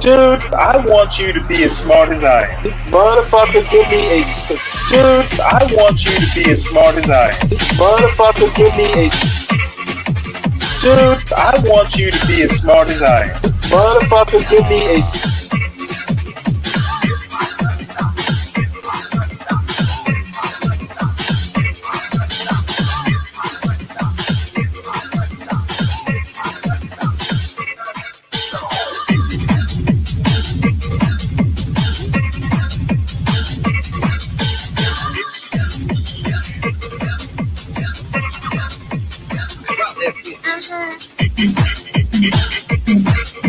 Dude, I want you to be as smart as I am. Motherfucker, give me a... Dude, I want you to be as smart as I am. Motherfucker, give me a... Dude, I want you to be as smart as I am. Motherfucker, give me a...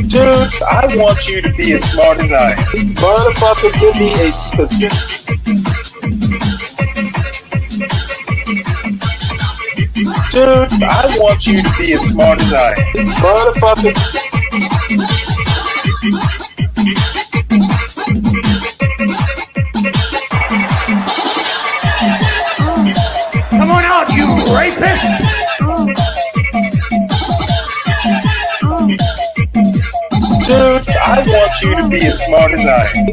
Dude, I want you to be as smart as I am. Motherfucker, give me a specific... Dude, I want you to be as smart as I am. Motherfucker... Come on out, you rapist! Dude, I want you to be as smart as I am.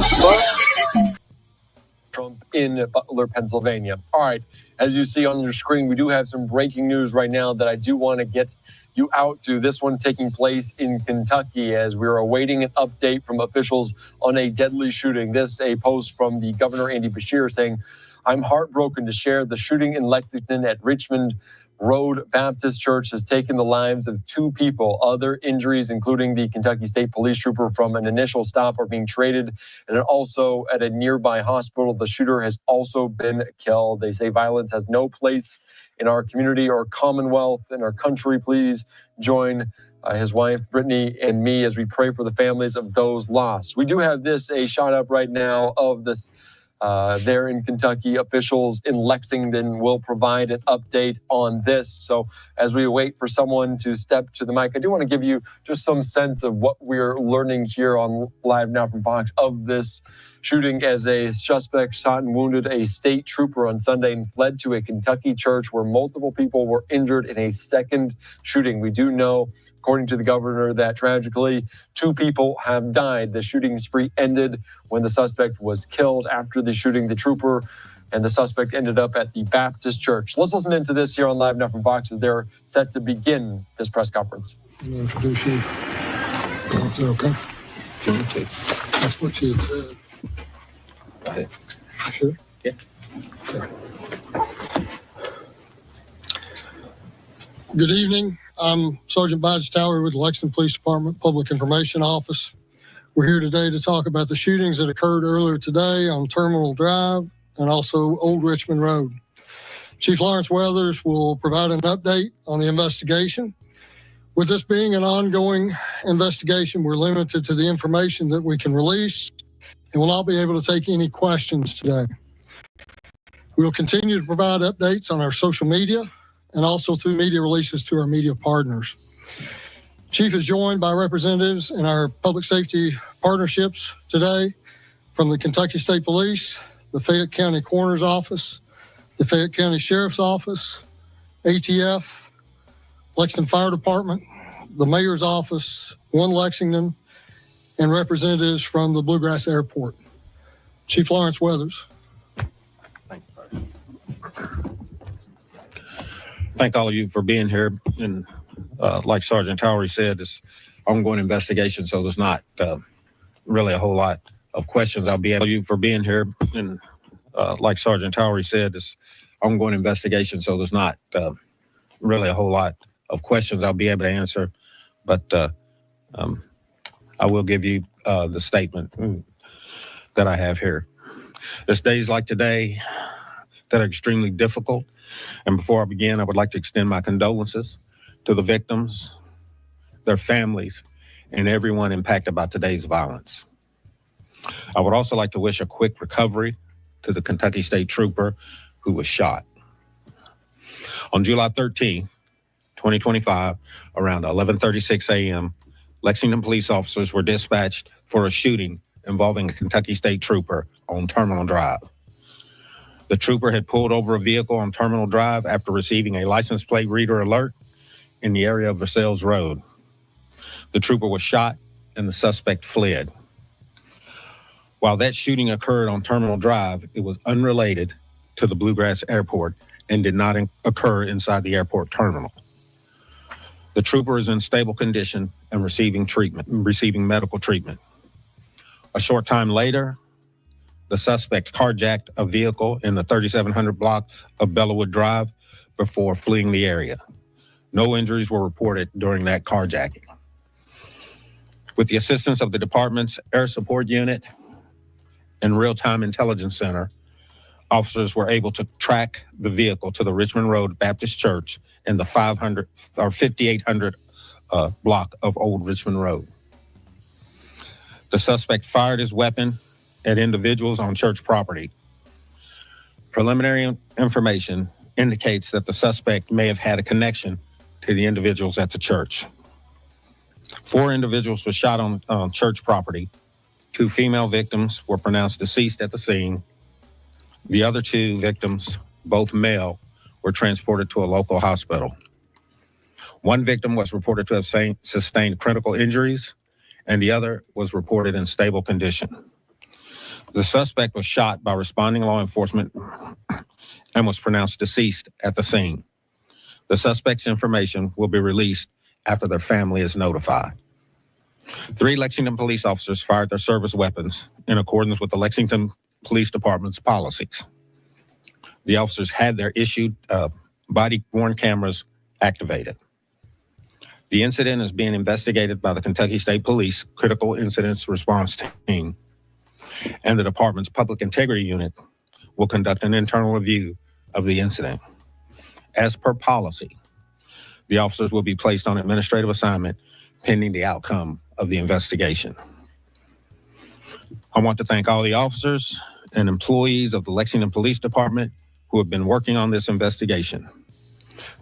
Trump in Butler, Pennsylvania. All right, as you see on your screen, we do have some breaking news right now that I do want to get you out to. This one taking place in Kentucky as we're awaiting an update from officials on a deadly shooting. This, a post from the governor, Andy Beshear, saying, "I'm heartbroken to share the shooting in Lexington at Richmond Road Baptist Church has taken the lives of 2 people. Other injuries, including the Kentucky State Police trooper from an initial stop, are being treated. And also at a nearby hospital, the shooter has also been killed." They say violence has no place in our community or commonwealth in our country. Please join his wife, Brittany, and me as we pray for the families of those lost. We do have this, a shot up right now of this there in Kentucky. Officials in Lexington will provide an update on this. So as we wait for someone to step to the mic, I do want to give you just some sense of what we're learning here on Live Now from Fox of this shooting as a suspect shot and wounded a state trooper on Sunday and fled to a Kentucky church where multiple people were injured in a second shooting. We do know, according to the governor, that tragically 2 people have died. The shooting spree ended when the suspect was killed. After the shooting, the trooper and the suspect ended up at the Baptist church. Let's listen into this here on Live Now from Fox as they're set to begin this press conference. Let me introduce you. Is that okay? That's what she had said. Got it. You sure? Yeah. Okay. Good evening. I'm Sergeant Badge Tower with the Lexington Police Department Public Information Office. We're here today to talk about the shootings that occurred earlier today on Terminal Drive and also Old Richmond Road. Chief Lawrence Weathers will provide an update on the investigation. With this being an ongoing investigation, we're limited to the information that we can release and will not be able to take any questions today. We will continue to provide updates on our social media and also through media releases to our media partners. Chief is joined by representatives in our public safety partnerships today from the Kentucky State Police, the Fayette County Coroner's Office, the Fayette County Sheriff's Office, ATF, Lexington Fire Department, the Mayor's Office, One Lexington, and representatives from the Bluegrass Airport. Chief Lawrence Weathers. Thank all of you for being here. And like Sergeant Towery said, it's ongoing investigation, so there's not really a whole lot of questions I'll be able to for being here. And like Sergeant Towery said, it's ongoing investigation, so there's not really a whole lot of questions I'll be able to answer. But I will give you the statement that I have here. There's days like today that are extremely difficult. And before I begin, I would like to extend my condolences to the victims, their families, and everyone impacted by today's violence. I would also like to wish a quick recovery to the Kentucky State Trooper who was shot. On July 13, 2025, around 11:36 a.m., Lexington police officers were dispatched for a shooting involving a Kentucky State Trooper on Terminal Drive. The trooper had pulled over a vehicle on Terminal Drive after receiving a license plate reader alert in the area of Versailles Road. The trooper was shot and the suspect fled. While that shooting occurred on Terminal Drive, it was unrelated to the Bluegrass Airport and did not occur inside the airport terminal. The trooper is in stable condition and receiving medical treatment. A short time later, the suspect carjacked a vehicle in the 3700 block of Bellawood Drive before fleeing the area. No injuries were reported during that carjacking. With the assistance of the department's Air Support Unit and Real-Time Intelligence Center, officers were able to track the vehicle to the Richmond Road Baptist Church in the 5800 block of Old Richmond Road. The suspect fired his weapon at individuals on church property. Preliminary information indicates that the suspect may have had a connection to the individuals at the church. 4 individuals were shot on church property. 2 female victims were pronounced deceased at the scene. The other 2 victims, both male, were transported to a local hospital. 1 victim was reported to have sustained critical injuries, and the other was reported in stable condition. The suspect was shot by responding law enforcement and was pronounced deceased at the scene. The suspect's information will be released after their family is notified. 3 Lexington police officers fired their service weapons in accordance with the Lexington Police Department's policies. The officers had their issued body-worn cameras activated. The incident is being investigated by the Kentucky State Police Critical Incidents Response Team, and the department's Public Integrity Unit will conduct an internal review of the incident. As per policy, the officers will be placed on administrative assignment pending the outcome of the investigation. I want to thank all the officers and employees of the Lexington Police Department who have been working on this investigation.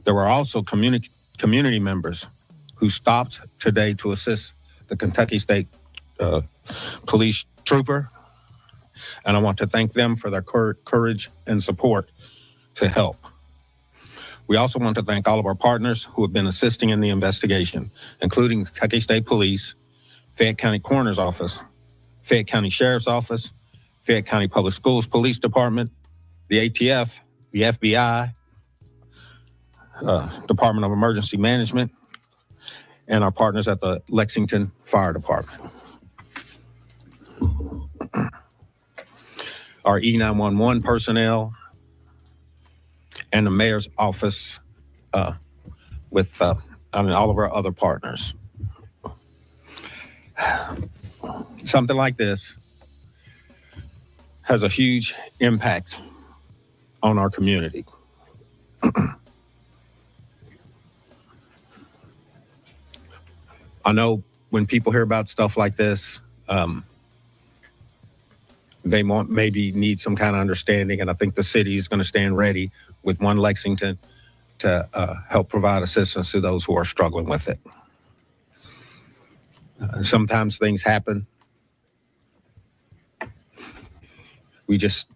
There were also community members who stopped today to assist the Kentucky State Police trooper, and I want to thank them for their courage and support to help. We also want to thank all of our partners who have been assisting in the investigation, including Kentucky State Police, Fayette County Coroner's Office, Fayette County Sheriff's Office, Fayette County Public Schools Police Department, the ATF, the FBI, Department of Emergency Management, and our partners at the Lexington Fire Department. Our E911 personnel, and the mayor's office with all of our other partners. Something like this has a huge impact on our community. I know when people hear about stuff like this, they maybe need some kind of understanding, and I think the city is going to stand ready with One Lexington to help provide assistance to those who are struggling with it. Sometimes things happen. We just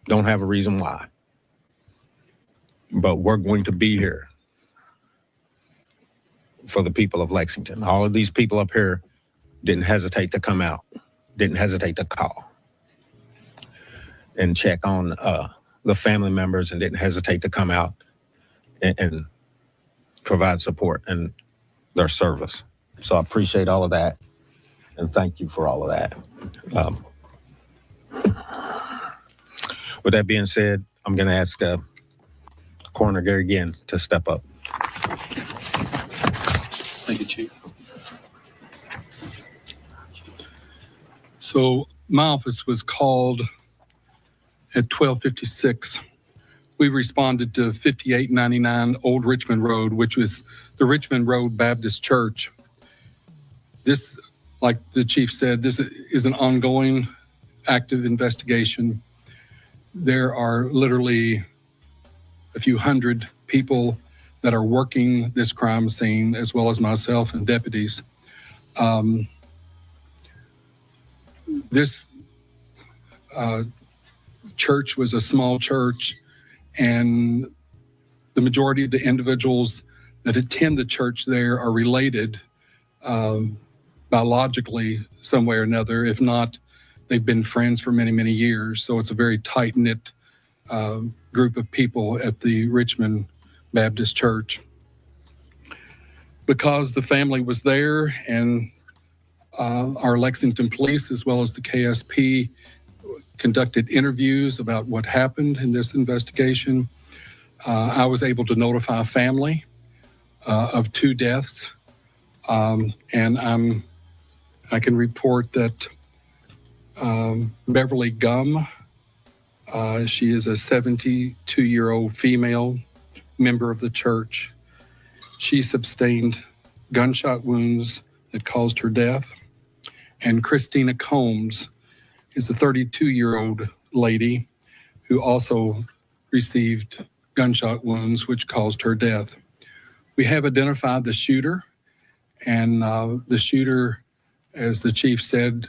don't have a reason why. But we're going to be here for the people of Lexington. All of these people up here didn't hesitate to come out, didn't hesitate to call and check on the family members, and didn't hesitate to come out and provide support and their service. So I appreciate all of that, and thank you for all of that. With that being said, I'm going to ask Coroner Gary again to step up. Thank you, Chief. So my office was called at 12:56. We responded to 5899 Old Richmond Road, which was the Richmond Road Baptist Church. This, like the chief said, this is an ongoing active investigation. There are literally a few hundred people that are working this crime scene, as well as myself and deputies. This church was a small church, and the majority of the individuals that attend the church there are related biologically some way or another. If not, They've been friends for many, many years. So it's a very tight-knit group of people at the Richmond Baptist Church. Because the family was there and our Lexington police, as well as the KSP, conducted interviews about what happened in this investigation, I was able to notify family of 2 deaths. And I can report that Beverly Gum, she is a 72-year-old female member of the church. She sustained gunshot wounds that caused her death. And Christina Combs is a 32-year-old lady who also received gunshot wounds which caused her death. We have identified the shooter, and the shooter, as the chief said,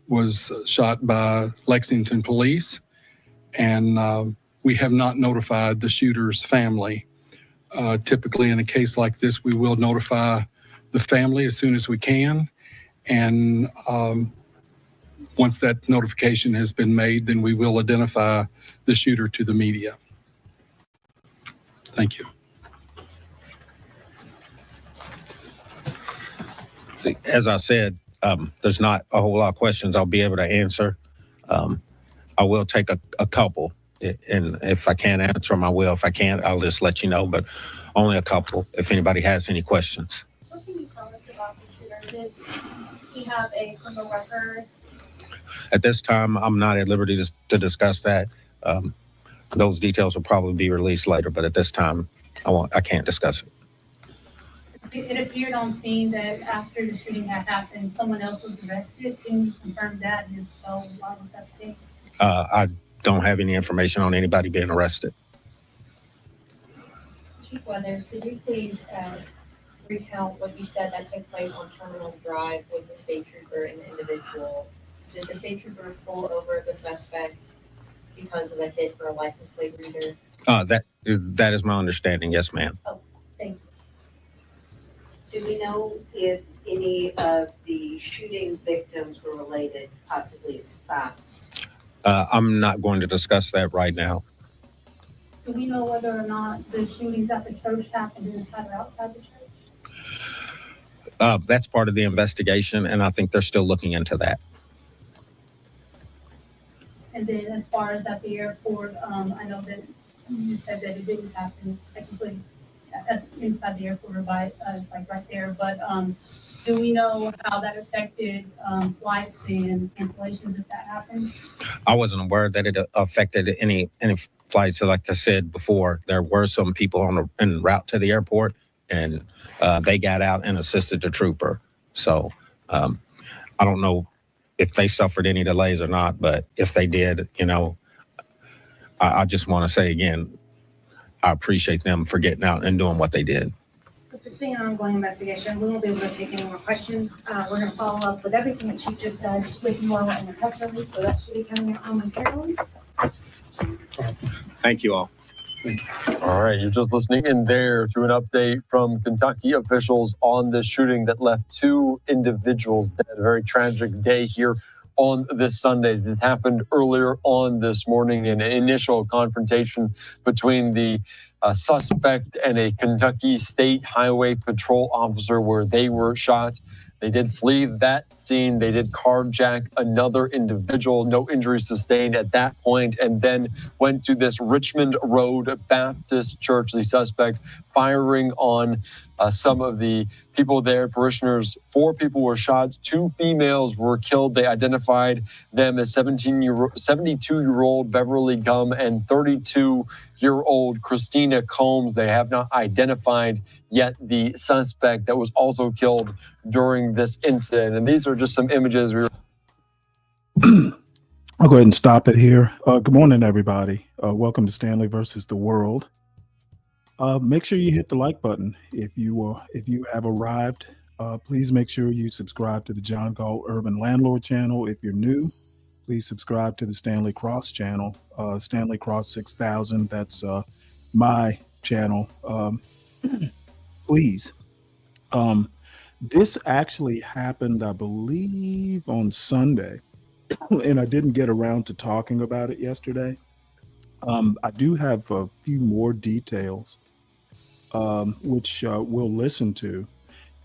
was shot by Lexington police, and we have not notified the shooter's family. Typically in a case like this, we will notify the family as soon as we can, and once that notification has been made, then we will identify the shooter to the media. Thank you. As I said, there's not a whole lot of questions I'll be able to answer. I will take a couple, and if I can't answer them, I will. If I can't, I'll just let you know, but only a couple if anybody has any questions. What can you tell us about the shooter? Did he have a criminal record? At this time, I'm not at liberty to discuss that. Those details will probably be released later, but at this time, I can't discuss it. It appeared on scene that after the shooting had happened, someone else was arrested. Can you confirm that? And if so, why was that the case? I don't have any information on anybody being arrested. Chief Weathers, could you please recount what you said that took place on Terminal Drive with the state trooper and the individual? Did the state trooper pull over the suspect because of a hit for a license plate reader? That is my understanding. Yes, ma'am. Oh, thank you. Do we know if any of the shooting victims were related, possibly a spouse? I'm not going to discuss that right now. Do we know whether or not the shootings at the church happened inside or outside the church? That's part of the investigation, and I think they're still looking into that. And then as far as at the airport, I know that you said that it didn't happen technically inside the airport or by like right there, but do we know how that affected flights and cancellations if that happened? I wasn't aware that it affected any flights. So like I said before, there were some people en route to the airport, and they got out and assisted the trooper. So I don't know if they suffered any delays or not, but if they did, I just want to say again, I appreciate them for getting out and doing what they did. With this being an ongoing investigation, we won't be able to take any more questions. We're going to follow up with everything that Chief just said with more in the press release, so that should be coming out momentarily. Thank you all. All right, you're just listening in there to an update from Kentucky officials on the shooting that left 2 individuals dead. A very tragic day here on this Sunday. This happened earlier on this morning in an initial confrontation between the suspect and a Kentucky State Highway Patrol officer where they were shot. They did flee that scene. They did carjack another individual, no injuries sustained at that point, and then went to this Richmond Road Baptist Church, the suspect firing on some of the people there, parishioners. 4 people were shot, 2 females were killed. They identified them as 72-year-old Beverly Gum and 32-year-old Christina Combs. They have not identified yet the suspect that was also killed during this incident. And these are just some images. I'll go ahead and stop it here. Good morning, everybody. Welcome to Stanley versus the World. Make sure you hit the like button. If you have arrived, please make sure you subscribe to the John Gall Urban Landlord channel. If you're new, please subscribe to the Stanley Cross channel, Stanley Cross 6000. That's my channel. Please. This actually happened, I believe, on Sunday. and I didn't get around to talking about it yesterday. I do have a few more details, which we'll listen to.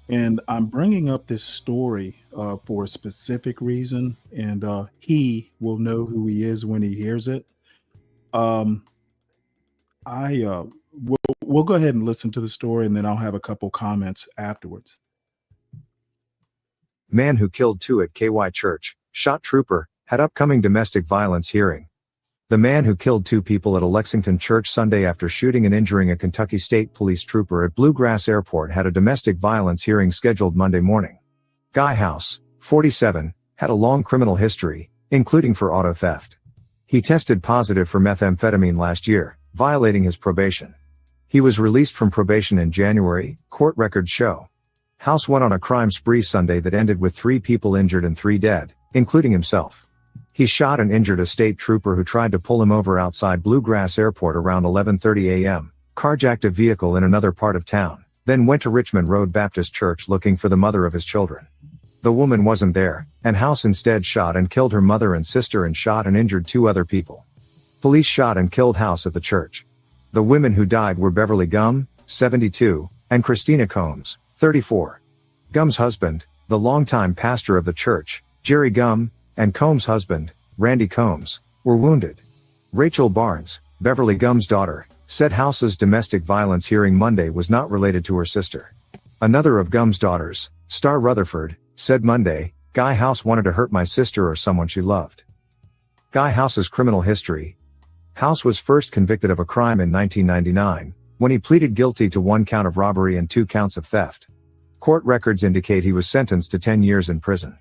And I'm bringing up this story for a specific reason, and he will know who he is when he hears it. Um, we'll go ahead and listen to the story, and then I'll have a couple comments afterwards. Man who killed two at KY Church, shot trooper, had upcoming domestic violence hearing. The man who killed two people at a Lexington church Sunday after shooting and injuring a Kentucky State Police trooper at Bluegrass Airport had a domestic violence hearing scheduled Monday morning. Guy House, 47, had a long criminal history, including for auto theft. He tested positive for methamphetamine last year, violating his probation. He was released from probation in January, court records show. House went on a crime spree Sunday that ended with 3 people injured and 3 dead, including himself. He shot and injured a state trooper who tried to pull him over outside Bluegrass Airport around 11:30 a.m., carjacked a vehicle in another part of town, then went to Richmond Road Baptist Church looking for the mother of his children. The woman wasn't there, and House instead shot and killed her mother and sister and shot and injured 2 other people. Police shot and killed House at the church. The women who died were Beverly Gum, 72, and Christina Combs, 34. Gum's husband, the longtime pastor of the church, Jerry Gum, and Combs' husband, Randy Combs, were wounded. Rachel Barnes, Beverly Gum's daughter, said House's domestic violence hearing Monday was not related to her sister. Another of Gum's daughters, Star Rutherford, said Monday, Guy House wanted to hurt my sister or someone she loved. Guy House's criminal history. House was first convicted of a crime in 1999, when he pleaded guilty to 1 count of robbery and 2 counts of theft. Court records indicate he was sentenced to 10 years in prison.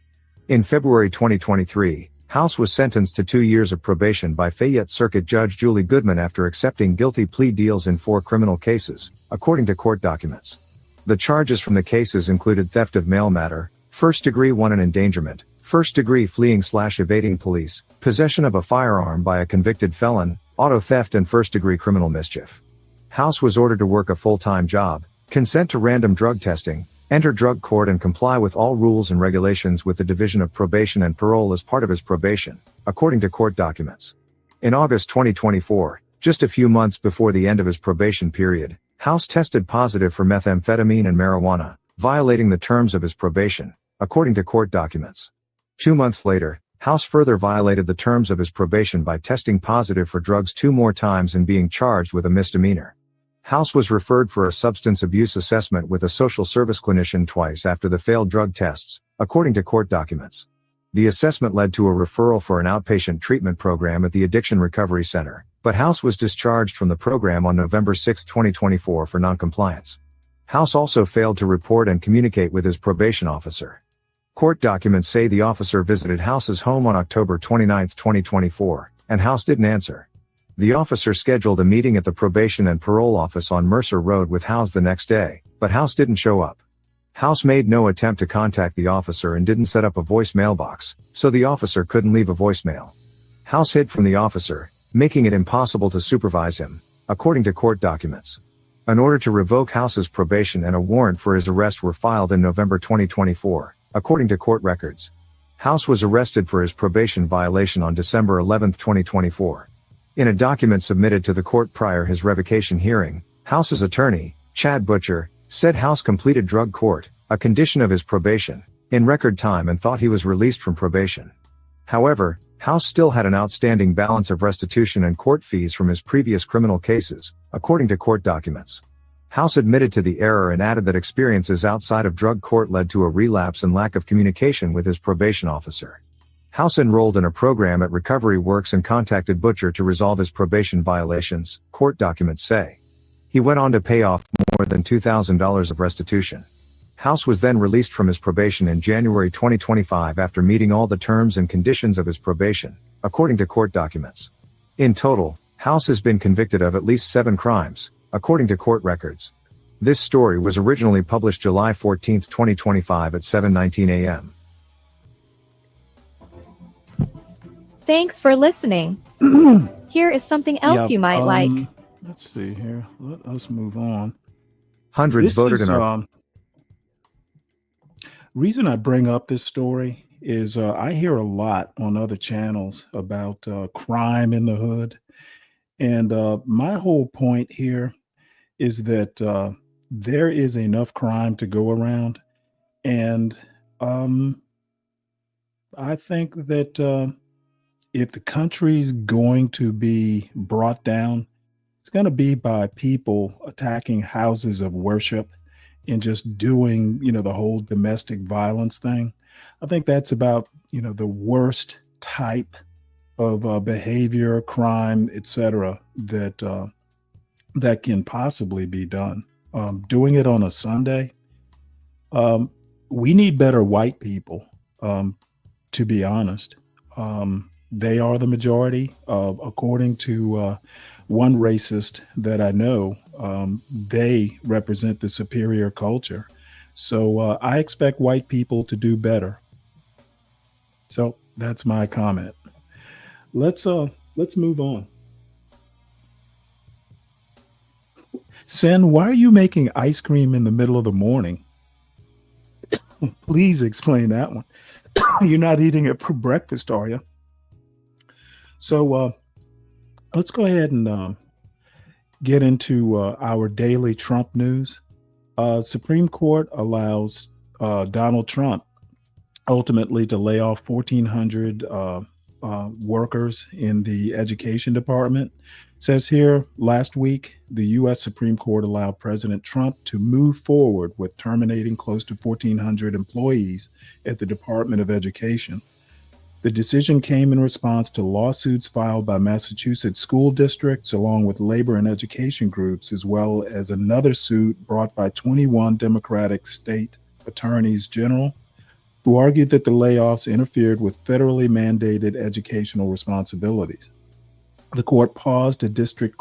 In February 2023, House was sentenced to 2 years of probation by Fayette Circuit Judge Julie Goodman after accepting guilty plea deals in 4 criminal cases, according to court documents. The charges from the cases included theft of mail matter, first-degree wanton endangerment, first-degree fleeing/evading police, possession of a firearm by a convicted felon, auto theft and first-degree criminal mischief. House was ordered to work a full-time job, consent to random drug testing, enter drug court and comply with all rules and regulations with the Division of Probation and Parole as part of his probation, according to court documents. In August 2024, just a few months before the end of his probation period, House tested positive for methamphetamine and marijuana, violating the terms of his probation, according to court documents. 2 months later, House further violated the terms of his probation by testing positive for drugs 2 more times and being charged with a misdemeanor. House was referred for a substance abuse assessment with a social service clinician twice after the failed drug tests, according to court documents. The assessment led to a referral for an outpatient treatment program at the Addiction Recovery Center, but House was discharged from the program on November 6, 2024 for noncompliance. House also failed to report and communicate with his probation officer. Court documents say the officer visited House's home on October 29, 2024, and House didn't answer. The officer scheduled a meeting at the Probation and Parole Office on Mercer Road with House the next day, but House didn't show up. House made no attempt to contact the officer and didn't set up a voicemail box, so the officer couldn't leave a voicemail. House hid from the officer, making it impossible to supervise him, according to court documents. An order to revoke House's probation and a warrant for his arrest were filed in November 2024, according to court records. House was arrested for his probation violation on December 11, 2024. In a document submitted to the court prior his revocation hearing, House's attorney, Chad Butcher, said House completed drug court, a condition of his probation, in record time and thought he was released from probation. However, House still had an outstanding balance of restitution and court fees from his previous criminal cases, according to court documents. House admitted to the error and added that experiences outside of drug court led to a relapse and lack of communication with his probation officer. House enrolled in a program at Recovery Works and contacted Butcher to resolve his probation violations, court documents say. He went on to pay off more than $2,000 of restitution. House was then released from his probation in January 2025 after meeting all the terms and conditions of his probation, according to court documents. In total, House has been convicted of at least 7 crimes, according to court records. This story was originally published July 14, 2025 at 7:19 a.m. Thanks for listening. Here is something else you might like. Let's see here. Let us move on. Hundreds voted in our... Reason I bring up this story is I hear a lot on other channels about crime in the hood. And my whole point here is that there is enough crime to go around. And I think that if the country's going to be brought down, it's going to be by people attacking houses of worship and just doing, the whole domestic violence thing. I think that's about, the worst type of behavior, crime, etc., that can possibly be done. Doing it on a Sunday, we need better white people, to be honest. They are the majority, according to one racist that I know. They represent the superior culture. So I expect white people to do better. So that's my comment. Let's move on. Sen, why are you making ice cream in the middle of the morning? Please explain that one. You're not eating it for breakfast, are you? So let's go ahead and get into our daily Trump news. Supreme Court allows Donald Trump ultimately to lay off 1,400 workers in the education department. It says here, last week, the U.S. Supreme Court allowed President Trump to move forward with terminating close to 1,400 employees at the Department of Education. The decision came in response to lawsuits filed by Massachusetts school districts along with labor and education groups, as well as another suit brought by 21 Democratic state attorneys general, who argued that the layoffs interfered with federally mandated educational responsibilities. The court paused a district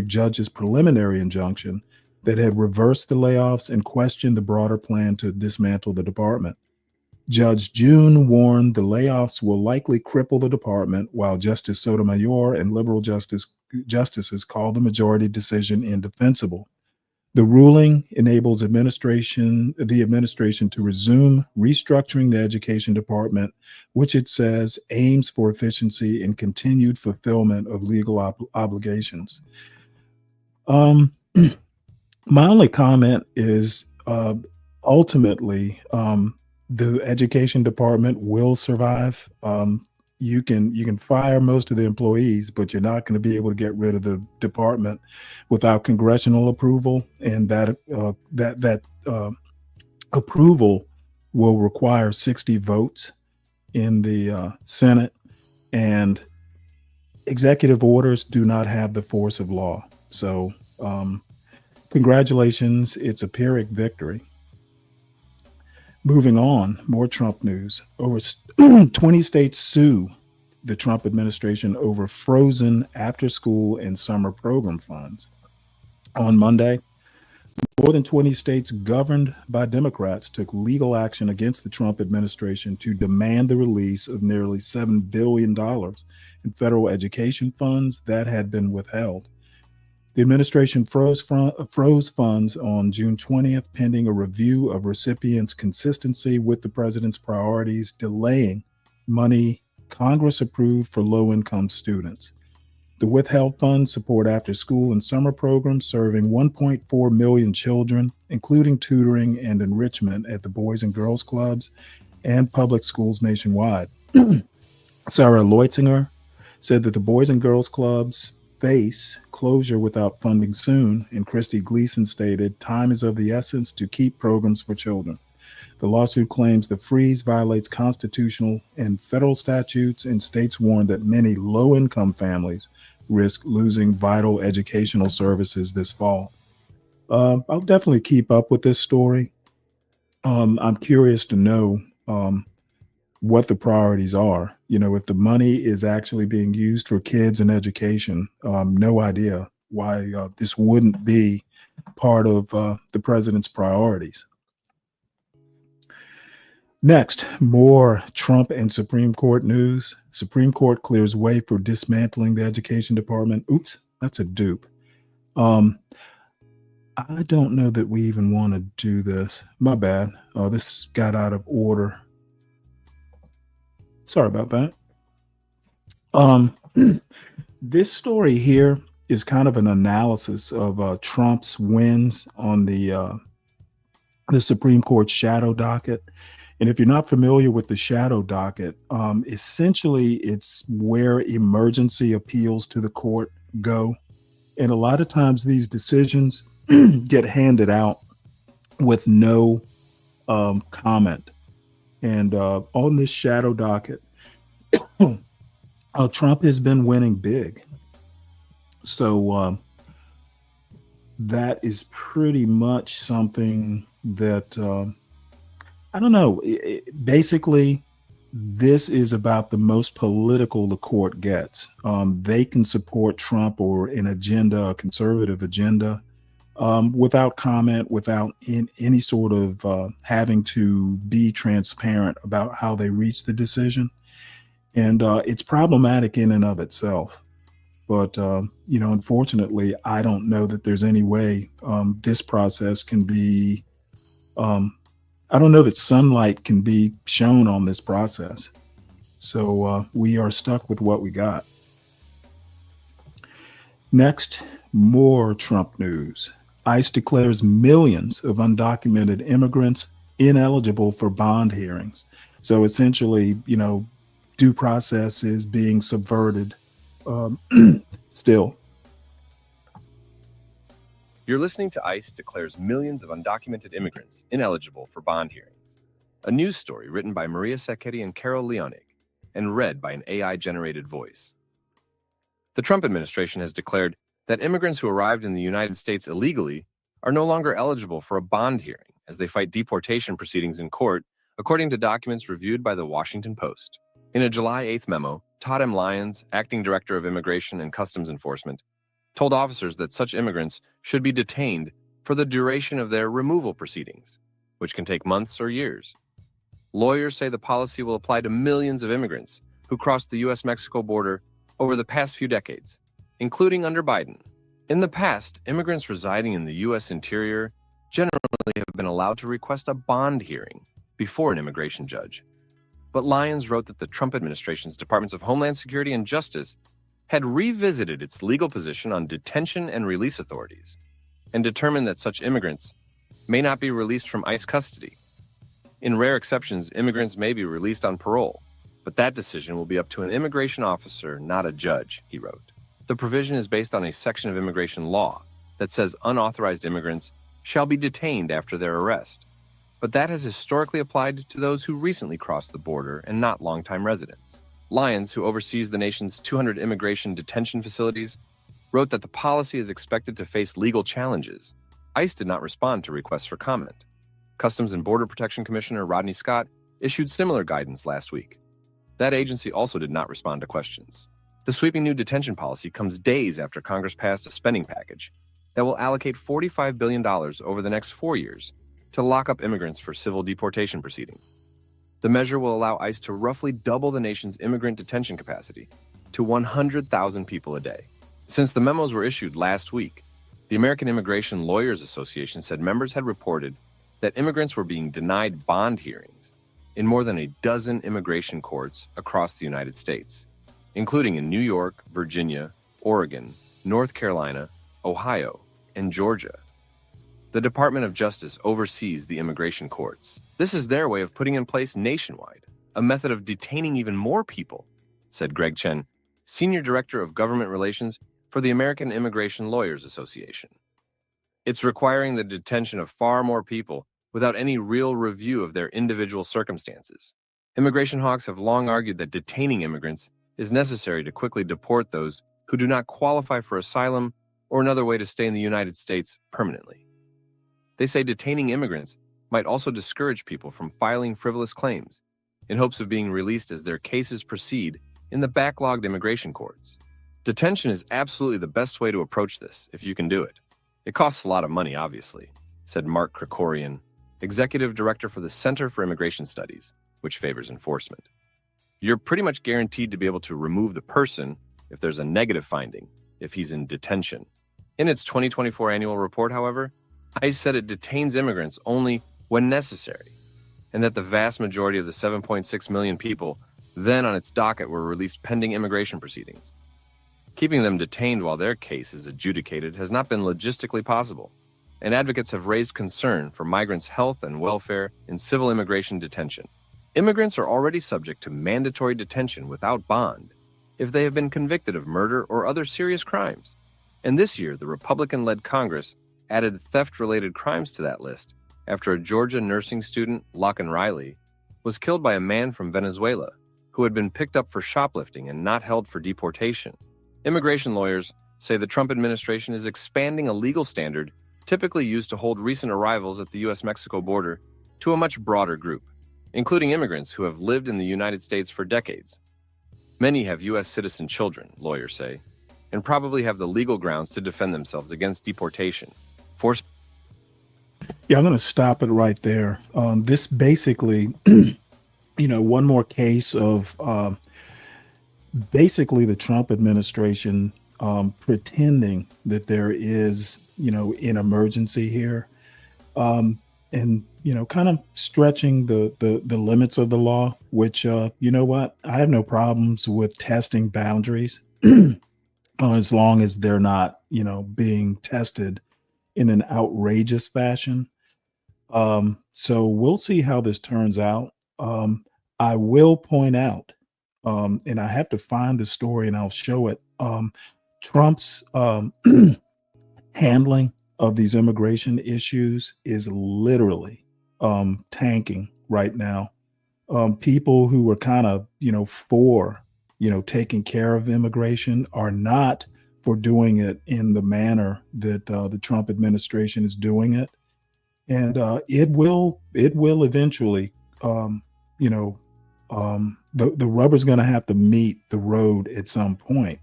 judge's preliminary injunction that had reversed the layoffs and questioned the broader plan to dismantle the department. Judge June warned the layoffs will likely cripple the department, while Justice Sotomayor and liberal justices called the majority decision indefensible. The ruling enables the administration to resume restructuring the education department, which it says aims for efficiency and continued fulfillment of legal obligations. My only comment is ultimately the education department will survive. You can fire most of the employees, but you're not going to be able to get rid of the department without congressional approval, and that approval will require 60 votes in the Senate, and executive orders do not have the force of law. So congratulations, it's a Pyrrhic victory. Moving on, more Trump news. Over 20 states sue the Trump administration over frozen after-school and summer program funds. On Monday, more than 20 states governed by Democrats took legal action against the Trump administration to demand the release of nearly $7 billion in federal education funds that had been withheld. The administration froze funds on June 20th, pending a review of recipients' consistency with the president's priorities, delaying money Congress approved for low-income students. The withheld funds support after-school and summer programs serving 1.4 million children, including tutoring and enrichment at the Boys and Girls Clubs and public schools nationwide. Sarah Leutzinger said that the Boys and Girls Clubs face closure without funding soon, and Christy Gleason stated, "Time is of the essence to keep programs for children." The lawsuit claims the freeze violates constitutional and federal statutes, and states warn that many low-income families risk losing vital educational services this fall. I'll definitely keep up with this story. I'm curious to know what the priorities are. If the money is actually being used for kids and education, no idea why this wouldn't be part of the president's priorities. Next, more Trump and Supreme Court news. Supreme Court clears way for dismantling the education department. Oops, that's a dupe. I don't know that we even want to do this. My bad. This got out of order. Sorry about that. This story here is kind of an analysis of Trump's wins on the Supreme Court shadow docket. And if you're not familiar with the shadow docket, essentially it's where emergency appeals to the court go. And a lot of times these decisions get handed out with no comment. And on this shadow docket, Trump has been winning big. So that is pretty much something that, I don't know. Basically, this is about the most political the court gets. They can support Trump or an agenda, a conservative agenda, without comment, without any sort of having to be transparent about how they reach the decision. And it's problematic in and of itself. But, unfortunately, I don't know that there's any way this process can be, I don't know that sunlight can be shown on this process. So we are stuck with what we got. Next, more Trump news. ICE declares millions of undocumented immigrants ineligible for bond hearings. So essentially, due process is being subverted still. You're listening to ICE declares millions of undocumented immigrants ineligible for bond hearings. A news story written by Maria Sacchetti and Carol Leonig and read by an AI-generated voice. The Trump administration has declared that immigrants who arrived in the United States illegally are no longer eligible for a bond hearing as they fight deportation proceedings in court, according to documents reviewed by the Washington Post. In a July 8th memo, Todd M. Lyons, acting director of Immigration and Customs Enforcement, told officers that such immigrants should be detained for the duration of their removal proceedings, which can take months or years. Lawyers say the policy will apply to millions of immigrants who crossed the U.S.-Mexico border over the past few decades, including under Biden. In the past, immigrants residing in the U.S. interior generally have been allowed to request a bond hearing before an immigration judge. But Lyons wrote that the Trump administration's Departments of Homeland Security and Justice had revisited its legal position on detention and release authorities and determined that such immigrants may not be released from ICE custody. In rare exceptions, immigrants may be released on parole, but that decision will be up to an immigration officer, not a judge, he wrote. The provision is based on a section of immigration law that says unauthorized immigrants shall be detained after their arrest, but that has historically applied to those who recently crossed the border and not longtime residents. Lyons, who oversees the nation's 200 immigration detention facilities, wrote that the policy is expected to face legal challenges. ICE did not respond to requests for comment. Customs and Border Protection Commissioner Rodney Scott issued similar guidance last week. That agency also did not respond to questions. The sweeping new detention policy comes days after Congress passed a spending package that will allocate $45 billion over the next 4 years to lock up immigrants for civil deportation proceedings. The measure will allow ICE to roughly double the nation's immigrant detention capacity to 100,000 people a day. Since the memos were issued last week, the American Immigration Lawyers Association said members had reported that immigrants were being denied bond hearings in more than a dozen immigration courts across the United States, including in New York, Virginia, Oregon, North Carolina, Ohio, and Georgia. The Department of Justice oversees the immigration courts. This is their way of putting in place nationwide a method of detaining even more people, said Greg Chen, Senior Director of Government Relations for the American Immigration Lawyers Association. It's requiring the detention of far more people without any real review of their individual circumstances. Immigration hawks have long argued that detaining immigrants is necessary to quickly deport those who do not qualify for asylum or another way to stay in the United States permanently. They say detaining immigrants might also discourage people from filing frivolous claims in hopes of being released as their cases proceed in the backlogged immigration courts. Detention is absolutely the best way to approach this if you can do it. It costs a lot of money, obviously, said Mark Krikorian, Executive Director for the Center for Immigration Studies, which favors enforcement. You're pretty much guaranteed to be able to remove the person if there's a negative finding, if he's in detention. In its 2024 annual report, however, ICE said it detains immigrants only when necessary, and that the vast majority of the 7.6 million people Then on its docket were released pending immigration proceedings. Keeping them detained while their case is adjudicated has not been logistically possible, and advocates have raised concern for migrants' health and welfare in civil immigration detention. Immigrants are already subject to mandatory detention without bond if they have been convicted of murder or other serious crimes. And this year, the Republican-led Congress added theft-related crimes to that list after a Georgia nursing student, Lachlan Riley, was killed by a man from Venezuela who had been picked up for shoplifting and not held for deportation. Immigration lawyers say the Trump administration is expanding a legal standard typically used to hold recent arrivals at the U.S.-Mexico border to a much broader group, including immigrants who have lived in the United States for decades. Many have U.S. citizen children, lawyers say, and probably have the legal grounds to defend themselves against deportation. Yeah, I'm going to stop it right there. This basically, one more case of basically the Trump administration pretending that there is, an emergency here, and kind of stretching the limits of the law. Which, you know what, I have no problems with testing boundaries as long as they're not, being tested in an outrageous fashion. So we'll see how this turns out. I will point out, and I have to find the story and I'll show it. Trump's handling of these immigration issues is literally tanking right now. People who are kind of, for, taking care of immigration are not for doing it in the manner that the Trump administration is doing it. And it will eventually, the rubber's going to have to meet the road at some point.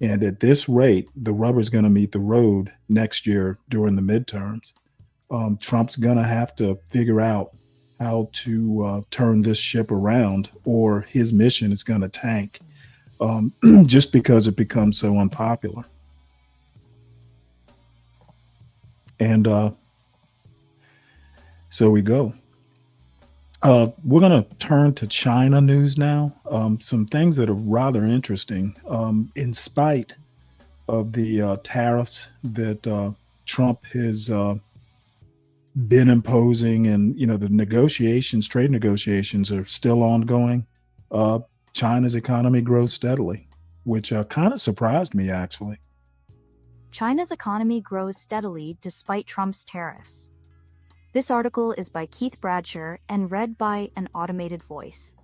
And at this rate, the rubber's going to meet the road next year during the midterms. Trump's going to have to figure out how to turn this ship around, or his mission is going to tank just because it becomes so unpopular. And so we go. We're going to turn to China news now. Some things that are rather interesting. In spite of the tariffs that Trump has been imposing, and the trade negotiations are still ongoing, China's economy grows steadily, which kind of surprised me, actually. China's economy grows steadily despite Trump's tariffs. This article is by Keith Bradshaw and read by an automated voice.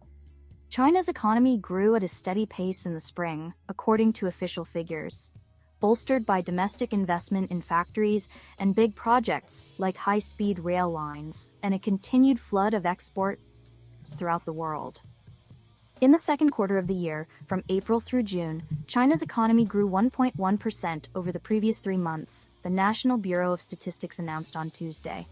China's economy grew at a steady pace in the spring, according to official figures, bolstered by domestic investment in factories and big projects like high-speed rail lines and a continued flood of exports throughout the world. In the second quarter of the year, from April through June, China's economy grew 1.1% over the previous 3 months, the National Bureau of Statistics announced on Tuesday.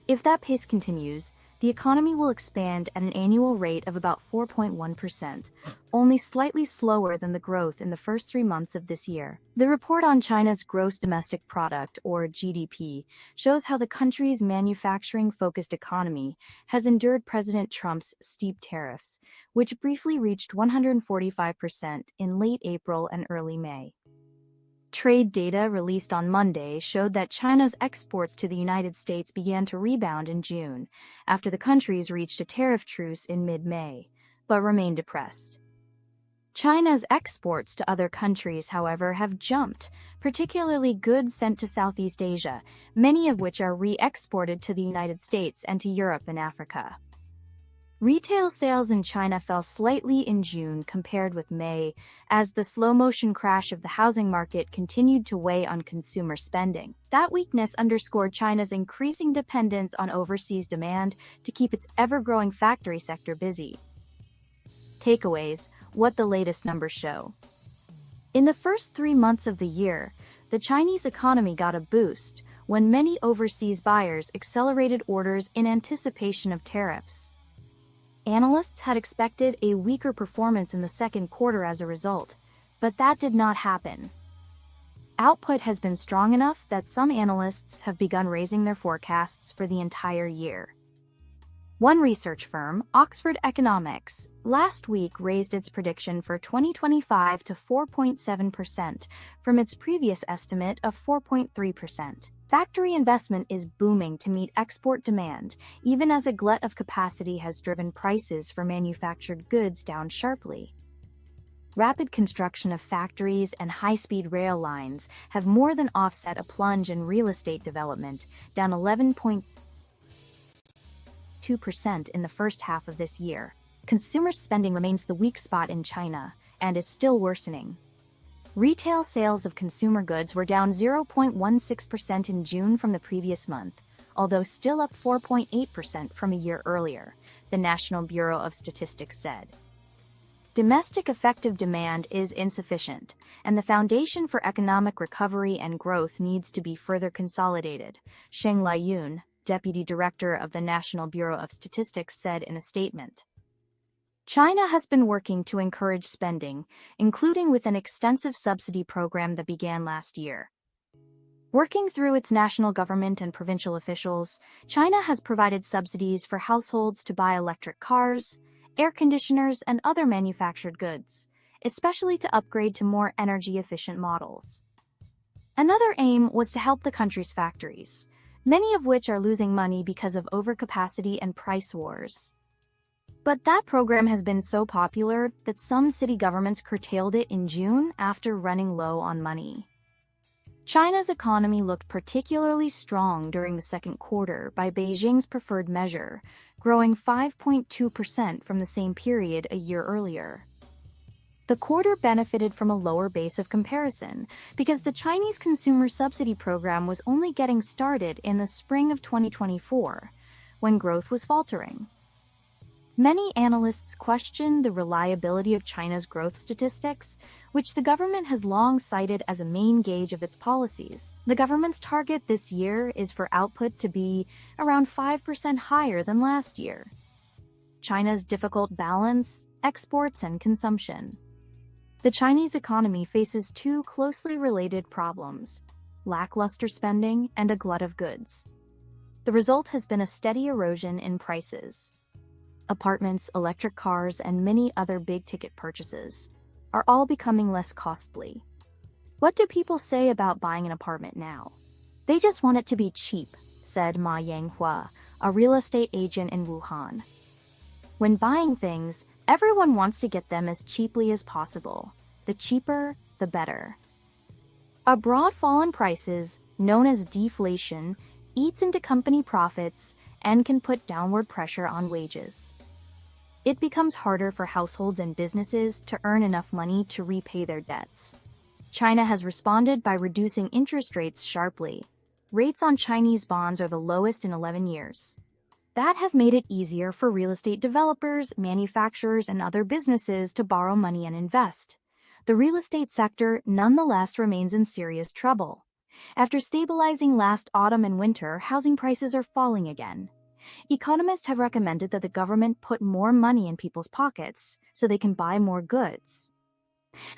If that pace continues, the economy will expand at an annual rate of about 4.1%, only slightly slower than the growth in the first 3 months of this year. The report on China's gross domestic product, or GDP, shows how the country's manufacturing-focused economy has endured President Trump's steep tariffs, which briefly reached 145% in late April and early May. Trade data released on Monday showed that China's exports to the United States began to rebound in June, after the countries reached a tariff truce in mid-May, but remained depressed. China's exports to other countries, however, have jumped, particularly goods sent to Southeast Asia, many of which are re-exported to the United States and to Europe and Africa. Retail sales in China fell slightly in June compared with May, as the slow-motion crash of the housing market continued to weigh on consumer spending. That weakness underscored China's increasing dependence on overseas demand to keep its ever-growing factory sector busy. Takeaways: what the latest numbers show. In the first 3 months of the year, the Chinese economy got a boost when many overseas buyers accelerated orders in anticipation of tariffs. Analysts had expected a weaker performance in the second quarter as a result, but that did not happen. Output has been strong enough that some analysts have begun raising their forecasts for the entire year. One research firm, Oxford Economics, last week raised its prediction for 2025 to 4.7% from its previous estimate of 4.3%. Factory investment is booming to meet export demand, even as a glut of capacity has driven prices for manufactured goods down sharply. Rapid construction of factories and high-speed rail lines have more than offset a plunge in real estate development, down 11.2% in the first half of this year. Consumer spending remains the weak spot in China and is still worsening. Retail sales of consumer goods were down 0.16% in June from the previous month, although still up 4.8% from a year earlier, the National Bureau of Statistics said. Domestic effective demand is insufficient, and the foundation for economic recovery and growth needs to be further consolidated, Sheng Liyun, Deputy Director of the National Bureau of Statistics, said in a statement. China has been working to encourage spending, including with an extensive subsidy program that began last year. Working through its national government and provincial officials, China has provided subsidies for households to buy electric cars, air conditioners, and other manufactured goods, especially to upgrade to more energy-efficient models. Another aim was to help the country's factories, many of which are losing money because of overcapacity and price wars. But that program has been so popular that some city governments curtailed it in June after running low on money. China's economy looked particularly strong during the second quarter by Beijing's preferred measure, growing 5.2% from the same period a year earlier. The quarter benefited from a lower base of comparison because the Chinese consumer subsidy program was only getting started in the spring of 2024, when growth was faltering. Many analysts question the reliability of China's growth statistics, which the government has long cited as a main gauge of its policies. The government's target this year is for output to be around 5% higher than last year. China's difficult balance, exports and consumption. The Chinese economy faces two closely related problems: lackluster spending and a glut of goods. The result has been a steady erosion in prices. Apartments, electric cars, and many other big-ticket purchases are all becoming less costly. What do people say about buying an apartment now? They just want it to be cheap, said Ma Yanghua, a real estate agent in Wuhan. When buying things, everyone wants to get them as cheaply as possible. The cheaper, the better. A broad fall in prices, known as deflation, eats into company profits and can put downward pressure on wages. It becomes harder for households and businesses to earn enough money to repay their debts. China has responded by reducing interest rates sharply. Rates on Chinese bonds are the lowest in 11 years. That has made it easier for real estate developers, manufacturers, and other businesses to borrow money and invest. The real estate sector nonetheless remains in serious trouble. After stabilizing last autumn and winter, housing prices are falling again. Economists have recommended that the government put more money in people's pockets so they can buy more goods.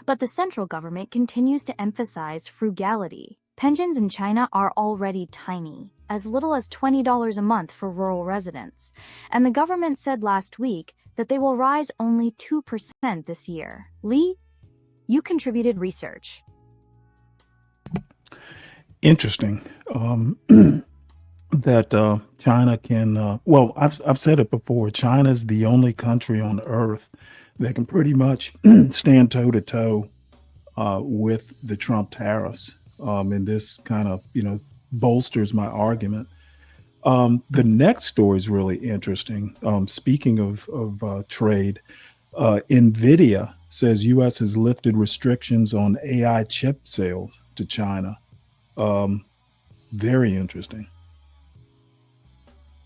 But the central government continues to emphasize frugality. Pensions in China are already tiny, as little as $20 a month for rural residents, and the government said last week that they will rise only 2% this year. Lee, you contributed research. Interesting. That China can, well, I've said it before, China's the only country on earth that can pretty much stand toe to toe with the Trump tariffs. And this kind of, bolsters my argument. The next story is really interesting. Speaking of trade, NVIDIA says U.S. has lifted restrictions on AI chip sales to China. Very interesting.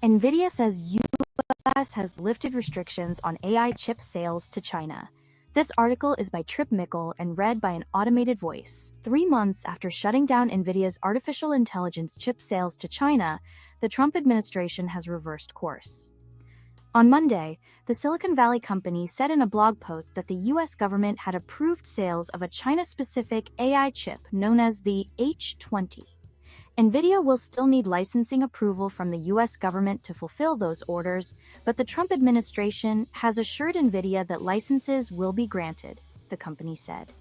NVIDIA says U.S. has lifted restrictions on AI chip sales to China. This article is by Trip Mickle and read by an automated voice. 3 months after shutting down NVIDIA's artificial intelligence chip sales to China, the Trump administration has reversed course. On Monday, the Silicon Valley company said in a blog post that the U.S. government had approved sales of a China-specific AI chip known as the H20. NVIDIA will still need licensing approval from the U.S. government to fulfill those orders, but the Trump administration has assured NVIDIA that licenses will be granted, the company said.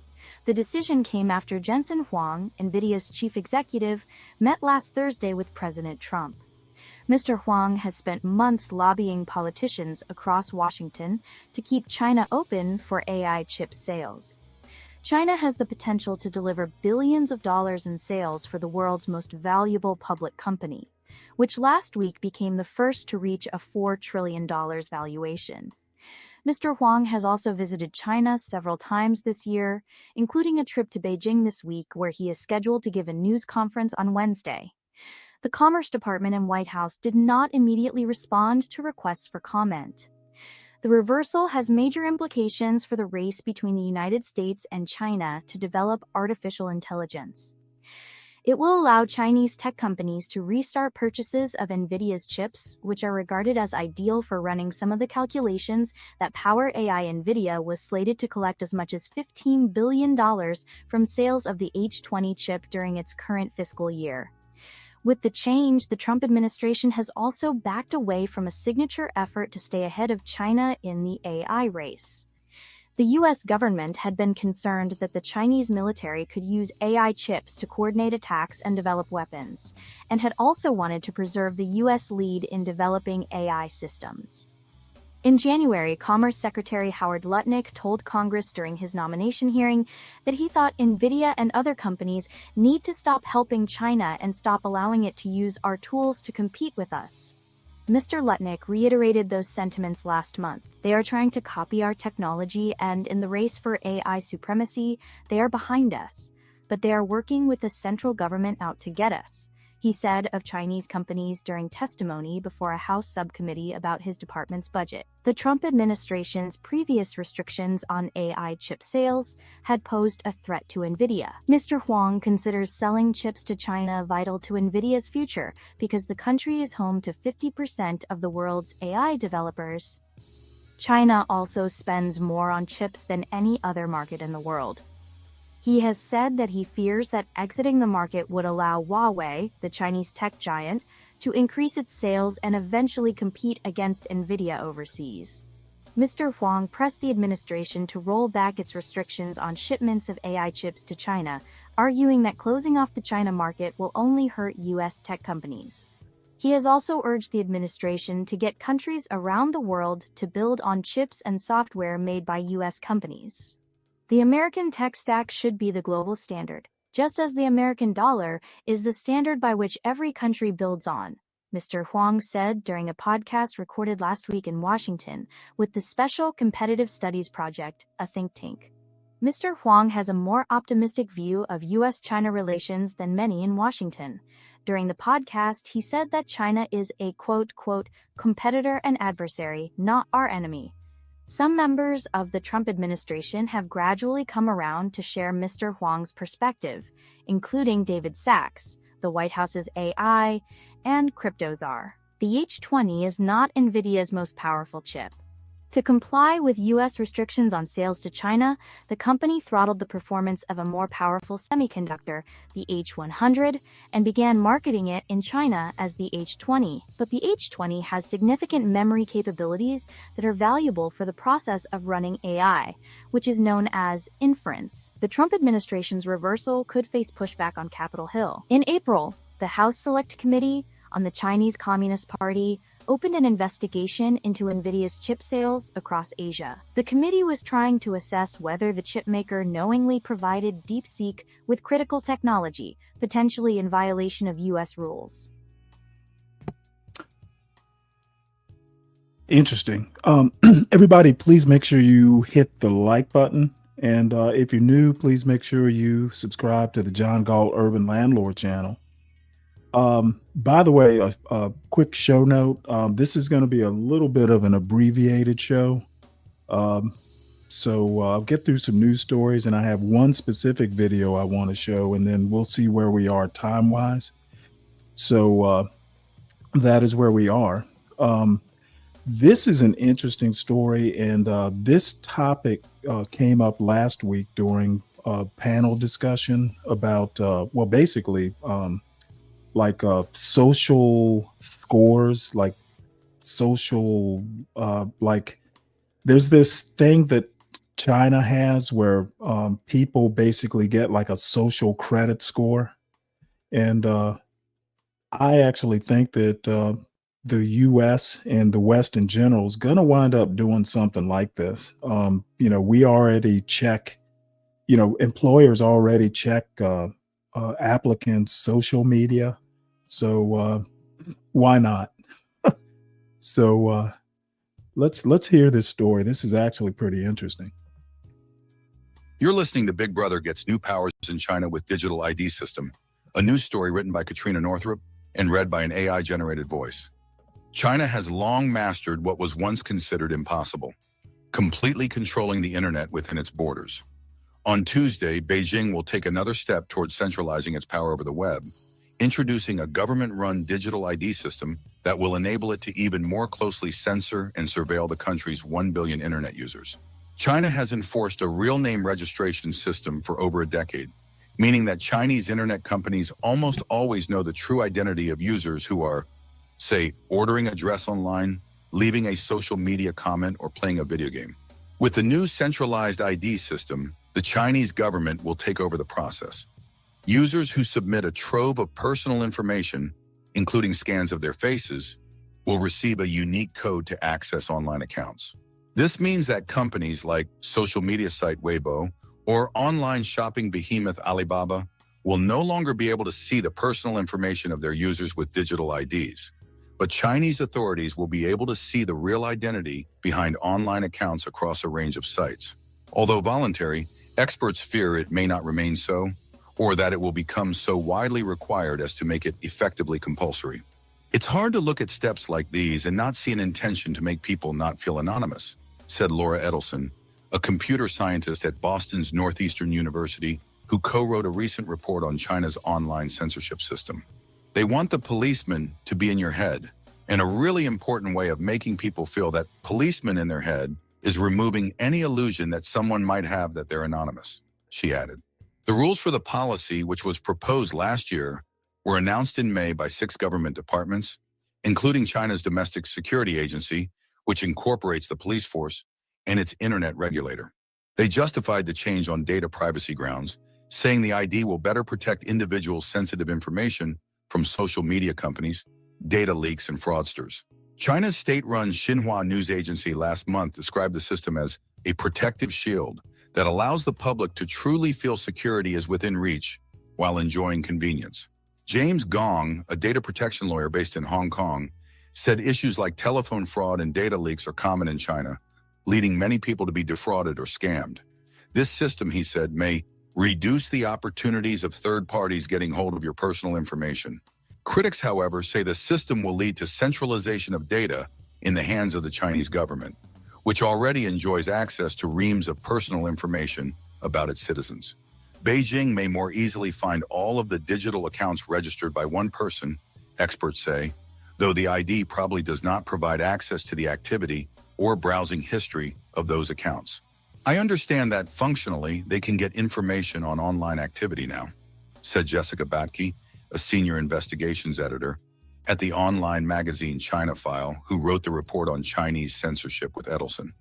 The decision came after Jensen Huang, NVIDIA's chief executive, met last Thursday with President Trump. Mr. Huang has spent months lobbying politicians across Washington to keep China open for AI chip sales. China has the potential to deliver billions of dollars in sales for the world's most valuable public company, which last week became the first to reach a $4 trillion valuation. Mr. Huang has also visited China several times this year, including a trip to Beijing this week where he is scheduled to give a news conference on Wednesday. The Commerce Department and White House did not immediately respond to requests for comment. The reversal has major implications for the race between the United States and China to develop artificial intelligence. It will allow Chinese tech companies to restart purchases of NVIDIA's chips, which are regarded as ideal for running some of the calculations that power AI. NVIDIA was slated to collect as much as $15 billion from sales of the H20 chip during its current fiscal year. With the change, the Trump administration has also backed away from a signature effort to stay ahead of China in the AI race. The U.S. government had been concerned that the Chinese military could use AI chips to coordinate attacks and develop weapons, and had also wanted to preserve the U.S. lead in developing AI systems. In January, Commerce Secretary Howard Lutnick told Congress during his nomination hearing that he thought NVIDIA and other companies need to stop helping China and stop allowing it to use our tools to compete with us. Mr. Lutnick reiterated those sentiments last month. They are trying to copy our technology, and in the race for AI supremacy, they are behind us. But they are working with the central government out to get us, he said of Chinese companies during testimony before a House subcommittee about his department's budget. The Trump administration's previous restrictions on AI chip sales had posed a threat to NVIDIA. Mr. Huang considers selling chips to China vital to NVIDIA's future because the country is home to 50% of the world's AI developers. China also spends more on chips than any other market in the world. He has said that he fears that exiting the market would allow Huawei, the Chinese tech giant, to increase its sales and eventually compete against NVIDIA overseas. Mr. Huang pressed the administration to roll back its restrictions on shipments of AI chips to China, arguing that closing off the China market will only hurt U.S. tech companies. He has also urged the administration to get countries around the world to build on chips and software made by U.S. companies. The American tech stack should be the global standard, just as the American dollar is the standard by which every country builds on, Mr. Huang said during a podcast recorded last week in Washington with the Special Competitive Studies Project, a think tank. Mr. Huang has a more optimistic view of U.S.-China relations than many in Washington. During the podcast, he said that China is a quote, competitor and adversary, not our enemy. Some members of the Trump administration have gradually come around to share Mr. Huang's perspective, including David Sachs, the White House's AI, and crypto czar. The H20 is not NVIDIA's most powerful chip. To comply with U.S. restrictions on sales to China, the company throttled the performance of a more powerful semiconductor, the H100, and began marketing it in China as the H20. But the H20 has significant memory capabilities that are valuable for the process of running AI, which is known as inference. The Trump administration's reversal could face pushback on Capitol Hill. In April, the House Select Committee on the Chinese Communist Party opened an investigation into NVIDIA's chip sales across Asia. The committee was trying to assess whether the chipmaker knowingly provided DeepSeek with critical technology, potentially in violation of U.S. rules. Interesting. Everybody, please make sure you hit the like button. And if you're new, please make sure you subscribe to the John Gall Urban Landlord channel. By the way, a quick show note. This is going to be a little bit of an abbreviated show. So I'll get through some news stories, and I have one specific video I want to show, and then we'll see where we are time-wise. So that is where we are. This is an interesting story, and this topic came up last week during a panel discussion about, well, basically, like social scores, like social like there's this thing that China has where people basically get like a social credit score. And I actually think that the US and the West in general is going to wind up doing something like this. We already check, employers already check applicants' social media. So why not? So let's hear this story. This is actually pretty interesting. You're listening to Big Brother Gets New Powers in China with Digital ID System, a news story written by Katrina Northrup and read by an AI-generated voice. China has long mastered what was once considered impossible, completely controlling the internet within its borders. On Tuesday, Beijing will take another step towards centralizing its power over the web, introducing a government-run digital ID system that will enable it to even more closely censor and surveil the country's 1 billion internet users. China has enforced a real name registration system for over a decade, meaning that Chinese internet companies almost always know the true identity of users who are, say, ordering a dress online, leaving a social media comment, or playing a video game. With the new centralized ID system, the Chinese government will take over the process. Users who submit a trove of personal information, including scans of their faces, will receive a unique code to access online accounts. This means that companies like social media site Weibo or online shopping behemoth Alibaba will no longer be able to see the personal information of their users with digital IDs. But Chinese authorities will be able to see the real identity behind online accounts across a range of sites. Although voluntary, experts fear it may not remain so, or that it will become so widely required as to make it effectively compulsory. It's hard to look at steps like these and not see an intention to make people not feel anonymous, said Laura Edelson, a computer scientist at Boston's Northeastern University who co-wrote a recent report on China's online censorship system. They want the policeman to be in your head, and a really important way of making people feel that policeman in their head is removing any illusion that someone might have that they're anonymous, she added. The rules for the policy, which was proposed last year, were announced in May by 6 government departments, including China's Domestic Security Agency, which incorporates the police force, and its internet regulator. They justified the change on data privacy grounds, saying the ID will better protect individuals' sensitive information from social media companies, data leaks, and fraudsters. China's state-run Xinhua news agency last month described the system as a protective shield that allows the public to truly feel security is within reach while enjoying convenience. James Gong, a data protection lawyer based in Hong Kong, said issues like telephone fraud and data leaks are common in China, leading many people to be defrauded or scammed. This system, he said, may reduce the opportunities of third parties getting hold of your personal information. Critics, however, say the system will lead to centralization of data in the hands of the Chinese government, which already enjoys access to reams of personal information about its citizens. Beijing may more easily find all of the digital accounts registered by one person, experts say, though the ID probably does not provide access to the activity or browsing history of those accounts. I understand that functionally they can get information on online activity now, said Jessica Batke, a senior investigations editor at the online magazine China File, who wrote the report on Chinese censorship with Edelson.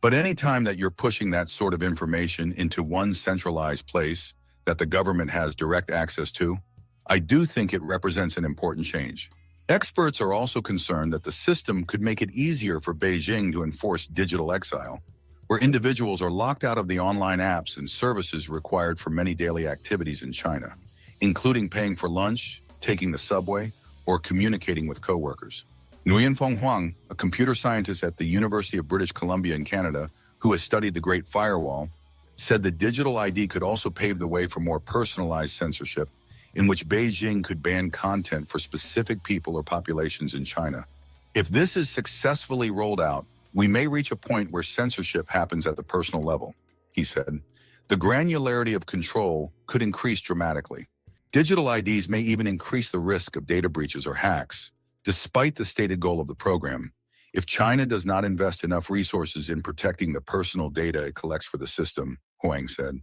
But any time that you're pushing that sort of information into one centralized place that the government has direct access to, I do think it represents an important change. Experts are also concerned that the system could make it easier for Beijing to enforce digital exile, where individuals are locked out of the online apps and services required for many daily activities in China, including paying for lunch, taking the subway, or communicating with coworkers. Nguyen Phong Huang, a computer scientist at the University of British Columbia in Canada, who has studied the Great Firewall, said the digital ID could also pave the way for more personalized censorship, in which Beijing could ban content for specific people or populations in China. If this is successfully rolled out, we may reach a point where censorship happens at the personal level, he said. The granularity of control could increase dramatically. Digital IDs may even increase the risk of data breaches or hacks, despite the stated goal of the program. If China does not invest enough resources in protecting the personal data it collects for the system, Huang said,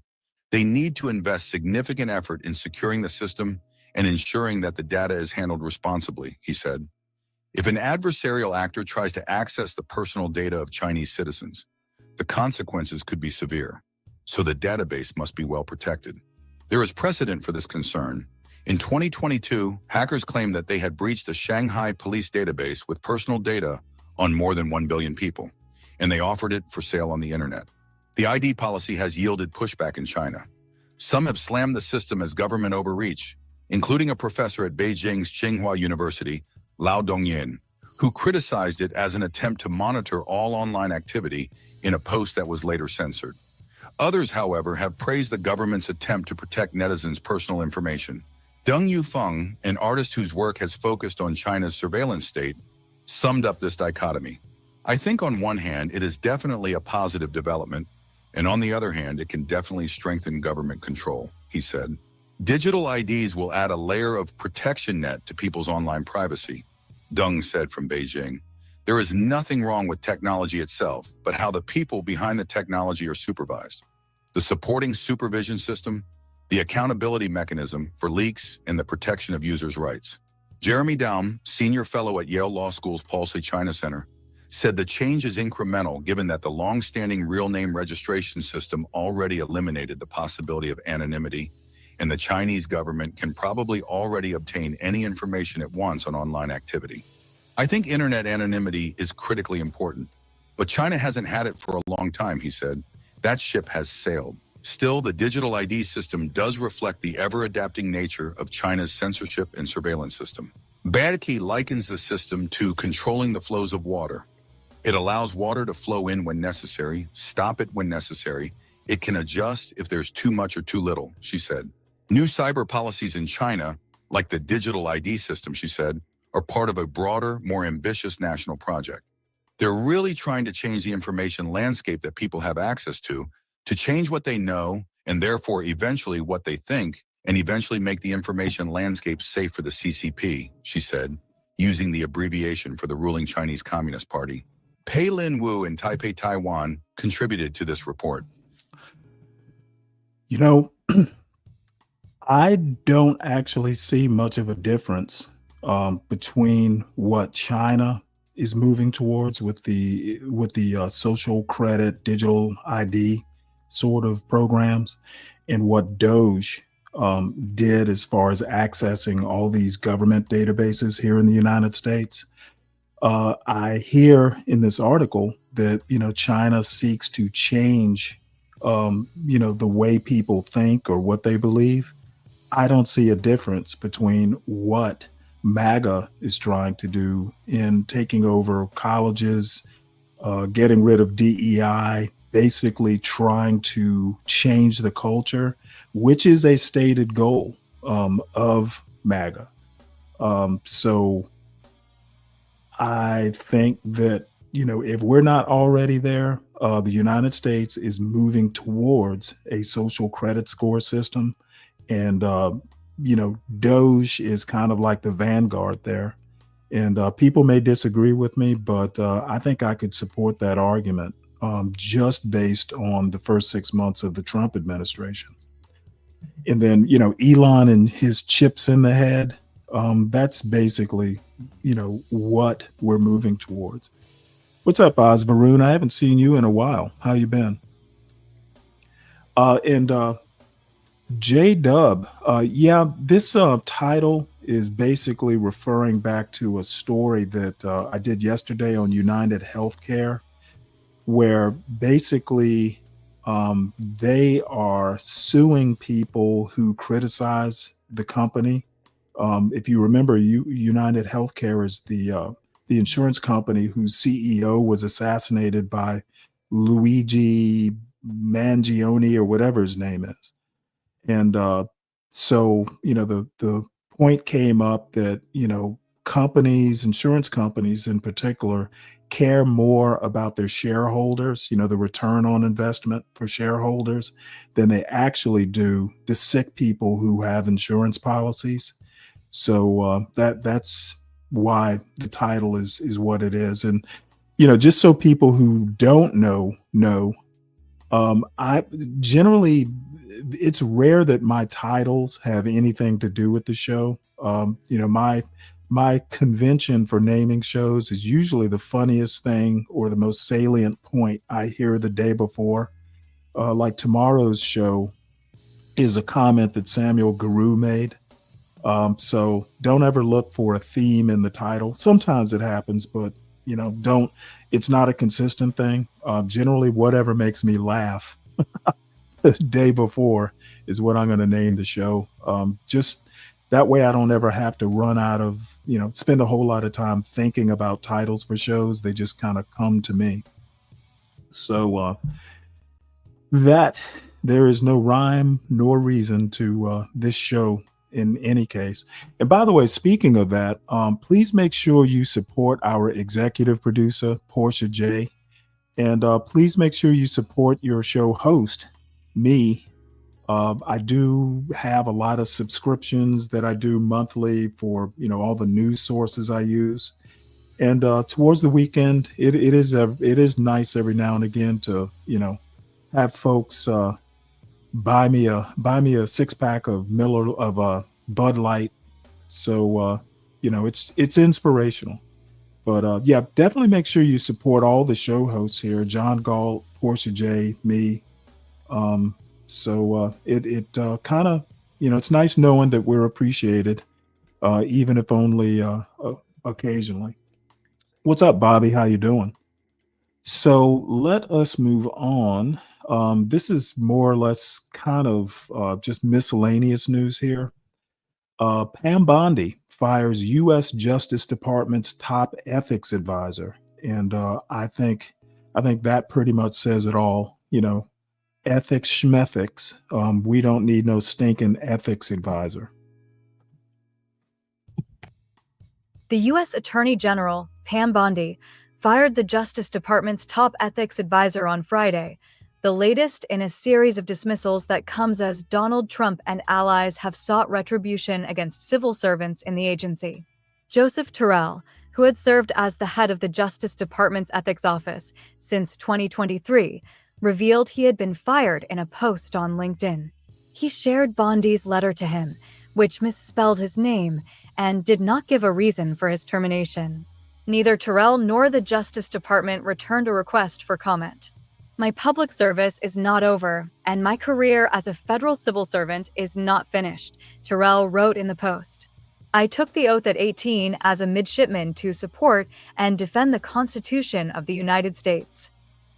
they need to invest significant effort in securing the system and ensuring that the data is handled responsibly, he said. If an adversarial actor tries to access the personal data of Chinese citizens, the consequences could be severe, so the database must be well protected. There is precedent for this concern. In 2022, hackers claimed that they had breached a Shanghai police database with personal data on more than 1 billion people, and they offered it for sale on the internet. The ID policy has yielded pushback in China. Some have slammed the system as government overreach, including a professor at Beijing's Tsinghua University, Lao Dongyin, who criticized it as an attempt to monitor all online activity in a post that was later censored. Others, however, have praised the government's attempt to protect netizens' personal information. Deng Yufeng, an artist whose work has focused on China's surveillance state, summed up this dichotomy. I think on one hand, it is definitely a positive development, and on the other hand, it can definitely strengthen government control, he said. Digital IDs will add a layer of protection net to people's online privacy, Deng said from Beijing. There is nothing wrong with technology itself, but how the people behind the technology are supervised. The supporting supervision system, the accountability mechanism for leaks, and the protection of users' rights. Jeremy Daum, senior fellow at Yale Law School's Policy China Center, said the change is incremental given that the long-standing real name registration system already eliminated the possibility of anonymity, and the Chinese government can probably already obtain any information it wants on online activity. I think internet anonymity is critically important, but China hasn't had it for a long time, he said. That ship has sailed. Still, the digital ID system does reflect the ever-adapting nature of China's censorship and surveillance system. Badke likens the system to controlling the flows of water. It allows water to flow in when necessary, stop it when necessary. It can adjust if there's too much or too little, she said. New cyber policies in China, like the digital ID system, she said, are part of a broader, more ambitious national project. They're really trying to change the information landscape that people have access to change what they know, and therefore eventually what they think, and eventually make the information landscape safe for the CCP, she said, using the abbreviation for the ruling Chinese Communist Party. Pei Lin Wu in Taipei, Taiwan, contributed to this report. You know, I don't actually see much of a difference between what China is moving towards with the social credit, digital ID sort of programs, and what Doge did as far as accessing all these government databases here in the United States. I hear in this article that, China seeks to change, the way people think or what they believe. I don't see a difference between what MAGA is trying to do in taking over colleges, getting rid of DEI, basically trying to change the culture, which is a stated goal of MAGA. So I think that, if we're not already there, the United States is moving towards a social credit score system. And, Doge is kind of like the vanguard there. And people may disagree with me, but I think I could support that argument just based on the first 6 months of the Trump administration. And then, Elon and his chips in the head, that's basically, what we're moving towards. What's up, Osvaroon? I haven't seen you in a while. How you been? And J-Dub, this title is basically referring back to a story that I did yesterday on United Healthcare, where basically they are suing people who criticize the company. If you remember, United Healthcare is the insurance company whose CEO was assassinated by Luigi Mangione or whatever his name is. And so, the point came up that, companies, insurance companies in particular, care more about their shareholders, the return on investment for shareholders, than they actually do the sick people who have insurance policies. So that's why the title is what it is. And, just so people who don't know, I generally, it's rare that my titles have anything to do with the show. My convention for naming shows is usually the funniest thing or the most salient point I hear the day before. Like tomorrow's show is a comment that Samuel Guru made. So don't ever look for a theme in the title. Sometimes it happens, but it's not a consistent thing. Generally, whatever makes me laugh the day before is what I'm going to name the show. Just that way I don't ever have to run out of, spend a whole lot of time thinking about titles for shows. They just kind of come to me. So that there is no rhyme nor reason to this show in any case. And by the way, speaking of that, please make sure you support our executive producer, Portia J. And please make sure you support your show host, me. I do have a lot of subscriptions that I do monthly for, all the news sources I use. And towards the weekend, it is nice every now and again to, have folks buy me a 6-pack of Bud Light. So it's inspirational. But yeah, definitely make sure you support all the show hosts here: John Galt, Portia J, me. So it kind of, it's nice knowing that we're appreciated, even if only occasionally. What's up, Bobby? How you doing? So let us move on. This is more or less kind of just miscellaneous news here. Pam Bondi fires U.S. Justice Department's top ethics advisor, and I think that pretty much says it all. Ethics schmethics. We don't need no stinking ethics advisor. The U.S. Attorney General, Pam Bondi, fired the Justice Department's top ethics advisor on Friday, the latest in a series of dismissals that comes as Donald Trump and allies have sought retribution against civil servants in the agency. Joseph Terrell, who had served as the head of the Justice Department's ethics office since 2023, revealed he had been fired in a post on LinkedIn. He shared Bondi's letter to him, which misspelled his name, and did not give a reason for his termination. Neither Terrell nor the Justice Department returned a request for comment. My public service is not over, and my career as a federal civil servant is not finished, Terrell wrote in the post. I took the oath at 18 as a midshipman to support and defend the Constitution of the United States.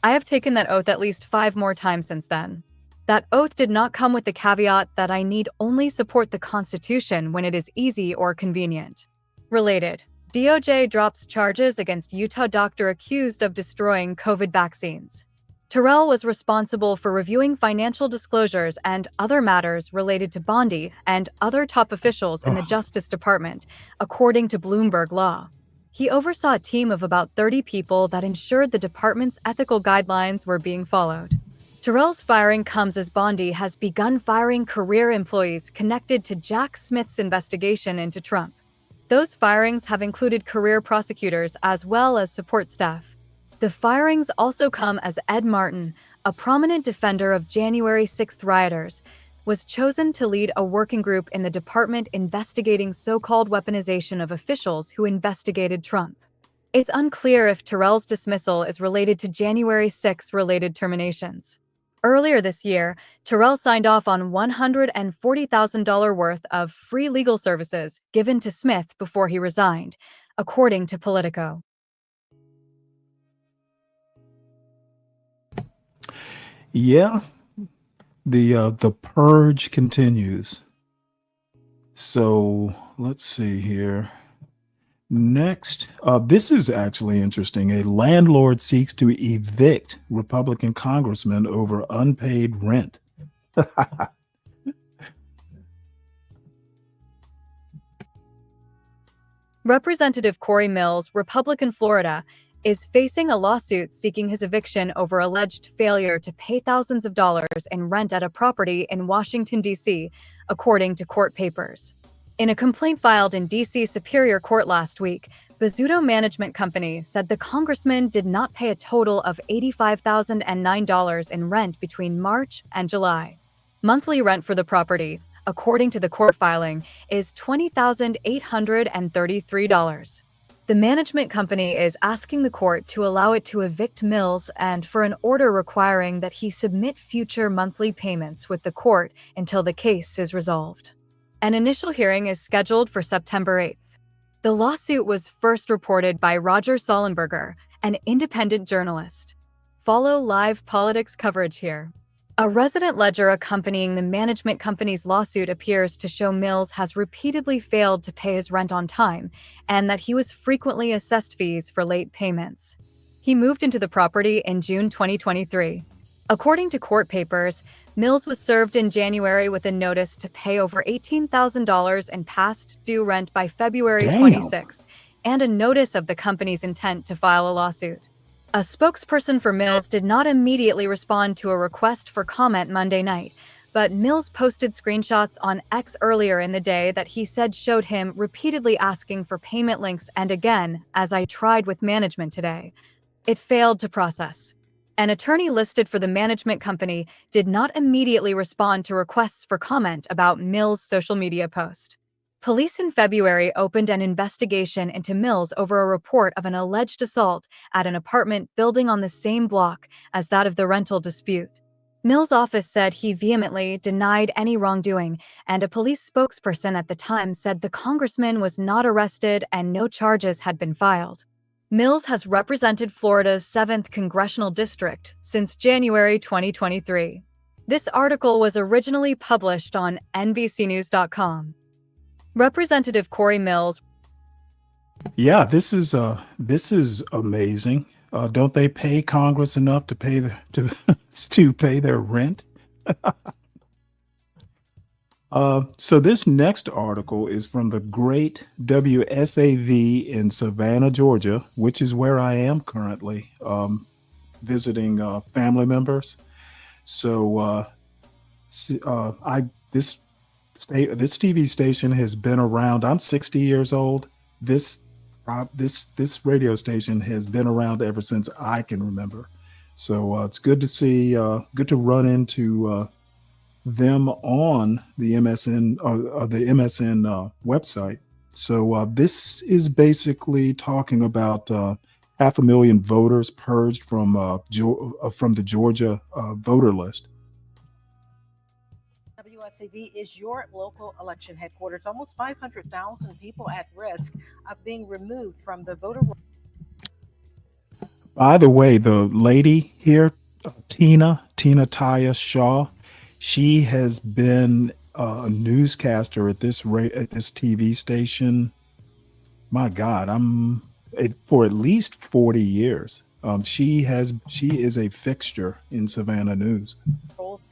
I have taken that oath at least 5 more times since then. That oath did not come with the caveat that I need only support the Constitution when it is easy or convenient. Related, DOJ drops charges against Utah doctor accused of destroying COVID vaccines. Terrell was responsible for reviewing financial disclosures and other matters related to Bondi and other top officials in the Justice Department, according to Bloomberg Law. He oversaw a team of about 30 people that ensured the department's ethical guidelines were being followed. Terrell's firing comes as Bondi has begun firing career employees connected to Jack Smith's investigation into Trump. Those firings have included career prosecutors as well as support staff. The firings also come as Ed Martin, a prominent defender of January 6th rioters, was chosen to lead a working group in the department investigating so-called weaponization of officials who investigated Trump. It's unclear if Terrell's dismissal is related to January 6 related terminations. Earlier this year, Terrell signed off on $140,000 worth of free legal services given to Smith before he resigned, according to Politico. Yeah, the purge continues. So let's see here. Next, this is actually interesting. A landlord seeks to evict Republican congressman over unpaid rent. Representative Corey Mills, Republican Florida, is facing a lawsuit seeking his eviction over alleged failure to pay thousands of dollars in rent at a property in Washington, D.C., according to court papers. In a complaint filed in D.C. Superior Court last week, Bizzuto Management Company said the congressman did not pay a total of $85,009 in rent between March and July. Monthly rent for the property, according to the court filing, is $20,833. The management company is asking the court to allow it to evict Mills and for an order requiring that he submit future monthly payments with the court until the case is resolved. An initial hearing is scheduled for September 8th. The lawsuit was first reported by Roger Sollenberger, an independent journalist. Follow live politics coverage here. A resident ledger accompanying the management company's lawsuit appears to show Mills has repeatedly failed to pay his rent on time and that he was frequently assessed fees for late payments. He moved into the property in June 2023. According to court papers, Mills was served in January with a notice to pay over $18,000 in past due rent by February 26th and a notice of the company's intent to file a lawsuit. A spokesperson for Mills did not immediately respond to a request for comment Monday night, but Mills posted screenshots on X earlier in the day that he said showed him repeatedly asking for payment links and again, as I tried with management today. It failed to process. An attorney listed for the management company did not immediately respond to requests for comment about Mills' social media post. Police in February opened an investigation into Mills over a report of an alleged assault at an apartment building on the same block as that of the rental dispute. Mills' office said he vehemently denied any wrongdoing, and a police spokesperson at the time said the congressman was not arrested and no charges had been filed. Mills has represented Florida's 7th congressional district since January 2023. This article was originally published on NBCnews.com. Representative Corey Mills. Yeah, this is amazing. Don't they pay Congress enough to pay to pay their rent? So this next article is from the great WSAV in Savannah, Georgia, which is where I am currently visiting family members. So this TV station has been around. I'm 60 years old. This radio station has been around ever since I can remember. So it's good to see, good to run into them on the MSN the MSN website. So this is basically talking about 500,000 voters purged from the Georgia voter list. WSAV is your local election headquarters. Almost 500,000 people at risk of being removed from the voter roll. By the way, the lady here, Tina Taya Shaw, she has been a newscaster at this TV station. My God, for at least 40 years. She is a fixture in Savannah news.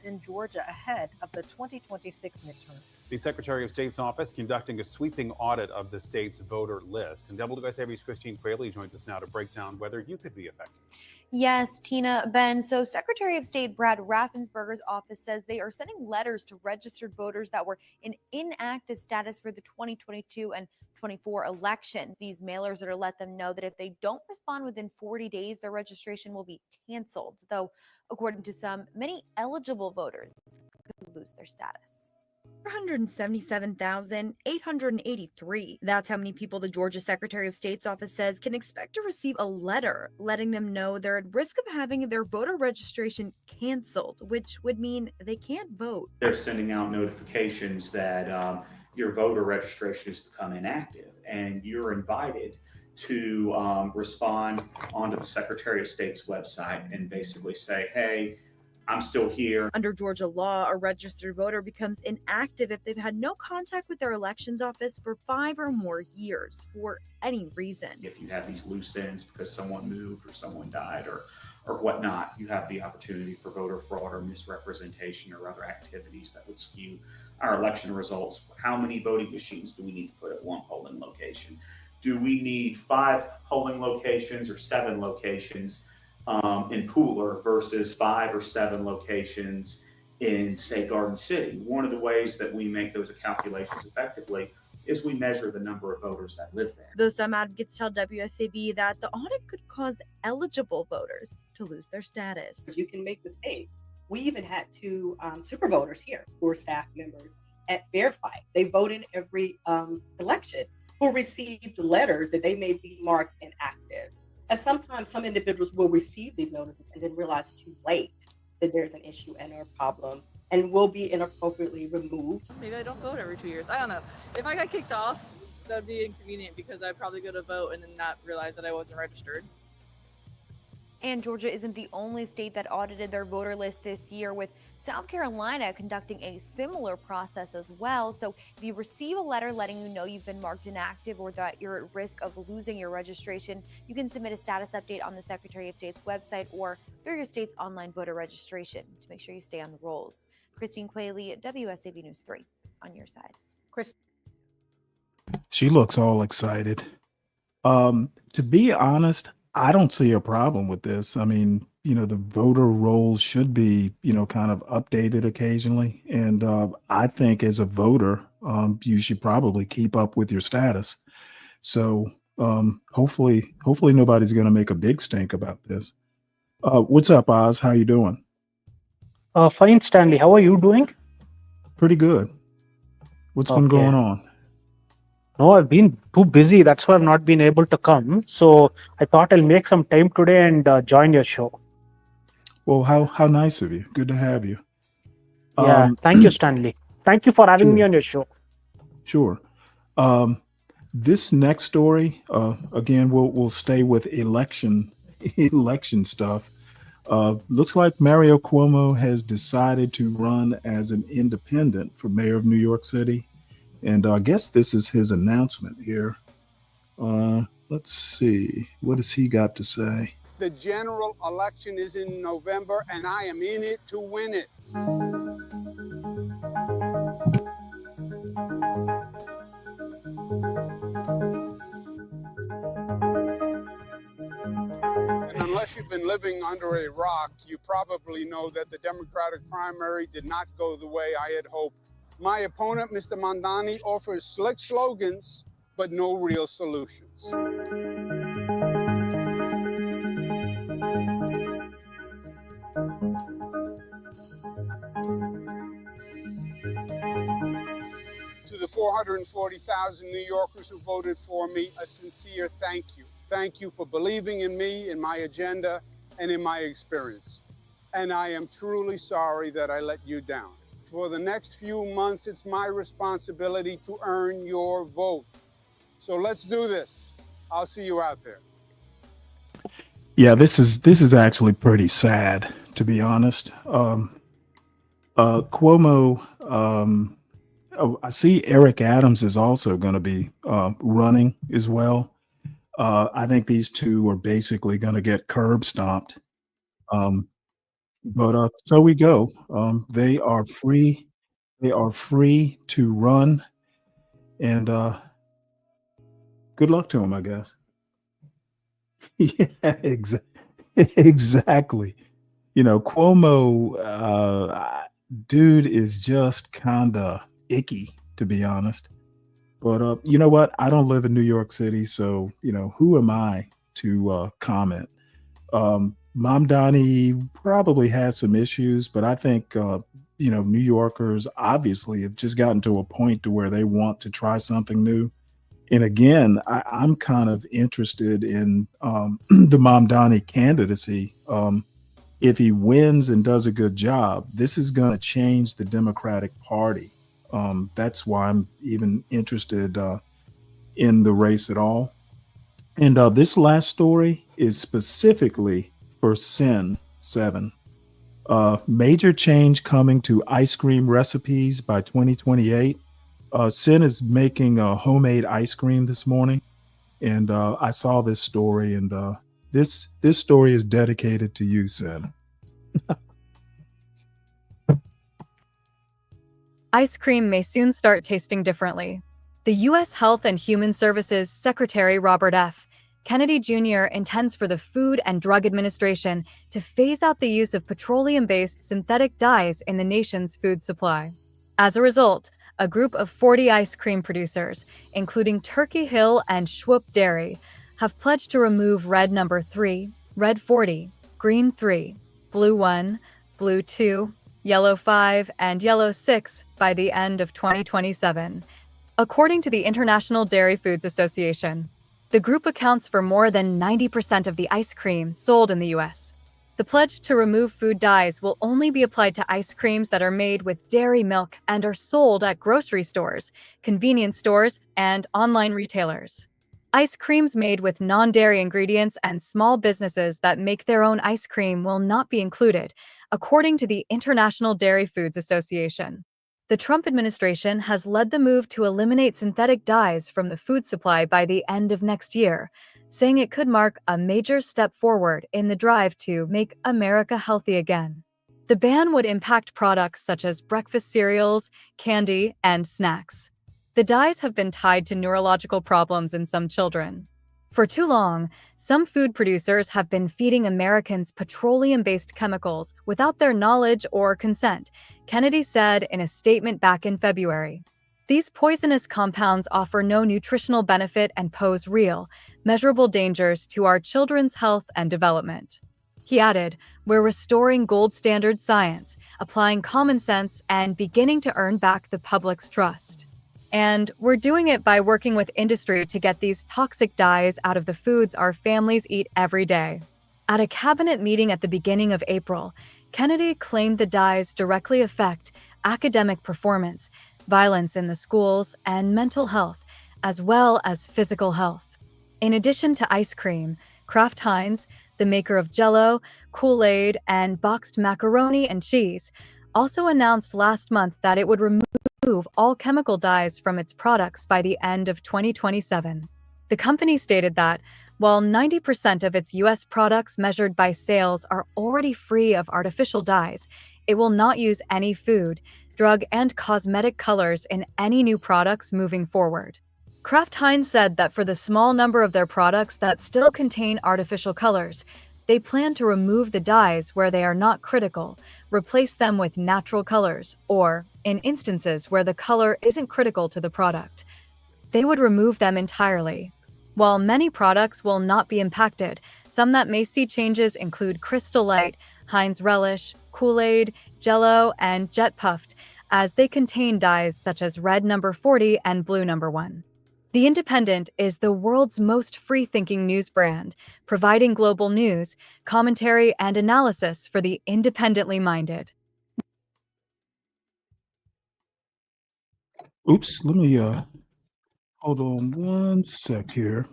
In Georgia ahead of the 2026 midterms. The Secretary of State's office conducting a sweeping audit of the state's voter list. And WSAV's Christine Fraley joins us now to break down whether you could be affected. Yes, Tina, Ben. So Secretary of State Brad Raffensperger's office says they are sending letters to registered voters that were in inactive status for the 2022 and 24 elections. These mailers are to let them know that if they don't respond within 40 days, their registration will be canceled. Though, according to some, many eligible voters could lose their status. 477,883. That's how many people the Georgia Secretary of State's office says can expect to receive a letter letting them know they're at risk of having their voter registration canceled, which would mean they can't vote. They're sending out notifications that your voter registration has become inactive, and you're invited to respond onto the Secretary of State's website and basically say, hey, I'm still here. Under Georgia law, a registered voter becomes inactive if they've had no contact with their elections office for 5 or more years for any reason. If you have these loose ends because someone moved or someone died or whatnot, you have the opportunity for voter fraud or misrepresentation or other activities that would skew our election results. How many voting machines do we need to put at one polling location? Do we need 5 polling locations or 7 locations in Pooler versus 5 or 7 locations in, say, Garden City? One of the ways that we make those calculations effectively is we measure the number of voters that live there. Though some advocates tell WSAV that the audit could cause eligible voters to lose their status. You can make mistakes. We even had two super voters here who are staff members at Fairfight. They vote in every election, who received letters that they may be marked inactive. And sometimes some individuals will receive these notices and then realize too late that there's an issue and a problem and will be inappropriately removed. Maybe I don't vote every 2 years. I don't know. If I got kicked off, that would be inconvenient because I'd probably go to vote and then not realize that I wasn't registered. And Georgia isn't the only state that audited their voter list this year, with South Carolina conducting a similar process as well. So if you receive a letter letting you know you've been marked inactive or that you're at risk of losing your registration, you can submit a status update on the Secretary of State's website or through your state's online voter registration to make sure you stay on the rolls. Christine Quayle, WSAV News 3, on your side. Chris. She looks all excited. To be honest, I don't see a problem with this. I mean, the voter rolls should be, kind of updated occasionally. And I think as a voter, you should probably keep up with your status. So hopefully nobody's going to make a big stink about this. What's up, Oz? How you doing? Fine, Stanley. How are you doing? Pretty good. What's been going on? No, I've been too busy. That's why I've not been able to come. So I thought I'll make some time today and join your show. Well, how nice of you. Good to have you. Yeah, thank you, Stanley. Thank you for having me on your show. Sure. This next story, again, we'll stay with election stuff. Looks like Mario Cuomo has decided to run as an independent for mayor of New York City. And I guess this is his announcement here. Let's see. What has he got to say? The general election is in November, and I am in it to win it. And unless you've been living under a rock, you probably know that the Democratic primary did not go the way I had hoped. My opponent, Mr. Mandani, offers slick slogans, but no real solutions. To the 440,000 New Yorkers who voted for me, a sincere thank you. Thank you for believing in me, in my agenda, and in my experience. And I am truly sorry that I let you down. For the next few months, it's my responsibility to earn your vote. So let's do this. I'll see you out there. Yeah, this is actually pretty sad, to be honest. Cuomo, I see Eric Adams is also going to be running as well. I think these two are basically going to get curb stomped. But so we go. They are free. They are free to run, and good luck to them, I guess. Yeah, exactly. Cuomo, dude is just kind of icky, to be honest. But you know what? I don't live in New York City, so who am I to comment? Mamdani probably has some issues, but I think New Yorkers obviously have just gotten to a point to where they want to try something new. And again, I'm kind of interested in the Mamdani candidacy. If he wins and does a good job, this is going to change the Democratic Party. That's why I'm even interested in the race at all. And this last story is specifically for Sin 7. Major change coming to ice cream recipes by 2028. Sin is making homemade ice cream this morning, and I saw this story, and this story is dedicated to you, Sin. Ice cream may soon start tasting differently. The U.S. Health and Human Services Secretary Robert F. Kennedy Jr. intends for the Food and Drug Administration to phase out the use of petroleum-based synthetic dyes in the nation's food supply. As a result, a group of 40 ice cream producers, including Turkey Hill and Schwupp Dairy, have pledged to remove red number 3, red 40, green 3, blue 1, blue 2, yellow 5, and yellow 6 by the end of 2027, according to the International Dairy Foods Association. The group accounts for more than 90% of the ice cream sold in the US. The pledge to remove food dyes will only be applied to ice creams that are made with dairy milk and are sold at grocery stores, convenience stores, and online retailers. Ice creams made with non-dairy ingredients and small businesses that make their own ice cream will not be included, according to the International Dairy Foods Association. The Trump administration has led the move to eliminate synthetic dyes from the food supply by the end of next year, saying it could mark a major step forward in the drive to make America healthy again. The ban would impact products such as breakfast cereals, candy, and snacks. The dyes have been tied to neurological problems in some children. For too long, some food producers have been feeding Americans petroleum-based chemicals without their knowledge or consent, Kennedy said in a statement back in February. These poisonous compounds offer no nutritional benefit and pose real, measurable dangers to our children's health and development. He added, "We're restoring gold standard science, applying common sense, and beginning to earn back the public's trust. And we're doing it by working with industry to get these toxic dyes out of the foods our families eat every day." At a cabinet meeting at the beginning of April, Kennedy claimed the dyes directly affect academic performance, violence in the schools, and mental health, as well as physical health. In addition to ice cream, Kraft Heinz, the maker of Jell-O, Kool-Aid, and boxed macaroni and cheese, also announced last month that it would remove all chemical dyes from its products by the end of 2027. The company stated that, while 90% of its U.S. products measured by sales are already free of artificial dyes, it will not use any food, drug, and cosmetic colors in any new products moving forward. Kraft Heinz said that for the small number of their products that still contain artificial colors, they plan to remove the dyes where they are not critical, replace them with natural colors, or, in instances where the color isn't critical to the product, they would remove them entirely. While many products will not be impacted, some that may see changes include Crystal Light, Heinz Relish, Kool-Aid, Jell-O, and Jet Puffed, as they contain dyes such as Red No. 40 and Blue No. 1. The Independent is the world's most free-thinking news brand, providing global news, commentary, and analysis for the independently minded. Oops, let me hold on one sec here.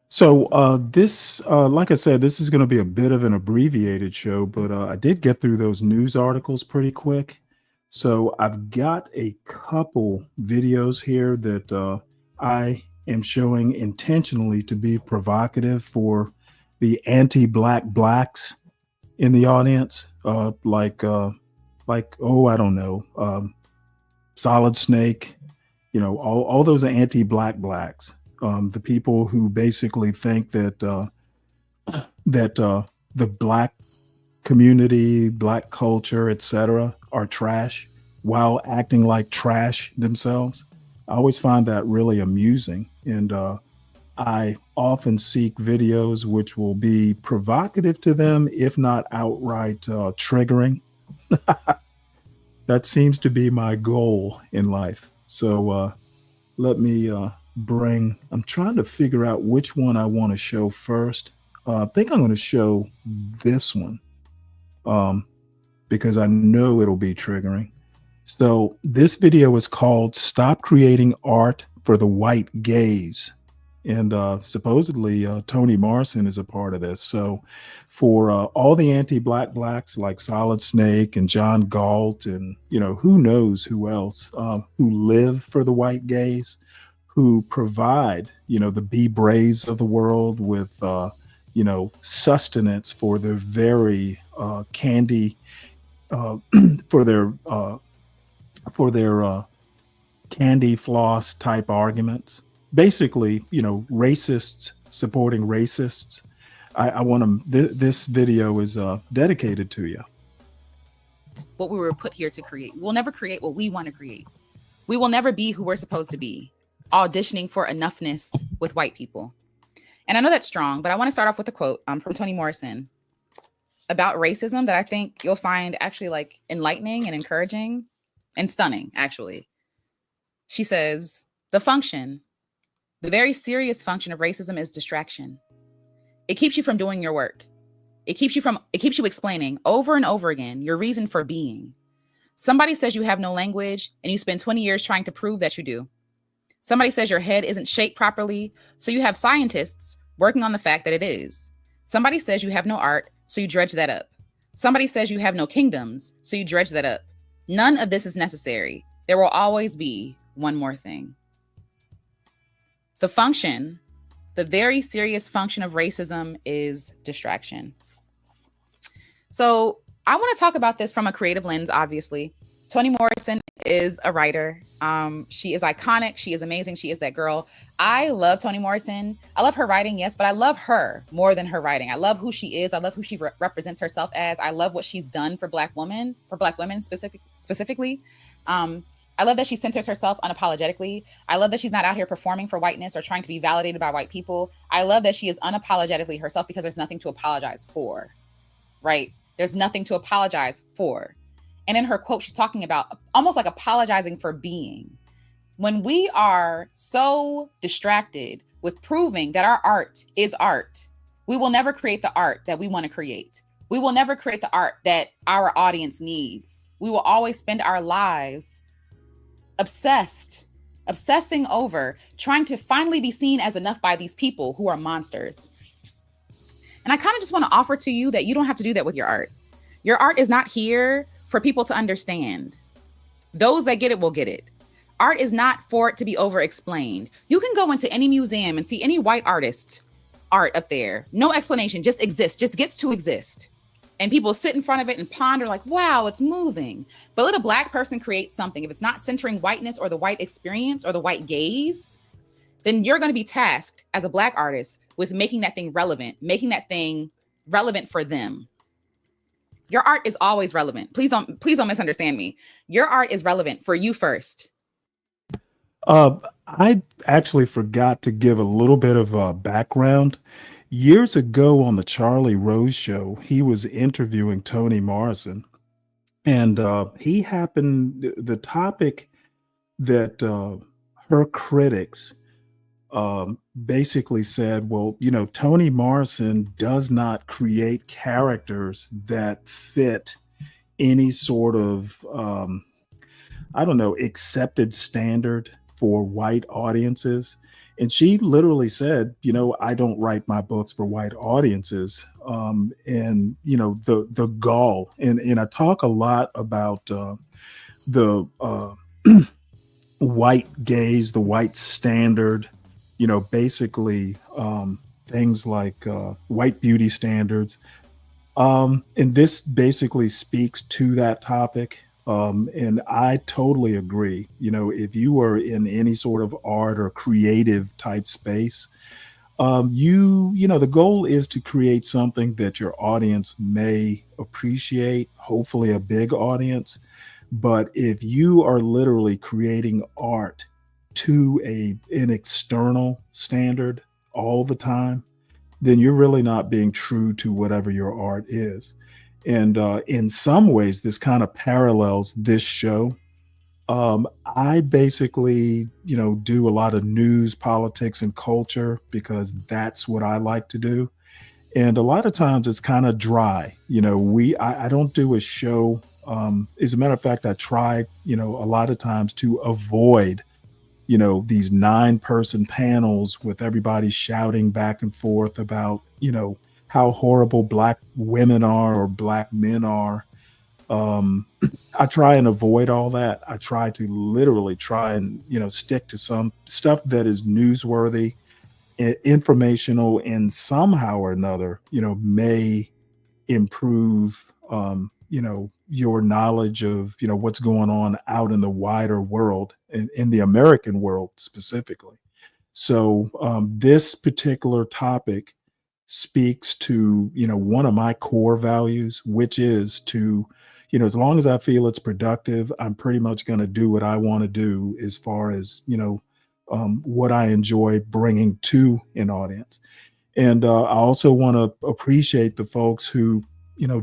So this, like I said, this is going to be a bit of an abbreviated show, but I did get through those news articles pretty quick. So I've got a couple videos here that I am showing intentionally to be provocative for the anti-black blacks in the audience, like oh, I don't know, Solid Snake, you know, all those anti-black blacks. The people who basically think that the black community, black culture, etc., are trash while acting like trash themselves. I always find that really amusing, and I often seek videos which will be provocative to them, if not outright triggering. That seems to be my goal in life. So let me I'm trying to figure out which one I want to show first. I think I'm going to show this one because I know it'll be triggering. So this video is called "Stop Creating Art for the White Gaze." And supposedly Toni Morrison is a part of this. So for all the anti-black blacks like Solid Snake and John Galt and, you know, who knows who else who live for the white gaze, who provide, you know, the Be Braves of the world with, you know, sustenance for their very candy, for their candy floss type arguments. Basically, you know, racists supporting racists. I want them. This video is dedicated to you. What we were put here to create. We'll never create what we want to create. We will never be who we're supposed to be, auditioning for enoughness with white people. And I know that's strong, but I want to start off with a quote from Toni Morrison. about racism that I think you'll find actually like enlightening and encouraging and stunning, actually. She says, the very serious function of racism is distraction. It keeps you from doing your work. It keeps you explaining over and over again your reason for being. Somebody says you have no language and you spend 20 years trying to prove that you do. Somebody says your head isn't shaped properly, so you have scientists working on the fact that it is. Somebody says you have no art, so you dredge that up. Somebody says you have no kingdoms, so you dredge that up. None of this is necessary. There will always be one more thing. The very serious function of racism is distraction. So I want to talk about this from a creative lens, obviously. Toni Morrison is a writer. She is iconic. She is amazing. She is that girl. I love Toni Morrison. I love her writing, yes, but I love her more than her writing. I love who she is. I love who she represents herself as. I love what she's done for Black women specifically. I love that she centers herself unapologetically. I love that she's not out here performing for whiteness or trying to be validated by white people. I love that she is unapologetically herself because there's nothing to apologize for, right? There's nothing to apologize for. And in her quote, she's talking about almost like apologizing for being. When we are so distracted with proving that our art is art, we will never create the art that we want to create. We will never create the art that our audience needs. We will always spend our lives obsessing over trying to finally be seen as enough by these people who are monsters. And I kind of just want to offer to you that you don't have to do that with your art. Your art is not here for people to understand. Those that get it will get it. Art is not for it to be over-explained. You can go into any museum and see any white artist art up there. No explanation, just exists, just gets to exist. And people sit in front of it and ponder like, wow, it's moving. But let a Black person create something. If it's not centering whiteness or the white experience or the white gaze, then you're going to be tasked as a Black artist with making that thing relevant, making that thing relevant for them. Your art is always relevant. Please don't misunderstand me. Your art is relevant for you first. I actually forgot to give a little bit of background. Years ago on the Charlie Rose show, he was interviewing Toni Morrison, and the topic that her critics basically said, well, Toni Morrison does not create characters that fit any sort of, accepted standard for white audiences. And she literally said, I don't write my books for white audiences. And, the gall. And I talk a lot about the white gaze, the white standard, basically things like white beauty standards. And this basically speaks to that topic. And I totally agree. If you are in any sort of art or creative type space, the goal is to create something that your audience may appreciate, hopefully a big audience. But if you are literally creating art to an external standard all the time, then you're really not being true to whatever your art is. And in some ways, this kind of parallels this show. I basically, do a lot of news, politics, and culture because that's what I like to do. And a lot of times it's kind of dry. I don't do a show. As a matter of fact, I try, a lot of times to avoid, these 9-person panels with everybody shouting back and forth about, how horrible Black women are or Black men are. I try and avoid all that. I try to literally try and, stick to some stuff that is newsworthy, informational, and somehow or another, may improve, your knowledge of, what's going on out in the wider world, in the American world specifically. So this particular topic speaks to, one of my core values, which is to, as long as I feel it's productive, I'm pretty much going to do what I want to do as far as, what I enjoy bringing to an audience. And I also want to appreciate the folks who,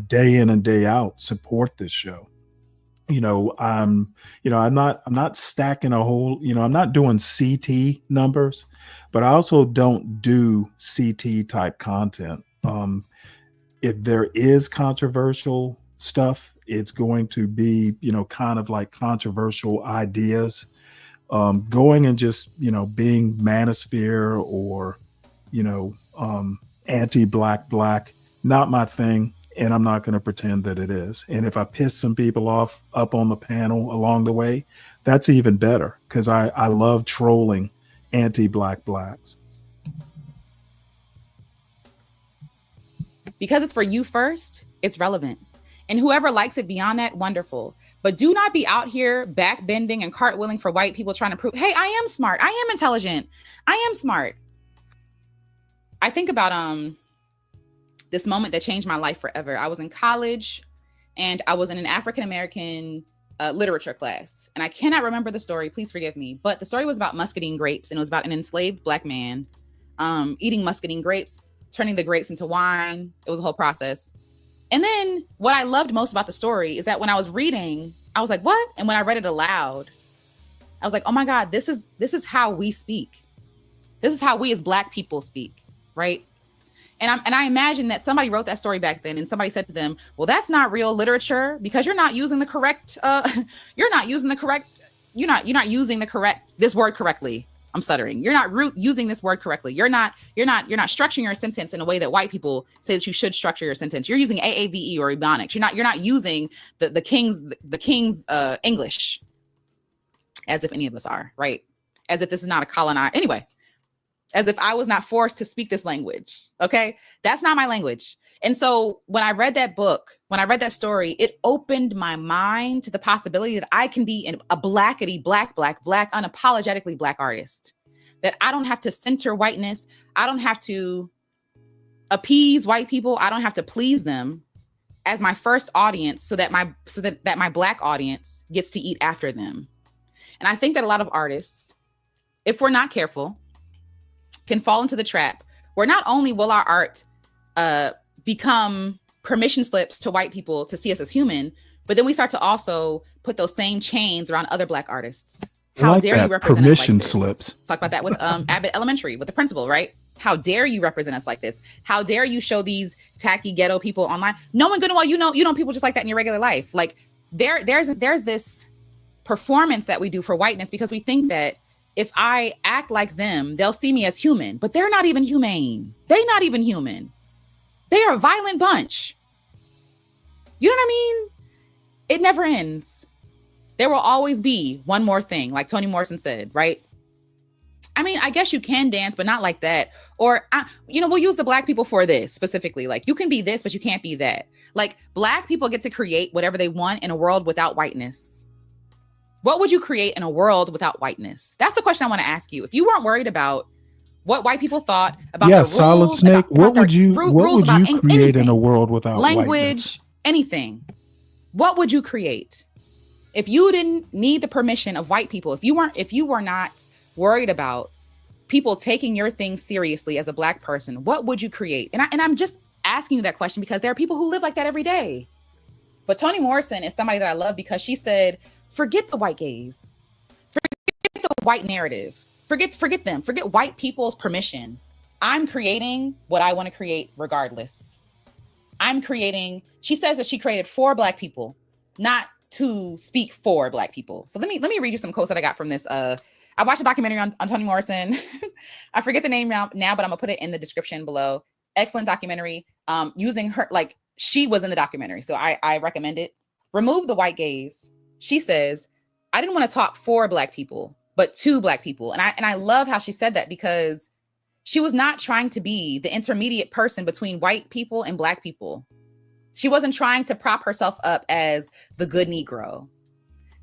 day in and day out support this show. I'm not stacking a whole, I'm not doing CT numbers, but I also don't do CT type content. If there is controversial stuff, it's going to be, kind of like controversial ideas. Going and just, being manosphere or, anti-black, not my thing. And I'm not going to pretend that it is. And if I piss some people off up on the panel along the way, that's even better, because I love trolling anti-black blacks. Because it's for you first, it's relevant. And whoever likes it beyond that, wonderful. But do not be out here backbending and cartwheeling for white people trying to prove, hey, I am smart. I am intelligent. I am smart. I think about this moment that changed my life forever. I was in college and I was in an African-American literature class. And I cannot remember the story, please forgive me. But the story was about muscadine grapes, and it was about an enslaved Black man eating muscadine grapes, turning the grapes into wine. It was a whole process. And then what I loved most about the story is that when I was reading, I was like, what? And when I read it aloud, I was like, oh my God, this is how we speak. This is how we as Black people speak, right? And I imagine that somebody wrote that story back then, and somebody said to them, well, that's not real literature because you're not using the correct, this word correctly. I'm stuttering. You're not using this word correctly. You're not structuring your sentence in a way that white people say that you should structure your sentence. You're using AAVE or Ebonics. You're not using the king's English, as if any of us are, right? As if this is not a colonized, anyway, as if I was not forced to speak this language. Okay. That's not my language. And so when I read that book, when I read that story, it opened my mind to the possibility that I can be a blackety black, unapologetically Black artist, that I don't have to center whiteness. I don't have to appease white people. I don't have to please them as my first audience so that my Black audience gets to eat after them. And I think that a lot of artists, if we're not careful, can fall into the trap where not only will our art become permission slips to white people to see us as human, but then we start to also put those same chains around other Black artists. How dare you represent permission us like this? slips. Talk about that with Abbott Elementary, with the principal, right? How dare you represent us like this? How dare you show these tacky ghetto people online? Knowing good and well, you know people just like that in your regular life. Like there's this performance that we do for whiteness because we think that if I act like them, they'll see me as human, but they're not even humane. They're not even human. They are a violent bunch. You know what I mean? It never ends. There will always be one more thing, like Toni Morrison said, right? I mean, I guess you can dance, but not like that. Or, we'll use the Black people for this specifically. Like, you can be this, but you can't be that. Like, Black people get to create whatever they want in a world without whiteness. What would you create in a world without whiteness? That's the question I want to ask you. If you weren't worried about what white people thought about the rules, Solid Snake, what would you create anything, in a world without language, whiteness? Anything? What would you create? If you didn't need the permission of white people, if you were not worried about people taking your thing seriously as a Black person, what would you create? And I'm just asking you that question because there are people who live like that every day. But Toni Morrison is somebody that I love because she said, forget the white gaze. Forget the white narrative. Forget them. Forget white people's permission. I'm creating what I want to create regardless. She says that she created for Black people, not to speak for Black people. So let me read you some quotes that I got from this. I watched a documentary on Toni Morrison. I forget the name now, but I'm gonna put it in the description below. Excellent documentary. Using her, like she was in the documentary. So I recommend it. Remove the white gaze. She says, I didn't want to talk for Black people, but to Black people. And I love how she said that because she was not trying to be the intermediate person between white people and Black people. She wasn't trying to prop herself up as the good Negro,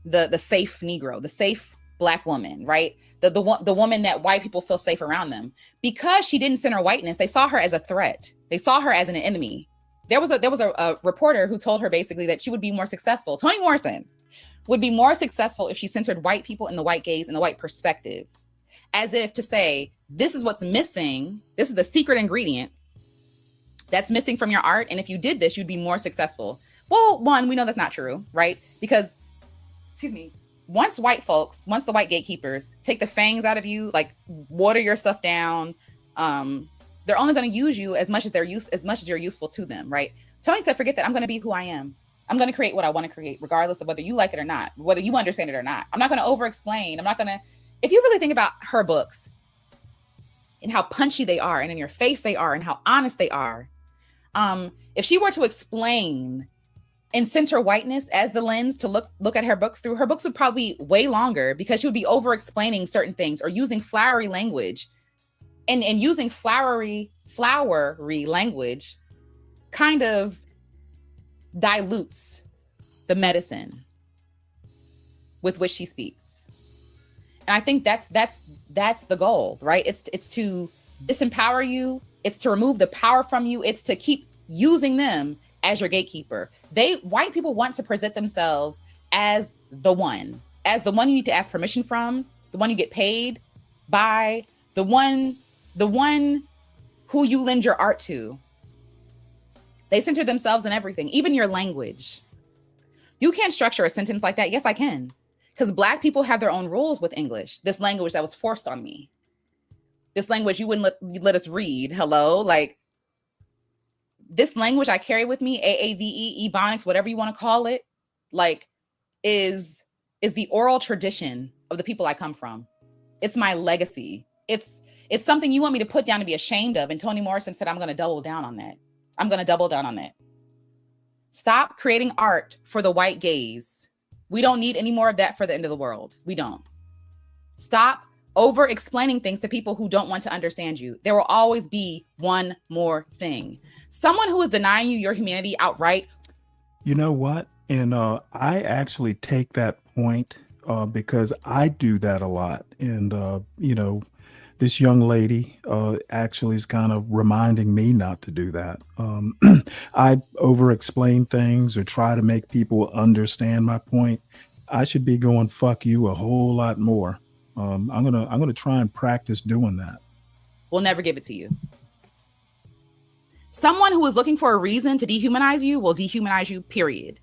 the safe Negro, the safe Black woman, right? The woman that white people feel safe around them. Because she didn't center whiteness, they saw her as a threat. They saw her as an enemy. There was a reporter who told her basically that she would be more successful. Toni Morrison would be more successful if she centered white people in the white gaze and the white perspective, as if to say, this is what's missing. This is the secret ingredient that's missing from your art. And if you did this, you'd be more successful. Well, one, we know that's not true, right? Because, excuse me, once the white gatekeepers take the fangs out of you, like water your stuff down, they're only going to use you as much as you're useful to them, right? Tony said, forget that. I'm going to be who I am. I'm going to create what I want to create, regardless of whether you like it or not, whether you understand it or not. I'm not going to over-explain. If you really think about her books and how punchy they are and in your face they are and how honest they are, if she were to explain and center whiteness as the lens to look at her books through, her books would probably be way longer because she would be over-explaining certain things or using flowery language. And using flowery language kind of dilutes the medicine with which she speaks. And I think that's the goal, right? It's to disempower you. It's to remove the power from you. It's to keep using them as your gatekeeper. White people want to present themselves as the one you need to ask permission from, the one you get paid by, the one who you lend your art to. They center themselves in everything, even your language. You can't structure a sentence like that. Yes, I can. Because Black people have their own rules with English. This language that was forced on me. This language you wouldn't let us read. Hello? Like, this language I carry with me, AAVE, Ebonics, whatever you want to call it, like, is the oral tradition of the people I come from. It's my legacy. It's something you want me to put down to be ashamed of. And Toni Morrison said, I'm going to double down on that. I'm going to double down on that. Stop creating art for the white gaze. We don't need any more of that for the end of the world. We don't. Stop over explaining things to people who don't want to understand you. There will always be one more thing. Someone who is denying you your humanity outright. You know what? And I actually take that point because I do that a lot. And, this young lady actually is kind of reminding me not to do that. I over-explain things or try to make people understand my point. I should be going fuck you a whole lot more. I'm gonna try and practice doing that. We'll never give it to you. Someone who is looking for a reason to dehumanize you will dehumanize you, period.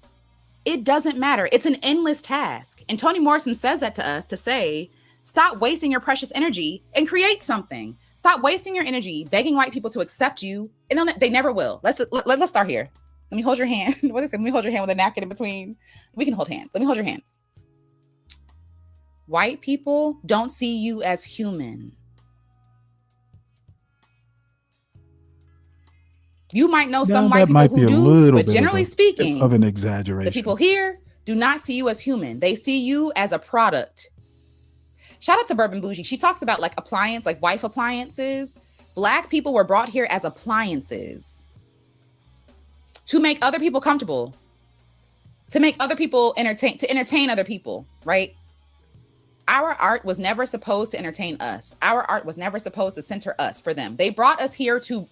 It doesn't matter. It's an endless task. And Toni Morrison says that to us to say, stop wasting your precious energy and create something. Stop wasting your energy begging white people to accept you, and they never will. Let's start here. Let me hold your hand. What is it? Let me hold your hand with a napkin in between. We can hold hands. Let me hold your hand. White people don't see you as human. You might know some white people who do, but generally speaking, of an exaggeration. The people here do not see you as human. They see you as a product. Shout out to Bourbon Bougie. She talks about like wife appliances. Black people were brought here as appliances to make other people comfortable, to make other people entertain other people, right? Our art was never supposed to entertain us. Our art was never supposed to center us for them. They brought us here to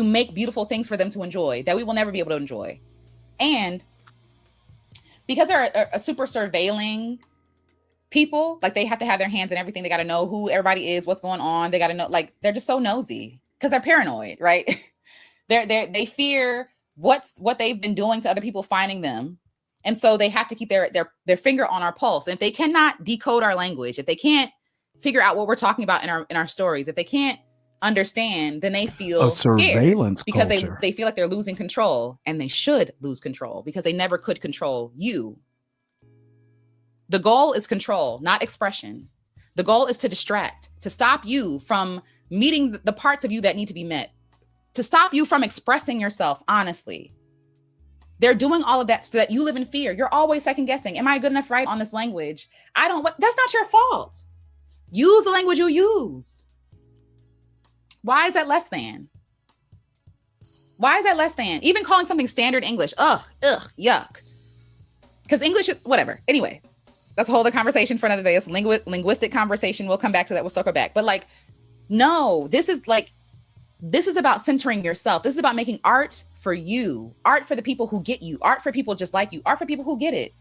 make beautiful things for them to enjoy that we will never be able to enjoy. And because they're a super surveilling people, like they have to have their hands in everything. They got to know who everybody is, what's going on. They got to know, like, they're just so nosy because they're paranoid, right? They fear what they've been doing to other people finding them. And so they have to keep their finger on our pulse. And if they cannot decode our language, if they can't figure out what we're talking about in our stories, if they can't understand, then they feel surveillance scared because culture. they feel like they're losing control, and they should lose control because they never could control you. The goal is control, not expression. The goal is to distract, to stop you from meeting the parts of you that need to be met, to stop you from expressing yourself honestly. They're doing all of that so that you live in fear. You're always second guessing. Am I good enough right on this language? That's not your fault. Use the language you use. Why is that less than? Why is that less than? Even calling something standard English, yuck. Because English is whatever. Anyway. That's a whole other conversation for another day. It's linguistic conversation. We'll come back to that. We'll circle back. But like, no, this is about centering yourself. This is about making art for you, art for the people who get you, art for people just like you, art for people who get it.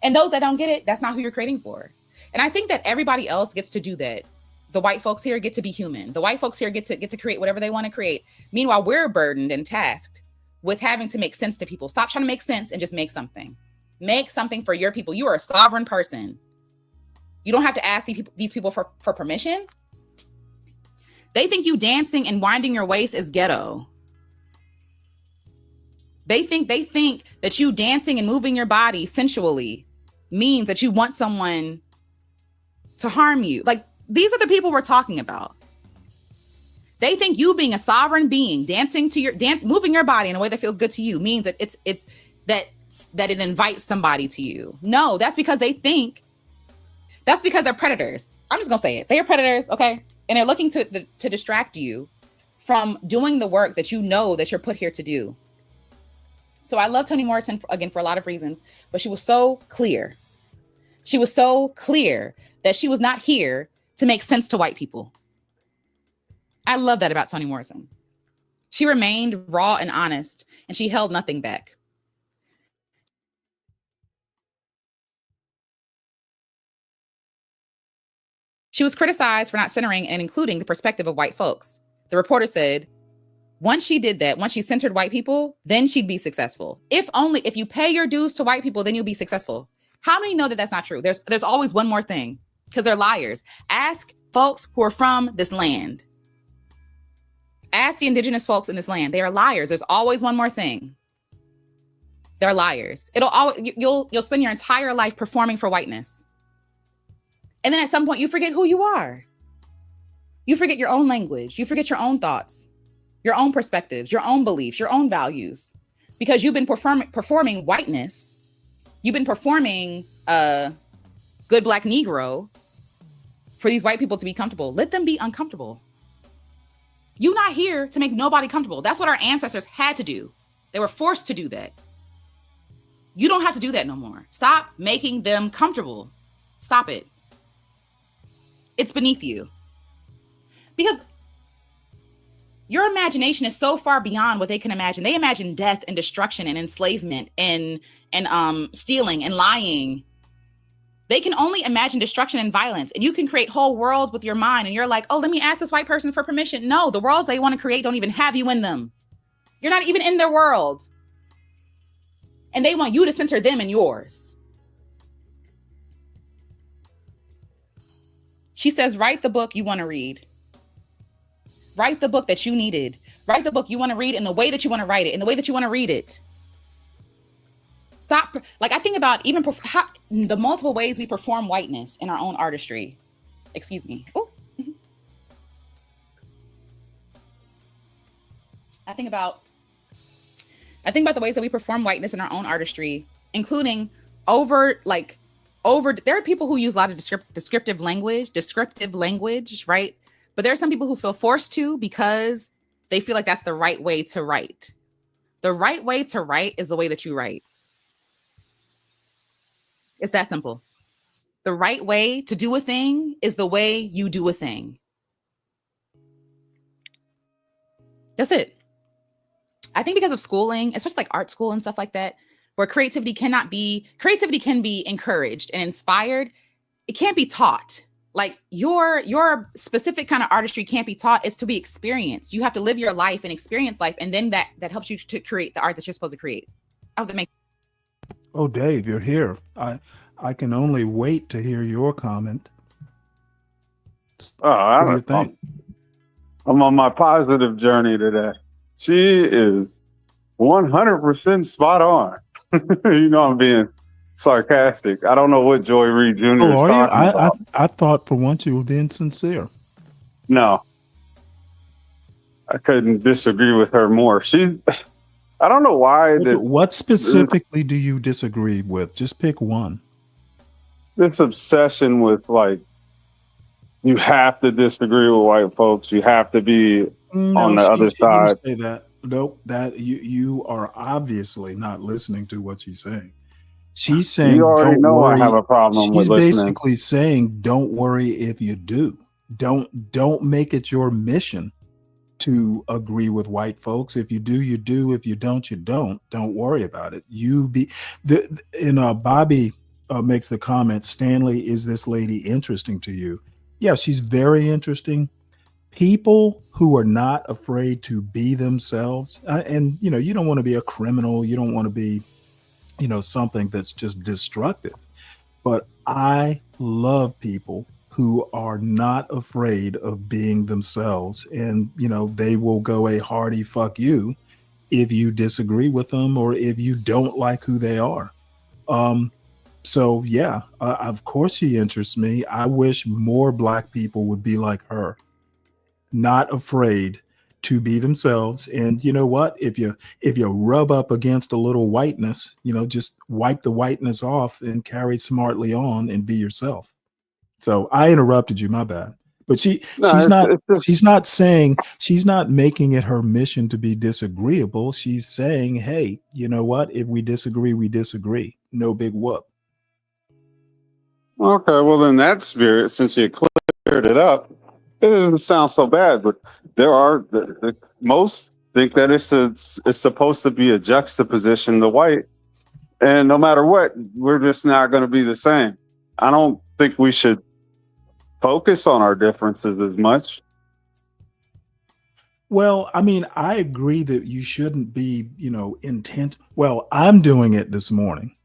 And those that don't get it, that's not who you're creating for. And I think that everybody else gets to do that. the white folks here get to be human. The white folks here get to create whatever they want to create. Meanwhile, we're burdened and tasked with having to make sense to people. Stop trying to make sense and just make something. Make something for your people. You are a sovereign person. You don't have to ask these people for permission. They think you dancing and winding your waist is ghetto. They think that you dancing and moving your body sensually means that you want someone to harm you. Like, these are the people we're talking about. They think you being a sovereign being, moving your body in a way that feels good to you means that that it invites somebody to you. No, that's because they're predators. I'm just gonna say it. They are predators, okay? And they're looking to distract you from doing the work that you know that you're put here to do. So I love Toni Morrison, again, for a lot of reasons, but she was so clear. She was so clear that she was not here to make sense to white people. I love that about Toni Morrison. She remained raw and honest, and she held nothing back. She was criticized for not centering and including the perspective of white folks. The reporter said, once she did that, once she centered white people, then she'd be successful. If you pay your dues to white people, then you'll be successful. How many know that that's not true? There's always one more thing, because they're liars. Ask folks who are from this land. Ask the indigenous folks in this land. They are liars. There's always one more thing. They're liars. You'll spend your entire life performing for whiteness. And then at some point you forget who you are. You forget your own language. You forget your own thoughts, your own perspectives, your own beliefs, your own values, because you've been performing whiteness. You've been performing good Black Negro for these white people to be comfortable. Let them be uncomfortable. You're not here to make nobody comfortable. That's what our ancestors had to do. They were forced to do that. You don't have to do that no more. Stop making them comfortable. Stop it. It's beneath you. Because your imagination is so far beyond what they can imagine. They imagine death and destruction and enslavement and stealing and lying. They can only imagine destruction and violence. And you can create whole worlds with your mind. And you're like, oh, let me ask this white person for permission. No, the worlds they want to create don't even have you in them. You're not even in their world. And they want you to censor them in yours. She says, write the book you want to read. Write the book that you needed. Write the book you want to read in the way that you want to write it, in the way that you want to read it. Stop. Like, I think about even the multiple ways we perform whiteness in our own artistry. Excuse me. Ooh. I think about the ways that we perform whiteness in our own artistry, including there are people who use a lot of descriptive language, right? But there are some people who feel forced to because they feel like that's the right way to write. The right way to write is the way that you write. It's that simple. The right way to do a thing is the way you do a thing. That's it. I think because of schooling, especially like art school and stuff like that, where creativity can be encouraged and inspired. It can't be taught. Like your specific kind of artistry can't be taught. It's to be experienced. You have to live your life and experience life. And then that helps you to create the art that you're supposed to create. Oh, Dave, you're here. I can only wait to hear your comment. Oh, What do you think? I'm on my positive journey today. She is 100% spot on. You know, I'm being sarcastic. I don't know what Joy Reid Jr. Oh, is are you? talking about. I thought for once you were being sincere. No, I couldn't disagree with her more. I don't know why. What specifically do you disagree with? Just pick one. This obsession with, like, you have to disagree with white folks. You have to be on the other She side. didn't say that. Nope. That you are obviously not listening to what she's saying. She's saying, You already don't know worry. I have a problem with She's listening. basically saying, don't worry if you do. Don't make it your mission to agree with white folks. If you do, you do. If you don't, you don't. Don't worry about it. Bobby makes the comment, Stanley, is this lady interesting to you? yeah, she's very interesting. People who are not afraid to be themselves, and you don't want to be a criminal. You don't want to be, something that's just destructive. But I love people who are not afraid of being themselves, and they will go a hearty fuck you if you disagree with them or if you don't like who they are. So yeah, of course she interests me. I wish more Black people would be like her, not afraid to be themselves. And you know what? If you rub up against a little whiteness, just wipe the whiteness off and carry smartly on and be yourself. So I interrupted you, my bad. But she's not saying, she's not making it her mission to be disagreeable. She's saying, hey, you know what? If we disagree, we disagree. No big whoop. Okay, well, in that spirit, since you cleared it up, it doesn't sound so bad. But there are most think that it's supposed to be a juxtaposition to white, and no matter what, we're just not going to be the same. I don't think we should focus on our differences as much. Well, I mean, I agree that you shouldn't be, intent. Well, I'm doing it this morning,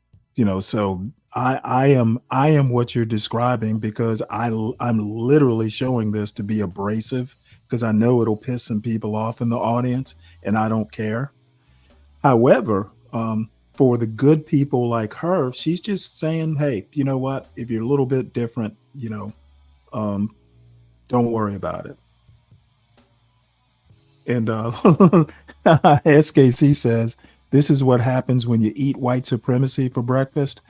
so I am what you're describing, because I'm literally showing this to be abrasive, because I know it'll piss some people off in the audience, and I don't care. However, for the good people like her, she's just saying, hey, you know what? If you're a little bit different, don't worry about it. And SKC says, this is what happens when you eat white supremacy for breakfast.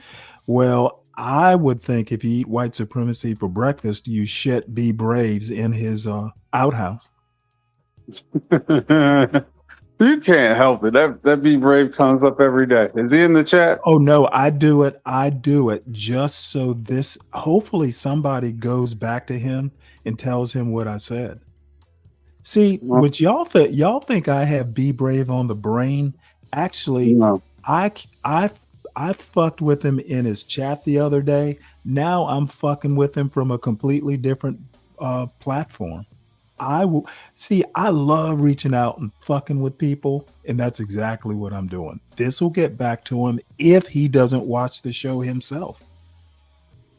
Well, I would think if you eat white supremacy for breakfast, you shit B Braves in his outhouse. You can't help it. That Be Brave comes up every day. Is he in the chat? Oh no, I do it just so this, hopefully somebody goes back to him and tells him what I said. See, what y'all think I have Be Brave on the brain. Actually, no. I fucked with him in his chat the other day. Now I'm fucking with him from a completely different platform. I love reaching out and fucking with people, and that's exactly what I'm doing. This will get back to him if he doesn't watch the show himself.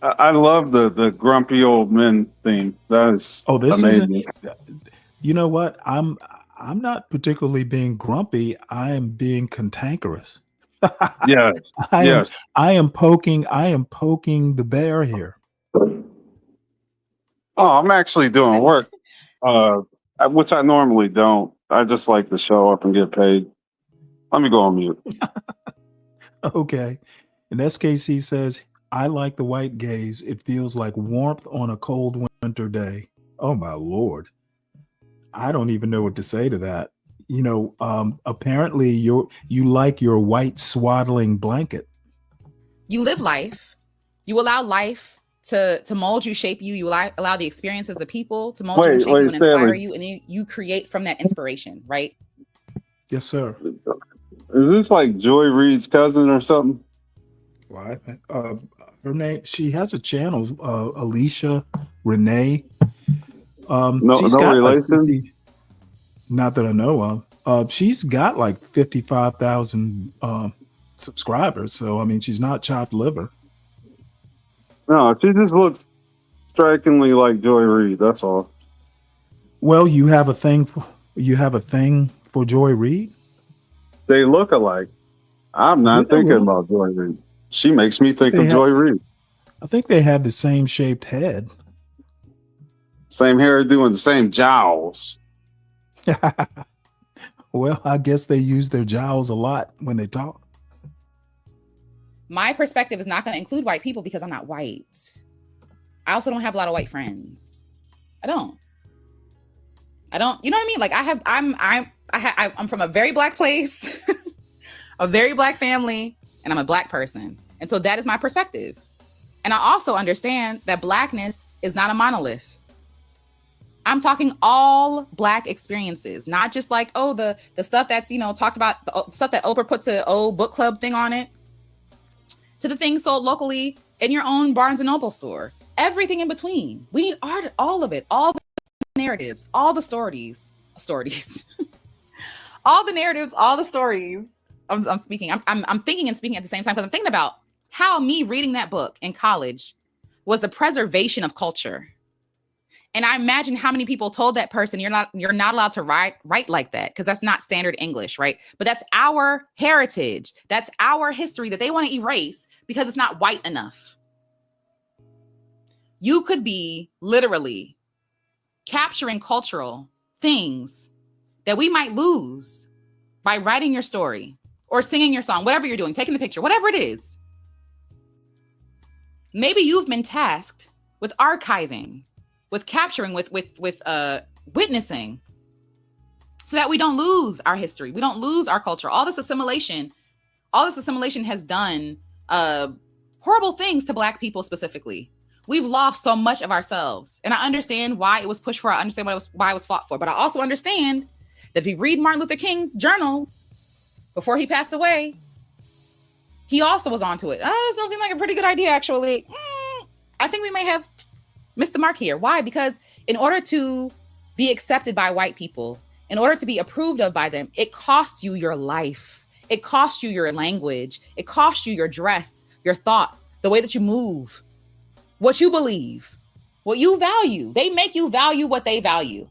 I love the grumpy old men theme. That is amazing. You know what? I'm not particularly being grumpy. I am being cantankerous. Yes. I am poking the bear here. Oh, I'm actually doing work, which I normally don't. I just like to show up and get paid. Let me go on mute. Okay. And SKC says, I like the white gaze. It feels like warmth on a cold winter day. Oh my Lord. I don't even know what to say to that. Apparently you like your white swaddling blanket. You live life. You allow life to mold you, shape you. You allow the experiences of people to mold you, and shape you, and inspire Stanley. you, and you create from that inspiration, right? Yes, sir. Is this like Joy Reid's cousin or something? Well, her name, she has a channel, Alicia Renee. No relation? Not that I know of. She's got like 55,000 subscribers. So, I mean, she's not chopped liver. No, she just looks strikingly like Joy Reid. That's all. Well, you have a thing for Joy Reid? They look alike. I'm not thinking about Joy Reid. She makes me think of Joy Reid. I think they have the same shaped head. Same hairdo and the same jowls. Well, I guess they use their jowls a lot when they talk. My perspective is not going to include white people because I'm not white. I also don't have a lot of white friends. I don't. You know what I mean? Like I'm from a very Black place, a very Black family, and I'm a Black person. And so that is my perspective. And I also understand that Blackness is not a monolith. I'm talking all Black experiences, not just like, oh, the stuff that's, talked about, the stuff that Oprah puts a book club thing on it, to the things sold locally in your own Barnes & Noble store. everything in between. We need art, all of it, all the narratives, all the stories, all the narratives, all the stories. I'm thinking and speaking at the same time, because I'm thinking about how me reading that book in college was the preservation of culture. And I imagine how many people told that person, you're not allowed to write like that, because that's not standard English, right? But that's our heritage. That's our history that they want to erase because it's not white enough. You could be literally capturing cultural things that we might lose by writing your story or singing your song, whatever you're doing, taking the picture, whatever it is. Maybe you've been tasked with archiving, with capturing, with witnessing, so that we don't lose our history, we don't lose our culture. All this assimilation has done horrible things to Black people specifically. We've lost so much of ourselves, and I understand why it was pushed for. I understand why it was fought for, but I also understand that if you read Martin Luther King's journals before he passed away, he also was onto it. This doesn't seem like a pretty good idea, actually. I think we may have missed the mark here. Why? Because in order to be accepted by white people, in order to be approved of by them, it costs you your life. It costs you your language. It costs you your dress, your thoughts, the way that you move, what you believe, what you value. They make you value what they value.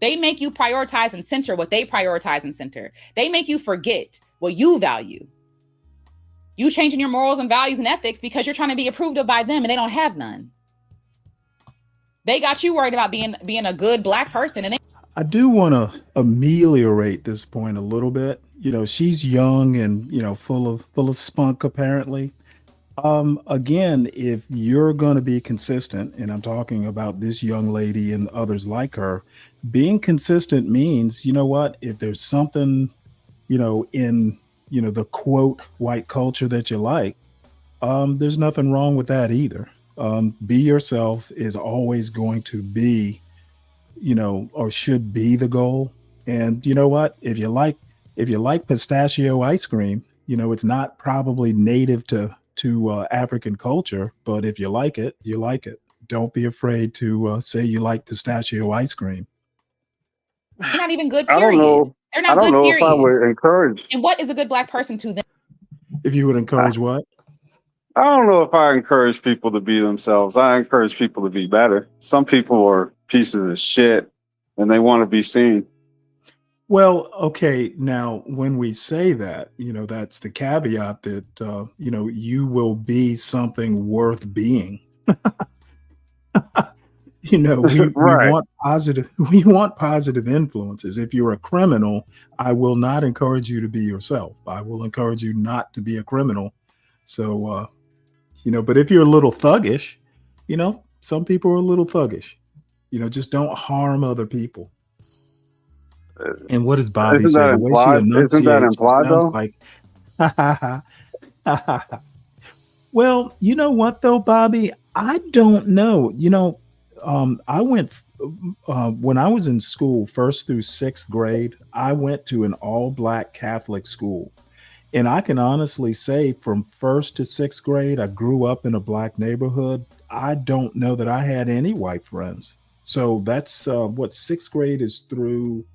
They make you prioritize and center what they prioritize and center. They make you forget what you value. You changing your morals and values and ethics because you're trying to be approved of by them, and they don't have none. They got you worried about being a good Black person. And I do want to ameliorate this point a little bit. She's young and, full of spunk, apparently. Again, if you're going to be consistent, and I'm talking about this young lady and others like her, being consistent means, if there's something, in, the quote white culture that you like, there's nothing wrong with that either. Be yourself is always going to be, or should be the goal. And you know what? If you like pistachio ice cream, it's not probably native to African culture, but if you like it, you like it. Don't be afraid to say you like pistachio ice cream. They're not even good, I don't period. know. They're I not don't good, know if I period. would encourage. And what is a good Black person to them? If you would encourage what? I don't know if I encourage people to be themselves. I encourage people to be better. Some people are pieces of shit and they want to be seen. Well, okay. Now, when we say that, that's the caveat that, you will be something worth being. We Right. we want positive influences. If you're a criminal, I will not encourage you to be yourself. I will encourage you not to be a criminal. So, but if you're a little thuggish, some people are a little thuggish, just don't harm other people. And what does Bobby Isn't say? that The way she implied? Isn't that enunciates, she implied sounds though? like, well, you know what though, Bobby? I don't know. I went, when I was in school, 1st through 6th grade, I went to an all Black Catholic school. And I can honestly say from 1st to 6th grade, I grew up in a Black neighborhood. I don't know that I had any white friends. So that's what 6th grade is through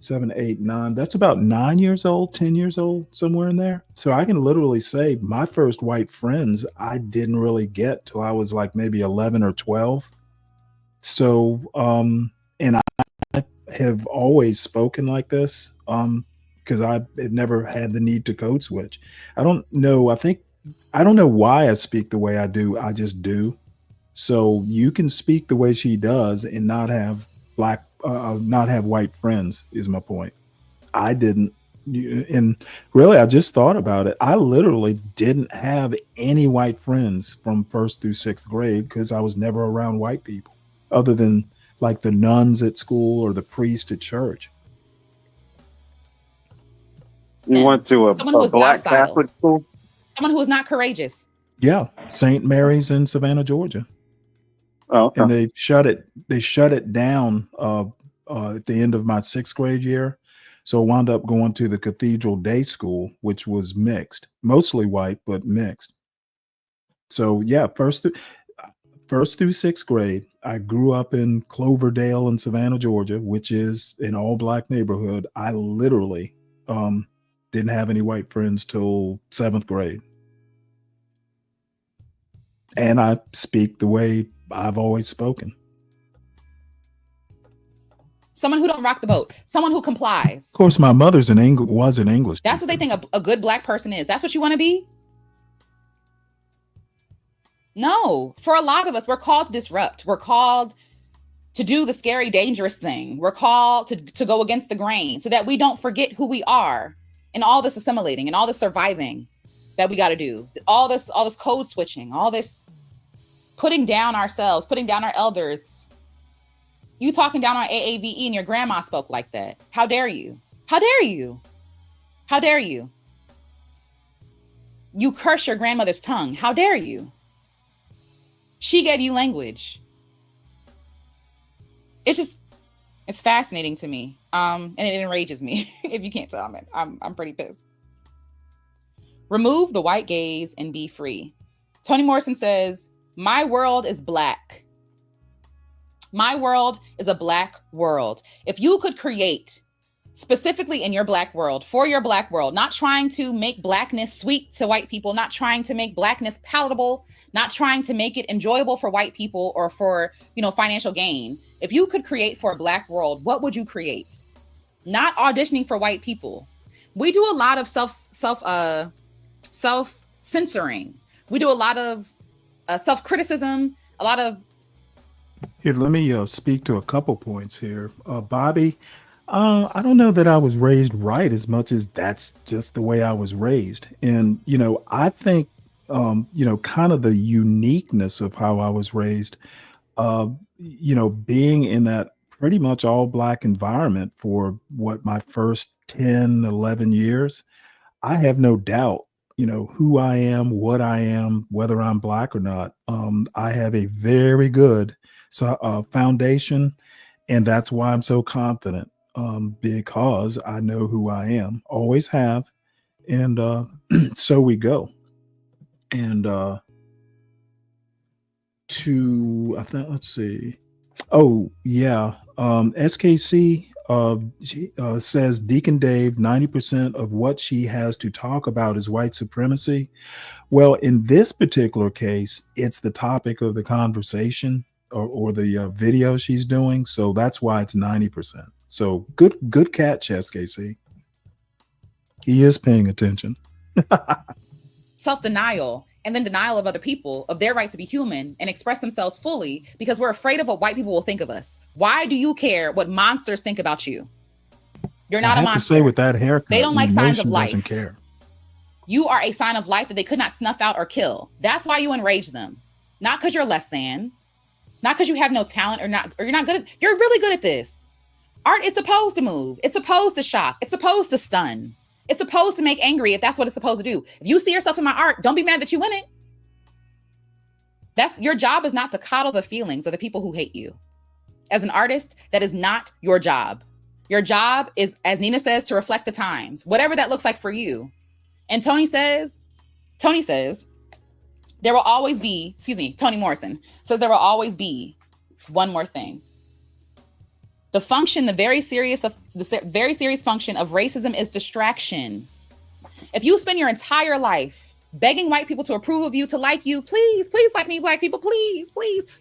7, 8, 9. That's about 9 years old, 10 years old, somewhere in there. So I can literally say my first white friends I didn't really get till I was like maybe 11 or 12. So, and I have always spoken like this because I have never had the need to code switch. I don't know. I don't know why I speak the way I do. I just do. So you can speak the way she does and not have not have white friends is my point. I didn't. And really, I just thought about it. I literally didn't have any white friends from 1st through 6th grade because I was never around white people other than like the nuns at school or the priest at church. You went to a Someone who was Black docile. Catholic school? Someone who is not courageous. Yeah, St. Mary's in Savannah, Georgia. Oh, okay. And they shut it down at the end of my 6th grade year. So I wound up going to the Cathedral Day School, which was mixed, mostly white, but mixed. So yeah, 1st first through sixth grade, I grew up in Cloverdale in Savannah, Georgia, which is an all black neighborhood. I literally didn't have any white friends till seventh grade. And I speak the way I've always spoken. Someone who don't rock the boat. Someone who complies. Of course, my mother's was an English. That's what they think a good black person is. That's what you want to be? No. For a lot of us, we're called to disrupt. We're called to do the scary, dangerous thing. We're called to go against the grain so that we don't forget who we are and all this assimilating and all this surviving that we got to do. All this code switching, all this putting down ourselves, putting down our elders. You talking down on AAVE and your grandma spoke like that. How dare you? How dare you? How dare you? You curse your grandmother's tongue. How dare you? She gave you language. It's fascinating to me. And it enrages me. If you can't tell, I'm pretty pissed. Remove the white gaze and be free. Toni Morrison says, my world is black. My world is a black world. If you could create specifically in your black world, for your black world, not trying to make blackness sweet to white people, not trying to make blackness palatable, not trying to make it enjoyable for white people or for, financial gain. If you could create for a black world, what would you create? Not auditioning for white people. We do a lot of self-censoring. We do a lot of self-criticism, a lot of. Here, let me speak to a couple points here. Bobby, I don't know that I was raised right as much as that's just the way I was raised. And, I think, kind of the uniqueness of how I was raised, being in that pretty much all black environment for my first 10, 11 years, I have no doubt, who I am, what I am, whether I'm black or not. I have a very good foundation, and that's why I'm so confident, because I know who I am, always have, and so we go. And let's see. Oh yeah, SKC says Deacon Dave, 90% of what she has to talk about is white supremacy. Well, in this particular case, it's the topic of the conversation or the video she's doing. So that's why it's 90%. So good catch, SKC. He is paying attention. Self-denial and then denial of other people, of their right to be human and express themselves fully because we're afraid of what white people will think of us. Why do you care what monsters think about you? You're not a monster. To say with that haircut, they don't like signs of life. Doesn't care. You are a sign of life that they could not snuff out or kill. That's why you enrage them. Not because you're less than, not because you have no talent or you're not good you're really good at this. Art is supposed to move. It's supposed to shock. It's supposed to stun. It's supposed to make angry if that's what it's supposed to do. If you see yourself in my art, don't be mad that you win it. Your job is not to coddle the feelings of the people who hate you. As an artist, that is not your job. Your job is, as Nina says, to reflect the times, whatever that looks like for you. And Toni says, there will always be, Toni Morrison says there will always be one more thing. The very serious function of racism is distraction. If you spend your entire life begging white people to approve of you, to like you, please like me, black people, please,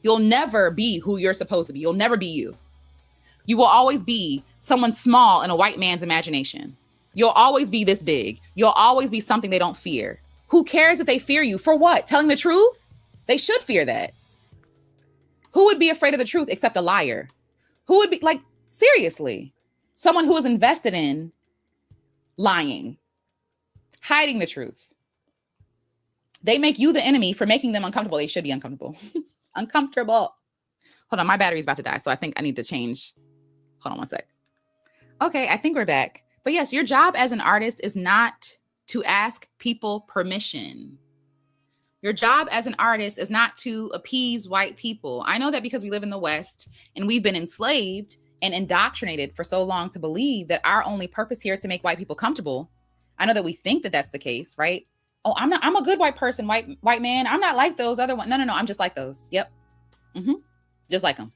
you'll never be who you're supposed to be. You'll never be you. You will always be someone small in a white man's imagination. You'll always be this big. You'll always be something they don't fear. Who cares if they fear you? For what? Telling the truth? They should fear that. Who would be afraid of the truth except a liar? Who would be seriously, someone who is invested in lying, hiding the truth. They make you the enemy for making them uncomfortable. They should be uncomfortable. Uncomfortable. Hold on, my battery's about to die, so I think I need to change. Hold on one sec. Okay, I think we're back. But yes, your job as an artist is not to ask people permission. Your job as an artist is not to appease white people. I know that because we live in the West and we've been enslaved and indoctrinated for so long to believe that our only purpose here is to make white people comfortable. I know that we think that that's the case, right? Oh, I'm a good white person, white man. I'm not like those other ones. No, I'm just like those. Yep. Just like them.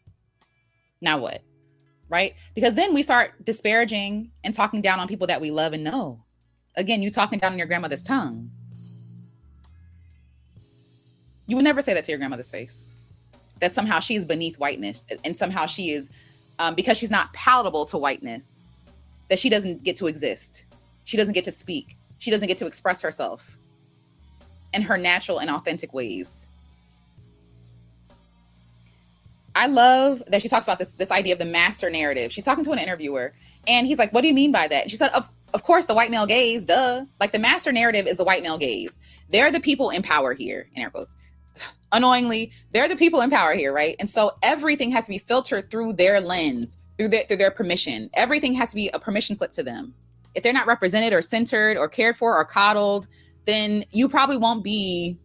Now what? Right? Because then we start disparaging and talking down on people that we love and know. Again, you talking down on your grandmother's tongue. You would never say that to your grandmother's face. That somehow she is beneath whiteness, and somehow she is, because she's not palatable to whiteness, that she doesn't get to exist. She doesn't get to speak. She doesn't get to express herself in her natural and authentic ways. I love that she talks about this idea of the master narrative. She's talking to an interviewer, and he's like, what do you mean by that? And she said, of course, the white male gaze, duh. Like, the master narrative is the white male gaze. They're the people in power here, in air quotes. Annoyingly, they're the people in power here, right? And so everything has to be filtered through their lens, through their permission. Everything has to be a permission slip to them. If they're not represented or centered or cared for or coddled, then you probably won't be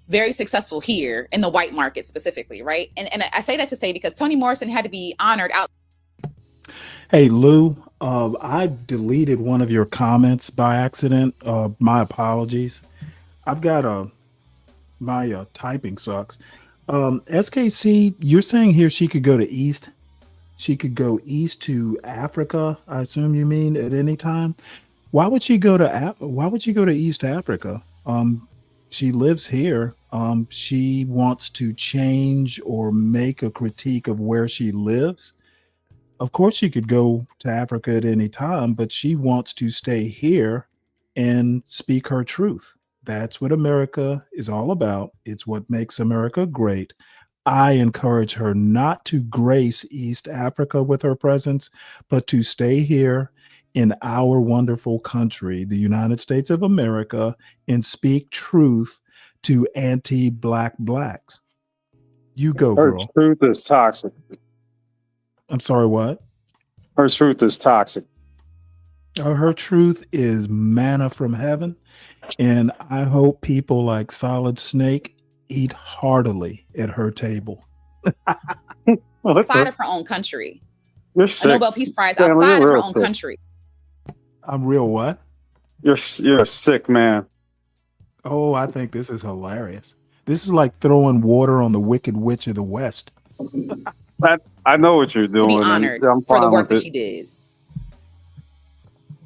very successful here in the white market specifically, right? And I say that to say because Toni Morrison had to be honored out. Hey, Lou, I deleted one of your comments by accident. My apologies. I've got my typing sucks. SKC, you're saying here she could go to East. She could go east to Africa, I assume you mean, at any time. Why would she go to East Africa? She lives here. She wants to change or make a critique of where she lives. Of course, she could go to Africa at any time, but she wants to stay here and speak her truth. That's what America is all about. It's what makes America great. I encourage her not to grace East Africa with her presence, but to stay here in our wonderful country, the United States of America, and speak truth to anti-Black blacks. You go, girl. Her truth is toxic. I'm sorry, what? Her truth is toxic. Her truth is manna from heaven, and I hope people like Solid Snake eat heartily at her table. Outside of her own country. You're a sick. Nobel Peace Prize Stanley, outside of you're her real own sick. country. I'm real what? You're a sick man. Oh, I think this is hilarious. This is like throwing water on the Wicked Witch of the West. I know what you're doing. To be and honored I'm for the fine work with that it. she did.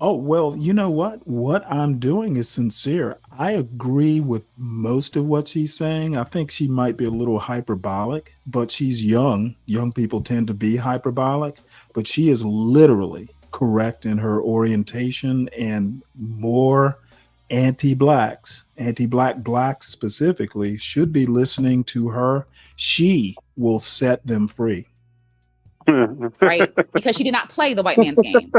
Oh, well, you know what? What I'm doing is sincere. I agree with most of what she's saying. I think she might be a little hyperbolic, but she's young. Young people tend to be hyperbolic, but she is literally correct in her orientation, and more anti-Black blacks specifically should be listening to her. She will set them free. Right? Because she did not play the white man's game.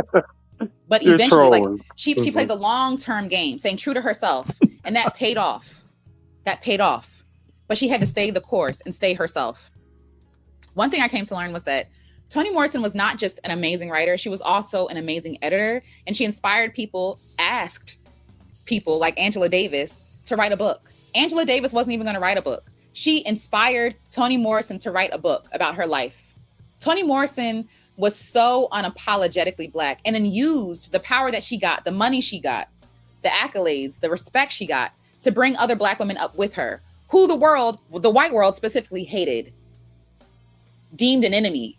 But You're eventually, like trolling. she played the long-term game, staying true to herself. And that paid off. But she had to stay the course and stay herself. One thing I came to learn was that Toni Morrison was not just an amazing writer, she was also an amazing editor. And she inspired people, asked people like Angela Davis to write a book. Angela Davis wasn't even going to write a book. She inspired Toni Morrison to write a book about her life. Toni Morrison was so unapologetically Black, and then used the power that she got, the money she got, the accolades, the respect she got to bring other Black women up with her, who the white world specifically hated, deemed an enemy.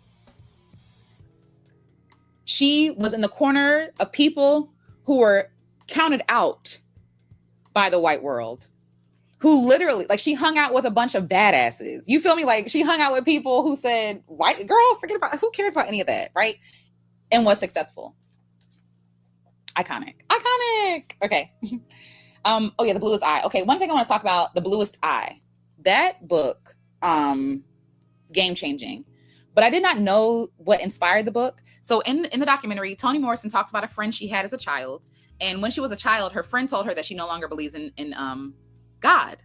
She was in the corner of people who were counted out by the white world, who literally, like, she hung out with a bunch of badasses. You feel me? Like, she hung out with people who said, white girl, forget about, who cares about any of that, right? And was successful. Iconic. Okay. Oh yeah, The Bluest Eye. Okay, one thing I want to talk about, The Bluest Eye. That book, game-changing. But I did not know what inspired the book. So in the documentary, Toni Morrison talks about a friend she had as a child. And when she was a child, her friend told her that she no longer believes in God.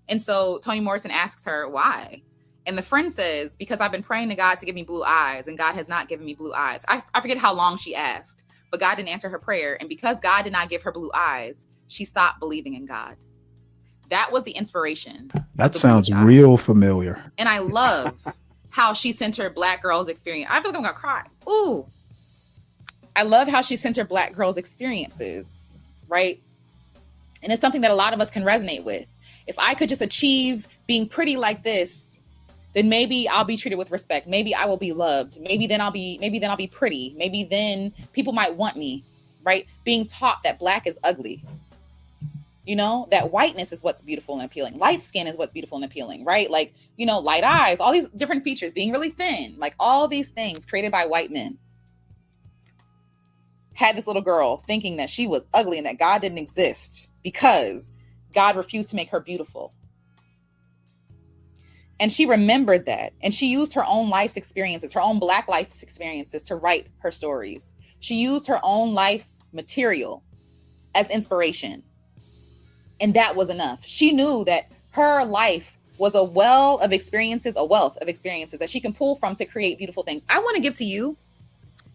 And so Toni Morrison asks her why. And the friend says, because I've been praying to God to give me blue eyes, and God has not given me blue eyes. I forget how long she asked, but God didn't answer her prayer. And because God did not give her blue eyes, she stopped believing in God. That was the inspiration. That sounds real familiar. And I love how she centered Black girls' experience. I feel like I'm gonna cry. Ooh. I love how she centered Black girls' experiences, right? And it's something that a lot of us can resonate with. If I could just achieve being pretty like this, then maybe I'll be treated with respect. Maybe I will be loved. Maybe then I'll be pretty. Maybe then people might want me, right? Being taught that black is ugly. You know, that whiteness is what's beautiful and appealing. Light skin is what's beautiful and appealing, right? Like, you know, light eyes, all these different features, being really thin, like all these things created by white men. Had this little girl thinking that she was ugly and that God didn't exist because God refused to make her beautiful. And she remembered that. And she used her own life's experiences, her own black life's experiences to write her stories. She used her own life's material as inspiration. And that was enough. She knew that her life was a wealth of experiences that she can pull from to create beautiful things. I want to give to you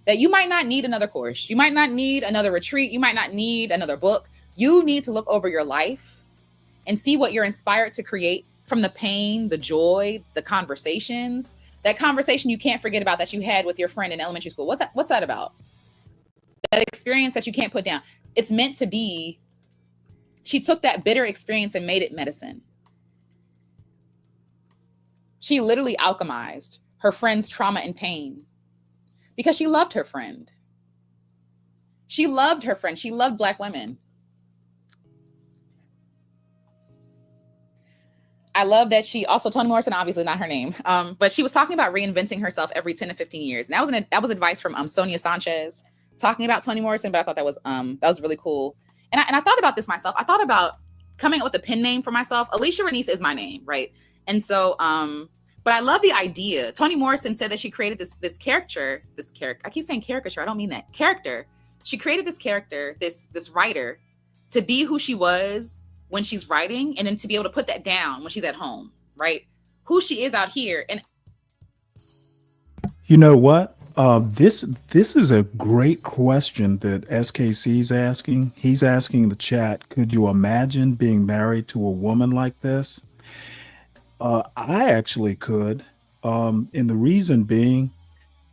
that you might not need another course. You might not need another retreat. You might not need another book. You need to look over your life and see what you're inspired to create from the pain, the joy, the conversations. That conversation you can't forget about that you had with your friend in elementary school. What's that about? That experience that you can't put down. It's meant to be. She took that bitter experience and made it medicine. She literally alchemized her friend's trauma and pain because she loved her friend. She loved her friend. She loved Black women. I love that she also, Toni Morrison, obviously not her name, but she was talking about reinventing herself every 10 to 15 years. And that was advice from Sonia Sanchez talking about Toni Morrison, but I thought that was really cool. And I thought about this myself. I thought about coming up with a pen name for myself. Alicia Renice is my name, right? And so, but I love the idea. Toni Morrison said that she created this character. I keep saying caricature. I don't mean that. Character. She created this character, this writer, to be who she was when she's writing, and then to be able to put that down when she's at home, right? Who she is out here. And you know what? This is a great question that SKC's asking. He's asking the chat, could you imagine being married to a woman like this? I actually could. And the reason being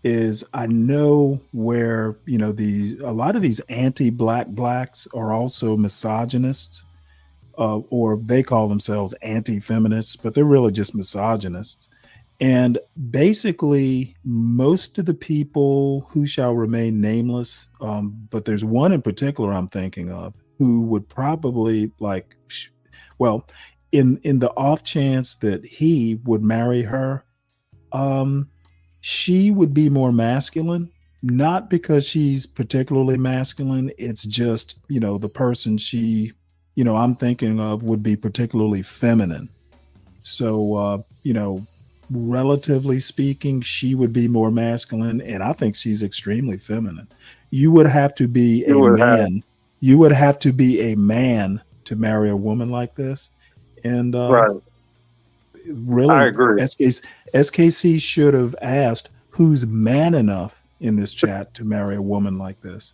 is I know where, you know, a lot of these anti-black blacks are also misogynists, or they call themselves anti-feminists, but they're really just misogynists. And basically, most of the people who shall remain nameless, but there's one in particular I'm thinking of who would probably in the off chance that he would marry her, she would be more masculine, not because she's particularly masculine. It's just, you know, the person she, you know, I'm thinking of would be particularly feminine. So, you know, relatively speaking, she would be more masculine, and I think she's extremely feminine. You would have to be a man. You would have to be a man to marry a woman like this. And right. Really, I agree. SKC should have asked who's man enough in this chat to marry a woman like this.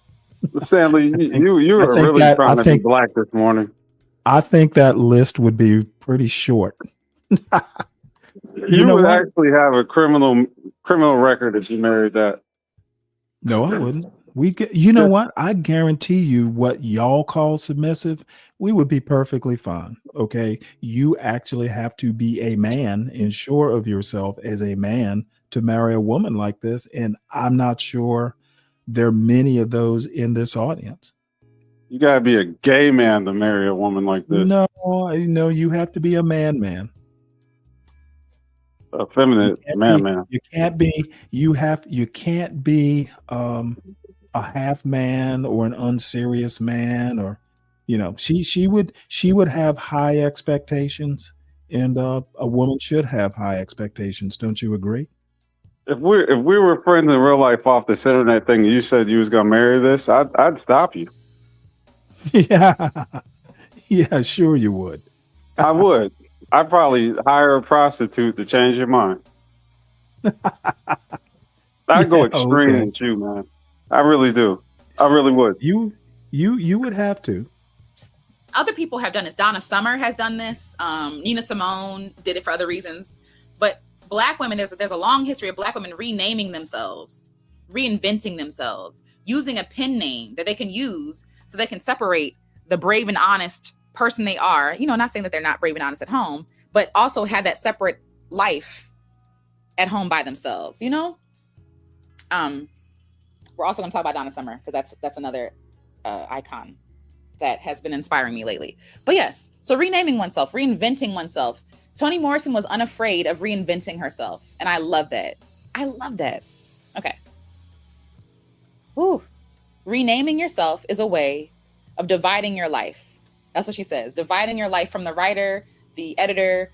Stanley, you were really trying to be black this morning. I think that list would be pretty short. You would actually have a criminal record if you married that. No, I wouldn't. You know what? I guarantee you what y'all call submissive, we would be perfectly fine. Okay. You actually have to be a man and sure of yourself as a man to marry a woman like this. And I'm not sure there are many of those in this audience. You gotta be a gay man to marry a woman like this. No, you have to be a man. A feminine man. You can't be a half man or an unserious man, or, you know, she would have high expectations, and a woman should have high expectations. Don't you agree? If we were friends in real life off this internet thing, you said you was gonna marry this, I'd stop you. Yeah, sure you would. I would. I'd probably hire a prostitute to change your mind. I'd go extreme with you, man. I really do. I really would. You would have to. Other people have done this. Donna Summer has done this. Nina Simone did it for other reasons. But Black women, there's a long history of Black women renaming themselves, reinventing themselves, using a pen name that they can use so they can separate the brave and honest person they are. You know, not saying that they're not brave and honest at home, but also have that separate life at home by themselves, you know? We're also going to talk about Donna Summer because that's another icon that has been inspiring me lately. But yes, so renaming oneself, reinventing oneself. Toni Morrison was unafraid of reinventing herself. And I love that. I love that. Okay. Ooh. Renaming yourself is a way of dividing your life. That's what she says. Dividing your life from the writer, the editor,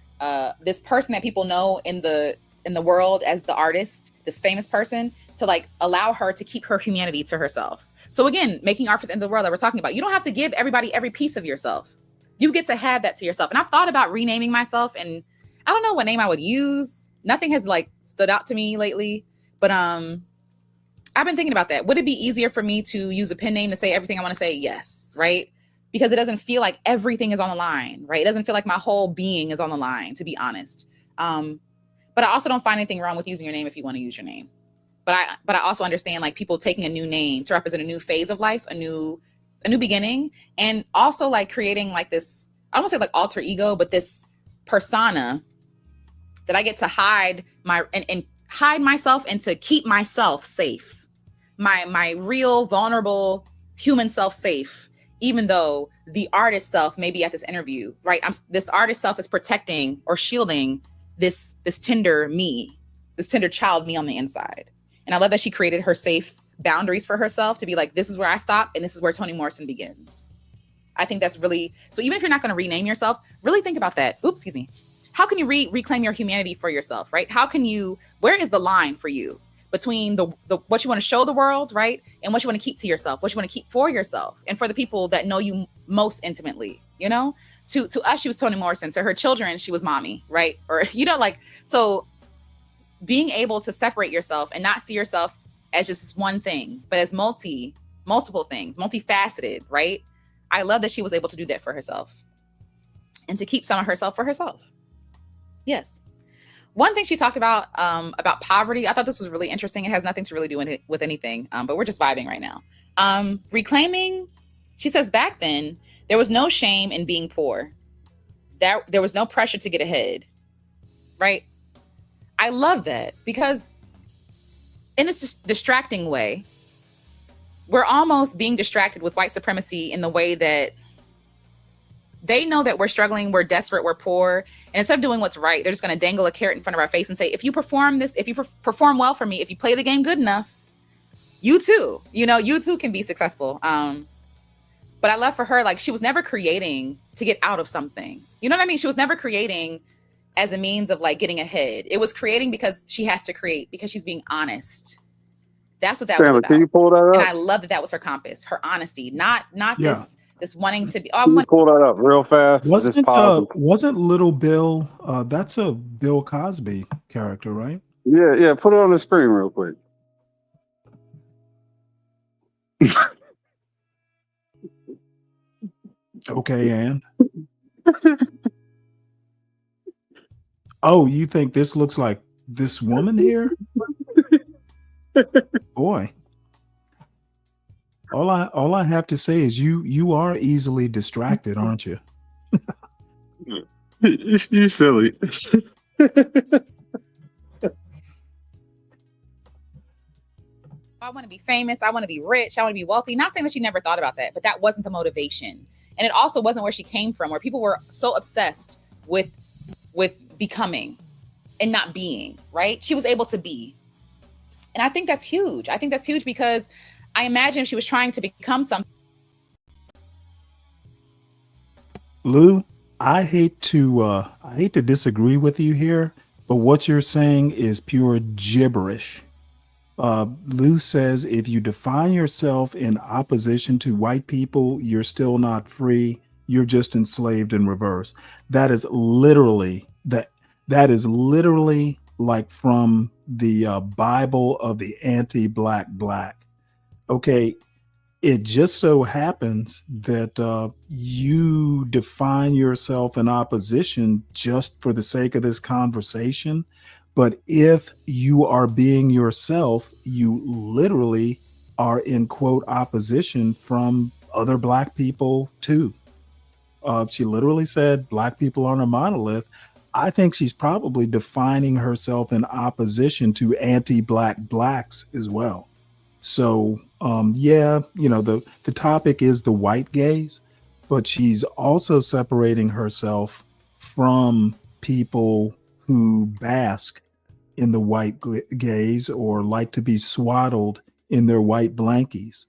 this person that people know in the world as the artist, this famous person, to like allow her to keep her humanity to herself. So again, making art for the end of the world that we're talking about. You don't have to give everybody every piece of yourself. You get to have that to yourself. And I've thought about renaming myself, and I don't know what name I would use. Nothing has like stood out to me lately, but I've been thinking about that. Would it be easier for me to use a pen name to say everything I want to say? Yes, right? Because it doesn't feel like everything is on the line, right? It doesn't feel like my whole being is on the line, to be honest. But I also don't find anything wrong with using your name if you want to use your name. But I also understand like people taking a new name to represent a new phase of life, a new beginning, and also like creating like this, I don't want to say like alter ego, but this persona that I get to hide and hide myself and to keep myself safe, my real vulnerable human self safe, even though the artist self may be at this interview, right? This artist self is protecting or shielding this tender me, this tender child me on the inside. And I love that she created her safe boundaries for herself to be like, this is where I stop and this is where Toni Morrison begins. I think that's really, so even if you're not going to rename yourself, really think about that. Oops, excuse me. How can you reclaim your humanity for yourself, right? Where is the line for you between the what you want to show the world, right? And what you want to keep to yourself, what you want to keep for yourself and for the people that know you most intimately, you know? To us, she was Toni Morrison. To her children, she was mommy, right? Or, you know, like, so being able to separate yourself and not see yourself as just one thing, but as multiple things, multifaceted, right? I love that she was able to do that for herself and to keep some of herself for herself. Yes. One thing she talked about poverty, I thought this was really interesting. It has nothing to really do with anything, but we're just vibing right now. Reclaiming, she says back then, there was no shame in being poor. There was no pressure to get ahead, right? I love that because in this distracting way, we're almost being distracted with white supremacy in the way that they know that we're struggling, we're desperate, we're poor. And instead of doing what's right, they're just going to dangle a carrot in front of our face and say, if you perform this, if you perform well for me, if you play the game good enough, you too can be successful. But I love for her, like she was never creating to get out of something. You know what I mean? She was never creating as a means of like getting ahead. It was creating because she has to create, because she's being honest. That's what that Stanley, was about. can you pull that up? And I love that was her compass, her honesty, not Yeah. this wanting to be. Can you pull that up real fast? Just pause. Wasn't Little Bill? That's a Bill Cosby character, right? Yeah. Put it on the screen real quick. Okay, Ann. Oh, you think this looks like this woman here? Boy. All I have to say is you are easily distracted, aren't you? You silly. I want to be famous. I want to be rich. I want to be wealthy. Not saying that she never thought about that, but that wasn't the motivation. And it also wasn't where she came from, where people were so obsessed with becoming and not being, right? She was able to be. And I think that's huge. I think that's huge because I imagine if she was trying to become something. Lou, I hate to disagree with you here, but what you're saying is pure gibberish. Lou says if you define yourself in opposition to white people, you're still not free. You're just enslaved in reverse. That is literally like from the Bible of the anti-black black. Okay, it just so happens that you define yourself in opposition just for the sake of this conversation. But if you are being yourself, you literally are in quote opposition from other black people too. She literally said black people aren't a monolith. I think she's probably defining herself in opposition to anti-black blacks as well. So yeah, the topic is the white gaze, but she's also separating herself from people who bask in the white gaze or like to be swaddled in their white blankies.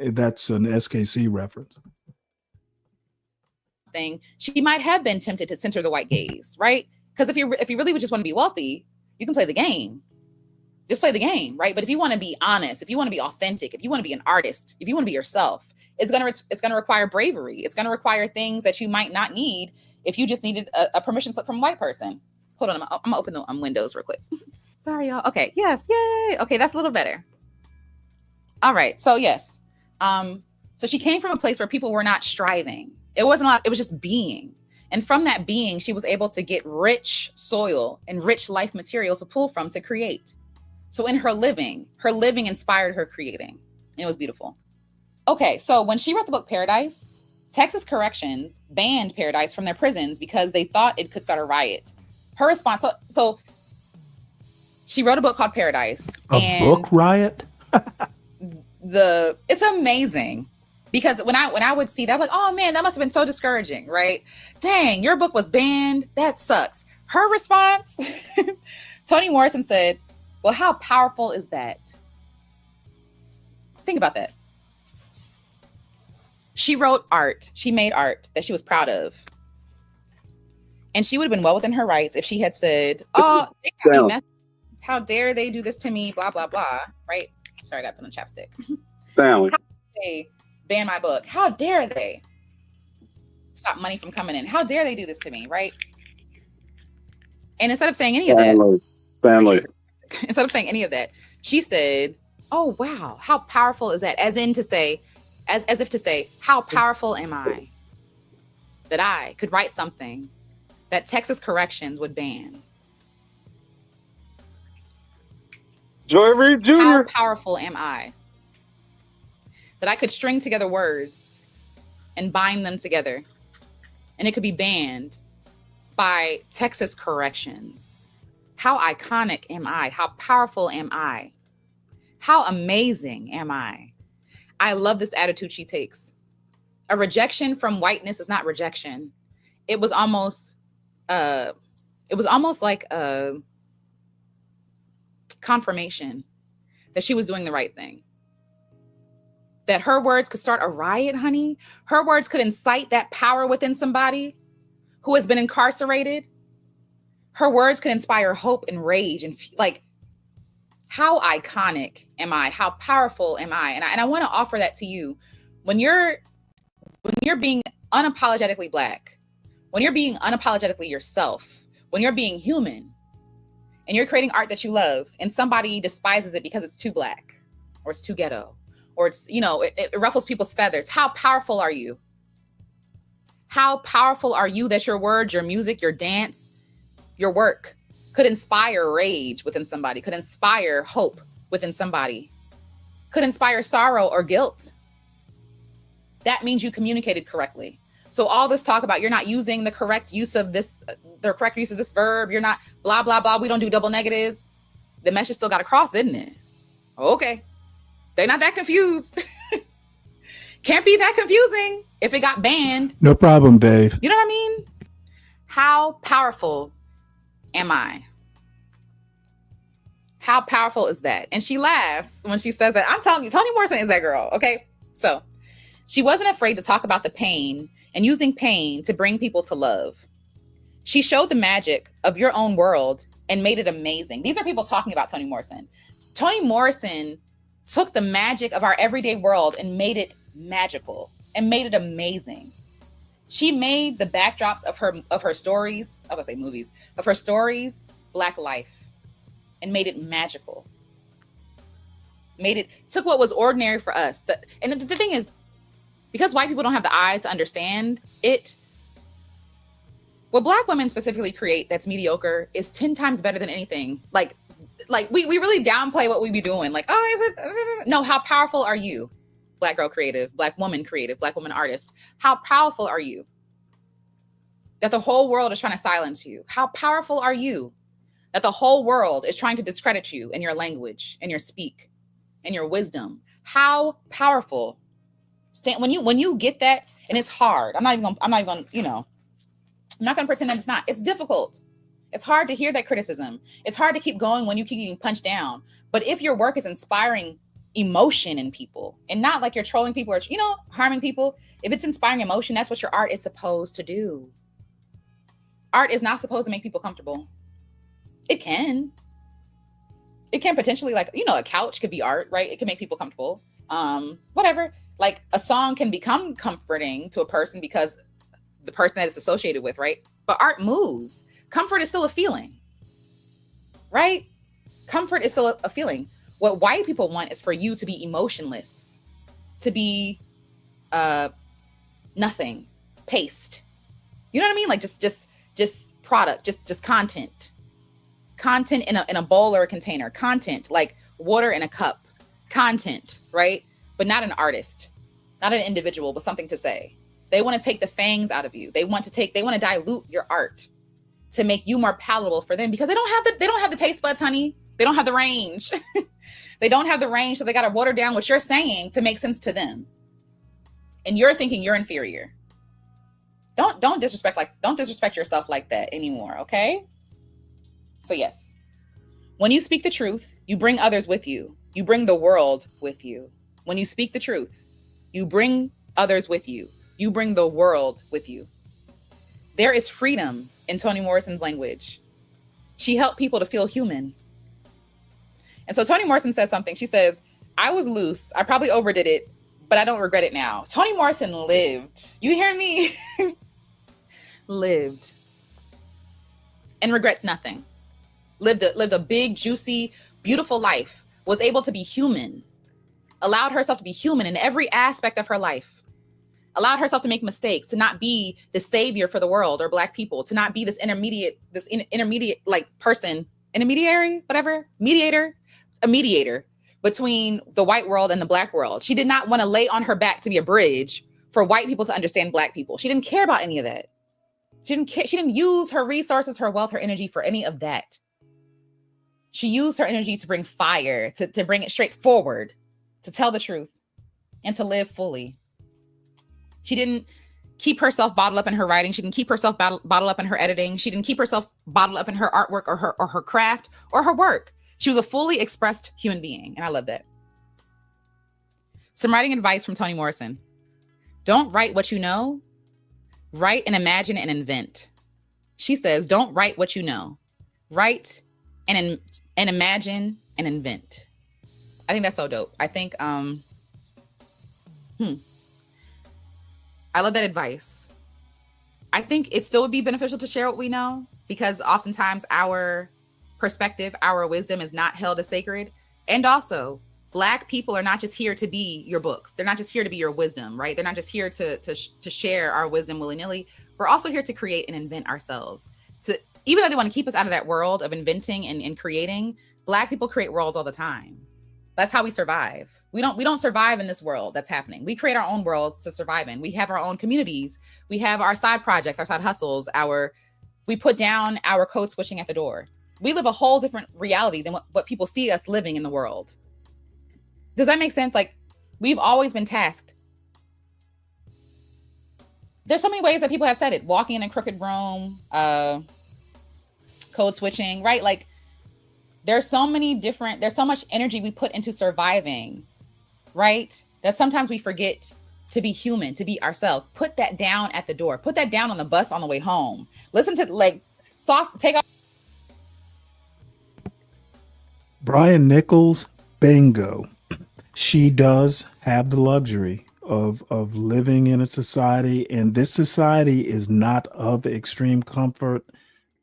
That's an SKC reference. Thing, she might have been tempted to center the white gaze, right? Because if you really would just want to be wealthy, you can play the game. Just play the game, right? But if you want to be honest, if you want to be authentic, if you want to be an artist, if you want to be yourself, it's gonna require bravery. It's gonna require things that you might not need if you just needed a permission slip from a white person. Hold on, I'm gonna open the windows real quick. Sorry, y'all. Okay, yes, yay. Okay, that's a little better. All right, so yes, so she came from a place where people were not striving. It wasn't a lot. It was just being. And from that being, she was able to get rich soil and rich life material to pull from to create. So in her living inspired her creating. And it was beautiful. Okay, so when she wrote the book Paradise, Texas Corrections banned Paradise from their prisons because they thought it could start a riot. Her response, so she wrote a book called Paradise. A book riot? It's amazing. Because when I would see that, I'm like, oh man, that must have been so discouraging, right? Dang, your book was banned. That sucks. Her response, Toni Morrison said, well, how powerful is that? Think about that. She wrote art. She made art that she was proud of. And she would have been well within her rights if she had said, oh, how dare they do this to me, blah, blah, blah, right? Sorry, I got them on chapstick. Stanley. How dare they ban my book? How dare they stop money from coming in? How dare they do this to me, right? And instead of saying any of that, instead of saying any of that, she said, oh, wow, how powerful is that? As if to say, how powerful am I that I could write something that Texas Corrections would ban? Joy Reid Jr. How powerful am I that I could string together words and bind them together and it could be banned by Texas Corrections? How iconic am I? How powerful am I? How amazing am I? I love this attitude she takes. A rejection from whiteness is not rejection. It was almost like a confirmation that she was doing the right thing. That her words could start a riot, honey. Her words could incite that power within somebody who has been incarcerated. Her words could inspire hope and rage and like, how iconic am I? How powerful am I? And I want to offer that to you. When you're being unapologetically Black, when you're being unapologetically yourself, when you're being human, and you're creating art that you love, and somebody despises it because it's too Black, or it's too ghetto, or it's, it ruffles people's feathers. How powerful are you? How powerful are you that your words, your music, your dance, your work could inspire rage within somebody, could inspire hope within somebody, could inspire sorrow or guilt? That means you communicated correctly. So all this talk about you're not using the correct use of this verb, you're not blah, blah, blah, we don't do double negatives. The message still got across, didn't it? Okay. They're not that confused. Can't be that confusing if it got banned. No problem, Dave. You know what I mean? How powerful am I? How powerful is that? And she laughs when she says that. I'm telling you, Toni Morrison is that girl. Okay. So she wasn't afraid to talk about the pain and using pain to bring people to love. She showed the magic of your own world and made it amazing. These are people talking about Toni Morrison. Toni Morrison took the magic of our everyday world and made it magical and made it amazing. She made the backdrops of her stories, I was gonna say movies, of her stories, Black life, and made it magical. Took what was ordinary for us. And the thing is, because white people don't have the eyes to understand it, what Black women specifically create that's mediocre is 10 times better than anything. Like we really downplay what we be doing. Like, oh, is it? No, how powerful are you? Black girl creative, Black woman artist. How powerful are you? that the whole world is trying to silence you? How powerful are you that the whole world is trying to discredit you in your language and your speak and your wisdom? How powerful. When you get that, and it's hard. I'm not even gonna, I'm not gonna pretend that it's not. It's difficult. It's hard to hear that criticism. It's hard to keep going when you keep getting punched down. But if your work is inspiring emotion in people and not like you're trolling people or, harming people, if it's inspiring emotion, that's what your art is supposed to do. Art is not supposed to make people comfortable. It can potentially, like, a couch could be art, right? It can make people comfortable. Whatever. Like a song can become comforting to a person because the person that it's associated with, right? But art moves. Comfort is still a feeling, right? Comfort is still a feeling. What white people want is for you to be emotionless, to be nothing, paste. You know what I mean? Like just product, just content in a bowl or a container, content like water in a cup, content, right? But not an artist, not an individual, but something to say. They want to take the fangs out of you. They want to dilute your art to make you more palatable for them, because they don't have the taste buds, honey. They don't have the range. They don't have the range, so they got to water down what you're saying to make sense to them. And you're thinking you're inferior. Don't disrespect yourself like that anymore, okay? So yes, when you speak the truth, you bring others with you. You bring the world with you. When you speak the truth, you bring others with you. You bring the world with you. There is freedom in Toni Morrison's language. She helped people to feel human. And so Toni Morrison said something. She says, I was loose. I probably overdid it, but I don't regret it now. Toni Morrison lived. You hear me? Lived. And regrets nothing. Lived a big, juicy, beautiful life. Was able to be human. Allowed herself to be human in every aspect of her life. Allowed herself to make mistakes, to not be the savior for the world or Black people, to not be this intermediate like person, intermediary, whatever, a mediator between the white world and the Black world. She did not want to lay on her back to be a bridge for white people to understand Black people. She didn't care about any of that. She didn't use her resources, her wealth, her energy for any of that. She used her energy to bring fire, to bring it straight forward, to tell the truth and to live fully. She didn't keep herself bottled up in her writing. She didn't keep herself bottled up in her editing. She didn't keep herself bottled up in her artwork or her craft or her work. She was a fully expressed human being. And I love that. Some writing advice from Toni Morrison. Don't write what you know. Write and imagine and invent. She says, don't write what you know. Write and imagine and invent. I think that's so dope. I think, I love that advice. I think it still would be beneficial to share what we know, because oftentimes our perspective, our wisdom is not held as sacred. And also, Black people are not just here to be your books. They're not just here to be your wisdom, right? They're not just here to share our wisdom willy-nilly. We're also here to create and invent ourselves. Even though they want to keep us out of that world of inventing and creating, Black people create worlds all the time. That's how we survive. We don't survive in this world that's happening. We create our own worlds to survive in. We have our own communities. We have our side projects, our side hustles, we put down our code switching at the door. We live a whole different reality than what people see us living in the world. Does that make sense? Like, we've always been tasked. There's so many ways that people have said it. Walking in a crooked room, code switching, right? Like, there's so much energy we put into surviving, right? That sometimes we forget to be human, to be ourselves. Put that down at the door. Put that down on the bus on the way home. Listen to take off. Brian Nichols, bingo. She does have the luxury of living in a society, and this society is not of extreme comfort.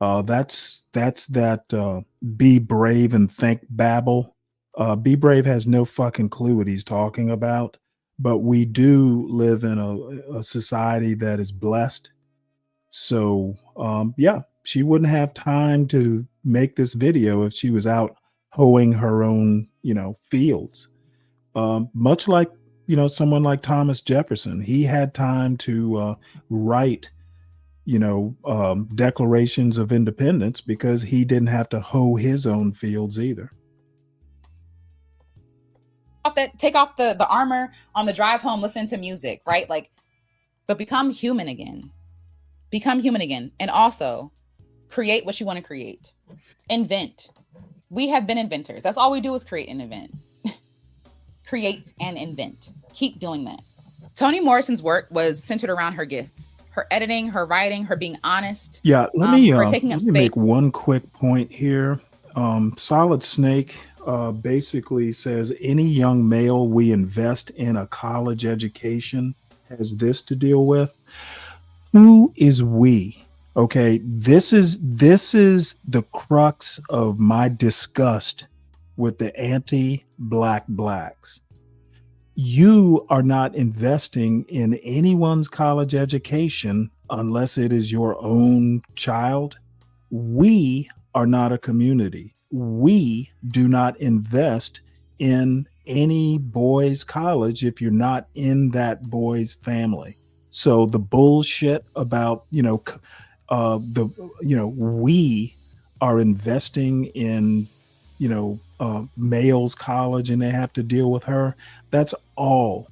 That's that be brave and think babble. Be brave has no fucking clue what he's talking about, but we do live in a society that is blessed. So yeah, she wouldn't have time to make this video if she was out hoeing her own, fields. Much like, someone like Thomas Jefferson, he had time to write declarations of independence because he didn't have to hoe his own fields either. Take off the armor on the drive home, listen to music, right? Like, but become human again. Become human again. And also create what you want to create. Invent. We have been inventors. That's all we do is create and invent. Create and invent. Keep doing that. Toni Morrison's work was centered around her gifts, her editing, her writing, her being honest. Yeah, let taking up me space. make one quick point here. Solid Snake basically says any young male we invest in a college education has this to deal with. Who is we? Okay, this is the crux of my disgust with the anti-black blacks. You are not investing in anyone's college education unless it is your own child. We are not a community. We do not invest in any boy's college if you're not in that boy's family. So the bullshit about, we are investing in, male's college and they have to deal with her. That's all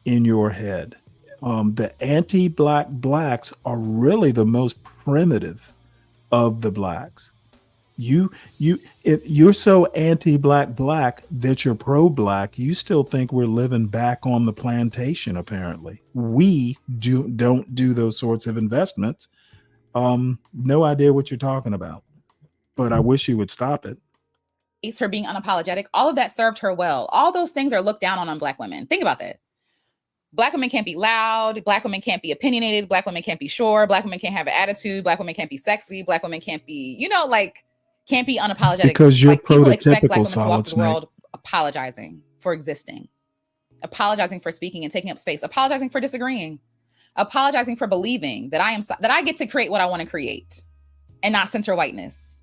in your head. The anti-black blacks are really the most primitive of the blacks. If you're so anti-black that you're pro-black, you still think we're living back on the plantation. Apparently, we don't do those sorts of investments. No idea what you're talking about, but I wish you would stop it. Her being unapologetic, all of that served her well. All those things are looked down on Black women. Think about that. Black women can't be loud. Black women can't be opinionated. Black women can't be sure. Black women can't have an attitude. Black women can't be sexy. Black women can't be, can't be unapologetic. Because you're people expect Black prototypical, women to walk Solid through the Snake. world apologizing for existing, apologizing for speaking and taking up space, apologizing for disagreeing, apologizing for believing that I get to create what I want to create and not center whiteness,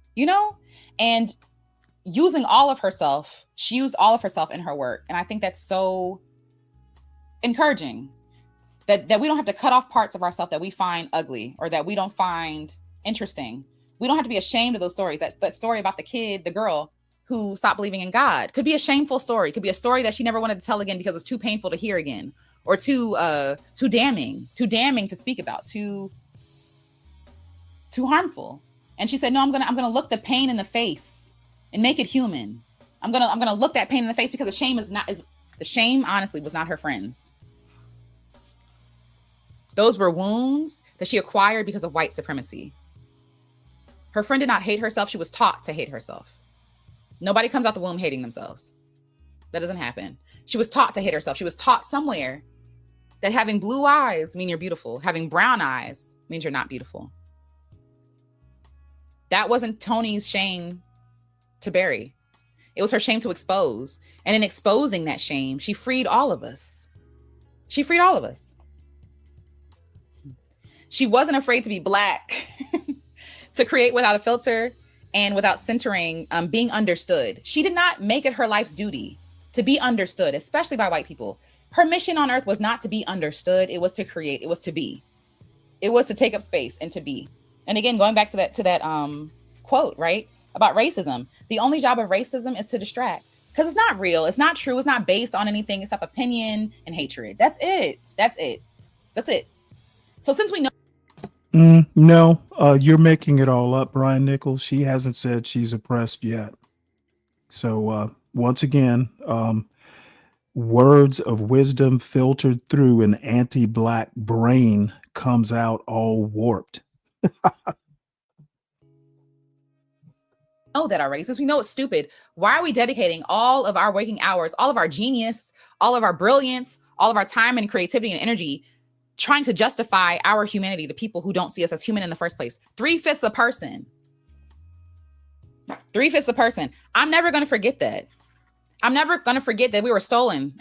and using all of herself. She used all of herself in her work. And I think that's so encouraging that we don't have to cut off parts of ourselves that we find ugly or that we don't find interesting. We don't have to be ashamed of those stories. That story about the girl who stopped believing in God could be a shameful story. It could be a story that she never wanted to tell again because it was too painful to hear again, or too damning to speak about, too harmful. And she said, no, I'm gonna look the pain in the face and make it human. I'm gonna look that pain in the face because the shame honestly was not her friends. Those were wounds that she acquired because of white supremacy. Her friend did not hate herself. She was taught to hate herself. Nobody comes out the womb hating themselves. That doesn't happen. She was taught to hate herself. She was taught somewhere that having blue eyes mean you're beautiful. Having brown eyes means you're not beautiful. That wasn't Toni's shame to bury. It was her shame to expose. And in exposing that shame, she freed all of us. She freed all of us. She wasn't afraid to be Black, to create without a filter and without centering, being understood. She did not make it her life's duty to be understood, especially by white people. Her mission on earth was not to be understood. It was to create. It was to be. It was to take up space and to be. And again, going back to that quote, right? About racism. The only job of racism is to distract, because it's not real. It's not true. It's not based on anything except opinion and hatred. That's it. So since we know. No, you're making it all up, Brian Nichols. She hasn't said she's oppressed yet. So once again, words of wisdom filtered through an anti-black brain comes out all warped. Know that are racist. We know it's stupid. Why are we dedicating all of our waking hours, all of our genius, all of our brilliance, all of our time and creativity and energy trying to justify our humanity to people who don't see us as human in the first place? 3/5 a person. 3/5 a person. I'm never going to forget that. I'm never going to forget that we were stolen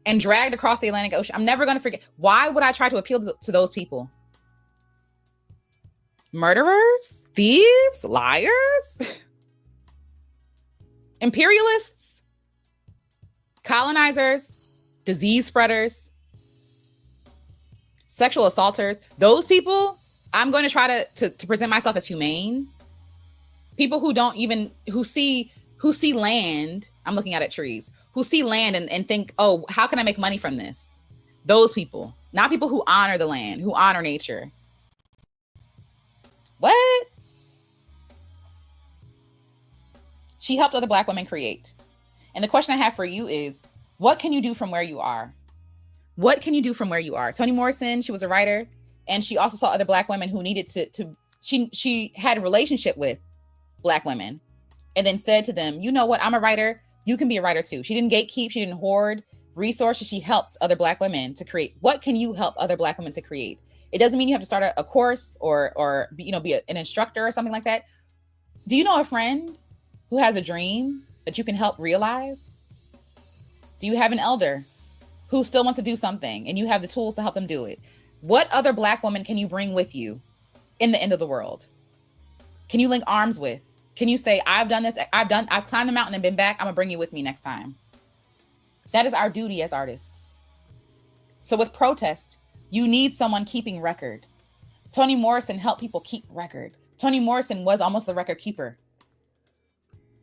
and dragged across the Atlantic Ocean. I'm never going to forget. Why would I try to appeal to those people? Murderers, thieves, liars, imperialists, colonizers, disease spreaders, sexual assaulters. Those people I'm going to try to present myself as humane. People who see land, I'm looking out at trees, who see land and think, oh, how can I make money from this? Those people, not people who honor the land, who honor nature. What? She helped other Black women create. And the question I have for you is, what can you do from where you are? What can you do from where you are? Toni Morrison, she was a writer, and she also saw other Black women who needed she had a relationship with Black women, and then said to them, you know what, I'm a writer, you can be a writer too. She didn't gatekeep, she didn't hoard resources, she helped other Black women to create. What can you help other Black women to create? It doesn't mean you have to start a course or be an instructor or something like that. Do you know a friend who has a dream that you can help realize? Do you have an elder who still wants to do something and you have the tools to help them do it? What other Black woman can you bring with you in the end of the world? Can you link arms with? Can you say, I've done this, I've climbed the mountain and been back, I'm gonna bring you with me next time? That is our duty as artists. So with protest, you need someone keeping record. Toni Morrison helped people keep record. Toni Morrison was almost the record keeper.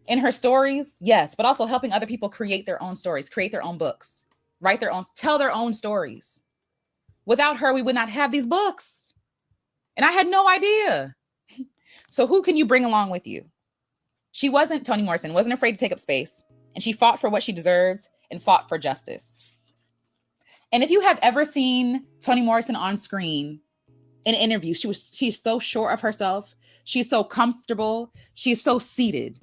In her stories, yes, but also helping other people create their own stories, create their own books, write their own, tell their own stories. Without her, we would not have these books. And I had no idea. So who can you bring along with you? Toni Morrison wasn't afraid to take up space, and she fought for what she deserves and fought for justice. And if you have ever seen Toni Morrison on screen in an interview, she's so sure of herself. She's so comfortable. She's so seated.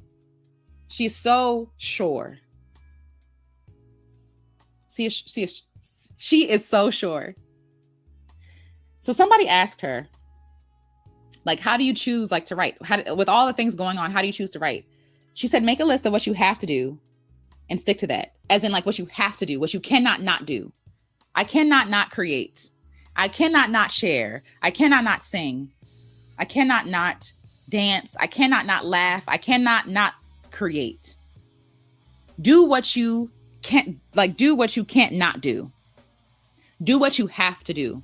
She's so sure. She is so sure. So somebody asked her, like, how do you choose to write? With all the things going on, how do you choose to write? She said, make a list of what you have to do and stick to that. As in what you have to do, what you cannot not do. I cannot not create. I cannot not share. I cannot not sing. I cannot not dance. I cannot not laugh. I cannot not create. Do what you can't, do what you can't not do. Do what you have to do.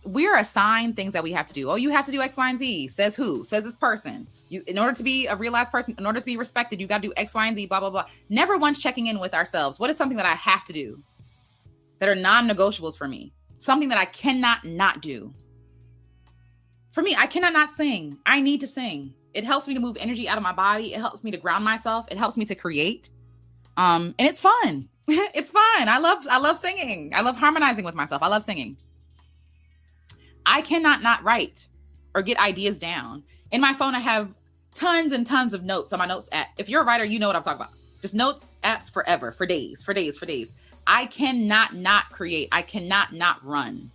We're assigned things that we have to do. Oh, you have to do X, Y, and Z. Says who? Says this person. In order to be a realized person, in order to be respected, you got to do X, Y, and Z, blah, blah, blah. Never once checking in with ourselves. What is something that I have to do that are non-negotiables for me? Something that I cannot not do. For me, I cannot not sing. I need to sing. It helps me to move energy out of my body. It helps me to ground myself. It helps me to create. And it's fun. It's fun. I love singing. I love harmonizing with myself. I love singing. I cannot not write or get ideas down. In my phone, I have tons and tons of notes on my notes app. If you're a writer, you know what I'm talking about. Just notes apps forever, for days. I cannot not create. I cannot not run.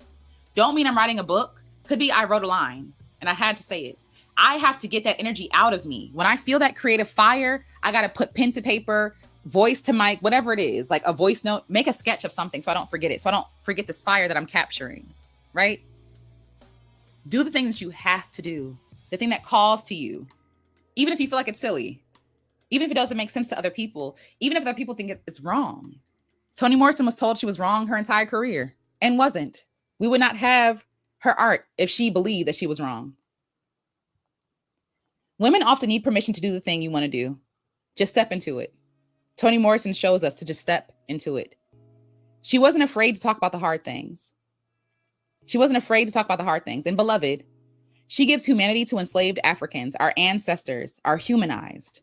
Don't mean I'm writing a book. Could be I wrote a line and I had to say it. I have to get that energy out of me. When I feel that creative fire, I got to put pen to paper, voice to mic, whatever it is, like a voice note, make a sketch of something so I don't forget it. So I don't forget this fire that I'm capturing, right? Do the things you have to do, the thing that calls to you, even if you feel like it's silly, even if it doesn't make sense to other people, even if other people think it's wrong. Toni Morrison was told she was wrong her entire career and wasn't. We would not have her art if she believed that she was wrong. Women often need permission to do the thing you want to do. Just step into it. Toni Morrison shows us to just step into it. She wasn't afraid to talk about the hard things. And beloved, she gives humanity to enslaved Africans. Our ancestors are humanized.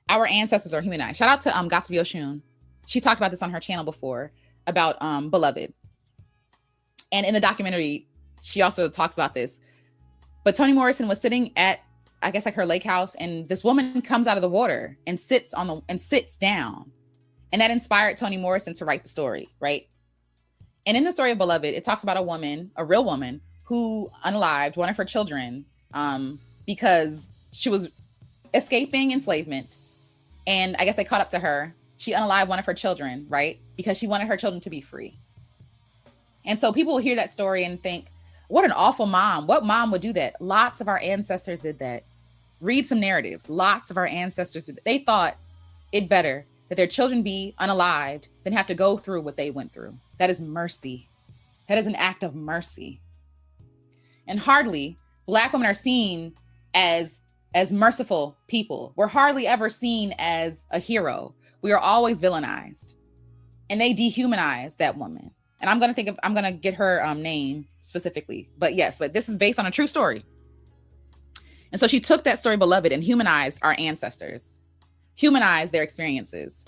Shout out to Gatsby Oshun. She talked about this on her channel before about beloved. And in the documentary, she also talks about this. But Toni Morrison was sitting at, I guess, her lake house, and this woman comes out of the water and sits down. And that inspired Toni Morrison to write the story, right? And in the story of Beloved, it talks about a woman, a real woman, who unalived one of her children because she was escaping enslavement. And I guess they caught up to her. She unalived one of her children, right? Because she wanted her children to be free. And so people will hear that story and think, what an awful mom. What mom would do that? Lots of our ancestors did that. Read some narratives. Lots of our ancestors did that. They thought it better that their children be unalived than have to go through what they went through. That is mercy. That is an act of mercy. And hardly Black women are seen as merciful people. We're hardly ever seen as a hero. We are always villainized. And they dehumanize that woman. And I'm gonna get her name specifically. But yes, but this is based on a true story. And so she took that story, Beloved, and humanized our ancestors, humanized their experiences.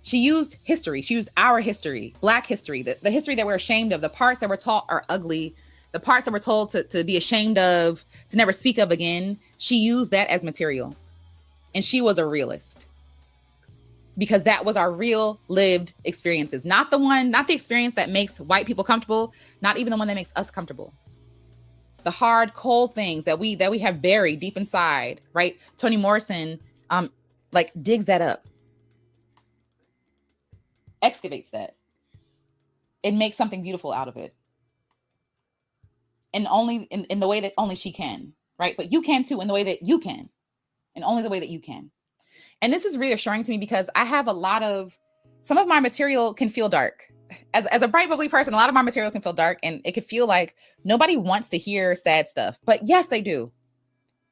She used history. She used our history, Black history, the history that we're ashamed of. The parts that we're taught are ugly. The parts that we're told to be ashamed of, to never speak of again. She used that as material. And she was a realist. Because that was our real lived experiences. Not the experience that makes white people comfortable, not even the one that makes us comfortable. The hard, cold things that we have buried deep inside, right? Toni Morrison digs that up. Excavates that. It makes something beautiful out of it. And only in the way that only she can, right? But you can too, in the way that you can. And only the way that you can. And this is reassuring to me because I have some of my material can feel dark. As a bright, bubbly person, a lot of my material can feel dark, and it can feel like nobody wants to hear sad stuff. But yes, they do.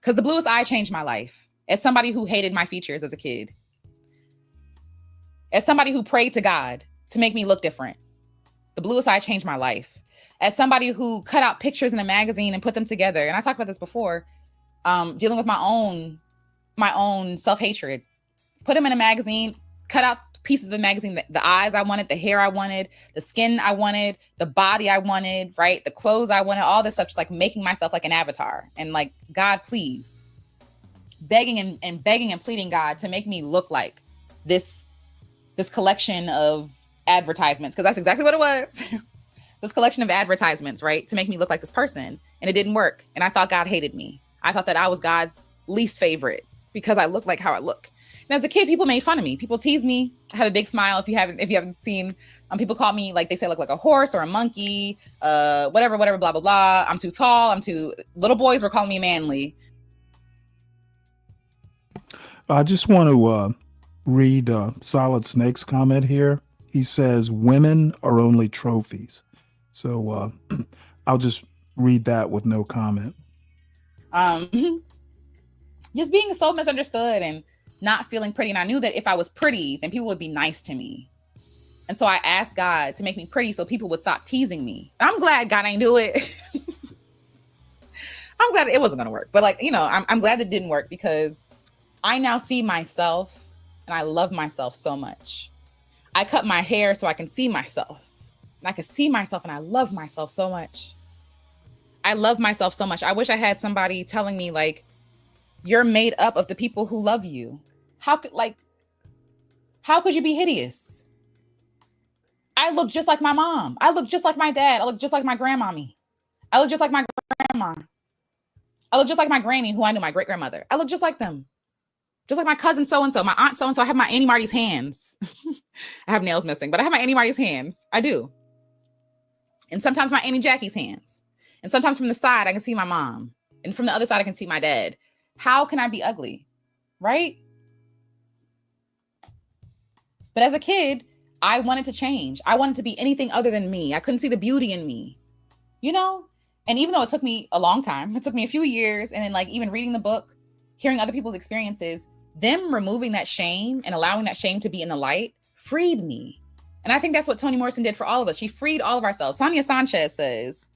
Because The Bluest Eye changed my life. As somebody who hated my features as a kid. As somebody who prayed to God to make me look different. The Bluest Eye changed my life. As somebody who cut out pictures in a magazine and put them together. And I talked about this before, dealing with my own self-hatred. Put them in a magazine, cut out pieces of the magazine, the eyes I wanted, the hair I wanted, the skin I wanted, the body I wanted, right? The clothes I wanted, all this stuff, just like making myself like an avatar. And like, God, please. Begging and pleading God to make me look like this collection of advertisements, because that's exactly what it was. This collection of advertisements, right? To make me look like this person. And it didn't work. And I thought God hated me. I thought that I was God's least favorite because I looked like how I look. And as a kid, people made fun of me. People teased me. I have a big smile. If you haven't seen, people call me, like, they say I look like a horse or a monkey, whatever, blah, blah, blah. I'm too tall. Little boys were calling me manly. I just want to read Solid Snake's comment here. He says, women are only trophies. So I'll just read that with no comment. Just being so misunderstood and not feeling pretty. And I knew that if I was pretty, then people would be nice to me. And so I asked God to make me pretty so people would stop teasing me. I'm glad God ain't do it. I'm glad it wasn't going to work. But I'm glad it didn't work because I now see myself and I love myself so much. I cut my hair so I can see myself. And I can see myself and I love myself so much. I love myself so much. I wish I had somebody telling me, like, you're made up of the people who love you. How could you be hideous? I look just like my mom. I look just like my dad. I look just like my grandmommy. I look just like my grandma. I look just like my granny, who I knew, my great grandmother. I look just like them. Just like my cousin so-and-so, my aunt so-and-so. I have my Auntie Marty's hands. I have nails missing, but I have my Auntie Marty's hands. I do. And sometimes my Auntie Jackie's hands. And sometimes from the side, I can see my mom. And from the other side, I can see my dad. How can I be ugly? Right? But as a kid, I wanted to change. I wanted to be anything other than me. I couldn't see the beauty in me, And even though it took me a long time, it took me a few years. And then even reading the book, hearing other people's experiences, them removing that shame and allowing that shame to be in the light freed me. And I think that's what Toni Morrison did for all of us. She freed all of ourselves. Sonia Sanchez says,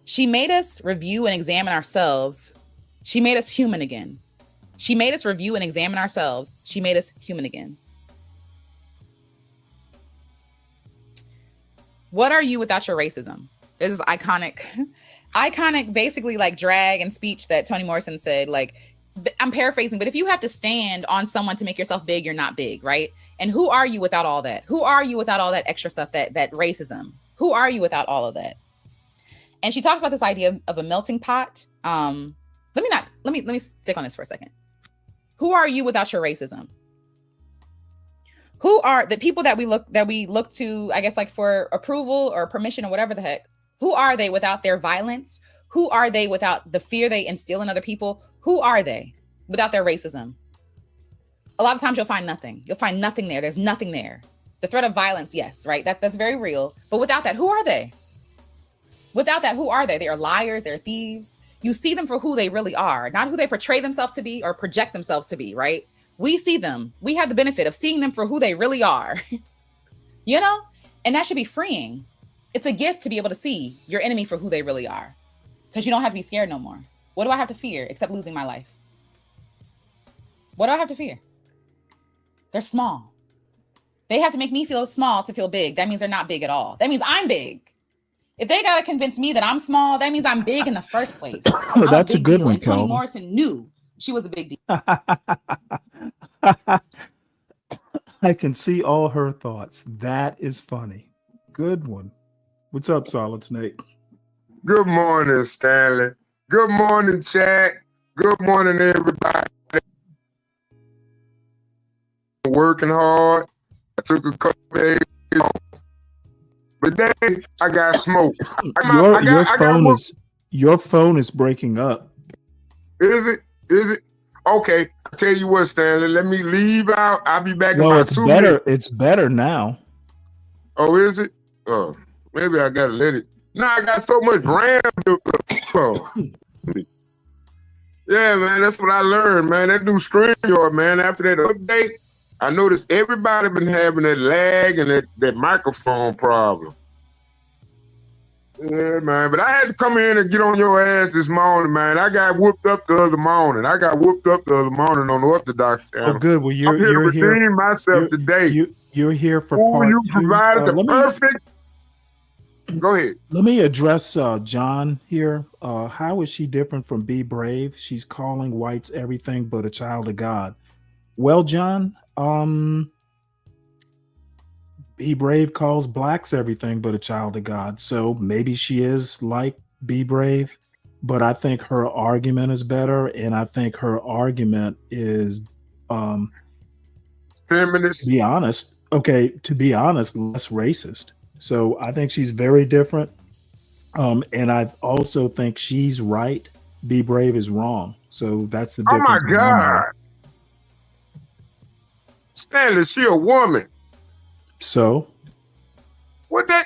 she made us review and examine ourselves. She made us human again. She made us review and examine ourselves. She made us human again. What are you without your racism? There's this iconic, basically drag and speech that Toni Morrison said, I'm paraphrasing, but if you have to stand on someone to make yourself big, you're not big, right? And who are you without all that? Who are you without all that extra stuff, that racism? Who are you without all of that? And she talks about this idea of a melting pot. Let me stick on this for a second. Who are you without your racism? Who are the people that we look to, I guess, for approval or permission or whatever the heck? Who are they without their violence? Who are they without the fear they instill in other people? Who are they without their racism? A lot of times you'll find nothing. You'll find nothing there. There's nothing there. The threat of violence, yes, right? That's very real. But without that, who are they? Without that, who are they? They are liars, they're thieves. You see them for who they really are, not who they portray themselves to be or project themselves to be, right? We see them. We have the benefit of seeing them for who they really are, you know? And that should be freeing. It's a gift to be able to see your enemy for who they really are, because you don't have to be scared no more. What do I have to fear except losing my life? What do I have to fear? They're small. They have to make me feel small to feel big. That means they're not big at all. That means I'm big. If they got to convince me that I'm small, that means I'm big in the first place. That's a good one, and Toni Calvin. Morrison knew she was a big deal. I can see all her thoughts. That is funny. Good one. What's up, Solid Snake? Good morning, Stanley. Good morning, chat. Good morning, everybody. Working hard. I took a couple days off. But then I got smoked. Your phone is breaking up. Is it? Okay. I tell you what, Stanley. Let me leave out. I'll be back. No, in it's better. Minutes. It's better now. Oh, is it? Oh, maybe I gotta let it. No, I got so much RAM. Oh. Yeah, man. That's what I learned, man. That new StreamYard, man. After that update, I noticed everybody been having that lag and that microphone problem. Yeah, man. But I had to come in and get on your ass this morning, man. I got whooped up the other morning. on the Orthodox channel. Oh, good. Well, you're to redeem myself today. You're here for part you two. Provided the perfect. Go ahead. Let me address John here. How is she different from Be Brave? She's calling whites everything but a child of God. Well, John, Be Brave calls blacks everything but a child of God. So maybe she is like Be Brave, but I think her argument is better, and I think her argument is feminist. To be honest, less racist. So I think she's very different. And I also think she's right. Be Brave is wrong. So that's the difference. Oh my God. Stanley, she a woman. So? What that?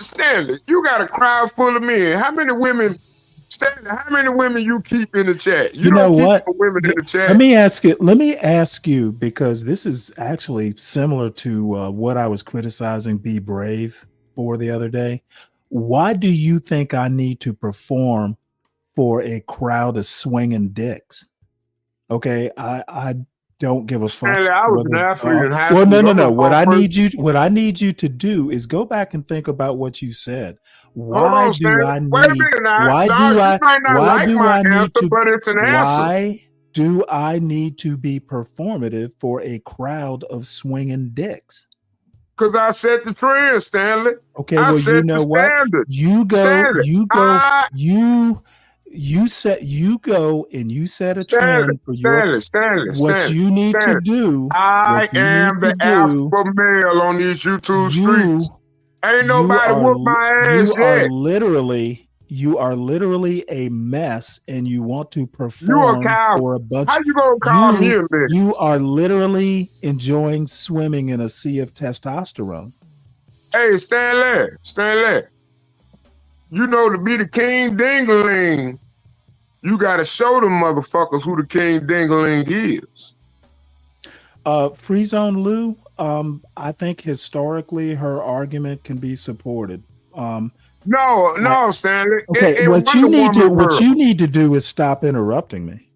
Stanley, you got a crowd full of men. How many women, Stanley, how many women you keep in the chat? You know what? Women in the chat. Let me ask you, because this is actually similar to what I was criticizing Be Brave for the other day. Why do you think I need to perform for a crowd of swinging dicks? Okay, I don't give a fuck. Stanley, I was an athlete in high school. Well, no. What I need you to do is go back and think about what you said. Why do I need to be performative for a crowd of swinging dicks? Because I set the trend, Stanley. Okay, well, you know what? You go and you set a trend for your what you need to do. I am the alpha male on these YouTube streets. Ain't nobody whoop my ass yet. You are literally a mess, and you want to perform for a bunch. How you gonna call me a mess? You are literally enjoying swimming in a sea of testosterone. Hey, Stanley. You know, to be the king dingling, you gotta show them motherfuckers who the king dingling is. Free Zone Lou, I think historically her argument can be supported. No, Stanley. Okay, what you need to do is stop interrupting me.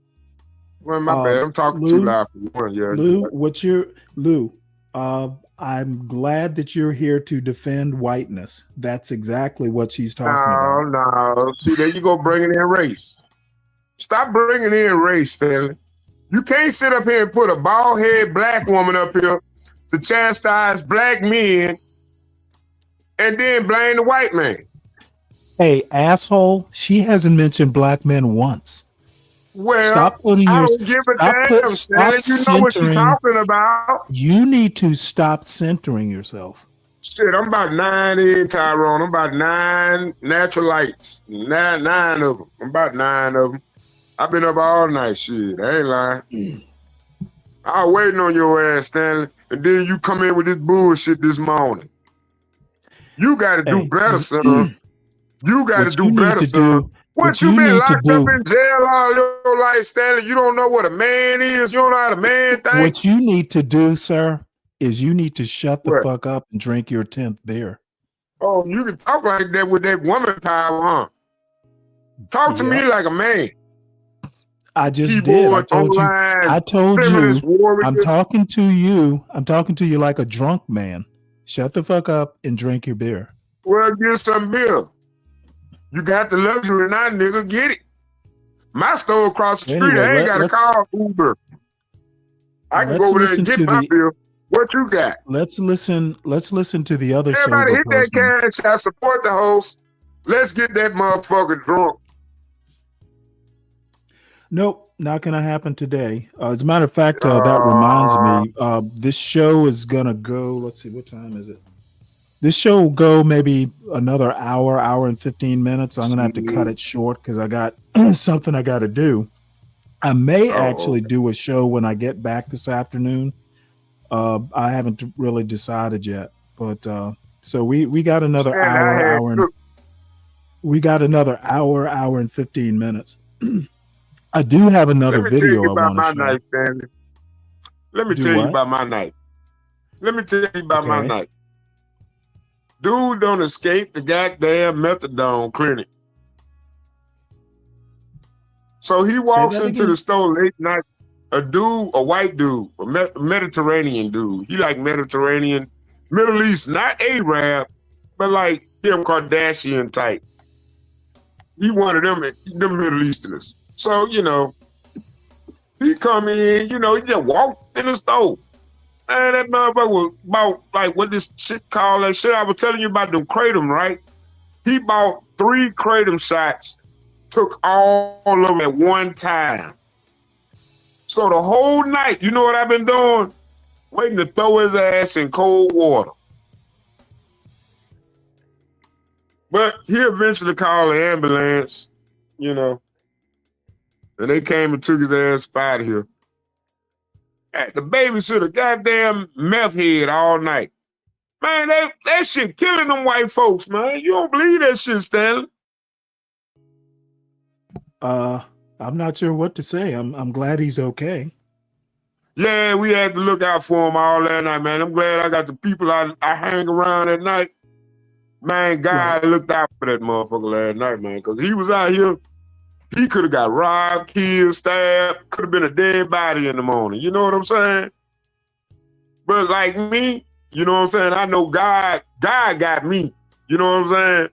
Well, my bad. I'm talking too loud for one. Yeah, Lou, I'm glad that you're here to defend whiteness. That's exactly what she's talking about. No. See, there you go, bringing in race. Stop bringing in race, Stanley. You can't sit up here and put a bald-headed black woman up here to chastise black men and then blame the white man. Hey, asshole, she hasn't mentioned black men once. Well, stop putting I don't give a damn, Stanley. You know what you're talking about. You need to stop centering yourself. Shit, I'm about 9 in, Tyrone. I'm about 9 natural lights. Nine of them. I'm about 9 of them. I've been up all night, shit. I ain't lying. I was waiting on your ass, Stanley. and then you come in with this bullshit this morning. You got to do better, son. You got to do better, son. What you been locked up in jail all your life, Stanley? You don't know what a man is. You don't know how a man thinks. What you need to do, sir, is you need to shut the fuck up and drink your 10th beer. Oh, you can talk like that with that woman power, huh? Talk to me like a man. I just did. I told you. I'm talking to you. I'm talking to you like a drunk man. Shut the fuck up and drink your beer. Well, get some beer. You got the luxury now, nigga. Get it. My store across the street, I ain't got to call Uber. I can go over there and get my beer. What you got? Let's listen to the other side. Everybody hit that cash. I support the host. Let's get that motherfucker drunk. Nope, not gonna happen today. As a matter of fact, that reminds me. This show is gonna go. Let's see, what time is it? This show will go maybe another hour and 15 minutes. I'm gonna have to cut it short because I got something I got to do. I may actually do a show when I get back this afternoon. I haven't really decided yet, but so we got another hour and 15 minutes. I do have another video I want to show. Stanley. Let me tell you about my night. Dude don't escape the goddamn methadone clinic. So he walks into the store late night. A white dude, a Mediterranean dude. He like Mediterranean, Middle East, not Arab, but like Kim Kardashian type. He one of them Middle Easterners. So, he come in, he just walked in the store. Man, that motherfucker was about, like, what this shit called, that shit I was telling you about, them kratom, right? He bought 3 kratom shots, took all of them at one time. So the whole night, you know what I've been doing? Waiting to throw his ass in cold water. But he eventually called the ambulance, and they came and took his ass out of here. The babysitter, goddamn meth head all night. Man, that shit killing them white folks, man. You don't believe that shit, Stanley. I'm not sure what to say. I'm glad he's okay. Yeah, we had to look out for him all that night, man. I'm glad I got the people I hang around at night. Man, God looked out for that motherfucker last night, man, because he was out here. He could have got robbed, killed, stabbed, could have been a dead body in the morning. You know what I'm saying? But like me, you know what I'm saying? I know God got me. You know what I'm saying?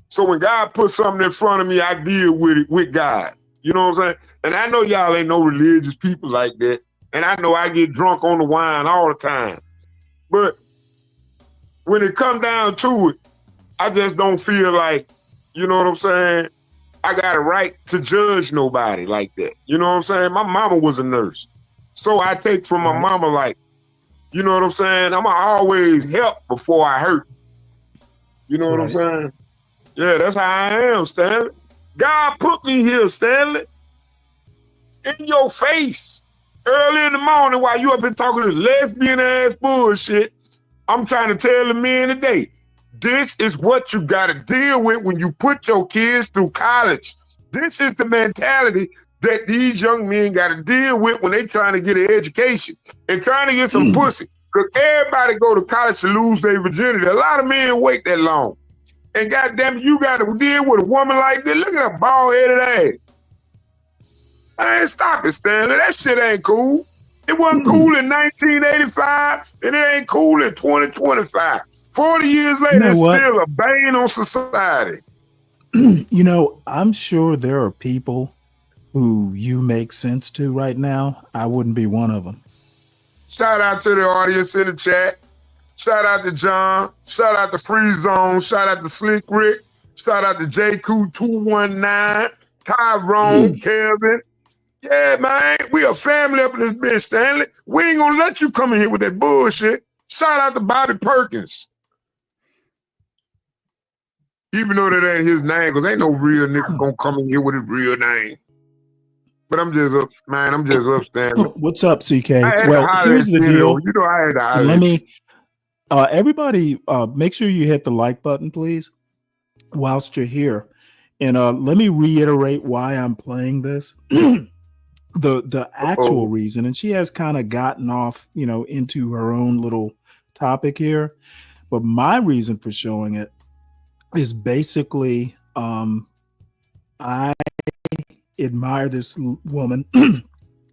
So when God puts something in front of me, I deal with it with God. You know what I'm saying? And I know y'all ain't no religious people like that. And I know I get drunk on the wine all the time. But when it comes down to it, I just don't feel like, you know what I'm saying? I got a right to judge nobody like that. You know what I'm saying? My mama was a nurse. So I take from my mama, like, you know what I'm saying? I'm going to always help before I hurt. You know what I'm saying? Yeah, that's how I am, Stanley. God put me here, Stanley. In your face. Early in the morning while you up here talking this lesbian ass bullshit, I'm trying to tell the men today, this is what you got to deal with when you put your kids through college. This is the mentality that these young men got to deal with when they trying to get an education and trying to get some pussy. Because everybody go to college to lose their virginity. A lot of men wait that long. And goddamn, you got to deal with a woman like this. Look at her bald-headed ass. Man, stop it, Stanley. That shit ain't cool. It wasn't cool in 1985, and it ain't cool in 2025. 40 years later, it's still a bane on society. I'm sure there are people who you make sense to right now. I wouldn't be one of them. Shout out to the audience in the chat. Shout out to John. Shout out to Free Zone. Shout out to Slick Rick. Shout out to JQ219, Tyrone, Kevin. Yeah, man, we a family up in this bitch, Stanley. We ain't gonna let you come in here with that bullshit. Shout out to Bobby Perkins. Even though that ain't his name, because ain't no real nigga gonna come in here with his real name. But I'm just up, man. I'm just up, Stanley. What's up, CK? I had to Well, holler here's at the you, deal. though. You know, I had to holler Let at you. me, everybody, make sure you hit the like button, please, whilst you're here. And let me reiterate why I'm playing this. The actual reason, and she has kind of gotten off, into her own little topic here. But my reason for showing it is basically, I admire this woman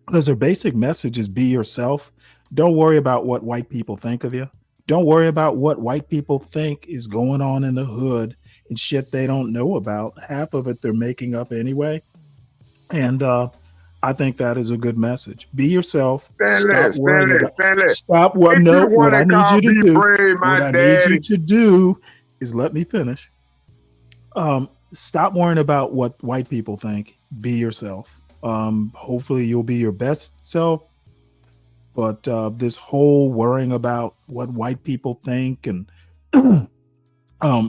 because her basic message is be yourself. Don't worry about what white people think of you. Don't worry about what white people think is going on in the hood and shit they don't know about. Half of it they're making up anyway. And I think that is a good message. Be yourself. Stop worrying about. Stop what? No, what I need you to do. What I need you to do is let me finish. Stop worrying about what white people think. Be yourself. Hopefully you'll be your best self. But this whole worrying about what white people think and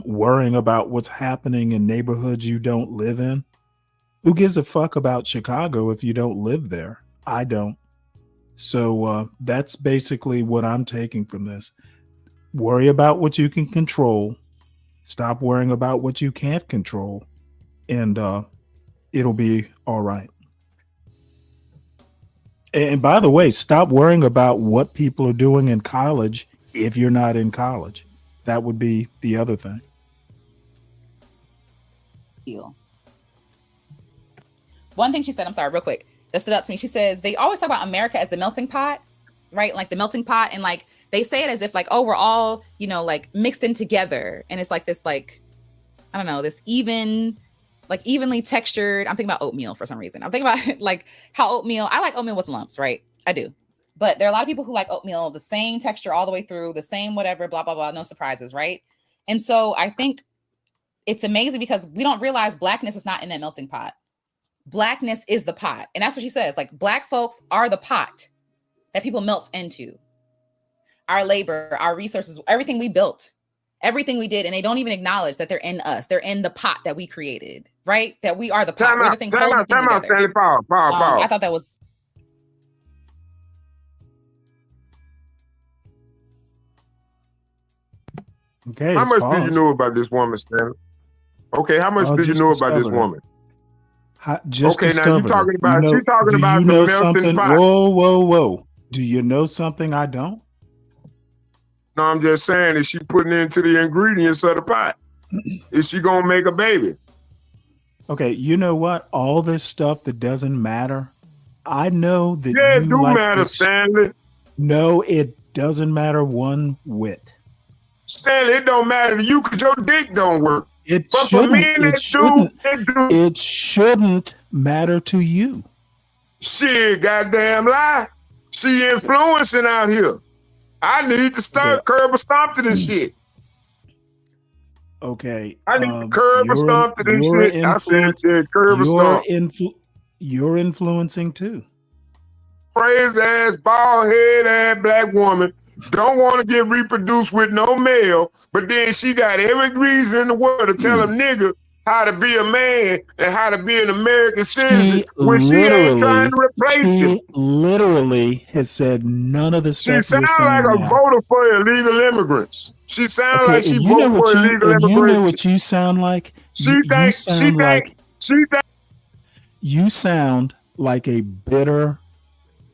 worrying about what's happening in neighborhoods you don't live in. Who gives a fuck about Chicago if you don't live there? I don't. So that's basically what I'm taking from this. Worry about what you can control. Stop worrying about what you can't control. And it'll be all right. And by the way, stop worrying about what people are doing in college if you're not in college. That would be the other thing. One thing she said, I'm sorry, real quick, that stood out to me. She says, they always talk about America as the melting pot, right? Like the melting pot. And like, they say it as if like, oh, we're all, like mixed in together. And it's like this, like, I don't know, this evenly textured. I'm thinking about oatmeal for some reason. I'm thinking about like how I like oatmeal with lumps, right? I do. But there are a lot of people who like oatmeal, the same texture all the way through, the same whatever, blah, blah, blah, no surprises, right? And so I think it's amazing because we don't realize blackness is not in that melting pot. Blackness is the pot. And that's what she says. Like black folks are the pot that people melt into. Our labor, our resources, everything we built, everything we did. And they don't even acknowledge that they're in us. They're in the pot that we created, right? That we are the pot. We're the thing holding the thing together. Stanley, pause. I thought that was. Okay. How much do you know about this woman, Stanley? Okay, how much do you know about this woman? Just okay, now you're talking about she's talking about the melting something. pot. Whoa. Do you know something I don't? No, I'm just saying, is she putting into the ingredients of the pot? Is she gonna make a baby? Okay, you know what? All this stuff that doesn't matter. I know that it do matter, Stanley. No, it doesn't matter one whit. Stanley, it don't matter to you because your dick don't work. It but shouldn't. For me, It shouldn't matter to you. Shit, goddamn lie. She influencing out here. I need to start curb or stomp to this shit. Okay. I need to curb or stomp to this shit. I said curb or stomp. You're influencing too. Crazy ass, bald head ass black woman. Don't want to get reproduced with no male, but then she got every reason in the world to tell a nigga how to be a man and how to be an American citizen when she ain't trying to replace him. She literally has said none of the stuff. She sounds like a voter for illegal immigrants. She sounds like she voted for illegal immigrants. You know what you sound like? You sound like a bitter,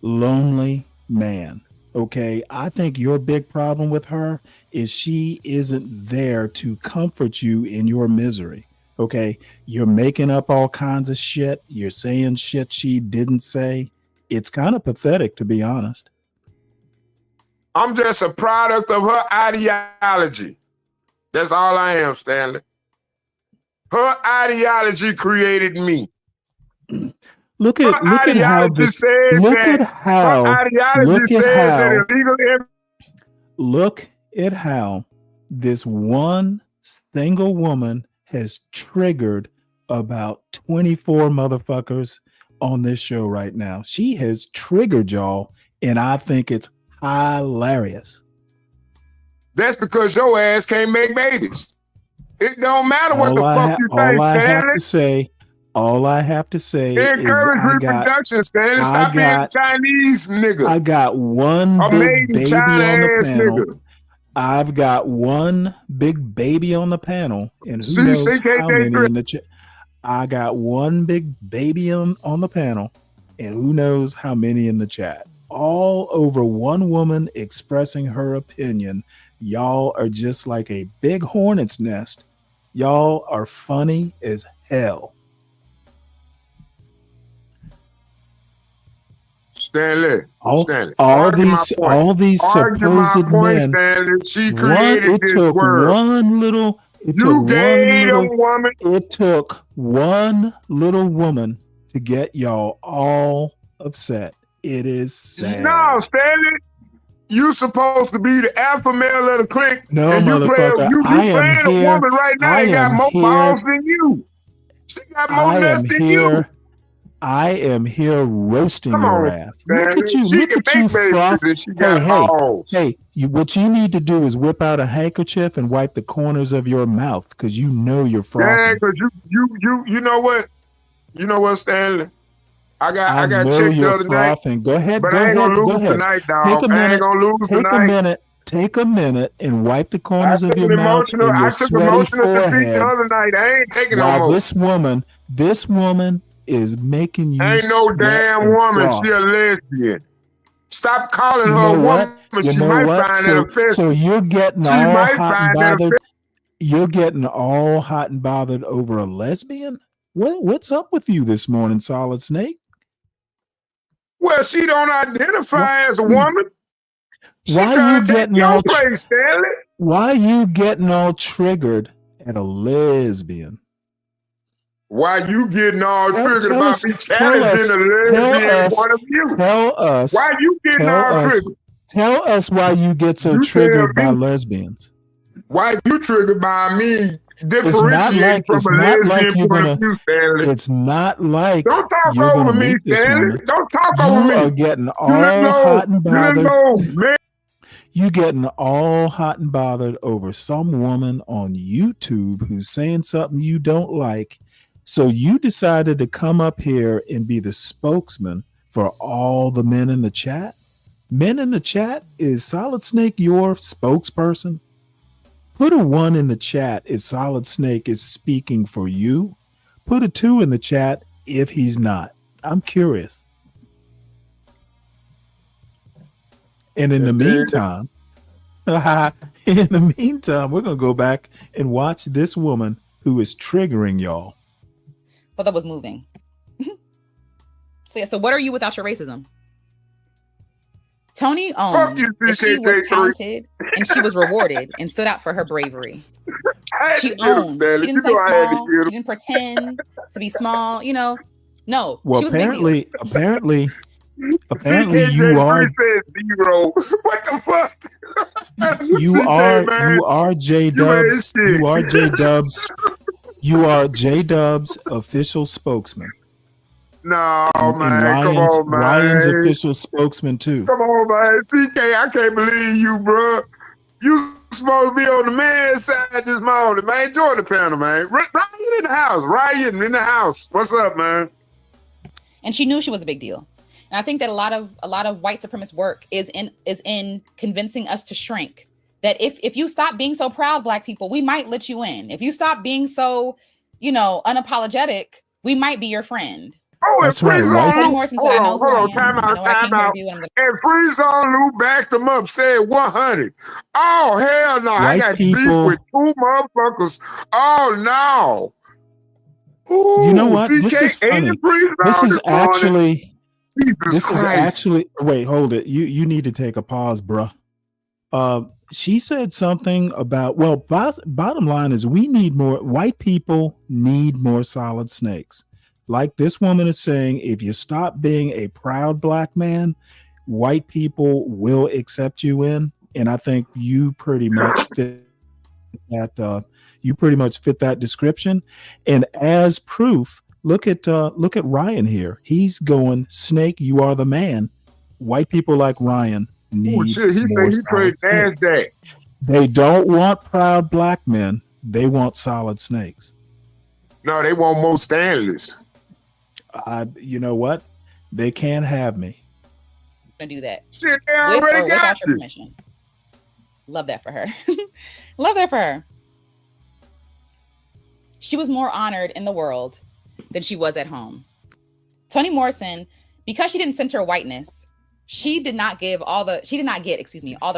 lonely man. Okay, I think your big problem with her is she isn't there to comfort you in your misery. Okay, you're making up all kinds of shit. You're saying shit she didn't say. It's kind of pathetic, to be honest. I'm just a product of her ideology. That's all I am, Stanley. Her ideology created me. Look at how this one single woman has triggered about 24 motherfuckers on this show right now. She has triggered y'all, and I think it's hilarious. That's because your ass can't make babies. It don't matter what the fuck you think, Stanley. All I have to say is Encourage reproduction, Stanley. Stop being a Chinese nigga. I got one A big made in baby China on the ass panel. nigga. I've got one big baby on the panel, and who See, knows CKJ how many Chris. in the chat. I got one big baby on the panel, and who knows how many in the chat. All over one woman expressing her opinion. Y'all are just like a big hornet's nest. Y'all are funny as hell. Stanley. All Argue my these point. Argue my supposed point, men. Stanley. She It created this took world. one little. It You took gay woman. It took one little woman to get y'all all upset. It is sad. No, Stanley. You supposed to be the alpha male of the clique, No, and you motherfucker. you I am playing a here. woman right now. I And got am more here. balls than you. She got more I am nuts than you. here. I am here roasting Come your on, ass. Look Stanley. at you. She Look can at you, make babies froth. and she got balls. Hey. What you need to do is whip out a handkerchief and wipe the corners of your mouth because you know you're Yeah, frothing. because you know what? You know what, Stanley? I got know checked the you're other night. frothing. Go ahead. But Go I ain't ahead. gonna Go lose ahead. tonight, Take dog. a I ain't minute. gonna lose Take tonight. a minute. Take a minute and wipe the I corners of took your an mouth emotional. and I your took sweaty emotional defeat the forehead. other night. I ain't taking no While more. this woman is making you Ain't no sweat damn and woman. froth. She a lesbian. Stop calling You her a know what? woman. You She know might what? find that offensive. So you're getting She all might hot and find that bothered. offensive. You're getting all hot and bothered over a lesbian? What's up with you this morning, Solid Snake? Well, she don't identify as a woman. She Why trying you to take getting your all place, Stanley. Why you getting all triggered at a lesbian? Why you getting all triggered Tell about us, me tell challenging us, a tell lesbian us, point of view? tell us, Why you getting tell all us, triggered? tell us why you get so You tell triggered by me. lesbians. Why you triggered by me It's not differentiating from a like lesbian you're point gonna. of view, Stanley? It's not like Don't talk you're over gonna me, meet this Stanley. woman. Don't talk You over me. are getting You little all hot and you little bothered. old man. You getting all hot and bothered over some woman on YouTube who's saying something you don't like. So you decided to come up here and be the spokesman for all the men in the chat. Men in the chat, is Solid Snake your spokesperson? Put a 1 in the chat if Solid Snake is speaking for you. Put a 2 in the chat if he's not. I'm curious. And in the meantime, we're going to go back and watch this woman who is triggering y'all. Thought that was moving. So what are you without your racism? Tony owned that she was talented and she was rewarded and stood out for her bravery. She owned. She didn't play small. She didn't pretend to be small. No. Well, she was a big deal. apparently CKJ you are. said 0. What the fuck? You CK, are J Dubs. You are J Dubs. You are J Dubs' official spokesman. No, and man. Come on, man. Ryan's official spokesman too. Come on, man. CK, I can't believe you, bro. You supposed to be on the man's side this morning, man. Join the panel, man. Ryan in the house. Ryan in the house. What's up, man? And she knew she was a big deal. And I think that a lot of white supremacist work is in convincing us to shrink. That if you stop being so proud, Black people, we might let you in. If you stop being so, unapologetic, we might be your friend. Oh, that's right. Toni Morrison said, "I know who I am. Time I know what I came here to do." And Freeze on Lou backed them up, said 100. Oh, hell no. I got beef with 2 motherfuckers. Oh, no. Ooh, you know what? CK This is funny. This is actually. Wait, hold it. You need to take a pause, bruh. She said something about. Well, bottom line is we need more. White people need more Solid Snakes. Like this woman is saying, if you stop being a proud Black man, white people will accept you in. And I think you pretty much fit that. You pretty much fit that description. And as proof, look at Ryan here. He's going, Snake, you are the man. White people like Ryan need more Solid Snakes. They don't want proud Black men. They want Solid Snakes. No, they want more Stanleys. You know what? They can't have me. Gonna do that Shit, they with already or got without your you. permission. Love that for her. Love that for her. She was more honored in the world than she was at home. Toni Morrison, because she didn't center whiteness, she did not get, all the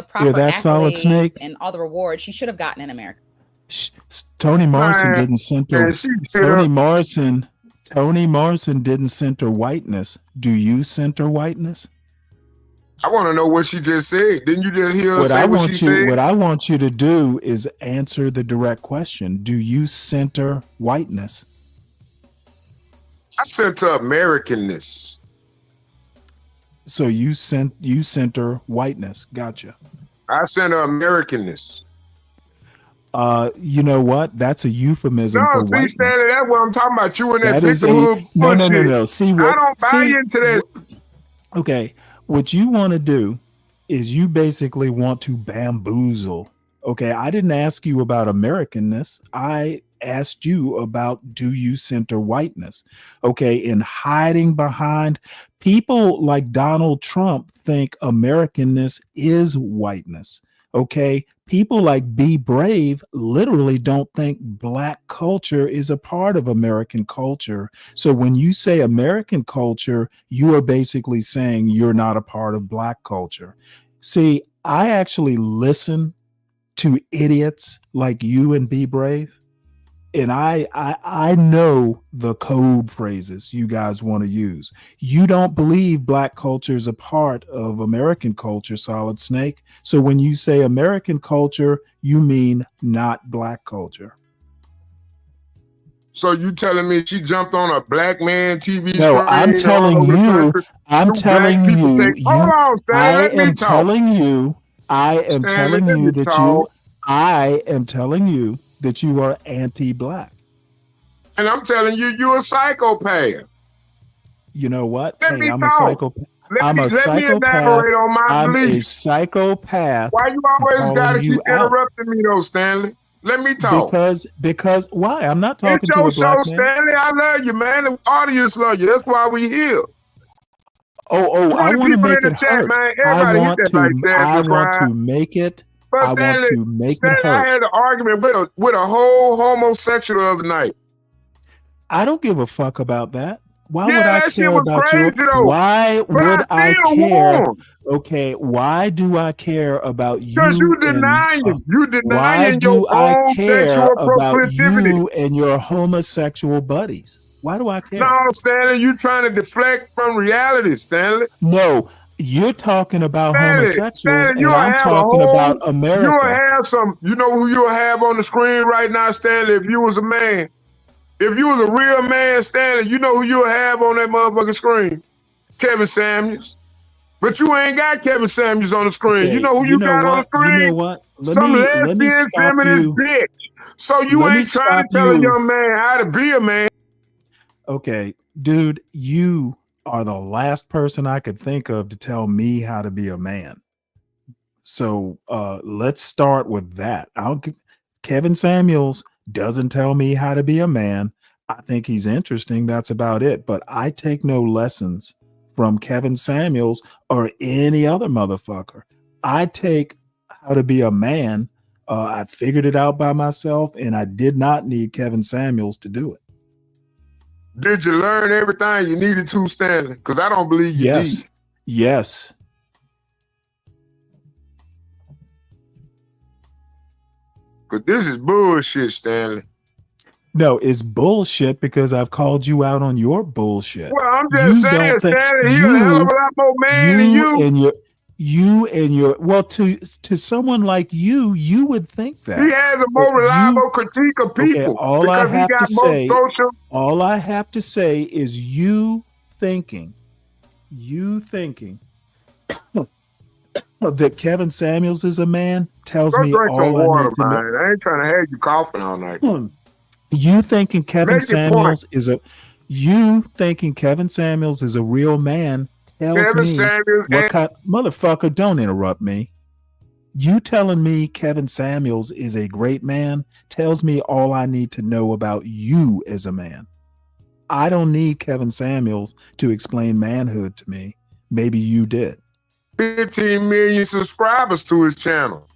proper that solid snake? accolades and all the rewards she should have gotten in America. Toni Morrison Man, didn't center. man, she Toni Morrison didn't center whiteness. Do you center whiteness? I want to know what she just said. Didn't you just hear her say what she said? What I want you to do is answer the direct question. Do you center whiteness? I center Americanness. So you center whiteness. Gotcha. I center Americanness. You know what? That's a euphemism for whiteness. Stanley, that's what I'm talking about. You and that That victimhood bullshit. no. See what? I don't buy into that. Okay, what you want to do is you basically want to bamboozle. Okay, I didn't ask you about Americanness. I asked you about, do you center whiteness? Okay, in hiding behind people like Donald Trump think Americanness is whiteness. Okay, people like Be Brave literally don't think Black culture is a part of American culture. So when you say American culture, you are basically saying you're not a part of Black culture. See, I actually listen to idiots like you and Be Brave, and I know the code phrases you guys want to use. You don't believe Black culture is a part of American culture, Solid Snake. So when you say American culture, you mean not Black culture. So you telling me she jumped on a black man TV? No, I'm telling you. I'm telling you. Hold on, Stanley. Let me talk. I am telling you that you are anti-Black. And I'm telling you, you're a psychopath. You know what? Let me I'm talk. a psychopath. Let me elaborate on my I'm beliefs. a psychopath. Why you always got to calling you keep interrupting me, though, Stanley? Let me talk. Because why? I'm not talking It's to your a Black show, man. Stanley. I love you, man. The audience love you. That's why we here. I want to make in the it chat, hurt. Man. I Everybody want hit that like to make it. But I Stanley, want to make it Stanley, I hurt. had an argument with a whole homosexual the other night. I don't give a fuck about that. Why Yeah, would I that shit care was about crazy, though. Why But would I still care? won. Okay, why do I care about you? Because you denying why your do I own care sexual about proclivity. you and your homosexual buddies? Why do I care? No, Stanley, you trying to deflect from reality, Stanley. No, you're talking about homosexuals, Stanley, and I'm talking about America. You'll have some. You know who you'll have on the screen right now, Stanley? If you was a man, if you was a real man, Stanley, you know who you'll have on that motherfucking screen? Kevin Samuels. But you ain't got Kevin Samuels on the screen. Okay, You know who you got on the screen? You know what? Let Some me lesbian stop feminist you. bitch. So you Let me ain't trying to stop tell a you. young man how to be a man. Okay, dude, you are the last person I could think of to tell me how to be a man. So let's start with that. Kevin Samuels doesn't tell me how to be a man. I think he's interesting. That's about it. But I take no lessons from Kevin Samuels or any other motherfucker. I take how to be a man. I figured it out by myself, and I did not need Kevin Samuels to do it. Did you learn everything you needed to, Stanley? Because I don't believe you did. Yes. Because this is bullshit, Stanley. No, it's bullshit because I've called you out on your bullshit. Well, I'm just saying, Stanley, he's a hell of a lot more man than you. Well, to someone like you would think that. He has a more reliable critique of people. Okay, all I because he have got to more say, social. all I have to say is you thinking that Kevin Samuels is a man tells me Drink some all water, I need to know. man. I ain't trying to have you coughing all night. You thinking Kevin Make your Samuels is a real man tells Kevin me Samuels what kind motherfucker, don't interrupt me. You telling me Kevin Samuels is a great man tells me all I need to know about you as a man. I don't need Kevin Samuels to explain manhood to me. Maybe you did. 15 million subscribers to his channel.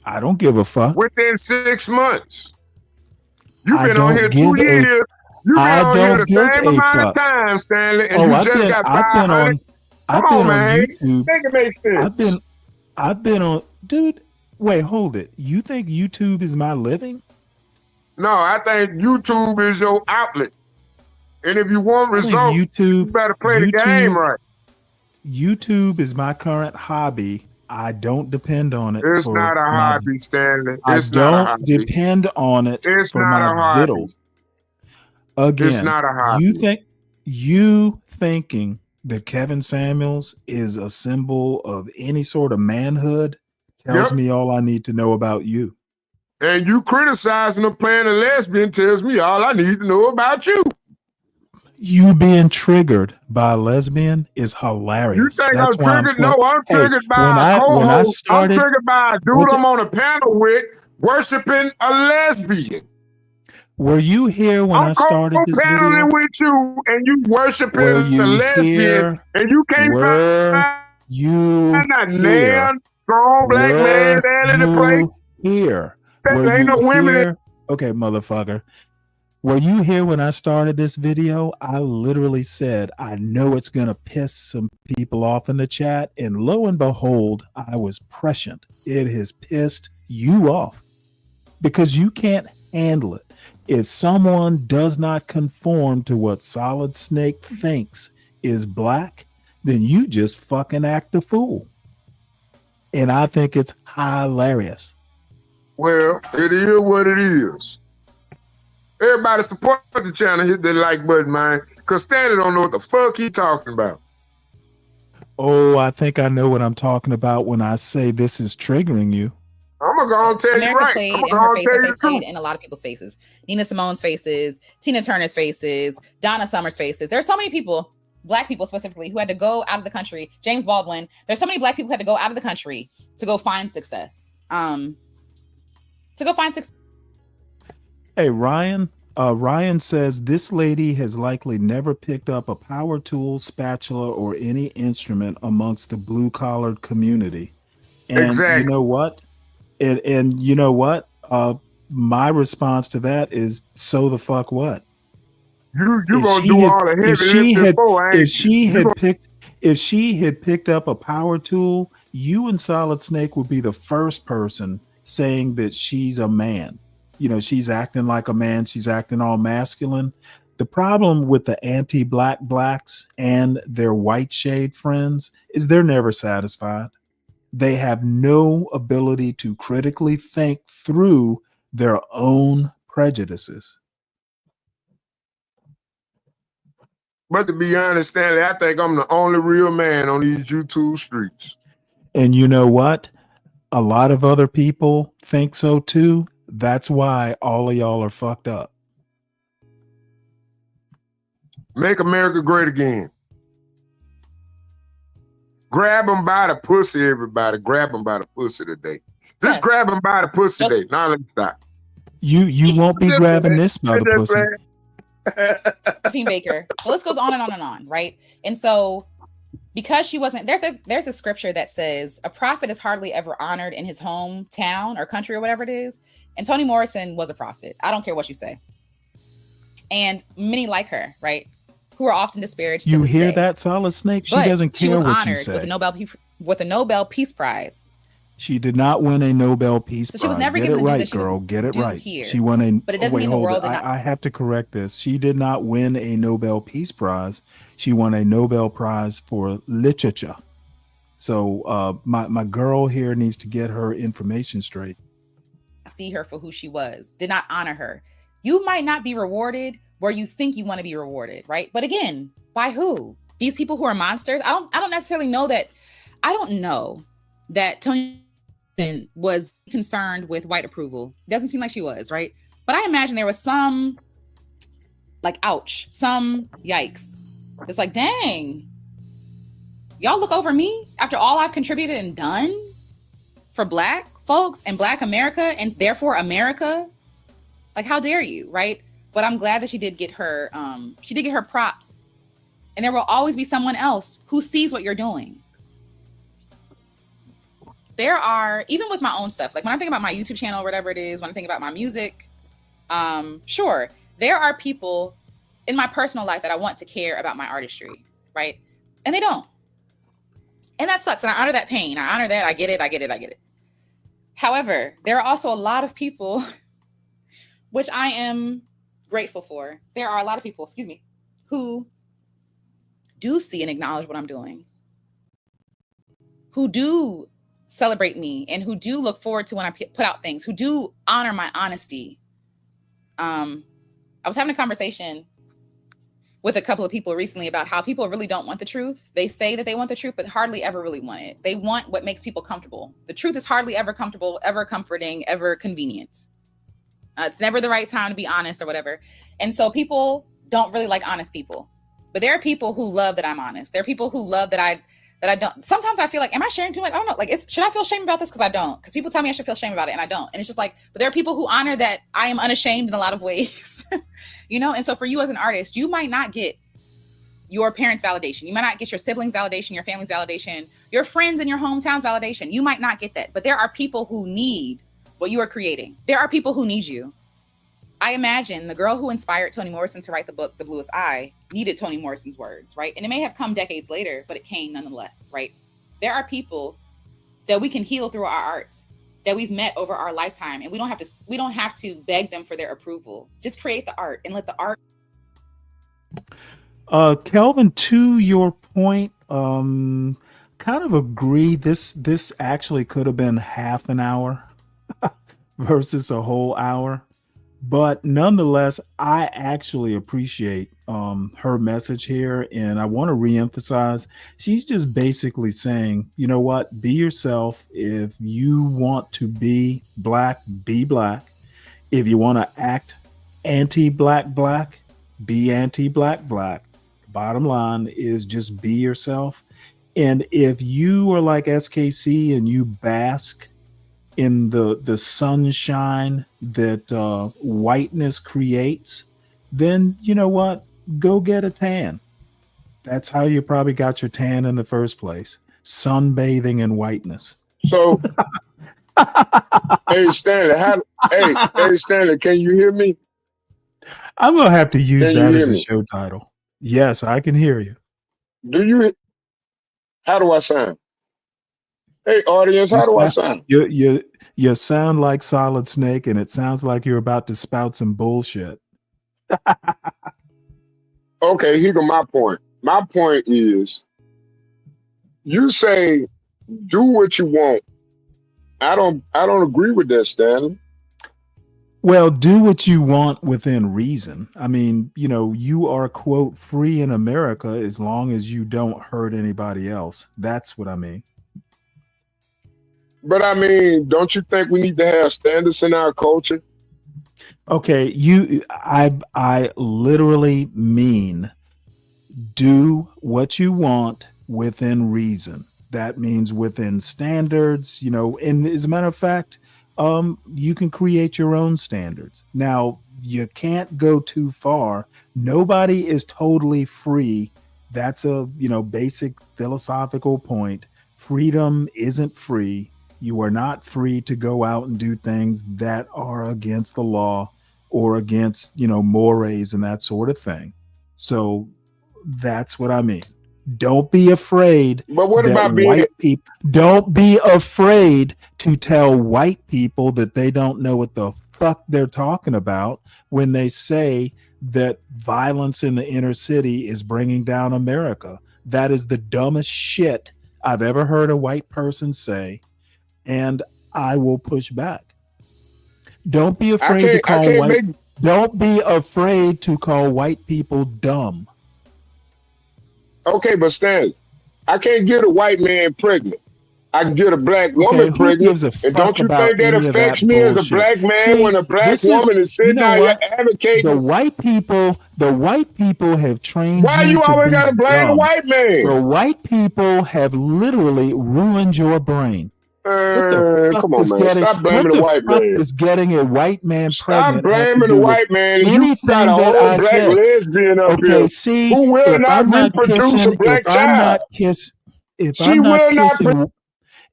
I don't give a fuck. Within 6 months. You've I been on don't here give 2 years. You've been I on here don't the give same a amount of fuck. time, Stanley, and Oh, you I've just been got I've been 500. on I've Come been on, on man. YouTube. Make it make sense. I've been on, dude. Wait, hold it. You think YouTube is my living? No, I think YouTube is your outlet. And if you want I think results, you better play the game right. YouTube is my current hobby. I don't depend on it It's for not a my. hobby, Stanley. I It's not a don't hobby. depend on it It's for not my a hobby. vittles. Again, It's not a hobby. you thinking that Kevin Samuels is a symbol of any sort of manhood tells Yep. me all I need to know about you. And you criticizing him playing a lesbian tells me all I need to know about you. You being triggered by a lesbian is You hilarious. think That's I'm why I'm triggered? playing. No, I'm Hey, triggered by when a I co-host. I'm started, triggered by a dude I'm on a panel with worshiping a lesbian. were you here when I I'm started this video? co-paneling with you and you worshiping Were a you lesbian here? and you can't Were find you a here? man, strong black man Were down in the place. you here? Were There ain't you no women in here? Okay, motherfucker. Were you here when I started this video? I literally said, I know it's going to piss some people off in the chat. And lo and behold, I was prescient. It has pissed you off because you can't handle it. If someone does not conform to what Solid Snake thinks is black, then you just fucking act a fool. And I think it's hilarious. Well, it is what it is. Everybody support the channel, hit that like button, man. Because Stanley don't know what the fuck he talking about. Oh, I think I know what I'm talking about when I say this is triggering you. I'm going to go and tell America you right. played I'm in going her to face tell like you they played too. in a lot of people's faces. Nina Simone's faces, Tina Turner's faces, Donna Summer's faces. There's so many people, black people specifically, who had to go out of the country. James Baldwin. There's so many black people who had to go out of the country to go find success. Hey, Ryan. Ryan says this lady has likely never picked up a power tool, spatula, or any instrument amongst the blue-collared community. And Exactly. you know what? And you know what? My response to that is, so the fuck what? You If gonna she do had- all the heavy if she lifting had for, ain't if she you? had picked if she had picked up a power tool, you and Solid Snake would be the first person saying that she's a man. You know, she's acting like a man, she's acting all masculine. The problem with the anti-black blacks and their white shade friends is they're never satisfied. They have no ability to critically think through their own prejudices. But to be honest, Stanley, I think I'm the only real man on these YouTube streets. And you know what? A lot of other people think so too. That's why all of y'all are fucked up. Make America great again. Grab them by the pussy, everybody. Grab them by the pussy today. Just grab them by the pussy today. Now let me stop. You won't be grabbing this by the pussy. Josephine Baker. The list goes on and on and on, right? And so, because she wasn't there's a scripture that says a prophet is hardly ever honored in his hometown or country or whatever it is. And Toni Morrison was a prophet. I don't care what you say. And many like her, right? Who are often disparaged. to You this hear day. that, Solid Snake? She But doesn't she care was what you honored say. with a Nobel Peace Prize. She did not win a Nobel Peace So Prize. she was never Get given it the due right, that she was girl. Get it due right. here. She won a. But it doesn't wait, mean the hold world it. did not. I have to correct this. She did not win a Nobel Peace Prize. She won a Nobel Prize for literature. So my girl here needs to get her information straight. See her for who she was, did not honor her. You might not be rewarded where you think you want to be rewarded, right? But again, by who? These people who are monsters. I don't necessarily know that. I don't know that Toni was concerned with white approval. Doesn't seem like she was, right? But I imagine there was some like ouch, some yikes. It's like, dang, y'all look over me after all I've contributed and done for black folks and black America and therefore America. Like, how dare you, right? but I'm glad that she did get her props. And there will always be someone else who sees what you're doing. There are, even with my own stuff, like when I think about my YouTube channel or whatever it is, when I think about my music, sure, there are people in my personal life that I want to care about my artistry, right? And they don't. And that sucks. And I honor that pain. I honor that. I get it. However, there are also a lot of people, which I am grateful for. There are a lot of people, who do see and acknowledge what I'm doing, who do celebrate me, and who do look forward to when I put out things, who do honor my honesty. I was having a conversation with a couple of people recently about how people really don't want the truth. They say that they want the truth, but hardly ever really want it. They want what makes people comfortable. The truth is hardly ever comfortable, ever comforting, ever convenient. It's never the right time to be honest or whatever. And so people don't really like honest people. But there are people who love that I'm honest. There are people who love that I don't. Sometimes I feel like, am I sharing too much? I don't know. Like, should I feel shame about this? Because I don't. Because people tell me I should feel shame about it, and I don't. And it's just like, but there are people who honor that I am unashamed in a lot of ways, And so for you as an artist, you might not get your parents' validation. You might not get your siblings' validation, your family's validation, your friends in your hometown's validation. You might not get that. But there are people who need what you are creating. There are people who need you. I imagine the girl who inspired Toni Morrison to write the book, The Bluest Eye, needed Toni Morrison's words, right? And it may have come decades later, but it came nonetheless, right? There are people that we can heal through our art, that we've met over our lifetime, and we don't have to beg them for their approval. Just create the art and let the art. Kelvin, to your point, kind of agree. This actually could have been half an hour versus a whole hour. But nonetheless, I actually appreciate her message here. And I want to reemphasize, she's just basically saying, you know what, be yourself. If you want to be black, be black. If you want to act anti-black, be anti-black. Bottom line is just be yourself. And if you are like SKC and you bask in the sunshine that whiteness creates, then you know what? Go get a tan. That's how you probably got your tan in the first place. Sunbathing in whiteness. So, hey Stanley, hey Stanley, can you hear me? I'm gonna have to use Can you that hear as a me? show title. Yes, I can hear you. How do I sound? Hey audience, You how do I sound sound? you sound like Solid Snake, and it sounds like you're about to spout some bullshit. Okay, here go my point. My point is, you say do what you want. I don't agree with that, Stanley. Well, do what you want within reason. I mean, you are, quote, free in America as long as you don't hurt anybody else. That's what I mean. But I mean, don't you think we need to have standards in our culture? Okay, I literally mean do what you want within reason. That means within standards, and as a matter of fact, you can create your own standards. Now, you can't go too far. Nobody is totally free. That's a, basic philosophical point. Freedom isn't free. You are not free to go out and do things that are against the law or against, mores and that sort of thing. So that's what I mean. Don't be afraid. But what about white people? Don't be afraid to tell white people that they don't know what the fuck they're talking about when they say that violence in the inner city is bringing down America. That is the dumbest shit I've ever heard a white person say, and I will push back. Don't be afraid to call Don't be afraid to call white people dumb. Okay, but Stanley, I can't get a white man pregnant. I can get a black woman who pregnant. gives a And don't fuck you about think that any of affects that me as a bullshit? black man See, when a black this woman is sitting out here advocating? The white people have trained Why you you to always be gotta blame the dumb. white man? The white people have literally ruined your brain. What the fuck Come on, does man. getting Stop what blaming the the white fuck man. does getting a white man Stop pregnant have to blaming the do with white man. You got anything a that whole I black said? lesbian up Okay, here see, who will not reproduce a black child. If She I'm not will not.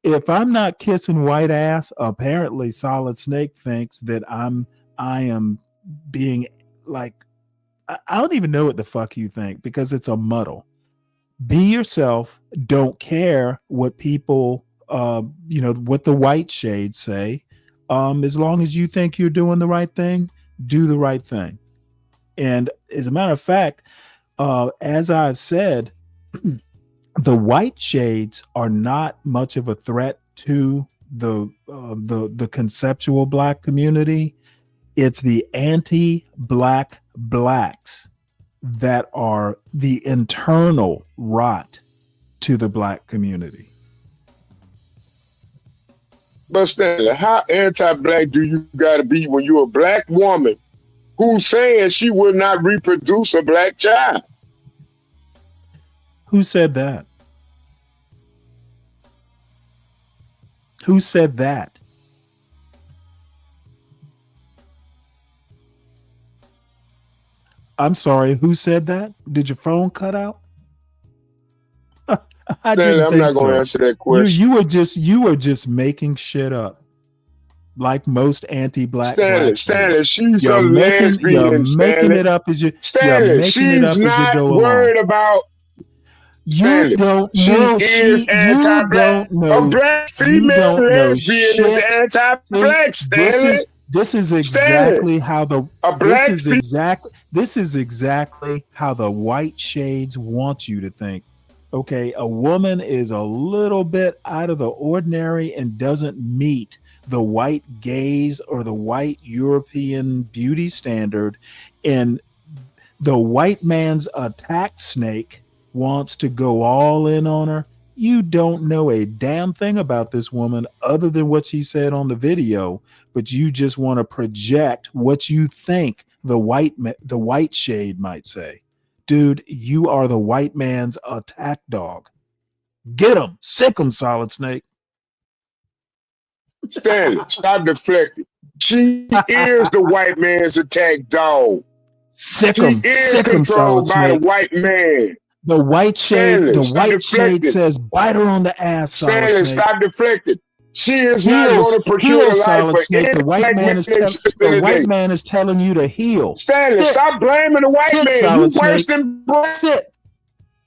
if I'm not kissing white ass, apparently Solid Snake thinks that I am being like I don't even know what the fuck you think because it's a muddle. Be yourself. Don't care what people, what the white shades say. As long as you think you're doing the right thing, do the right thing. And as a matter of fact, as I've said, the white shades are not much of a threat to the conceptual black community. It's the anti-black blacks that are the internal rot to the black community. But Stanley, how anti-black do you got to be when you're a black woman who's saying she will not reproduce a black child? Who said that? Who said that? I'm sorry, who said that? Did your phone cut out? I Stanley, didn't I'm think not going to so. answer that question. You were just making shit up, like most anti-black black Stanley, do. she's a lesbian. You're making it up as you. You're Stanley, making it she's up as you not go worried along. about. You don't know. She is You anti-black. don't know. A black You female don't know lesbian is shit. anti-black. Stanley. This is exactly how the this is exactly how the white shades want you to think. Okay, a woman is a little bit out of the ordinary and doesn't meet the white gaze or the white European beauty standard, and the white man's attack snake wants to go all in on her. You don't know a damn thing about this woman other than what she said on the video, but you just want to project what you think the white shade might say. Dude, you are the white man's attack dog. Get him, sick him, Solid Snake. Stanley, stop deflecting. She is the white man's attack dog. Sick She him, is sick him, Solid controlled by the Snake. white man. The white shade, Stanley, the stop white shade deflecting. says, bite her on the ass, Solid Stanley, Snake. stop deflecting. She is not going to procure the life Solid for Snake. any The white black man man is existing the white today. man is telling you to heal. Stanley, Sit. stop blaming the white Sit, man. Solid You worse Snake. than black. Sit,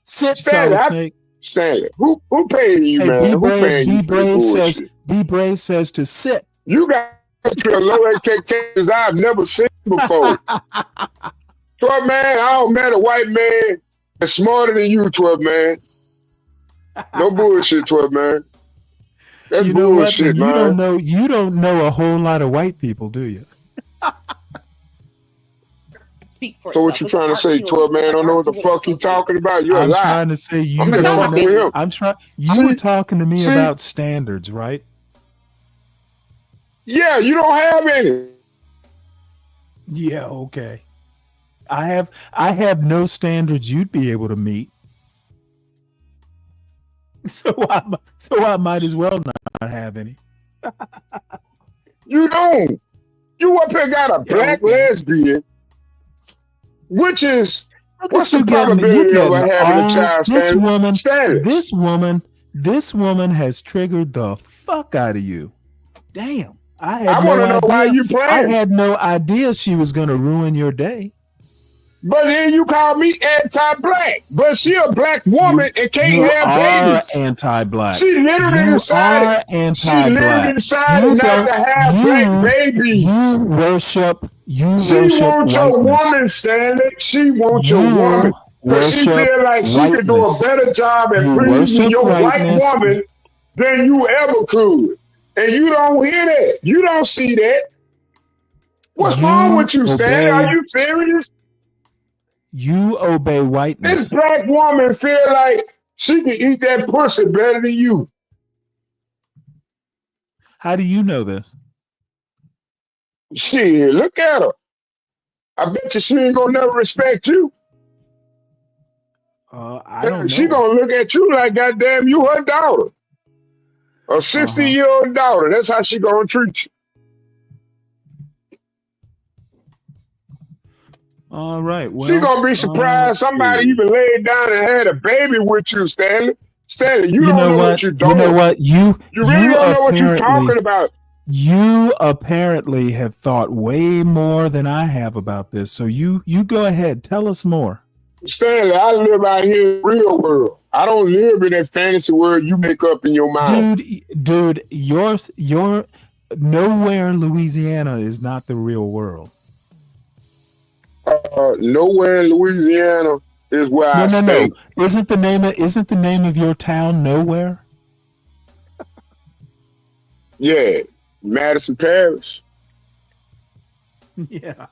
Stanley, Solid Snake. Stanley, who paying you, Hey, man? be Who brave. paying you for the bullshit? Be brave says to sit. You got to low expectations I've never seen before. 12 man, I don't met a white man that's smarter than you, 12 man. No bullshit, 12 man. That's You know what? bullshit, Then man. you don't know a whole lot of white people, do you? Speak for So itself. what you trying to say, 12 man? I don't know what the fuck you talking about. You're a I'm lie. trying to say you I'm don't just fucking with know. him. You were talking to me about standards, right? Yeah, you don't have any. Yeah, okay. I have no standards you'd be able to meet. So I might as well not have any. You don't. You up here got a black lesbian, which is what's the probability of her having a child, Stanley? This woman has triggered the fuck out of you. Damn. I want to know why you playing. I had no idea she was going to ruin your day. But then you call me anti-black. But she a black woman and can't have babies. You are anti-black. She literally decided. She literally decided not to have black babies. You worship. She wants your woman, Stanley. She wants your woman. Because she feel like she could do a better job at pleasing your white woman than you ever could. And you don't hear that. You don't see that. What's wrong with you, Stanley? Are you serious? You obey whiteness. This black woman feel like she can eat that pussy better than you. How do you know this? Shit, look at her. I bet you she ain't gonna never respect you. I don't know. She gonna look at you like goddamn you her daughter. A 60-year-old daughter. That's how she gonna treat you. All right. Well, She gonna be surprised let's somebody see. even laid down and had a baby with you, Stanley. Stanley, you You don't know know what what? you're You know doing. what? You really don't know what you're apparently talking about. you apparently have thought way more than I have about this. So you go ahead. Tell us more. Stanley, I live out here in the real world. I don't live in that fantasy world you make up in your mind. Dude, your nowhere Louisiana is not the real world. Nowhere in Louisiana is where I No. stay. Isn't the name of your town Nowhere? Yeah, Madison Parish. Yeah.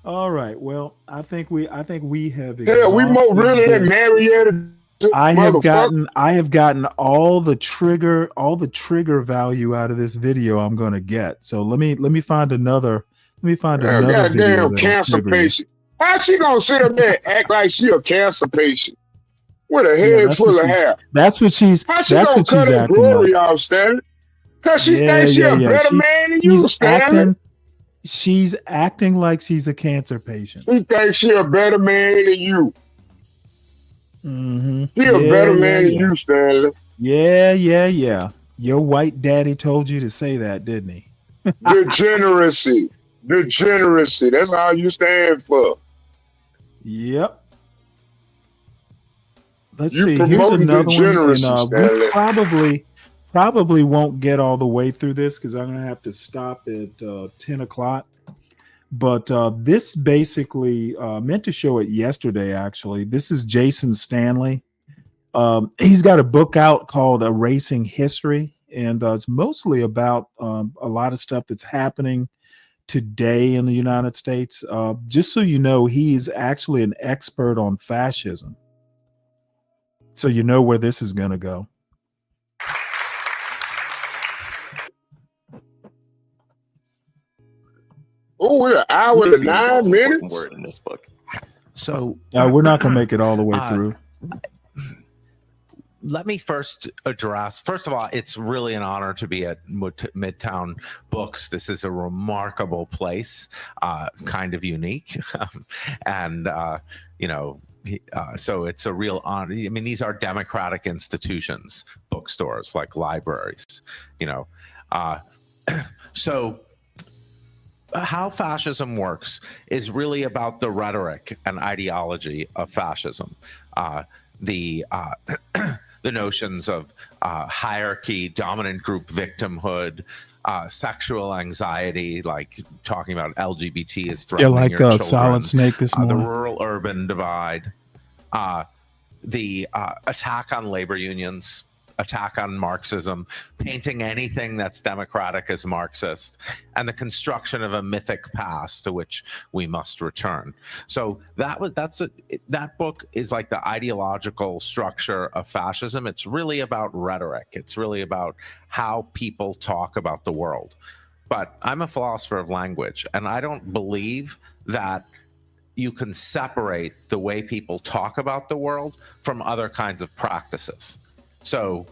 All right. Well, I think we have Hell, we more exhausted really than this. Marietta, I have motherfucker. gotten all the trigger value out of this video I'm going to get. So let me find another video Goddamn that'll cancer trigger you. patient. How she gonna sit up there and act like she a cancer patient with a Yeah, head full of hair? that's what she's How she gonna cut her acting like. glory off, Stanley? Cause she Yeah, thinks she a yeah. better man than you, Stanley. She's acting like she's a cancer patient. She thinks she a better man than you. Mm-hmm. She a better man than you, Stanley. Yeah. Your white daddy told you to say that, didn't he? Degeneracy. That's all you stand for. Yep. Let's You see. Here's promoting another one, and degeneracy, Stanley. we probably won't get all the way through this because I'm gonna have to stop at 10 o'clock. But this basically meant to show it yesterday. Actually, this is Jason Stanley. He's got a book out called Erasing History, and it's mostly about a lot of stuff that's happening today in the United States. Just so you know, he's actually an expert on fascism. So you know where this is going to go. Oh, we're an hour and 9 minutes. Word in this book. So we're not going to make it all the way through. Let me first address, first of all, it's really an honor to be at Midtown Books. This is a remarkable place, kind of unique. So it's a real honor. I mean, these are democratic institutions, bookstores, like libraries, So how fascism works is really about the rhetoric and ideology of fascism. The notions of hierarchy, dominant group victimhood, sexual anxiety, like talking about LGBT as threatening your children. Solid Snake this morning. The rural-urban divide, the attack on labor unions, attack on Marxism, painting anything that's democratic as Marxist, and the construction of a mythic past to which we must return. So that book is like the ideological structure of fascism. It's really about rhetoric. It's really about how people talk about the world. But I'm a philosopher of language, and I don't believe that you can separate the way people talk about the world from other kinds of practices. So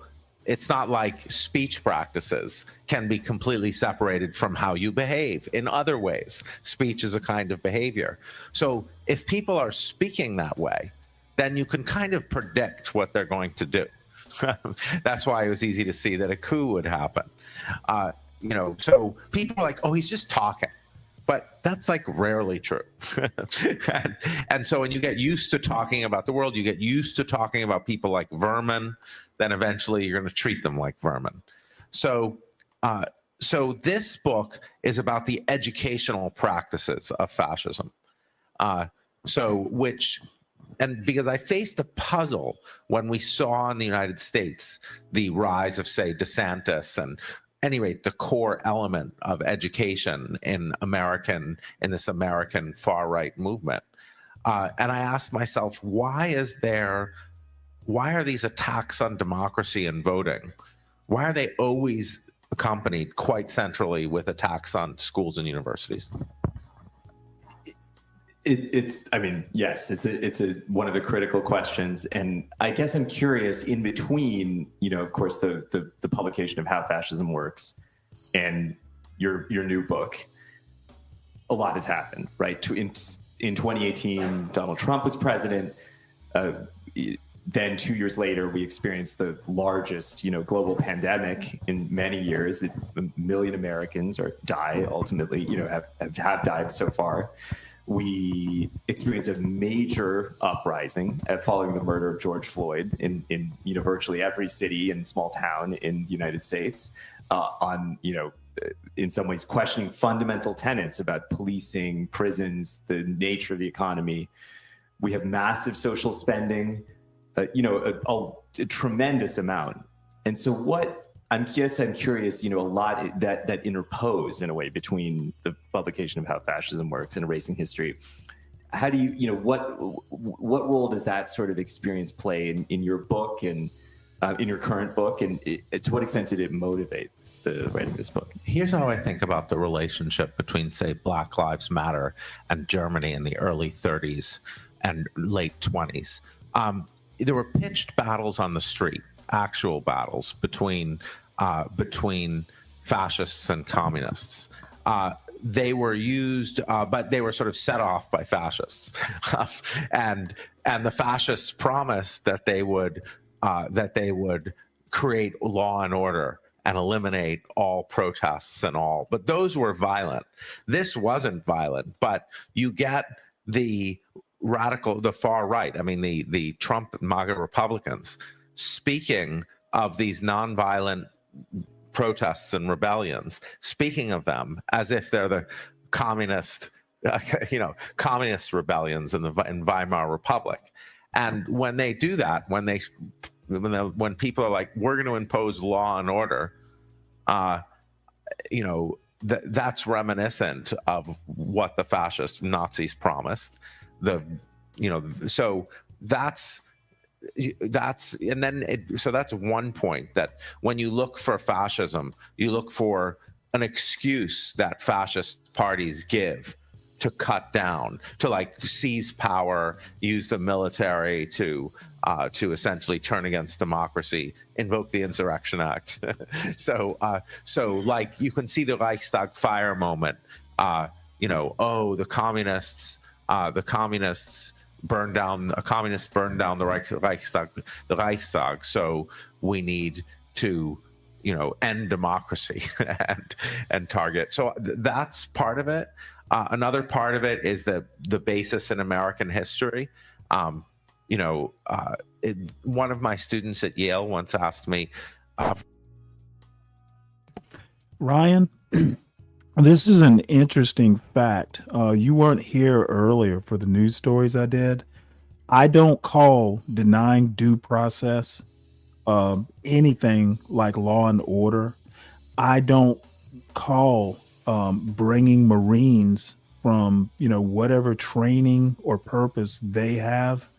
it's not like speech practices can be completely separated from how you behave in other ways. Speech is a kind of behavior. So if people are speaking that way, then you can kind of predict what they're going to do. That's why it was easy to see that a coup would happen. So people are like, oh, he's just talking. But that's like rarely true. and so when you get used to talking about the world, you get used to talking about people like vermin, then eventually you're going to treat them like vermin. So this book is about the educational practices of fascism. Because I faced a puzzle when we saw in the United States the rise of, say, DeSantis and the core element of education in this American far-right movement. And I asked myself, why are these attacks on democracy and voting, why are they always accompanied quite centrally with attacks on schools and universities? It's, I mean, yes, it's one of the critical questions, and I guess I'm curious. In between, of course, the publication of How Fascism Works, and your new book, a lot has happened, right? In 2018, Donald Trump was president. Then 2 years later, we experienced the largest, global pandemic in many years. A million Americans die ultimately, have died so far. We experienced a major uprising following the murder of George Floyd in virtually every city and small town in the United States, on in some ways questioning fundamental tenets about policing, prisons, the nature of the economy. We have massive social spending, a tremendous amount. And so I'm curious, a lot that interposed in a way between the publication of How Fascism Works and Erasing History. How do you, what role does that sort of experience play in your book and in your current book? And to what extent did it motivate the writing of this book? Here's how I think about the relationship between, say, Black Lives Matter and Germany in the early 30s and late 20s. There were pitched battles on the street, actual battles between fascists and communists. They were used, but they were sort of set off by fascists, and the fascists promised that they would create law and order and eliminate all protests and all. But those were violent. This wasn't violent, but you get the far right. I mean, the Trump MAGA Republicans speaking of these nonviolent protests and rebellions, speaking of them as if they're the communist rebellions in Weimar Republic. And when they do that, when people are like, we're going to impose law and order, that's reminiscent of what the fascist Nazis promised. So that's one point, that when you look for fascism, you look for an excuse that fascist parties give to cut down, to like seize power, use the military to essentially turn against democracy, invoke the Insurrection Act. So like you can see the Reichstag fire moment. The communists burned down the Reichstag. So we need to end democracy and target. So that's part of it. Another part of it is the basis in American history. One of my students at Yale once asked me, Ryan, this is an interesting fact. You weren't here earlier for the news stories I did. I don't call denying due process anything like law and order. I don't call bringing Marines from whatever training or purpose they have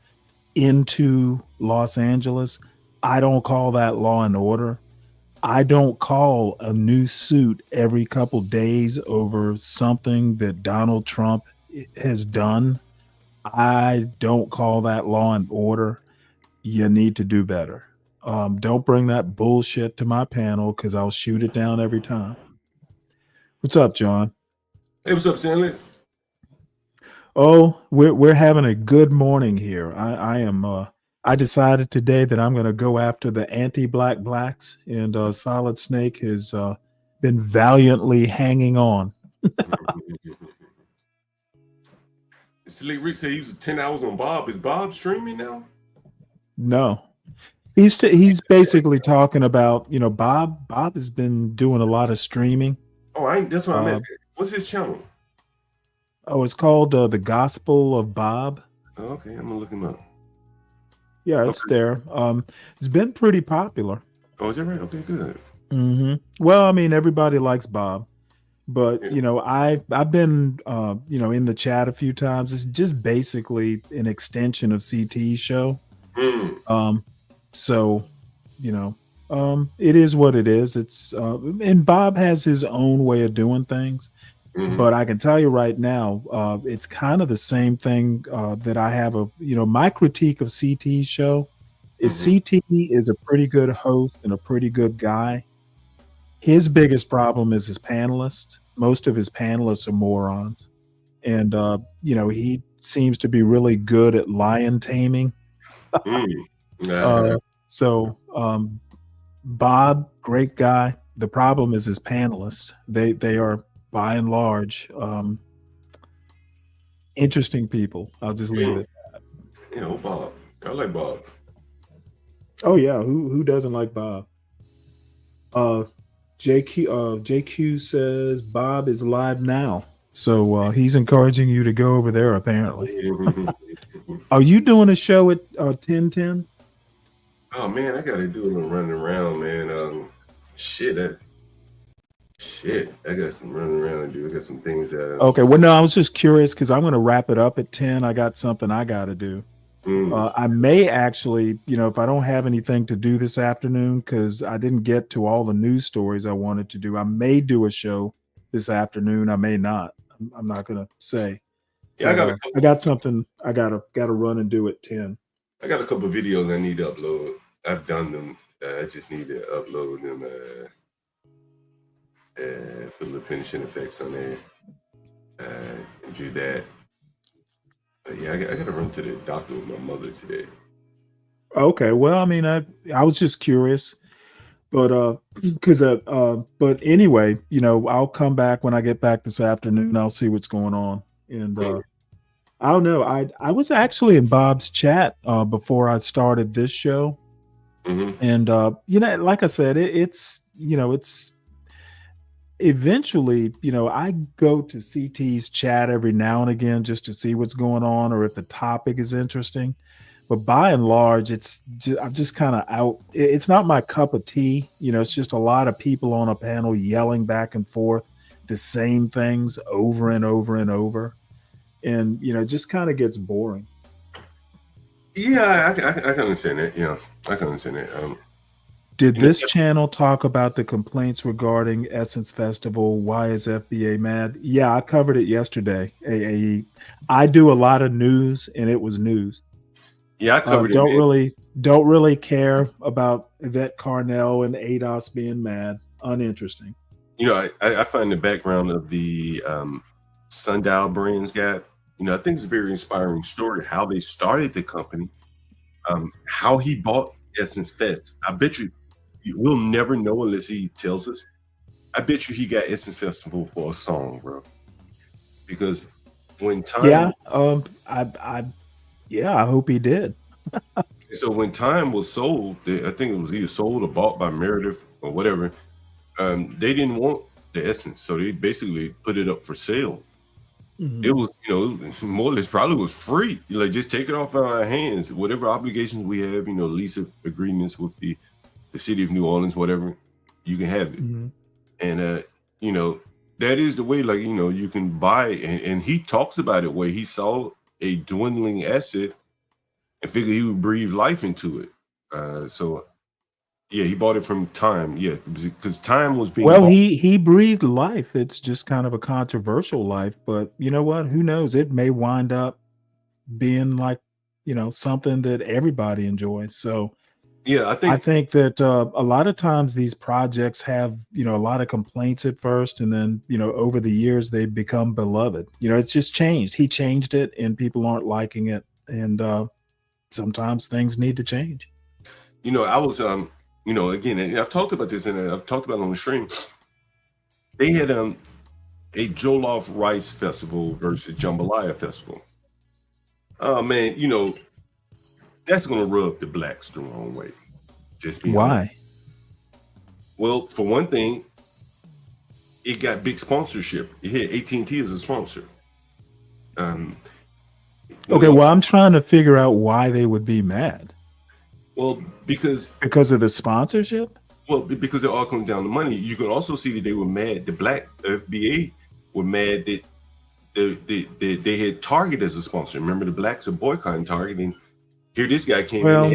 into Los Angeles. I don't call that law and order. I don't call a new suit every couple days over something that Donald Trump has done. I don't call that law and order. You need to do better. Don't bring that bullshit to my panel, because I'll shoot it down every time. What's up, John? Hey, what's up, Stanley? Oh, we're having a good morning here. I decided today that I'm going to go after the anti-black blacks, and Solid Snake has been valiantly hanging on. Sleep Rick said he was 10 hours on Bob. Is Bob streaming now? No, he's basically talking about Bob has been doing a lot of streaming. Oh, that's what I'm asking. What's his channel? Oh, it's called The Gospel of Bob. Oh, okay, I'm gonna look him up. Yeah, it's there. It's been pretty popular. Oh, is that right? Okay, good. Mm-hmm. Well, I mean, everybody likes Bob, but I've been in the chat a few times. It's just basically an extension of CT's show. So it is what it is. It's and Bob has his own way of doing things. But I can tell you right now, it's kind of the same thing that I have my critique of CT's show is CT is a pretty good host and a pretty good guy. His biggest problem is his panelists. Most of his panelists are morons. And, he seems to be really good at lion taming. Bob, great guy. The problem is his panelists. They are by and large interesting people. I'll just leave it at that. Bob. I like Bob. Oh yeah, who doesn't like Bob? JQ says Bob is live now. So he's encouraging you to go over there apparently. Are you doing a show at 1010? Oh man, I gotta do a little running around, man. I got some running around to do. I got some things that. Okay, well, no, I was just curious because I'm going to wrap it up at 10. I got something I got to do. I may actually, if I don't have anything to do this afternoon, because I didn't get to all the news stories I wanted to do, I may do a show this afternoon. I may not. I'm not going to say. Yeah, I got something I got to run and do at 10. I got a couple of videos I need to upload. I've done them. I just need to upload them. Put the finishing effects on there. And do that. Yeah, I got to run to the doctor with my mother today. Okay, well, I mean, I was just curious, but but anyway, I'll come back when I get back this afternoon. I'll see what's going on, and I don't know. I was actually in Bob's chat before I started this show, and like I said, it's eventually, I go to CT's chat every now and again just to see what's going on or if the topic is interesting. But by and large, I'm just kind of out. It's not my cup of tea. It's just a lot of people on a panel yelling back and forth the same things over and over and over. And, it just kind of gets boring. Yeah, I can understand that. I can understand that. Did this channel talk about the complaints regarding Essence Festival? Why is FBA mad? Yeah, I covered it yesterday. AAE. I do a lot of news, and it was news. Yeah, I covered it. Don't really care about Yvette Carnell and ADOS being mad. Uninteresting. I find the background of the Sundial Brands guy. I think it's a very inspiring story. How they started the company, how he bought Essence Fest. I bet you we'll never know unless he tells us. I bet you he got Essence Festival for a song, bro. Because when time, I hope he did. So when Time was sold, I think it was either sold or bought by Meredith or whatever. They didn't want the Essence, so they basically put it up for sale. It was, more or less probably was free. Like, just take it off our hands. Whatever obligations we have, lease agreements with the city of New Orleans, whatever, you can have it. And that is the way. Like, you can buy it. And he talks about it where he saw a dwindling asset and figured he would breathe life into it. So yeah, he bought it from Time. Yeah, because Time was being bought. He breathed life. It's just kind of a controversial life, but you know what? Who knows? It may wind up being like, something that everybody enjoys. So yeah, I think that a lot of times these projects have, a lot of complaints at first, and then, over the years they become beloved. It's just changed. He changed it and people aren't liking it. And sometimes things need to change. I was again, and I've talked about this, and I've talked about it on the stream. They had a Jollof Rice Festival versus Jambalaya Festival. Oh man, that's gonna rub the blacks the wrong way. Just being why? Honest. Well, for one thing, it got big sponsorship. It had AT&T as a sponsor. Okay, well, I'm trying to figure out why they would be mad. Well, because of the sponsorship? Well, because they're all coming down to money. You can also see that they were mad. The black FBA were mad that they had Target as a sponsor. Remember, the blacks are boycotting Target, and here this guy came in.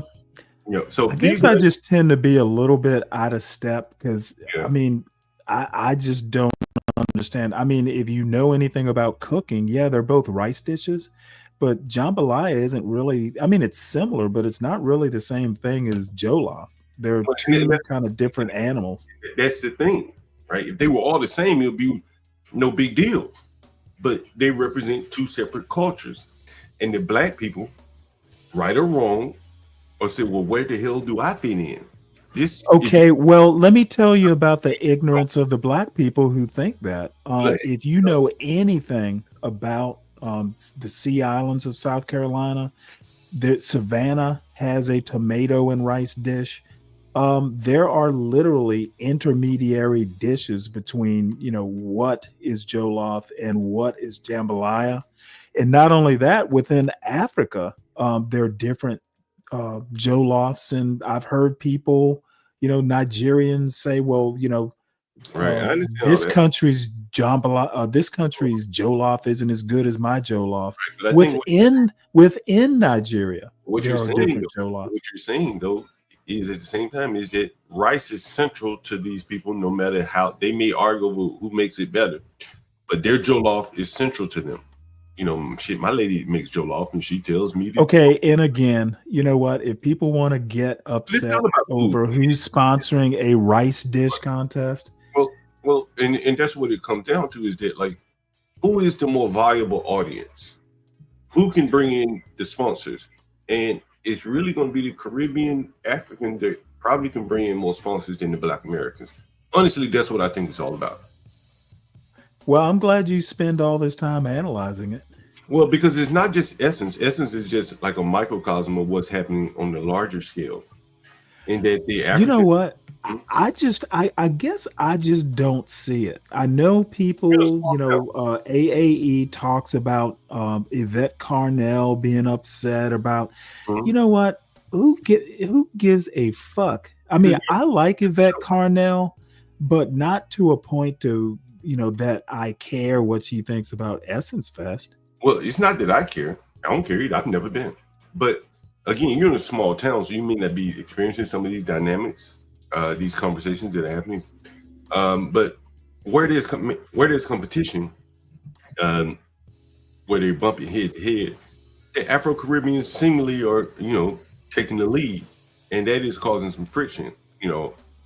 So I guess I just tend to be a little bit out of step because I mean, I just don't understand. I mean, if you know anything about cooking, yeah, they're both rice dishes, but jambalaya isn't really, I mean, it's similar, but it's not really the same thing as jollof. They're two kind of different animals. That's the thing, right? If they were all the same, it would be no big deal. But they represent two separate cultures. And the black people, right or wrong, or say, well, where the hell do I fit in? Okay, well, let me tell you about the ignorance of the black people who think that. If you know anything about the Sea Islands of South Carolina, Savannah has a tomato and rice dish. There are literally intermediary dishes between, what is jollof and what is jambalaya. And not only that, within Africa, there are different jollofs. And I've heard people, Nigerians say, well, right, this country's jambalaya, this country's jollof isn't as good as my jollof. Right, Within Nigeria, what there you're are saying, different though, jollof. what you're saying though, is at the same time is that rice is central to these people, no matter how they may argue over who makes it better, but their jollof is central to them. Shit, my lady makes jollof and she tells me that. Okay, and again, you know what? If people want to get upset over who's sponsoring a rice dish contest, well, and that's what it comes down to, is that, like, who is the more valuable audience? Who can bring in the sponsors? And it's really going to be the Caribbean Africans that probably can bring in more sponsors than the Black Americans. Honestly, that's what I think it's all about. well, I'm glad you spend all this time analyzing it. Well, because it's not just Essence. Essence is just like a microcosm of what's happening on the larger scale. And that the African, You know what? I guess I just don't see it. I know people, AAE talks about Yvette Carnell being upset about, you know what? Who gives a fuck? I mean, I like Yvette Carnell, but not to a point to, that I care what she thinks about Essence Fest. Well, it's not that I care. I don't care either. I've never been. But again, you're in a small town, so you may not be experiencing some of these dynamics, these conversations that are happening. But where there's competition, where they bump it head to head, the Afro-Caribbeans seemingly are, taking the lead, and that is causing some friction.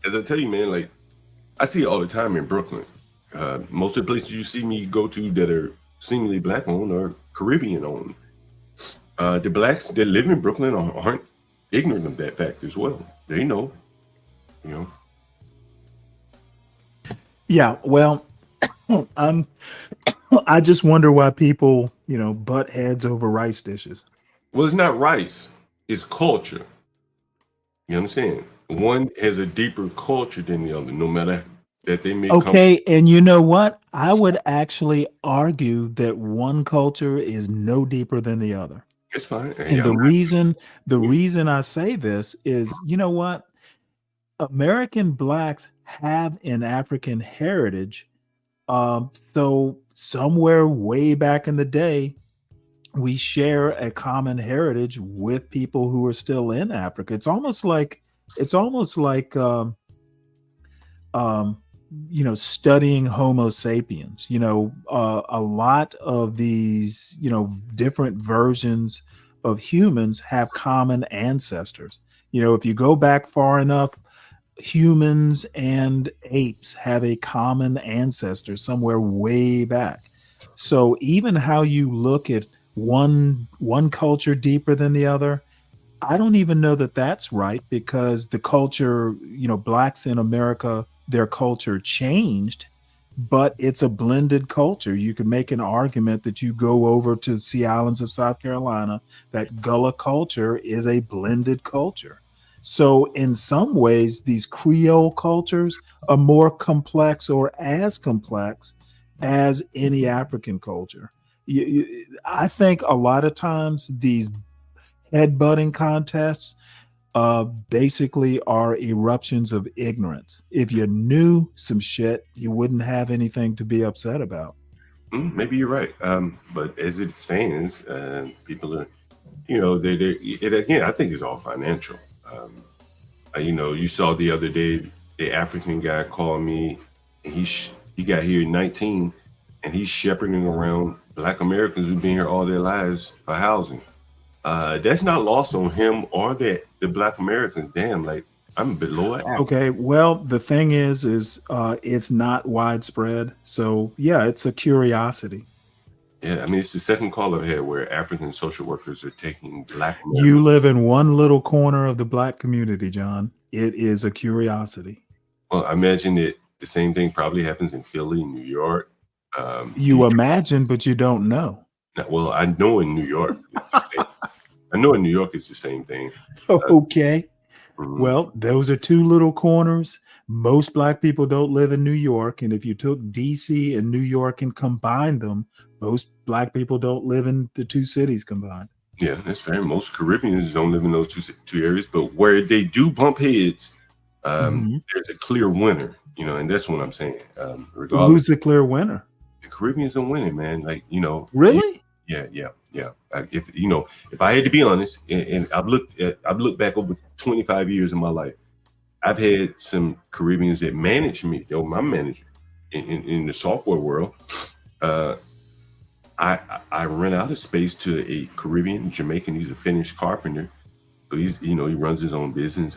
As I tell you, man, like, I see it all the time in Brooklyn. Most of the places you see me go to that are seemingly black owned or Caribbean owned. The blacks that live in Brooklyn aren't ignorant of that fact as well. They know, Yeah, well, I just wonder why people, butt heads over rice dishes. Well, it's not rice, it's culture. You understand? One has a deeper culture than the other, no matter that they may Okay, and you know what? I would actually argue that one culture is no deeper than the other. It's fine. And the reason I say this is, you know what? American blacks have an African heritage. So somewhere way back in the day, we share a common heritage with people who are still in Africa. It's almost like studying Homo sapiens. A lot of these, different versions of humans have common ancestors. If you go back far enough, humans and apes have a common ancestor somewhere way back. So even how you look at one culture deeper than the other, I don't even know that that's right, because the culture, blacks in America, their culture changed, but it's a blended culture. You can make an argument that you go over to the Sea Islands of South Carolina, that Gullah culture is a blended culture. So in some ways, these Creole cultures are more complex or as complex as any African culture. I think a lot of times these headbutting contests basically are eruptions of ignorance. If you knew some shit, you wouldn't have anything to be upset about. Maybe you're right. But as it stands, people are, again, I think it's all financial. You saw the other day, the African guy called me, and He got here at 19, and he's shepherding around Black Americans who've been here all their lives for housing. That's not lost on him or the Black Americans. Damn, like I'm a bit low. Okay, well, the thing is it's not widespread. So yeah, it's a curiosity. Yeah, I mean, it's the second call I've had where African social workers are taking Black Americans. You live in one little corner of the Black community, John. It is a curiosity. Well, I imagine that the same thing probably happens in Philly, New York. You imagine, but you don't know. Well, I know in New York, it's the same. I know in New York it's the same thing. Okay. Well, those are two little corners. Most Black people don't live in New York. And if you took DC and New York and combined them, most Black people don't live in the two cities combined. Yeah, that's fair. Most Caribbeans don't live in those two areas, but where they do bump heads, there's a clear winner, you know, and that's what I'm saying. Who's the clear winner? The Caribbeans are winning, man. Like, you know. Really? Yeah. If I had to be honest, and I've looked back over 25 years of my life, I've had some Caribbeans that managed me, my manager in the software world. I rent out a space to a Caribbean Jamaican. He's a finished carpenter, so he runs his own business.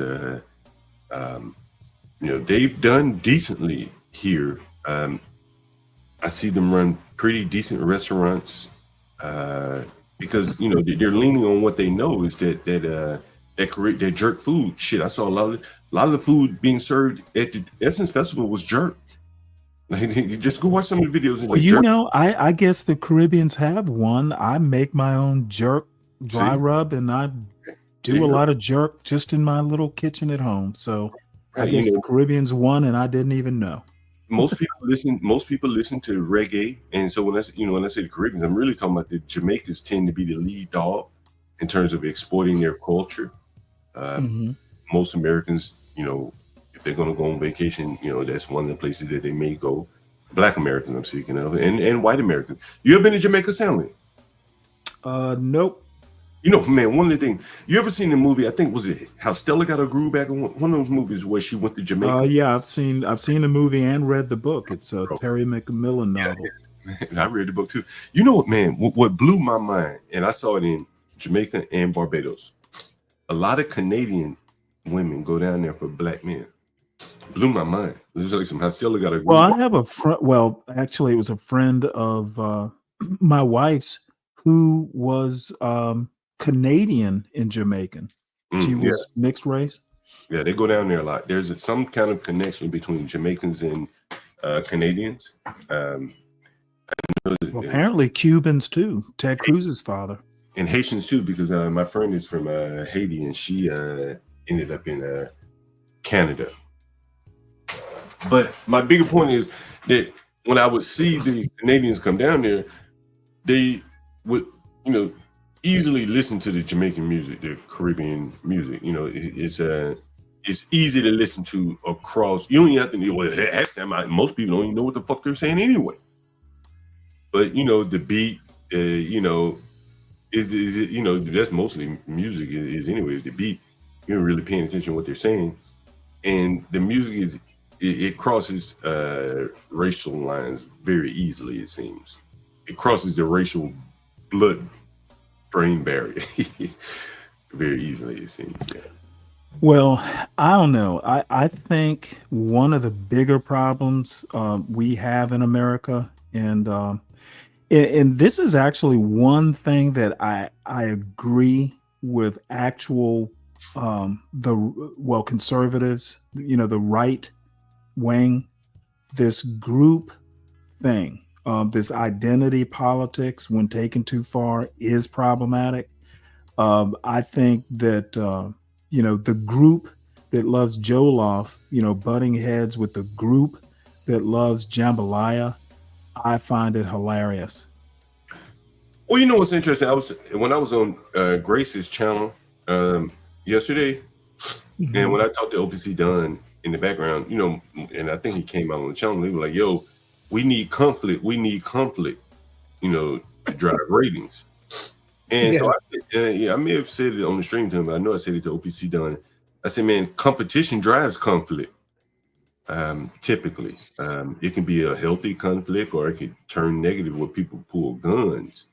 They've done decently here. I see them run pretty decent restaurants because they're leaning on what they know is that jerk food. Shit, I saw a lot of the food being served at the Essence Festival was jerk. Like, just go watch some of the videos. Well, I guess the Caribbeans have one. I make my own jerk dry rub, and I do a lot of jerk just in my little kitchen at home. So I guess the Caribbeans won, and I didn't even know. Most people listen to reggae, and so when I say the Caribbeans, I'm really talking about the Jamaicans tend to be the lead dog in terms of exporting their culture. Most Americans, if they're going to go on vacation, that's one of the places that they may go. Black Americans, I'm speaking of, and white Americans. You ever been to Jamaica, Stanley? Nope. Man, one of the things, you ever seen the movie, I think, was it How Stella Got Her Groove Back? One of those movies where she went to Jamaica. Yeah, I've seen the movie and read the book. It's a Terry McMillan novel. And I read the book too. You know what, man? What blew my mind, and I saw it in Jamaica and Barbados. A lot of Canadian women go down there for Black men. Blew my mind. It was like some How Stella Got Her Groove. Well, I have a friend. Well, actually, it was a friend of my wife's who was Canadian and Jamaican. She was mixed race. Yeah, they go down there a lot. There's some kind of connection between Jamaicans and Canadians. Apparently Cubans too. Ted Cruz's father. And Haitians too, because my friend is from Haiti, and she ended up in Canada. But my bigger point is that when I would see the Canadians come down there, they would, easily listen to the Jamaican music, the Caribbean music. It's easy to listen to across. You don't even have to know. Most people don't even know what the fuck they're saying anyway. But the beat, that's mostly music is anyways. The beat, you're really paying attention to what they're saying, and the music it crosses racial lines very easily. It seems it crosses the racial blood-brain barrier very easily. It seems. Yeah. Well, I don't know. I think one of the bigger problems we have in America, and this is actually one thing that I agree with actual conservatives, the right wing, this group thing, this identity politics when taken too far is problematic. I think that the group that loves Jollof, butting heads with the group that loves jambalaya, I find it hilarious. Well, what's interesting? When I was on Grace's channel yesterday, and when I talked to OPC Dunn in the background, and I think he came out on the channel, they were like, "Yo, we need conflict. We need conflict, to drive ratings." And so I may have said it on the stream to him, but I know I said it to OPC Dunn. I said, "Man, competition drives conflict." Typically, it can be a healthy conflict, or it can turn negative where people pull guns.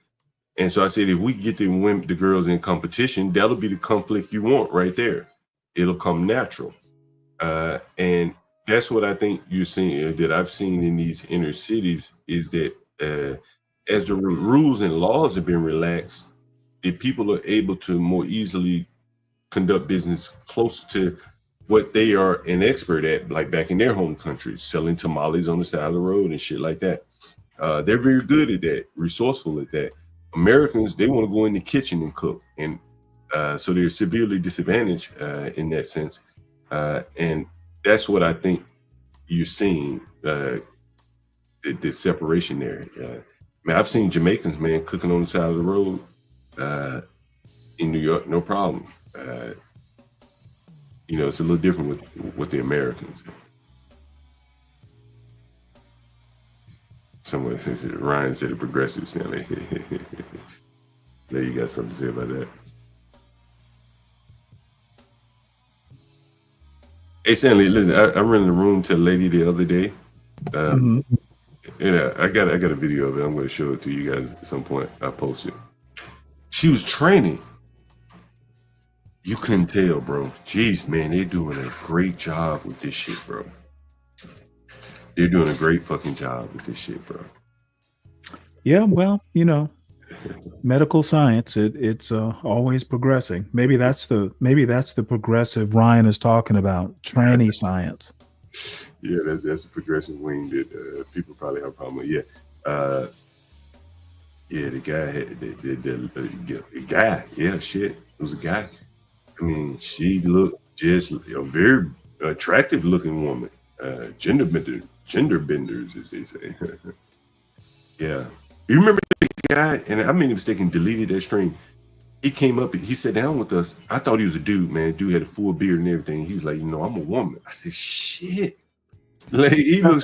And so I said, if we get the girls in competition, that'll be the conflict you want right there. It'll come natural. And that's what I think you're seeing, that I've seen in these inner cities, is that as the rules and laws have been relaxed, the people are able to more easily conduct business closer to what they are an expert at, like back in their home countries, selling tamales on the side of the road and shit like that. They're very good at that, resourceful at that. Americans, they want to go in the kitchen and cook, and so they're severely disadvantaged in that sense. And that's what I think you're seeing, the separation there. Man, I've seen Jamaicans, man, cooking on the side of the road in New York, no problem. It's a little different with the Americans. Someone, Ryan said a progressive, Stanley. There, you got something to say about that? Hey, Stanley, listen, I rented a room to a lady the other day. I got a video of it. I'm going to show it to you guys at some point. I'll post it. She was training. You couldn't tell, bro. Jeez, man, they're doing a great job with this shit, bro. They're doing a great fucking job with this shit, bro. Yeah, well, medical science, it's always progressing. Maybe that's the progressive Ryan is talking about, tranny science. Yeah, that's a progressive wing that people probably have a problem with. Yeah, the guy had the guy. Yeah, shit, it was a guy. I mean, she looked just a very attractive looking woman. Gender benders, as they say. Yeah. You remember the guy, and I made a mistake and deleted that stream. He came up, he sat down with us. I thought he was a dude, man. Dude had a full beard and everything. He was like, I'm a woman. I said, shit. Like, I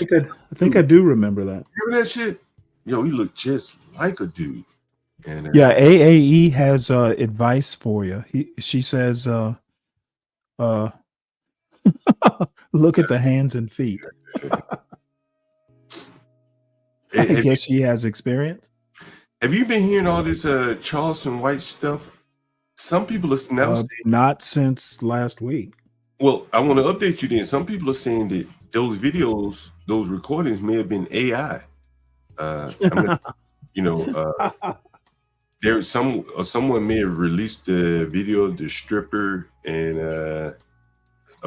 think I do remember that. Remember that shit? Yo, he looked just like a dude. And yeah, AAE has advice for you. She says, look at the hands and feet. I guess she has experience. Have you been hearing all this Charleston White stuff? Some people are now saying, not since last week. Well, I want to update you then. Some people are saying that those videos, those recordings may have been AI. There's someone may have released the video of the stripper and a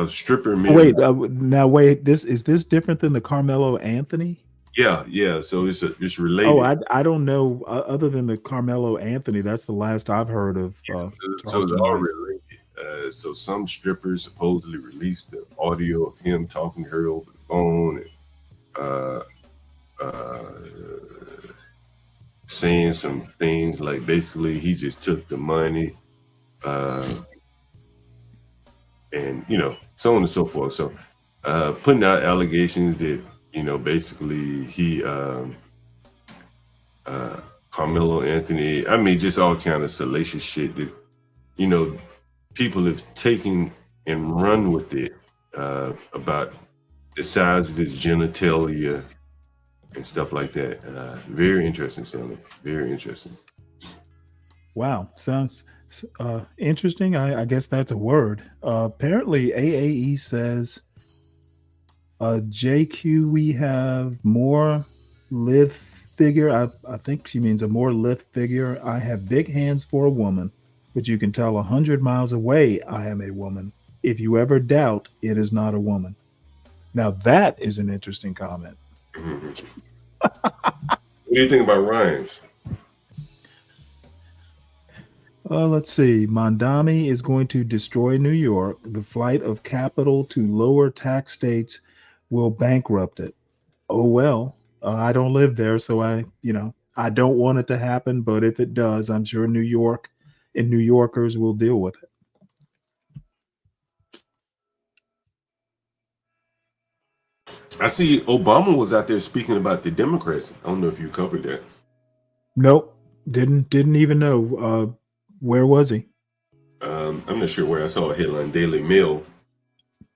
stripper. Wait, is this different than the Carmelo Anthony? Yeah. So it's related. Oh, I don't know. Other than the Carmelo Anthony, that's the last I've heard of. So it's all related. So some strippers supposedly released the audio of him talking to her over the phone and saying some things like basically he just took the money and so on and so forth. So putting out allegations that basically he Carmelo Anthony, I mean, just all kind of salacious shit that people have taken and run with it about the size of his genitalia and stuff like that. Very interesting, Stanley. Very interesting. Wow, sounds interesting. I guess that's a word. Apparently, AAE says, JQ, we have more lithe figure. I think she means a more lithe figure. I have big hands for a woman, but you can tell 100 miles away I am a woman. If you ever doubt, it is not a woman. Now that is an interesting comment. What do you think about rhymes? Let's see. Mondami is going to destroy New York. The flight of capital to lower tax states will bankrupt it. Oh, well, I don't live there, so I don't want it to happen. But if it does, I'm sure New York and New Yorkers will deal with it. I see Obama was out there speaking about the Democrats. I don't know if you covered that. Nope. Didn't even know. Where was he? I'm not sure where. I saw a headline, Daily Mail,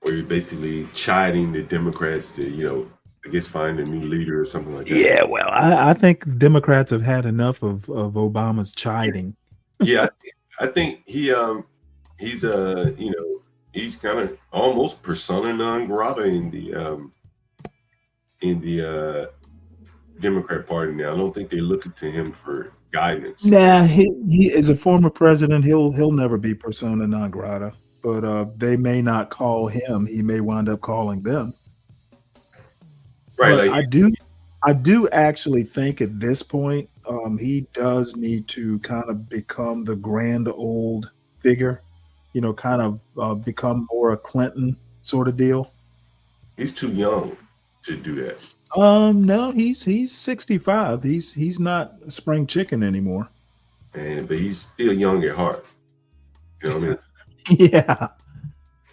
or you're basically chiding the Democrats to, I guess find a new leader or something like that. Yeah, well, I think Democrats have had enough of Obama's chiding. Yeah, I think he's he's kind of almost persona non grata in the Democrat Party now. I don't think they're looking to him for guidance. Nah, he as a former president, he'll never be persona non grata. But they may not call him; he may wind up calling them. Right. But Like, I do actually think at this point, he does need to kind of become the grand old figure, kind of become more a Clinton sort of deal. he's too young to do that. No, he's 65. He's not a spring chicken anymore. But he's still young at heart. You know what I mean? Yeah.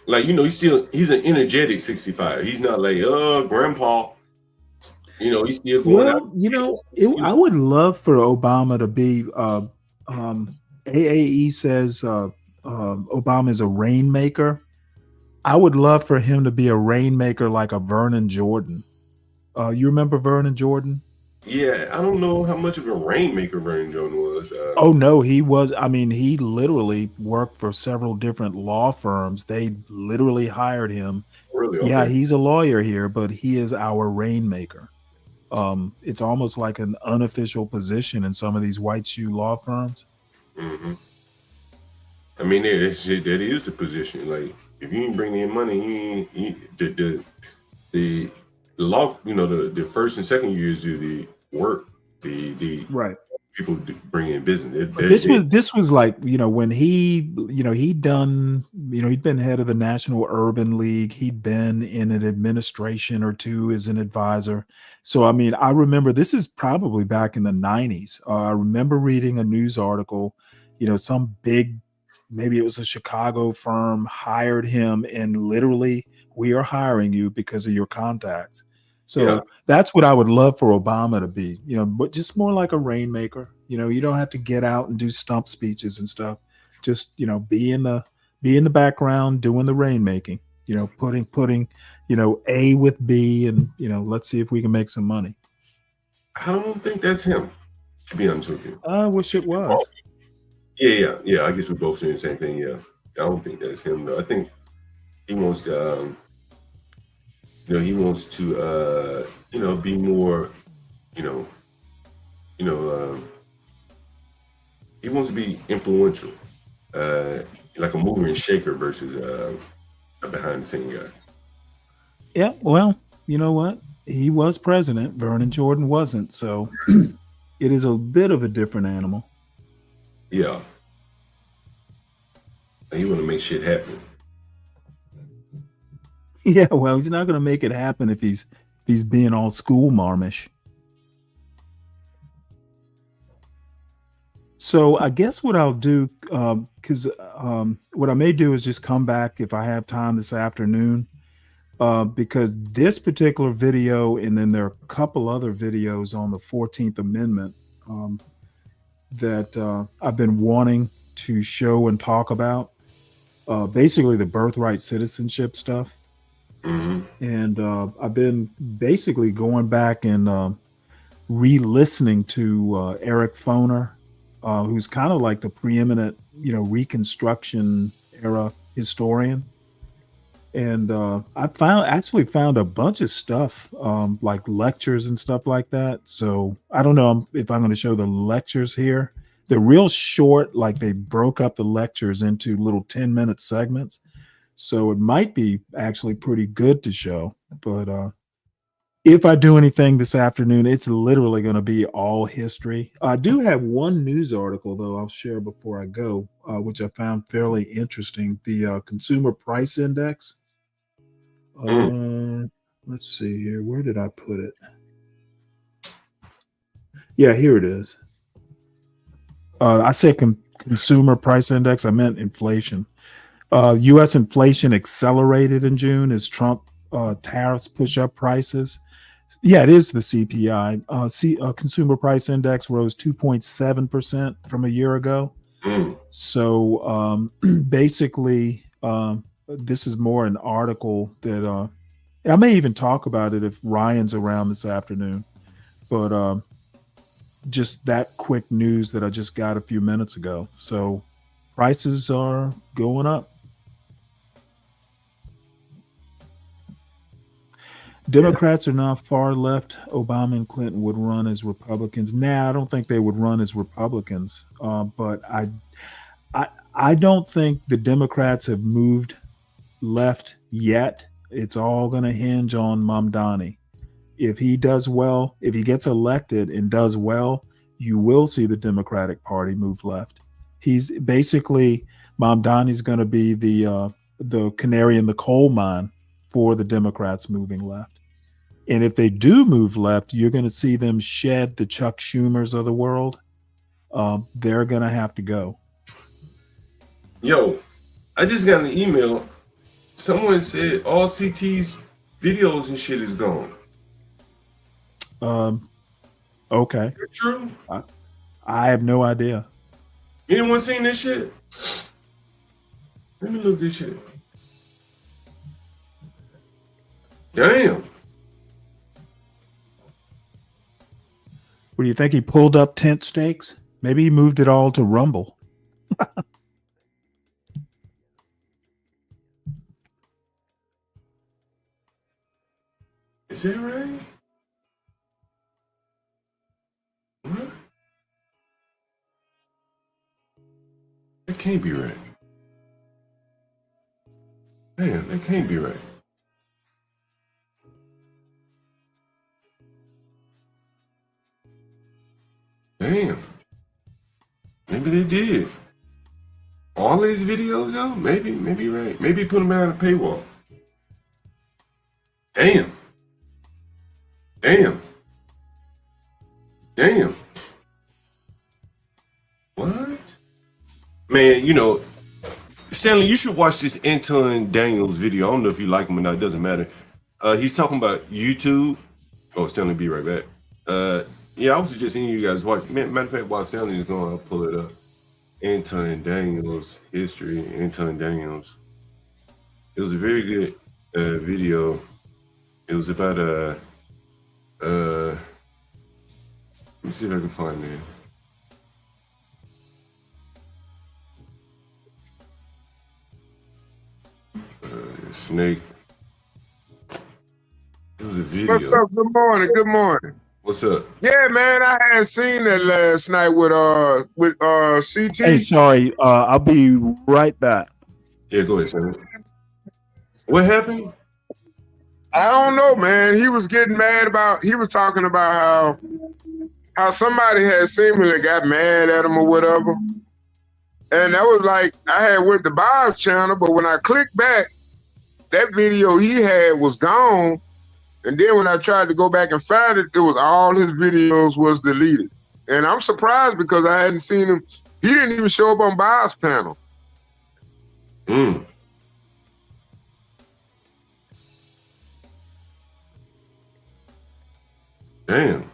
Like, he's an energetic 65. He's not like, grandpa. He's still going out. I would love for Obama to be. AAE says Obama is a rainmaker. I would love for him to be a rainmaker like a Vernon Jordan. You remember Vernon Jordan? Yeah, I don't know how much of a rainmaker Vernon Jordan was. Oh no, he was. I mean, he literally worked for several different law firms. They literally hired him. Really? Okay. Yeah, he's a lawyer here, but he is our rainmaker. It's almost like an unofficial position in some of these white shoe law firms. Mm-hmm. I mean, that is the position. Like, if you ain't bringing in money, the law, the first and second years do the work. The right people bring in business. This was like, when he'd been head of the National Urban League. He'd been in an administration or two as an advisor. So, I mean, I remember this is probably back in the 90s. I remember reading a news article, some big, maybe it was a Chicago firm hired him and literally, we are hiring you because of your contacts. So that's what I would love for Obama to be, but just more like a rainmaker. You don't have to get out and do stump speeches and stuff. Just, be in the background doing the rainmaking, putting, A with B and, let's see if we can make some money. I don't think that's him, to be honest with you. I wish it was. Yeah. I guess we're both saying the same thing. Yeah. I don't think that's him though. I think he wants to, he wants to, be more, he wants to be influential, like a mover and shaker versus a behind the scene guy. Yeah, well, you know what? He was president. Vernon Jordan wasn't. So it is a bit of a different animal. Yeah. You want to make shit happen. Yeah, well, he's not going to make it happen if he's being all school marmish. So I guess what I'll do, because what I may do is just come back if I have time this afternoon, because this particular video, and then there are a couple other videos on the 14th Amendment that I've been wanting to show and talk about, basically the birthright citizenship stuff. And I've been basically going back and re-listening to Eric Foner, who's kind of like the preeminent, Reconstruction era historian. And I actually found a bunch of stuff, like lectures and stuff like that. So I don't know if I'm going to show the lectures here. They're real short, like they broke up the lectures into little 10-minute segments. So it might be actually pretty good to show. But if I do anything this afternoon, it's literally going to be all history. I do have one news article, though, I'll share before I go, which I found fairly interesting. The Consumer Price Index. Let's see here. Where did I put it? Yeah, here it is. I said Consumer Price Index. I meant inflation. U.S. inflation accelerated in June as Trump tariffs push up prices. Yeah, it is the CPI. Consumer Price Index rose 2.7% from a year ago. So basically, this is more an article that I may even talk about it if Ryan's around this afternoon. But just that quick news that I just got a few minutes ago. So prices are going up. Democrats are now far left. Obama and Clinton would run as Republicans. Nah, I don't think they would run as Republicans. But I don't think the Democrats have moved left yet. It's all going to hinge on Mamdani. If he does well, if he gets elected and does well, you will see the Democratic Party move left. He's basically, Mamdani's going to be the canary in the coal mine for the Democrats moving left. And if they do move left, you're going to see them shed the Chuck Schumers of the world. They're going to have to go. Yo, I just got an email. Someone said all CT's videos and shit is gone. Okay. Is that true? I have no idea. Anyone seen this shit? Let me look this shit. Damn. What do you think? He pulled up tent stakes? Maybe he moved it all to Rumble. Is that right? What? That can't be right. Damn, that can't be right. Damn. Maybe they did. All these videos though? Maybe right. Maybe put them behind a paywall. Damn. Damn. Damn. What? Man, you know, Stanley, you should watch this Anton Daniels video. I don't know if you like him or not. It doesn't matter. He's talking about YouTube. Oh, Stanley, be right back. Yeah, I was suggesting you guys watch. Matter of fact, while Stanley is going, I'll pull it up. Anton Daniels history. Anton Daniels. It was a very good video. It was about let me see if I can find it. Snake. It was a video. What's up? Good morning. Good morning. What's up? Yeah, man, I had seen that last night with CT. Hey, sorry. I'll be right back. Yeah, go ahead, Stanley. What happened? I don't know, man. He was getting mad he was talking about how somebody had seemingly got mad at him or whatever. And that was like, I had went to Bob's channel, but when I clicked back, that video he had was gone. And then when I tried to go back and find it, it was all his videos was deleted. And I'm surprised because I hadn't seen him. He didn't even show up on Bob's panel. Mm. Damn.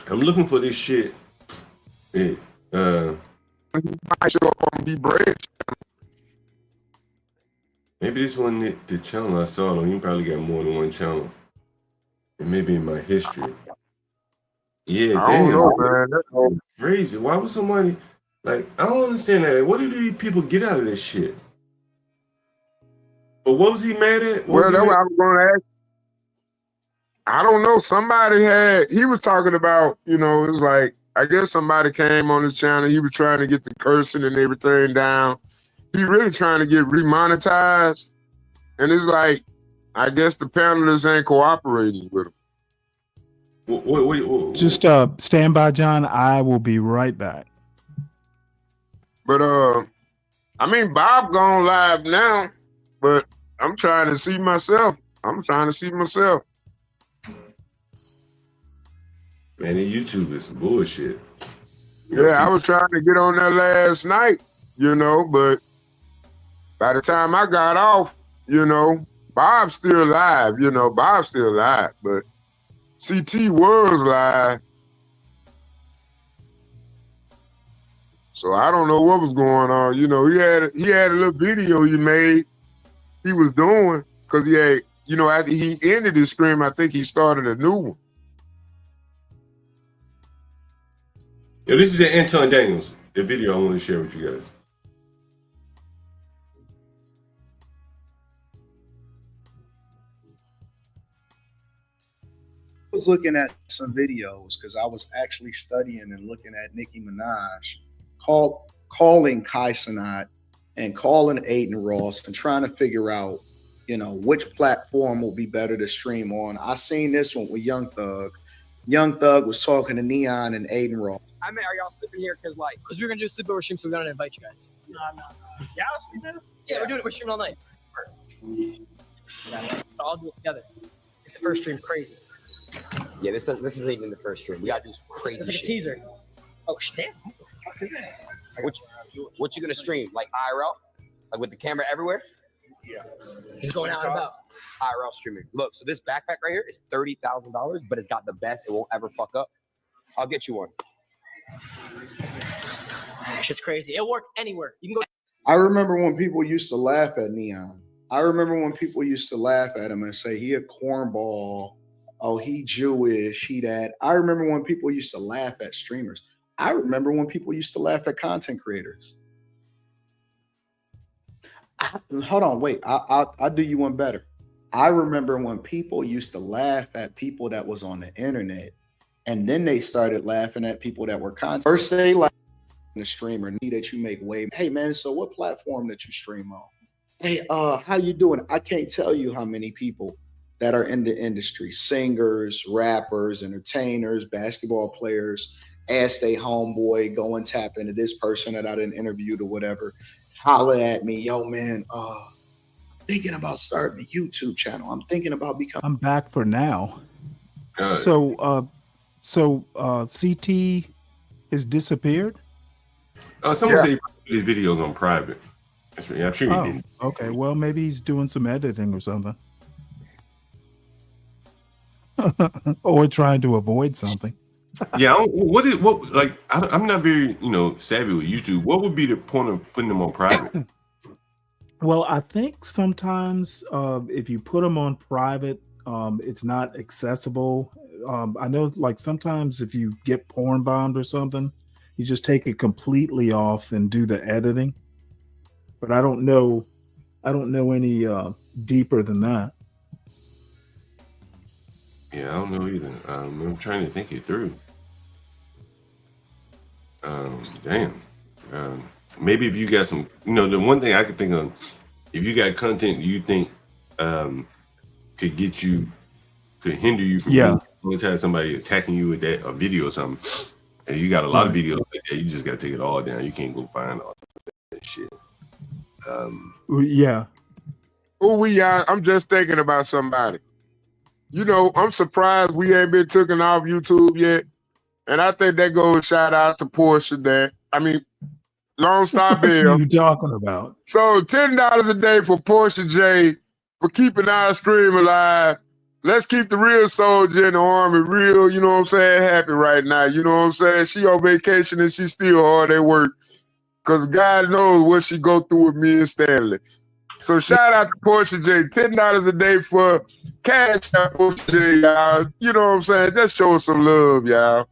I'm looking for this shit. He might show up on B-Bread. Maybe this wasn't the channel I saw it on. You probably got more than one channel. It may be in my history. Yeah, I don't know, man. That's crazy. Why would somebody I don't understand that. What do these people get out of this shit? But what was he mad at? Well, that's what I was going to ask. I don't know. He was talking about, it was like, I guess somebody came on his channel. He was trying to get the cursing and everything down. He really trying to get remonetized. And it's like, I guess the panelists ain't cooperating with him. Wait. Just stand by, John. I will be right back. But Bob gone live now, but I'm trying to see myself. Man, the YouTube is some bullshit. Yeah, I was trying to get on there last night, but by the time I got off, Bob's still live, but CT was live. So I don't know what was going on. He had a little video he made. he was doing, because he had, after he ended his stream, I think he started a new one. Yeah, this is the Anton Daniels, the video I want to share with you guys. I was looking at some videos because I was actually studying and looking at Nicki Minaj calling Kai Cenat and calling Aiden Ross and trying to figure out, which platform will be better to stream on. I seen this one with Young Thug. Young Thug was talking to Neon and Aiden Ross. I mean, are y'all sleeping here? Because we were gonna do a sleepover stream, so we're gonna invite you guys. No. Y'all sleeping? Yeah, we're doing it. We're streaming all night. I'll do it together. It's the first stream crazy. Yeah, this isn't even the first stream. We gotta do crazy It's like a shit. teaser. Oh shit! What the fuck is that? What you gonna stream? Like IRL? Like with the camera everywhere? Yeah. He's going out and about. IRL streaming. Look, so this backpack right here is $30,000, but it's got the best. It won't ever fuck up. I'll get you one. Shit's crazy. It'll work anywhere. You can go. I remember when people used to laugh at Neon. I remember when people used to laugh at him and say he a cornball. Oh, he Jewish, he that. I remember when people used to laugh at streamers. I remember when people used to laugh at content creators. Hold on, wait. I'll do you one better. I remember when people used to laugh at people that was on the internet, and then they started laughing at people that were content. First they like the streamer that you make way. Hey man, so what platform that you stream on? Hey, how you doing? I can't tell you how many people that are in the industry, singers, rappers, entertainers, basketball players, ask they homeboy, go and tap into this person that I didn't interview or whatever, holler at me, yo man, thinking about starting a YouTube channel. I'm thinking about becoming. I'm back for now. Good. So CT has disappeared. Someone said he put his videos on private. I'm sure he did. Okay, well maybe he's doing some editing or something. Or trying to avoid something. Yeah, I'm not very savvy with YouTube. What would be the point of putting them on private? Well, I think sometimes if you put them on private, it's not accessible. I know, like sometimes if you get porn bombed or something, you just take it completely off and do the editing. But I don't know any deeper than that. Yeah, I don't know either. I'm trying to think it through. Damn. Maybe if you got some, the one thing I could think of, if you got content you think could hinder you from anytime somebody attacking you with a video or something, and you got a lot of videos like that, you just got to take it all down. You can't go find all that shit. Yeah. I'm just thinking about somebody. I'm surprised we ain't been taken off YouTube yet. And I think that goes shout out to Portia that. I mean, Lone Star Bill. What are you talking about? So $10 a day for Portia J for keeping our stream alive. Let's keep the real soldier in the army real, happy right now. You know what I'm saying? She on vacation and she still hard at work. Because God knows what she go through with me and Stanley. So shout out to Portia J. $10 a day for cash out Portia J, y'all. You know what I'm saying? Just show us some love, y'all.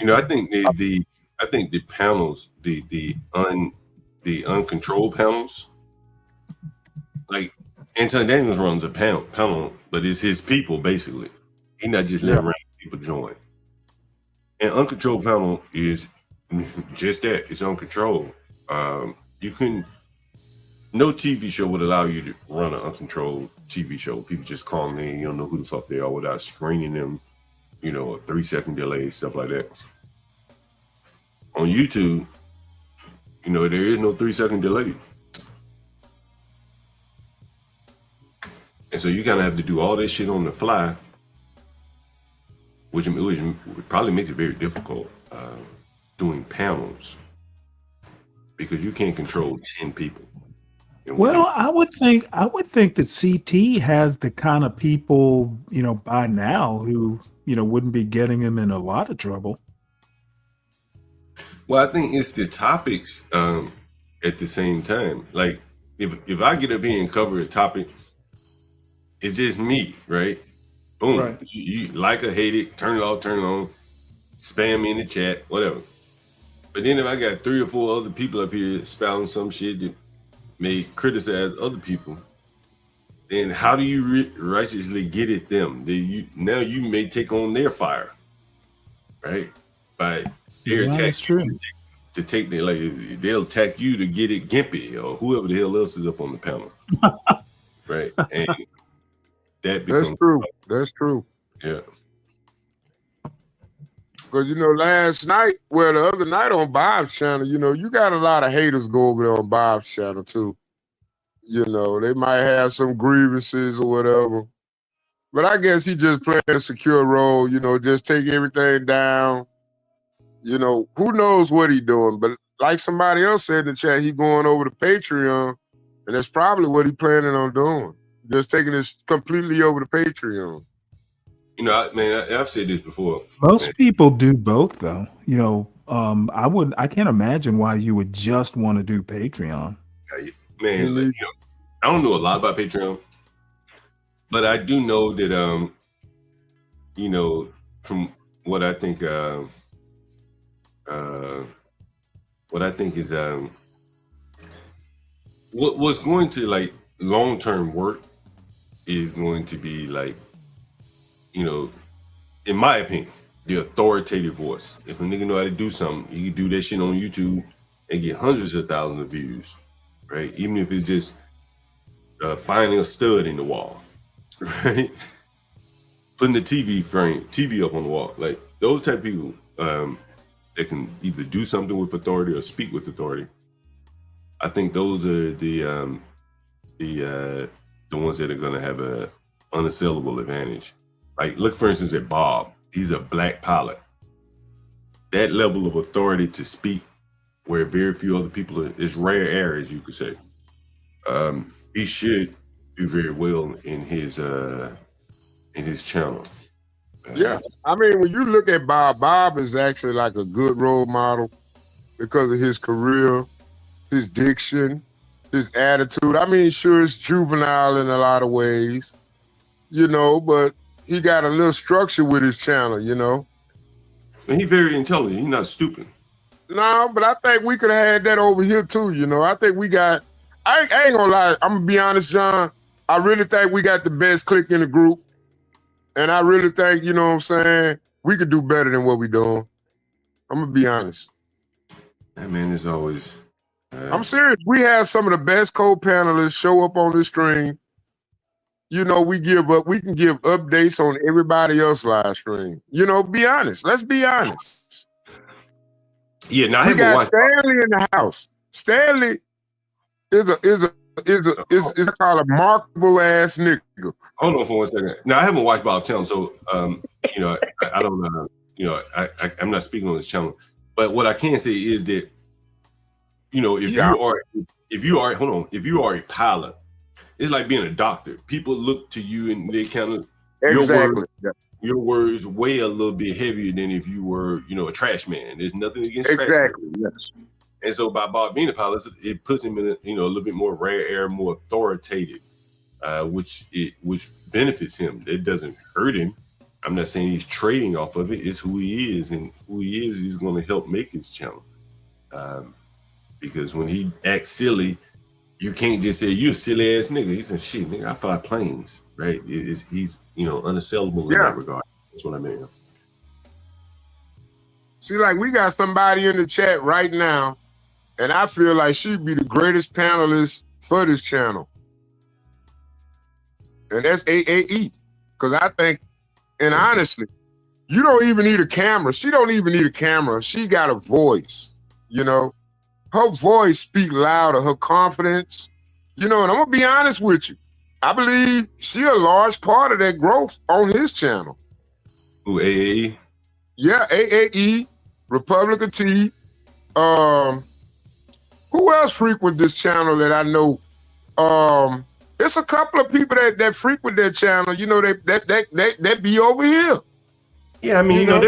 I think the panels, the uncontrolled panels, like Anton Daniels runs a panel, but it's his people basically. He not just letting random people join. And uncontrolled panel is just that. It's uncontrolled. No TV show would allow you to run an uncontrolled TV show. People just call in, you don't know who the fuck they are without screening them, a 3-second delay, stuff like that. On YouTube, there is no 3-second delay. And so you kind of have to do all this shit on the fly, which probably makes it very difficult doing panels because you can't control 10 people. Well, I would think that CT has the kind of people, by now who, wouldn't be getting him in a lot of trouble. Well, I think it's the topics at the same time. Like, if I get up here and cover a topic, it's just me, right? Boom. Right. You like or hate it, turn it off, turn it on, spam me in the chat, whatever. But then if I got 3 or 4 other people up here spouting some shit that may criticize other people, then how do you righteously get at them? Now you may take on their fire, right? By their attack. That's true. To take the, like, they'll attack you to get it Gimpy or whoever the hell else is up on the panel, right? And that becomes That's true. That's true. Yeah. Because, you know, last night, well, the other night on Bob's channel, you know, you got a lot of haters go over there on Bob's channel, too. You know, they might have some grievances or whatever. But I guess he just playing a secure role, you know, just take everything down. You know, who knows what he doing. But like somebody else said in the chat, he going over to Patreon, and that's probably what he planning on doing. Just taking this completely over to Patreon. You know, I've said this before. Most people do both, though. You know, I can't imagine why you would just want to do Patreon. Man, you know, I don't know a lot about Patreon, but I do know that, you know, from what I think, is what's going to, like, long-term work is going to be, like, you know, in my opinion, the authoritative voice. If a nigga know how to do something, he can do that shit on YouTube and get hundreds of thousands of views, right? Even if it's just finding a stud in the wall, right? Putting the TV up on the wall. Like, those type of people that can either do something with authority or speak with authority. I think those are the ones that are going to have a unassailable advantage. Like, look, for instance, at Bob. He's a black pilot. That level of authority to speak where very few other people is rare air, as you could say. He should do very well in his channel. Yeah, I mean, when you look at Bob is actually like a good role model because of his career, his diction, his attitude. I mean, sure, it's juvenile in a lot of ways, you know, but he got a little structure with his channel, you know. And he's very intelligent. He's not stupid. No, but I think we could have had that over here too, you know. I think we got, I ain't gonna lie, I'm gonna be honest, John. I really think we got the best clique in the group. And I really think, you know what I'm saying, we could do better than what we doing. I'm gonna be honest. I mean, it's always... I'm serious. We have some of the best co-panelists show up on the stream. You know, we can give updates on everybody else's live stream. You know, be honest. Let's be honest. Yeah, now we got Stanley in the house. Stanley is called a marketable ass nigga. Hold on for 1 second. Now, I haven't watched Bob's channel, so you know, I don't know. You know, I'm not speaking on his channel, but what I can say is that, you know, if you are a pilot, it's like being a doctor. People look to you and they kind of your words weigh a little bit heavier than if you were, you know, a trash man. There's nothing against trash man. Yes. And so by Bob being a pilot, it puts him in a, you know, a little bit more rare air, more authoritative, which benefits him. It doesn't hurt him. I'm not saying he's trading off of it. It's who he is, and who he is going to help make his channel. Because when he acts silly, you can't just say, "You a silly ass nigga." He said, "Shit, nigga, I fly planes." Right? He's, you know, unassailable in that regard. That's what I mean. See, like, we got somebody in the chat right now, and I feel like she'd be the greatest panelist for this channel. And that's AAE. Because I think, and honestly, you don't even need a camera. She don't even need a camera. She got a voice, you know? Her voice speaks louder, her confidence, you know, and I'm gonna be honest with you. I believe she a large part of that growth on his channel. Who, AAE? Yeah, AAE, Republic of T. Who else frequent this channel that I know? It's a couple of people that frequent that channel, you know, that be over here. Yeah, I mean, you know,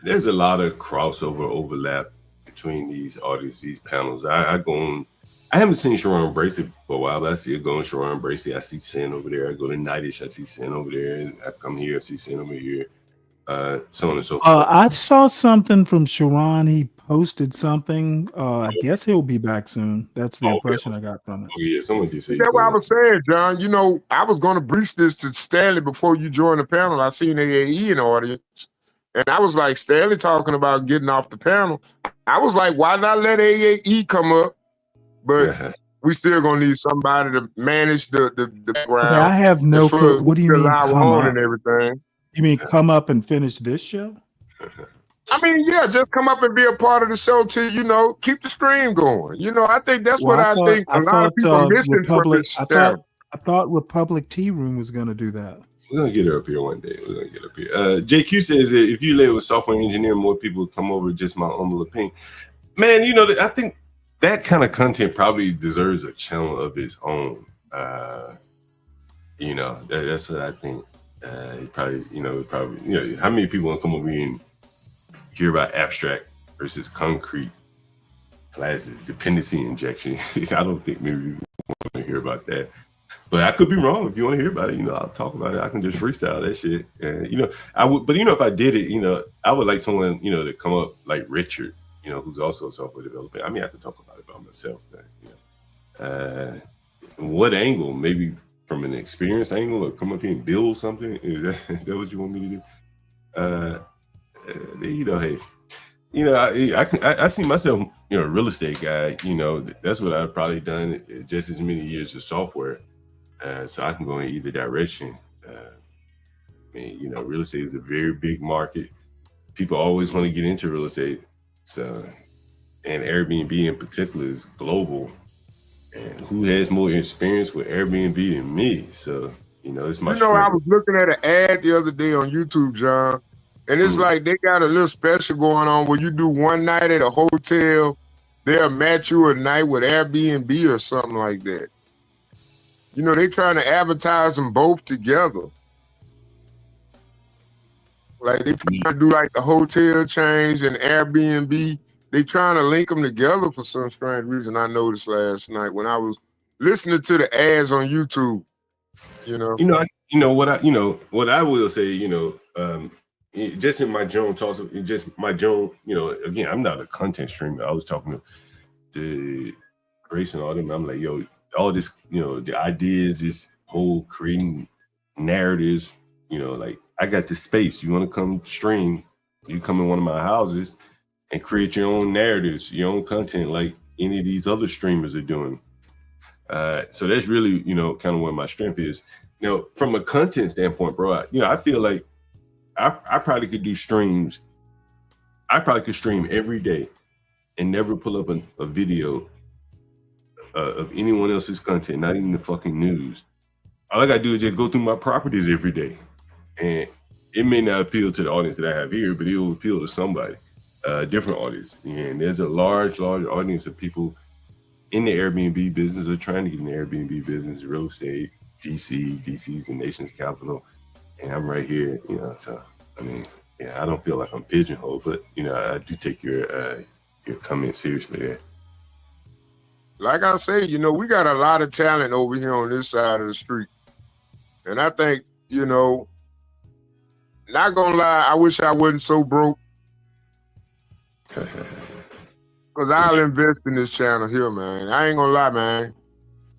there's a lot of crossover overlap between these audiences, these panels. I go on I haven't seen Sharon Bracey for a while, but I see it going Sharon Bracey. I see Sin over there. I go to Nightish, I see Sin over there. And I come here, I see Sin over here. So on and so forth. I saw something from Sharon. He posted something. I guess he'll be back soon. That's the impression I got from it. Oh, yeah, someone did say That's what I was saying, John. You know, I was going to breach this to Stanley before you joined the panel. I seen AAE in the audience, and I was like, Stanley talking about getting off the panel. I was like, why not let AAE come up? But we still gonna need somebody to manage the background. Okay, I have no clue. What do you mean Live come on up? and everything. You mean come up and finish this show? I mean, yeah, just come up and be a part of the show to, you know, keep the stream going. You know, I think that's Well, what I think a lot of people missing from this. I thought Republic Tea Room was going to do that. We're gonna get her up here one day. We're gonna get her up here. JQ says that if you lay with software engineer, more people would come over. Just my humble opinion, man. You know, I think that kind of content probably deserves a channel of its own. You know, that's what I think. Probably, how many people want to come over here and hear about abstract versus concrete classes, dependency injection? I don't think maybe we want to hear about that. But I could be wrong. If you want to hear about it, you know, I'll talk about it. I can just freestyle that shit. You know, I would, but you know, if I did it, you know, I would like someone, you know, to come up like Richard, you know, who's also a software developer. I mean, I have to talk about it by myself. But, you know, what angle? Maybe from an experience angle, or come up here and build something. Is that what you want me to do? You know, hey, you know, I see myself, you know, a real estate guy. You know, that's what I've probably done just as many years as software. So I can go in either direction. I mean, you know, real estate is a very big market. People always want to get into real estate. So, and Airbnb in particular is global. And who has more experience with Airbnb than me? So, you know, it's my You know, I was looking at an ad the other day on YouTube, John, and it's like they got a little special going on where you do one night at a hotel, they'll match you a night with Airbnb or something like that. You know, they trying to advertise them both together. Like they trying to do like the hotel chains and Airbnb. They trying to link them together for some strange reason. I noticed last night when I was listening to the ads on YouTube. You know, what I will say. You know, just in my Joan talks, just my Joan. You know, again, I'm not a content streamer. I was talking to Grace and all them. I'm like, yo, all this, you know, the ideas, this whole creating narratives. You know, like I got this space. You want to come stream? You come in one of my houses and create your own narratives, your own content, like any of these other streamers are doing. So that's really, you know, kind of where my strength is. You know, from a content standpoint, bro, I feel like I probably could do streams. I probably could stream every day and never pull up a video of anyone else's content, not even the fucking news. All I gotta do is just go through my properties every day. And it may not appeal to the audience that I have here, but it will appeal to somebody, different audience. And there's a large audience of people in the Airbnb business or trying to get in the Airbnb business, real estate, DC's the nation's capital. And I'm right here, you know, so, I mean, yeah, I don't feel like I'm pigeonholed, but, you know, I do take your comment seriously there. Like I say, you know, we got a lot of talent over here on this side of the street. And I think, you know, not gonna lie, I wish I wasn't so broke. Because I'll invest in this channel here, man. I ain't gonna lie, man.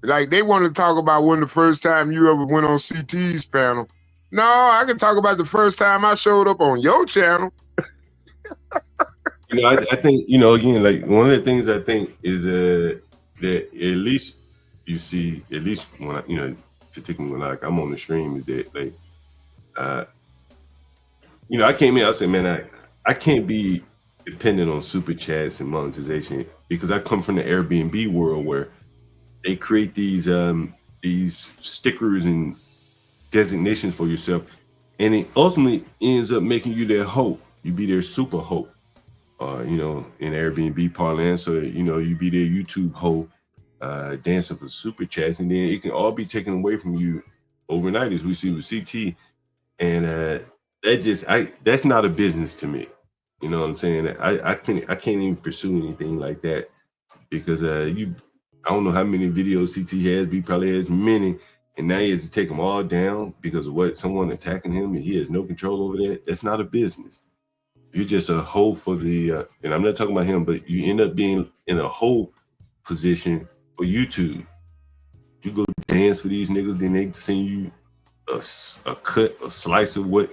Like, they want to talk about when the first time you ever went on CT's panel. No, I can talk about the first time I showed up on your channel. You know, I think, you know, again, like one of the things I think is that at least you see, at least when I, you know, particularly when I'm on the stream, is that like, you know, I came in, I said, man, I can't be dependent on super chats and monetization because I come from the Airbnb world where they create these stickers and designations for yourself, and it ultimately ends up making you their hope. You be their super hope, you know, in Airbnb parlance. So, you know, you be their YouTube hope, dancing for super chats, and then it can all be taken away from you overnight, as we see with CT. And that's not a business to me. You know what I'm saying? I can't even pursue anything like that because I don't know how many videos CT has, but he probably has many. And now he has to take them all down because of what someone attacking him, and he has no control over that. That's not a business. You're just a hoe for the, and I'm not talking about him, but you end up being in a hoe position for YouTube. You go dance for these niggas, then they send you a slice of what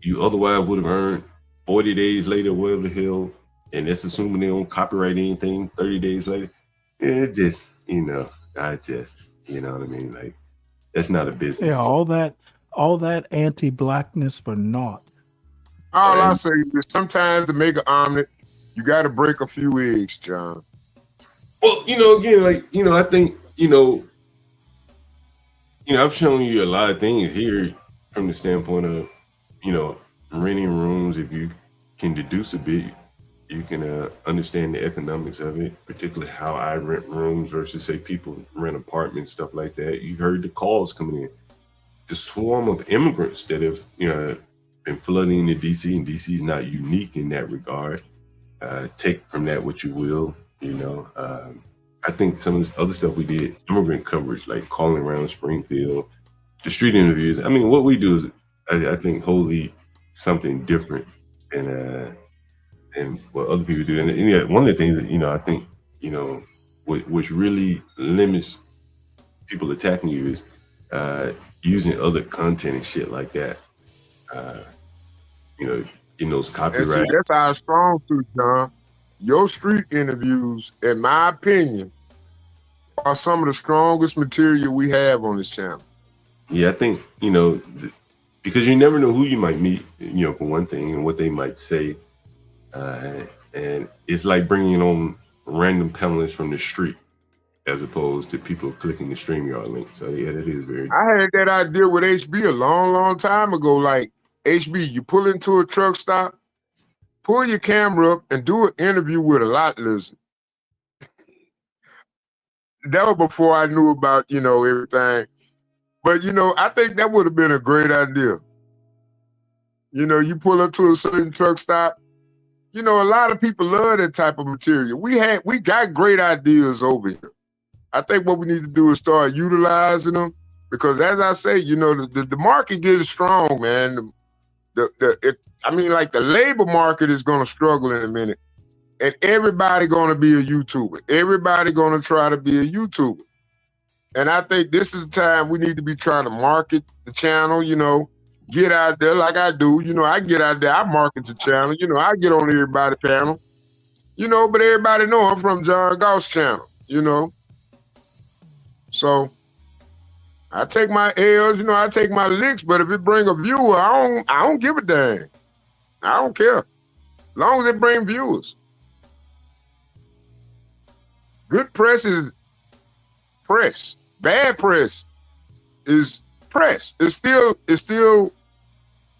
you otherwise would have earned 40 days later, whatever the hell, and that's assuming they don't copyright anything 30 days later. It's just, you know what I mean? Like, that's not a business. Yeah, all that anti-blackness for naught. All I say is sometimes to make an omelet, you got to break a few eggs, John. Well, again, like, I think, I've shown you a lot of things here from the standpoint of, renting rooms. If you can deduce a bit, you can understand the economics of it, particularly how I rent rooms versus, say, people rent apartments, stuff like that. You've heard the calls coming in. The swarm of immigrants that have, been flooding into DC, and DC is not unique in that regard. Take from that what you will, I think some of this other stuff we did, immigrant coverage, like calling around Springfield, the street interviews. I mean, what we do is, I think, wholly something different than what other people do. And one of the things that, I think, which really limits people attacking you is using other content and shit like that. Getting those copyright. That's our strong suit, John. Your street interviews, in my opinion, are some of the strongest material we have on this channel. Yeah, I think, because you never know who you might meet, for one thing, and what they might say. And it's like bringing on random panelists from the street as opposed to people clicking the StreamYard link. So, yeah, that is very... I had that idea with HB a long, long time ago. Like, HB, you pull into a truck stop, pull your camera up, and do an interview with a lot lizard. That was before I knew about, everything. But, I think that would have been a great idea. You pull up to a certain truck stop. A lot of people love that type of material. We got great ideas over here. I think what we need to do is start utilizing them because, as I say, the market gets strong, man. The labor market is going to struggle in a minute, and everybody going to be a YouTuber. Everybody going to try to be a YouTuber, and I think this is the time we need to be trying to market the channel. Get out there like I do. I get out there, I market the channel. I get on everybody's panel. But everybody know I'm from John Goss channel. So I take my L's, I take my licks, but if it bring a viewer, I don't give a damn. I don't care. As long as it bring viewers. Good press is press. Bad press is press. It's still,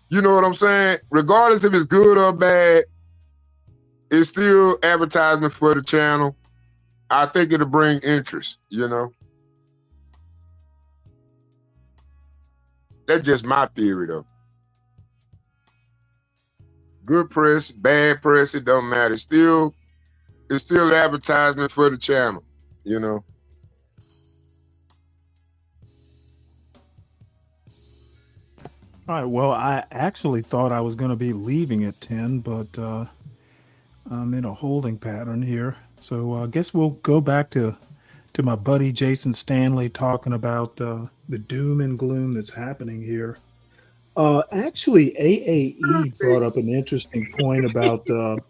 you know what I'm saying? Regardless if it's good or bad, it's still advertisement for the channel. I think it'll bring interest, That's just my theory, though. Good press, bad press, it don't matter. It's still advertisement for the channel, All right. Well, I actually thought I was going to be leaving at 10, but I'm in a holding pattern here. So I guess we'll go back to my buddy Jason Stanley talking about the doom and gloom that's happening here. Actually, AAE brought up an interesting point about the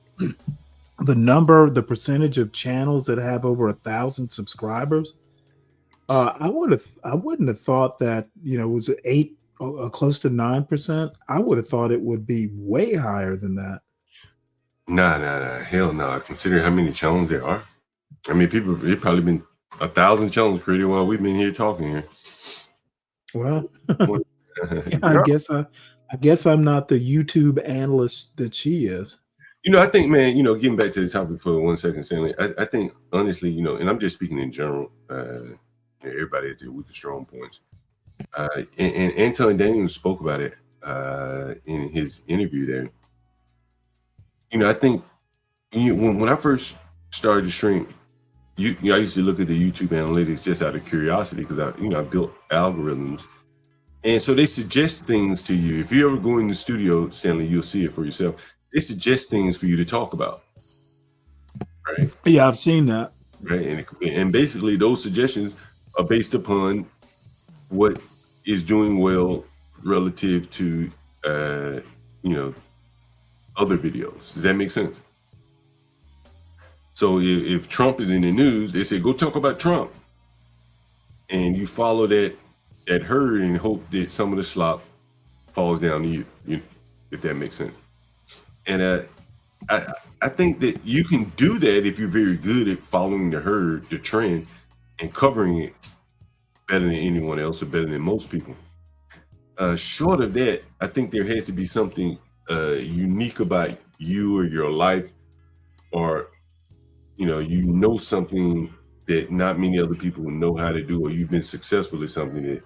percentage of channels that have over 1,000 subscribers. I wouldn't have thought that it was 8. Close to 9%. I would have thought it would be way higher than that. Nah, hell no. Considering how many channels there are. I mean, it's probably been 1,000 channels created while we've been here talking here. Well, I guess I'm not the YouTube analyst that she is. I think, man, getting back to the topic for 1 second, Stanley, I think, honestly, and I'm just speaking in general, everybody has their weak and strong points. And Anton Daniels spoke about it in his interview there. I think when I first started to stream, I used to look at the YouTube analytics just out of curiosity because I built algorithms, and so they suggest things to you. If you ever go in the studio, Stanley, you'll see it for yourself. They suggest things for you to talk about, right? Yeah, I've seen that. Right, and basically those suggestions are based upon what is doing well relative to other videos. Does that make sense? So if Trump is in the news, they say go talk about Trump, and you follow that herd and hope that some of the slop falls down to you, if that makes sense. And I think that you can do that if you're very good at following the herd, the trend, and covering it better than anyone else or better than most people. Short of that, I think there has to be something unique about you or your life, or something that not many other people know how to do, or you've been successful at something that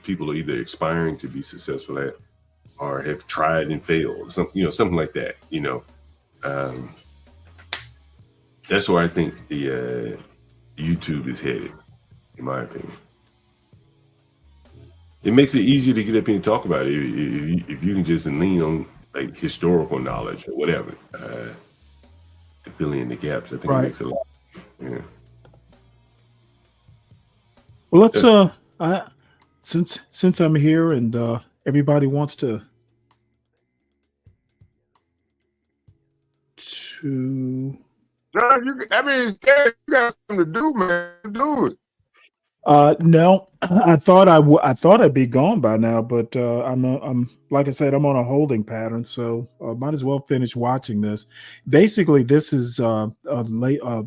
people are either aspiring to be successful at or have tried and failed, or something like that. That's where I think the YouTube is headed, in my opinion. It makes it easier to get up here and talk about it if you can just lean on like historical knowledge or whatever to fill in the gaps. I think it makes it a lot. Yeah. Well, let's since I'm here and everybody wants to No, you got something to do, man. Do it. No, I thought I'd be gone by now, but I'm like I said, I'm on a holding pattern, so might as well finish watching this. Basically, this is a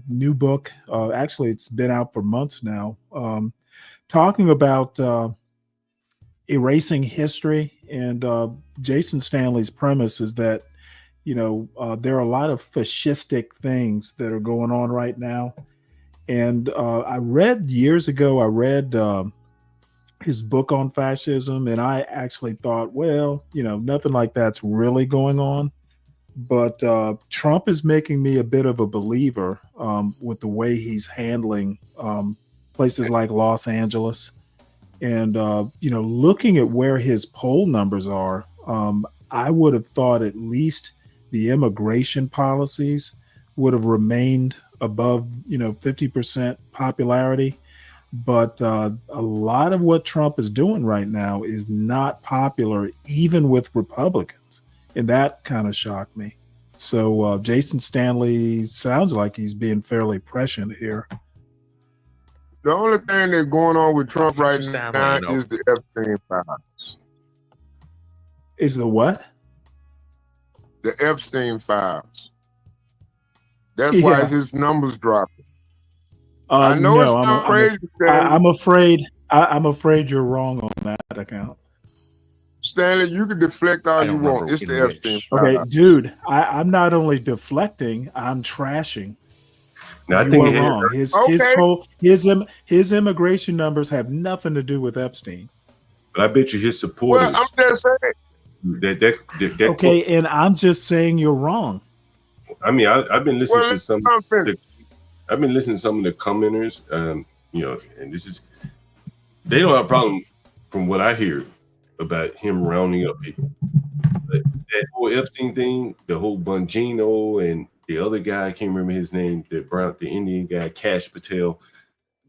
new book. Actually, it's been out for months now, talking about erasing history. And Jason Stanley's premise is that there are a lot of fascistic things that are going on right now. And I read years ago, his book on fascism, and I actually thought, well, nothing like that's really going on. But Trump is making me a bit of a believer with the way he's handling places like Los Angeles. And, looking at where his poll numbers are, I would have thought at least the immigration policies would have remained above 50% popularity. But a lot of what Trump is doing right now is not popular even with Republicans, and that kind of shocked me. So Jason Stanley sounds like he's being fairly prescient here. The only thing that's going on with Trump right now is the Epstein files. Is the what? The Epstein files. That's why his numbers dropping. I know it's not crazy. I'm afraid you're wrong on that account. Stanley, you can deflect all you want. It's the Epstein files. Okay, dude, I'm not only deflecting, I'm trashing. No, I you think are wrong. His immigration numbers have nothing to do with Epstein. But I bet you his supporters. Well, I'm just saying. That okay, and I'm just saying you're wrong. I mean, I've been listening to some. I've been listening to some of the commenters, and this is they don't have a problem from what I hear about him rounding up people. But that whole Epstein thing, the whole Bongino and the other guy, I can't remember his name, the Indian guy, Kash Patel.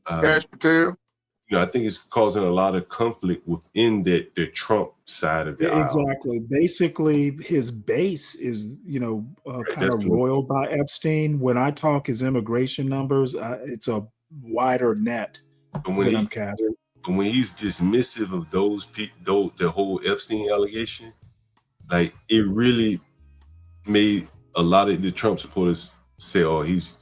Kash Patel. I think it's causing a lot of conflict within the Trump side of the aisle. Exactly. Basically, his base is, kind of roiled by Epstein. When I talk his immigration numbers, it's a wider net that I'm casting. When he's dismissive of those people, the whole Epstein allegation, like it really made a lot of the Trump supporters say, "Oh, he's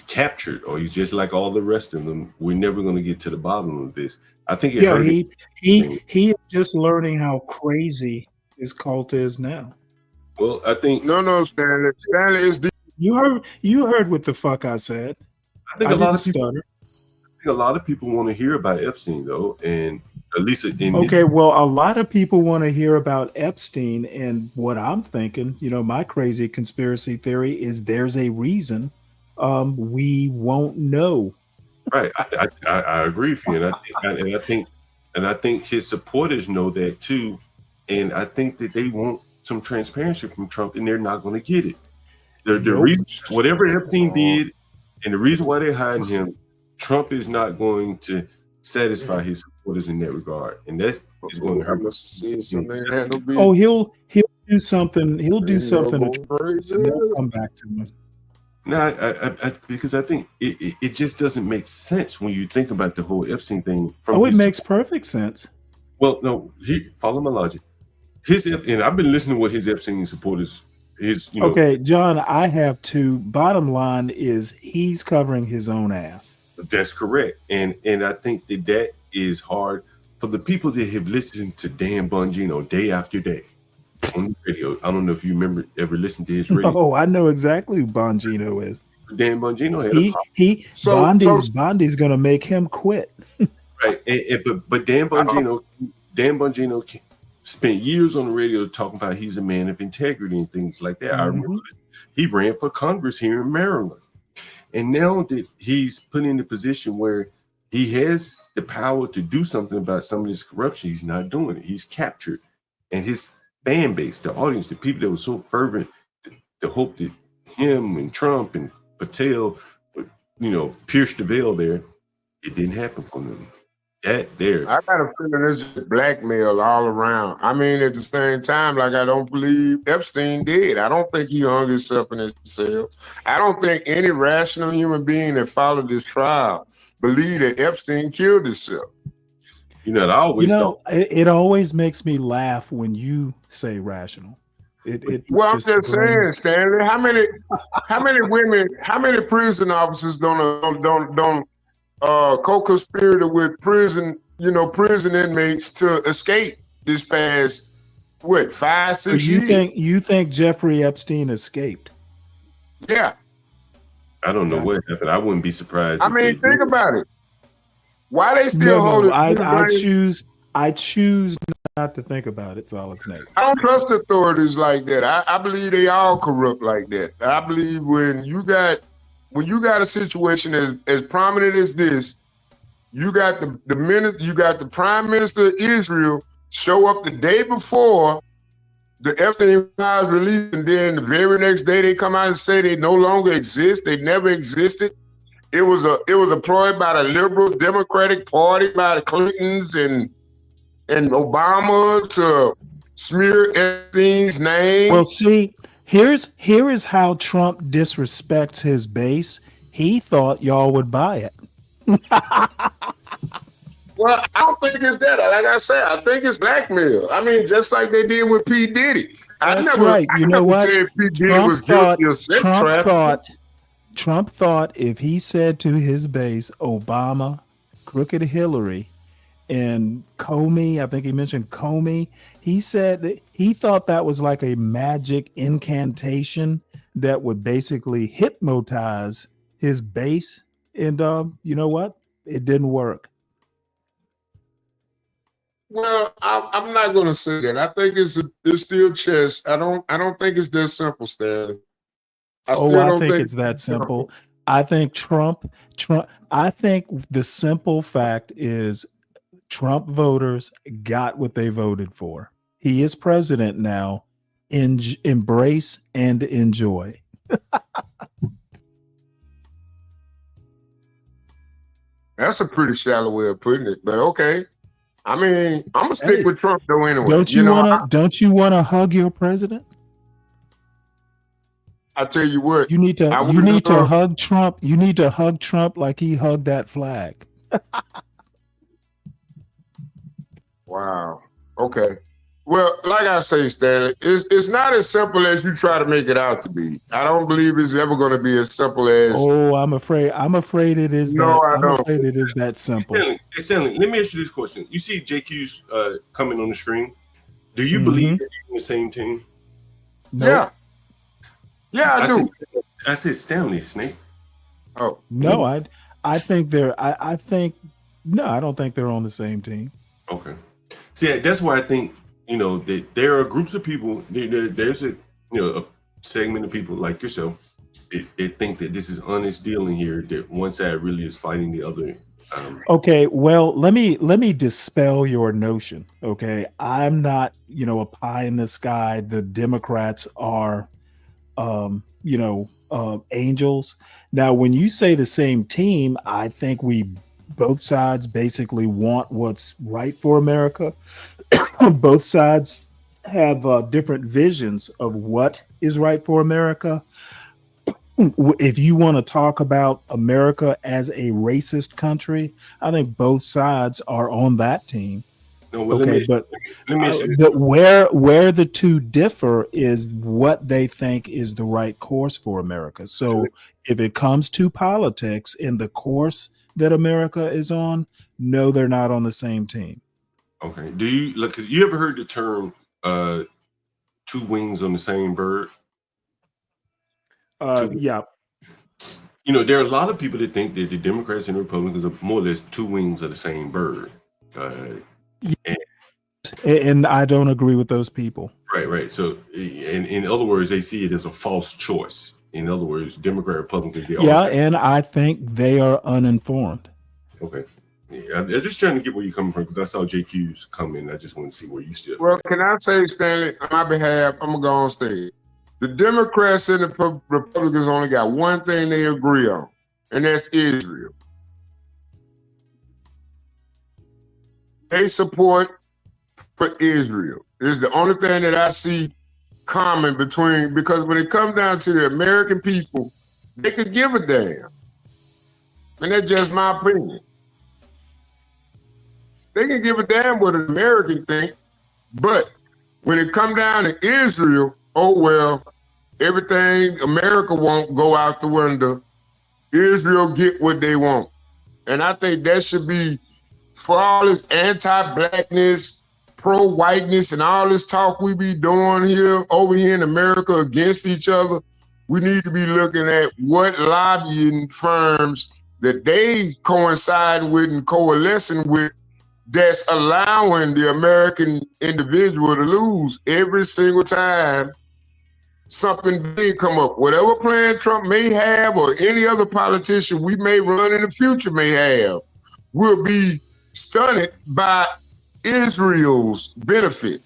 captured, or he's just like all the rest of them. We're never going to get to the bottom of this." I think he is just learning how crazy his cult is now. Well, I think no, Stanley is you heard what the fuck I said. I think a lot of people want to hear about Epstein though, and at least well, a lot of people want to hear about Epstein, and what I'm thinking, my crazy conspiracy theory is there's a reason we won't know. Right. I agree with you, and I think his supporters know that too, and I think that they want some transparency from Trump, and they're not going to get it. The reason, whatever Epstein did, and the reason why they're hiding him, Trump is not going to satisfy his supporters in that regard, and that is going to hurt. Oh, he'll do something. He'll do something, and they'll come back to him. No, because I think it just doesn't make sense when you think about the whole Epstein thing. It makes perfect sense. Well, no, follow my logic. And I've been listening to what his Epstein supporters Okay, John, I have two. Bottom line is he's covering his own ass. That's correct, and I think that is hard for the people that have listened to Dan Bongino day after day on the radio. I don't know if you ever listened to his radio. Oh, I know exactly who Bongino is. Dan Bongino had Bondi's gonna make him quit. Right, but Dan Bongino spent years on the radio talking about he's a man of integrity and things like that. I remember he ran for Congress here in Maryland, and now that he's put in a position where he has the power to do something about some of this corruption, he's not doing it. He's captured, and his fan base, the audience, the people that were so fervent to hope that him and Trump and Patel would, pierce the veil there, it didn't happen for them. I got a feeling this is blackmail all around. I mean, at the same time, like I don't believe Epstein did. I don't think he hung himself in his cell. I don't think any rational human being that followed this trial believed that Epstein killed himself. It always makes me laugh when you say rational. I'm just saying, Stanley. How many prison officers don't co-conspirator with prison inmates to escape this past 5-6 years? You think Jeffrey Epstein escaped? Yeah. I don't know what happened. I wouldn't be surprised. I mean, think about it. Why they still hold it? I choose not to think about it, Solid Snake. I don't trust authorities like that. I believe they all corrupt like that. I believe when you got a situation as prominent as this, you got the Prime Minister of Israel show up the day before the Epstein files released, and then the very next day they come out and say they no longer exist. They never existed. It was a ploy by the liberal Democratic Party, by the Clintons and Obama to smear Epstein's name. Well, see, here is how Trump disrespects his base. He thought y'all would buy it. Well, I don't think it's that. Like I said, I think it's blackmail. I mean, just like they did with P. Diddy. That's right. You know what? Trump thought if he said to his base, Obama, crooked Hillary, and Comey, I think he mentioned Comey, he said that he thought that was like a magic incantation that would basically hypnotize his base. And you know what? It didn't work. Well, I'm not going to say that. I think it's still chess. I don't think it's that simple, Stanley. I think it's that simple. I think Trump. I think the simple fact is Trump voters got what they voted for. He is president now. Embrace and enjoy. That's a pretty shallow way of putting it, but okay. I mean, I'm gonna stick with Trump though anyway. Don't you wanna hug your president? I tell you what, you need to hug Trump. You need to hug Trump like he hugged that flag. Wow. Okay. Well, like I say, Stanley, it's not as simple as you try to make it out to be. I don't believe it's ever going to be as simple as. Oh, I'm afraid it is. I'm afraid it is that simple. Stanley, let me ask you this question. You see JQ's coming on the screen. Do you believe they're in the same team? No. Yeah. Yeah, I do. I said Stanley, Snake. Oh no, I think they're. I think no, I don't think they're on the same team. Okay. See, that's why I think. That there are groups of people. There's a segment of people like yourself they think that this is honest dealing here, that one side really is fighting the other. Okay, well, let me dispel your notion. Okay, I'm not, a pie in the sky. The Democrats are, angels. Now, when you say the same team, I think both sides basically want what's right for America. Both sides have different visions of what is right for America. If you want to talk about America as a racist country, I think both sides are on that team. No, well, Okay, let me ask you this. but where the two differ is what they think is the right course for America. So if it comes to politics in the course that America is on, no, they're not on the same team. Okay. Do you look? You ever heard the term two wings on the same bird? Yeah. There are a lot of people that think that the Democrats and Republicans are more or less two wings of the same bird. And I don't agree with those people. Right. So, in other words, they see it as a false choice. In other words, Democrat, Republicans. And I think they are uninformed. Okay. Yeah, I'm just trying to get where you're coming from because I saw JQ's coming. I just want to see where you stood. Well, can I say, Stanley, on my behalf, I'm going to go on stage. The Democrats and the Republicans only got one thing they agree on, and that's Israel. They support for Israel. It's the only thing that I see common between, because when it comes down to the American people, they could give a damn. And that's just my opinion. They can give a damn what an American think, but when it comes down to Israel, oh well, everything America won't go out the window. Israel get what they want. And I think that should be, for all this anti-blackness, pro-whiteness, and all this talk we be doing here, over here in America against each other, we need to be looking at what lobbying firms that they coincide with and coalescing with that's allowing the American individual to lose every single time something big come up. Whatever plan Trump may have or any other politician we may run in the future may have, will be stunned by Israel's benefit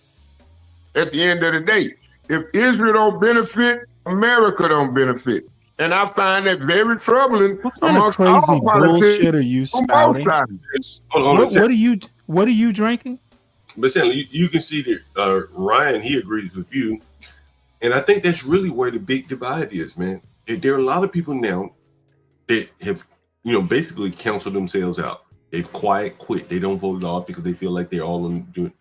at the end of the day. If Israel don't benefit, America don't benefit. And I find that very troubling. What kind of crazy bullshit are you spouting? What are you drinking? But Stanley, you can see that Ryan, he agrees with you. And I think that's really where the big divide is, man. There are a lot of people now that have, basically canceled themselves out. They've quit. They don't vote at all because they feel like they're all doing,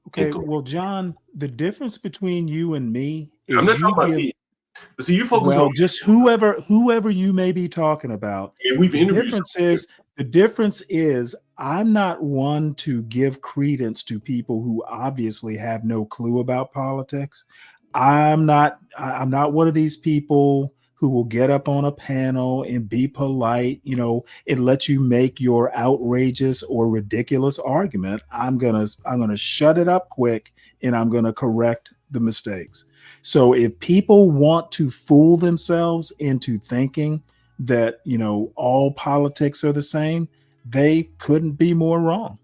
Okay, well, John, the difference between you and me is I'm not talking about me. But see, you focus on just whoever you may be talking about. And we've interviewed. The difference is I'm not one to give credence to people who obviously have no clue about politics. I'm not one of these people who will get up on a panel and be polite, and let you make your outrageous or ridiculous argument. I'm gonna shut it up quick and I'm gonna correct the mistakes. So if people want to fool themselves into thinking that, all politics are the same, they couldn't be more wrong.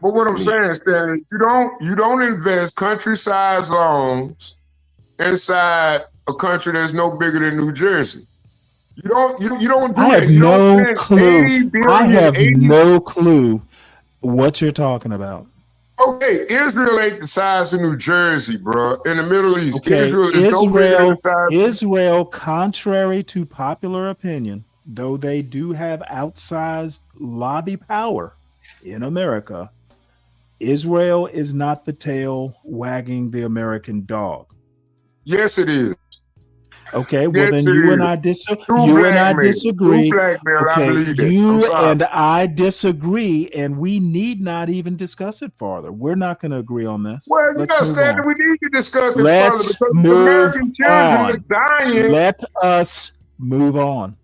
But what I'm saying is that you don't invest country-sized loans inside a country that's no bigger than New Jersey. You don't do I that. have You don't no spend clue. 80 billion, I have 80 no clue what you're talking about. Okay, Israel ain't the size of New Jersey, bro. In the Middle East, Okay, Israel is no bigger than the size. Israel, contrary to popular opinion, though they do have outsized lobby power in America, Israel is not the tail wagging the American dog. Yes, it is. Okay, well Yes, then it you and is. I Blackmail. disagree. Through blackmail, I Okay, believe that. I'm you sorry. and I disagree, and we need not even discuss it farther. We're not going to agree on this. Well, Let's move Stanley, on. we need to discuss it Let's further because move American children on. is dying. Let us move on.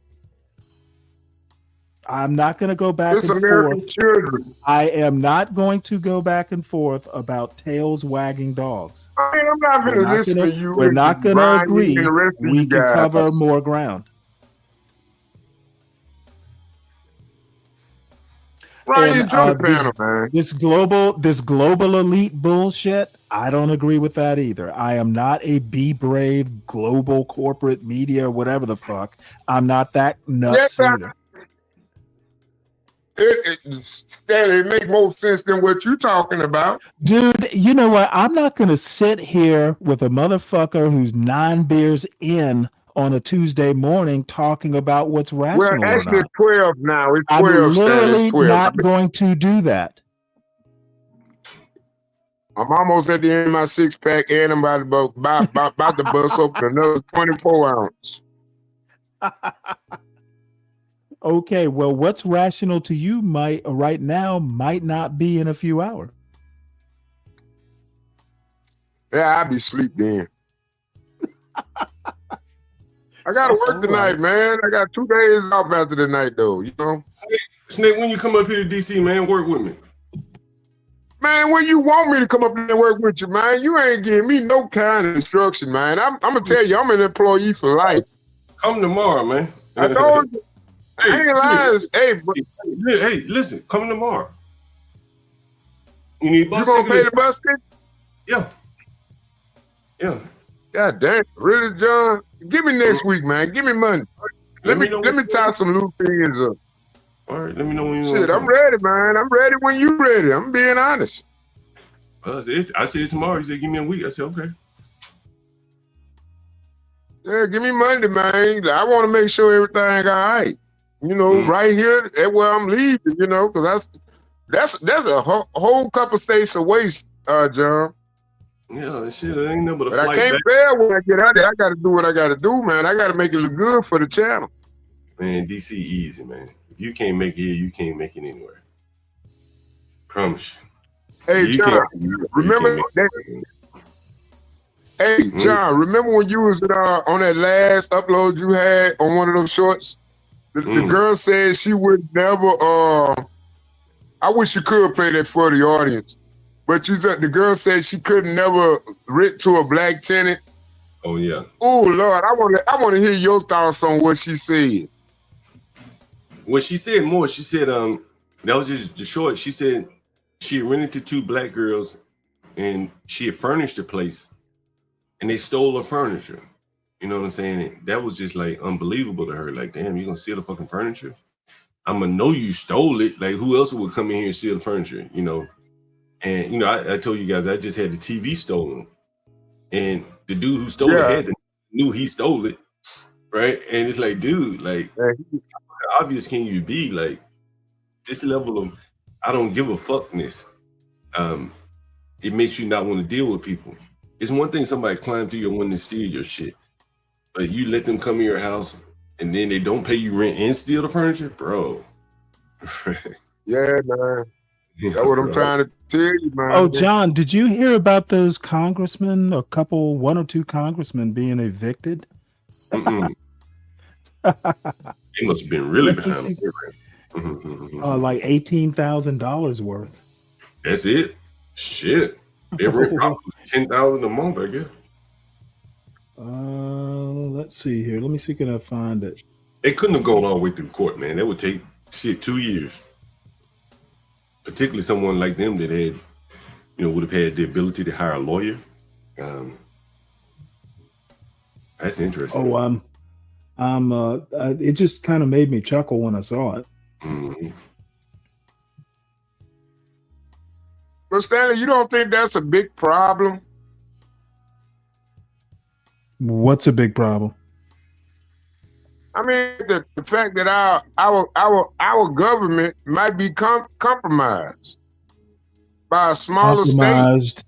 I'm not going to go back It's and American forth. children. I am not going to go back and forth about tails wagging dogs. I mean, I'm not We're going to not listen gonna to you we're and not going to Brian and agree. the rest of We you can guys. cover more ground. Brian, And join the panel, man. this global elite bullshit, I don't agree with that either. I am not a be brave global corporate media or whatever the fuck. I'm not that nuts Yes, either. Stanley, it make more sense than what you're talking about. Dude, you know what? I'm not going to sit here with a motherfucker who's 9 beers in on a Tuesday morning talking about what's Well, rational or actually, not. it's 12 now. It's I'm 12, Stanley. It's literally 12. not going to do that. I'm almost at the end of my 6-pack, and I'm about to bust open another 24 ounce. Okay, well, what's rational to you right now might not be in a few hours. Yeah, I'll be asleep then. I got to work tonight, man. I got 2 days off after the night, though, you know? Hey, Snake, when you come up here to DC, man, work with me. Man, when you want me to come up there and work with you, man, you ain't giving me no kind of instruction, man. I'm going to tell you, I'm an employee for life. Come tomorrow, man. I told you. I ain't lying. Hey, listen, come tomorrow. You need bus You gonna ticket? pay the bus ticket? Yeah. Yeah. God damn, really, John? Give me next week, man. Give me money. Let me tie some loose ends up. All right, let me know when you Shit, I'm ready, man. I'm ready when you ready. I'm being honest. Well, I said tomorrow. He said, give me a week. I said, okay. Yeah, give me Monday, man. I want to make sure everything all right. You know, right here at where I'm leaving, you know, because that's a whole couple states away, John. Yeah, shit, it ain't nothing but a But flight I can't back. fail when I get out there. I got to do what I got to do, man. I got to make it look good for the channel. Man, DC easy, man. If you can't make it here, you can't make it anywhere. Promise you. Hey, You John, can't- remember you that? can't Hey, John, remember when you was on that last upload you had on one of those shorts? The girl said she would never. I wish you could play that for the audience, but the girl said she could never rent to a black tenant. Oh yeah. Oh Lord, I want to hear your thoughts on what she said. Well, she said more. She said, that was just the short. She said she had rented to 2 black girls and she had furnished the place and they stole her furniture. You know what I'm saying? That was just like unbelievable to her. Like, damn, you gonna steal the fucking furniture? I'm gonna know you stole it. Like, who else would come in here and steal the furniture? You know? And, you know, I told you guys, I just had the TV stolen. And the dude who stole it knew he stole it. Right? And it's like, dude, like, how obvious can you be? Like, this level of I don't give a fuckness. It makes you not want to deal with people. It's one thing somebody climb through your window and steal your shit. But you let them come in your house and then they don't pay you rent and steal the furniture, bro. Yeah, man. That's what I'm trying to tell you, man. Oh, John, did you hear about those congressmen, one or two congressmen being evicted? They must have been really behind them. Like $18,000 worth. That's it? Shit. They rent probably $10,000 a month, I guess. Let's see here. Let me see, can I find it? They couldn't have gone all the way through court, man. That would take 2 years. Particularly someone like them that had, would have had the ability to hire a lawyer. That's interesting. It just kind of made me chuckle when I saw it. But Stanley, you don't think that's a big problem? What's a big problem? I mean, the fact that our government might be compromised by a smaller state.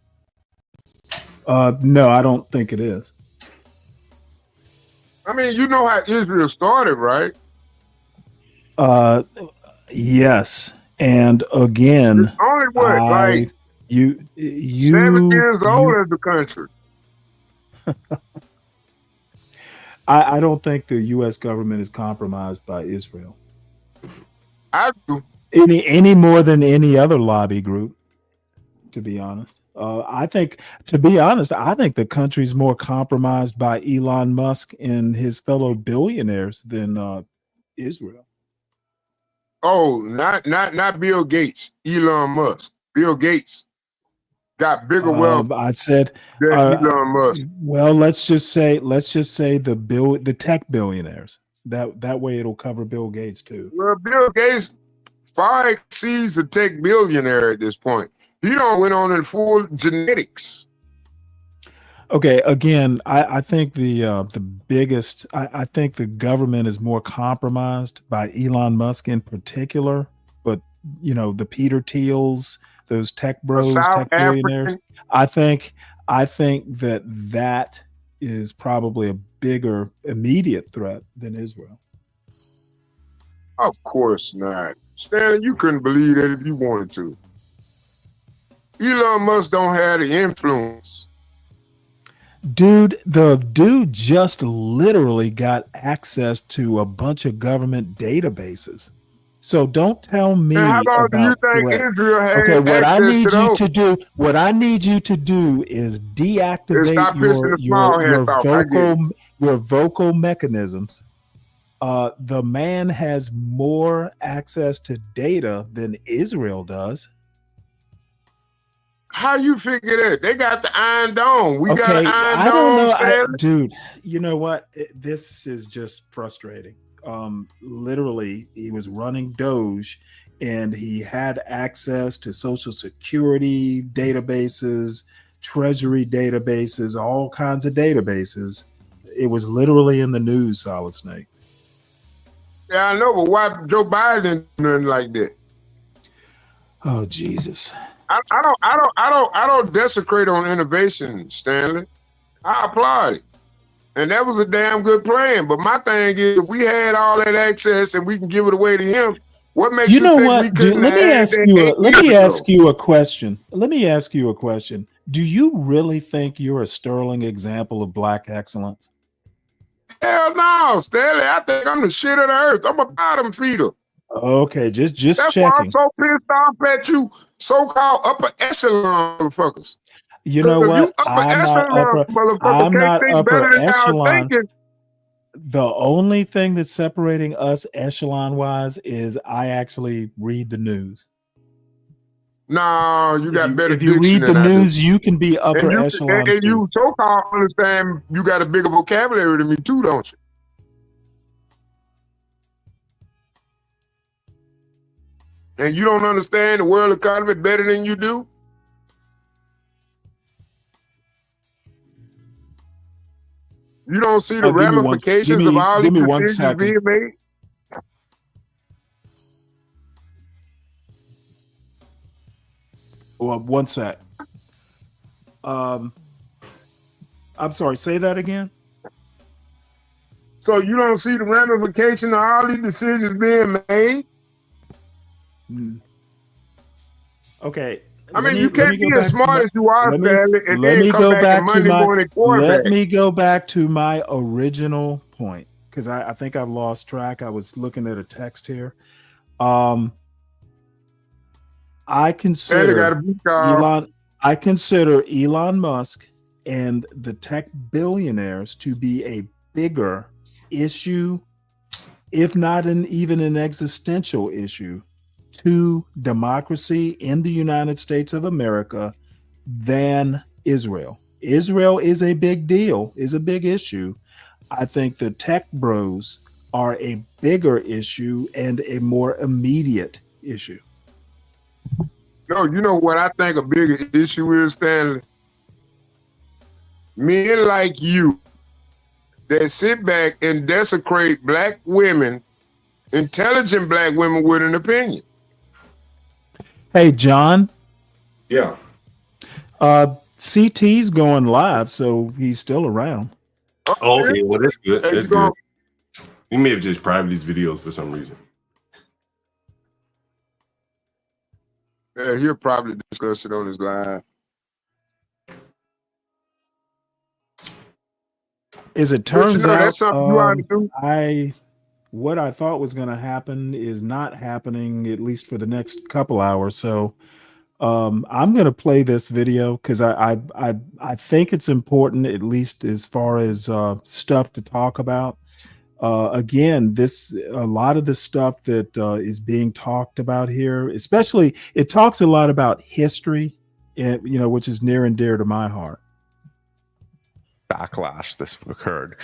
No, I don't think it is. I mean, you know how Israel started, right? Yes, and again, it's only what, you 7 years old as a country. I don't think the U.S. government is compromised by Israel. I do. Any more than any other lobby group, to be honest. I think, to be honest, I think the country's more compromised by Elon Musk and his fellow billionaires than Israel. Oh, not Bill Gates, Elon Musk. Bill Gates got bigger wealth I said, than Elon Musk. well, let's just say the tech billionaires. That way it'll cover Bill Gates too. Well, Bill Gates far exceeds a tech billionaire at this point. He don't went on in full genetics. Okay, again, I think the biggest, I think the government is more compromised by Elon Musk in particular, but the Peter Thiels, those tech bros, South tech billionaires. African. I think that is probably a bigger immediate threat than Israel. Of course not. Stanley, you couldn't believe that if you wanted to. Elon Musk don't have the influence. Dude, the dude just literally got access to a bunch of government databases. So don't tell me And how long do you about think threats. Israel has Okay, what I access need to you those? to do, what I need you to do is And deactivate stop pissing the small hats off. I get it. your vocal mechanisms. The man has more access to data than Israel does. How you figure that? They got the Iron Dome. We got Okay, an Iron I don't Dome, know, Stanley. dude. You know what? This is just frustrating. Literally, he was running Doge, and he had access to Social Security databases, Treasury databases, all kinds of databases. It was literally in the news, Solid Snake. Yeah, I know, but why Joe Biden didn't do nothing like that? Oh Jesus! I don't desecrate on innovation, Stanley. I applaud it. And that was a damn good plan. But my thing is, if we had all that access and we can give it away to him, what makes You know think we what, dude? couldn't Let me have ask that you. 8 Let years me ago? ask you a question. Let me ask you a question. Do you really think you're a sterling example of black excellence? Hell no, Stanley. I think I'm the shit of the earth. I'm a bottom feeder. Okay, just That's why I'm checking. so pissed off at you so-called upper echelon motherfuckers. You know Because you what? upper I'm not echelon motherfucker I'm can't not think better upper than y'all echelon. thinking. The only thing that's separating us echelon wise is I actually read the news. No, you got better If you diction read the than I do. news, you can be upper And echelon and too. you so-called understand you got a bigger vocabulary than me too, don't you? And you don't understand the world economy better than you do? You don't see the ramifications of all these give me one decisions second. being made? Well, one sec. I'm sorry, say that again. So you don't see the ramification of all these decisions being made? Okay. I mean, you can't be as smart as you are, Let me, Stanley, and let then me come go back back and to Monday my morning quarterback. let me go back to my original point, because I think I've lost track. I was looking at a text here. I consider Elon Musk and the tech billionaires to be a bigger issue, if not even an existential issue, to democracy in the United States of America than Israel. Israel is a big deal, is a big issue. I think the tech bros are a bigger issue and a more immediate issue. No, you know what I think a bigger issue is, Stanley? Men like you that sit back and desecrate black women, intelligent black women with an opinion. Hey, John. Yeah. CT's going live, so he's still around. Oh, okay. Well, that's good. Hey, That's you good. You may have just private these videos for some reason. Yeah, he'll probably discuss it on his live. As it But you turns know, out, that's something you ought to do. I what I thought was going to happen is not happening, at least for the next couple hours. So I'm going to play this video because I think it's important, at least as far as stuff to talk about. Again, a lot of the stuff that is being talked about here, especially, it talks a lot about history, and which is near and dear to my heart. Backlash this occurred,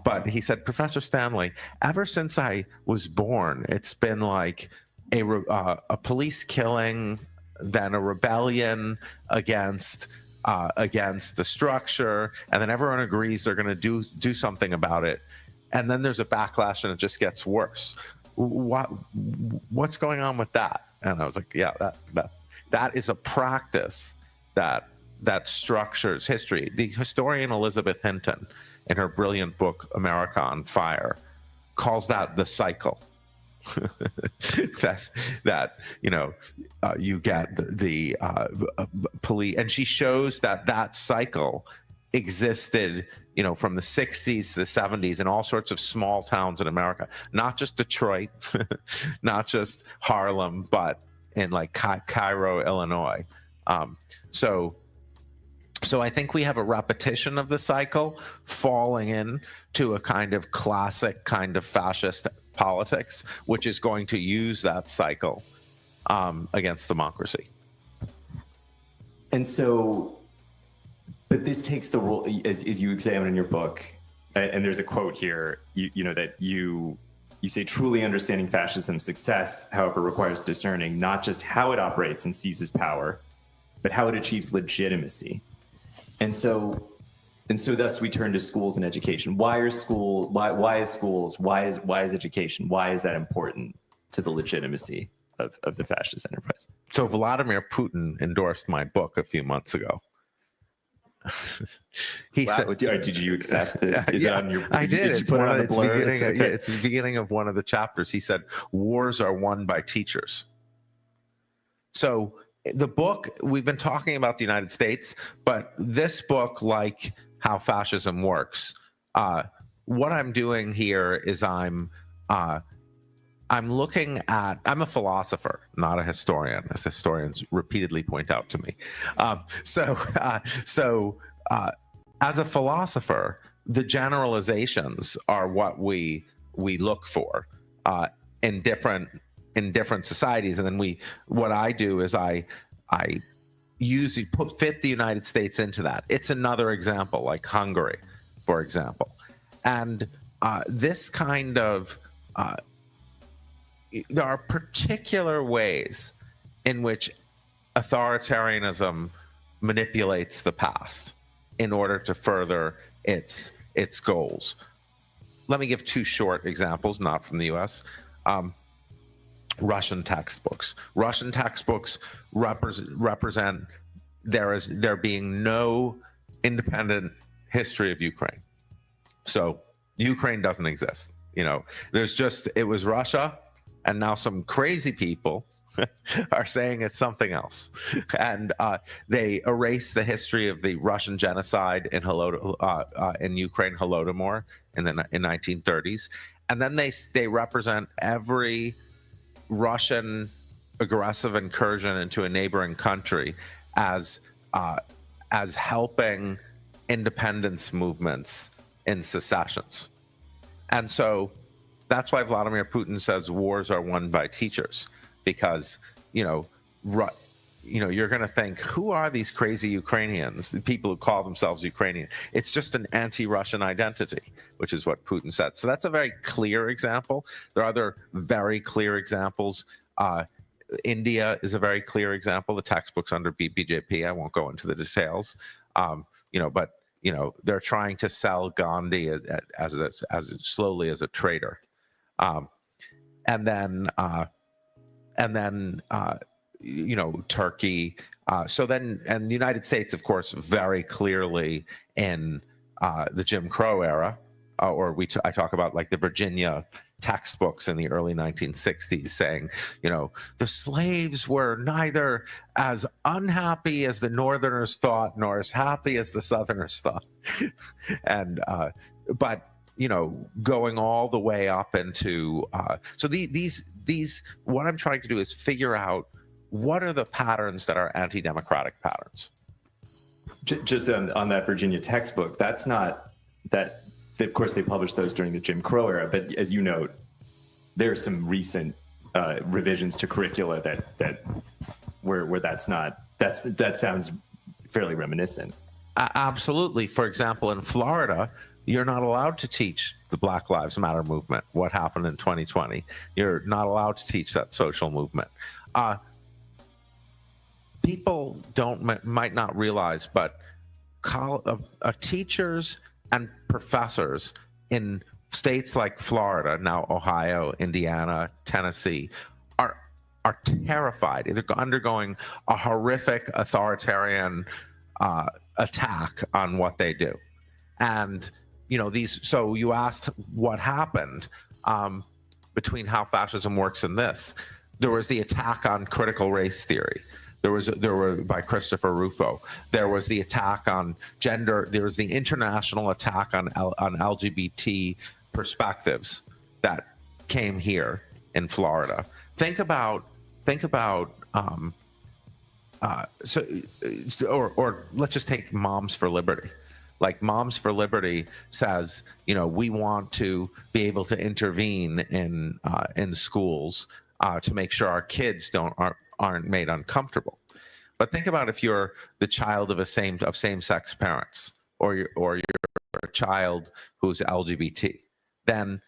but he said, Professor Stanley, ever since I was born, it's been like a police killing, then a rebellion against the structure, and then everyone agrees they're going to do something about it, and then there's a backlash and it just gets worse. What's going on with that? And I was like, yeah, that is a practice that structures history. The historian Elizabeth Hinton, in her brilliant book America on Fire, calls that the cycle. that you get the police, and she shows that cycle existed from the 60s to the 70s in all sorts of small towns in America, not just Detroit, not just Harlem, but in like Cairo, Illinois. So I think we have a repetition of the cycle falling into a kind of classic kind of fascist politics, which is going to use that cycle against democracy. And so, but this takes the role, as you examine in your book, and there's a quote here, that you say, truly understanding fascism's success, however, requires discerning not just how it operates and seizes power, but how it achieves legitimacy. And so thus we turn to schools and education. Why is schools? Why is education? Why is that important to the legitimacy of the fascist enterprise? So Vladimir Putin endorsed my book a few months ago. He said, "Did you accept it? Is it on your?" I did. Did you put it on the blur? It's the beginning of one of the chapters. He said, "Wars are won by teachers." So the book, we've been talking about the United States, but this book, like How Fascism Works, what I'm doing here is I'm looking at, I'm a philosopher, not a historian, as historians repeatedly point out to me. So as a philosopher, the generalizations are what we look for in different societies, and then what I do is I usually fit the United States into that. It's another example, like Hungary, for example, and this kind of there are particular ways in which authoritarianism manipulates the past in order to further its goals. Let me give two short examples, not from the US. Russian textbooks. Russian textbooks represent there being no independent history of Ukraine. So Ukraine doesn't exist. It was Russia, and now some crazy people are saying it's something else, and they erase the history of the Russian genocide in Ukraine, Holodomor, in 1930s, and then they represent every Russian aggressive incursion into a neighboring country as helping independence movements in secessions. And so that's why Vladimir Putin says wars are won by teachers, because you're going to think, who are these crazy Ukrainians, the people who call themselves Ukrainian? It's just an anti-Russian identity, which is what Putin said. So that's a very clear example. There are other very clear examples. India is a very clear example. The textbooks under BJP, I won't go into the details, but they're trying to sell Gandhi as slowly as a traitor, and then Turkey. And the United States, of course, very clearly in the Jim Crow era, I talk about like the Virginia textbooks in the early 1960s saying, the slaves were neither as unhappy as the Northerners thought, nor as happy as the Southerners thought. And but going all the way up into so these what I'm trying to do is figure out what are the patterns that are anti-democratic patterns. Just on that Virginia textbook, that's not that. Of course, they published those during the Jim Crow era, but as you note, there are some recent revisions to curricula that where that's not. That sounds fairly reminiscent. Absolutely. For example, in Florida, you're not allowed to teach the Black Lives Matter movement, what happened in 2020. You're not allowed to teach that social movement. People might not realize, but teachers and professors in states like Florida, now Ohio, Indiana, Tennessee, are terrified. They're undergoing a horrific authoritarian attack on what they do. And so you asked what happened between how fascism works and this. There was the attack on critical race theory. There were by Christopher Rufo. There was the attack on gender. There was the international attack on LGBT perspectives that came here in Florida. Think about or let's just take Moms for Liberty. Like Moms for Liberty says, we want to be able to intervene in schools to make sure our kids aren't made uncomfortable. But think about if you're the child of same-sex parents, or you're a child who's LGBT, then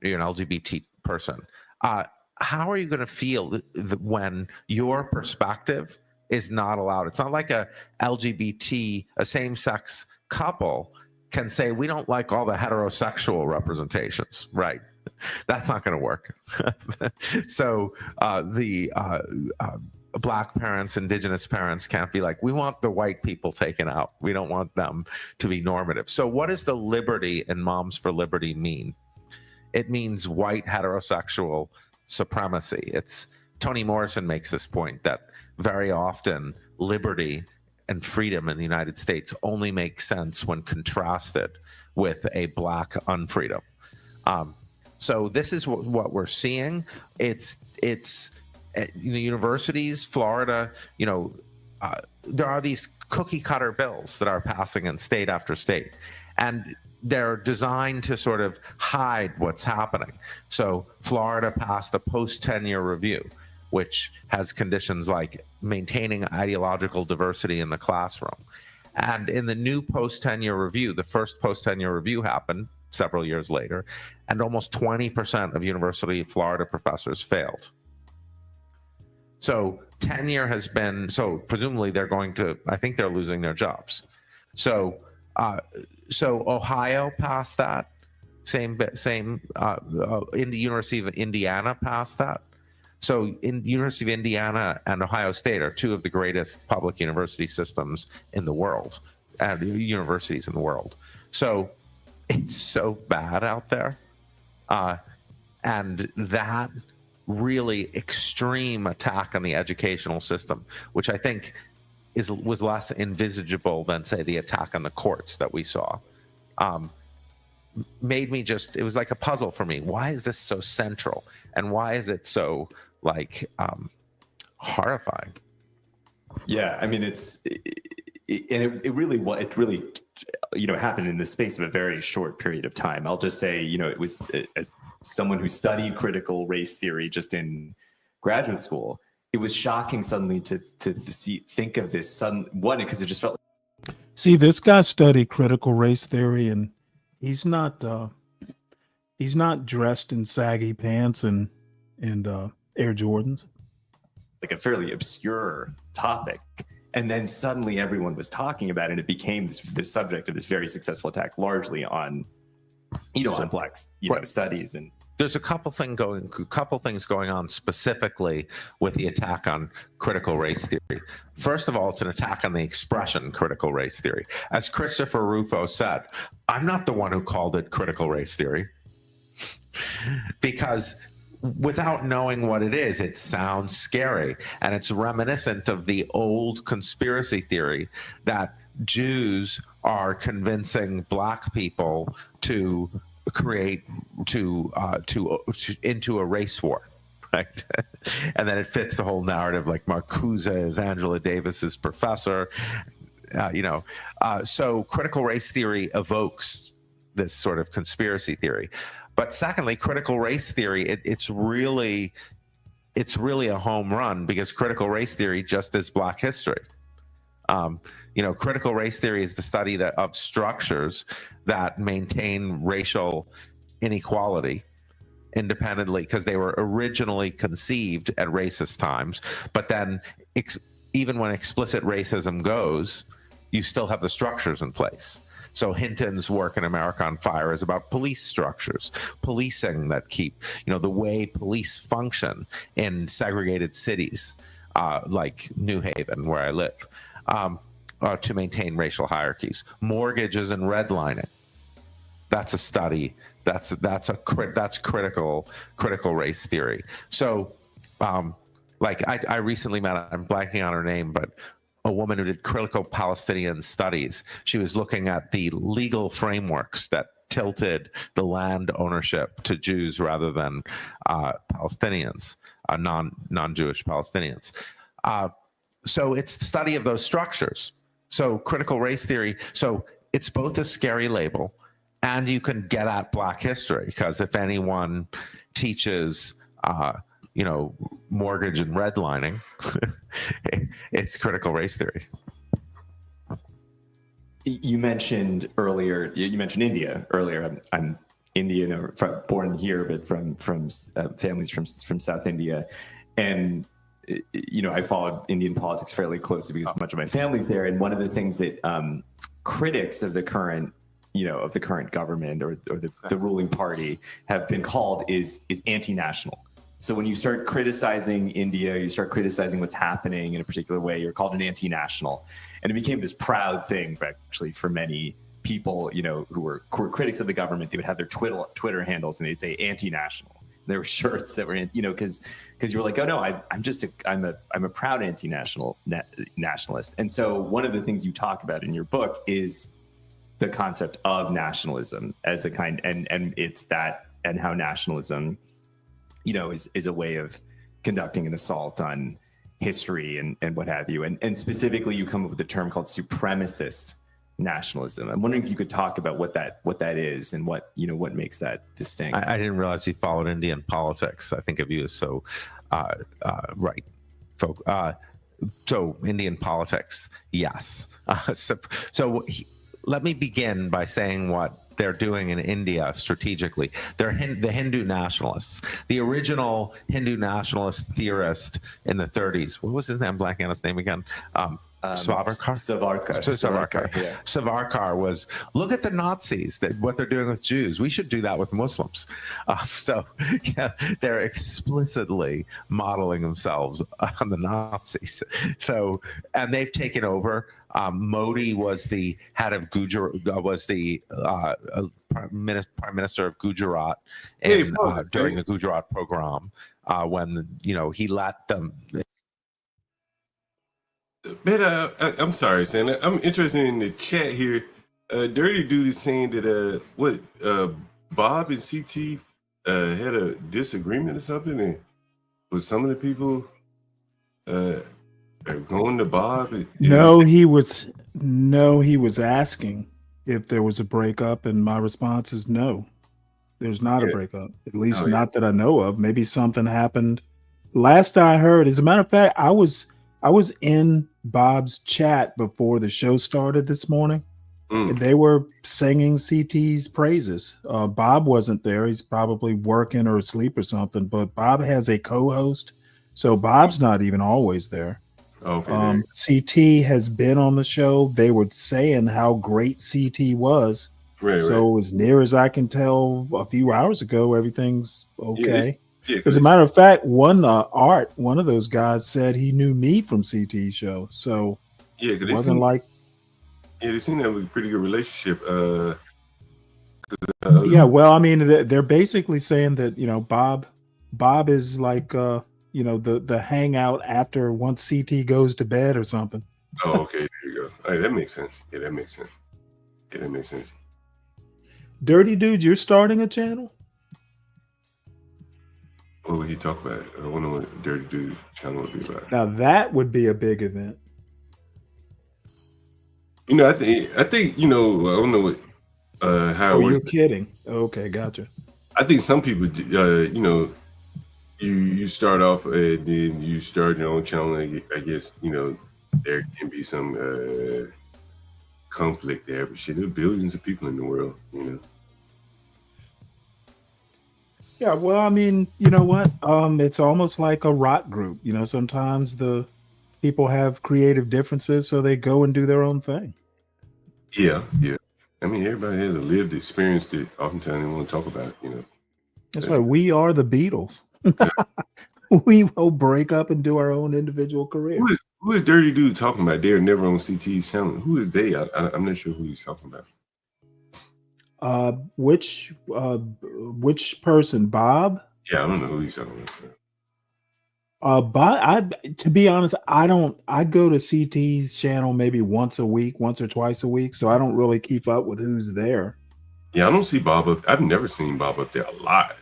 you're an LGBT person. How are you going to feel when your perspective is not allowed? It's not like a same-sex couple can say, we don't like all the heterosexual representations, right? That's not going to work. So Black parents, Indigenous parents can't be like, we want the white people taken out. We don't want them to be normative. So what does the liberty in Moms for Liberty mean? It means white heterosexual supremacy. Toni Morrison makes this point that very often liberty and freedom in the United States only makes sense when contrasted with a Black unfreedom. So this is what we're seeing. It's universities, Florida, there are these cookie cutter bills that are passing in state after state, and they're designed to sort of hide what's happening. So Florida passed a post-tenure review, which has conditions like maintaining ideological diversity in the classroom. And in the new post-tenure review, the first post-tenure review happened several years later, and almost 20% of University of Florida professors failed. So tenure has been, presumably I think they're losing their jobs. So Ohio passed that, in the University of Indiana passed that. So in University of Indiana and Ohio State are two of the greatest public university systems in the world, and universities in the world. So it's so bad out there. And that really extreme attack on the educational system, which I think was less envisageable than, say, the attack on the courts that we saw, made me it was like a puzzle for me. Why is this so central? And why is it so horrifying? Yeah, I mean, it really happened in the space of a very short period of time. I'll just say, it was, as someone who studied critical race theory just in graduate school, it was shocking suddenly to think of this sudden one, because it just felt. See, this guy studied critical race theory, and he's not dressed in saggy pants and Air Jordans. Like a fairly obscure topic. And then suddenly everyone was talking about it, and it became the subject of this very successful attack, largely on, on Black, studies. And there's a couple things going on specifically with the attack on critical race theory. First of all, it's an attack on the expression critical race theory. As Christopher Rufo said, I'm not the one who called it critical race theory, because without knowing what it is, it sounds scary, and it's reminiscent of the old conspiracy theory that Jews are convincing Black people to create into a race war. Right? And then it fits the whole narrative, like Marcuse is Angela Davis's professor. So critical race theory evokes this sort of conspiracy theory. But secondly, critical race theory, it's really a home run, because critical race theory just is Black history. Critical race theory is the study of structures that maintain racial inequality independently, because they were originally conceived at racist times, but then even when explicit racism goes, you still have the structures in place. So Hinton's work in America on Fire is about police structures, policing that keep, the way police function in segregated cities, like New Haven, where I live, to maintain racial hierarchies. Mortgages and redlining. That's a study. That's critical race theory. So, I recently met, I'm blanking on her name, but a woman who did critical Palestinian studies. She was looking at the legal frameworks that tilted the land ownership to Jews rather than Palestinians, non-Jewish Palestinians. So it's the study of those structures. So critical race theory. So it's both a scary label, and you can get at Black history, because if anyone teaches, mortgage and redlining, it's critical race theory. You mentioned India earlier. I'm Indian, born here, but from families from South India, and I followed Indian politics fairly closely because much of my family's there. And one of the things that critics of the current government or the ruling party have been called is anti-national. So when you start criticizing India, you start criticizing what's happening in a particular way, you're called an anti-national. And it became this proud thing, actually, for many people, who were critics of the government. They would have their Twitter handles and they'd say anti-national. There were shirts that were, because you were like, oh no, I'm a proud anti-national nationalist. And so one of the things you talk about in your book is the concept of nationalism as a kind, and it's that, and how nationalism, is a way of conducting an assault on history and what have you. And specifically, you come up with a term called supremacist nationalism. I'm wondering if you could talk about what that is and what makes that distinct. I didn't realize you followed Indian politics. I think of you as so right, folk. So Indian politics, yes. Let me begin by saying what they're doing in India strategically. They're the Hindu nationalists. The original Hindu nationalist theorist in the 30s. What was his name? I'm blanking on his name again. Savarkar. Yeah. Savarkar was, look at the Nazis, what they're doing with Jews. We should do that with Muslims. They're explicitly modeling themselves on the Nazis. And they've taken over. Modi was the head of Gujarat, was the prime minister of Gujarat during the Gujarat program, when he let them. Man, I'm sorry, Sam. I'm interested in the chat here. Dirty Dude is saying that Bob and CT had a disagreement or something, and with some of the people going to Bob. No, he was asking if there was a breakup, and my response is no. There's not a breakup, at least not that I know of. Maybe something happened. Last I heard, as a matter of fact, I was in Bob's chat before the show started this morning, and they were singing CT's praises. Bob wasn't there. He's probably working or asleep or something, but Bob has a co-host, so Bob's not even always there. Okay. CT has been on the show. They were saying how great CT was. Right. As near as I can tell, a few hours ago, everything's okay. As a matter of fact, one of those guys said he knew me from CT's show. So it wasn't like. Yeah, they seem to have a pretty good relationship. Yeah, well, I mean, they're basically saying that Bob is like the hangout after once CT goes to bed or something. Oh, okay, there you go. All right, that makes sense. Yeah, that makes sense. Yeah, that makes sense. Dirty Dude, you're starting a channel? What would he talk about? I don't know what Dirty Dude channel would be about. Now that would be a big event. You know, I think you know, I don't know what how. Oh, you're kidding? Okay, gotcha. I think some people, you know, you start off and then you start your own channel. I guess you know there can be some conflict there, but shit, there are billions of people in the world, you know. Yeah, well, I mean, you know what? It's almost like a rock group. You know, sometimes the people have creative differences, so they go and do their own thing. Yeah, yeah. I mean, everybody has a lived experience that oftentimes they want to talk about, you know. That's why we are the Beatles. We will break up and do our own individual career. Who is Dirty Dude talking about? They're never on CT's channel. Who is they? I'm not sure who he's talking about. Which person? Bob? Yeah, I don't know who he's talking about. Bob. To be honest, I don't. I go to CT's channel maybe once a week, once or twice a week, so I don't really keep up with who's there. Yeah, I don't see Bob up. I've never seen Bob up there a lot.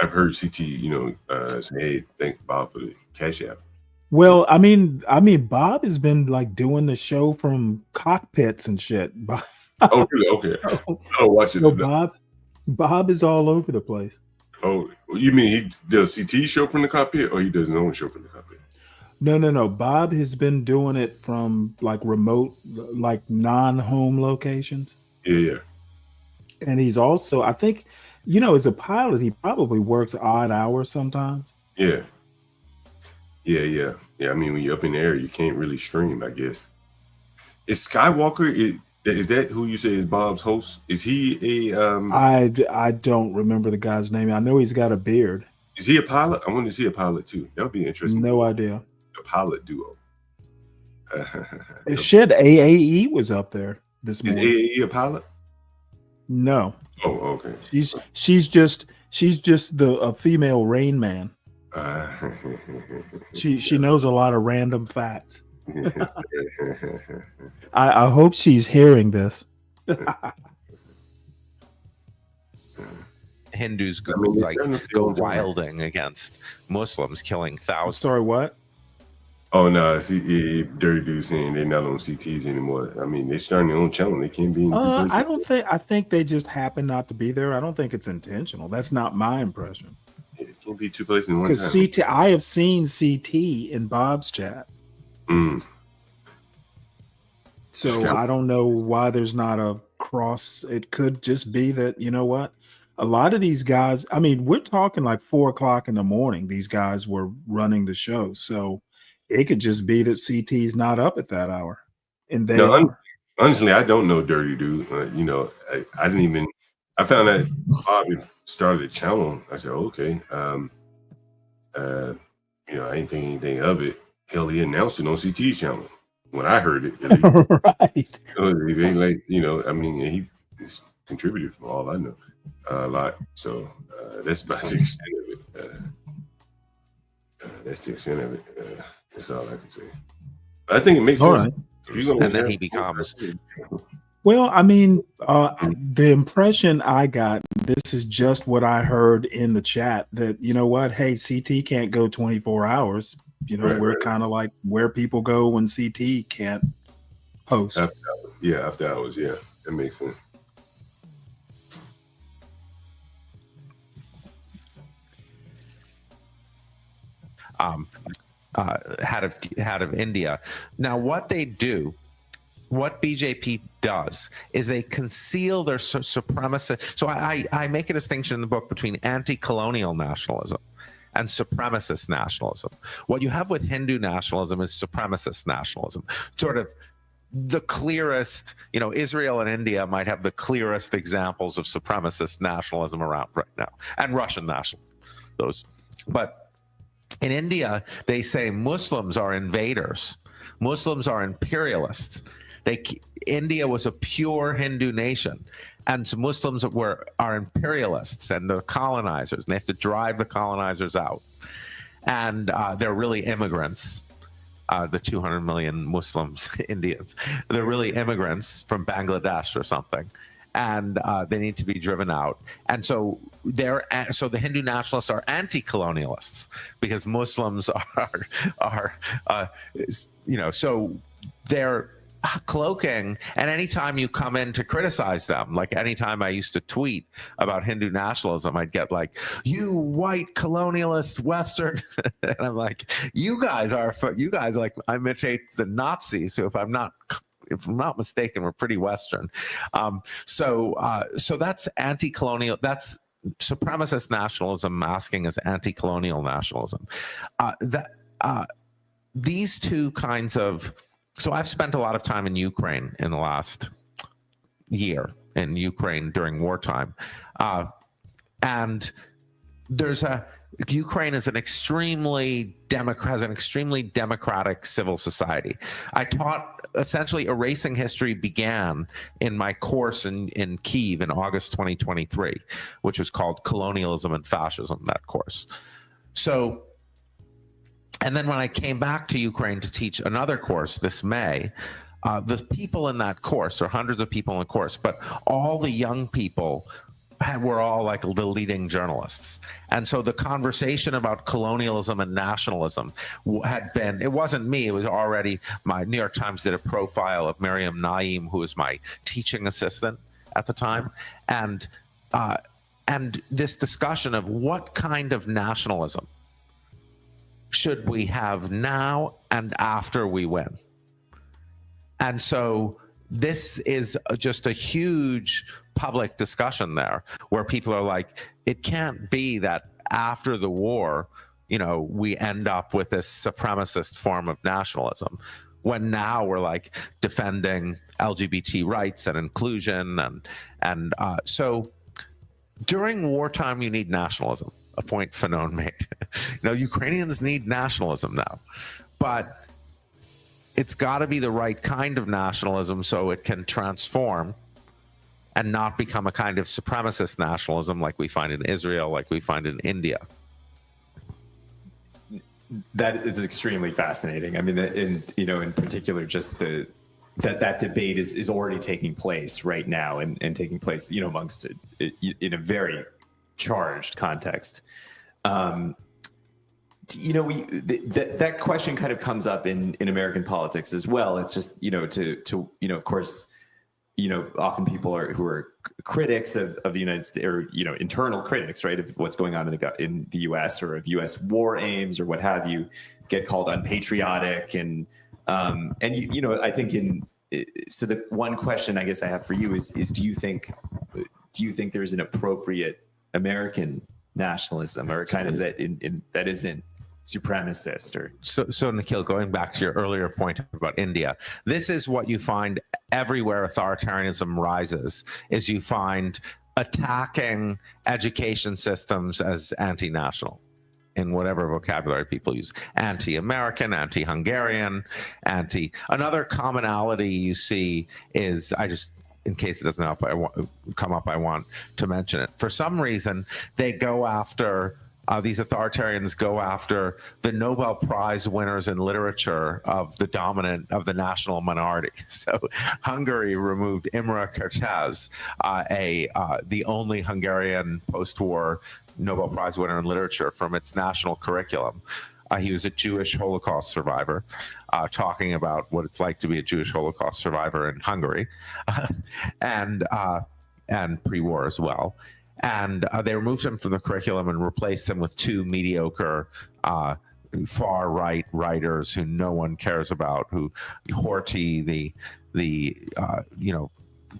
I've heard CT, you know, say, "Hey, thank Bob for the Cash App." Well, I mean, Bob has been like doing the show from cockpits and shit. Oh, really? Okay. I don't watch it. So Bob is all over the place. Oh, you mean he does CT show from the cockpit, or he does his own show from the cockpit? No. Bob has been doing it from like remote, like non-home locations. Yeah. And he's also, I think, you know, as a pilot, he probably works odd hours sometimes. Yeah. I mean, when you're up in the air, you can't really stream, I guess. Is Skywalker? Is that who you say is Bob's host? Is he a? I don't remember the guy's name. I know he's got a beard. Is he a pilot? I wonder, is he a pilot too? That would be interesting. No idea. A pilot duo. Shit, AAE was up there this morning. Is AAE a pilot? No. Oh, okay. She's just a female Rain Man. She knows a lot of random facts. I hope she's hearing this. Hindus go wilding against Muslims, killing thousands. Sorry, what? Oh no, see, Dirty Dude saying they're not on CTs anymore. I mean, they're starting their own channel. They can't be. I think they just happen not to be there. I don't think it's intentional. That's not my impression. It can't be two places in one time. Because I have seen CT in Bob's chat. So I don't know why there's not a cross. It could just be that, you know what? A lot of these guys, I mean, we're talking like 4 o'clock in the morning. These guys were running the show. So it could just be that CT's not up at that hour. And they honestly, I don't know Dirty Dude. You know, I didn't even, I found out Bob had started a channel. I said, okay. You know, I didn't think anything of it. Hell, he announced it on CT's channel when I heard it. Right. They like, you know, I mean, he contributed from all I know a lot. So that's about the extent of it. That's the extent of it. That's all I can say. I think it makes sense. Right. And then he becomes. Well, I mean, the impression I got, this is just what I heard in the chat, that, you know what, hey, CT can't go 24 hours. You know, we're kind of like where people go when CT can't host. After hours, yeah. That makes sense. Head of India. Now, what they do, what BJP does, is they conceal their supremacy. So I make a distinction in the book between anti-colonial nationalism and supremacist nationalism. What you have with Hindu nationalism is supremacist nationalism. Sort of the clearest, you know, Israel and India might have the clearest examples of supremacist nationalism around right now, and Russian nationalism, those. But in India, they say Muslims are invaders. Muslims are imperialists. India was a pure Hindu nation, and so Muslims are imperialists and the colonizers, and they have to drive the colonizers out. And they're really immigrants. the 200 million Muslims, Indians. They're really immigrants from Bangladesh or something. And they need to be driven out. And so so the Hindu nationalists are anti-colonialists because Muslims are so they're cloaking. And anytime you come in to criticize them, like anytime I used to tweet about Hindu nationalism, I'd get like, "You white colonialist Western," and I'm like, "You guys like imitate the Nazis." So if I'm not mistaken, we're pretty Western. So that's anti-colonial. That's supremacist nationalism masking as anti-colonial nationalism. These two kinds of. So I've spent a lot of time in Ukraine in the last year, in Ukraine during wartime, and Ukraine is an extremely democratic civil society. I taught essentially erasing history began in my course in Kyiv in August 2023, which was called Colonialism and Fascism, that course. So, and then when I came back to Ukraine to teach another course this May, the people in that course, or hundreds of people in the course, but all the young people were all like the leading journalists. And so the conversation about colonialism and nationalism had been, it wasn't me, it was already my New York Times did a profile of Miriam Naim, who was my teaching assistant at the time. And this discussion of what kind of nationalism should we have now and after we win. And so this is just a huge public discussion there where people are like, it can't be that after the war, we end up with this supremacist form of nationalism when now we're like defending LGBT rights and inclusion. And so during wartime, you need nationalism, a point Fanon made. Ukrainians need nationalism now, but it's got to be the right kind of nationalism so it can transform and not become a kind of supremacist nationalism like we find in Israel, like we find in India. That is extremely fascinating. I mean, in particular, just that debate is already taking place right now and taking place, amongst in a very charged context. That question kind of comes up in American politics as well. It's just, of course, often people who are critics of the United States, or, internal critics, right, of what's going on in the U.S. or of U.S. war aims or what have you, get called unpatriotic. And I think so the one question I guess I have for you is do you think there's an appropriate American nationalism, or kind of that isn't supremacist? Or so Nikhil, going back to your earlier point about India, this is what you find everywhere authoritarianism rises, is you find attacking education systems as anti-national in whatever vocabulary people use. Anti-American, anti-Hungarian, another commonality you see is, in case it doesn't come up, I want to mention it. For some reason, they go after, these authoritarians go after the Nobel Prize winners in literature of the national minority. So Hungary removed Imre Kertész, the only Hungarian post-war Nobel Prize winner in literature, from its national curriculum. He was a Jewish Holocaust survivor, talking about what it's like to be a Jewish Holocaust survivor in Hungary, and pre-war as well. And they removed him from the curriculum and replaced him with two mediocre far-right writers who no one cares about. Horthy, the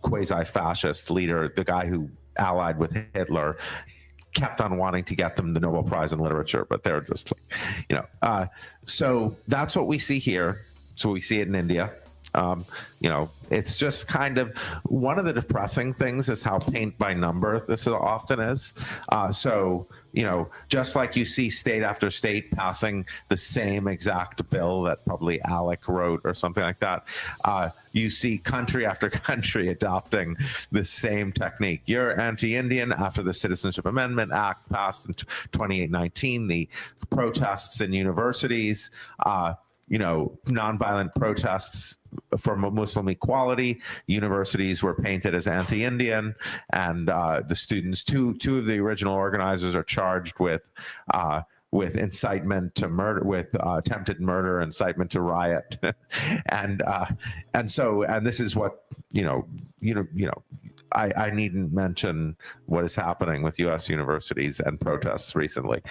quasi-fascist leader, the guy who allied with Hitler, kept on wanting to get them the Nobel Prize in literature, but they're just, so that's what we see here. So we see it in India. It's just kind of one of the depressing things is how paint by number this often is. Just like you see state after state passing the same exact bill that probably Alec wrote or something like that, you see country after country adopting the same technique. You're anti-Indian after the Citizenship Amendment Act passed in 2819, the protests in universities, nonviolent protests for Muslim equality. Universities were painted as anti-Indian, and the students, two of the original organizers, are charged with incitement to murder, with attempted murder, incitement to riot, and this is what I needn't mention what is happening with U.S. universities and protests recently.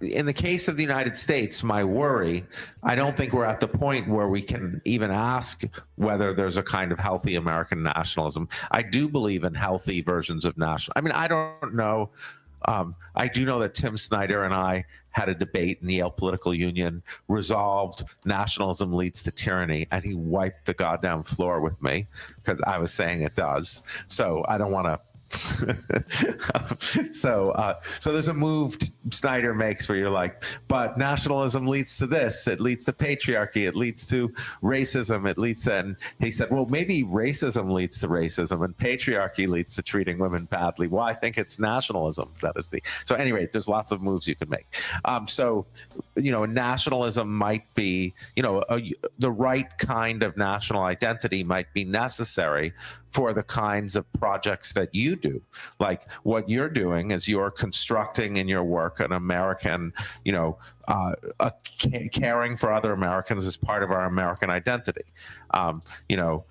In the case of the United States, my worry, I don't think we're at the point where we can even ask whether there's a kind of healthy American nationalism. I do believe in healthy versions of national. I mean, I don't know. I do know that Tim Snyder and I had a debate in the Yale Political Union, resolved nationalism leads to tyranny, and he wiped the goddamn floor with me because I was saying it does. So I don't want to. So there's a move Snyder makes where you're like, but nationalism leads to this, it leads to patriarchy, it leads to racism, it leads to, and he said, well, maybe racism leads to racism and patriarchy leads to treating women badly. Well, I think it's nationalism that is the, so anyway, there's lots of moves you can make. Nationalism might be, the right kind of national identity might be necessary for the kinds of projects that you do. Like what you're doing is you're constructing in your work an American, caring for other Americans as part of our American identity. Your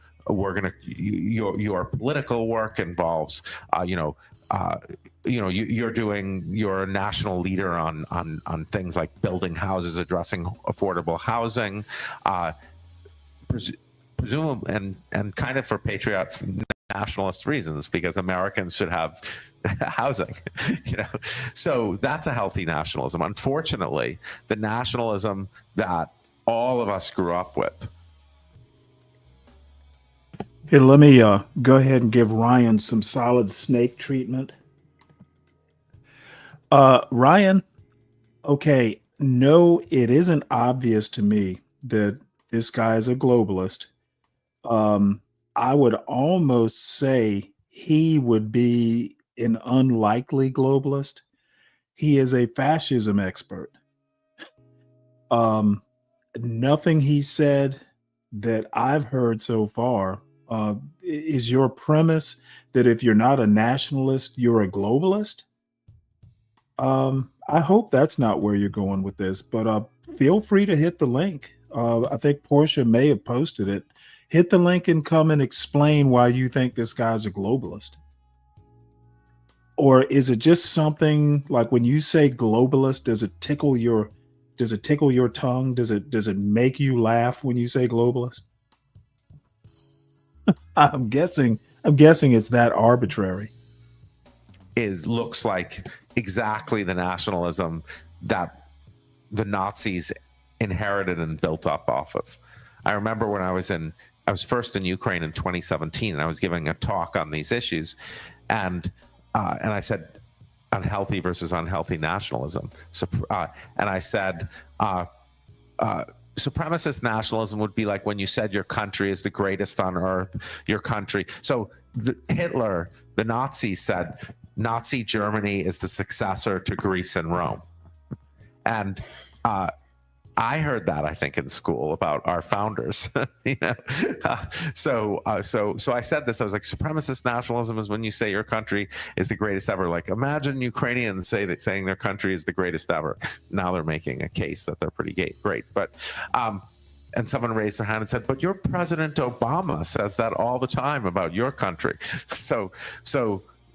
political work involves, you're a national leader on things like building houses, addressing affordable housing, presumably, and kind of for nationalist reasons, because Americans should have housing, So that's a healthy nationalism. Unfortunately, the nationalism that all of us grew up with. Here, let me go ahead and give Ryan some solid snake treatment. Ryan, okay, no, it isn't obvious to me that this guy is a globalist. I would almost say he would be an unlikely globalist. He is a fascism expert. Nothing he said that I've heard so far. Is your premise that if you're not a nationalist, you're a globalist? I hope that's not where you're going with this, but feel free to hit the link. I think Portia may have posted it. Hit the link and come and explain why you think this guy's a globalist. Or is it just something like when you say globalist, does it tickle your tongue? Does it make you laugh when you say globalist? I'm guessing it's that arbitrary. Looks like exactly the nationalism that the Nazis inherited and built up off of. I remember when I was first in Ukraine in 2017, and I was giving a talk on these issues, and I said unhealthy versus unhealthy nationalism. So, and I said supremacist nationalism would be like when you said your country is the greatest on earth, your country. So Hitler, the Nazis said Nazi Germany is the successor to Greece and Rome. And I heard that, I think, in school about our founders. So I said this. I was like, supremacist nationalism is when you say your country is the greatest ever. Like, imagine Ukrainians saying their country is the greatest ever. Now they're making a case that they're pretty great. But and someone raised their hand and said, "But your President Obama says that all the time about your country." So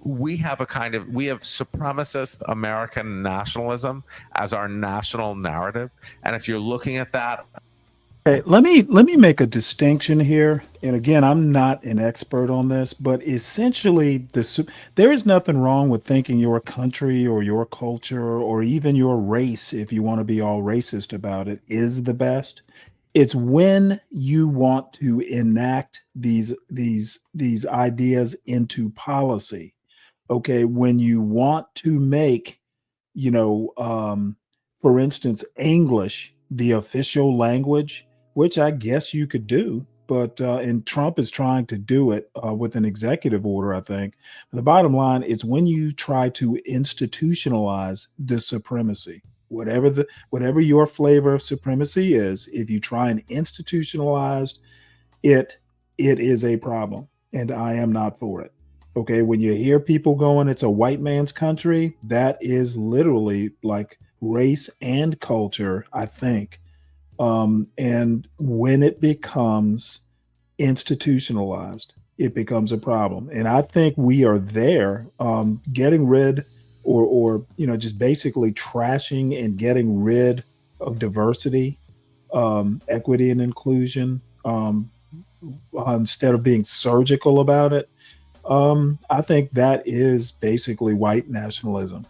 we have supremacist American nationalism as our national narrative. And if you're looking at that. Okay, let me make a distinction here. And again, I'm not an expert on this, but essentially there is nothing wrong with thinking your country or your culture or even your race, if you want to be all racist about it, is the best. It's when you want to enact these ideas into policy. Okay, when you want to make, for instance, English the official language, which I guess you could do, but and Trump is trying to do it with an executive order, I think. The bottom line is when you try to institutionalize the supremacy, whatever your flavor of supremacy is, if you try and institutionalize it, it is a problem, and I am not for it. Okay, when you hear people going, it's a white man's country, that is literally like race and culture, I think. And when it becomes institutionalized, it becomes a problem. And I think we are there, getting rid or just basically trashing and getting rid of diversity, equity and inclusion, instead of being surgical about it. I think that is basically white nationalism.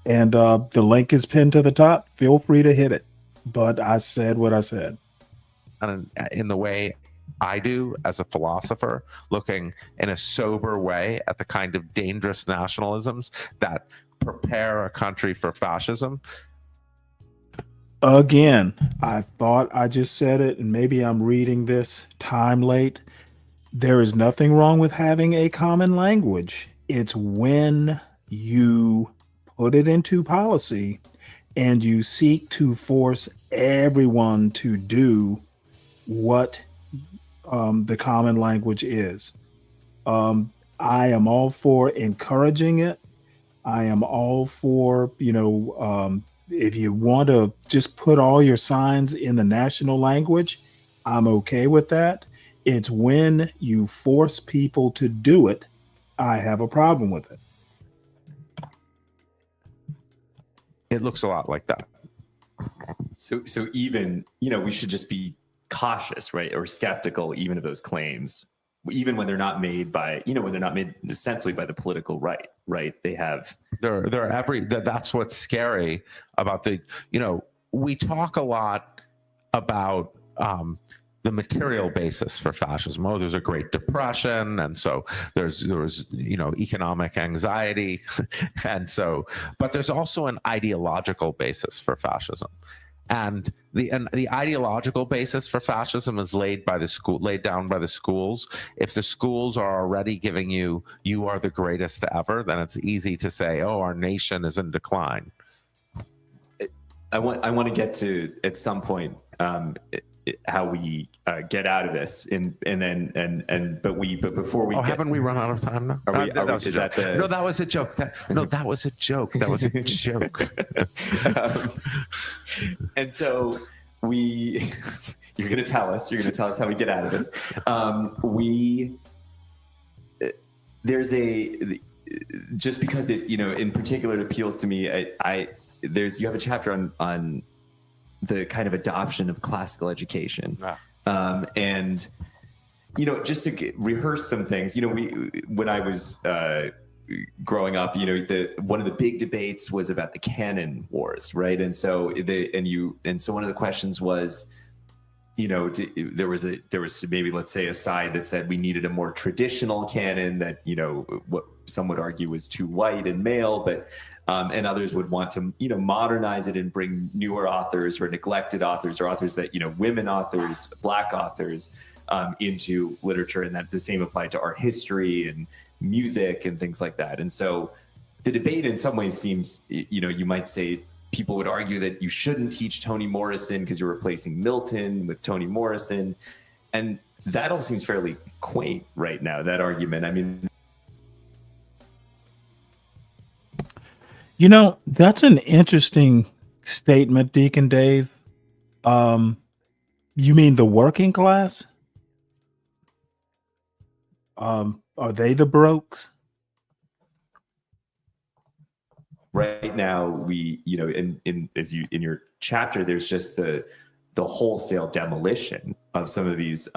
And the link is pinned to the top. Feel free to hit it. But I said what I said. And in the way I do as a philosopher, looking in a sober way at the kind of dangerous nationalisms that prepare a country for fascism. Again, I thought I just said it, and maybe I'm reading this time late. There is nothing wrong with having a common language. It's when you put it into policy and you seek to force everyone to do what the common language is. I am all for encouraging it. I am all for, if you want to just put all your signs in the national language, I'm okay with that. It's when you force people to do it, I have a problem with it. It looks a lot like that. So even, we should just be cautious, right? Or skeptical even of those claims, even when they're not made by, when they're not made ostensibly by the political right? They have... That's what's scary about we talk a lot about the material basis for fascism. Oh, there's a Great Depression, and so there was economic anxiety, but there's also an ideological basis for fascism, and the ideological basis for fascism is laid down by the schools. If the schools are already giving you are the greatest ever, then it's easy to say, oh, our nation is in decline. I want to get to at some point how we get out of this, but before we haven't we run out of time now? That was a joke. No, that was a joke. That was a joke. That was a joke. And so you're going to tell us how we get out of this. Just because it, in particular, it appeals to me. You have a chapter on the kind of adoption of classical education. And, just to rehearse some things, when I was growing up, one of the big debates was about the canon wars, right? And so one of the questions was, there was maybe, let's say, a side that said we needed a more traditional canon that, what some would argue was too white and male, but and others would want to, modernize it and bring newer authors or neglected authors or authors that, women authors, Black authors into literature, and that the same applied to art history and music and things like that. And so the debate in some ways seems, you might say, people would argue that you shouldn't teach Toni Morrison because you're replacing Milton with Toni Morrison. And that all seems fairly quaint right now, that argument. I mean, that's an interesting statement, Deacon Dave. You mean the working class? Are they the brokes? Right now, we, in your chapter, there's just the wholesale demolition of some of these,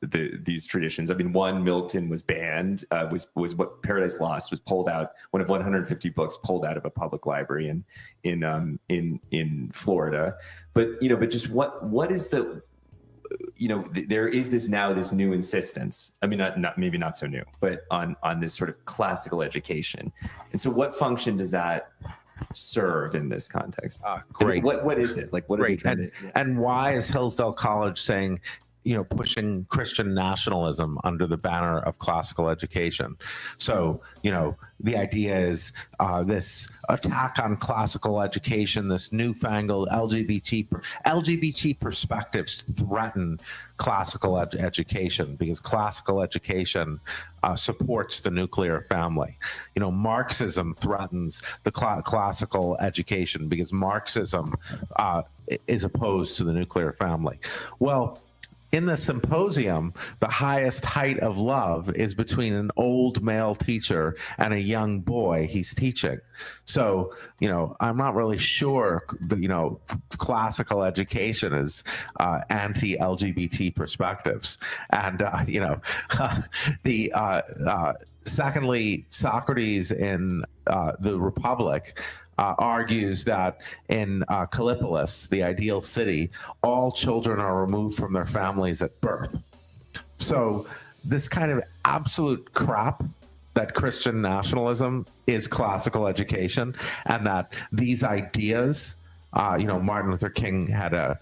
these traditions. I mean, one, Milton was banned, was what Paradise Lost was pulled out, one of 150 books pulled out of a public library in Florida. But just what is the, there is this new insistence. I mean, maybe not so new, but on this sort of classical education. And so what function does that serve in this context? Great. What is it? Like, what are they Great. trying And why is Hillsdale College saying, pushing Christian nationalism under the banner of classical education? So, the idea is this attack on classical education, this newfangled LGBT perspectives threaten classical education because classical education supports the nuclear family. Marxism threatens the classical education because Marxism is opposed to the nuclear family. Well, in the symposium, the highest height of love is between an old male teacher and a young boy he's teaching. So, I'm not really sure, classical education is anti-LGBT perspectives. And, secondly, Socrates in the Republic argues that in Callipolis, the ideal city, all children are removed from their families at birth. So this kind of absolute crap that Christian nationalism is classical education, and that these ideas, Martin Luther King had a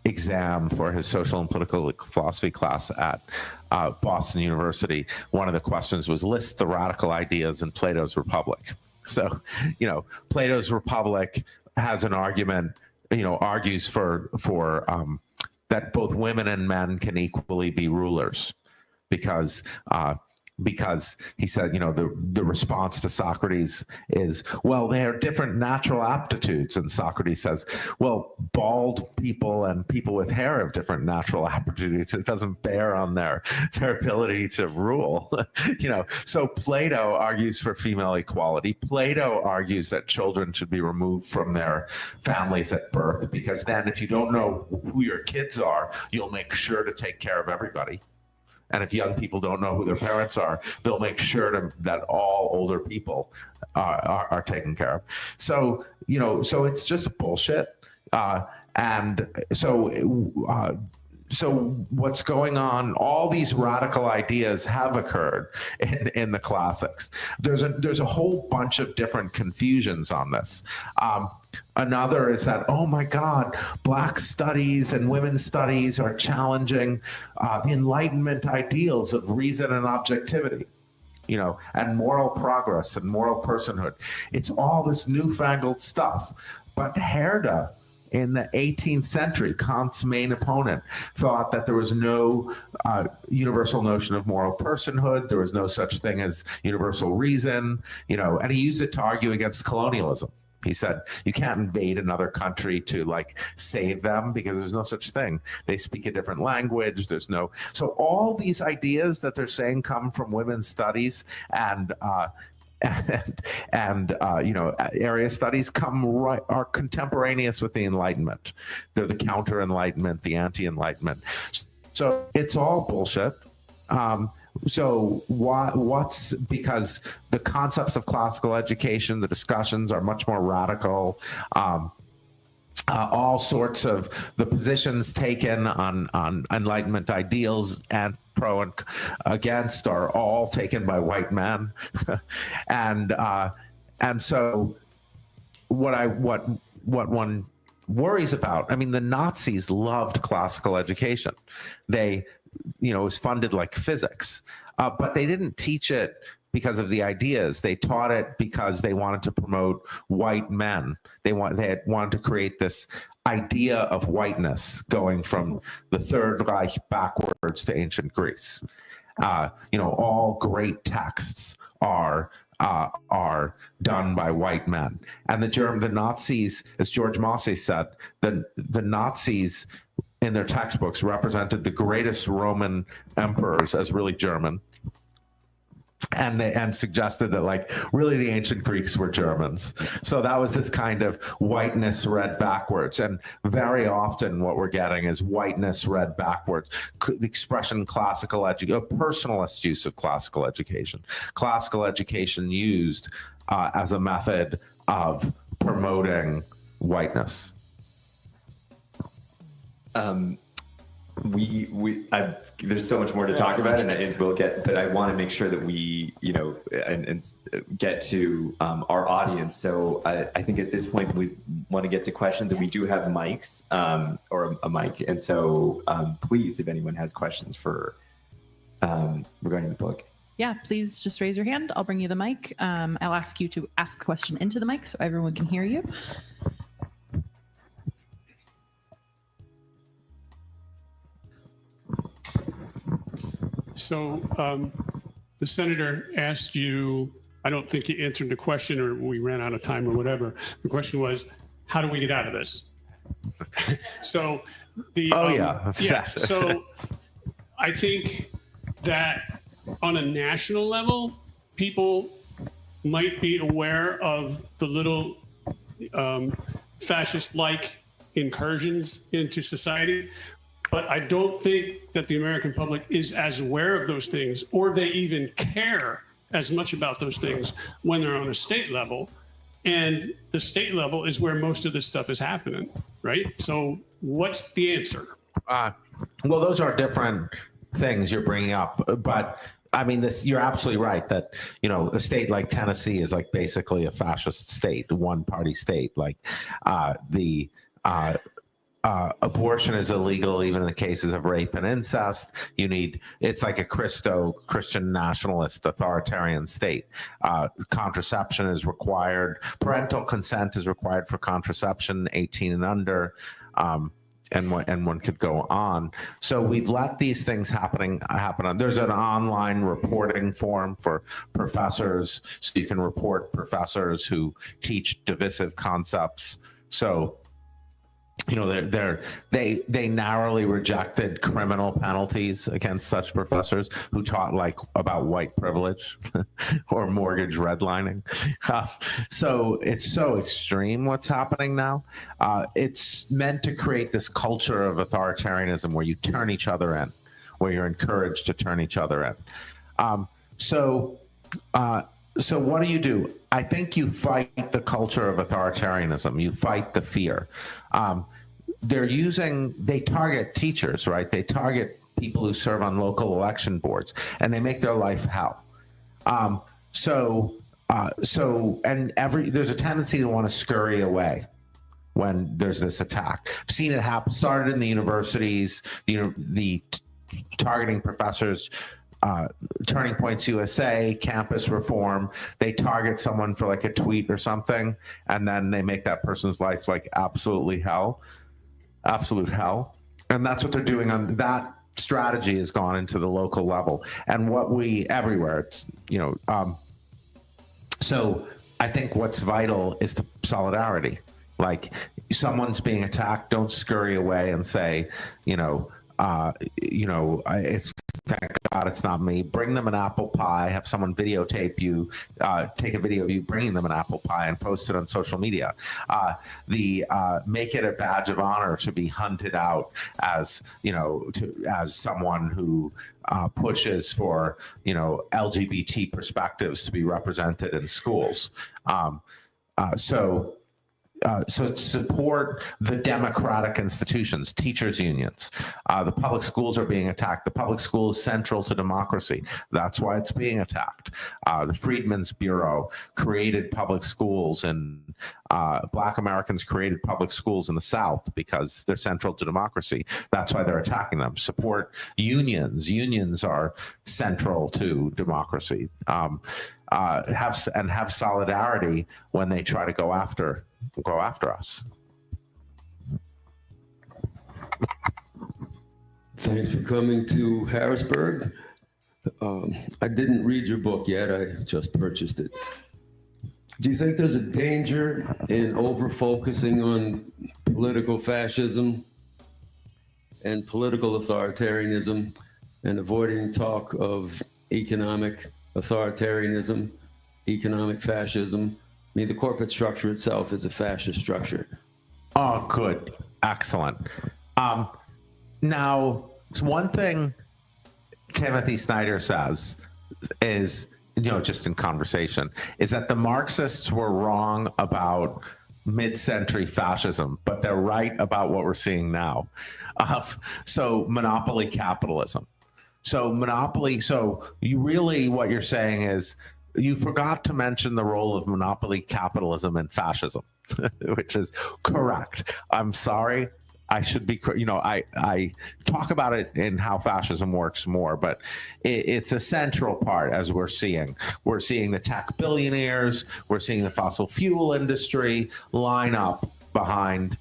exam for his social and political philosophy class at Boston University. One of the questions was list the radical ideas in Plato's Republic. So, Plato's Republic has an argument, argues for that both women and men can equally be rulers, because he said, the response to Socrates is, well, they are different natural aptitudes. And Socrates says, well, bald people and people with hair have different natural aptitudes. It doesn't bear on their ability to rule. So Plato argues for female equality. Plato argues that children should be removed from their families at birth, because then if you don't know who your kids are, you'll make sure to take care of everybody. And if young people don't know who their parents are, they'll make sure that all older people are taken care of. So, so it's just bullshit. And so what's going on, all these radical ideas have occurred in the classics. There's a whole bunch of different confusions on this. Another is that, oh my God, Black studies and women's studies are challenging the Enlightenment ideals of reason and objectivity, and moral progress and moral personhood. It's all this newfangled stuff. But Herder, in the 18th century, Kant's main opponent, thought that there was no universal notion of moral personhood. There was no such thing as universal reason, and he used it to argue against colonialism. He said, you can't invade another country to save them, because there's no such thing. They speak a different language. So all these ideas that they're saying come from women's studies and area studies are contemporaneous with the Enlightenment. They're the counter-Enlightenment, the anti-Enlightenment. So it's all bullshit. So because the concepts of classical education, the discussions are much more radical. All sorts of the positions taken on Enlightenment ideals and pro and against are all taken by white men. And so what one worries about, the Nazis loved classical education. It was funded like physics, but they didn't teach it because of the ideas. They taught it because they wanted to promote white men. They wanted to create this idea of whiteness going from the Third Reich backwards to ancient Greece. All great texts are done by white men. And the Nazis, as George Mosse said, the Nazis in their textbooks represented the greatest Roman emperors as really German. And suggested that really the ancient Greeks were Germans. So that was this kind of whiteness read backwards. And very often what we're getting is whiteness read backwards. The expression classical education, a personalist use of classical education. Classical education used as a method of promoting whiteness. there's so much more to talk about, and we'll get. But I want to make sure that we, and get to our audience. So I think at this point we want to get to questions, and we do have mics, or a mic. And so please, if anyone has questions for regarding the book. Yeah, please just raise your hand. I'll bring you the mic. I'll ask you to ask the question into the mic so everyone can hear you. So the senator asked you, I don't think you answered the question, or we ran out of time or whatever. The question was, how do we get out of this? So the so I think that on a national level, people might be aware of the little fascist-like incursions into society, but I don't think that the American public is as aware of those things, or they even care as much about those things when they're on a state level. And the state level is where most of this stuff is happening, right? So what's the answer? Well, those are different things you're bringing up, but I mean, you're absolutely right that, a state like Tennessee is like basically a fascist state, one party state. Like abortion is illegal even in the cases of rape and incest. It's like a Christian nationalist authoritarian state. Contraception is required. Parental consent is required for contraception, 18 and under. And one could go on. So we've let these things happen. There's an online reporting forum for professors, so you can report professors who teach divisive concepts. So, they narrowly rejected criminal penalties against such professors who taught about white privilege or mortgage redlining. So it's so extreme what's happening now. It's meant to create this culture of authoritarianism where you turn each other in, where you're encouraged to turn each other in. So what do? I think you fight the culture of authoritarianism. You fight the fear. They target teachers, right? They target people who serve on local election boards, and they make their life hell. There's a tendency to want to scurry away when there's this attack. I've seen it happen. Started in the universities, the targeting professors. Turning Points USA, campus reform, they target someone for a tweet or something, and then they make that person's life absolute hell. And that's what they're doing on that strategy has gone into the local level. And everywhere, it's, so I think what's vital is solidarity. Someone's being attacked, don't scurry away and say, it's thank God it's not me. Bring them an apple pie, have someone videotape you, take a video of you bringing them an apple pie and post it on social media. Make it a badge of honor to be hunted out as, as someone who pushes for, LGBT perspectives to be represented in schools. So support the democratic institutions, teachers' unions. The public schools are being attacked. The public school is central to democracy. That's why it's being attacked. The Freedmen's Bureau created public schools, and Black Americans created public schools in the South because they're central to democracy. That's why they're attacking them. Support unions. Unions are central to democracy. Have solidarity when they try to go after us. Thanks for coming to Harrisburg. I didn't read your book yet. I just purchased it. Do you think there's a danger in over-focusing on political fascism and political authoritarianism and avoiding talk of economic authoritarianism, economic fascism? I mean, the corporate structure itself is a fascist structure. Oh, good. Excellent. Now, one thing Timothy Snyder says is, just in conversation, is that the Marxists were wrong about mid-century fascism, but they're right about what we're seeing now. So monopoly capitalism. So you really, what you're saying is you forgot to mention the role of monopoly capitalism in fascism, which is correct. I'm sorry. I should be, I talk about it in how fascism works more, but it's a central part as we're seeing. We're seeing the tech billionaires, we're seeing the fossil fuel industry line up behind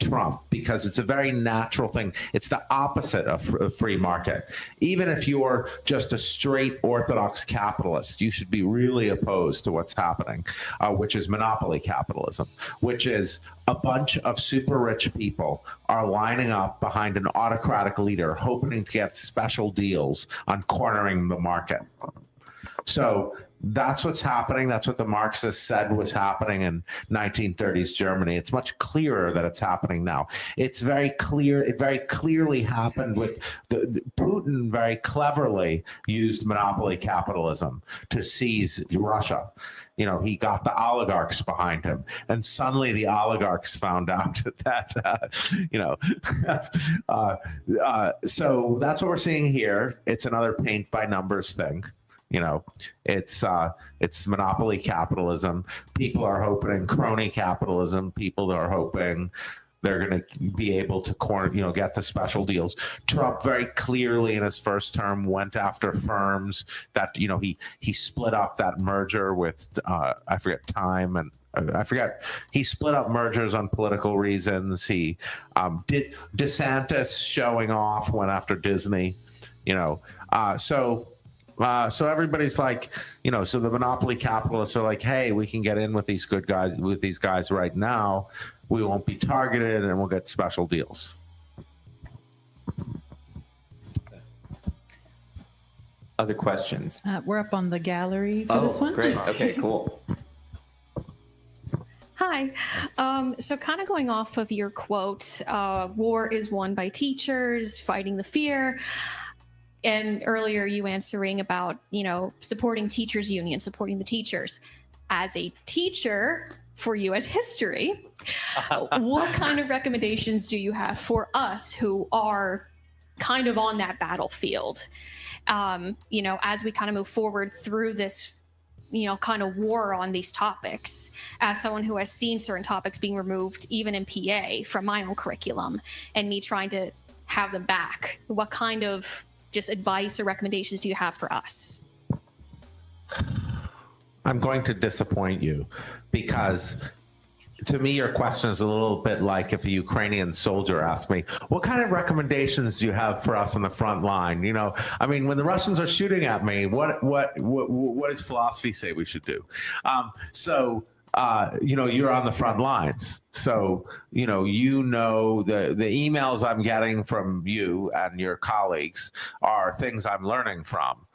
Trump, because it's a very natural thing. It's the opposite of free market. Even if you're just a straight orthodox capitalist, you should be really opposed to what's happening, which is monopoly capitalism, which is a bunch of super rich people are lining up behind an autocratic leader, hoping to get special deals on cornering the market. So that's what's happening. That's what the Marxists said was happening in 1930s Germany. It's much clearer that it's happening now. It's very clear. It very clearly happened with Putin. Very cleverly used monopoly capitalism to seize Russia. He got the oligarchs behind him, and suddenly the oligarchs found out that, so that's what we're seeing here. It's another paint by numbers thing. It's monopoly capitalism. People are hoping crony capitalism. People are hoping they're going to be able to get the special deals. Trump very clearly in his first term went after firms that, he split up that merger with, I forget Time and he split up mergers on political reasons. He did DeSantis showing off, went after Disney, so everybody's like, so the monopoly capitalists are like, hey, we can get in with these guys right now. We won't be targeted and we'll get special deals. Other questions? We're up on the gallery for this one. Great. Okay, cool. Hi. So kind of going off of your quote, war is won by teachers, fighting the fear. And earlier you answering about, supporting teachers union, supporting the teachers. As a teacher for U.S. history, what kind of recommendations do you have for us who are kind of on that battlefield? As we kind of move forward through this, kind of war on these topics, as someone who has seen certain topics being removed, even in PA from my own curriculum, and me trying to have them back, what kind of just advice or recommendations do you have for us? I'm going to disappoint you, because to me, your question is a little bit like if a Ukrainian soldier asked me, what kind of recommendations do you have for us on the front line? When the Russians are shooting at me, what does philosophy say we should do? You're on the front lines. So, the emails I'm getting from you and your colleagues are things I'm learning from.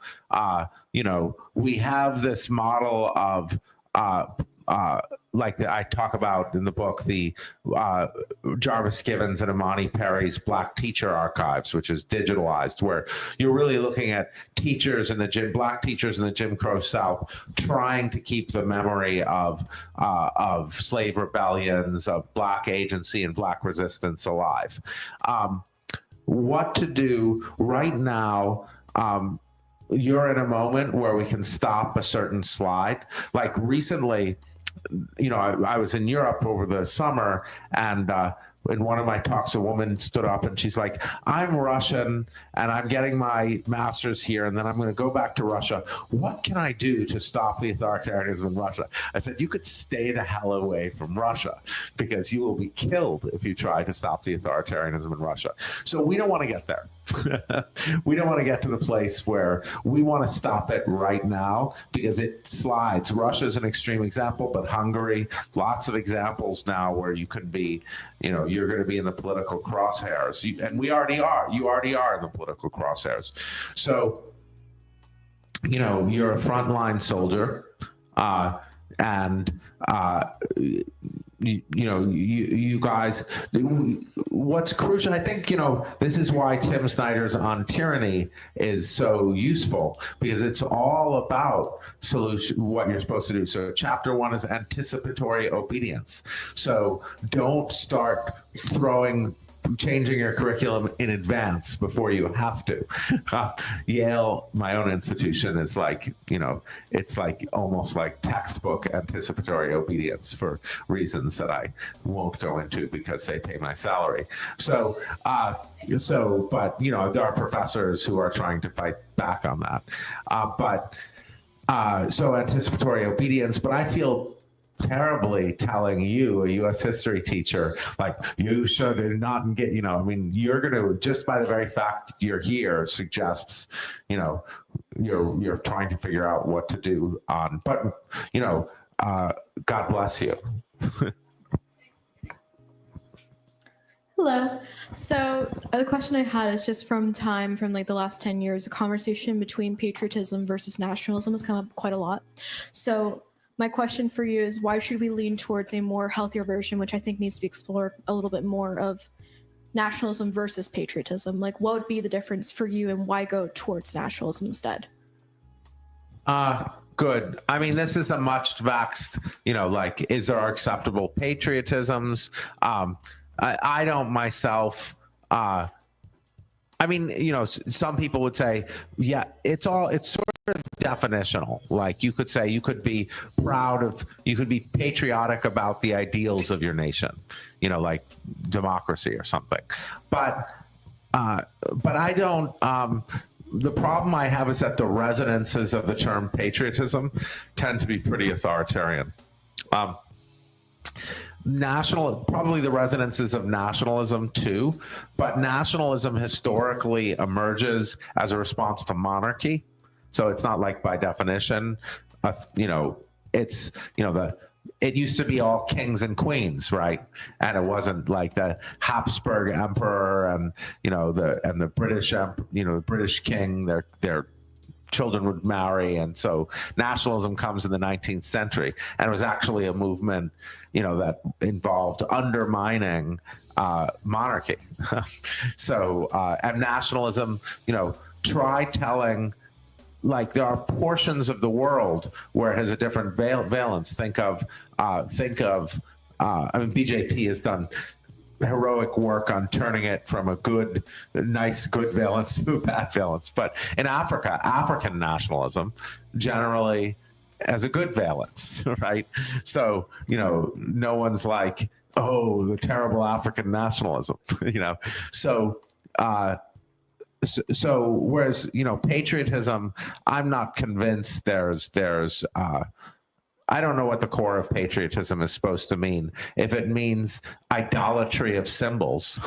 We have this model of, like I talk about in the book, the Jarvis Givens and Imani Perry's Black Teacher Archives, which is digitalized, where you're really looking at Black teachers in the Jim Crow South, trying to keep the memory of slave rebellions, of Black agency and Black resistance alive. What to do right now? You're in a moment where we can stop a certain slide. Like recently, I was in Europe over the summer, and in one of my talks, a woman stood up and she's like, I'm Russian and I'm getting my master's here, and then I'm going to go back to Russia. What can I do to stop the authoritarianism in Russia? I said, you could stay the hell away from Russia, because you will be killed if you try to stop the authoritarianism in Russia. So we don't want to get there. We don't want to get to the place where we want to stop it right now, because it slides. Russia is an extreme example, but Hungary, lots of examples now where you can be, you're going to be in the political crosshairs. And we already are. You already are in the political crosshairs. So, you're a frontline soldier, and you guys, what's crucial, I think, this is why Tim Snyder's On Tyranny is so useful, because it's all about what you're supposed to do. So chapter 1 is anticipatory obedience. So don't start changing your curriculum in advance before you have to. Yale, my own institution, is like, it's like almost like textbook anticipatory obedience for reasons that I won't go into because they pay my salary. But there are professors who are trying to fight back on that. So anticipatory obedience, but I feel terribly telling you, a U.S. history teacher, like, you should not get, you're going to, just by the very fact you're here, suggests, you're trying to figure out what to do on, but, God bless you. Hello. So the question I had is just from like the last 10 years, the conversation between patriotism versus nationalism has come up quite a lot. So my question for you is, why should we lean towards a more healthier version, which I think needs to be explored a little bit more, of nationalism versus patriotism? Like, what would be the difference for you, and why go towards nationalism instead? Good. I mean, this is a much vexed, like, is there acceptable patriotisms? I don't myself, some people would say, yeah, it's sort of definitional. Like, you could say you could be patriotic about the ideals of your nation, like democracy or something. But I don't, the problem I have is that the resonances of the term patriotism tend to be pretty authoritarian. Probably the resonances of nationalism too, but nationalism historically emerges as a response to monarchy. So it's not like, by definition, it used to be all kings and queens, right? And it wasn't like the Habsburg emperor and the British the British king, their children would marry. And so nationalism comes in the 19th century, and it was actually a movement that involved undermining monarchy. And nationalism, try telling, like, there are portions of the world where it has a different valence. Think of BJP has done heroic work on turning it from a good valence to a bad valence. But in African nationalism generally has a good valence, right? So, no one's like, oh, the terrible African nationalism, So whereas, patriotism, I'm not convinced there's I don't know what the core of patriotism is supposed to mean. If it means idolatry of symbols,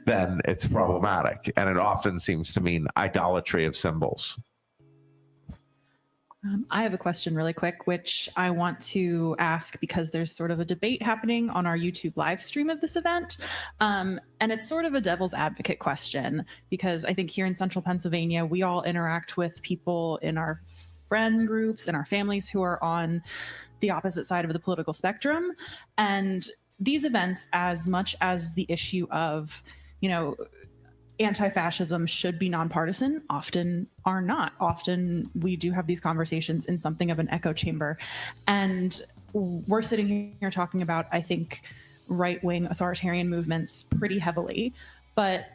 then it's problematic. And it often seems to mean idolatry of symbols. I have a question really quick, which I want to ask because there's sort of a debate happening on our YouTube live stream of this event. And it's sort of a devil's advocate question, because I think here in central Pennsylvania, we all interact with people in our friend groups and our families who are on the opposite side of the political spectrum. And these events, as much as the issue of, anti-fascism should be nonpartisan, often are not. Often we do have these conversations in something of an echo chamber. And we're sitting here talking about, I think, right-wing authoritarian movements pretty heavily. But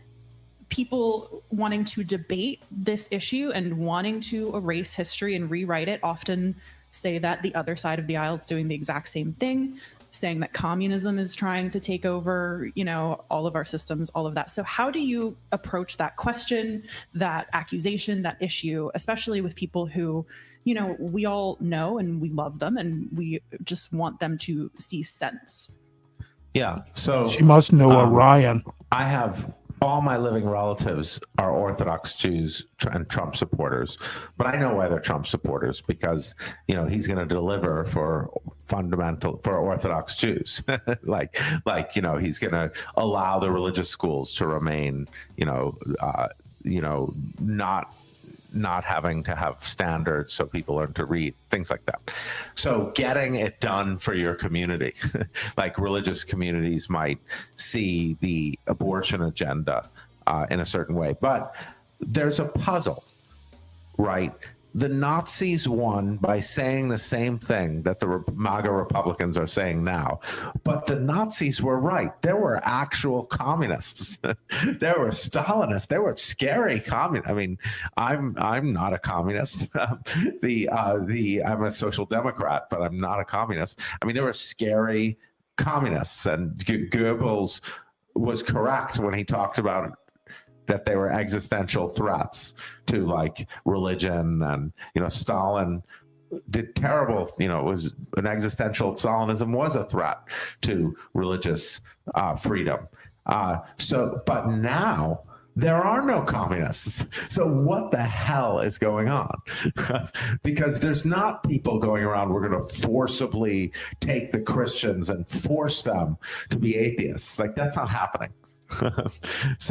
people wanting to debate this issue and wanting to erase history and rewrite it often say that the other side of the aisle is doing the exact same thing, saying that communism is trying to take over, all of our systems, all of that. So how do you approach that question, that accusation, that issue, especially with people who, we all know and we love them and we just want them to see sense? Yeah. So she must know Orion. I have all my living relatives are Orthodox Jews and Trump supporters, but I know why they're Trump supporters, because he's going to deliver for Orthodox Jews, like he's going to allow the religious schools to remain, not not having to have standards so people learn to read, things like that. So getting it done for your community, like religious communities might see the abortion agenda in a certain way, but there's a puzzle, right? The Nazis won by saying the same thing that the MAGA Republicans are saying now. But the Nazis were right. There were actual communists. There were Stalinists. There were scary communists. I mean, I'm not a communist. I'm a social democrat, but I'm not a communist. I mean, there were scary communists, and Goebbels was correct when he talked about that they were existential threats to like religion, and Stalin did terrible, it was an existential, Stalinism was a threat to religious freedom. But now there are no communists. So what the hell is going on? Because there's not people going around, we're going to forcibly take the Christians and force them to be atheists. Like, that's not happening. It's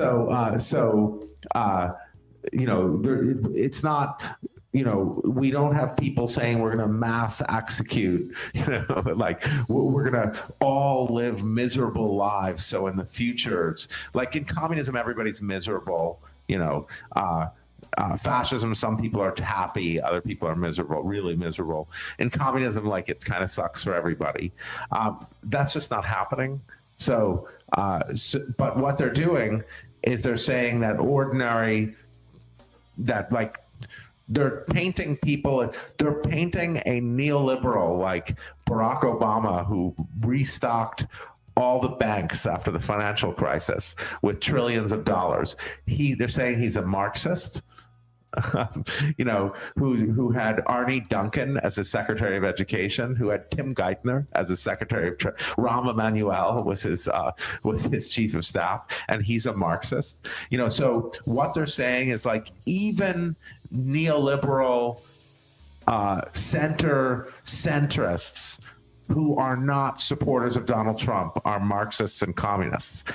not, we don't have people saying we're going to mass execute, like we're going to all live miserable lives. So in the future, it's like in communism, everybody's miserable, fascism, some people are happy, other people are miserable, really miserable. In communism, like, it kind of sucks for everybody. That's just not happening. But what they're doing is they're saying that they're painting people, they're painting a neoliberal like Barack Obama, who restocked all the banks after the financial crisis with trillions of dollars. They're saying he's a Marxist. Who had Arnie Duncan as his Secretary of Education, who had Tim Geithner as his Secretary of Rahm Emanuel was his Chief of Staff, and he's a Marxist. So what they're saying is, like, even neoliberal centrists who are not supporters of Donald Trump are Marxists and communists.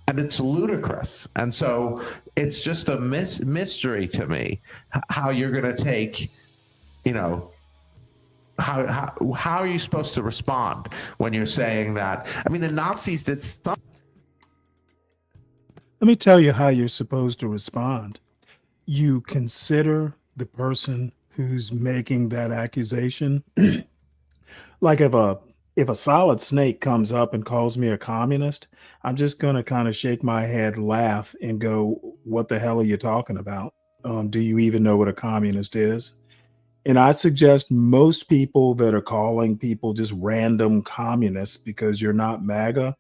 And it's ludicrous. And so it's just a mystery to me how you're going to take, how are you supposed to respond when you're saying that? I mean, the Nazis did something. Let me tell you how you're supposed to respond. You consider the person who's making that accusation. Like, if a solid snake comes up and calls me a communist, I'm just going to kind of shake my head, laugh, and go, what the hell are you talking about? Do you even know what a communist is? And I suggest most people that are calling people just random communists because you're not MAGA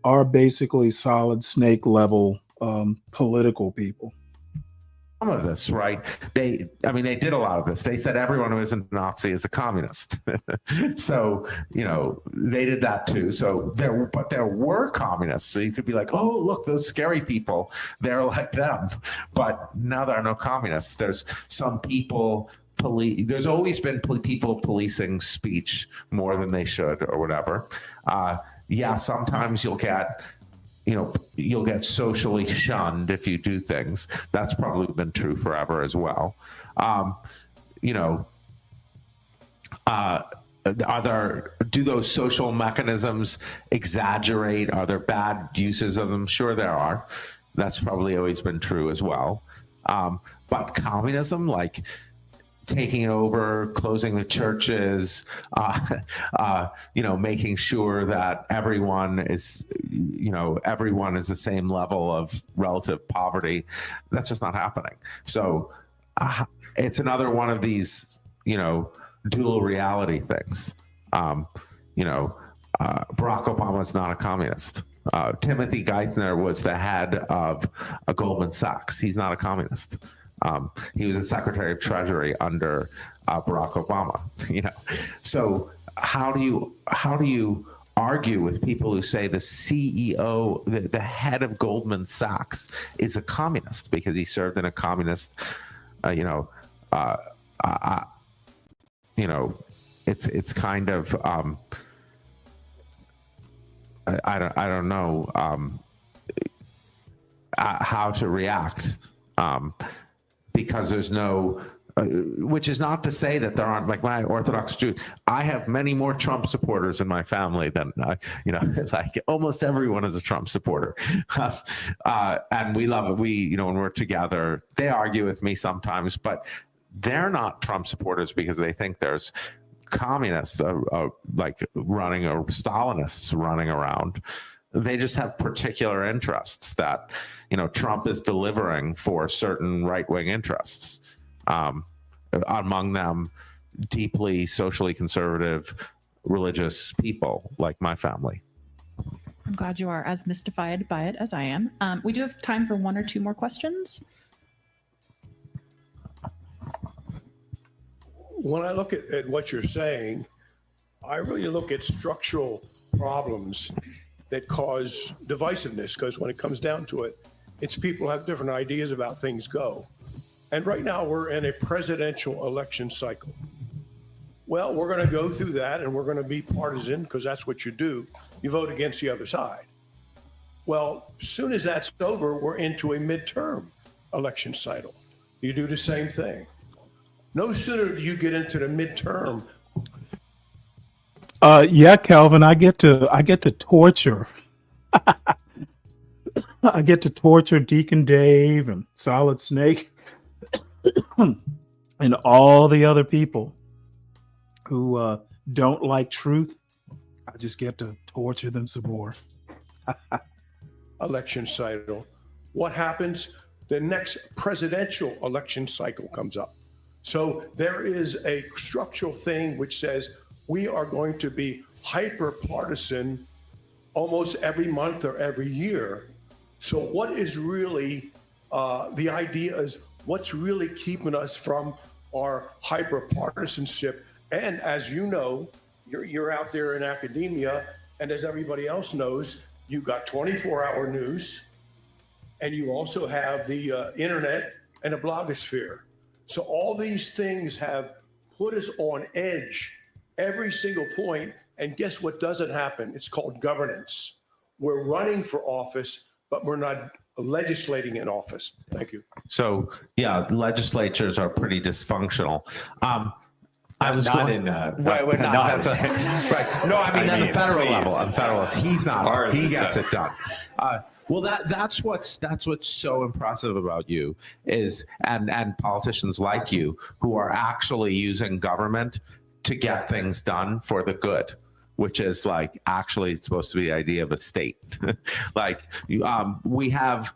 are basically solid snake level political people. Some of this, right? They did a lot of this. They said everyone who isn't a Nazi is a communist. So, they did that too. So there were communists. So you could be like, oh, look, those scary people, they're like them. But now there are no communists. There's some people, there's always been people policing speech more than they should or whatever. Sometimes you'll get socially shunned if you do things. That's probably been true forever as well. Do those social mechanisms exaggerate? Are there bad uses of them? Sure, there are. That's probably always been true as well. But communism, like taking over, closing the churches, making sure that everyone is the same level of relative poverty. That's just not happening. So it's another one of these, dual reality things. Barack Obama is not a communist. Timothy Geithner was the head of Goldman Sachs. He's not a communist. He was a Secretary of Treasury under Barack Obama. So how do you argue with people who say the CEO, the head of Goldman Sachs, is a communist because he served in a communist? It's kind of I don't know how to react. because there's no, which is not to say that there aren't, like my Orthodox Jew, I have many more Trump supporters in my family than, like almost everyone is a Trump supporter. And we love it. We, when we're together, they argue with me sometimes, but they're not Trump supporters because they think there's communists like running, or Stalinists running around. They just have particular interests that, Trump is delivering for certain right-wing interests. Among them, deeply socially conservative, religious people like my family. I'm glad you are as mystified by it as I am. We do have time for one or two more questions. When I look at what you're saying, I really look at structural problems that cause divisiveness, because when it comes down to it, it's people have different ideas about things go. And right now we're in a presidential election cycle. Well, we're going to go through that and we're going to be partisan, because that's what you do. You vote against the other side. Well, as soon as that's over, we're into a midterm election cycle. You do the same thing. No sooner do you get into the midterm. Yeah, Calvin, I get to torture. I get to torture Deacon Dave and Solid Snake and all the other people who don't like truth. I just get to torture them some more. Election cycle. What happens? The next presidential election cycle comes up. So there is a structural thing which says we are going to be hyper partisan almost every month or every year. So what is really, the idea is what's really keeping us from our hyper partisanship? And as you know, you're out there in academia, and as everybody else knows, you've got 24-hour news, and you also have the internet and a blogosphere. So all these things have put us on edge every single point. And guess what doesn't happen? It's called governance. We're running for office, but we're not legislating in office. Thank you. So yeah, legislatures are pretty dysfunctional. I was not going, in right. No, I mean at the federal level. On the federal level, he's not. Ours he is, gets it done. Well, that's what's so impressive about you is, and politicians like you who are actually using government to get things done for the good, which is like actually it's supposed to be the idea of a state. Like we have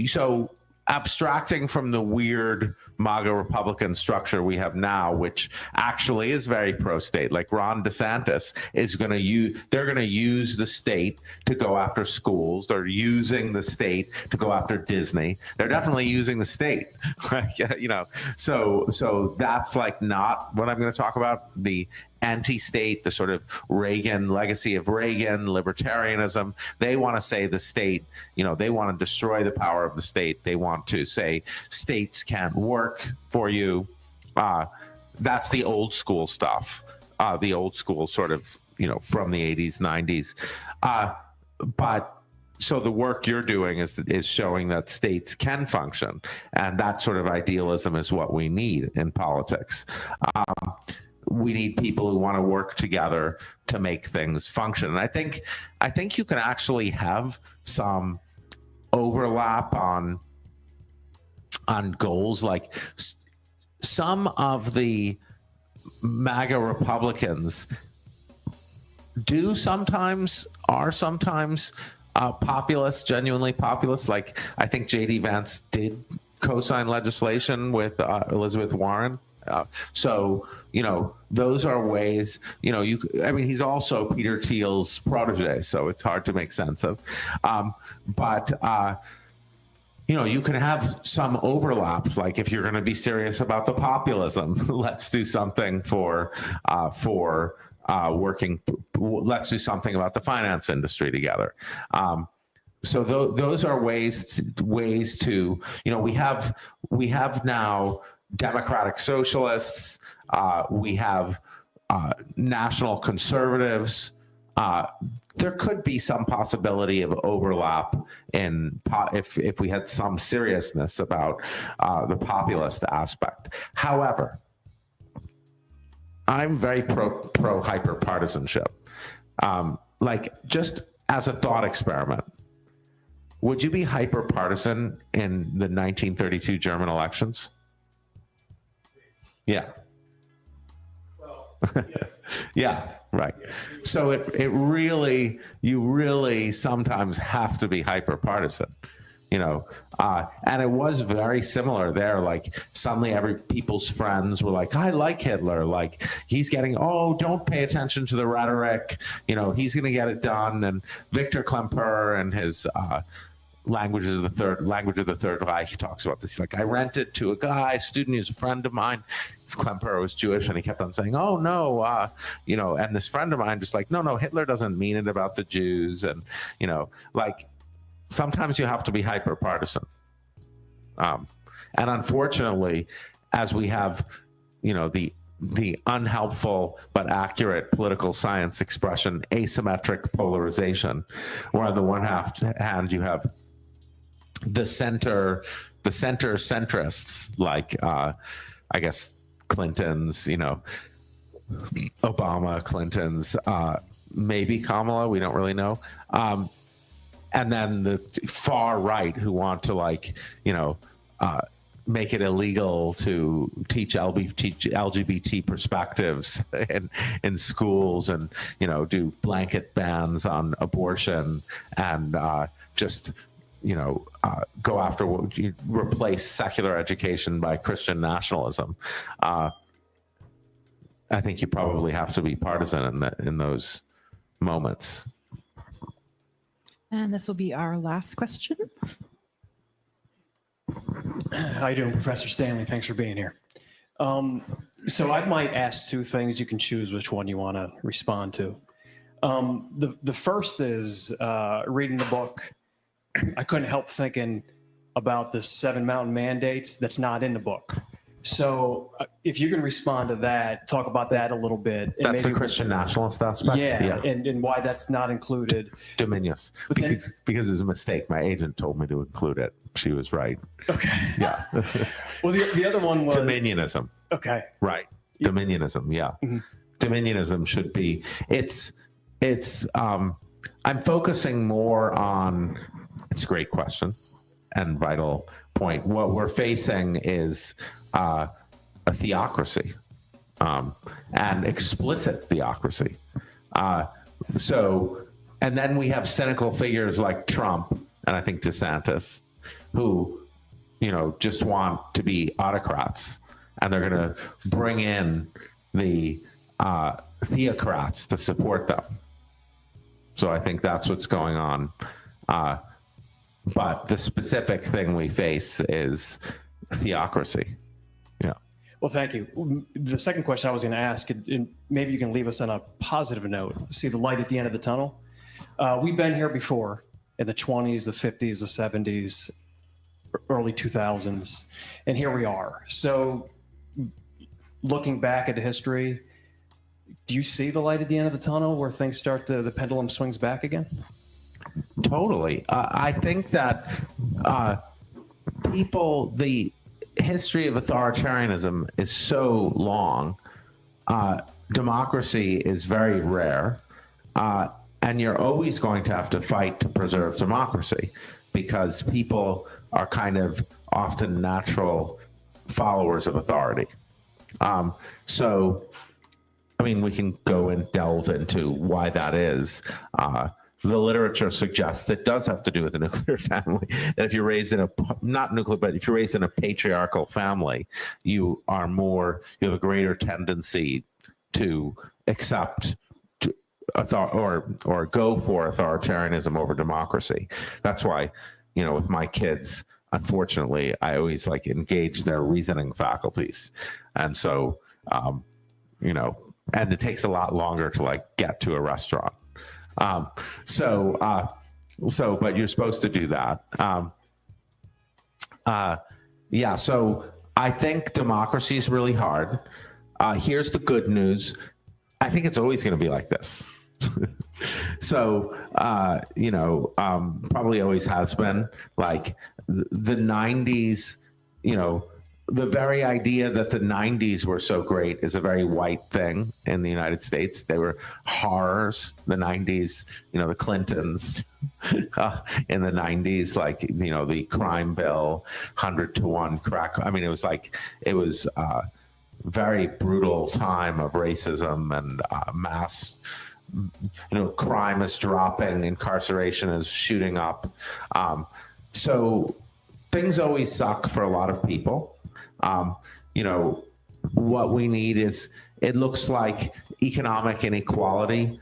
so abstracting from the weird MAGA Republican structure we have now, which actually is very pro-state, like Ron DeSantis is going to use, they're going to use the state to go after schools. They're using the state to go after Disney. They're definitely using the state, so that's like not what I'm going to talk about. The anti-state, the sort of Reagan legacy of Reagan, libertarianism. They want to say the state, they want to destroy the power of the state. They want to say states can't work for you. That's the old school stuff, the old school sort of, from the 80s, 90s. But so the work you're doing is showing that states can function. And that sort of idealism is what we need in politics. We need people who want to work together to make things function. And I think you can actually have some overlap on goals. Like some of the MAGA Republicans are sometimes populist, genuinely populist. Like I think J.D. Vance did co-sign legislation with Elizabeth Warren. So, those are ways, he's also Peter Thiel's protege, so it's hard to make sense of. But you can have some overlaps. Like if you're going to be serious about the populism, let's do something for working. Let's do something about the finance industry together. So those are ways to we have now democratic socialists, we have national conservatives, there could be some possibility of overlap in if we had some seriousness about the populist aspect. However, I'm very pro hyper partisanship. Like, just as a thought experiment, would you be hyper partisan in the 1932 German elections? Yeah. Yeah, right. So you really sometimes have to be hyper partisan, and it was very similar there. Like, suddenly people's friends were like, I like Hitler. Like, he's getting, don't pay attention to the rhetoric. He's going to get it done. And Victor Klemperer and his language of the Third Reich talks about this. Like, I rented to a student who's a friend of mine. Klemperer was Jewish, and he kept on saying, "Oh no," and this friend of mine just like, "No, Hitler doesn't mean it about the Jews," and like, sometimes you have to be hyper partisan, and unfortunately, as we have, the unhelpful but accurate political science expression, asymmetric polarization, where on the one hand you have the center centrists, like I guess Clinton's, Obama, Clinton's, maybe Kamala, we don't really know. And then the far right who want to make it illegal to teach LGBT perspectives in schools, and do blanket bans on abortion, and just go after replace secular education by Christian nationalism. I think you probably have to be partisan in those moments. And this will be our last question. How you doing, Professor Stanley? Thanks for being here. So I might ask two things. You can choose which one you want to respond to. The first is reading the book. I couldn't help thinking about the 7 mountain mandates that's not in the book. So if you can respond to that, talk about that a little bit. That's the Christian nationalist aspect? Yeah. And why that's not included. Dominius. Because it was a mistake. My agent told me to include it. She was right. Okay. Yeah. Well, the other one was... Dominionism. Okay. Right. Dominionism, yeah. Mm-hmm. Dominionism should be... I'm focusing more on... It's a great question and vital point. What we're facing is a theocracy, and explicit theocracy. And then we have cynical figures like Trump and I think DeSantis, who, just want to be autocrats, and they're going to bring in the theocrats to support them. So I think that's what's going on. But the specific thing we face is theocracy. Yeah. Well, thank you. The second question I was going to ask, and maybe you can leave us on a positive note, see the light at the end of the tunnel. We've been here before in the 20s, the 50s, the 70s, early 2000s, and here we are. So looking back at history, do you see the light at the end of the tunnel where things start to, the pendulum swings back again? Totally. I think that the history of authoritarianism is so long. Democracy is very rare. And you're always going to have to fight to preserve democracy, because people are kind of often natural followers of authority. We can go and delve into why that is. The literature suggests it does have to do with the nuclear family. That if you're raised in if you're raised in a patriarchal family, you have a greater tendency to accept or go for authoritarianism over democracy. That's why, with my kids, unfortunately, I always engage their reasoning faculties. And so, and it takes a lot longer to get to a restaurant. But you're supposed to do that. So I think democracy is really hard. Here's the good news. I think it's always going to be like this. So, probably always has been. Like the 90s, the very idea that the 90s were so great is a very white thing in the United States. They were horrors, the 90s, the Clintons in the 90s, like, the crime bill, 100-to-1 crack. I mean, it was very brutal time of racism and mass, crime is dropping, incarceration is shooting up. So things always suck for a lot of people. What we need is, it looks like economic inequality,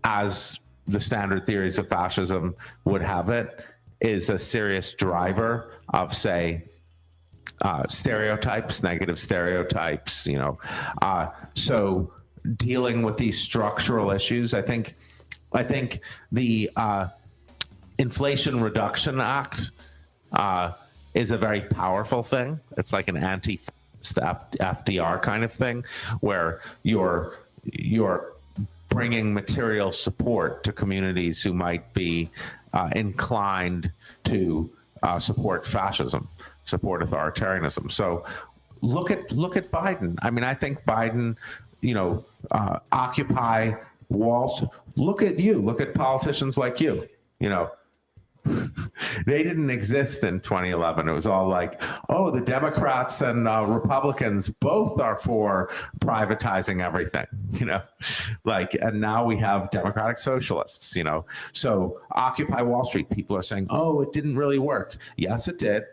as the standard theories of fascism would have it, is a serious driver of, say, stereotypes, negative stereotypes, so dealing with these structural issues, I think the Inflation Reduction Act is a very powerful thing. It's like an anti-FDR kind of thing, where you're bringing material support to communities who might be inclined to support fascism, support authoritarianism. So look at Biden. I mean, I think Biden, Occupy Wall Street. Look at politicians like you. They didn't exist in 2011. It was all like, oh, the Democrats and Republicans both are for privatizing everything, and now we have Democratic Socialists, so Occupy Wall Street, people are saying, oh, it didn't really work. Yes, it did.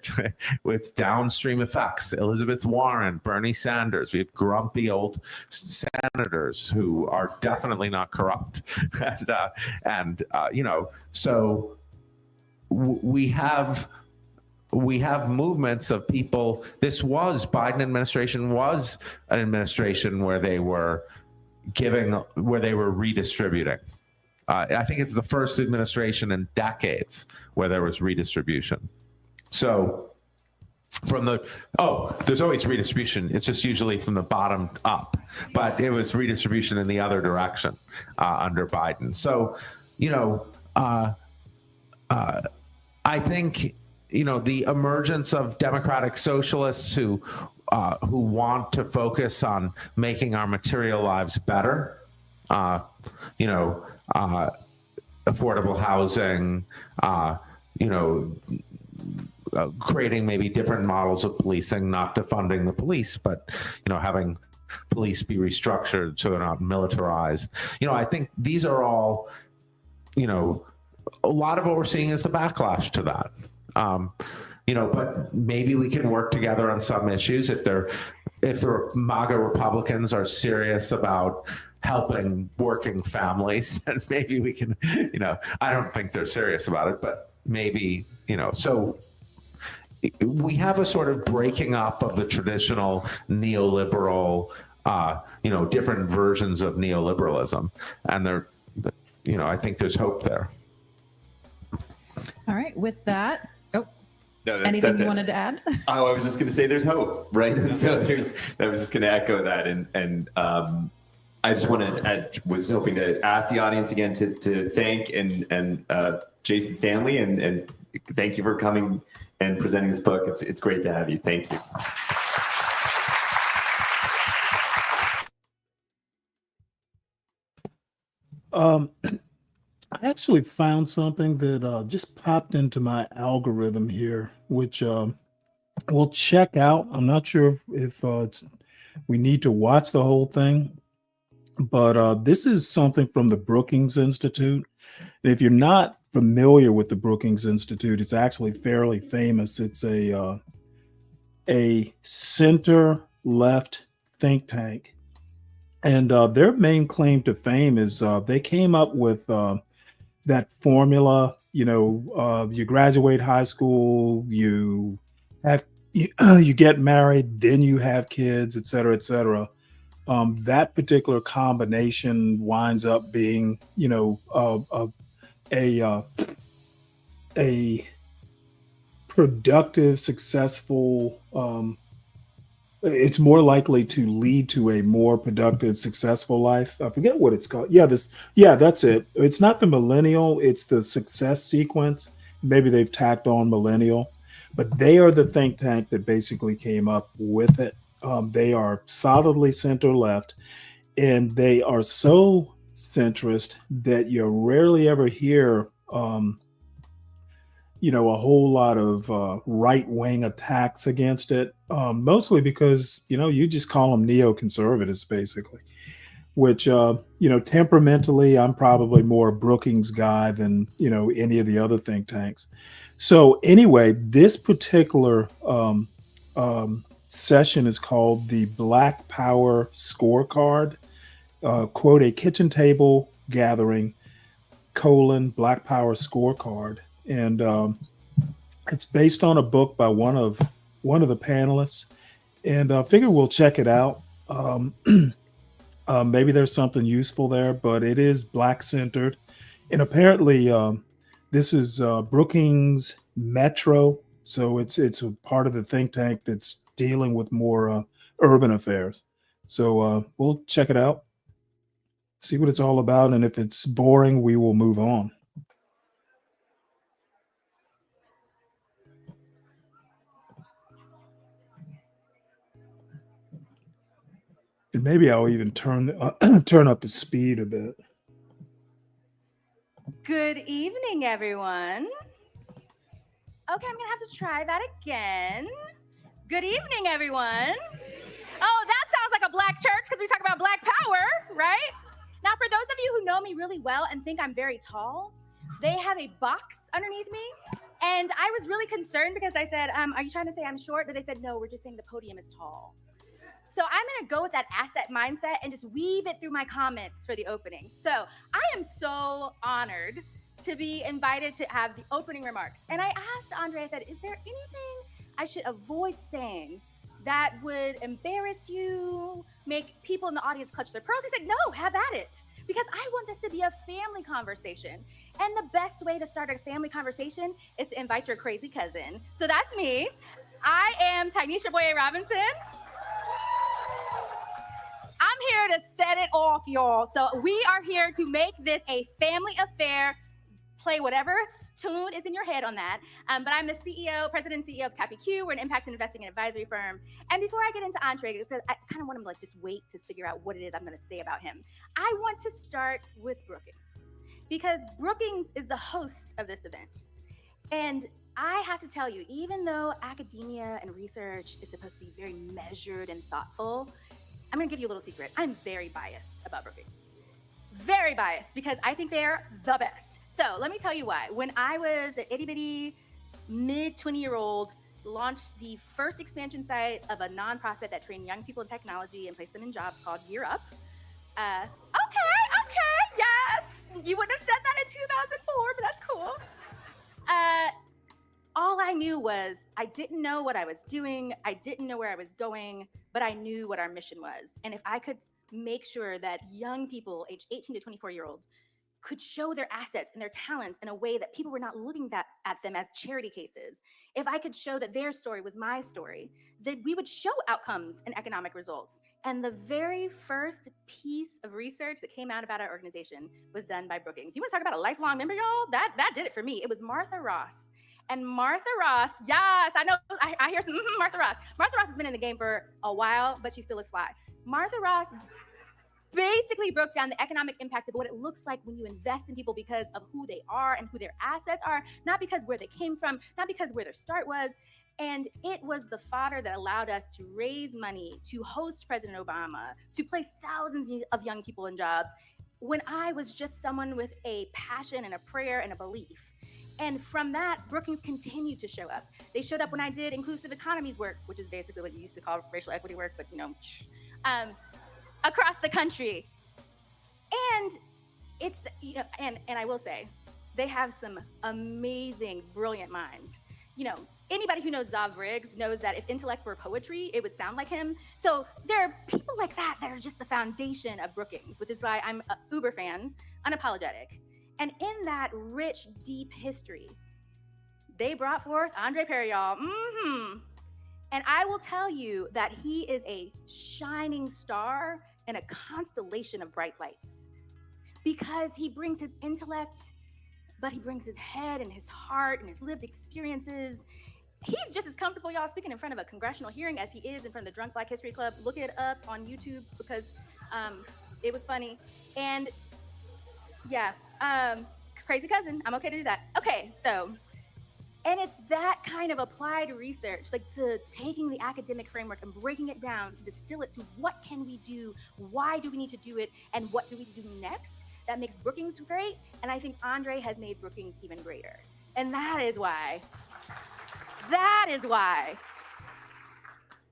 It's downstream effects. Elizabeth Warren, Bernie Sanders, we have grumpy old senators who are definitely not corrupt. So we have movements of people. Biden administration was an administration where they were redistributing. I think it's the first administration in decades where there was redistribution. So there's always redistribution. It's just usually from the bottom up, but it was redistribution in the other direction under Biden. So, I think, the emergence of democratic socialists who want to focus on making our material lives better, affordable housing, creating maybe different models of policing, not defunding the police, but, having police be restructured so they're not militarized. I think these are all, a lot of what we're seeing is the backlash to that. But maybe we can work together on some issues. If the MAGA Republicans are serious about helping working families, then maybe we can, I don't think they're serious about it, but maybe, so we have a sort of breaking up of the traditional neoliberal, different versions of neoliberalism. And I think there's hope there. All right. With that, No, anything you wanted to add? Oh, I was just going to say there's hope, right? And so I was just going to echo that. And I just was hoping to ask the audience again to thank and Jason Stanley and thank you for coming and presenting this book. It's great to have you. Thank you. I actually found something that just popped into my algorithm here, which we'll check out. I'm not sure if we need to watch the whole thing, but this is something from the Brookings Institute. And if you're not familiar with the Brookings Institute, it's actually fairly famous. It's a center-left think tank. And their main claim to fame is they came up with that formula, you graduate high school, you get married, then you have kids, et cetera, et cetera. That particular combination winds up being, a productive, successful it's more likely to lead to a more productive, successful life. I forget what it's called. Yeah, that's it. It's not the millennial, it's the success sequence. Maybe they've tacked on millennial, but they are the think tank that basically came up with it. They are solidly center left, and they are so centrist that you rarely ever hear a whole lot of right wing attacks against it, mostly because, you just call them neoconservatives, basically, which, temperamentally, I'm probably more a Brookings guy than, any of the other think tanks. So, anyway, this particular session is called the Black Power Scorecard, quote, a kitchen table gathering, Black Power Scorecard. And it's based on a book by one of the panelists, and I figure we'll check it out. Maybe there's something useful there, but it is Black centered, and apparently this is Brookings Metro, so it's a part of the think tank that's dealing with more urban affairs. So we'll check it out, see what it's all about, and if it's boring, we will move on. And maybe I'll even turn up the speed a bit. Good evening, everyone. Okay, I'm gonna have to try that again. Good evening, everyone. Oh, that sounds like a black church because we talk about black power, right? Now, for those of you who know me really well and think I'm very tall, they have a box underneath me. And I was really concerned because I said, are you trying to say I'm short? But they said, no, we're just saying the podium is tall. So I'm gonna go with that asset mindset and just weave it through my comments for the opening. So I am so honored to be invited to have the opening remarks. And I asked Andre, I said, is there anything I should avoid saying that would embarrass you, make people in the audience clutch their pearls? He said, no, have at it. Because I want this to be a family conversation. And the best way to start a family conversation is to invite your crazy cousin. So that's me. I am Tynesha Boye Robinson. I'm here to set it off, y'all. So we are here to make this a family affair. Play whatever tune is in your head on that. But I'm the president and CEO of CapiQ. We're an impact investing and advisory firm. And before I get into Andre, because I kind of want him to just wait to figure out what it is I'm going to say about him, I want to start with Brookings, because Brookings is the host of this event. And I have to tell you, even though academia and research is supposed to be very measured and thoughtful, I'm gonna give you a little secret. I'm very biased about Brookings. Very biased, because I think they're the best. So let me tell you why. When I was an itty bitty mid-20-year-old, launched the first expansion site of a nonprofit that trained young people in technology and placed them in jobs called Year Up. Okay, yes. You wouldn't have said that in 2004, but that's cool. All I knew was I didn't know what I was doing. I didn't know where I was going, but I knew what our mission was. And if I could make sure that young people aged 18 to 24-year-olds could show their assets and their talents in a way that people were not looking at them as charity cases, if I could show that their story was my story, that we would show outcomes and economic results. And the very first piece of research that came out about our organization was done by Brookings. You want to talk about a lifelong member, y'all? That did it for me. It was Martha Ross. And Martha Ross, yes, I know, I hear some, Martha Ross. Martha Ross has been in the game for a while, but she still looks fly. Martha Ross basically broke down the economic impact of what it looks like when you invest in people because of who they are and who their assets are, not because where they came from, not because where their start was. And it was the fodder that allowed us to raise money, to host President Obama, to place thousands of young people in jobs when I was just someone with a passion and a prayer and a belief. And from that, Brookings continued to show up. They showed up when I did inclusive economies work, which is basically what you used to call racial equity work, but across the country. And it's, and I will say, they have some amazing, brilliant minds. Anybody who knows Zav Briggs knows that if intellect were poetry, it would sound like him. So there are people like that that are just the foundation of Brookings, which is why I'm an uber fan, unapologetic. And in that rich, deep history, they brought forth Andre Perry, y'all. And I will tell you that he is a shining star in a constellation of bright lights, because he brings his intellect, but he brings his head and his heart and his lived experiences. He's just as comfortable, y'all, speaking in front of a congressional hearing as he is in front of the Drunk Black History Club. Look it up on YouTube because it was funny. And yeah, crazy cousin. I'm okay to do that. Okay, so, and it's that kind of applied research, like the taking the academic framework and breaking it down to distill it to what can we do, why do we need to do it, and what do we do next, that makes Brookings great. And I think Andre has made Brookings even greater. And that is why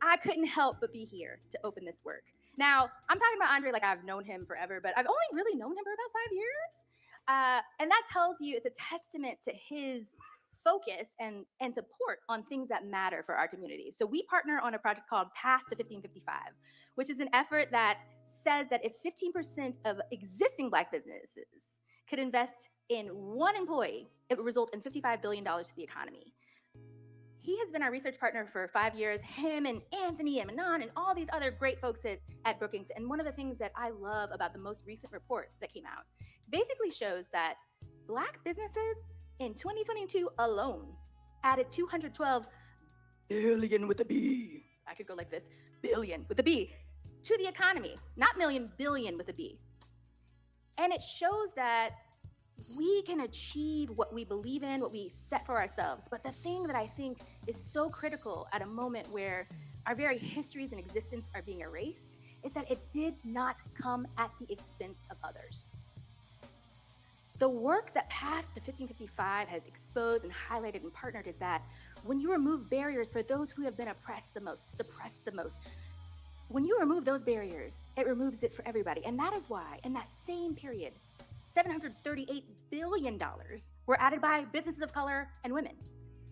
I couldn't help but be here to open this work. Now, I'm talking about Andre like I've known him forever, but I've only really known him for about 5 years. And that tells you it's a testament to his focus and support on things that matter for our community. So we partner on a project called Path to 1555, which is an effort that says that if 15% of existing Black businesses could invest in one employee, it would result in $55 billion to the economy. He has been our research partner for 5 years, him and Anthony and Manon and all these other great folks at Brookings. And one of the things that I love about the most recent report that came out basically shows that Black businesses in 2022 alone added 212 billion with a B. I could go like this, billion with a B, to the economy, not million, billion with a B. And it shows that we can achieve what we believe in, what we set for ourselves. But the thing that I think is so critical at a moment where our very histories and existence are being erased is that it did not come at the expense of others. The work that Path to 1555 has exposed and highlighted and partnered is that when you remove barriers for those who have been oppressed the most, suppressed the most, when you remove those barriers, it removes it for everybody. And that is why in that same period, $738 billion were added by businesses of color and women.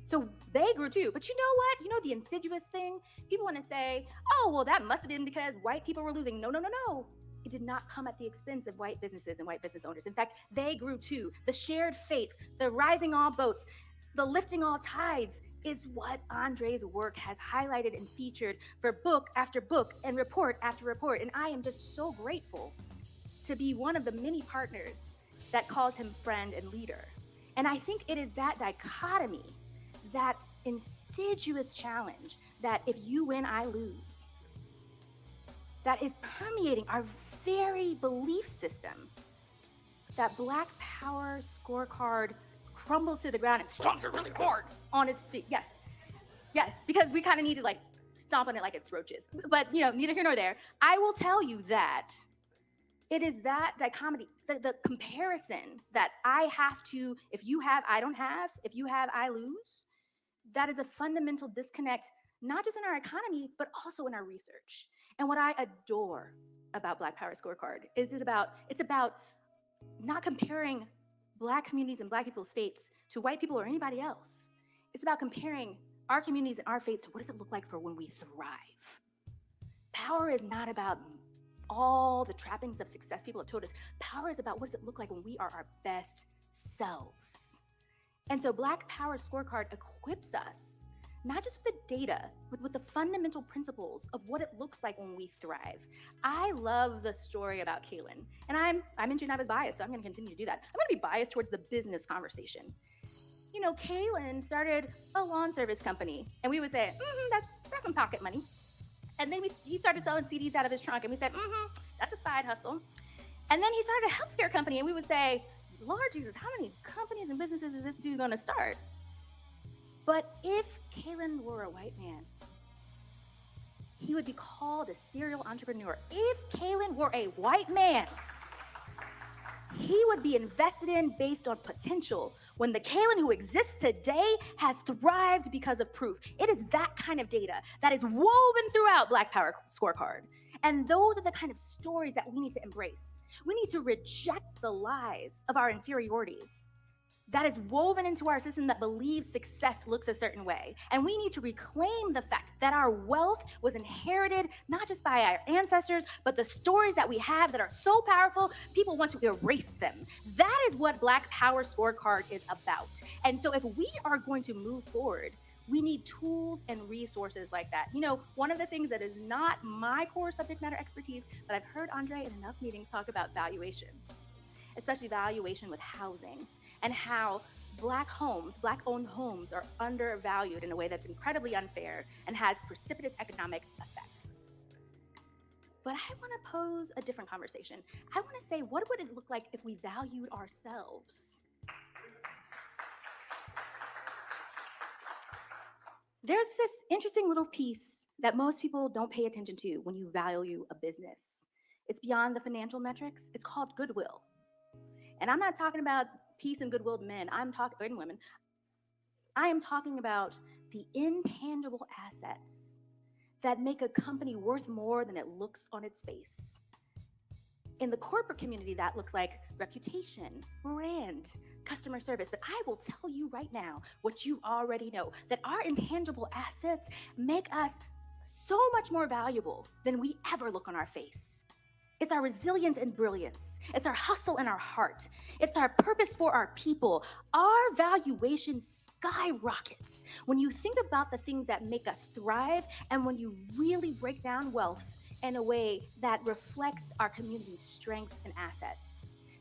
So they grew too. But you know what? You know the insidious thing? People want to say, oh, well, that must have been because white people were losing. No, no, no, no. It did not come at the expense of white businesses and white business owners. In fact, they grew too. The shared fates, the rising all boats, the lifting all tides is what Andre's work has highlighted and featured for book after book and report after report. And I am just so grateful to be one of the many partners that calls him friend and leader. And I think it is that dichotomy, that insidious challenge that if you win, I lose, that is permeating our very belief system, that Black Power scorecard crumbles to the ground and stomps it really hard on its feet. Yes, yes, because we kind of need to like stomp on it like it's roaches. But you know, neither here nor there. I will tell you that it is that dichotomy, the comparison that I have to, if you have, I don't have, if you have, I lose. That is a fundamental disconnect, not just in our economy, but also in our research. And what I adore about Black Power Scorecard is it's about not comparing Black communities and Black people's fates to white people or anybody else. It's about comparing our communities and our fates to what does it look like for when we thrive. Power is not about all the trappings of success people have told us. Power is about what does it look like when we are our best selves. And so Black Power Scorecard equips us not just with the data, but with the fundamental principles of what it looks like when we thrive. I love the story about Kaylin, and I mentioned I was biased, so I'm gonna continue to do that. I'm gonna be biased towards the business conversation. You know, Kaylin started a lawn service company, and we would say, that's some pocket money. And then he started selling CDs out of his trunk, and we said, that's a side hustle. And then he started a healthcare company, and we would say, Lord Jesus, how many companies and businesses is this dude gonna start? But if Kaylin were a white man, he would be called a serial entrepreneur. If Kaylin were a white man, he would be invested in based on potential, when the Kaylin who exists today has thrived because of proof. It is that kind of data that is woven throughout Black Power Scorecard. And those are the kind of stories that we need to embrace. We need to reject the lies of our inferiority that is woven into our system that believes success looks a certain way. And we need to reclaim the fact that our wealth was inherited not just by our ancestors, but the stories that we have that are so powerful, people want to erase them. That is what Black Power Scorecard is about. And so if we are going to move forward We need tools and resources like that. You know, one of the things that is not my core subject matter expertise, but I've heard Andre in enough meetings talk about valuation, especially valuation with housing, and how Black homes, Black-owned homes, are undervalued in a way that's incredibly unfair and has precipitous economic effects. But I want to pose a different conversation. I want to say, what would it look like if we valued ourselves? There's this interesting little piece that most people don't pay attention to when you value a business. It's beyond the financial metrics. It's called goodwill. And I'm not talking about peace and goodwill to men, and women. I am talking about the intangible assets that make a company worth more than it looks on its face. In the corporate community, that looks like reputation, brand, customer service. But I will tell you right now what you already know, that our intangible assets make us so much more valuable than we ever look on our face. It's our resilience and brilliance. It's our hustle and our heart. It's our purpose for our people. Our valuation skyrockets when you think about the things that make us thrive, and when you really break down wealth in a way that reflects our community's strengths and assets.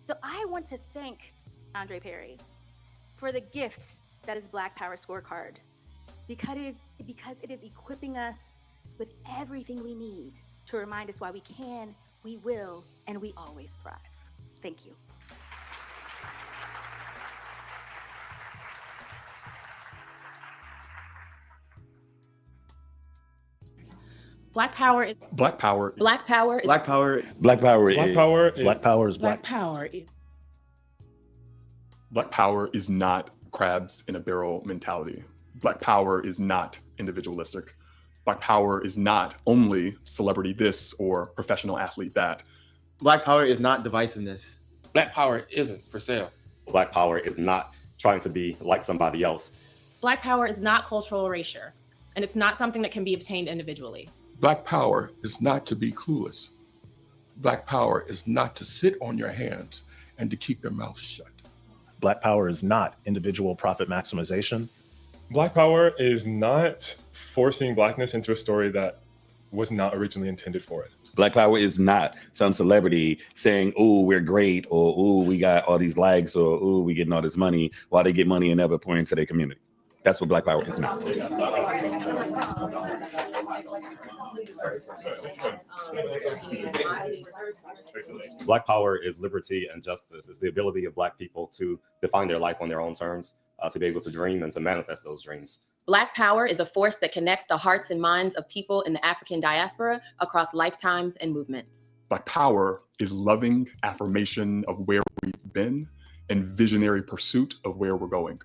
So I want to thank Andre Perry for the gift that is Black Power Scorecard, because it is equipping us with everything we need to remind us why we can, we will, and we always thrive. Thank you. Black power is Black power. Black power is Black power. Black power is Black power. Black power is Black black. power is Black power is not crabs in a barrel mentality. Black power is not individualistic. Black power is not only celebrity this or professional athlete that. Black power is not divisiveness. Black power isn't for sale. Black power is not trying to be like somebody else. Black power is not cultural erasure, and it's not something that can be obtained individually. Black power is not to be clueless. Black power is not to sit on your hands and to keep your mouth shut. Black power is not individual profit maximization. Black power is not forcing Blackness into a story that was not originally intended for it. Black power is not some celebrity saying, "Ooh, we're great," or "Ooh, we got all these likes," or "Ooh, we getting all this money," while they get money and never pour into their community. That's what Black power is not. Black power is liberty and justice. It's the ability of Black people to define their life on their own terms, to be able to dream and to manifest those dreams. Black power is a force that connects the hearts and minds of people in the African diaspora across lifetimes and movements. Black power is loving affirmation of where we've been and visionary pursuit of where we're going.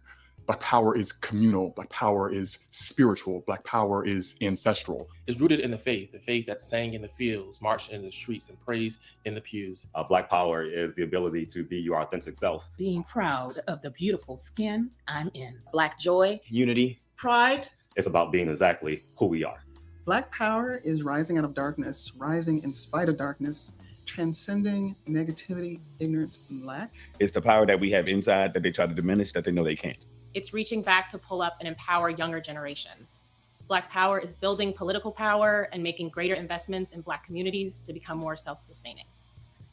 Black power is communal. Black power is spiritual. Black power is ancestral. It's rooted in the faith that sang in the fields, marched in the streets, and praised in the pews. Black power is the ability to be your authentic self. Being proud of the beautiful skin I'm in. Black joy. Unity. Pride. It's about being exactly who we are. Black power is rising out of darkness, rising in spite of darkness, transcending negativity, ignorance, and lack. It's the power that we have inside that they try to diminish that they know they can't. It's reaching back to pull up and empower younger generations. Black power is building political power and making greater investments in Black communities to become more self-sustaining.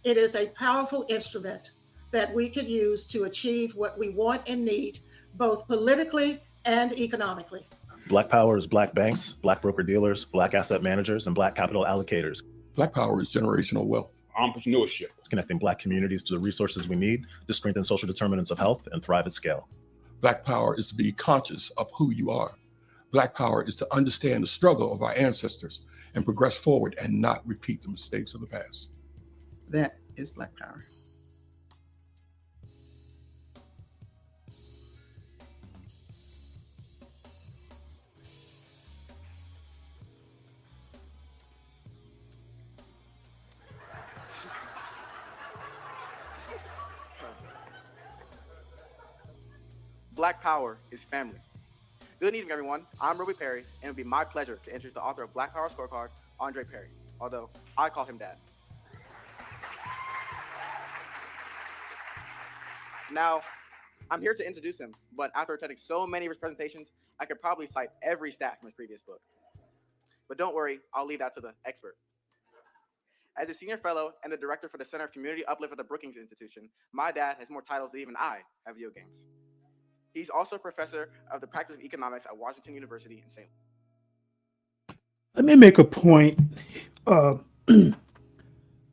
It is a powerful instrument that we could use to achieve what we want and need, both politically and economically. Black power is Black banks, Black broker-dealers, Black asset managers, and Black capital allocators. Black power is generational wealth. Entrepreneurship. It's connecting Black communities to the resources we need to strengthen social determinants of health and thrive at scale. Black power is to be conscious of who you are. Black power is to understand the struggle of our ancestors and progress forward and not repeat the mistakes of the past. That is Black power. Black power is family. Good evening, everyone. I'm Ruby Perry, and it'll be my pleasure to introduce the author of Black Power Scorecard, Andre Perry, although I call him Dad. Now, I'm here to introduce him, but after attending so many of his presentations, I could probably cite every stat from his previous book. But don't worry, I'll leave that to the expert. As a senior fellow and the director for the Center of Community Uplift at the Brookings Institution, my dad has more titles than even I have video games. He's also a professor of the practice of economics at Washington University in St. Let me make a point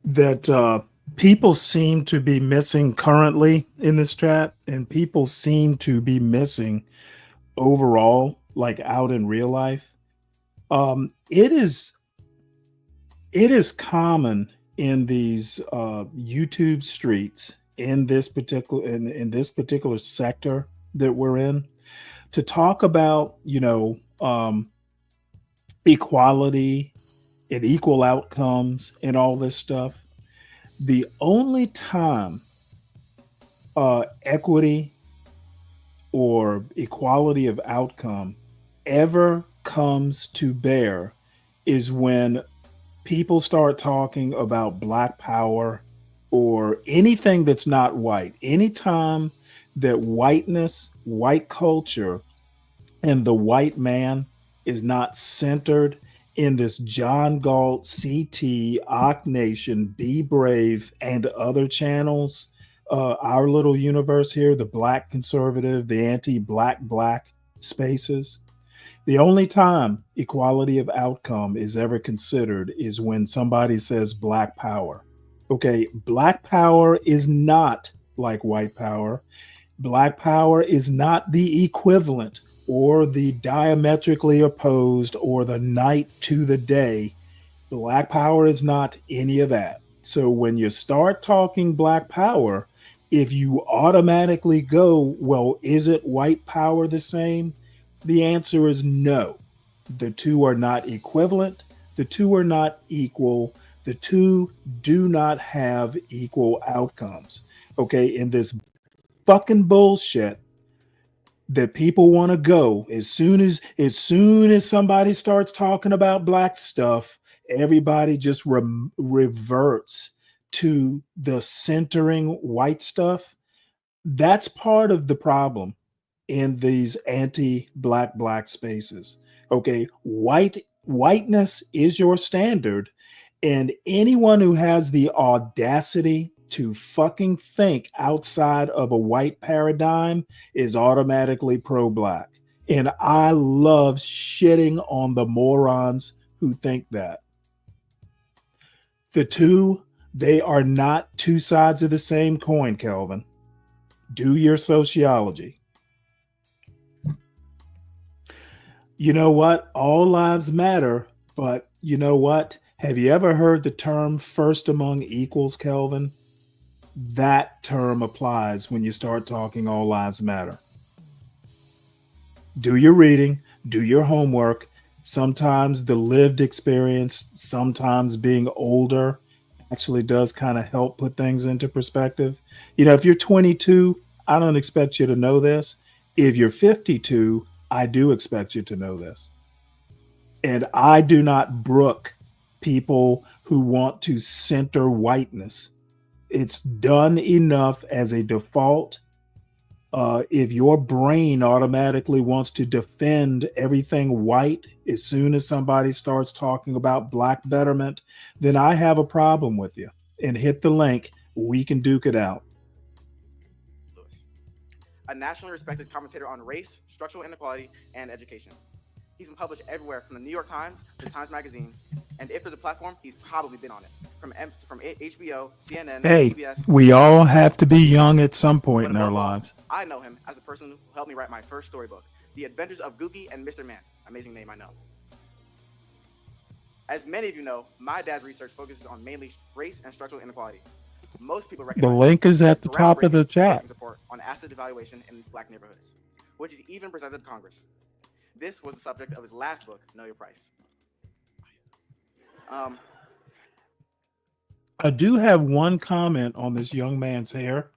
that people seem to be missing currently in this chat, and people seem to be missing overall, like out in real life. It is common in these YouTube streets in this particular sector that we're in to talk about, equality and equal outcomes and all this stuff. The only time equity or equality of outcome ever comes to bear is when people start talking about Black power or anything that's not white. Anytime that whiteness, white culture, and the white man is not centered in this John Galt, CT, Ock Nation, Be Brave, and other channels, our little universe here, the Black conservative, the anti-Black spaces. The only time equality of outcome is ever considered is when somebody says Black power. Okay, Black power is not like white power. Black power is not the equivalent or the diametrically opposed or the night to the day. Black power is not any of that. So when you start talking Black power, if you automatically go, well, isn't white power the same? The answer is no. The two are not equivalent. The two are not equal. The two do not have equal outcomes. Okay, in this fucking bullshit that people want to go, as soon as somebody starts talking about Black stuff, everybody just reverts to the centering white stuff. That's part of the problem in these anti-Black spaces. Okay, whiteness is your standard, and anyone who has the audacity to fucking think outside of a white paradigm is automatically pro-Black. And I love shitting on the morons who think that. The two, they are not two sides of the same coin, Kelvin. Do your sociology. You know what? All lives matter, but you know what? Have you ever heard the term first among equals, Kelvin? That term applies when you start talking all lives matter. Do your reading, do your homework. Sometimes the lived experience, sometimes being older actually does kind of help put things into perspective. If you're 22, I don't expect you to know this. If you're 52, I do expect you to know this. And I do not brook people who want to center whiteness. It's done enough as a default. If your brain automatically wants to defend everything white as soon as somebody starts talking about Black betterment, then I have a problem with you. And hit the link. We can duke it out. A nationally respected commentator on race, structural inequality, and education. He's been published everywhere from the New York Times to Times Magazine, and if there's a platform, he's probably been on it. From HBO, CNN, Hey, CBS. we all have to be young at some point in our lives. I know him as the person who helped me write my first storybook, The Adventures of Googie and Mr. Man. Amazing name, I know. As many of you know, my dad's research focuses on mainly race and structural inequality. Most people recognize The link is at the top of the chat. Support on asset devaluation in Black neighborhoods, which is even presented to Congress. This was the subject of his last book, Know Your Price. I do have one comment on this young man's hair.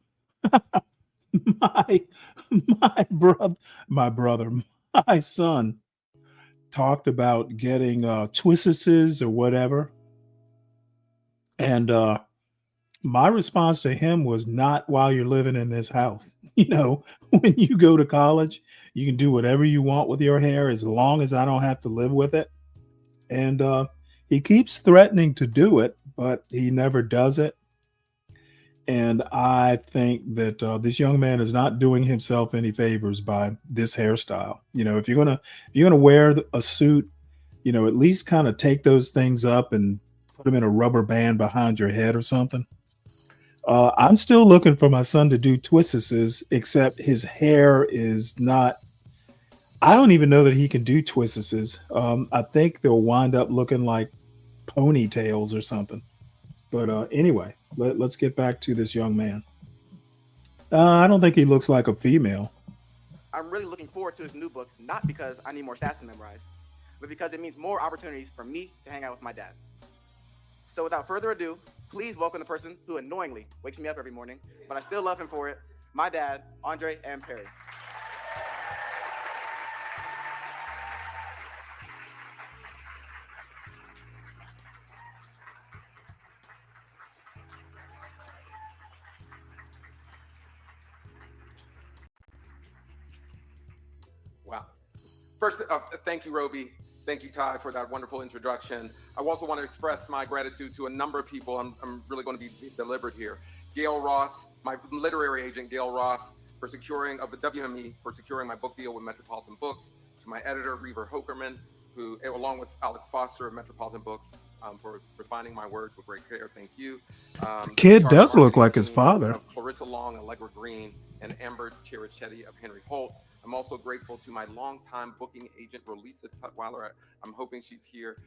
My son talked about getting twistises or whatever. And my response to him was not while you're living in this house. You know, when you go to college, you can do whatever you want with your hair as long as I don't have to live with it. And he keeps threatening to do it, but he never does it. And I think that this young man is not doing himself any favors by this hairstyle. You know, if you're gonna wear a suit, you know, at least kind of take those things up and put them in a rubber band behind your head or something. I'm still looking for my son to do twists, except his hair is not. I don't even know that he can do twists. I think they'll wind up looking like ponytails or something. But anyway, let's get back to this young man. I don't think he looks like a female. I'm really looking forward to this new book, not because I need more stats to memorize, but because it means more opportunities for me to hang out with my dad. So without further ado, please welcome the person who annoyingly wakes me up every morning, but I still love him for it, my dad, Andre M. Perry. Wow. First, thank you, Roby. Thank you, Ty, for that wonderful introduction. I also want to express my gratitude to a number of people. I'm really going to be deliberate here. Gail Ross, my literary agent, Gail Ross, for securing of the WME, for securing my book deal with Metropolitan Books. To my editor, Reaver Hokerman, who, along with Alex Foster of Metropolitan Books, for refining my words with great care. Thank you. The kid does look like his father. Clarissa Long, Allegra Green, and Amber Chirichetti of Henry Holt. I'm also grateful to my longtime booking agent, Rolisa Tutwiler. I'm hoping she's here.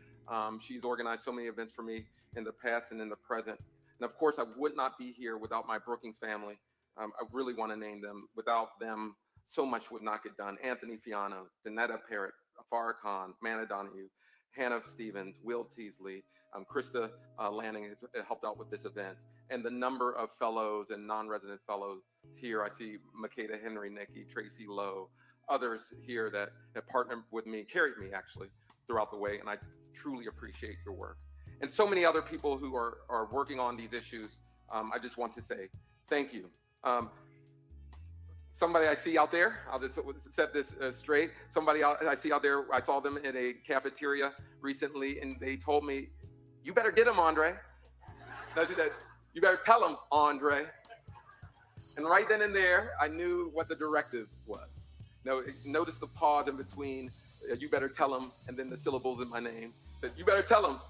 She's organized so many events for me in the past and in the present. And of course, I would not be here without my Brookings family. I really want to name them. Without them, so much would not get done. Anthony Fiano, Danetta Parrott, Afara Khan, Manna Donahue, Hannah Stevens, Will Teasley, Krista Lanning has helped out with this event, and the number of fellows and non-resident fellows here. I see Makeda Henry, Nikki, Tracy Lowe, others here that have partnered with me, carried me actually throughout the way, and I truly appreciate your work. And so many other people who are working on these issues. I just want to say thank you. Somebody I see out there, I'll just set this straight. Somebody I see out there, I saw them in a cafeteria recently, and they told me, "You better get him, Andre." You better tell him, Andre. And right then and there, I knew what the directive was. Now, notice the pause in between, "You better tell him," and then the syllables in my name. That "You better tell him,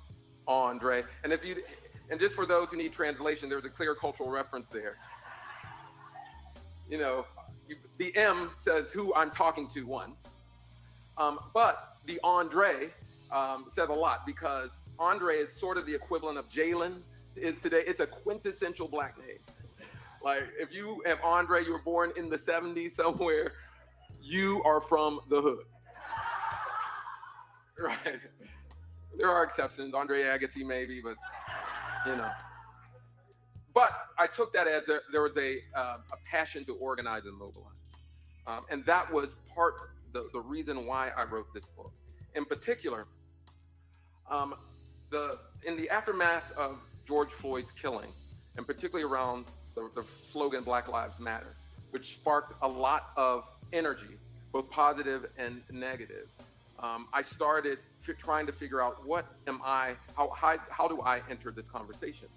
Andre." And just for those who need translation, there's a clear cultural reference there. You know, the M says who I'm talking to, one. But the Andre says a lot, because Andre is sort of the equivalent of Jalen is today. It's a quintessential Black name. Like, if you have Andre, you were born in the 70s somewhere, you are from the hood. Right? There are exceptions. Andre Agassi maybe, but you know. But I took that as there was a passion to organize and mobilize. And that was the reason why I wrote this book. In particular, in the aftermath of George Floyd's killing, and particularly around the slogan Black Lives Matter, which sparked a lot of energy, both positive and negative, I started trying to figure out how do I enter this conversation?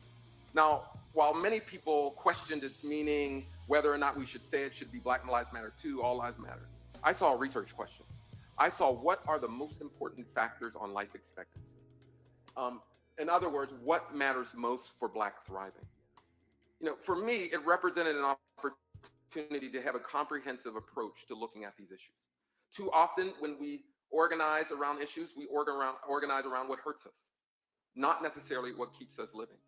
Now, while many people questioned its meaning, whether or not we should say it should be Black Lives Matter 2, All Lives Matter, I saw a research question. I saw what are the most important factors on life expectancy. In other words, what matters most for Black thriving? You know, for me, it represented an opportunity to have a comprehensive approach to looking at these issues. Too often when we organize around issues, we organize around what hurts us, not necessarily what keeps us living.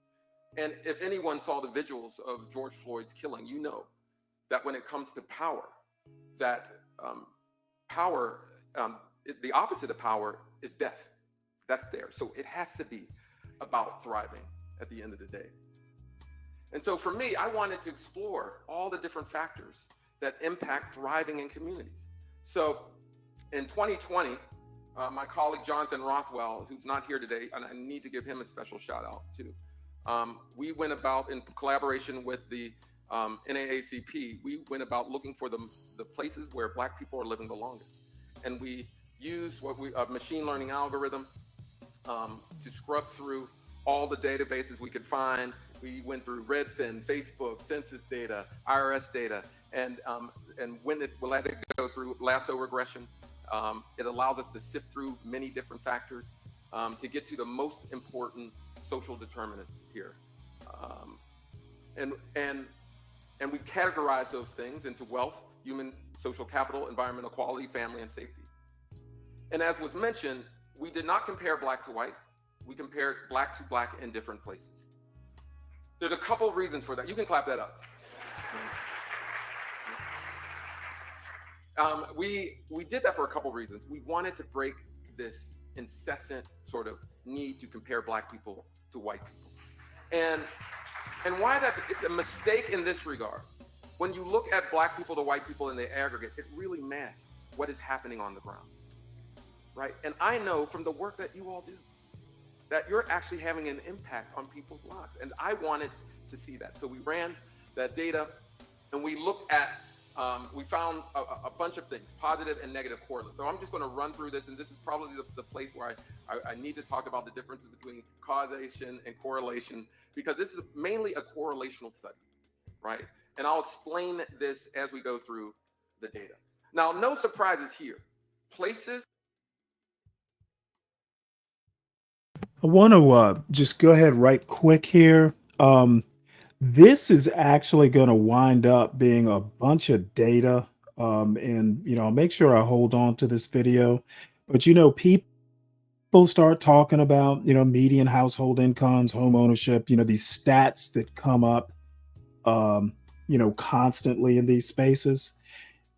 And if anyone saw the visuals of George Floyd's killing, you know that when it comes to power, that the opposite of power is death. That's there. So it has to be about thriving at the end of the day. And so for me, I wanted to explore all the different factors that impact thriving in communities. So in 2020, my colleague Jonathan Rothwell, who's not here today, and I need to give him a special shout out too, we went about, in collaboration with the NAACP, we went about looking for the places where Black people are living the longest. And we used a machine learning algorithm to scrub through all the databases we could find. We went through Redfin, Facebook, census data, IRS data, and when we let it go through lasso regression, it allows us to sift through many different factors to get to the most important social determinants here. And we categorize those things into wealth, human social capital, environmental quality, family, and safety. And as was mentioned, we did not compare Black to white. We compared Black to Black in different places. There's a couple of reasons for that. You can clap that up. We did that for a couple of reasons. We wanted to break this incessant sort of need to compare Black people to white people. And why it's a mistake in this regard. When you look at Black people to white people in the aggregate, it really masks what is happening on the ground, right? And I know from the work that you all do that you're actually having an impact on people's lives. And I wanted to see that. So we ran that data and we looked at, we found a bunch of things, positive and negative correlates. So I'm just going to run through this, and this is probably the place where I need to talk about the differences between causation and correlation, because this is mainly a correlational study, right? And I'll explain this as we go through the data. Now, no surprises here. Places. I want to just go ahead right quick here. This is actually going to wind up being a bunch of data. And, I'll make sure I hold on to this video. But, people start talking about, median household incomes, home ownership, these stats that come up, constantly in these spaces.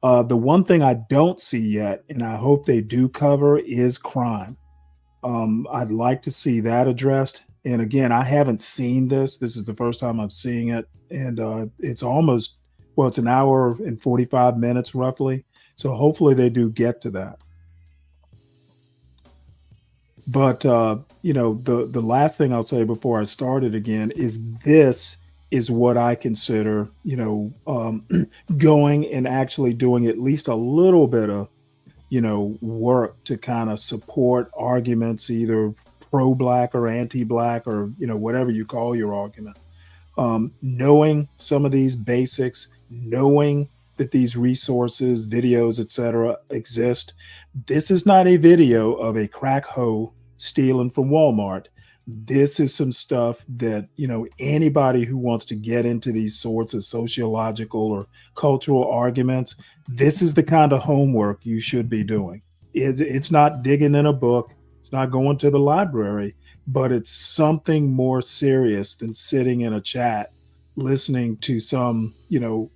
The one thing I don't see yet, and I hope they do cover, is crime. I'd like to see that addressed. And again, I haven't seen this. This is the first time I'm seeing it. And it's almost, it's an hour and 45 minutes roughly. So hopefully they do get to that. But, the last thing I'll say before I start it again is this is what I consider, going and actually doing at least a little bit of, work to kind of support arguments, either pro-Black or anti-Black or, whatever you call your argument. Knowing some of these basics, knowing that these resources, videos, etc., exist. This is not a video of a crack hoe stealing from Walmart. This is some stuff that, anybody who wants to get into these sorts of sociological or cultural arguments, this is the kind of homework you should be doing. It's not digging in a book. It's not going to the library, but it's something more serious than sitting in a chat, listening to some,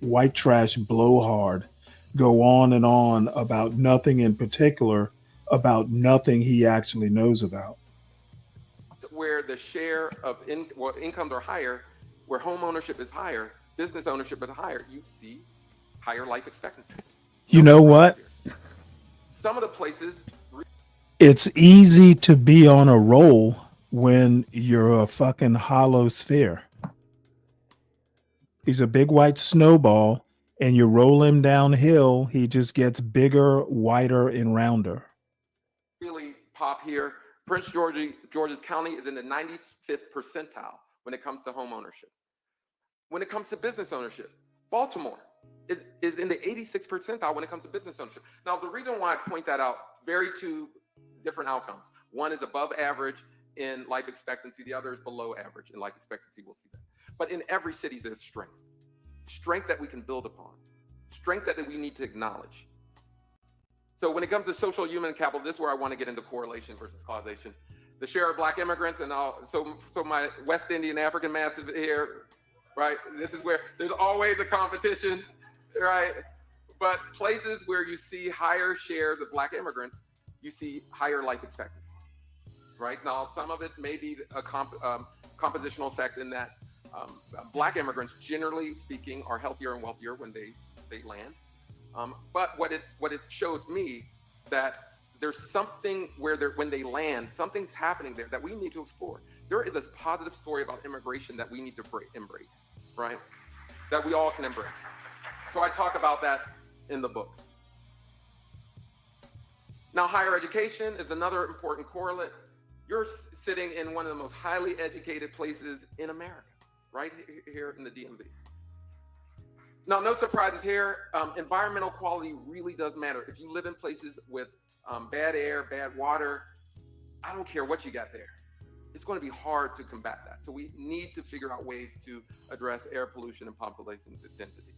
white trash blowhard go on and on about nothing in particular, about nothing he actually knows about. Where the share of incomes are higher, where home ownership is higher, business ownership is higher, you see higher life expectancy. You know what? Some of the places. It's easy to be on a roll when you're a fucking hollow sphere. He's a big white snowball, and you roll him downhill, he just gets bigger, whiter, and rounder. Really pop here. Prince George's County is in the 95th percentile when it comes to home ownership. When it comes to business ownership, Baltimore is in the 86th percentile when it comes to business ownership. Now, the reason why I point that out, two different outcomes. One is above average in life expectancy. The other is below average in life expectancy. We'll see that. But in every city, there's strength that we can build upon, strength that we need to acknowledge. So when it comes to social human capital, this is where I want to get into correlation versus causation. The share of Black immigrants, and so my West Indian African massive here, right? This is where there's always a competition, right? But places where you see higher shares of Black immigrants, you see higher life expectancy, right? Now, some of it may be a compositional effect in that Black immigrants, generally speaking, are healthier and wealthier when they land. But what it shows me that there's something where when they land, something's happening there that we need to explore. There is a positive story about immigration that we need to embrace, right? That we all can embrace. So I talk about that in the book. Now, higher education is another important correlate. You're sitting in one of the most highly educated places in America, right here in the DMV. Now, no surprises here. Environmental quality really does matter. If you live in places with bad air, bad water, I don't care what you got there. It's going to be hard to combat that. So we need to figure out ways to address air pollution and population density.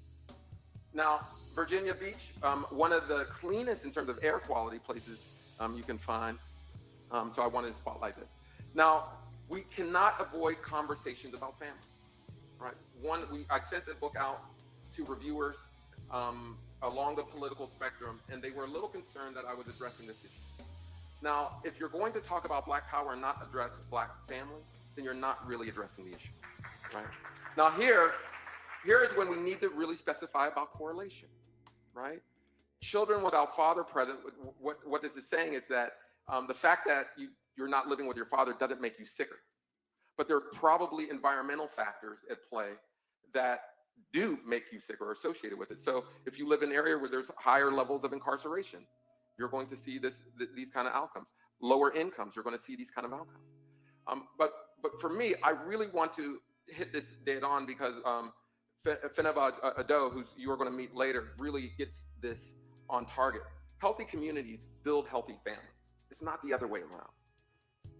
Now, Virginia Beach, one of the cleanest in terms of air quality places you can find. So I wanted to spotlight this. Now, we cannot avoid conversations about family, right? I sent the book out to reviewers along the political spectrum, and they were a little concerned that I was addressing this issue. Now, if you're going to talk about Black power and not address Black family, then you're not really addressing the issue, right? Now here is when we need to really specify about correlation, right? Children without father present, what this is saying is that the fact that you're not living with your father doesn't make you sicker, but there are probably environmental factors at play that do make you sick or associated with it. So if you live in an area where there's higher levels of incarceration, you're going to see these kind of outcomes. Lower incomes, you're going to see these kind of outcomes. But for me, I really want to hit this dead on because Feneba Ado, who you are going to meet later, really gets this on target. Healthy communities build healthy families. It's not the other way around,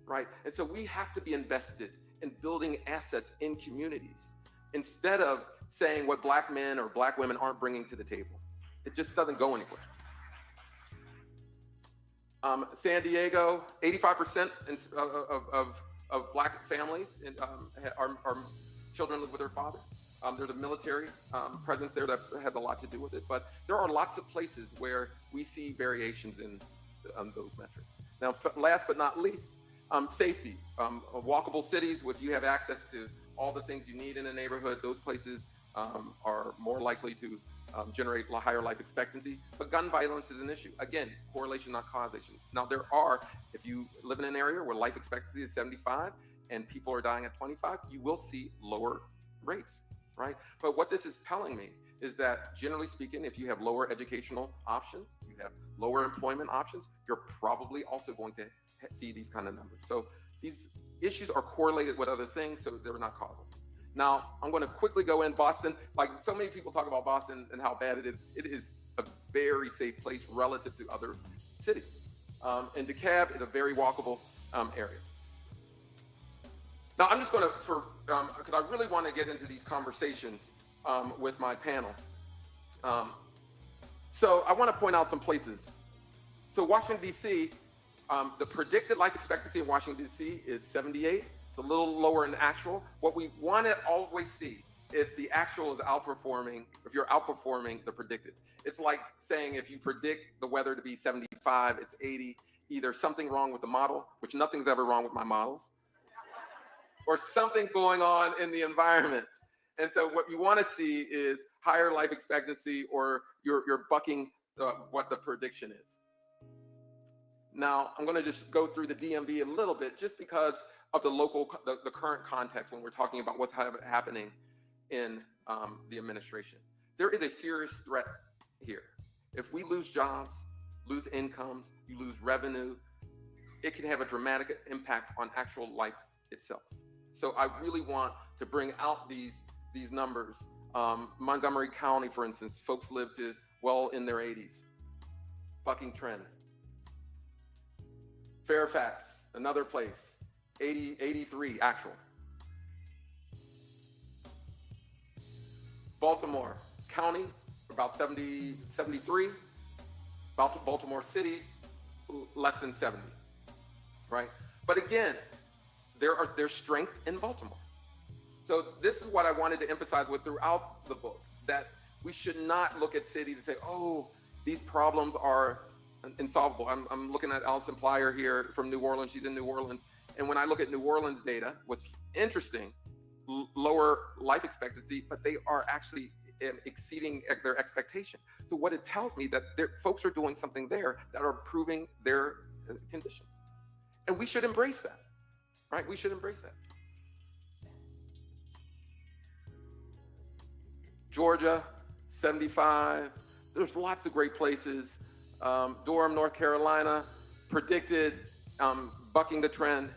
right? And so we have to be invested in building assets in communities instead of saying what Black men or Black women aren't bringing to the table. It just doesn't go anywhere. San Diego, 85% of Black families are children live with their father. There's a military presence there that has a lot to do with it, but there are lots of places where we see variations in those metrics. Now, last but not least, safety. Walkable cities, if you have access to all the things you need in a neighborhood, those places are more likely to generate higher life expectancy. But gun violence is an issue. Again, correlation, not causation. Now, if you live in an area where life expectancy is 75 and people are dying at 25, you will see lower rates, right? But what this is telling me is that, generally speaking, if you have lower educational options, you have lower employment options, you're probably also going to see these kind of numbers. So these issues are correlated with other things, so they're not causal. Now, I'm going to quickly go in Boston. Like so many people talk about Boston and how bad it is a very safe place relative to other cities. And DeKalb is a very walkable area. Now, I'm just going to, because I really want to get into these conversations with my panel. So I want to point out some places. So Washington, D.C., the predicted life expectancy in Washington, D.C. is 78. It's a little lower in actual. What we want to always see is the actual is outperforming, if you're outperforming the predicted. It's like saying if you predict the weather to be 75, it's 80, either something wrong with the model, which nothing's ever wrong with my models, or something's going on in the environment. And so what you want to see is higher life expectancy, or you're bucking what the prediction is. Now, I'm going to just go through the DMV a little bit just because of the current context when we're talking about what's happening in the administration. There is a serious threat here. If we lose jobs, lose incomes, you lose revenue, it can have a dramatic impact on actual life itself. So I really want to bring out these numbers. Montgomery County, for instance, folks live to well in their 80s, bucking trends. Fairfax, another place, 83 actual. Baltimore County, about 73. Baltimore City, less than 70, right? But again, there's strength in Baltimore. So this is what I wanted to emphasize throughout the book, that we should not look at cities and say, oh, these problems are insolvable. I'm looking at Alison Plyer here from New Orleans. She's in New Orleans. And when I look at New Orleans data, what's interesting, lower life expectancy, but they are actually exceeding their expectation. So what it tells me that folks are doing something there that are improving their conditions. And we should embrace that, right? We should embrace that. Georgia, 75. There's lots of great places. Durham, North Carolina, predicted bucking the trend.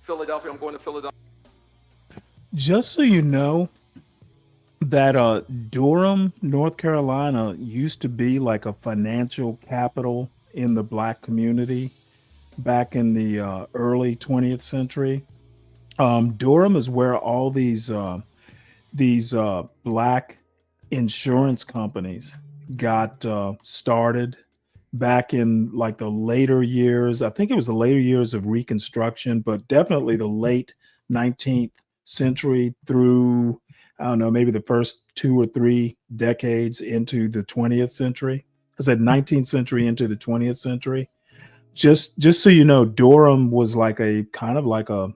Philadelphia, I'm going to Philadelphia. Just so you know, that Durham, North Carolina used to be like a financial capital in the Black community back in the early 20th century. Durham is where all these Black insurance companies got started back in like the later years. I think it was the later years of Reconstruction, but definitely the late 19th century through, I don't know, maybe the first 2 or 3 decades into the 20th century. I said 19th century into the 20th century. Just so you know, Durham was like a kind of like a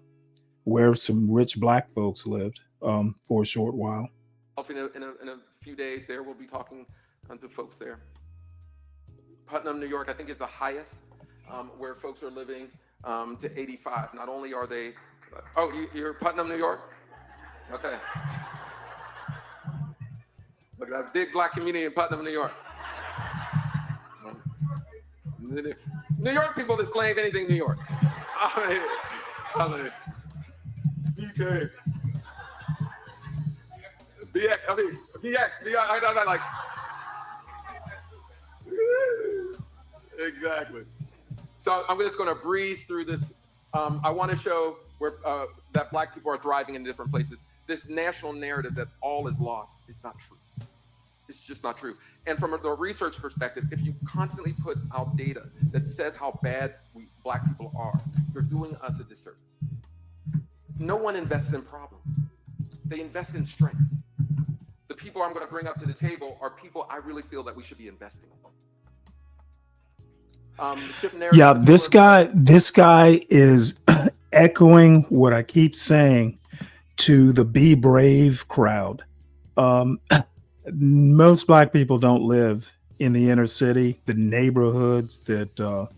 where some rich Black folks lived for a short while. In a few days there, we'll be talking to folks there. Putnam, New York, I think is the highest where folks are living to 85. Not only are they, you're Putnam, New York? Okay. Look at that big Black community in Putnam, New York. New York people just claim anything New York. BK. BX, I like. Exactly. So I'm just going to breeze through this. I want to show where that Black people are thriving in different places. This national narrative that all is lost is not true. It's just not true. And from the research perspective, if you constantly put out data that says how bad Black people are, you're doing us a disservice. No one invests in problems. They invest in strength. The people I'm going to bring up to the table are people I really feel that we should be investing in. Yeah, this guy is echoing what I keep saying to the Be Brave crowd. Most Black people don't live in the inner city, the neighborhoods that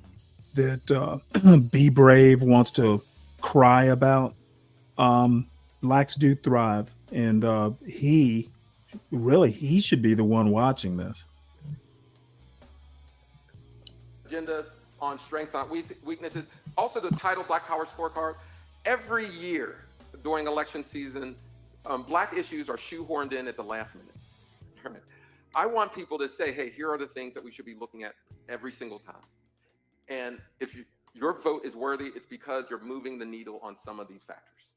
Be Brave wants to cry about. Blacks do thrive, and he should be the one watching this. Agenda on strengths, on weaknesses. Also, the title Black Power Scorecard. Every year during election season, Black issues are shoehorned in at the last minute. Right. I want people to say, hey, here are the things that we should be looking at every single time. And if your vote is worthy, it's because you're moving the needle on some of these factors,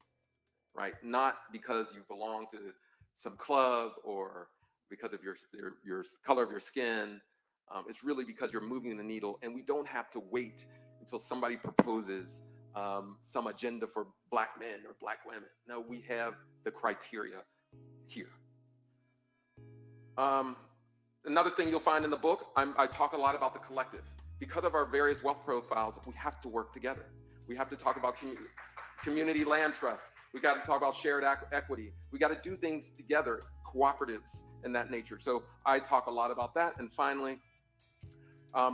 right? Not because you belong to some club or because of your color of your skin. It's really because you're moving the needle, and we don't have to wait until somebody proposes some agenda for Black men or Black women. No, we have the criteria here. Another thing you'll find in the book, I talk a lot about the collective. Because of our various wealth profiles, we have to work together. We have to talk about community land trust. We got to talk about shared equity. We got to do things together, cooperatives and that nature. So I talk a lot about that. And finally,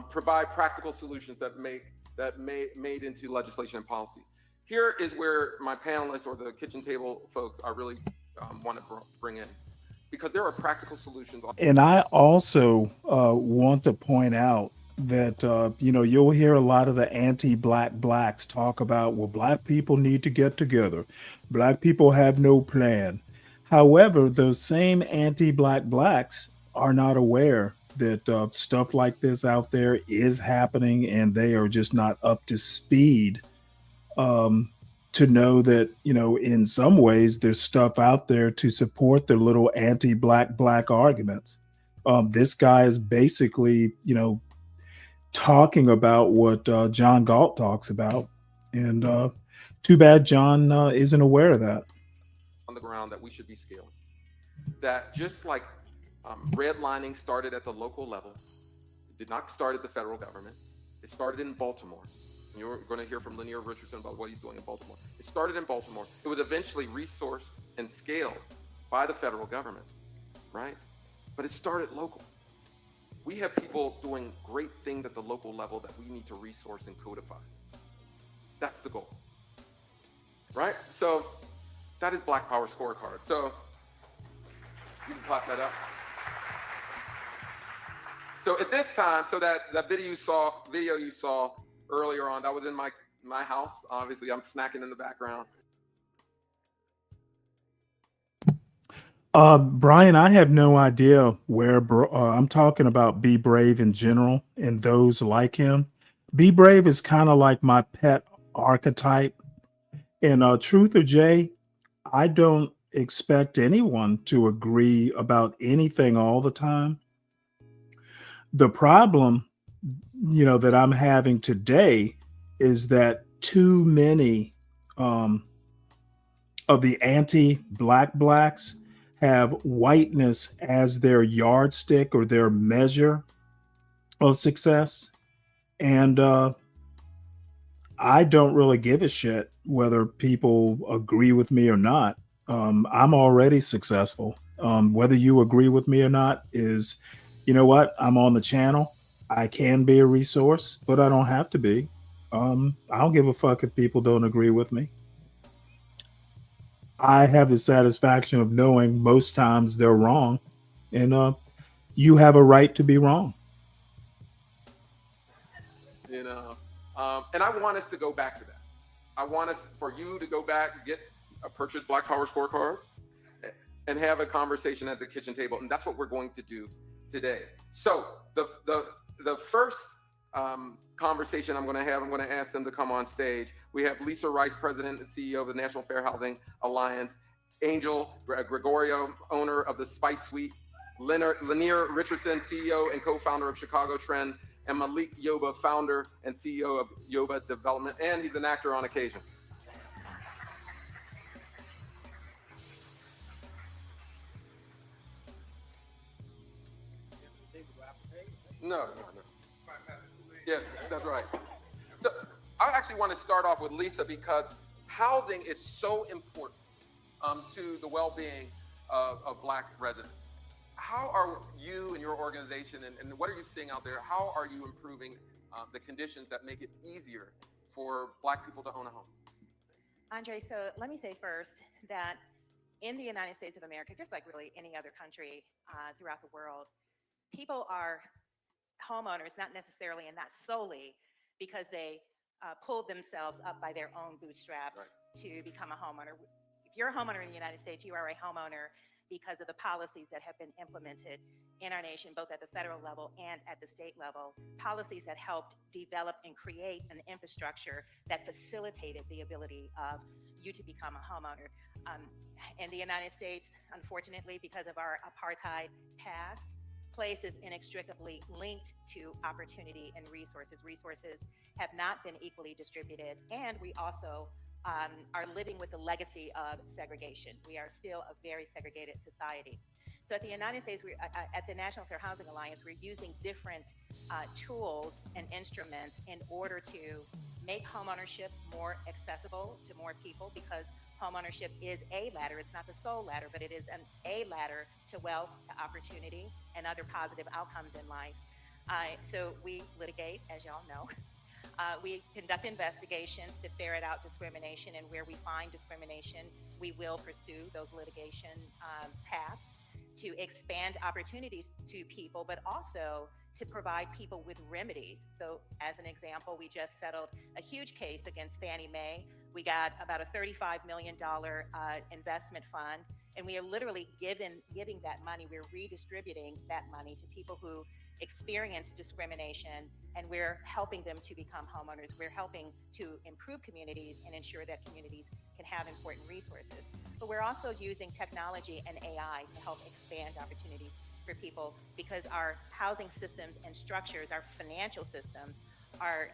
provide practical solutions that made into legislation and policy. Here is where my panelists or the kitchen table folks I really want to bring in, because there are practical solutions. And I also want to point out that, you'll hear a lot of the anti-Black Blacks talk about, well, Black people need to get together. Black people have no plan. However, those same anti-Black Blacks are not aware that stuff like this out there is happening, and they are just not up to speed to know that, in some ways there's stuff out there to support their little anti-Black arguments. This guy is basically, talking about what John Galt talks about. And too bad John isn't aware of that. On the ground that we should be scaling. That just like redlining started at the local level, it did not start at the federal government. It started in Baltimore. You're going to hear from Lanier Richardson about what he's doing in Baltimore. It started in Baltimore. It was eventually resourced and scaled by the federal government, right? But it started local. We have people doing great things at the local level that we need to resource and codify. That's the goal, right? So that is Black Power Scorecard. So you can clap that up. So at this time, so that video you saw earlier on, that was in my house. Obviously, I'm snacking in the background. Brian, I have no idea where I'm talking about Be Brave in general and those like him. Be Brave is kind of like my pet archetype. And Truth or Jay, I don't expect anyone to agree about anything all the time. The problem, that I'm having today is that too many of the anti-Black blacks have whiteness as their yardstick or their measure of success. And I don't really give a shit whether people agree with me or not. I'm already successful. Whether you agree with me or not is, you know what? I'm on the channel. I can be a resource, but I don't have to be. I don't give a fuck if people don't agree with me. I have the satisfaction of knowing most times they're wrong, and you have a right to be wrong. And I want us to go back to that. I want us for you to go back, get a purchase Black Power Scorecard, and have a conversation at the kitchen table, and that's what we're going to do today. So the first conversation I'm going to ask them to come on stage. We have Lisa Rice, President and CEO of the National Fair Housing Alliance, Angel Gregorio, owner of the Spice Suite, Lanier Richardson, CEO and co-founder of Chicago Trend, and Malik Yoba, founder and CEO of Yoba Development, and he's an actor on occasion. No. Yeah, that's right. So I actually want to start off with Lisa because housing is so important to the well-being of Black residents. How are you and your organization, and what are you seeing out there? How are you improving the conditions that make it easier for Black people to own a home? Andre, so let me say first that in the United States of America, just like really any other country throughout the world, people are homeowners, not necessarily and not solely because they pulled themselves up by their own bootstraps to become a homeowner. If you're a homeowner in the United States, you are a homeowner because of the policies that have been implemented in our nation, both at the federal level and at the state level, policies that helped develop and create an infrastructure that facilitated the ability of you to become a homeowner. In the United States, unfortunately, because of our apartheid past, place is inextricably linked to opportunity and resources. Resources have not been equally distributed, and we also are living with the legacy of segregation. We are still a very segregated society. So at the United States, at the National Fair Housing Alliance, we're using different tools and instruments in order to make homeownership more accessible to more people, because homeownership is a ladder. It's not the sole ladder, but it is a ladder to wealth, to opportunity, and other positive outcomes in life. So we litigate, as y'all know. We conduct investigations to ferret out discrimination, and where we find discrimination, we will pursue those litigation paths to expand opportunities to people, but also to provide people with remedies. So as an example, we just settled a huge case against Fannie Mae. We got about a $35 million investment fund, and we are literally giving that money, we're redistributing that money to people who experience discrimination, and we're helping them to become homeowners. We're helping to improve communities and ensure that communities can have important resources. But we're also using technology and AI to help expand opportunities for people, because our housing systems and structures, our financial systems, are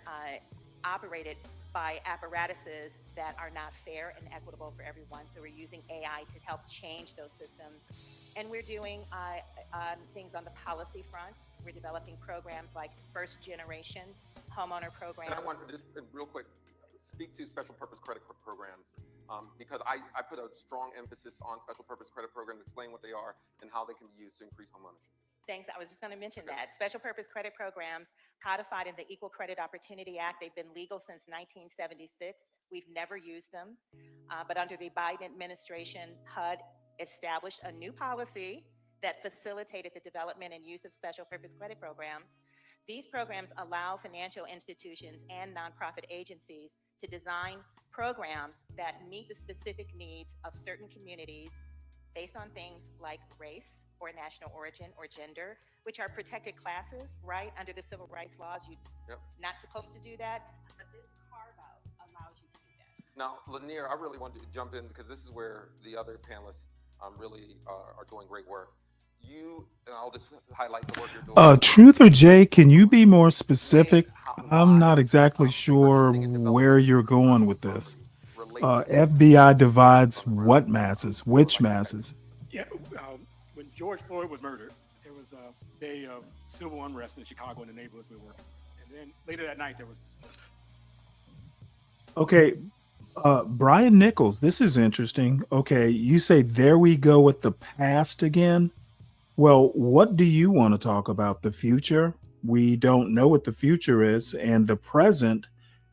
operated by apparatuses that are not fair and equitable for everyone. So we're using AI to help change those systems. And we're doing things on the policy front. We're developing programs like first generation homeowner And programs. I want to just real quick speak to special purpose credit programs because I put a strong emphasis on special purpose credit programs, explain what they are and how they can be used to increase homeownership. Thanks. I was just going to mention that. Special purpose credit programs codified in the Equal Credit Opportunity Act. They've been legal since 1976. We've never used them. But under the Biden administration, HUD established a new policy that facilitated the development and use of special purpose credit programs. These programs allow financial institutions and nonprofit agencies to design programs that meet the specific needs of certain communities based on things like race or national origin or gender, which are protected classes, right? Under the civil rights laws, you're not supposed to do that, but this carve-out allows you to do that. Now, Lanier, I really wanted to jump in because this is where the other panelists really are doing great work. And I'll just highlight the work you're doing. Truth or Jay, can you be more specific? I'm not exactly sure where you're going with this. FBI divides what masses? Which masses? Yeah, when George Floyd was murdered, there was a day of civil unrest in Chicago in the neighborhoods we were working. And then later that night, there was... Okay, Brian Nichols, this is interesting. Okay, you say there we go with the past again. Well, what do you want to talk about? The future? We don't know what the future is. And the present,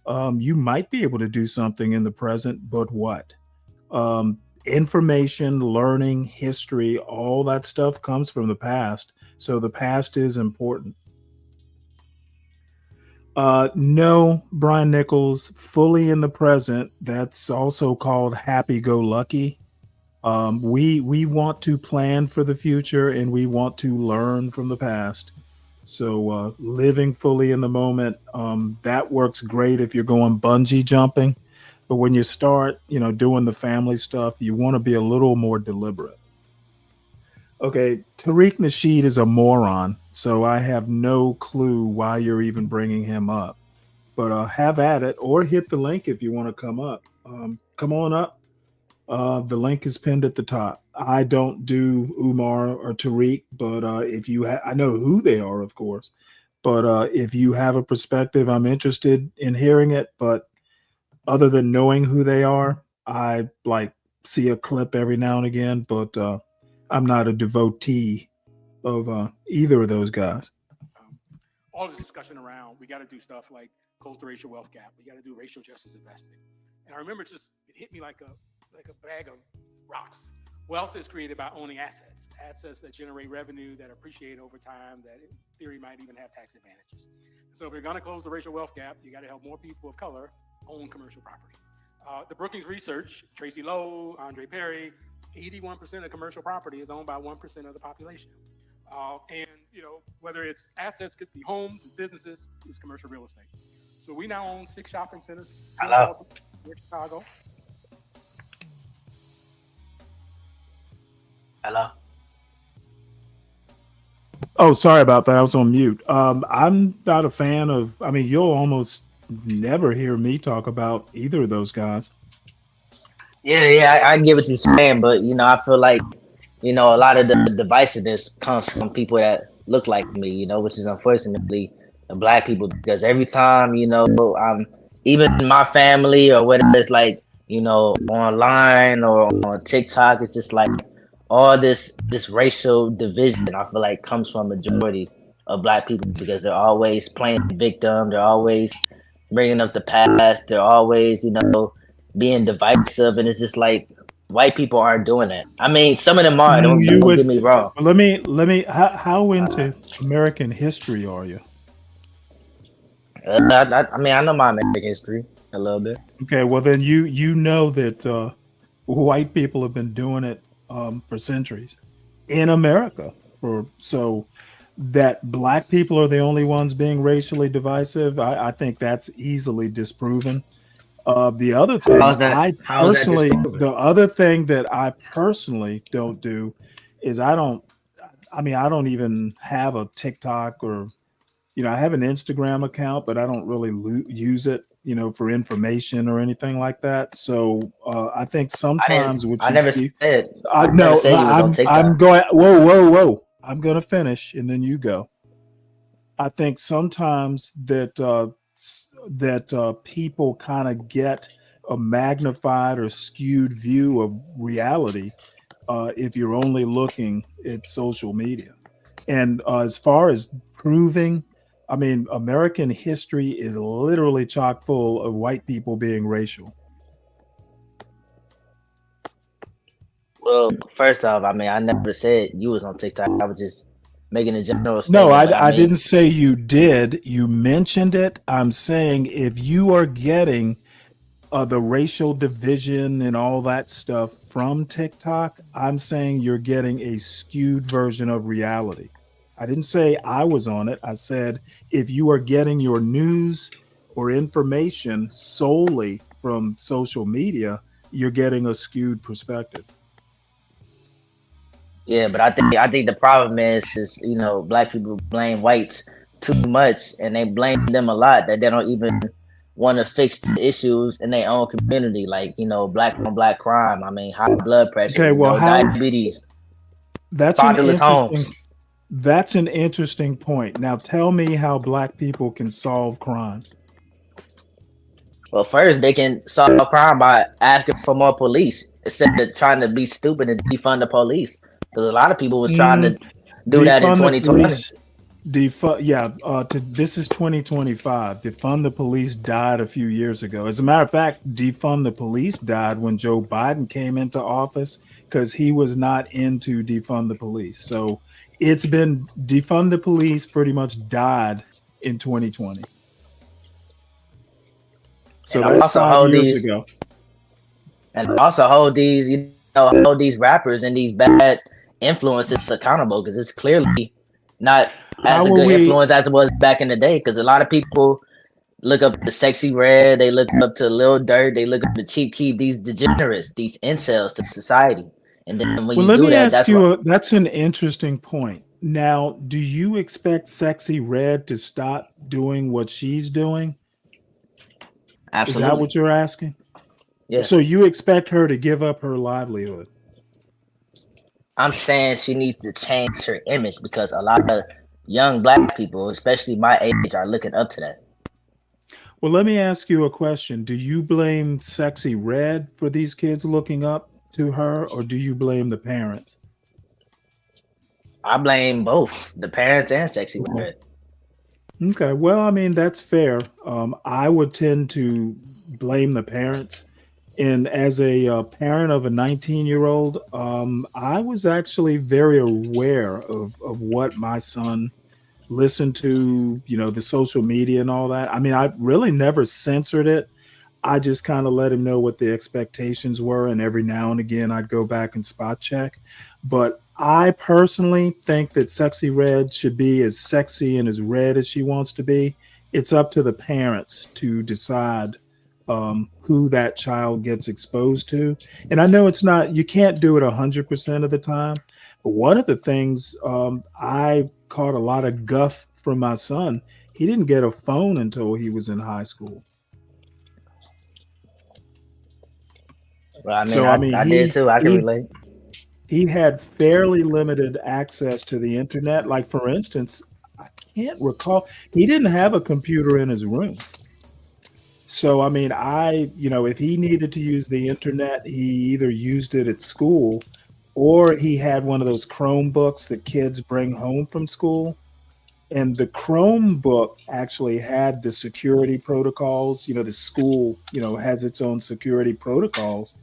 you might be able to do something in the present, but what? Information, learning, history, all that stuff comes from the past. So the past is important. No, Brian Nichols, fully in the present. That's also called happy-go-lucky. We want to plan for the future and we want to learn from the past. So living fully in the moment, that works great if you're going bungee jumping. But when you start, doing the family stuff, you want to be a little more deliberate. Okay, Tariq Nasheed is a moron, so I have no clue why you're even bringing him up. But have at it, or hit the link if you want to come up. Come on up. The link is pinned at the top. I don't do Umar or Tariq, but if you I know who they are, of course. But if you have a perspective, I'm interested in hearing it. But other than knowing who they are, I see a clip every now and again, but I'm not a devotee of either of those guys. All this discussion around, we got to do stuff like close the racial wealth gap. We got to do racial justice investing. And I remember it hit me like a bag of rocks. Wealth is created by owning assets that generate revenue, that appreciate over time, that in theory might even have tax advantages. So if you're going to close the racial wealth gap, you got to help more people of color own commercial property. The Brookings research, Tracy Lowe, Andre Perry, 81% of commercial property is owned by 1% of the population. And whether it's assets, could be homes, businesses, it's commercial real estate. So we now own 6 shopping centers in Chicago. Hello. Oh, sorry about that. I was on mute. I'm not a fan of, you'll almost never hear me talk about either of those guys. Yeah, I get what you're saying, but I feel like, a lot of the divisiveness comes from people that look like me, which is unfortunately the Black people, because every time, I'm even my family or whether it's online or on TikTok, it's just like all this racial division, I feel like comes from a majority of Black people because they're always playing the victim, they're always bringing up the past, they're always, being divisive, and it's just like white people aren't doing that. Some of them are. Don't get me wrong. Let me. How into American history are you? I know my American history a little bit. Okay, well then you know that white people have been doing it for centuries in America. So that Black people are the only ones being racially divisive, I think that's easily disproven. The other thing that I personally don't do is I don't even have a TikTok or, I have an Instagram account, but I don't really use it, for information or anything like that. So I think sometimes I'm going, whoa. I'm going to finish and then you go. I think sometimes that people kind of get a magnified or skewed view of reality if you're only looking at social media. And as far as proving, I mean, American history is literally chock full of white people being racial. Well, first off, I mean, I never said you was on TikTok. I was just making a general statement. No, but I mean, didn't say you did. You mentioned it. I'm saying if you are getting the racial division and all that stuff from TikTok, I'm saying you're getting a skewed version of reality. I didn't say I was on it. I said if you are getting your news or information solely from social media, you're getting a skewed perspective. Yeah, but I think the problem is you know, black people blame whites too much, and they blame them a lot that they don't even want to fix the issues in their own community, like, you know, black on black crime. I mean, high blood pressure, Okay, well, diabetes, that's fatherless homes. That's an interesting point. Now, tell me how black people can solve crime. Well, first they can solve crime by asking for more police instead of trying to be stupid and defund the police. Because a lot of people was trying to do that in 2020. This is 2025. Defund the police died a few years ago. As a matter of fact, defund the police died when Joe Biden came into office because he was not into defund the police. So it's been defund the police pretty much died in 2020. So that's 5 years ago. And also hold these, hold these rappers and these bad influences accountable, because it's clearly not as a good influence as it was back in the day. Because a lot of people look up to Sexy Red, they look up to Lil Durk, they look up to Chief Keef, these degenerates, these incels to society. And then when let me ask you, that's an interesting point. Now, do you expect Sexy Red to stop doing what she's doing? Absolutely. Is that what you're asking? Yeah. So you expect her to give up her livelihood? I'm saying she needs to change her image because a lot of young black people, especially my age, are looking up to that. Well, let me ask you a question. Do you blame Sexy Red for these kids looking up to her, or do you blame the parents? I blame both, the parents and Sexy Red. Okay, well, I mean, that's fair. I would tend to blame the parents. And as a parent of a 19-year-old, I was actually very aware of what my son listened to, the social media and all that. I mean, I really never censored it. I just kind of let him know what the expectations were. And every now and again, I'd go back and spot check. But I personally think that Sexy Red should be as sexy and as red as she wants to be. It's up to the parents to decide who that child gets exposed to. And I know you can't do it 100% of the time. But one of the things I caught a lot of guff from my son, he didn't get a phone until he was in high school. Well, I did too. I can relate. He had fairly limited access to the internet. Like, for instance, I can't recall, he didn't have a computer in his room. So, I mean, if he needed to use the internet, he either used it at school or he had one of those Chromebooks that kids bring home from school. And the Chromebook actually had the security protocols. The school, has its own security protocols.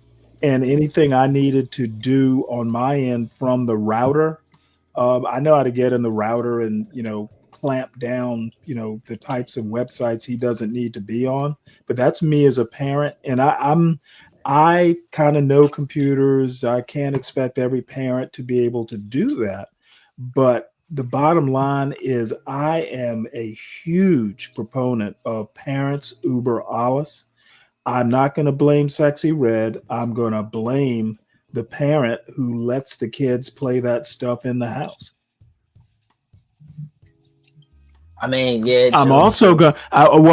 And anything I needed to do on my end from the router, I know how to get in the router and, clamp down, the types of websites he doesn't need to be on. But that's me as a parent. And I kind of know computers. I can't expect every parent to be able to do that. But the bottom line is I am a huge proponent of parents uber alles. I'm not going to blame Sexy Red. I'm going to blame the parent who lets the kids play that stuff in the house. I mean, yeah. I'm also going to,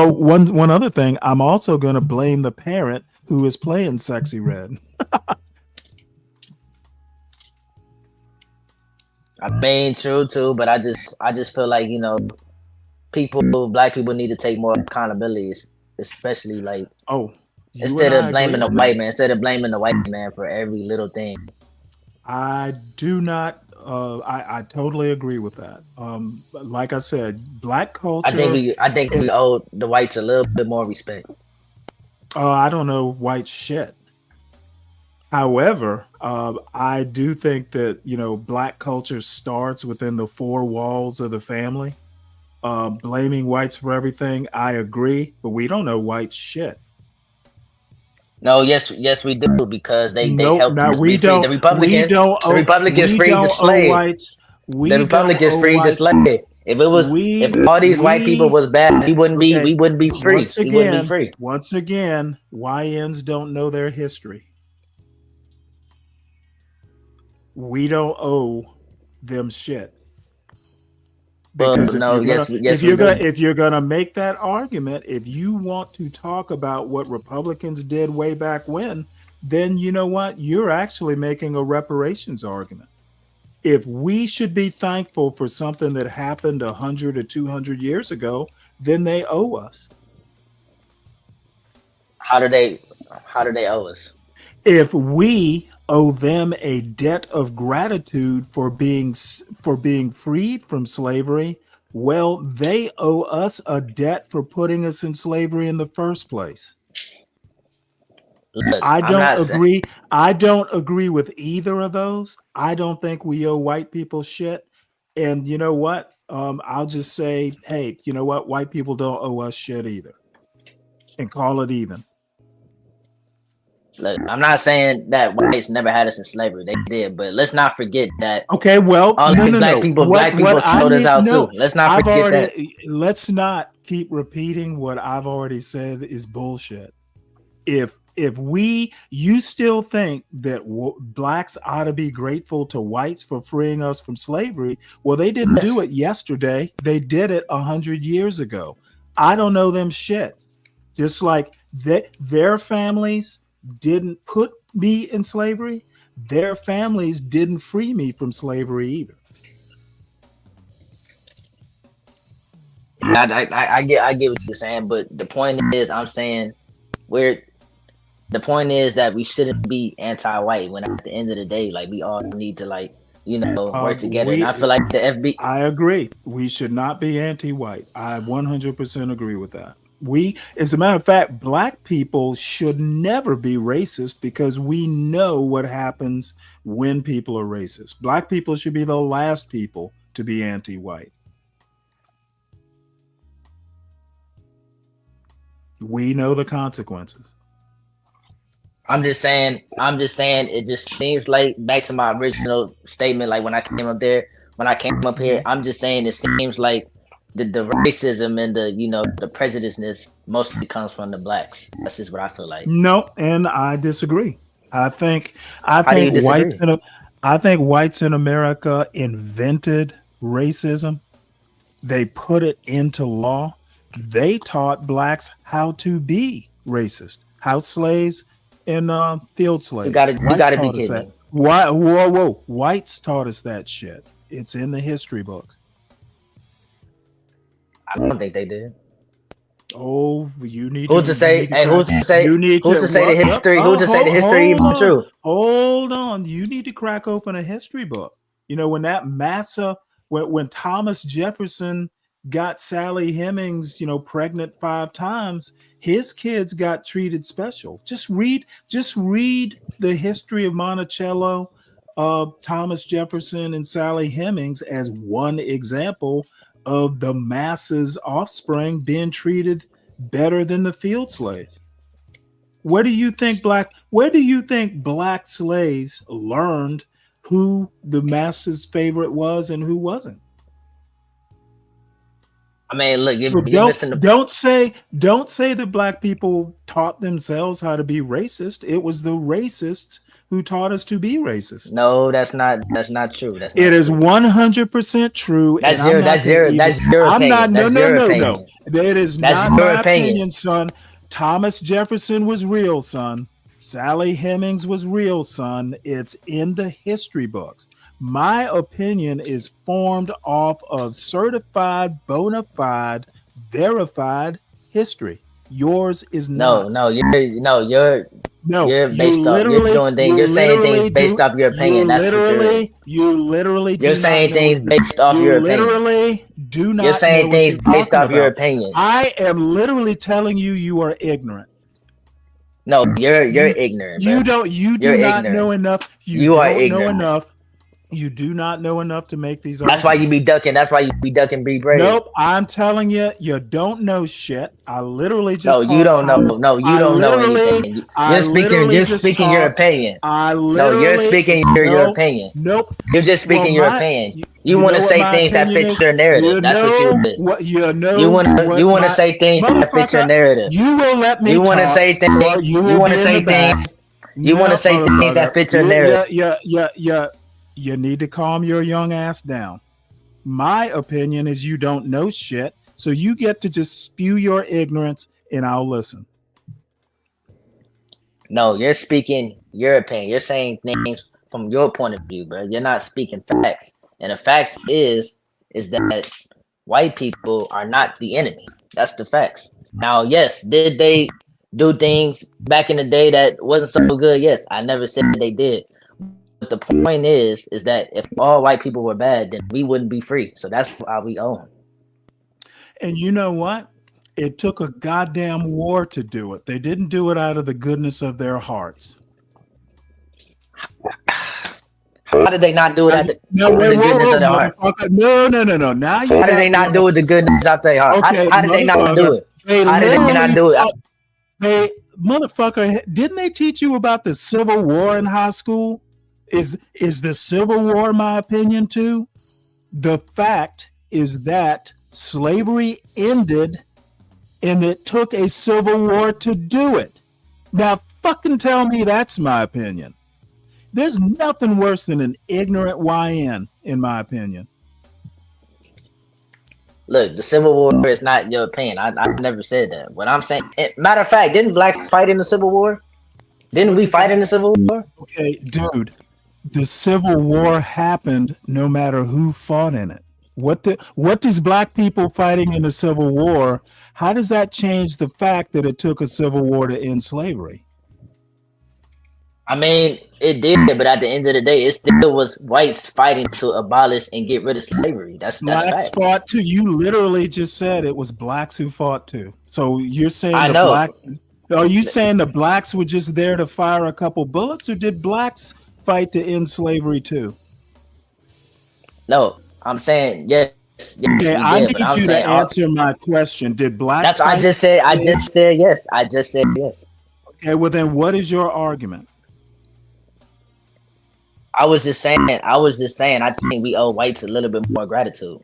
one other thing, I'm also going to blame the parent who is playing Sexy Red. I mean, true too, but I just feel like, black people need to take more accountability, especially like you instead and I of blaming the agree. white man, instead of blaming the white man for every little thing. I do not. I totally agree with that. Like I said, black culture. I think we owe the whites a little bit more respect. I don't know white shit. However, I do think that, you know, black culture starts within the four walls of the family. Blaming whites for everything, I agree, but we don't know white shit. No, yes, we do, because they helped us we be free. don't. The Republicans, the Republicans we freed don't the slave. whites. The Republicans freed the slave. If it was, if all these white people was bad, we wouldn't be free. We wouldn't be free. Once again, YNs don't know their history. We don't owe them shit. Because if you're gonna make that argument, if you want to talk about what Republicans did way back when, then you know what? You're actually making a reparations argument. If we should be thankful for something that happened 100 or 200 years ago, then they owe us. How do they owe us? If we owe them a debt of gratitude for being freed from slavery, well, they owe us a debt for putting us in slavery in the first place. Look, I don't agree with either of those. I don't think we owe white people shit. And you know what? I'll just say, hey, you know what? White people don't owe us shit either. And call it even. Look, I'm not saying that whites never had us in slavery. They did, but let's not forget that. Okay, well, black people sold us out too. Let's not forget that. Let's not keep repeating what I've already said is bullshit. If you still think that blacks ought to be grateful to whites for freeing us from slavery, well, they didn't do it yesterday. They did it 100 years ago. I don't know them shit. Just like their families didn't put me in slavery, their families didn't free me from slavery either. I get what you're saying, but the point is, I'm saying the point is that we shouldn't be anti-white when at the end of the day, like, we all need to, like, you know, work together. And I feel like the FB. I agree. We should not be anti-white. I 100% agree with that. As a matter of fact, black people should never be racist because we know what happens when people are racist. Black people should be the last people to be anti-white. We know the consequences. I'm just saying it just seems like, back to my original statement, like when I came up here, I'm just saying it seems like the racism and the prejudiceness mostly comes from the blacks. That's just what I feel like. No, and I disagree. I think whites in America invented racism. They put it into law. They taught blacks how to be racist. House slaves and field slaves. You gotta be kidding me. Whoa. Whites taught us that shit. It's in the history books. I don't think they did. Oh, you need who's to say the history? Who's to say the history even true? Hold on. You need to crack open a history book. You know, when when Thomas Jefferson got Sally Hemings, pregnant 5 times, his kids got treated special. Just read the history of Monticello, Thomas Jefferson and Sally Hemings as one example of the masses' offspring being treated better than the field slaves. Where do you think black slaves learned who the master's favorite was and who wasn't? I mean, look, don't say that black people taught themselves how to be racist. It was the racists who taught us to be racist. No, that's not true. It is 100% true. That's your opinion. No. It is not my opinion, son. Thomas Jefferson was real, son. Sally Hemings was real, son. It's in the history books. My opinion is formed off of certified, bona fide, verified history. Yours is not. You're based off. You're doing things. You're saying things based off your opinion. That's what you literally. You're saying things based off your opinion. You literally do not. You're saying things based off your opinion. I am literally telling you, you are ignorant. No, you're ignorant. You bro. You do not know enough. You are don't ignorant. know enough. You do not know enough to make these. That's why you be ducking. That's why you be ducking. Be brave. Nope, I'm telling you, you don't know shit. I literally just. No, you don't know. No, you don't know anything. You're speaking. You're speaking your opinion. No, you're speaking your opinion. Nope. You're just speaking your opinion. You want to say things that fit your narrative. That's what you did. You want to say things that fit your narrative. You will let me. You want to say things. You want to say things. You want to say things that fit your narrative. Yeah. You need to calm your young ass down. My opinion is you don't know shit, so you get to just spew your ignorance and I'll listen. No, you're speaking your opinion. You're saying things from your point of view, bro. You're not speaking facts. And the facts is that white people are not the enemy. That's the facts. Now, yes, did they do things back in the day that wasn't so good? Yes, I never said they did. But the point is that if all white people were bad, then we wouldn't be free. So that's why we own. And you know what? It took a goddamn war to do it. They didn't do it out of the goodness of their hearts. How did they not do it at the goodness of their heart? No. Now you. How did they not do it the goodness of their heart? Okay, how did they not do it? How did they not do it? Hey, motherfucker, didn't they teach you about the Civil War in high school? Is the Civil War my opinion too? The fact is that slavery ended and it took a civil war to do it. Now fucking tell me that's my opinion. There's nothing worse than an ignorant YN, in my opinion. Look, the Civil War is not your opinion. I never said that. What I'm saying, matter of fact, didn't blacks fight in the Civil War? Didn't we fight in the Civil War? Okay, dude. The Civil War happened no matter who fought in it. What does black people fighting in the Civil War, how does that change the fact that it took a civil war to end slavery? I mean, it did, but at the end of the day, it still was whites fighting to abolish and get rid of slavery. That's blacks fact. Fought too. You literally just said it was blacks who fought too. So you're saying are you saying the blacks were just there to fire a couple bullets, or did blacks fight to end slavery too? No, I'm saying yes. Okay, I need you to answer my question. Did blacks? I just said yes. I just said yes. Okay, well then, what is your argument? I was just saying. I think we owe whites a little bit more gratitude.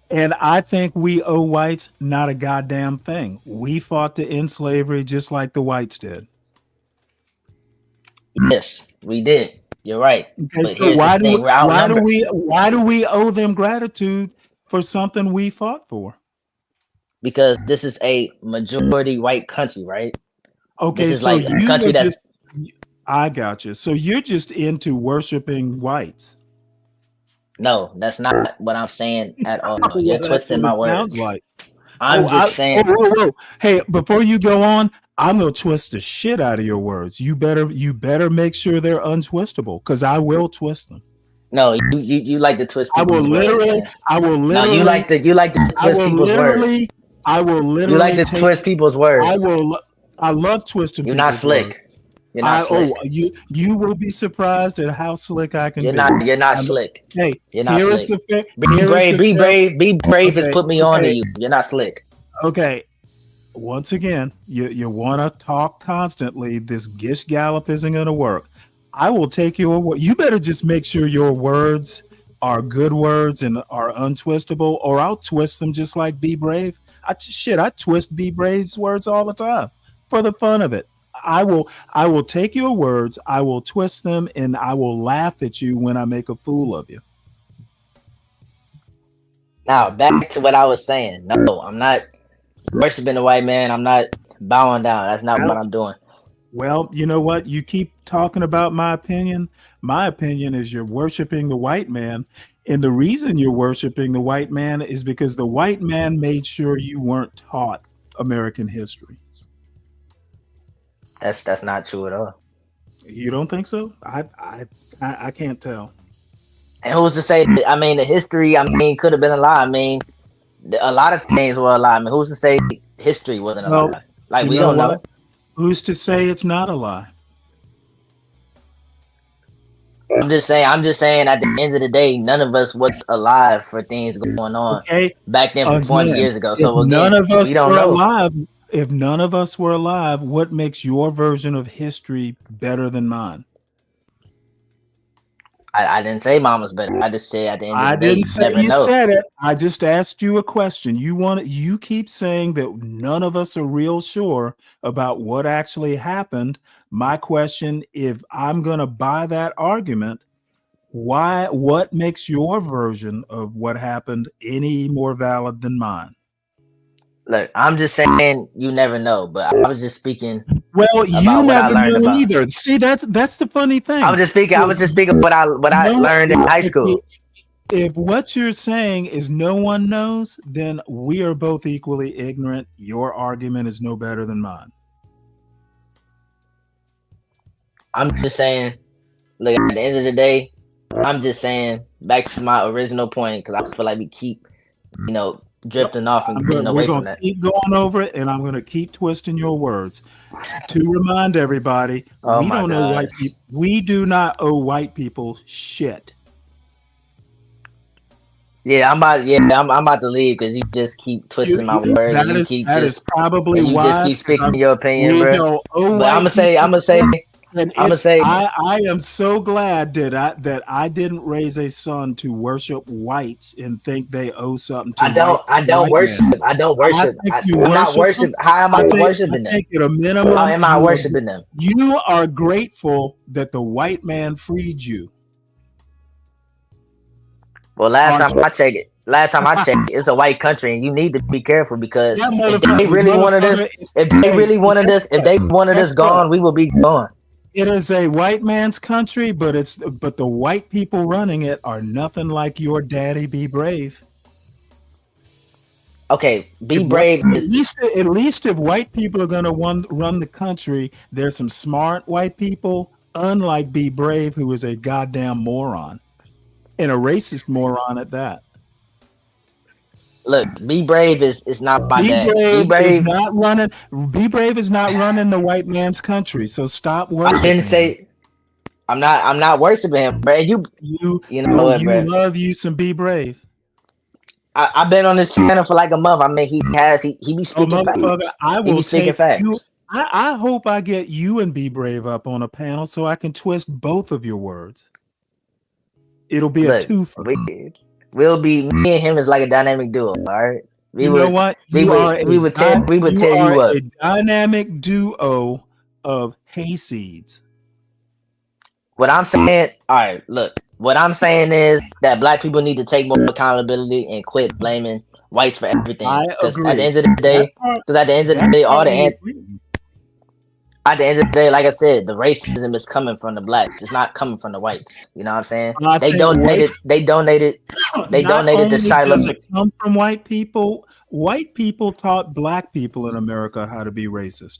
And I think we owe whites not a goddamn thing. We fought to end slavery just like the whites did. Yes, we did. You're right. Okay, so why do we owe them gratitude for something we fought for? Because this is a majority white country, right? Okay, this is so like a country that's. I got you. So you're just into worshiping whites. No, that's not what I'm saying at all. You're twisting my words. Sounds like. I'm just saying. Whoa. Hey, before you go on, I'm gonna twist the shit out of your words. You better make sure they're untwistable, because I will twist them. No, you like to twist. I will literally. No, you like to twist people's words. I will literally. You like to twist people's words. I love twisting. You're not slick. Words. You're not slick. You will be surprised at how slick I can be. You're not slick. Hey, you're not here slick. Is the Be brave and put me on to you. You're not slick. Okay. Once again, you want to talk constantly. This gish gallop isn't going to work. I will take your word. You better just make sure your words are good words and are untwistable, or I'll twist them just like Be Brave. I twist Be Brave's words all the time for the fun of it. I will take your words, I will twist them, and I will laugh at you when I make a fool of you. Now, back to what I was saying. No, I'm not worshiping the white man. I'm not bowing down. That's not what I'm doing. Well, you know what? You keep talking about my opinion. My opinion is you're worshiping the white man. And the reason you're worshiping the white man is because the white man made sure you weren't taught American history. That's not true at all. You don't think so? I can't tell. And who's to say that, I mean, the history, I mean, could have been a lie. I mean, a lot of things were a lie. I mean, who's to say history wasn't a lie? Like, we don't know. Who's to say it's not a lie? I'm just saying at the end of the day, none of us was alive for things going on back then for 20 years ago. So if again, none of us we don't were know. alive, if none of us were alive, what makes your version of history better than mine? I didn't say mine was better. I just said at the end of the I day, didn't say never you know. said it. I just asked you a question. You keep saying that none of us are real sure about what actually happened. My question, if I'm going to buy that argument, what makes your version of what happened any more valid than mine? Look, I'm just saying you never know, but I was just speaking. Well, you what I never learned know about. either. See, that's the funny thing. I was just speaking what I learned in high school. If what you're saying is no one knows, then we are both equally ignorant. Your argument is no better than mine. I'm just saying, look, at the end of the day, I'm just saying, back to my original point, because I feel like we keep, drifting off and getting away from that. Keep going over it, and I'm going to keep twisting your words. To remind everybody, we don't know white people. We do not owe white people shit. Yeah, I'm about to leave because you just keep twisting my words. That is probably why you just keep speaking your opinion, bro. But I'm gonna say. I am so glad that I didn't raise a son to worship whites and think they owe something to. I don't worship. I'm not worshiping. How am I worshiping them? At a minimum, how am I worshiping them? You are grateful that the white man freed you. Well, last time I checked, it's a white country, and you need to be careful because if they really wanted us gone, we will be gone. It is a white man's country, but the white people running it are nothing like your daddy. Be brave. Okay, be brave. At least if white people are going to run the country, there's some smart white people, unlike Be Brave, who is a goddamn moron. And a racist moron at that. Look, Be Brave is not my dad. Be Brave is not running. Be Brave is not running the white man's country. So stop worshiping. I didn't say. I'm not worshiping him, bro. You love you some Be Brave. I've been on this channel for like a month. I mean, he be speaking facts. I will take you. I hope I get you and Be Brave up on a panel so I can twist both of your words. It'll be a twofer. We'll be, me and him is like a dynamic duo. All right. We would tear you up. A dynamic duo of hayseeds. What I'm saying, all right, look. What I'm saying is that black people need to take more accountability and quit blaming whites for everything. I agree. At the end of the day, at the end of the day, like I said, the racism is coming from the blacks. It's not coming from the whites. You know what I'm saying? They donated to Shiloh. Does it come from white people? White people taught black people in America how to be racist.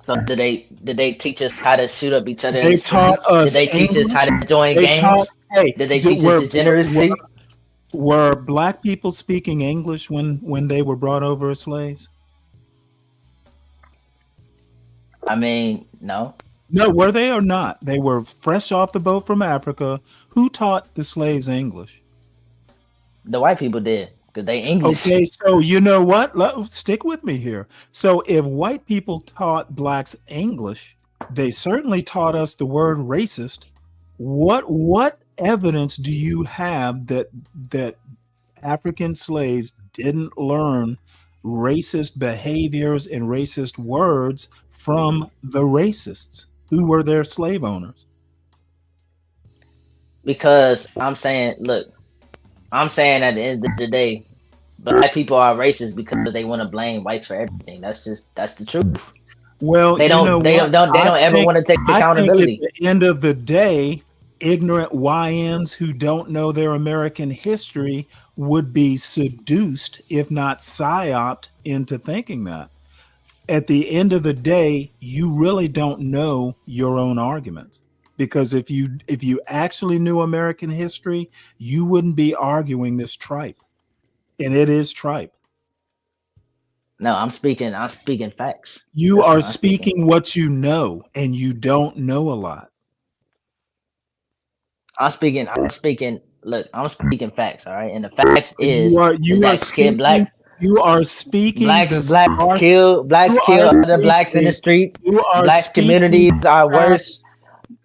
So did they teach us how to shoot up each other? They taught us. Did they teach us how to join gangs? Did they teach us degeneracy? Were black people speaking English when they were brought over as slaves? I mean, no. No, were they or not? They were fresh off the boat from Africa. Who taught the slaves English? The white people did, because they English. Okay, so you know what? Stick with me here. So if white people taught blacks English, they certainly taught us the word racist. What evidence do you have that African slaves didn't learn racist behaviors and racist words from the racists who were their slave owners? Because I'm saying at the end of the day, black people are racist because they want to blame whites for everything. That's the truth. Well, They you don't. know They what? don't. They don't ever want to take I think accountability. at the end of the day, ignorant YNs who don't know their American history would be seduced, if not psyoped, into thinking that. At the end of the day, you really don't know your own arguments. Because if you actually knew American history, you wouldn't be arguing this tripe. And it is tripe. No, I'm speaking facts. You That's are what I'm speaking. speaking what you know, and you don't know a lot. I'm speaking. Look, I'm speaking facts. All right, and the facts You are that speaking. black You are speaking. blacks kill other blacks in the street. You are Black speaking communities are worse.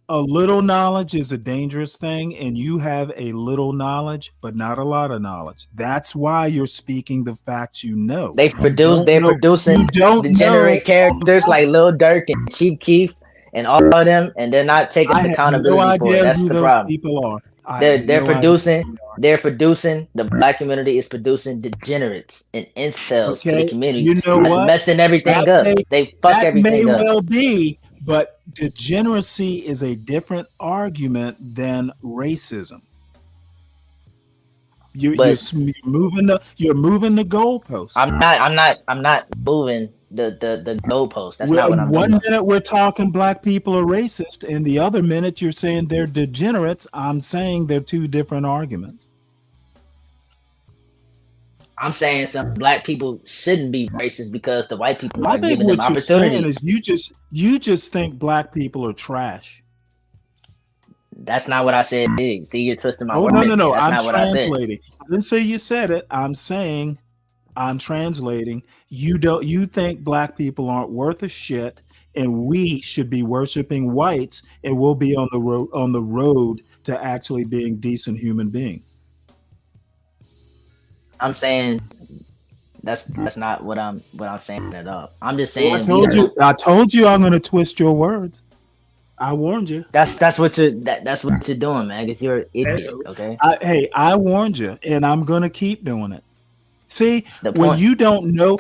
A little knowledge is a dangerous thing, and you have a little knowledge, but not a lot of knowledge. That's why you're speaking the facts you know. They're producing degenerate characters like Lil Durk and Chief Keef and all of them, and they're not taking I have accountability no for it. idea That's who the those problem. people are. They're producing. The black community is producing degenerates and incels to the Okay, community. you know That's what? messing everything That up. may- They fuck that everything may up. well be, but degeneracy is a different argument than racism. You're moving the goalposts. I'm not moving the goalpost. That's not what I'm One doing. minute we're talking black people are racist, and the other minute you're saying they're degenerates. I'm saying they're two different arguments. I'm saying some black people shouldn't be racist because the white people I are think giving them what you're saying opportunity. is you just think black people are trash. That's not what I said. Dude. See, you're twisting my Oh words. no! That's I'm not what I said. translating. I didn't say you said it. I'm saying I'm translating. You think black people aren't worth a shit, and we should be worshiping whites, and we'll be on the road to actually being decent human beings. I'm saying that's not what I'm saying at all. I'm just saying. Well, I told you I'm going to twist your words. I warned you. That's what you're doing, man. Because you're an idiot. Okay. I warned you, and I'm going to keep doing it. See, when you don't know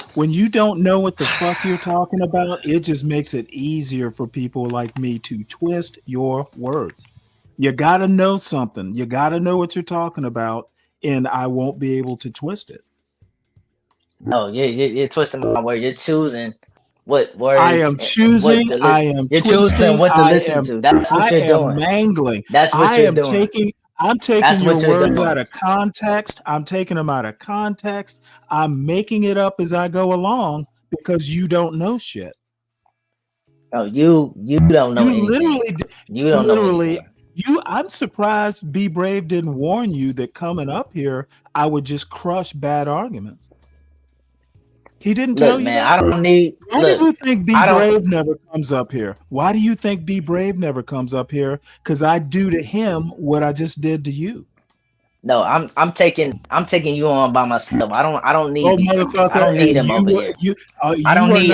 what the fuck you're talking about, it just makes it easier for people like me to twist your words. You got to know something. You got to know what you're talking about, and I won't be able to twist it. No, you're twisting my word. You're choosing what words. I am choosing. You're choosing what to listen to. That's what you're doing. Mangling. That's what you're doing. I'm taking your words out of context. I'm taking them out of context. I'm making it up as I go along because you don't know shit. Oh, you don't know anything. You don't know anything. I'm surprised Be Brave didn't warn you that coming up here, I would just crush bad arguments. He didn't tell you man, that? I don't need. Why do you think Be Brave never comes up here? Why do you think Be Brave never comes up here? Because I do to him what I just did to you. No, I'm taking you on by myself. I don't need. Oh, motherfucker! I don't need him over here. I don't need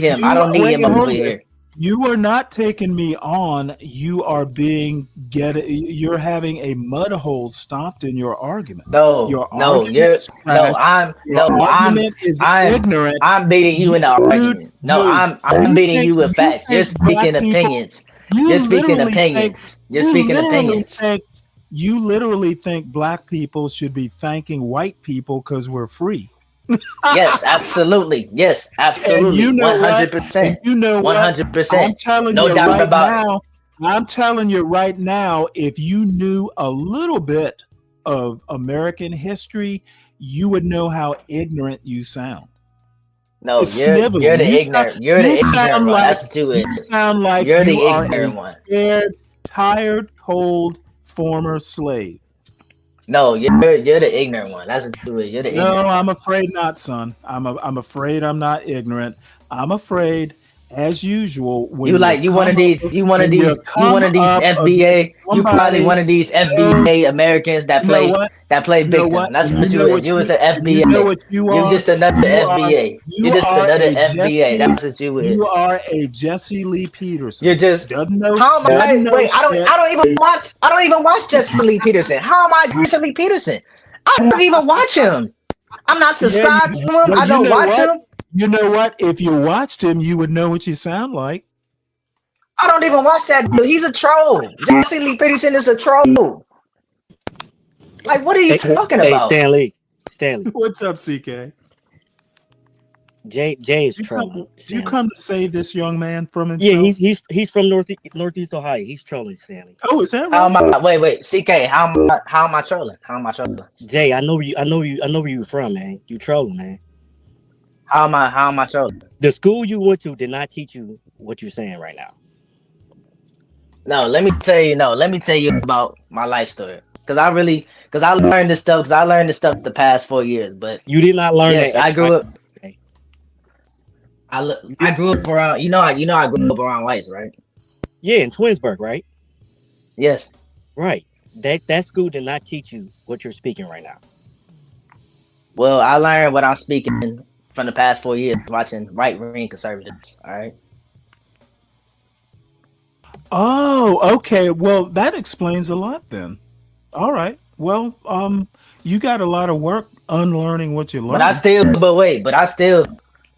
him. I don't need him over here. You are not taking me on. You are you're having a mud hole stomped in your argument. I'm ignorant. I'm beating you in the argument. No, I'm beating you with facts. You're speaking opinions. You're speaking opinions. You're speaking opinions. You literally think black people should be thanking white people because we're free. Yes, absolutely. Yes, absolutely. 100%. You know what? 100%. I'm telling no you doubt right about now. I'm telling you right now. If you knew a little bit of American history, you would know how ignorant you sound. No, you're the ignorant. You're the ignorant one. That's what you is. You sound like you're the you are ignorant a one. scared, tired, cold former slave. No, you're the ignorant one. That's what you is. You're the ignorant. No, I'm afraid not, son. I'm afraid I'm not ignorant. I'm afraid, as usual, when you one of these FBA. You probably one of these FBA Americans that play victim. That's what you is. You was the FBA. You know what you are? You're just another FBA. You're just another FBA. That's what you is. You are a Jesse Lee Peterson. You're just doesn't know. How am I? Wait, I don't even watch Jesse Lee Peterson. How am I Jesse Lee Peterson? I don't even watch him. I'm not subscribed to him. I don't watch him. You know what? If you watched him, you would know what you sound like. I don't even watch that dude. He's a troll. Jesse Lee Peterson is a troll. Like, what are you talking about? Stanley. What's up, CK? Jay is trolling. Do you come to save this young man from Yeah, himself? he's from Northeast Ohio. He's trolling, Stanley. Oh, is that right? How am I? Wait, CK. How am I trolling? How am I trolling? Jay, I know where you from, man. You trolling, man. How am I trolling? The school you went to did not teach you what you're saying right now. No, let me tell you about my life story. Because I learned this stuff. The past 4 years. But you did not learn that. I grew up. I grew up around. I grew up around whites, right? Yeah, in Twinsburg, right? Yes. Right. That school did not teach you what you're speaking right now. Well, I learned what I'm speaking from the past 4 years watching right-wing conservatives. All right. Oh, okay. Well, that explains a lot then. All right. Well, you got a lot of work unlearning what you learned.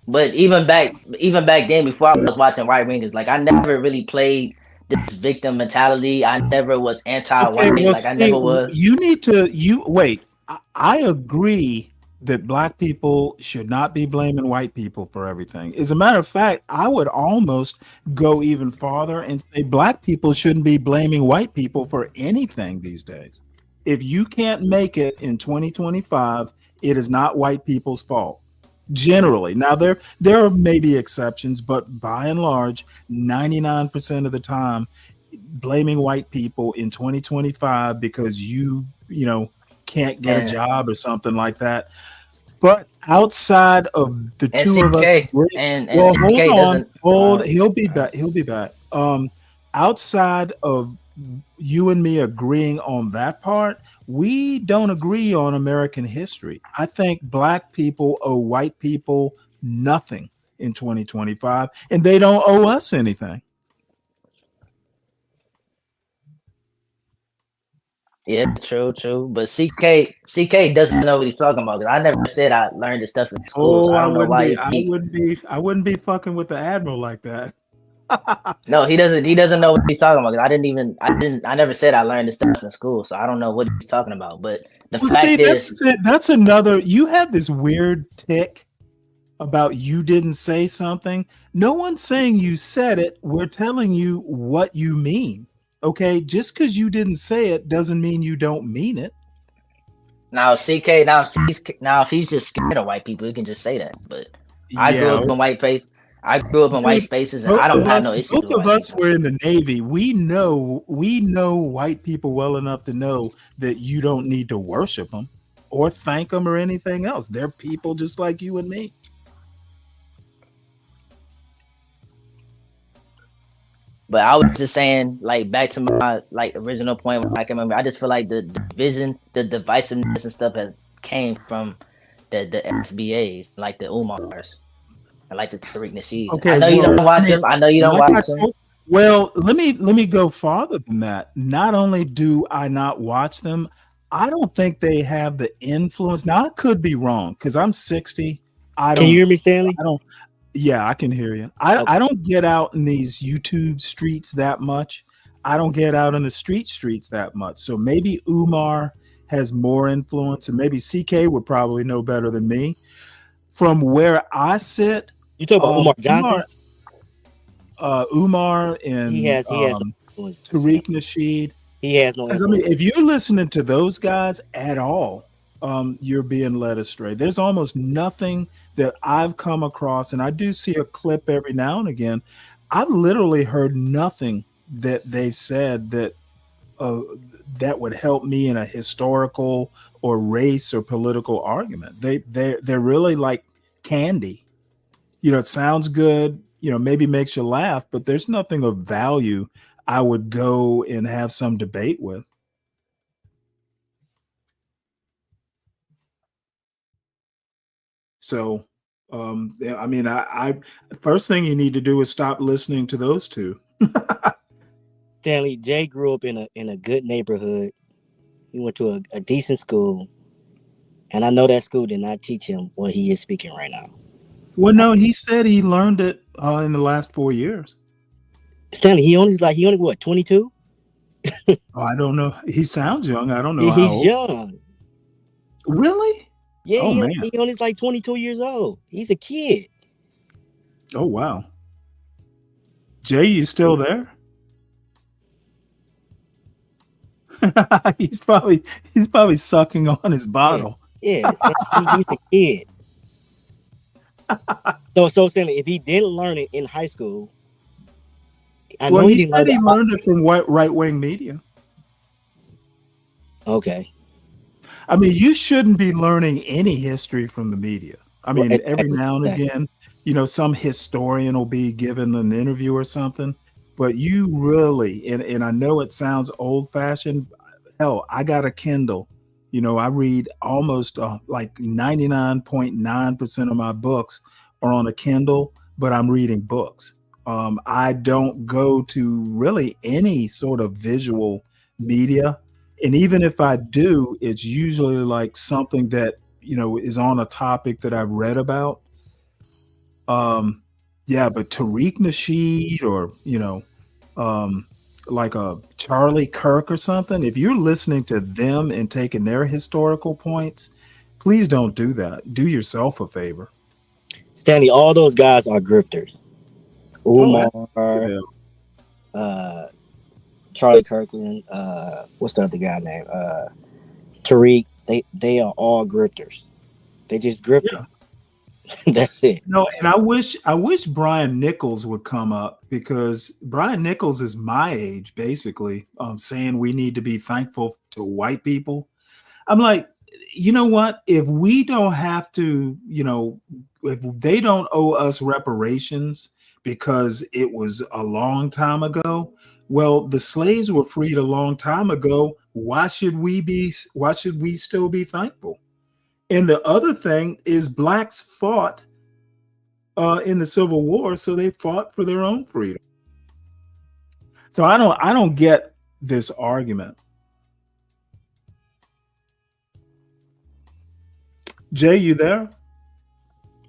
But even back then, before I was watching right wingers, like I never really played this victim mentality. I never was anti-white. Okay, well, I never was. Wait. I agree that black people should not be blaming white people for everything. As a matter of fact, I would almost go even farther and say black people shouldn't be blaming white people for anything these days. If you can't make it in 2025, it is not white people's fault. Generally. Now there are maybe exceptions, but by and large, 99% of the time, blaming white people in 2025 because you can't get a job or something like that. But outside of the two of us, he'll be back. Outside of you and me agreeing on that part, we don't agree on American history. I think black people owe white people nothing in 2025, and they don't owe us anything. Yeah, true. But CK doesn't know what he's talking about. Because I never said I learned this stuff in school. So I don't know why I wouldn't be fucking with the admiral like that. No, he doesn't know what he's talking about. I never said I learned this stuff in school, so I don't know what he's talking about. But that's another. You have this weird tick about you didn't say something. No one's saying you said it. We're telling you what you mean. Okay, just because you didn't say it doesn't mean you don't mean it. Now, CK, if he's just scared of white people, he can just say that. But I grew up in white spaces, and I don't have no issues. Both of us were in the Navy. We know white people well enough to know that you don't need to worship them or thank them or anything else. They're people just like you and me. But I was just saying, like, back to my original point. I can remember. I just feel like the division, the divisiveness and stuff has came from the FBAs, like the Umars, and like the Tariq Nasheed. Okay, I know you don't watch him. I know you don't watch him. Well, let me go farther than that. Not only do I not watch them, I don't think they have the influence. Now I could be wrong because I'm 60. Can you hear me, Stanley? Yeah, I can hear you. I don't get out in these YouTube streets that much. I don't get out in the streets that much. So maybe Umar has more influence, and maybe CK would probably know better than me. From where I sit, you talk about Umar Johnson. Umar and he has Tariq Nasheed. He has no influence. If you're listening to those guys at all, you're being led astray. There's almost nothing that I've come across, and I do see a clip every now and again. I've literally heard nothing that they've said that that would help me in a historical or race or political argument. They're really like candy. It sounds good, maybe makes you laugh, but there's nothing of value I would go and have some debate with. So, I first thing you need to do is stop listening to those two. Stanley, Jay grew up in a good neighborhood. He went to a decent school, and I know that school did not teach him what he is speaking right now. Well, no, he said he learned it in the last 4 years. Stanley, he only what, 22? I don't know. He sounds young. I don't know Yeah, how he's old. young. Really? Yeah, Oh, man. he only like 22 years old. He's a kid. Oh, wow. Jay, you still there? he's probably sucking on his bottle. Yeah, he's a kid. So Stanley, if he didn't learn it in high school, I know he said he learned it from right-wing media. Okay. I mean, you shouldn't be learning any history from the media. I mean, every now and again, some historian will be given an interview or something, but you really, and I know it sounds old-fashioned. Hell, I got a Kindle. I read almost like 99.9% of my books are on a Kindle, but I'm reading books. I don't go to really any sort of visual media. And even if I do, it's usually like something that, is on a topic that I've read about. But Tariq Nasheed or, like a Charlie Kirk or something, if you're listening to them and taking their historical points, please don't do that. Do yourself a favor. Stanley, all those guys are grifters. Umar, Charlie Kirkland, what's the other guy name? Tariq. They are all grifters. They just grifted. Yeah. That's it. No, and I wish Brian Nichols would come up, because Brian Nichols is my age, basically, saying we need to be thankful to white people. I'm like, you know what? If we don't have to, if they don't owe us reparations because it was a long time ago, well, the slaves were freed a long time ago. Why should we still be thankful? And the other thing is blacks fought in the Civil War, so they fought for their own freedom. So I don't get this argument. Jay, you there?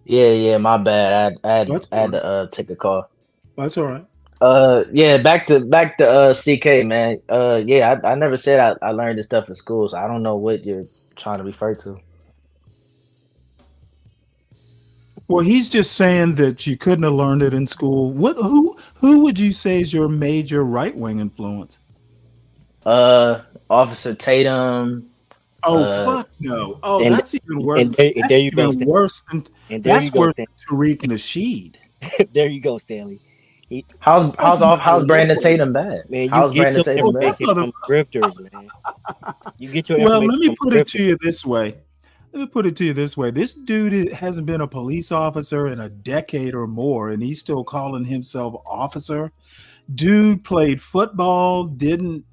Yeah, my bad. I had to take a call. That's all right. Back to CK, man. I never said I learned this stuff in school, so I don't know what you're trying to refer to. Well, he's just saying that you couldn't have learned it in school. Who would you say is your major right-wing influence? Officer Tatum. Fuck no. Oh, that's even worse. That's worse than Tariq Nasheed. There you go, Stanley. How's Brandon Tatum bad? Man, how's Brandon Tatum bad? From grifters, man. You get your Well, let me put it to you this way. This dude hasn't been a police officer in a decade or more, and he's still calling himself officer. Dude played football.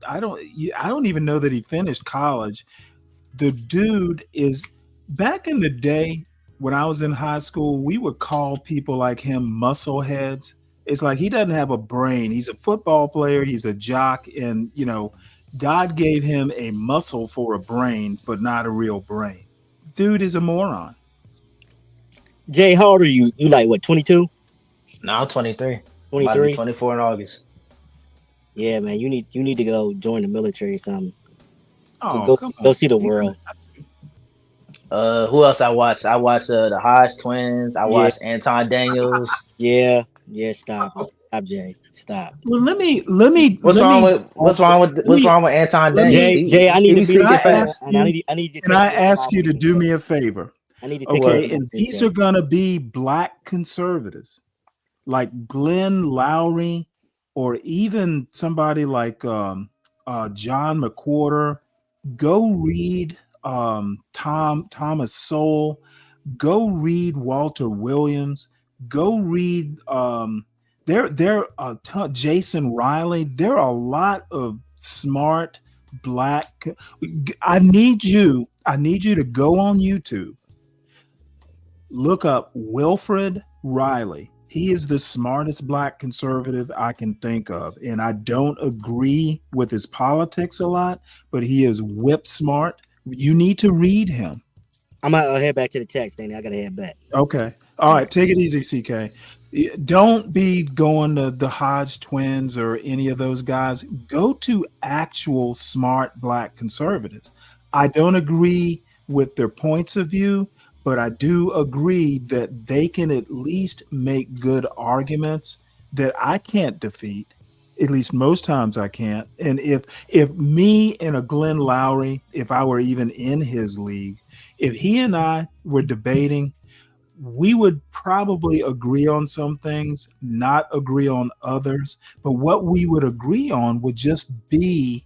I don't even know that he finished college. The dude is, back in the day when I was in high school, we would call people like him muscle heads. It's like he doesn't have a brain. He's a football player. He's a jock, and God gave him a muscle for a brain, but not a real brain. Dude is a moron. Jay, how old are you? You like what, 22? No, I'm 23. 23? 24 in August. Yeah, man, you need to go join the military or something. Oh, go see the world. Who else I watched? I watched the Hodge twins. I watched Anton Daniels. Yeah, stop, Jay, stop. Well, let me. What's wrong with Anton Daniels? Jay, I need to be. Can I ask you to do me a favor? I need to take care of and these are gonna be black conservatives, like Glenn Lowry, or even somebody like John McWhorter. Go read Thomas Sowell. Go read Walter Williams. Go read there are Jason Riley. There are a lot of smart black. I need you to go on YouTube. Look up Wilfred Riley. He is the smartest black conservative I can think of. And I don't agree with his politics a lot, but he is whip smart. You need to read him. I'm gonna head back to the text, Danny. I gotta head back. Okay. All right, take it easy, CK. Don't be going to the Hodge twins or any of those guys. Go to actual smart black conservatives. I don't agree with their points of view, but I do agree that they can at least make good arguments that I can't defeat. At least most times I can't. And if me and a Glenn Lowry, if I were even in his league, if he and I were debating, we would probably agree on some things, not agree on others. But what we would agree on would just be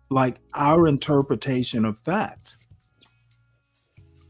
like our interpretation of facts.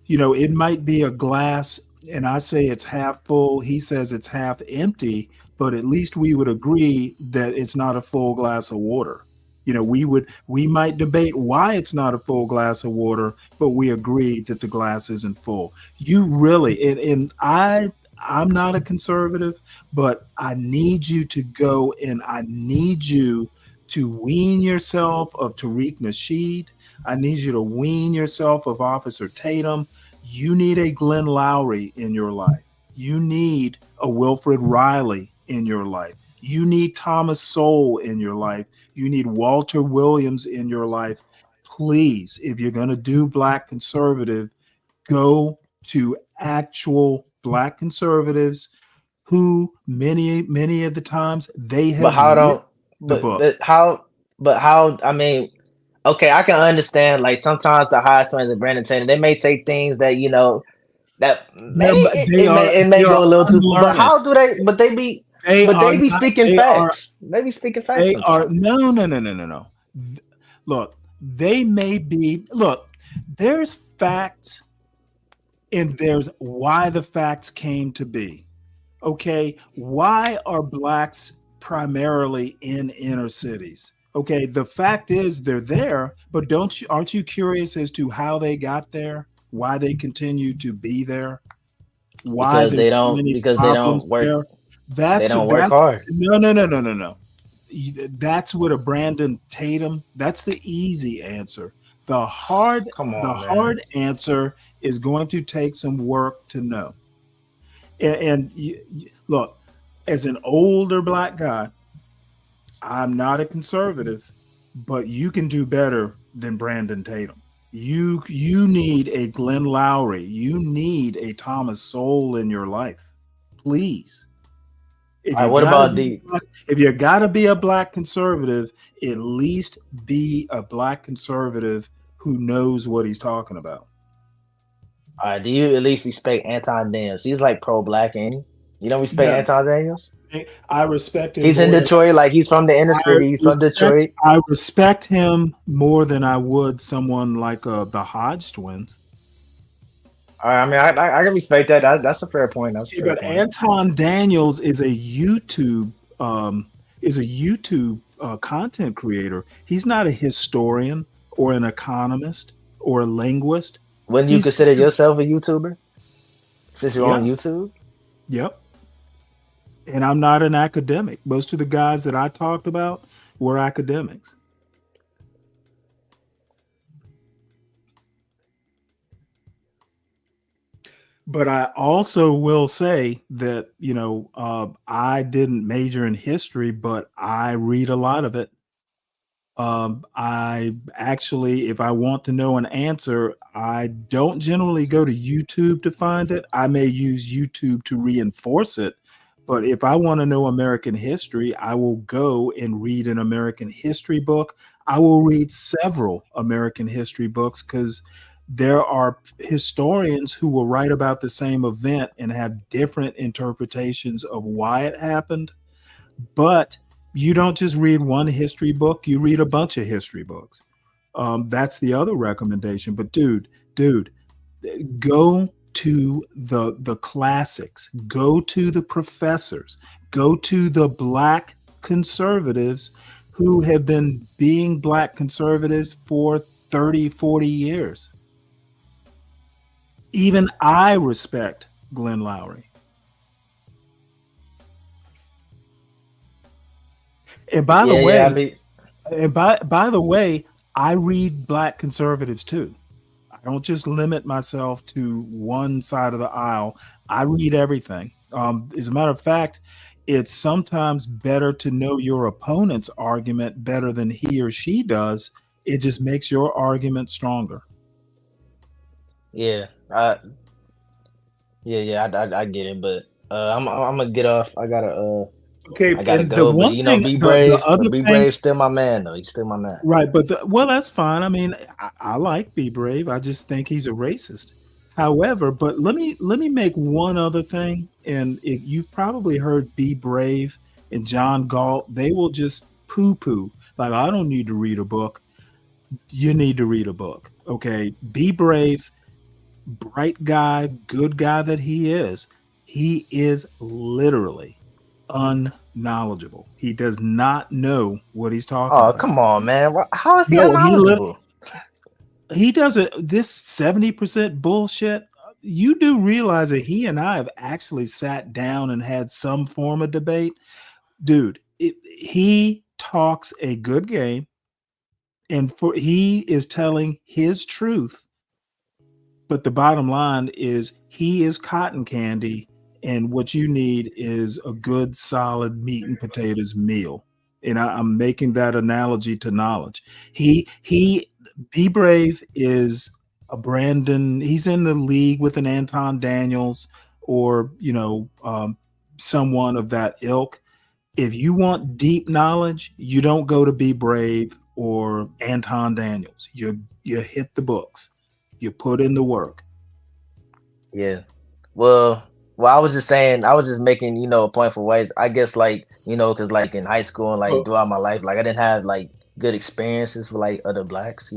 You know, it might be a glass and I say it's half full, he says it's half empty, but at least we would agree that it's not a full glass of water. You know, we might debate why it's not a full glass of water, but we agree that the glass isn't full. You really, and I'm not a conservative, but I need you to go and I need you to wean yourself of Tariq Nasheed. I need you to wean yourself of Officer Tatum. You need a Glenn Lowry in your life. You need a Wilfred Riley in your life. You need Thomas Sowell in your life. You need Walter Williams in your life. Please, if you're going to do black conservative, go to actual black conservatives who many of the times they have I mean, okay, I can understand like sometimes the high twins and Brandon Tatum, they may say things that, you know, that it may go a little too far. But how do they they be speaking facts. They be speaking facts. They are no. Look, they may be there's facts and there's why the facts came to be. Okay, why are blacks primarily in inner cities? Okay, the fact is they're there, but aren't you curious as to how they got there? Why they continue to be there? Why because they don't work. There? They don't work hard. No. That's what a Brandon Tatum. That's the easy answer. The hard answer is going to take some work to know. And look, as an older black guy, I'm not a conservative, but you can do better than Brandon Tatum. You need a Glenn Lowry. You need a Thomas Sowell in your life, please. If you got to be a black conservative, at least be a black conservative who knows what he's talking about. All right, do you at least respect Anton Daniels? He's like pro-black, ain't he? You don't respect Anton Daniels? I respect him. He's in Detroit, like he's from the inner city. He's from Detroit. I respect him more than I would someone like the Hodge twins. All right, I mean, I can respect that. That's a fair point. But Anton Daniels is a YouTube content creator. He's not a historian or an economist or a linguist. Wouldn't you consider yourself a YouTuber since you're on YouTube? Yep. And I'm not an academic. Most of the guys that I talked about were academics. But I also will say that, you know, I didn't major in history, but I read a lot of it. I actually, if I want to know an answer, I don't generally go to YouTube to find it. I may use YouTube to reinforce it. But if I want to know American history, I will go and read an American history book. I will read several American history books because there are historians who will write about the same event and have different interpretations of why it happened. But you don't just read one history book, you read a bunch of history books. That's the other recommendation. But dude, go to the classics, go to the professors, go to the black conservatives who have been being black conservatives for 30, 40 years. Even I respect Glenn Lowry. And by the way, I read black conservatives too. I don't just limit myself to one side of the aisle. I read everything. As a matter of fact, it's sometimes better to know your opponent's argument better than he or she does. It just makes your argument stronger. Yeah, I get it, but I'm gonna get off. Okay, I gotta and the go. But one you know, thing, be the brave. other But be thing, brave. Still my man, though. He's still my man. right? But well, that's fine. I mean, I like Be Brave. I just think he's a racist. However, but let me make one other thing, and you've probably heard Be Brave and John Galt. They will just poo poo like I don't need to read a book. You need to read a book. Okay, Be Brave, bright guy, good guy that he is. He is literally unknowledgeable. He does not know what he's talking Oh, about. come on, man. How is he No, unknowledgeable? he doesn't. This 70% bullshit. You do realize that he and I have actually sat down and had some form of debate, dude. He talks a good game, and he is telling his truth. But the bottom line is he is cotton candy, and what you need is a good, solid meat and potatoes meal. And I'm making that analogy to knowledge. Be Brave is a Brandon. He's in the league with an Anton Daniels or someone of that ilk. If you want deep knowledge, you don't go to Be Brave or Anton Daniels. You hit the books. You put in the work. Yeah. Well, I was just saying, I was just making, a point for whites. I guess because like in high school and like throughout my life, like I didn't have like good experiences with like other blacks,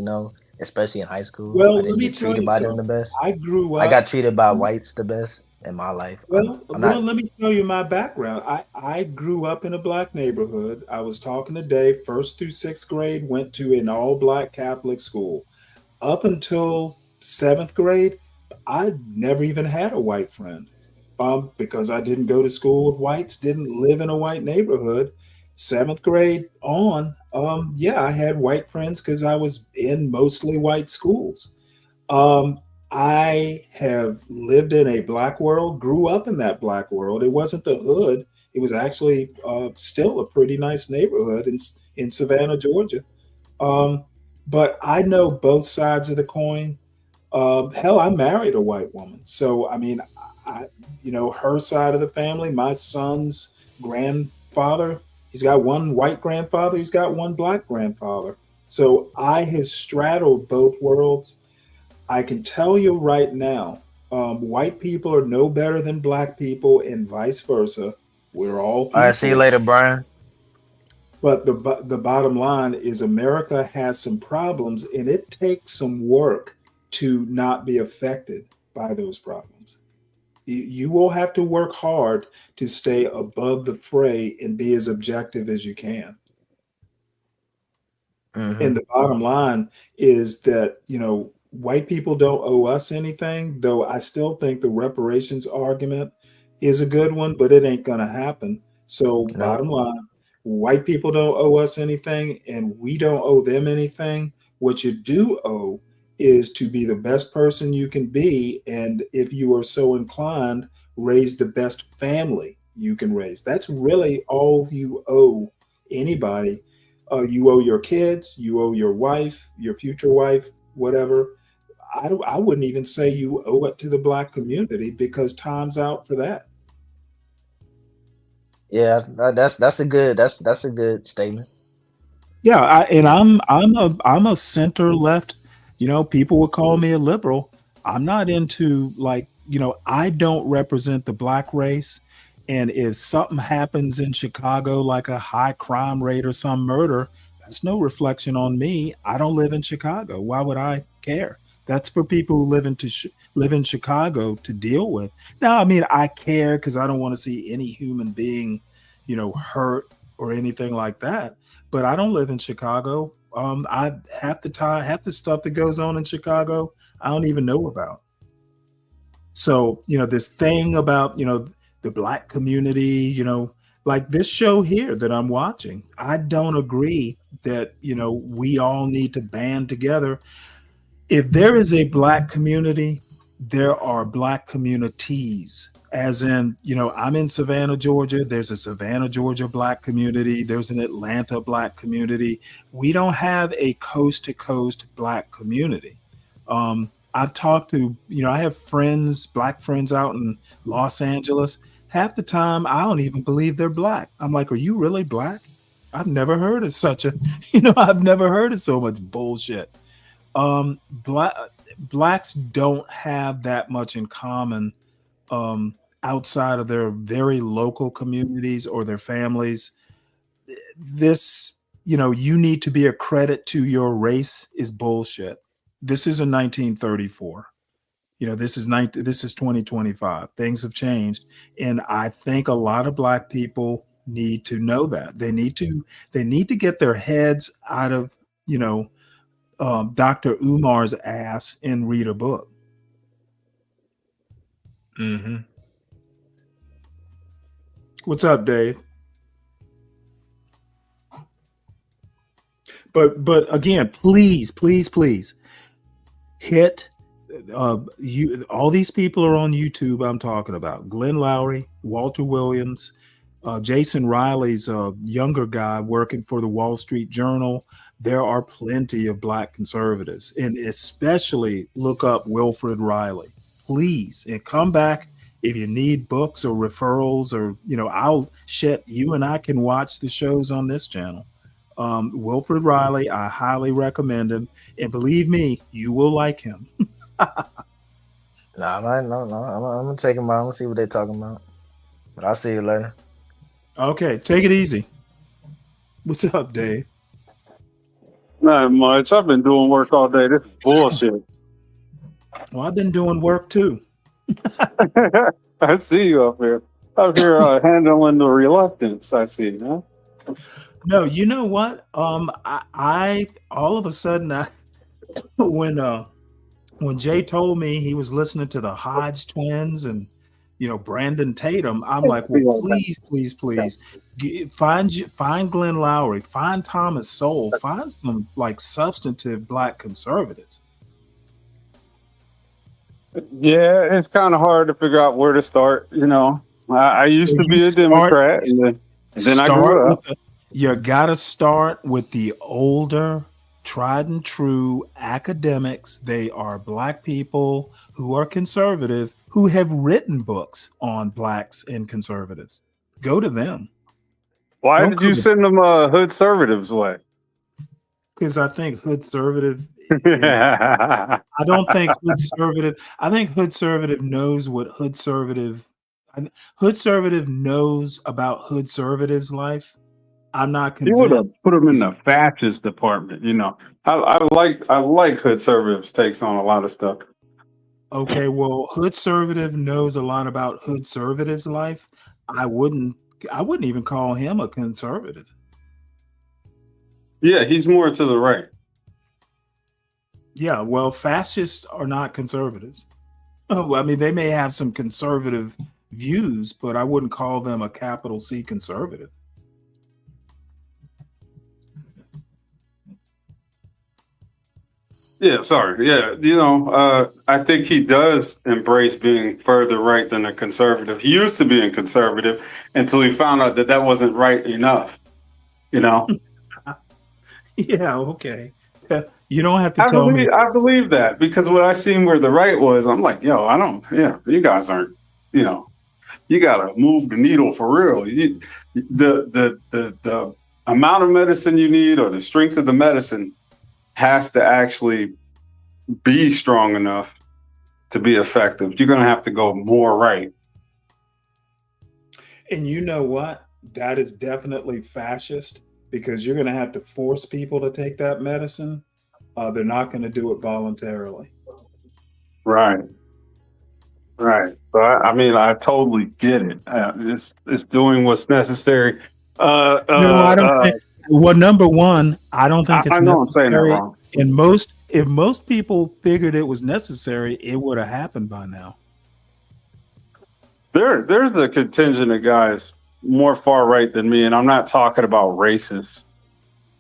especially in high school. Well, I let didn't me get tell treated you by them the something. best. I grew I up. got treated by whites the best in my life. I'm not. Let me tell you my background. I grew up in a black neighborhood. I was talking to Dave, first through sixth grade, went to an all black Catholic school. Up until seventh grade, I never even had a white friend because I didn't go to school with whites, didn't live in a white neighborhood. Seventh grade on, I had white friends because I was in mostly white schools. Um, I have lived in a black world, grew up in that black world. It wasn't the hood. It was actually still a pretty nice neighborhood in Savannah, Georgia. But I know both sides of the coin. Hell, I married a white woman. So, I mean, her side of the family, my son's grandfather, he's got one white grandfather, he's got one black grandfather. So I have straddled both worlds. I can tell you right now, white people are no better than black people and vice versa. We're all All right, see you people. later, Brian. But the bottom line is America has some problems, and it takes some work to not be affected by those problems. You will have to work hard to stay above the fray and be as objective as you can. And the bottom line is that, white people don't owe us anything, though I still think the reparations argument is a good one, but it ain't going to happen. So, bottom line, white people don't owe us anything, and we don't owe them anything. What you do owe is to be the best person you can be. And if you are so inclined, raise the best family you can raise. That's really all you owe anybody. You owe your kids, you owe your wife, your future wife, whatever. I wouldn't even say you owe it to the black community because time's out for that. Yeah, that's a good statement. Yeah, I'm a center left. People would call me a liberal. I'm not into I don't represent the black race. And if something happens in Chicago, like a high crime rate or some murder, that's no reflection on me. I don't live in Chicago. Why would I care? That's for people who live in Chicago to deal with. Now, I mean, I care because I don't want to see any human being, hurt or anything like that. But I don't live in Chicago. Half the stuff that goes on in Chicago, I don't even know about. So, this thing about, the black community, like this show here that I'm watching, I don't agree that, we all need to band together. If there is a black community, there are black communities. As in, I'm in Savannah, Georgia. There's a Savannah, Georgia Black community. There's an Atlanta Black community. We don't have a coast to coast Black community. I've talked to, I have friends, Black friends out in Los Angeles. Half the time, I don't even believe they're Black. I'm like, are you really Black? I've never heard of such a, I've never heard of so much bullshit. Blacks don't have that much in common outside of their very local communities or their families. This, you need to be a credit to your race is bullshit. This is in 1934. This is 2025. Things have changed, and I think a lot of Black people need to know that. They need to get their heads out of Dr. Umar's ass and read a book. Mm-hmm. What's up, Dave? But again, please hit all these people are on YouTube. I'm talking about Glenn Lowry, Walter Williams, Jason Riley's a younger guy working for the Wall Street Journal. There are plenty of Black conservatives, and especially look up Wilfred Riley, please, and come back. If you need books or referrals or, you and I can watch the shows on this channel. Wilfred Riley, I highly recommend him. And believe me, you will like him. No, I'm going to take them out. I'm going to see what they're talking about. But I'll see you later. Okay, take it easy. What's up, Dave? Not much. I've been doing work all day. This is bullshit. Well, I've been doing work too. I see you up here. Handling the reluctance. I see, huh? No, you know what? I all of a sudden when Jay told me he was listening to the Hodge twins and Brandon Tatum, I'm like, well, please, find Glenn Lowry, find Thomas Sowell, find some like substantive Black conservatives. Yeah, it's kind of hard to figure out where to start. I used to be a Democrat, and then I grew up. You got to start with the older, tried and true academics. They are Black people who are conservative, who have written books on Blacks and conservatives. Go to them. Why did you send them Hood Conservatives way? Because I think Hood Conservative. I don't think Hood Conservative. I think Hood Conservative knows what Hood Conservative. Hood Conservative knows about Hood Conservative's life. I'm not convinced. You would have put them in the fascist department. I like Hood Conservatives' takes on a lot of stuff. Okay, well, Hood Conservative knows a lot about Hood Conservative's life. I wouldn't even call him a conservative. Yeah, he's more to the right. Yeah, well, fascists are not conservatives. Oh, I mean, they may have some conservative views, but I wouldn't call them a capital C conservative. Yeah, sorry. Yeah, I think he does embrace being further right than a conservative. He used to be a conservative until he found out that wasn't right enough. Yeah, okay. You don't have to tell me. I believe that because when I seen where the right was, I'm like, yo, you guys aren't, you got to move the needle for real. The amount of medicine you need or the strength of the medicine has to actually be strong enough to be effective. You're going to have to go more right. And you know what? That is definitely fascist because you're going to have to force people to take that medicine. They're not going to do it voluntarily. Right. So I totally get it. It's doing what's necessary. No, I don't think. Well, number one, I don't think it's necessary. I'm saying that wrong. And if most people figured it was necessary, it would have happened by now. There's a contingent of guys more far right than me, and I'm not talking about racists.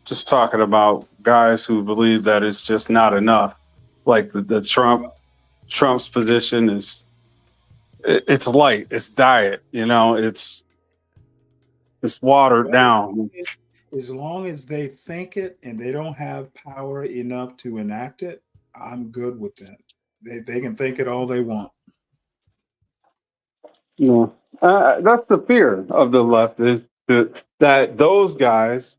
Just talking about guys who believe that it's just not enough. Like the Trump's position is it's light, it's diet, it's watered down. As long as they think it and they don't have power enough to enact it, I'm good with that. They can think it all they want. Yeah. That's the fear of the left is that those guys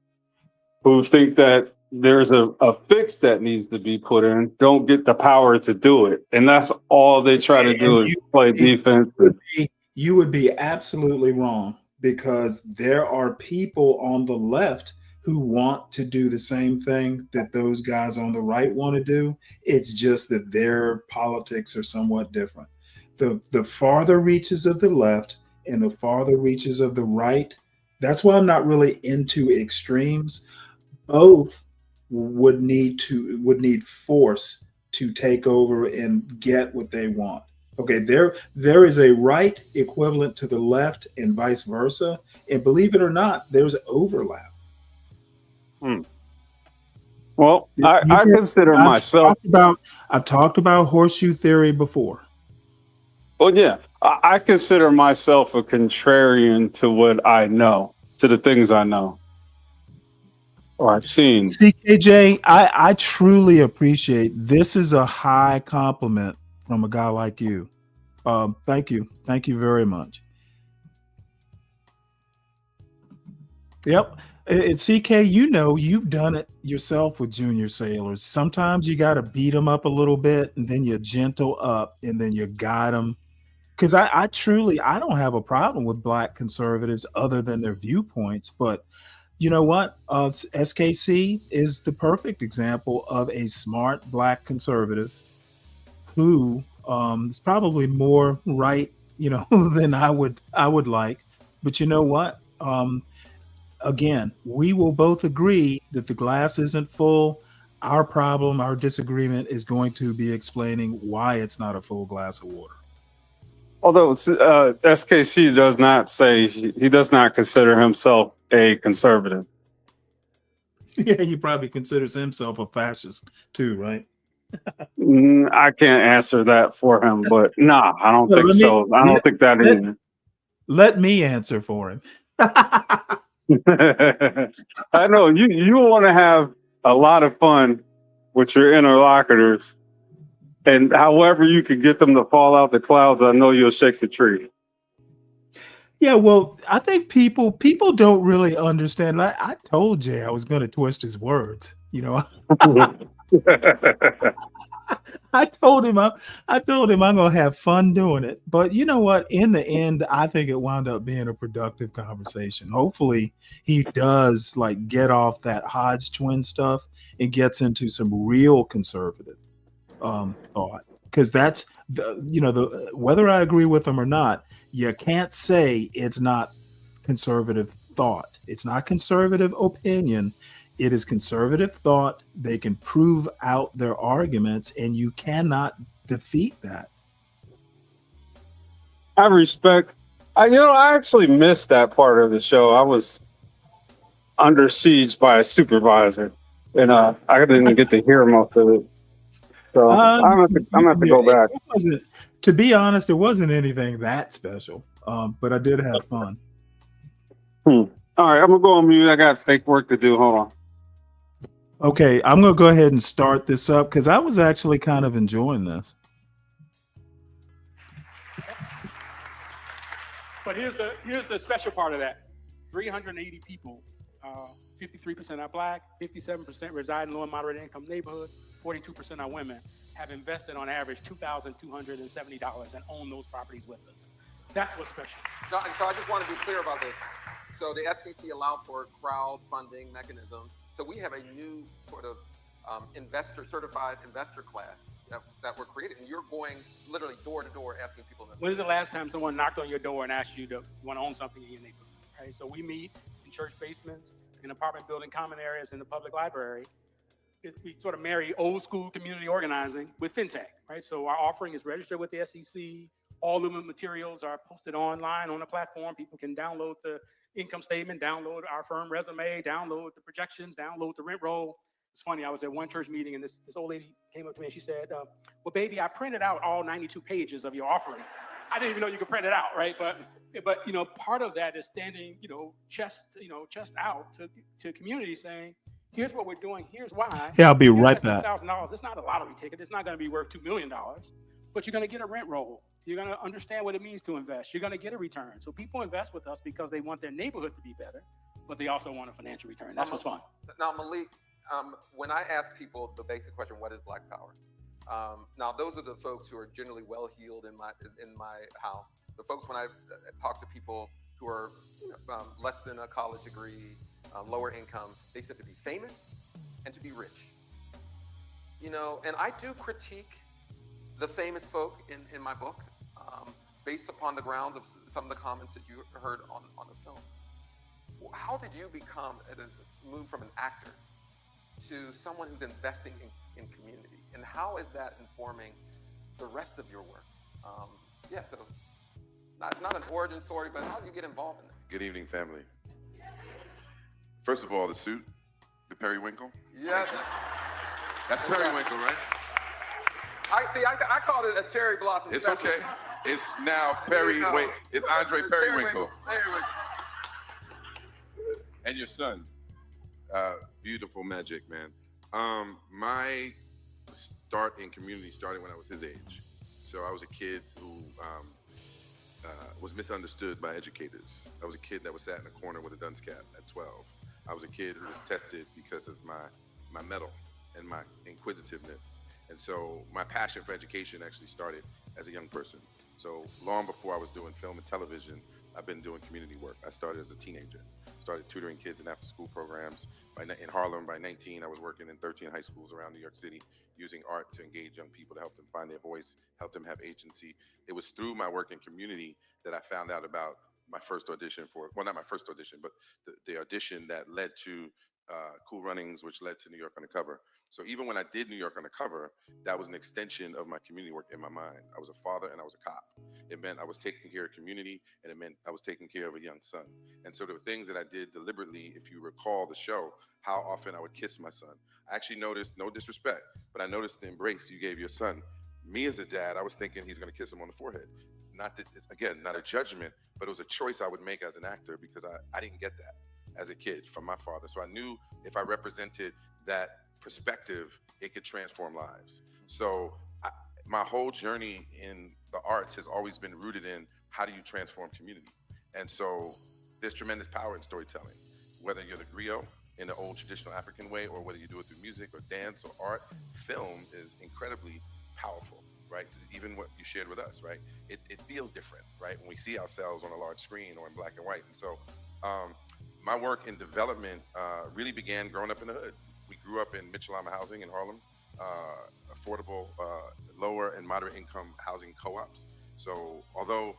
who think that there's a fix that needs to be put in don't get the power to do it. And that's all they try to do is play defense. You would be absolutely wrong, because there are people on the left who want to do the same thing that those guys on the right want to do. It's just that their politics are somewhat different. The farther reaches of the left and the farther reaches of the right, that's why I'm not really into extremes. Both would need force to take over and get what they want. Okay, there is a right equivalent to the left and vice versa, and believe it or not, there's overlap. Well, I consider myself. I've talked about horseshoe theory before. Well, yeah, I consider myself a contrarian to what I know, to the things I know or I've seen. CKJ, I truly appreciate this. Is a high compliment from a guy like you. Thank you very much. Yep. It's CK, you've done it yourself with junior sailors. Sometimes you got to beat them up a little bit, and then you gentle up, and then you guide them. Because I don't have a problem with Black conservatives other than their viewpoints. But you know what? SKC is the perfect example of a smart Black conservative who is probably more right, than I would like. But you know what? Again, we will both agree that the glass isn't full. Our problem, our disagreement is going to be explaining why it's not a full glass of water. Although SKC does not say, he does not consider himself a conservative. Yeah, he probably considers himself a fascist too, right? I can't answer that for him, but nah, I don't think so. I don't think that either. Let me answer for him. I know you want to have a lot of fun with your interlocutors, and however you can get them to fall out the clouds, I know you'll shake the tree. Yeah, well, I think people don't really understand. I told Jay I was going to twist his words. I told him I'm going to have fun doing it. But you know what? In the end, I think it wound up being a productive conversation. Hopefully he does get off that Hodge twin stuff and gets into some real conservative thought. Because that's the whether I agree with him or not, you can't say it's not conservative thought. It's not conservative opinion. It is conservative thought. They can prove out their arguments, and you cannot defeat that. I respect. I actually missed that part of the show. I was under siege by a supervisor, and I didn't get to hear most of it. So I'm gonna have to go back. To be honest, it wasn't anything that special, but I did have fun. All right, I'm gonna go on mute. I got fake work to do. Hold on. Okay, I'm going to go ahead and start this up because I was actually kind of enjoying this. But here's the special part of that. 380 people, 53% are Black, 57% reside in low and moderate income neighborhoods, 42% are women, have invested on average $2,270 and own those properties with us. That's what's special. So I just want to be clear about this. So the SEC allowed for crowdfunding mechanisms. So we have a new sort of certified investor class that were created, and you're going literally door to door asking people. When's the last time someone knocked on your door and asked you to want to own something in your neighborhood? Right. So we meet in church basements, in apartment building common areas, in the public library. We sort of marry old school community organizing with fintech. Right. So our offering is registered with the SEC. All the materials are posted online on the platform. People can download the income statement, download our firm resume, download the projections, download the rent roll. It's funny, I was at one church meeting and this old lady came up to me and she said, well, baby, I printed out all 92 pages of your offering. I didn't even know you could print it out, right? But part of that is standing, chest out to community saying, here's what we're doing, here's why. Yeah, I'll be right back. $2,000, it's not a lottery ticket. It's not going to be worth $2 million, but you're going to get a rent roll. You're going to understand what it means to invest. You're going to get a return. So people invest with us because they want their neighborhood to be better, but they also want a financial return. That's what's fun. Now, Malik, when I ask people the basic question, what is Black Power? Now, those are the folks who are generally well-heeled in my house. The folks when I talk to people who are less than a college degree, lower income, they said to be famous and to be rich. And I do critique the famous folk in my book based upon the grounds of some of the comments that you heard on the film. How did you move from an actor to someone who's investing in community? And how is that informing the rest of your work? So not an origin story, but how do you get involved in it? Good evening, family. First of all, the suit, the periwinkle. Yeah. That's periwinkle, right? I called it a cherry blossom. It's special. okay. It's now it's Andre Periwinkle. And your son. Beautiful magic, man. My start in community started when I was his age. So I was a kid who was misunderstood by educators. I was a kid that was sat in a corner with a dunce cap at 12. I was a kid who was tested because of my mettle and my inquisitiveness. And so my passion for education actually started as a young person. So long before I was doing film and television, I've been doing community work. I started as a teenager. Started tutoring kids in after-school programs. In Harlem, by 19, I was working in 13 high schools around New York City, using art to engage young people, to help them find their voice, help them have agency. It was through my work in community that I found out about my first audition not my first audition, but the audition that led to Cool Runnings, which led to New York Undercover. So even when I did New York Undercover, that was an extension of my community work in my mind. I was a father and I was a cop. It meant I was taking care of community, and it meant I was taking care of a young son. And so there were things that I did deliberately. If you recall the show, how often I would kiss my son. I actually noticed, no disrespect, but I noticed the embrace you gave your son. Me as a dad, I was thinking he's going to kiss him on the forehead. Not that, again, not a judgment, but it was a choice I would make as an actor because I didn't get that as a kid from my father. So I knew if I represented that perspective, it could transform lives. So my whole journey in the arts has always been rooted in how do you transform community? And so there's tremendous power in storytelling, whether you're the griot in the old traditional African way, or whether you do it through music or dance or art. Film is incredibly powerful, right? Even what you shared with us, right? It feels different, right? When we see ourselves on a large screen or in black and white. And so my work in development really began growing up in the hood. We grew up in Mitchell-Lama housing in Harlem, affordable, lower and moderate income housing co-ops. So although,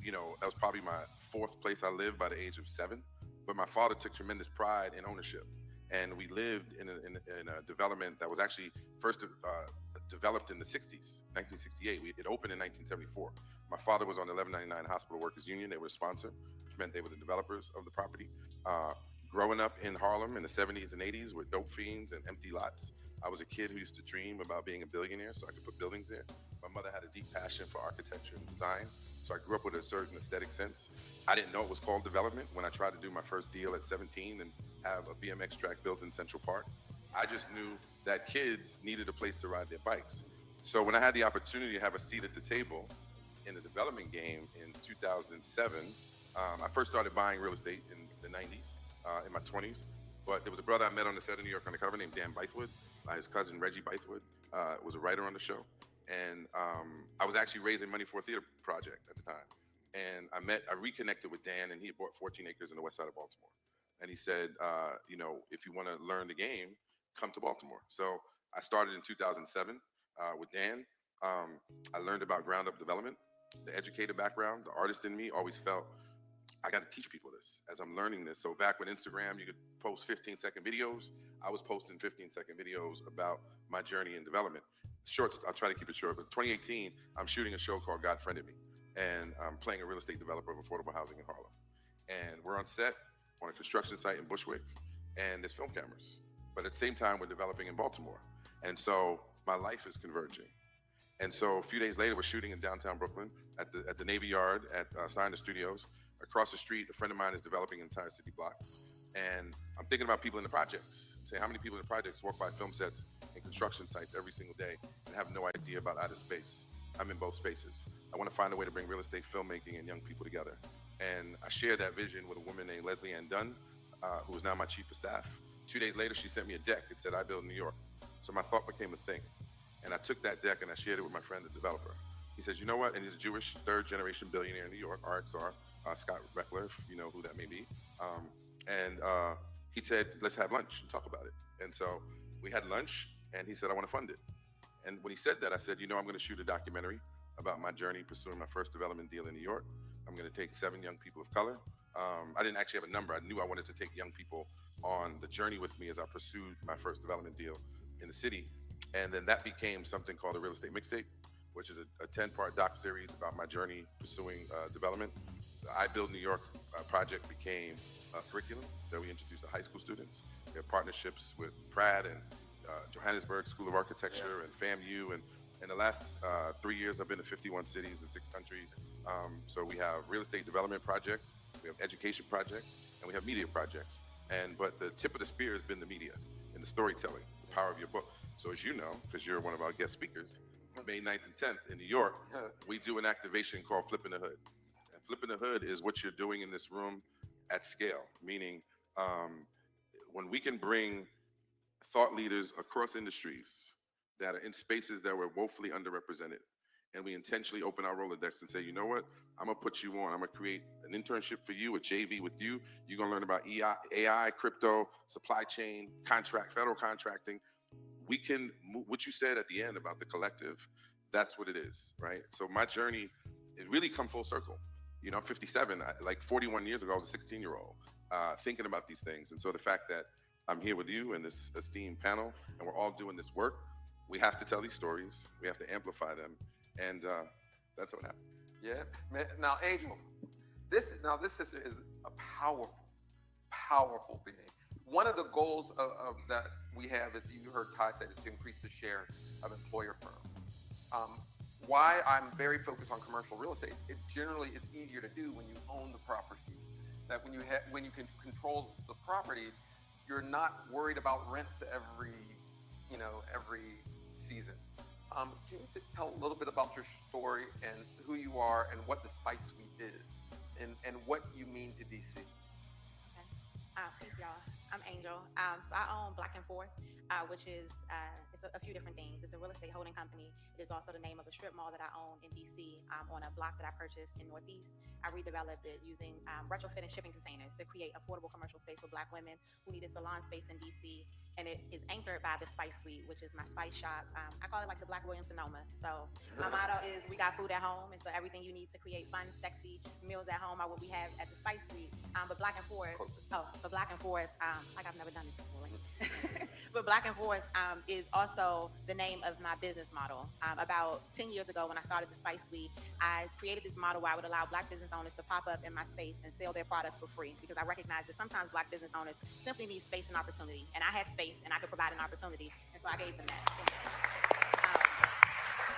that was probably my fourth place I lived by the age of 7, but my father took tremendous pride in ownership. And we lived in a development that was actually first developed in the 60s, 1968. It opened in 1974. My father was on the 1199 Hospital Workers Union. They were a sponsor, which meant they were the developers of the property. Growing up in Harlem in the 70s and 80s with dope fiends and empty lots, I was a kid who used to dream about being a billionaire so I could put buildings there. My mother had a deep passion for architecture and design, so I grew up with a certain aesthetic sense. I didn't know it was called development when I tried to do my first deal at 17 and have a BMX track built in Central Park. I just knew that kids needed a place to ride their bikes. So when I had the opportunity to have a seat at the table in the development game in 2007, I first started buying real estate in the 90s. In my 20s, but there was a brother I met on the set of New York Undercover named Dan Bythewood. His cousin Reggie Bythewood was a writer on the show, and I was actually raising money for a theater project at the time. And I reconnected with Dan, and he had bought 14 acres in the west side of Baltimore. And he said, if you want to learn the game, come to Baltimore. So I started in 2007 with Dan. I learned about ground up development. The educator background, the artist in me always felt I got to teach people this as I'm learning this. So back when Instagram, you could post 15-second videos, I was posting 15-second videos about my journey in development. Shorts, I'll try to keep it short, but 2018, I'm shooting a show called God Friended Me, and I'm playing a real estate developer of affordable housing in Harlem. And we're on set on a construction site in Bushwick, and there's film cameras. But at the same time, we're developing in Baltimore. And so my life is converging. And so a few days later, we're shooting in downtown Brooklyn at the Navy Yard at Steiner Studios. Across the street, a friend of mine is developing an entire city block. And I'm thinking about people in the projects. Say, how many people in the projects walk by film sets and construction sites every single day and have no idea about outer space? I'm in both spaces. I want to find a way to bring real estate filmmaking and young people together. And I shared that vision with a woman named Leslie Ann Dunn, who is now my chief of staff. 2 days later, she sent me a deck. It said, I build New York. So my thought became a thing. And I took that deck and I shared it with my friend, the developer. He says, you know what? And he's a Jewish third-generation billionaire in New York, RXR, Scott Reckler, if you know who that may be. He said, let's have lunch and talk about it. And so we had lunch, and he said, I want to fund it. And when he said that, I said, you know, I'm going to shoot a documentary about my journey pursuing my first development deal in New York. I'm going to take 7 young people of color. I didn't actually have a number. I knew I wanted to take young people on the journey with me as I pursued my first development deal in the city. And then that became something called a real estate mixtape, which is a 10-part doc series about my journey pursuing development. The I Build New York project became a curriculum that we introduced to high school students. We have partnerships with Pratt and Johannesburg School of Architecture and FAMU. And in the last 3 years, I've been to 51 cities in 6 countries. So we have real estate development projects, we have education projects, and we have media projects. But the tip of the spear has been the media and the storytelling, the power of your book. So as you know, because you're one of our guest speakers, May 9th and 10th in New York, we do an activation called Flipping the Hood. And Flipping the Hood is what you're doing in this room at scale, meaning when we can bring thought leaders across industries that are in spaces that were woefully underrepresented, and we intentionally open our Rolodex and say, you know what, I'm gonna put you on, I'm gonna create an internship for you, a JV with you, you're gonna learn about AI, crypto, supply chain, contract, federal contracting. We can, what you said at the end about the collective, that's what it is, right? So my journey, it really come full circle. You know, I'm 57, like 41 years ago, I was a 16-year-old thinking about these things. And so the fact that I'm here with you in this esteemed panel and we're all doing this work, we have to tell these stories, we have to amplify them, and that's what happened. Yeah, man. Now, Angel, this is a powerful being. One of the goals of that we have, as you heard Ty say, is to increase the share of employer firms. Why I'm very focused on commercial real estate, it generally is easier to do when you own the properties. That when you can control the properties, you're not worried about rents every season. Can you just tell a little bit about your story and who you are and what the Spice Suite is and what you mean to DC? Peace, y'all. I'm Angel. So I own Black and Forth, which is it's a few different things. It's a real estate holding company. It is also the name of a strip mall that I own in DC on a block that I purchased in Northeast. I redeveloped it using retrofitting shipping containers to create affordable commercial space for Black women who needed salon space in DC. And it is anchored by the Spice Suite, which is my spice shop. I call it like the Black Williams-Sonoma. So my motto is we got food at home. And so everything you need to create fun, sexy meals at home are what we have at the Spice Suite. But Black and Forth, like I've never done this before. But Black and Forth is also the name of my business model. About 10 years ago when I started the Spice Suite, I created this model where I would allow Black business owners to pop up in my space and sell their products for free, because I recognize that sometimes Black business owners simply need space and opportunity. And I had space and I could provide an opportunity. And so I gave them that.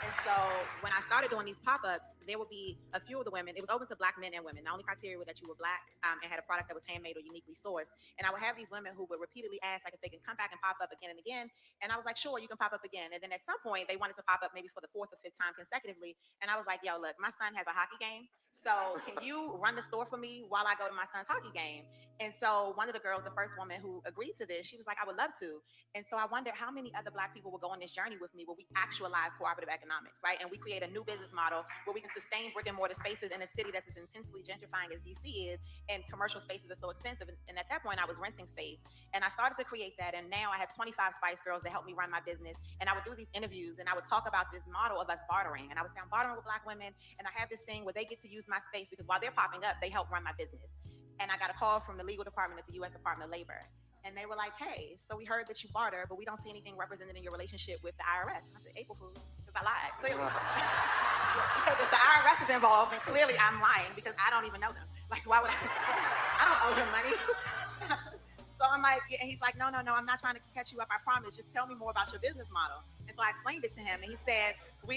And so when I started doing these pop-ups, there would be a few of the women. It was open to Black men and women. The only criteria was that you were Black and had a product that was handmade or uniquely sourced. And I would have these women who would repeatedly ask like if they can come back and pop up again and again. And I was like, sure, you can pop up again. And then at some point they wanted to pop up maybe for the 4th or 5th time consecutively. And I was like, yo, look, my son has a hockey game. So can you run the store for me while I go to my son's hockey game? And so one of the girls, the first woman who agreed to this, she was like, I would love to. And so I wondered how many other Black people will go on this journey with me where we actualize cooperative economics, right? And we create a new business model where we can sustain brick and mortar spaces in a city that's as intensely gentrifying as DC is, and commercial spaces are so expensive. And at that point I was renting space, and I started to create that. And now I have 25 Spice Girls that help me run my business. And I would do these interviews and I would talk about this model of us bartering. And I would say I'm bartering with Black women, and I have this thing where they get to use my space because while they're popping up, they help run my business. And I got a call from the legal department at the U.S. Department of Labor. And they were like, hey, so we heard that you barter, but we don't see anything represented in your relationship with the IRS. And I said, April Fools, because I lied, clearly. Because if the IRS is involved, then clearly I'm lying because I don't even know them. Like, why would I don't owe them money. So I'm like, and he's like, no, I'm not trying to catch you up. I promise. Just tell me more about your business model. And so I explained it to him, and he said, I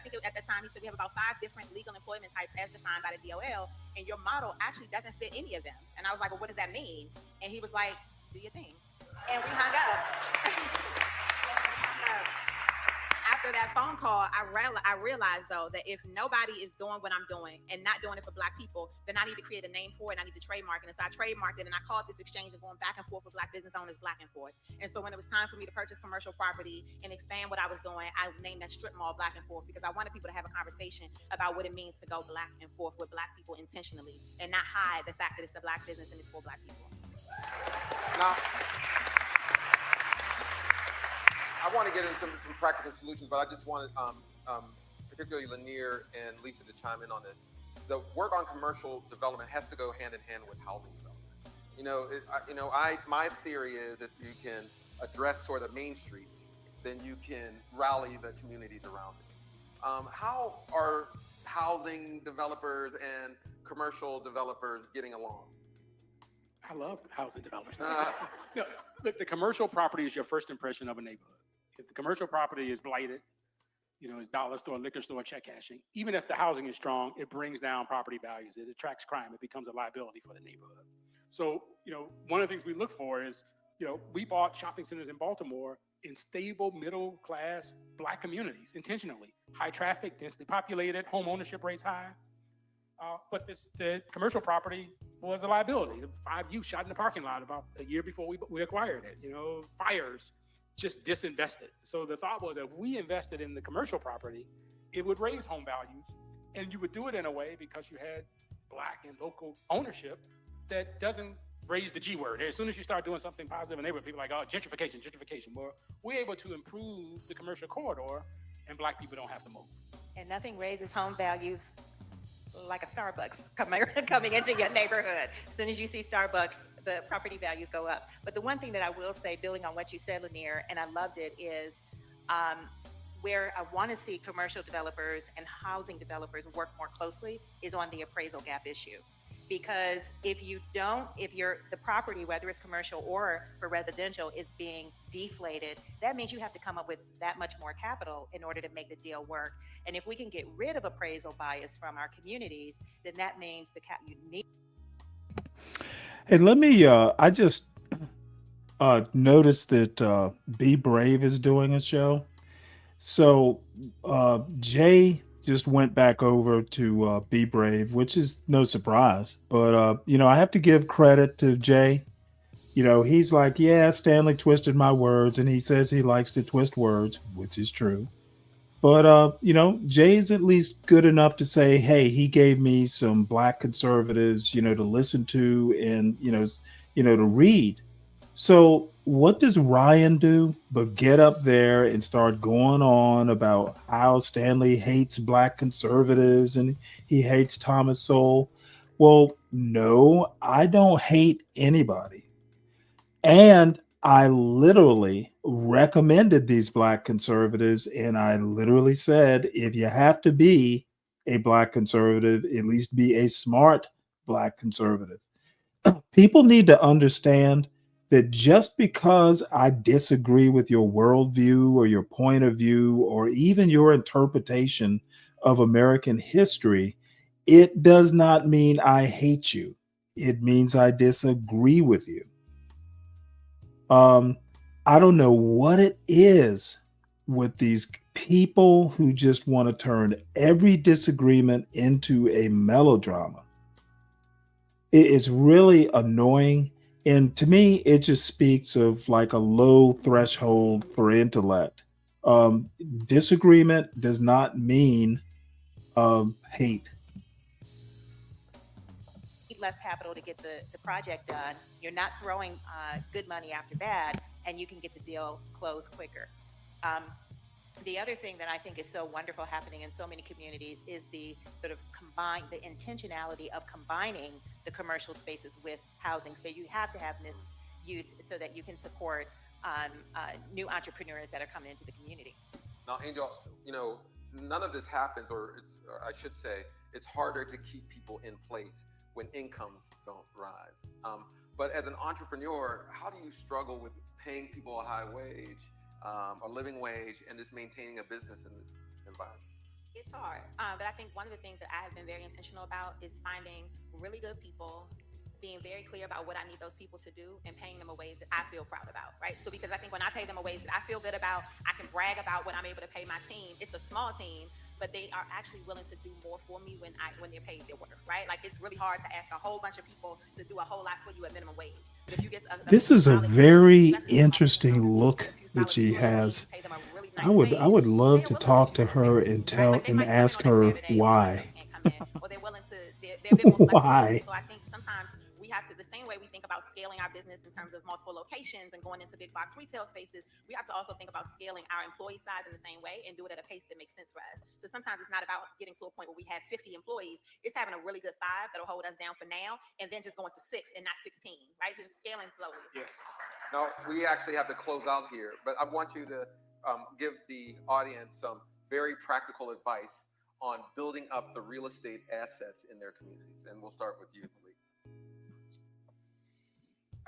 think at the time, he said we have about 5 different legal employment types as defined by the DOL, and your model actually doesn't fit any of them. And I was like, well, what does that mean? And he was like, do your thing. And we hung up. After that phone call, I realized though that if nobody is doing what I'm doing and not doing it for Black people, then I need to create a name for it. And I need to trademark it. And so I trademarked it, and I called this exchange of going back and forth with Black business owners, Black and Forth. And so when it was time for me to purchase commercial property and expand what I was doing, I named that strip mall Black and Forth, because I wanted people to have a conversation about what it means to go Black and forth with Black people intentionally, and not hide the fact that it's a Black business and it's for Black people. Now, I want to get into some practical solutions, but I just wanted, particularly Lanier and Lisa, to chime in on this. The work on commercial development has to go hand in hand with housing development. My theory is if you can address sort of main streets, then you can rally the communities around it. How are housing developers and commercial developers getting along? I love housing developers. Look, the commercial property is your first impression of a neighborhood. If the commercial property is blighted, it's dollar store, liquor store, check cashing, even if the housing is strong, it brings down property values. It attracts crime. It becomes a liability for the neighborhood. So, one of the things we look for is, we bought shopping centers in Baltimore in stable, middle-class Black communities intentionally. High traffic, densely populated, home ownership rates high. But the commercial property was a liability. 5 youth shot in the parking lot about a year before we acquired it. Fires, just disinvested. So the thought was, if we invested in the commercial property, it would raise home values, and you would do it in a way, because you had Black and local ownership, that doesn't raise the G word. As soon as you start doing something positive in the neighborhood, people are like, oh, gentrification. Well, we're able to improve the commercial corridor, and Black people don't have to move. And nothing raises home values like a Starbucks coming into your neighborhood. As soon as you see Starbucks, the property values go up. But the one thing that I will say, building on what you said, Lanier, and I loved it, is where I want to see commercial developers and housing developers work more closely is on the appraisal gap issue. Because if the property, whether it's commercial or for residential, is being deflated, that means you have to come up with that much more capital in order to make the deal work. And if we can get rid of appraisal bias from our communities, then that means you need. And let me, I just noticed that Be Brave is doing a show. So Jay just went back over to Be Brave, which is no surprise. But, I have to give credit to Jay. He's like, yeah, Stanley twisted my words, and he says he likes to twist words, which is true. But, Jay's at least good enough to say, hey, he gave me some Black conservatives, to listen to and, to read. So what does Ryan do but get up there and start going on about how Stanley hates Black conservatives and he hates Thomas Sowell? Well, no, I don't hate anybody. And I literally recommended these Black conservatives, and I literally said, if you have to be a Black conservative, at least be a smart Black conservative. People need to understand that just because I disagree with your worldview or your point of view or even your interpretation of American history, it does not mean I hate you. It means I disagree with you. I don't know what it is with these people who just want to turn every disagreement into a melodrama. It's really annoying. And to me, it just speaks of like a low threshold for intellect. Disagreement does not mean hate. Less capital to get the project done. You're not throwing good money after bad, and you can get the deal closed quicker. The other thing that I think is so wonderful happening in so many communities is the sort of the intentionality of combining the commercial spaces with housing space. You have to have mixed use so that you can support new entrepreneurs that are coming into the community. Now, Angel, none of this happens, or I should say, it's harder to keep people in place when incomes don't rise. But as an entrepreneur, how do you struggle with paying people a high wage, a living wage, and just maintaining a business in this environment? It's hard, but I think one of the things that I have been very intentional about is finding really good people, being very clear about what I need those people to do, and paying them a wage that I feel proud about, right? So because I think when I pay them a wage that I feel good about, I can brag about when I'm able to pay my team. It's a small team, but they are actually willing to do more for me when they're paid their worth, right? Like, it's really hard to ask a whole bunch of people to do a whole lot for you at minimum wage. But if you get This is a very interesting look that she has. I would love to talk to her and ask her why. Or they're willing to, they're a bit more flexible. Why? So I think sometimes we have to, the same way we think about scaling our business in terms of multiple locations and going into big box retail spaces, we have to also think about scaling our employee size in the same way and do it at a pace that makes sense for us. So sometimes it's not about getting to a point where we have 50 employees. It's having a really good 5 that'll hold us down for now, and then just going to 6 and not 16, right? So just scaling slowly. Yes. Now, we actually have to close out here, but I want you to give the audience some very practical advice on building up the real estate assets in their communities. And we'll start with you, Malik.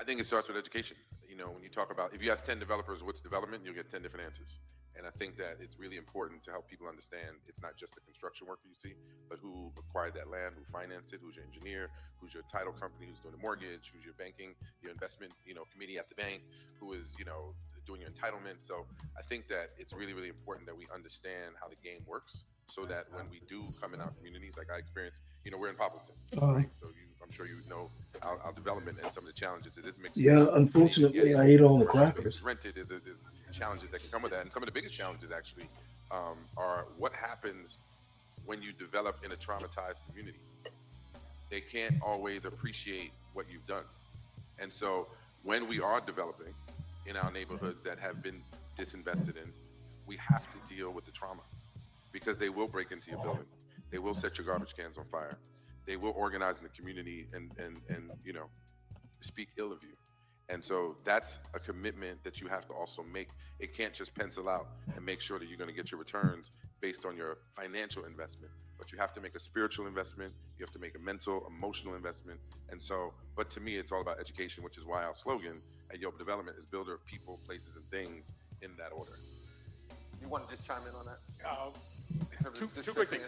I think it starts with education. You know, when you talk about, if you ask 10 developers what's development, you'll get 10 different answers. And I think that it's really important to help people understand it's not just the construction work you see, but who acquired that land, who financed it, who's your engineer, who's your title company, who's doing the mortgage, who's your banking, your investment, committee at the bank, who is, doing your entitlement. So I think that it's really, really important that we understand how the game works, so that when we do come in our communities, like I experienced, we're in Poppleton, right? So I'm sure you know our development and some of the challenges it is mixing. Yeah, unfortunately, I ate all the crackers. Rented is challenges that can come with that, and some of the biggest challenges actually are what happens when you develop in a traumatized community. They can't always appreciate what you've done, and so when we are developing in our neighborhoods that have been disinvested in, we have to deal with the trauma. Because they will break into your building, they will set your garbage cans on fire, they will organize in the community and speak ill of you. And so that's a commitment that you have to also make. It can't just pencil out and make sure that you're going to get your returns based on your financial investment, but you have to make a spiritual investment, you have to make a mental, emotional investment. And so, but to me, it's all about education, which is why our slogan at Yob Development is builder of people, places, and things in that order. You want to just chime in on that? Two quick things.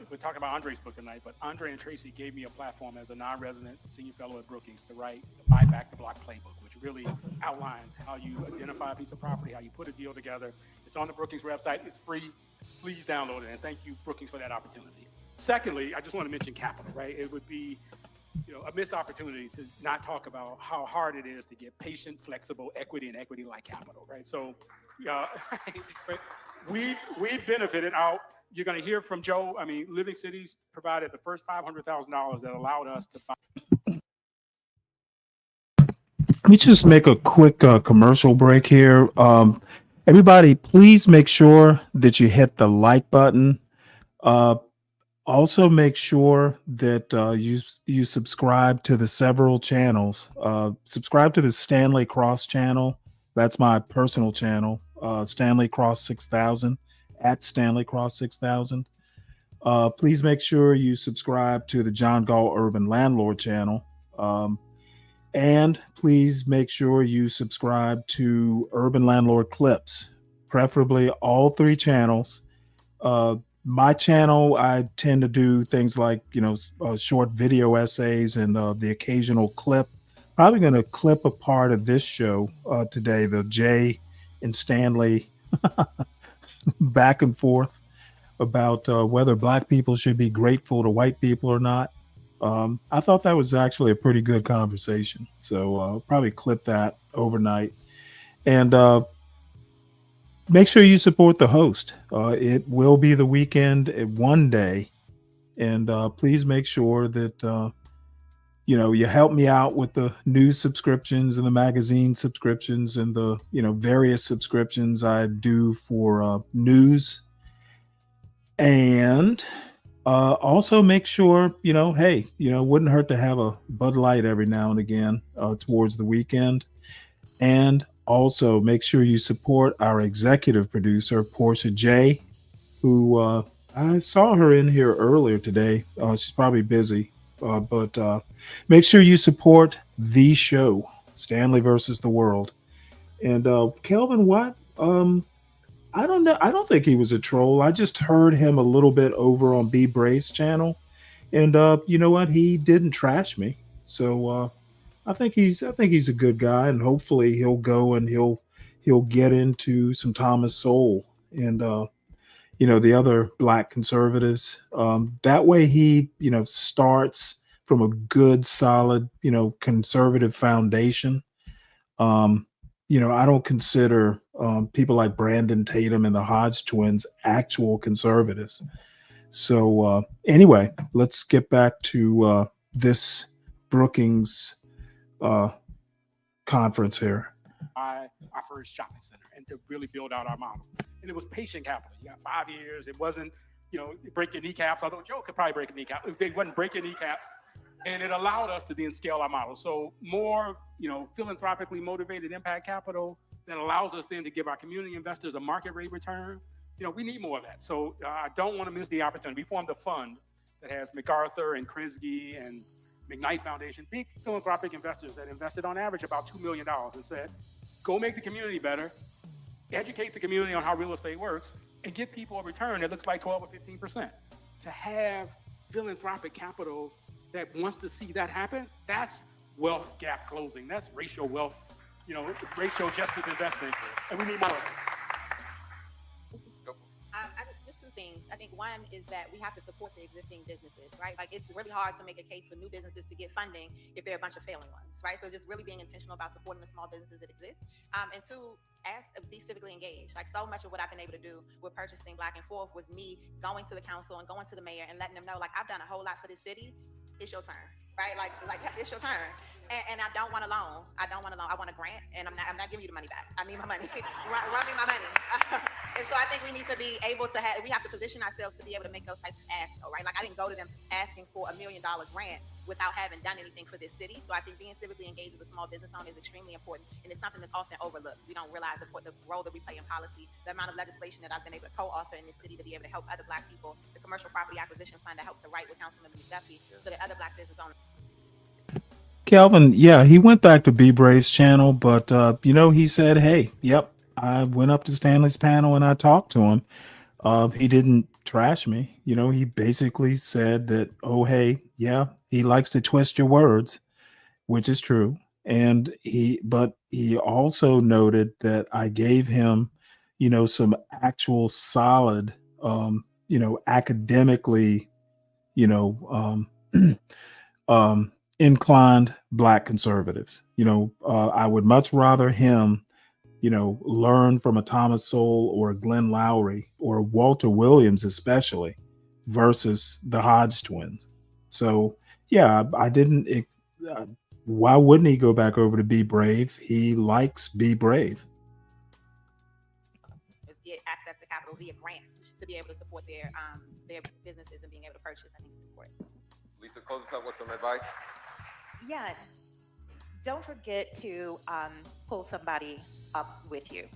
We're talking about Andre's book tonight, but Andre and Tracy gave me a platform as a non-resident senior fellow at Brookings to write the Buy Back the Block playbook, which really outlines how you identify a piece of property, how you put a deal together. It's on the Brookings website. It's free. Please download it, and thank you, Brookings, for that opportunity. Secondly, I just want to mention capital, right? It would be a missed opportunity to not talk about how hard it is to get patient, flexible equity and equity-like capital, right? So we've benefited out. You're going to hear from Joe. I mean, Living Cities provided the first $500,000 that allowed us to buy. Let me just make a quick commercial break here. Everybody, please make sure that you hit the like button. Also, make sure that you subscribe to the several channels. Subscribe to the Stanley Cross channel. That's my personal channel, Stanley Cross 6000, at Stanley Cross 6000. Please make sure you subscribe to the John Gall Urban Landlord channel. And please make sure you subscribe to Urban Landlord Clips, preferably all 3 channels. My channel, I tend to do things like, short video essays and the occasional clip. Probably going to clip a part of this show today, the Jay and Stanley back and forth about whether Black people should be grateful to white people or not. I thought that was actually a pretty good conversation. So I'll probably clip that overnight. And make sure you support the host. It will be the weekend one day. And please make sure that, you help me out with the news subscriptions and the magazine subscriptions and the, various subscriptions I do for news. And also make sure, hey, wouldn't hurt to have a Bud Light every now and again towards the weekend. And also make sure you support our executive producer, Portia J, who I saw her in here earlier today. She's probably busy. But make sure you support the show, Stanley versus the World. And Kelvin Watt, I don't know. I don't think he was a troll. I just heard him a little bit over on B Brave's channel, and you know what? He didn't trash me. So I think he's a good guy, and hopefully he'll go and he'll get into some Thomas Sowell and the other black conservatives. That way he starts from a good, solid conservative foundation. I don't consider people like Brandon Tatum and the Hodge twins actual conservatives. So anyway, let's get back to this Brookings conference here. Our first shopping center and to really build out our model. And it was patient capital. You got 5 years. It wasn't, break your kneecaps, although Joe could probably break a kneecap. They wasn't break your kneecaps. And it allowed us to then scale our model. So more, philanthropically motivated impact capital that allows us then to give our community investors a market rate return. We need more of that. So I don't want to miss the opportunity. We formed a fund that has MacArthur and Kresge and McKnight Foundation, big philanthropic investors that invested on average about $2 million and said, go make the community better, educate the community on how real estate works, and give people a return that looks like 12 or 15%. To have philanthropic capital that wants to see that happen, that's wealth gap closing. That's racial wealth, racial justice investing, and we need more of it. Just two things. I think one is that we have to support the existing businesses, right? Like it's really hard to make a case for new businesses to get funding if there are a bunch of failing ones, right? So just really being intentional about supporting the small businesses that exist. And two, be civically engaged. Like so much of what I've been able to do with purchasing Black and Forth was me going to the council and going to the mayor and letting them know, like, I've done a whole lot for this city. It's your turn, right? Like it's your turn. And I don't want a loan. I want a grant, and I'm not giving you the money back. I need my money. Run me my money. And so I think we need to be able to we have to position ourselves to be able to make those types of asks, though, right? Like I didn't go to them asking for $1 million grant without having done anything for this city. So I think being civically engaged as a small business owner is extremely important, and it's something that's often overlooked. We don't realize the role that we play in policy, the amount of legislation that I've been able to co-author in this city to be able to help other Black people, the commercial property acquisition fund that helps to write with Councilmember McDuffie so that other Black business owners. Calvin, yeah, he went back to B Brave's channel, but he said, "Hey, yep, I went up to Stanley's panel and I talked to him. He didn't trash me. He basically said that, oh, hey, yeah, he likes to twist your words, which is true. And he also noted that I gave him, some actual solid, academically, inclined Black conservatives. I would much rather him, learn from a Thomas Sowell or a Glenn Lowry or Walter Williams, especially, versus the Hodge twins. So, yeah, I didn't. Why wouldn't he go back over to Be Brave? He likes Be Brave. Just get access to capital via grants to be able to support their businesses and being able to purchase. I think it's important. Lisa, close us up with some advice. Yeah, don't forget to pull somebody up with you.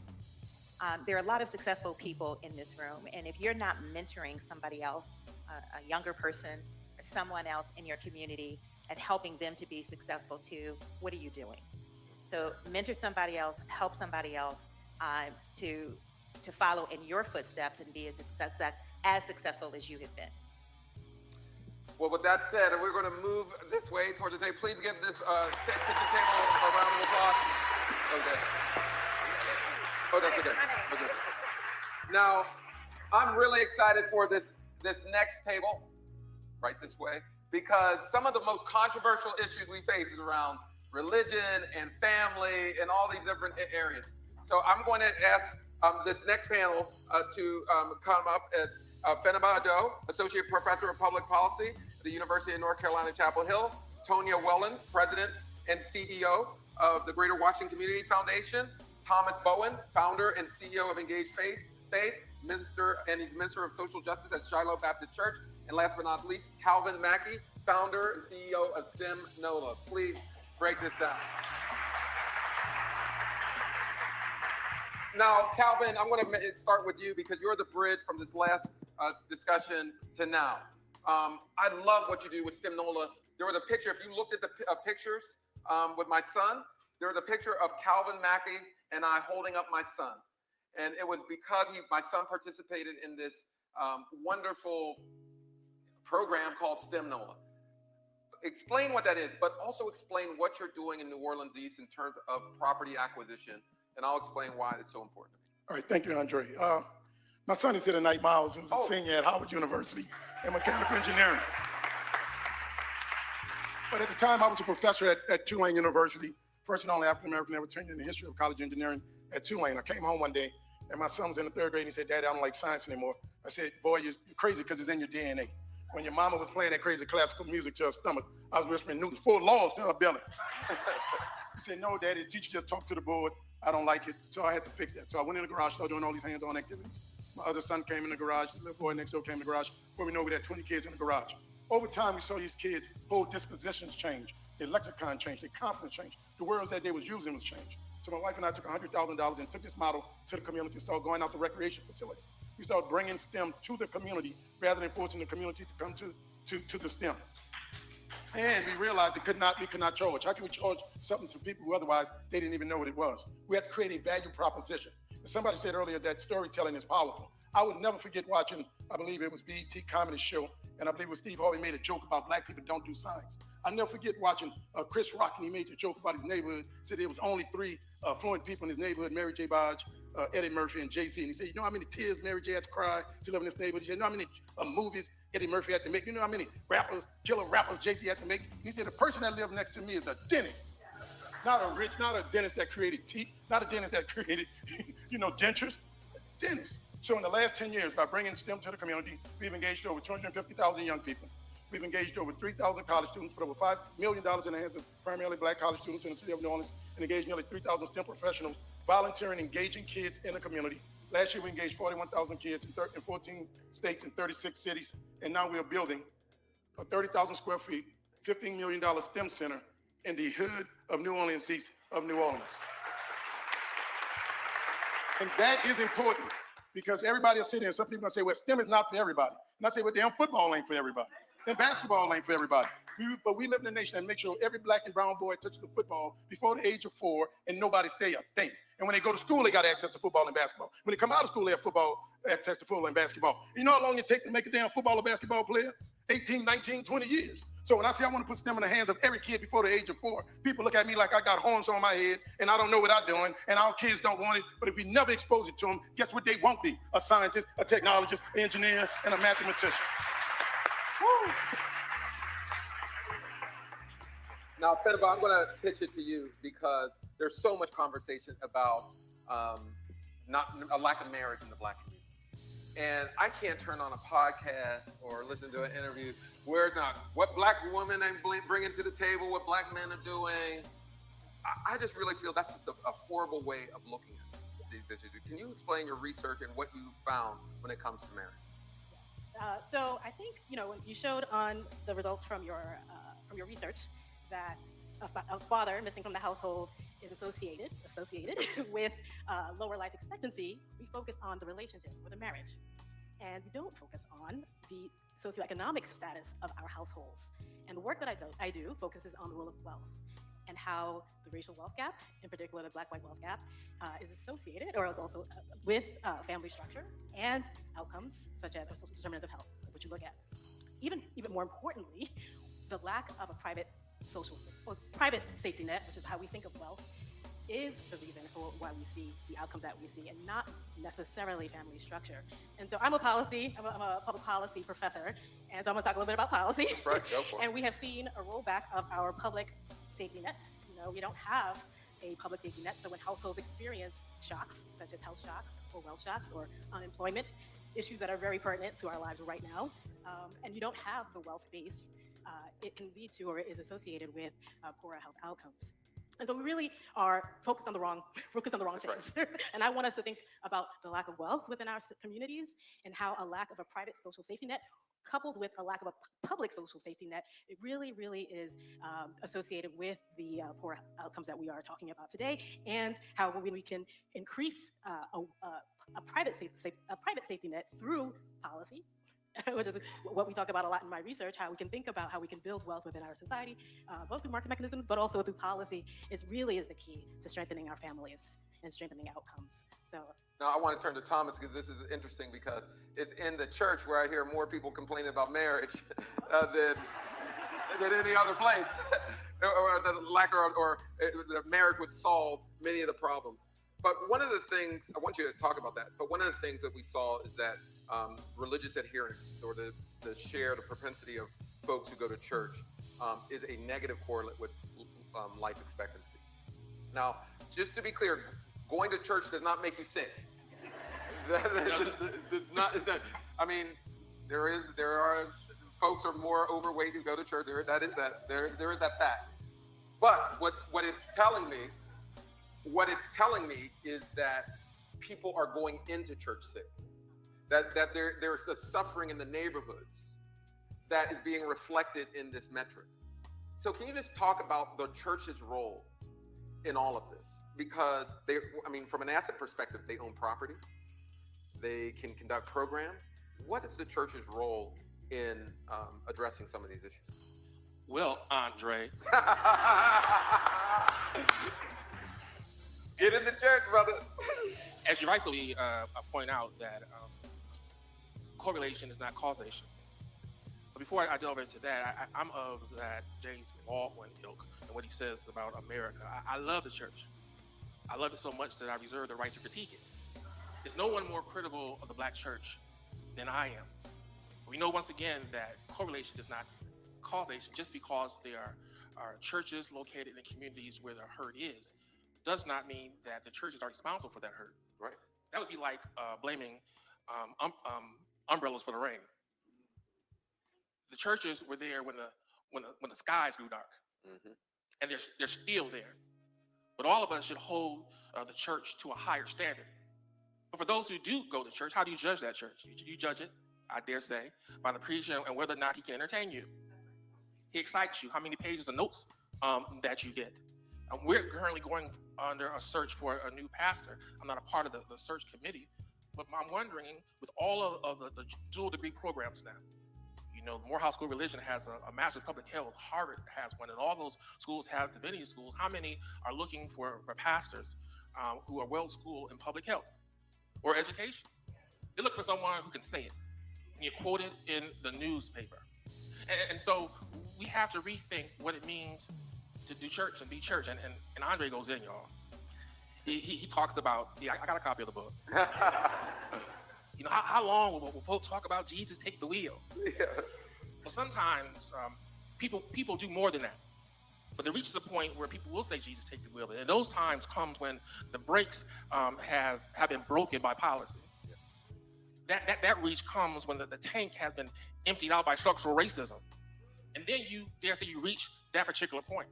There are a lot of successful people in this room, and if you're not mentoring somebody else, a younger person or someone else in your community, and helping them to be successful too, what are you doing? So mentor somebody else, help somebody else to follow in your footsteps and be as successful as you have been. Well, with that said, we're going to move this way towards the table. Please give this kitchen table a round of applause. Okay. Oh, that's okay. Okay. Now, I'm really excited for this next table, right this way, because some of the most controversial issues we face is around religion and family and all these different areas. So I'm going to ask this next panel to come up as Fenaba Ado, Associate Professor of Public Policy at the University of North Carolina, Chapel Hill. Tonya Wellens, President and CEO of the Greater Washington Community Foundation. Thomas Bowen, Founder and CEO of Engaged Faith, Minister, and he's Minister of Social Justice at Shiloh Baptist Church. And last but not least, Calvin Mackey, Founder and CEO of STEM NOLA. Please break this down. Now, Calvin, I'm going to start with you because you're the bridge from this last discussion to now. I love what you do with STEM NOLA there was a picture. If you looked at the pictures with my son, there was a picture of Calvin Mackey and I holding up my son. And it was because my son participated in this wonderful program called STEM NOLA. Explain what that is, but also explain what you're doing in New Orleans East in terms of property acquisition, and I'll explain why it's so important to me. All right, thank you, Andre. My son is here tonight, Miles, who's a senior at Howard University in mechanical engineering. But at the time, I was a professor at Tulane University, first and only African-American ever trained in the history of college engineering at Tulane. I came home one day, and my son was in the 3rd grade, and he said, Daddy, I don't like science anymore. I said, boy, you're crazy because it's in your DNA. When your mama was playing that crazy classical music to her stomach, I was whispering Newton's 4 laws to her belly. He said, no, Daddy, the teacher just talked to the board. I don't like it, so I had to fix that. So I went in the garage, started doing all these hands-on activities. My other son came in the garage, the little boy next door came in the garage. Before we know, we had 20 kids in the garage. Over time, we saw these kids' whole dispositions change. Their lexicon changed, their confidence changed. The words that they was using was changed. So my wife and I took $100,000 and took this model to the community and started going out to recreation facilities. We started bringing STEM to the community rather than forcing the community to come to the STEM. And we realized we could not charge. How can we charge something to people who otherwise they didn't even know what it was? We had to create a value proposition. And somebody said earlier that storytelling is powerful. I would never forget watching, I believe it was BET Comedy Show, and I believe it was Steve Harvey made a joke about black people don't do science. I never forget watching Chris Rock, and he made a joke about his neighborhood, said there was only 3 affluent people in his neighborhood, Mary J. Blige, Eddie Murphy, and Jay-Z. And he said, you know how many tears Mary J. had to cry to live in this neighborhood? He said, you know how many movies Eddie Murphy had to make? You know how many killer rappers Jay-Z had to make? He said, the person that lived next to me is a dentist. Not a dentist that created teeth, not a dentist that created, dentures, a dentist. So in the last 10 years, by bringing STEM to the community, we've engaged over 250,000 young people. We've engaged over 3,000 college students, put over $5 million in the hands of primarily black college students in the city of New Orleans, and engaged nearly 3,000 STEM professionals, volunteering, engaging kids in the community. Last year, we engaged 41,000 kids in 14 states and 36 cities, and now we are building a 30,000 square feet, $15 million STEM center in the hood of New Orleans East of New Orleans. And that is important because everybody will sit there and some people are going to say, well, STEM is not for everybody. And I say, well, damn, football ain't for everybody. And basketball ain't for everybody. But we live in a nation that makes sure every black and brown boy touches the football before the age of 4 and nobody say a thing. And when they go to school, they got access to football and basketball. When they come out of school, they have access to football and basketball. You know how long it takes to make a damn football or basketball player? 18, 19, 20 years. So when I say I want to put STEM in the hands of every kid before the age of 4, people look at me like I got horns on my head and I don't know what I'm doing and our kids don't want it. But if we never expose it to them, guess what they won't be? A scientist, a technologist, an engineer, and a mathematician. Woo. Now, Fenaba, I'm going to pitch it to you because there's so much conversation about not a lack of marriage in the black community. And I can't turn on a podcast or listen to an interview where it's not what black women are bringing to the table, what black men are doing. I just really feel that's just a horrible way of looking at these issues. Can you explain your research and what you found when it comes to marriage? So I think, when you showed on the results from your research that a father missing from the household is associated with lower life expectancy, we focus on the relationship or the marriage. And we don't focus on the socioeconomic status of our households. And the work that I do focuses on the role of wealth and how the racial wealth gap, in particular the black-white wealth gap, is associated or is also with family structure and outcomes such as social determinants of health, which you look at. Even more importantly, the lack of a private safety net, which is how we think of wealth, is the reason for why we see the outcomes that we see and not necessarily family structure. And so I'm a public policy professor, and so I'm gonna talk a little bit about policy. That's right, go for it. And we have seen a rollback of our public safety net. We don't have a public safety net, so when households experience shocks, such as health shocks or wealth shocks or unemployment, issues that are very pertinent to our lives right now, and you don't have the wealth base, it can lead to or is associated with poorer health outcomes. And so we really are focused on the wrong things. Right. And I want us to think about the lack of wealth within our communities and how a lack of a private social safety net coupled with a lack of a public social safety net, it really, really is associated with the poor outcomes that we are talking about today, and how when we can increase a private safety net through policy, which is what we talk about a lot in my research, how we can think about how we can build wealth within our society, both through market mechanisms, but also through policy, really is the key to strengthening our families and strengthening outcomes. So now I want to turn to Thomas, because this is interesting, because it's in the church where I hear more people complaining about marriage than any other place, or the lack or the marriage would solve many of the problems. But one of the things, I want you to talk about that, but one of the things that we saw is that religious adherence, or the propensity of folks who go to church, is a negative correlate with life expectancy. Now, just to be clear, going to church does not make you sick. I mean, there are folks who are more overweight who go to church. There is that fact. But what it's telling me is that people are going into church sick. That there's the suffering in the neighborhoods that is being reflected in this metric. So can you just talk about the church's role in all of this? Because from an asset perspective, they own property. They can conduct programs. What is the church's role in addressing some of these issues? Well, Andre. Get in the church, brother. As you rightfully point out, that correlation is not causation. But before I delve into that, I'm of that James Baldwin ilk and what he says about America. I love the church. I love it so much that I reserve the right to critique it. There's no one more critical of the Black church than I am. We know once again that correlation is not causation. Just because there are churches located in communities where the hurt is, does not mean that the churches are responsible for that hurt. Right. That would be like blaming umbrellas for the rain. The churches were there when the skies grew dark, and they're still there. But all of us should hold the church to a higher standard. But for those who do go to church, how do you judge that church? You judge it, I dare say, by the preacher and whether or not he can entertain you. He excites you, how many pages of notes that you get. We're currently going under a search for a new pastor. I'm not a part of the search committee, but I'm wondering, with all of the dual degree programs now, the Morehouse School of Religion has a Master's of Public Health, Harvard has one, and all those schools have divinity schools. How many are looking for pastors who are well-schooled in public health or education? They're looking for someone who can say it. And you quote it in the newspaper. And so we have to rethink what it means to do church and be church. And Andre goes in, y'all. He talks about, I got a copy of the book. How long will folks talk about Jesus take the wheel? Yeah. Well, sometimes people do more than that. But there reaches a point where people will say Jesus take the wheel. And those times comes when the brakes have been broken by policy. Yeah. That reach comes when the tank has been emptied out by structural racism. And then you reach that particular point.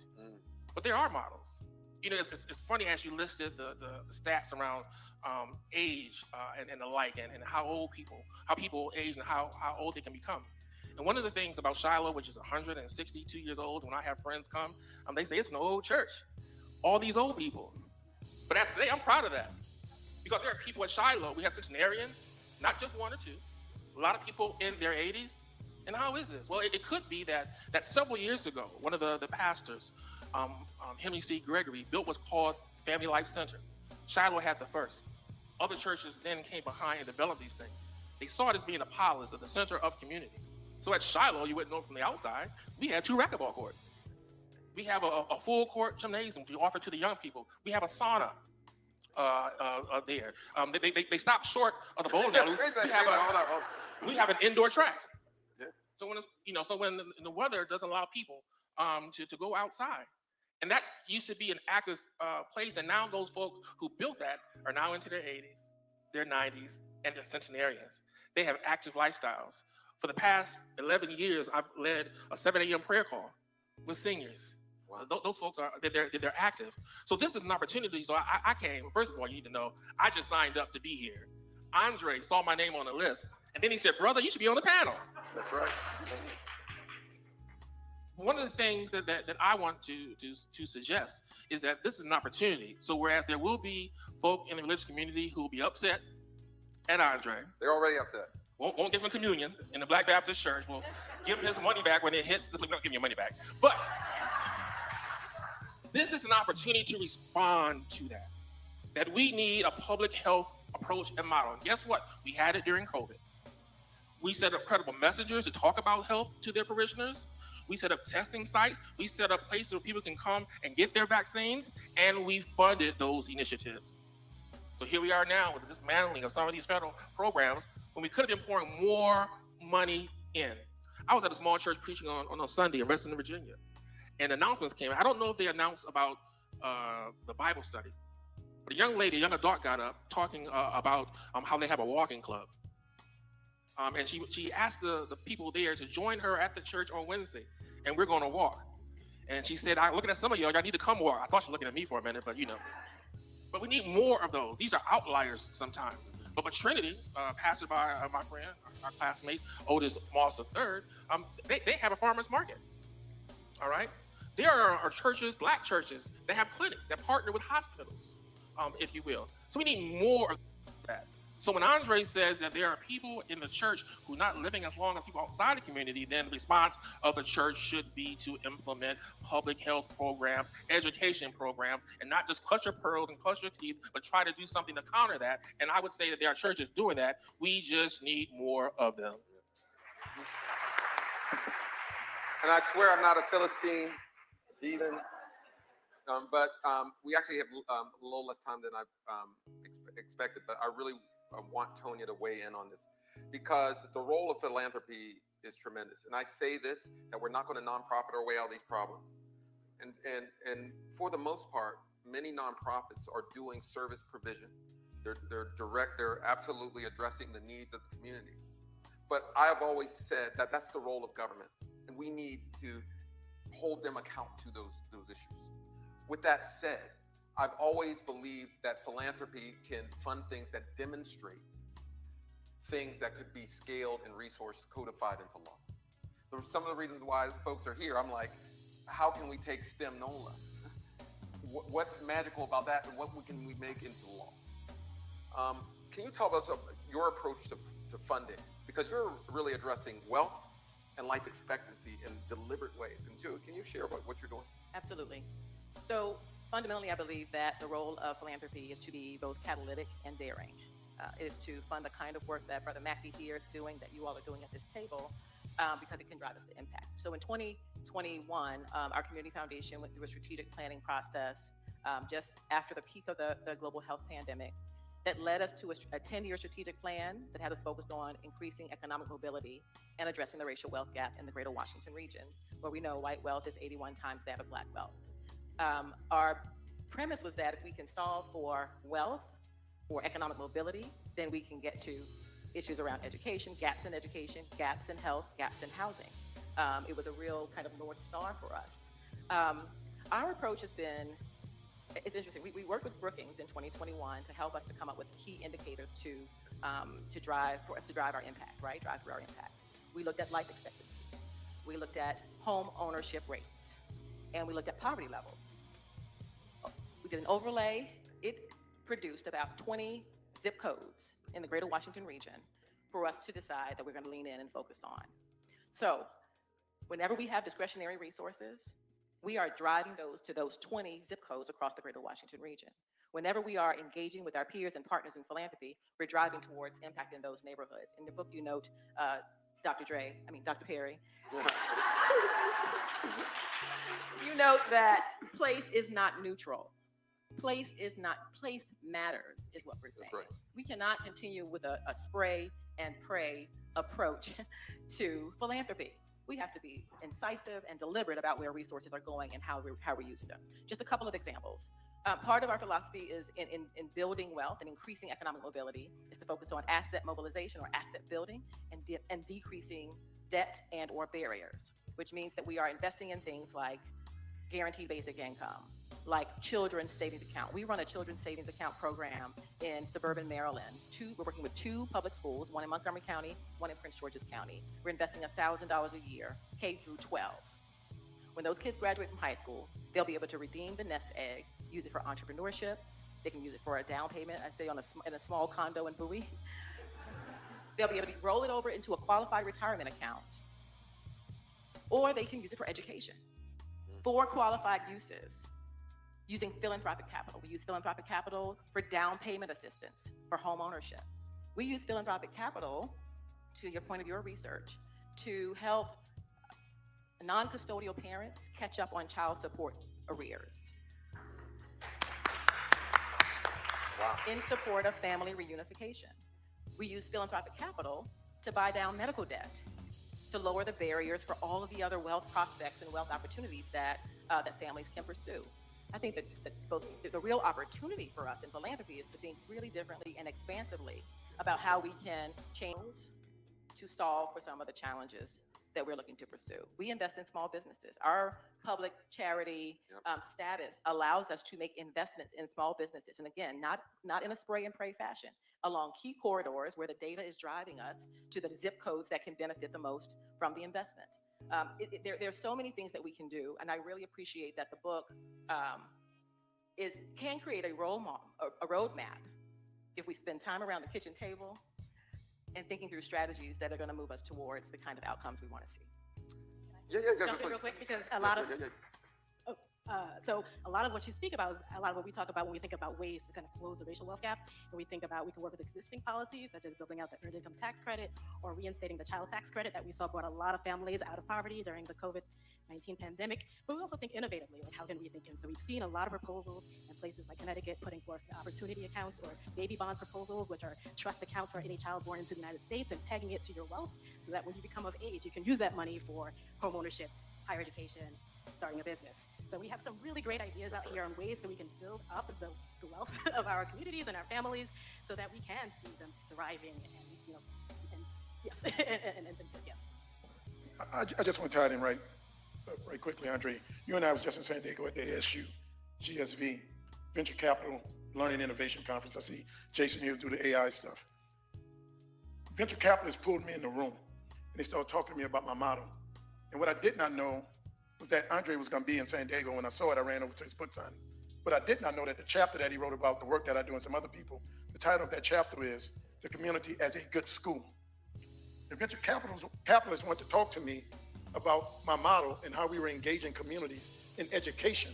But there are models. It's funny as you listed the stats around age and the like, and how people age and how old they can become. And one of the things about Shiloh, which is 162 years old, when I have friends come, they say it's an old church. All these old people. But as today, I'm proud of that. Because there are people at Shiloh, we have centenarians, not just one or two, a lot of people in their 80s. And how is this? Well, it could be that several years ago, one of the pastors, Henry C. Gregory, built what's called Family Life Center. Shiloh had the first. Other churches then came behind and developed these things. They saw it as being a polis, at the center of community. So at Shiloh, you wouldn't know from the outside, we had 2 racquetball courts. We have a full court gymnasium to offer to the young people. We have a sauna there. They stopped short of the bowling alley. We have an indoor track. Yeah. So when the weather doesn't allow people to go outside. And that used to be an active place. And now those folks who built that are now into their 80s, their 90s, and they're centenarians. They have active lifestyles. For the past 11 years, I've led a 7 a.m. prayer call with seniors. Wow. Those folks they're active. So this is an opportunity. So I came. First of all, you need to know, I just signed up to be here. Andre saw my name on the list, and then he said, "Brother, you should be on the panel." That's right. One of the things that I want to suggest is that this is an opportunity. So whereas there will be folk in the religious community who will be upset at Andre. They're already upset. won't give him communion in the Black Baptist Church. We'll give him his money back when it hits. We're not giving you money back. But this is an opportunity to respond to that. That we need a public health approach and model. And guess what? We had it during COVID. We set up credible messengers to talk about health to their parishioners. We set up testing sites. We set up places where people can come and get their vaccines, and we funded those initiatives. So here we are now with the dismantling of some of these federal programs when we could have been pouring more money in. I was at a small church preaching on a Sunday in Reston, Virginia, and announcements came. I don't know if they announced about the Bible study, but a young lady, a young adult got up talking about how they have a walking club. And she asked the people there to join her at the church on Wednesday, and we're going to walk. And she said, I'm looking at some of y'all need to come walk. I thought she was looking at me for a minute, but you know. But we need more of those. These are outliers sometimes. But Trinity, pastored by my friend, our classmate, Otis Moss III, they have a farmer's market, all right? There are churches, black churches, that have clinics that partner with hospitals, if you will. So we need more of that. So when Andre says that there are people in the church who are not living as long as people outside the community, then the response of the church should be to implement public health programs, education programs, and not just clutch your pearls and clutch your teeth, but try to do something to counter that. And I would say that there are churches doing that. We just need more of them. And I swear I'm not a Philistine heathen, but we actually have a little less time than I expected, but I really want Tonya to weigh in on this, because the role of philanthropy is tremendous. And I say this, that we're not going to nonprofit our way out of these problems. And for the most part, many nonprofits are doing service provision. They're absolutely addressing the needs of the community. But I have always said that that's the role of government, and we need to hold them account to those issues. With that said, I've always believed that philanthropy can fund things that demonstrate things that could be scaled and resource codified into law. Those are some of the reasons why folks are here. I'm like, how can we take STEM NOLA? What's magical about that, and what can we make into law? Can you tell us your approach to funding? Because you're really addressing wealth and life expectancy in deliberate ways. And can you share what you're doing? Absolutely. So fundamentally, I believe that the role of philanthropy is to be both catalytic and daring. It is to fund the kind of work that Brother Mackey here is doing, that you all are doing at this table, because it can drive us to impact. So in 2021, our community foundation went through a strategic planning process just after the peak of the global health pandemic that led us to a 10-year strategic plan that had us focused on increasing economic mobility and addressing the racial wealth gap in the greater Washington region, where we know white wealth is 81 times that of black wealth. Our premise was that if we can solve for wealth or economic mobility, then we can get to issues around education, gaps in health, gaps in housing. It was a real kind of North Star for us. Our approach has been, it's interesting. We worked with Brookings in 2021 to help us to come up with key indicators to drive our impact, right? Drive through our impact. We looked at life expectancy. We looked at home ownership rates, and we looked at poverty levels. We did an overlay. It produced about 20 zip codes in the greater Washington region for us to decide that we're going to lean in and focus on. So whenever we have discretionary resources, we are driving those to those 20 zip codes across the greater Washington region. Whenever we are engaging with our peers and partners in philanthropy, we're driving towards impact in those neighborhoods. In the book, you note, Dr. Perry, you note that place is not neutral. Place matters, is what we're saying. Right. We cannot continue with a spray and pray approach to philanthropy. We have to be incisive and deliberate about where resources are going and how we're using them. Just a couple of examples. Part of our philosophy is in building wealth and increasing economic mobility is to focus on asset mobilization or asset building and decreasing debt and or barriers, which means that we are investing in things like guaranteed basic income, like children's savings account. We run a children's savings account program in suburban Maryland. We're working with 2 public schools, one in Montgomery County, one in Prince George's County. We're investing $1,000 a year, K through 12. When those kids graduate from high school, they'll be able to redeem the nest egg, use it for entrepreneurship. They can use it for a down payment, I say in a small condo in Bowie. they'll be able to roll it over into a qualified retirement account, or they can use it for education. 4 qualified uses using philanthropic capital. We use philanthropic capital for down payment assistance for home ownership. We use philanthropic capital, to your point of your research, to help non-custodial parents catch up on child support arrears. Wow. In support of family reunification. We use philanthropic capital to buy down medical debt, to lower the barriers for all of the other wealth prospects and wealth opportunities that families can pursue. I think that the real opportunity for us in philanthropy is to think really differently and expansively about how we can change to solve for some of the challenges that we're looking to pursue. We invest in small businesses. Our public charity status allows us to make investments in small businesses. And again, not in a spray and pray fashion, along key corridors where the data is driving us to the zip codes that can benefit the most from the investment. There's so many things that we can do, and I really appreciate that the book can create a roadmap if we spend time around the kitchen table and thinking through strategies that are going to move us towards the kind of outcomes we want to see. Jump in real quick, because a lot of so a lot of what you speak about is a lot of what we talk about when we think about ways to kind of close the racial wealth gap. And we think about, we can work with existing policies such as building out the earned income tax credit or reinstating the child tax credit that we saw brought a lot of families out of poverty during the COVID-19 pandemic. But we also think innovatively, like how can we think? And so we've seen a lot of proposals in places like Connecticut putting forth opportunity accounts or baby bond proposals, which are trust accounts for any child born into the United States, and pegging it to your wealth so that when you become of age, you can use that money for home ownership, higher education, starting a business. So we have some really great ideas out here on ways so we can build up the wealth of our communities and our families so that we can see them thriving and yes, and yes. I just want to tie it in right quickly, Andre. You and I was just in San Diego at the ASU GSV Venture Capital Learning Innovation Conference. I see Jason here do the AI stuff. Venture capitalists pulled me in the room and they started talking to me about my model. And what I did not know was that Andre was going to be in San Diego. When I saw it, I ran over to his book signing. But I did not know that the chapter that he wrote about the work that I do and some other people, the title of that chapter is The Community as a Good School. The venture capitalists want to talk to me about my model and how we were engaging communities in education,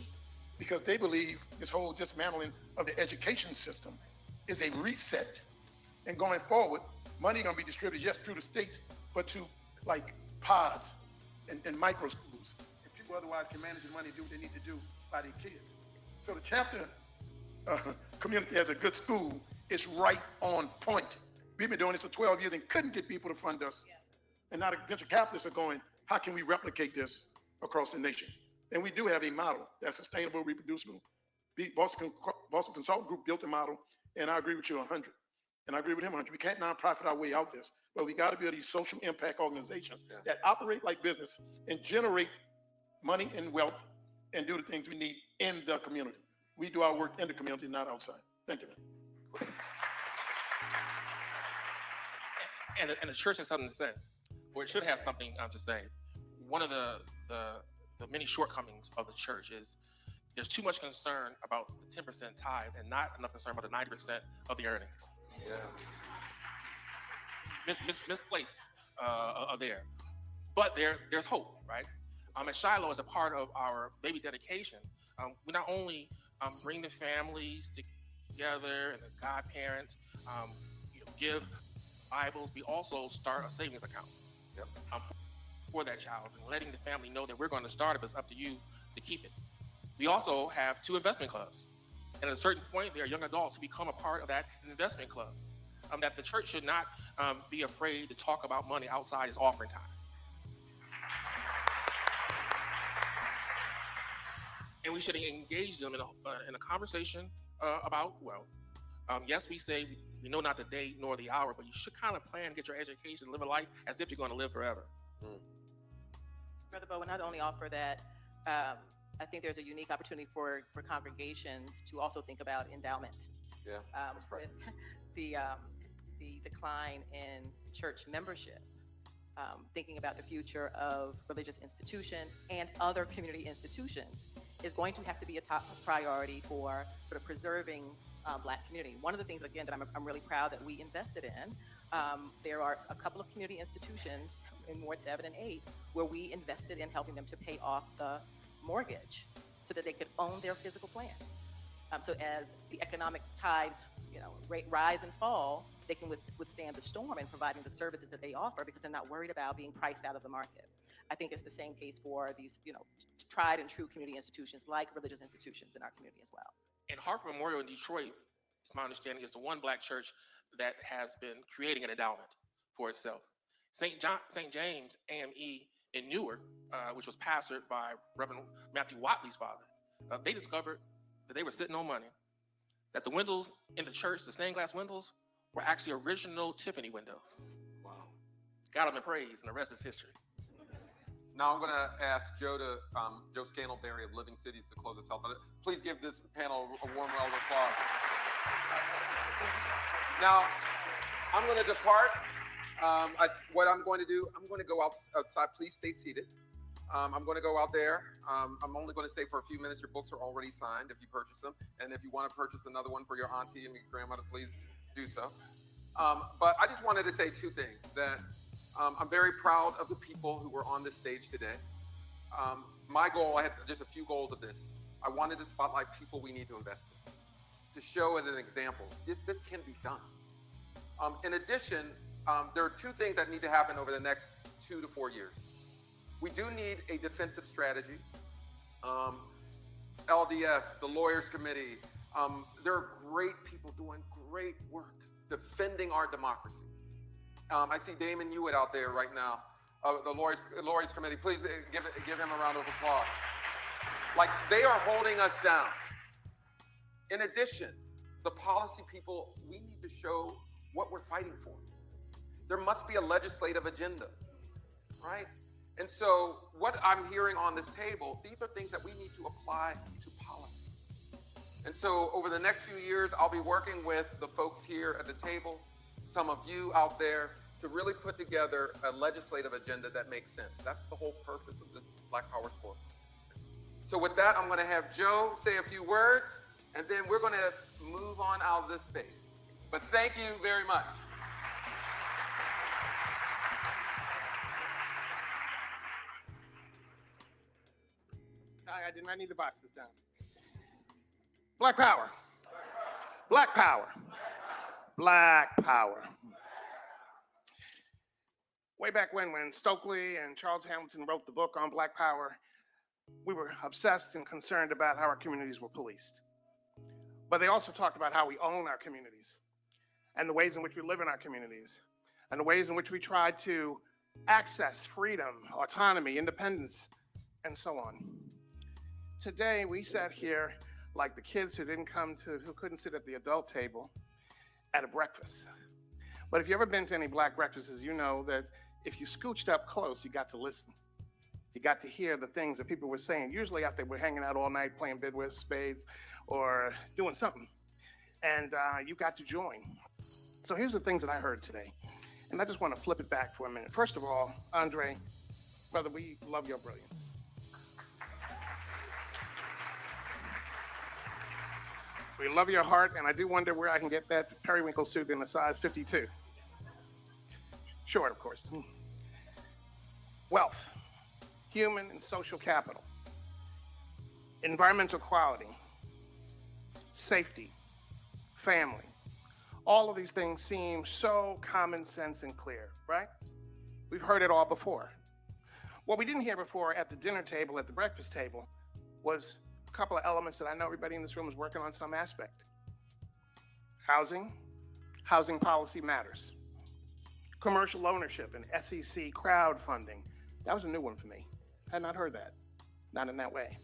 because they believe this whole dismantling of the education system is a reset. And going forward, money going to be distributed just through the state, but to like pods and micro schools. And people otherwise can manage the money, do what they need to do by their kids. So the chapter, Community as a Good School, is right on point. We've been doing this for 12 years and couldn't get people to fund us. Yeah. And now the venture capitalists are going, how can we replicate this across the nation? And we do have a model that's sustainable, reproducible. Boston Consulting Group built a model, and I agree with you 100. And I agree with him 100. We can't nonprofit our way out this, but we got to build these social impact organizations that operate like business and generate money and wealth and do the things we need in the community. We do our work in the community, not outside. Thank you, man. And the church has something to say, or it should have something to say. One of the many shortcomings of the church is there's too much concern about the 10% tithe and not enough concern about the 90% of the earnings. Yeah. Misplaced there. But there's hope, right? At Shiloh, as a part of our baby dedication, we not only bring the families together and the godparents, give Bibles, we also start a savings account for that child, and letting the family know that we're going to start it, but it's up to you to keep it. We also have 2 investment clubs. And at a certain point, there are young adults who become a part of that investment club. That the church should not be afraid to talk about money outside its offering time. And we should engage them in a conversation about wealth. Yes, we say we know not the day nor the hour, but you should kind of plan to get your education, live a life as if you're going to live forever. Brother Bo, would not only offer that, I think there's a unique opportunity for congregations to also think about endowment. Yeah, that's right. With the decline in church membership, thinking about the future of religious institutions and other community institutions is going to have to be a top priority for sort of preserving Black community. One of the things, again, that I'm really proud that we invested in There are a couple of community institutions in Ward 7 and 8 where we invested in helping them to pay off the mortgage so that they could own their physical plan. So as the economic tides, rise and fall, they can withstand the storm in providing the services that they offer because they're not worried about being priced out of the market. I think it's the same case for these, tried and true community institutions like religious institutions in our community as well. And Harper Memorial in Detroit, it's my understanding, is the one black church that has been creating an endowment for itself. St. James AME in Newark, which was pastored by Reverend Matthew Watley's father, they discovered that they were sitting on money, that the windows in the church, the stained glass windows, were actually original Tiffany windows. Wow. Got them in praise, and the rest is history. Now I'm going to ask Joe Scantleberry of Living Cities to close us out. But please give this panel a warm round of applause. Now, I'm going to depart. What I'm going to do, I'm going to go outside. Please stay seated. I'm going to go out there. I'm only going to stay for a few minutes. Your books are already signed if you purchase them. And if you want to purchase another one for your auntie and your grandmother, please do so. But I just wanted to say two things. That I'm very proud of the people who were on this stage today. My goal, I had just a few goals of this. I wanted to spotlight people we need to invest in, to show as an example, this can be done. In addition, there are two things that need to happen over the next 2 to 4 years. We do need a defensive strategy. LDF, the Lawyers Committee, there are great people doing great work defending our democracy. I see Damon Hewitt out there right now, the Lawyers Committee. Please give him a round of applause. Like, they are holding us down. In addition, the policy people, we need to show what we're fighting for. There must be a legislative agenda, right? And so what I'm hearing on this table, these are things that we need to apply to policy. And so over the next few years, I'll be working with the folks here at the table, some of you out there, to really put together a legislative agenda that makes sense. That's the whole purpose of this Black Power Score. So with that, I'm going to have Joe say a few words, and then we're going to move on out of this space. But thank you very much. I did not need the boxes down. Black Power. Black Power. Black Power. Way back when Stokely and Charles Hamilton wrote the book on Black Power, we were obsessed and concerned about how our communities were policed. But they also talked about how we own our communities and the ways in which we live in our communities and the ways in which we try to access freedom, autonomy, independence, and so on. Today, we sat here like the kids who couldn't sit at the adult table at a breakfast. But if you've ever been to any black breakfasts, you know that if you scooched up close, you got to listen. You got to hear the things that people were saying, usually after they were hanging out all night playing bid with spades or doing something. And you got to join. So here's the things that I heard today. And I just want to flip it back for a minute. First of all, Andre, brother, we love your brilliance. We love your heart, and I do wonder where I can get that periwinkle suit in a size 52. Short, of course. Wealth, human and social capital, environmental quality, safety, family. All of these things seem so common sense and clear, right? We've heard it all before. What we didn't hear before at the dinner table, at the breakfast table, was a couple of elements that I know everybody in this room is working on some aspect. Housing policy matters. Commercial ownership and SEC crowdfunding. That was a new one for me. I had not heard that, not in that way.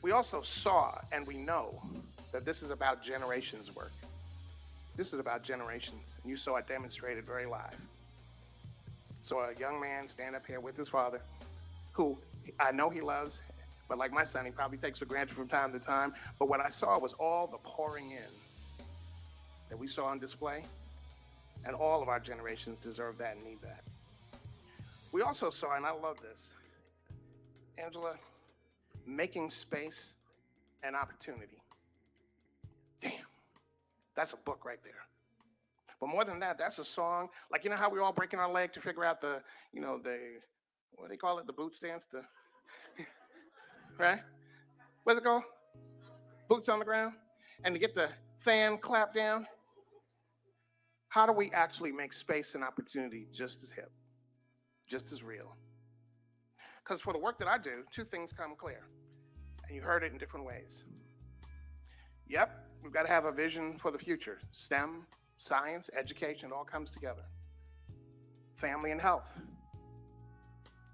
We also saw and we know that this is about generations' work. This is about generations, and you saw it demonstrated very live. So a young man stand up here with his father, who I know he loves, but like my son, he probably takes for granted from time to time. But what I saw was all the pouring in that we saw on display, and all of our generations deserve that and need that. We also saw, and I love this, Angela, making space and opportunity. Damn, that's a book right there. But more than that, that's a song. Like, you know how we're all breaking our leg to figure out the, what do they call it? The boot stance? Right? What's it called? Boots on the ground? And to get the fan clap down? How do we actually make space and opportunity just as hip, just as real? Because for the work that I do, two things come clear. And you heard it in different ways. Yep, we've got to have a vision for the future. STEM, science, education, all comes together. Family and health.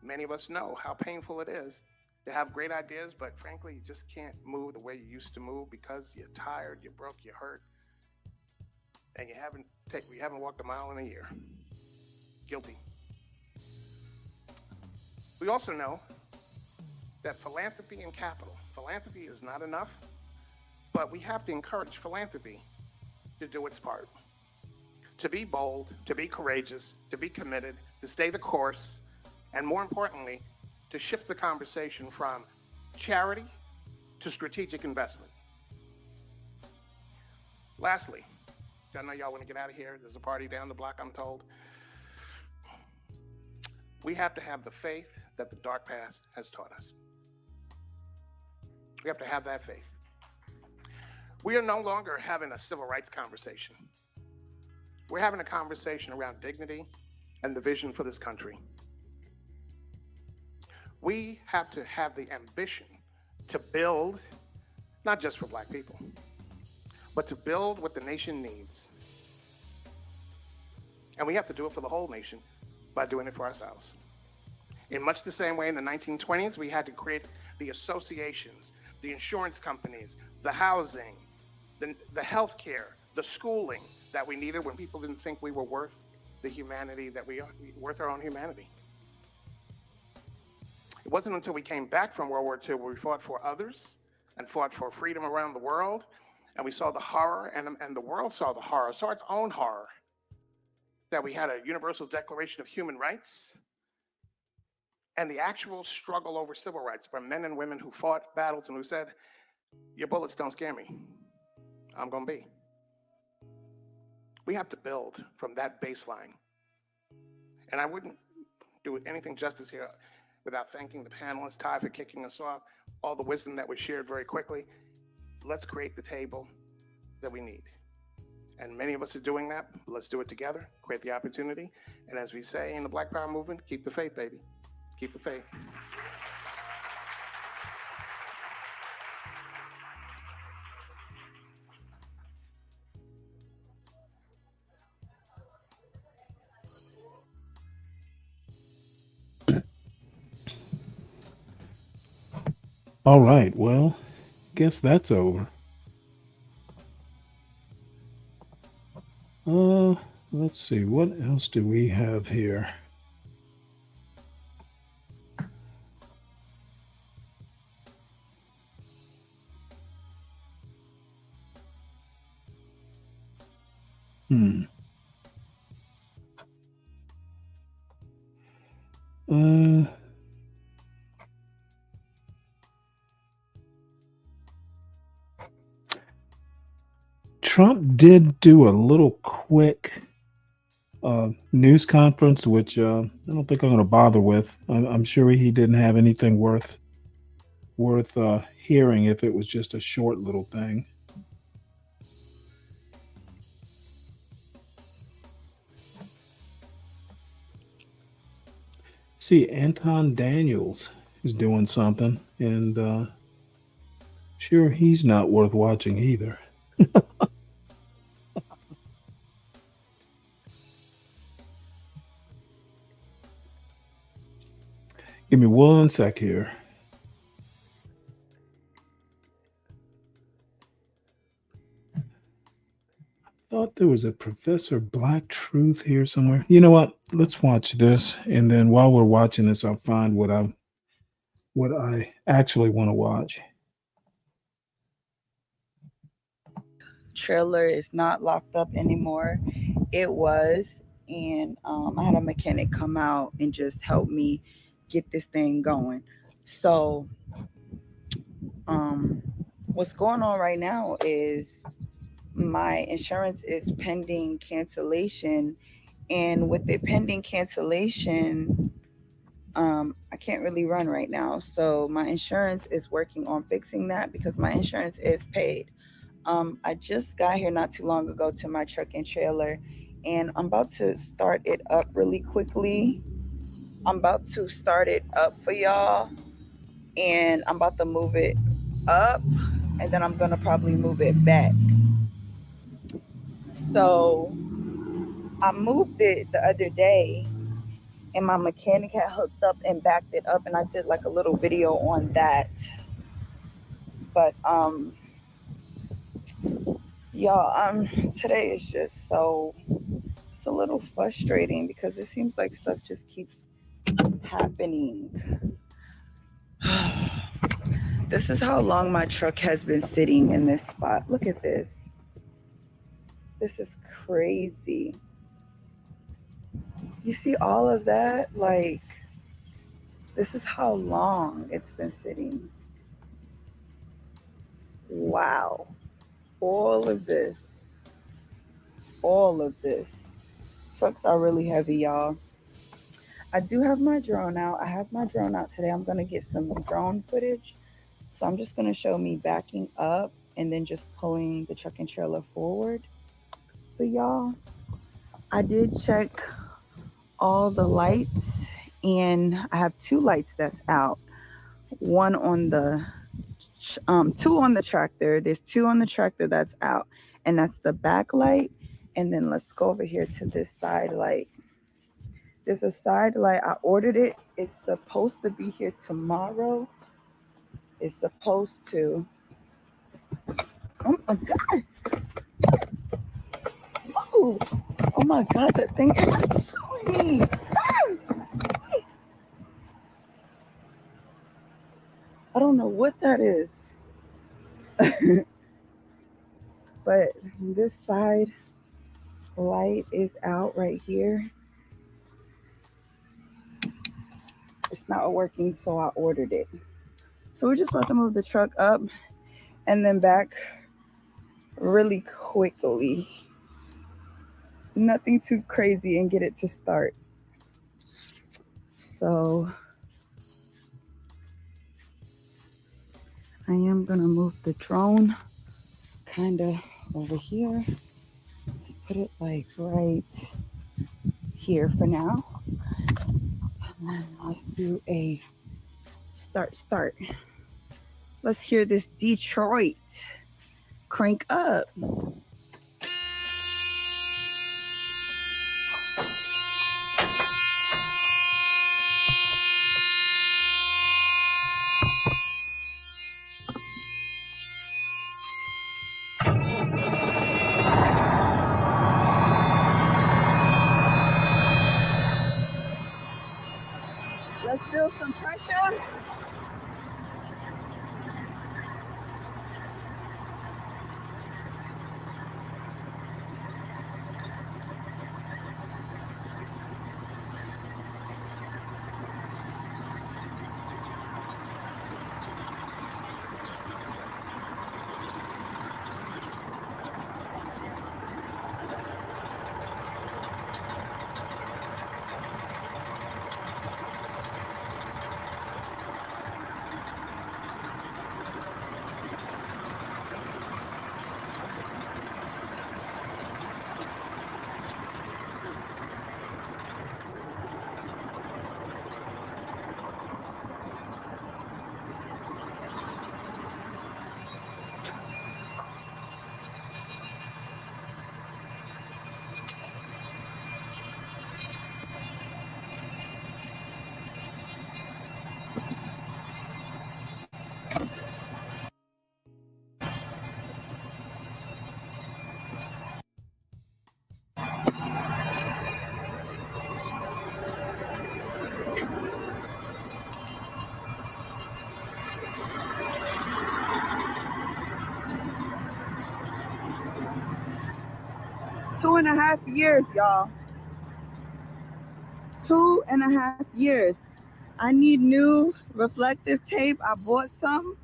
Many of us know how painful it is to have great ideas, but frankly, you just can't move the way you used to move because you're tired, you're broke, you're hurt, and you haven't walked a mile in a year. Guilty. We also know that philanthropy and capital. Philanthropy is not enough, but we have to encourage philanthropy to do its part. To be bold, to be courageous, to be committed, to stay the course, and more importantly, to shift the conversation from charity to strategic investment. Lastly, I know y'all want to get out of here. There's a party down the block, I'm told. We have to have the faith that the dark past has taught us. We have to have that faith. We are no longer having a civil rights conversation. We're having a conversation around dignity and the vision for this country. We have to have the ambition to build, not just for Black people, but to build what the nation needs. And we have to do it for the whole nation by doing it for ourselves. In much the same way in the 1920s, we had to create the associations, the insurance companies, the housing, the healthcare, the schooling that we needed when people didn't think we were worth the humanity that we are, worth our own humanity. It wasn't until we came back from World War II where we fought for others and fought for freedom around the world, and we saw the horror, and the world saw the horror, saw its own horror, that we had a Universal Declaration of Human Rights and the actual struggle over civil rights by men and women who fought battles and who said, your bullets don't scare me, I'm gonna be. We have to build from that baseline. And I wouldn't do anything justice here without thanking the panelists, Ty, for kicking us off, all the wisdom that was shared very quickly. Let's create the table that we need. And many of us are doing that. Let's do it together, create the opportunity. And as we say in the Black Power movement, keep the faith, baby. Keep the faith. All right. Well, guess that's over. Let's see. What else do we have here? Trump did do a little quick news conference, which I don't think I'm going to bother with. I'm sure he didn't have anything worth hearing if it was just a short little thing. See, Anton Daniels is doing something, and sure, he's not worth watching either. Give me one sec here. I thought there was a Professor Black Truth here somewhere. You know what? Let's watch this, and then while we're watching this, I'll find what I actually want to watch. Trailer is not locked up anymore. It was, and I had a mechanic come out and just help me get this thing going. So what's going on right now is my insurance is pending cancellation, and with it pending cancellation, I can't really run right now. So my insurance is working on fixing that because my insurance is paid. I just got here not too long ago to my truck and trailer, and I'm about to start it up really quickly. I'm about to start it up for y'all, and I'm about to move it up, and then I'm gonna probably move it back. So I moved it the other day, and my mechanic had hooked up and backed it up, and I did like a little video on that. But y'all, today is just it's a little frustrating because it seems like stuff just keeps happening. This is how long my truck has been sitting in this spot. Look at this. This is crazy. You see all of that? Like, this is how long it's been sitting. Wow. All of this. Trucks are really heavy, y'all. I do have my drone out. I have my drone out today. I'm going to get some drone footage. So I'm just going to show me backing up and then just pulling the truck and trailer forward for y'all. I did check all the lights, and I have 2 lights that's out. One on the 2 on the tractor. There's 2 on the tractor that's out, and that's the back light. And then let's go over here to this side light. There's a side light. I ordered it. It's supposed to be here tomorrow. It's supposed to. Oh my God. Whoa. Oh my God, that thing is following me. I don't know what that is. But this side light is out right here. It's not working, so I ordered it. So we're just about to move the truck up and then back really quickly. Nothing too crazy, and get it to start. So I am gonna move the drone kind of over here. Let's put it like right here for now. And then let's do a start. Let's hear this Detroit crank up. Let's build some pressure. Two and a half years, y'all. 2.5 years. I need new reflective tape. I bought some.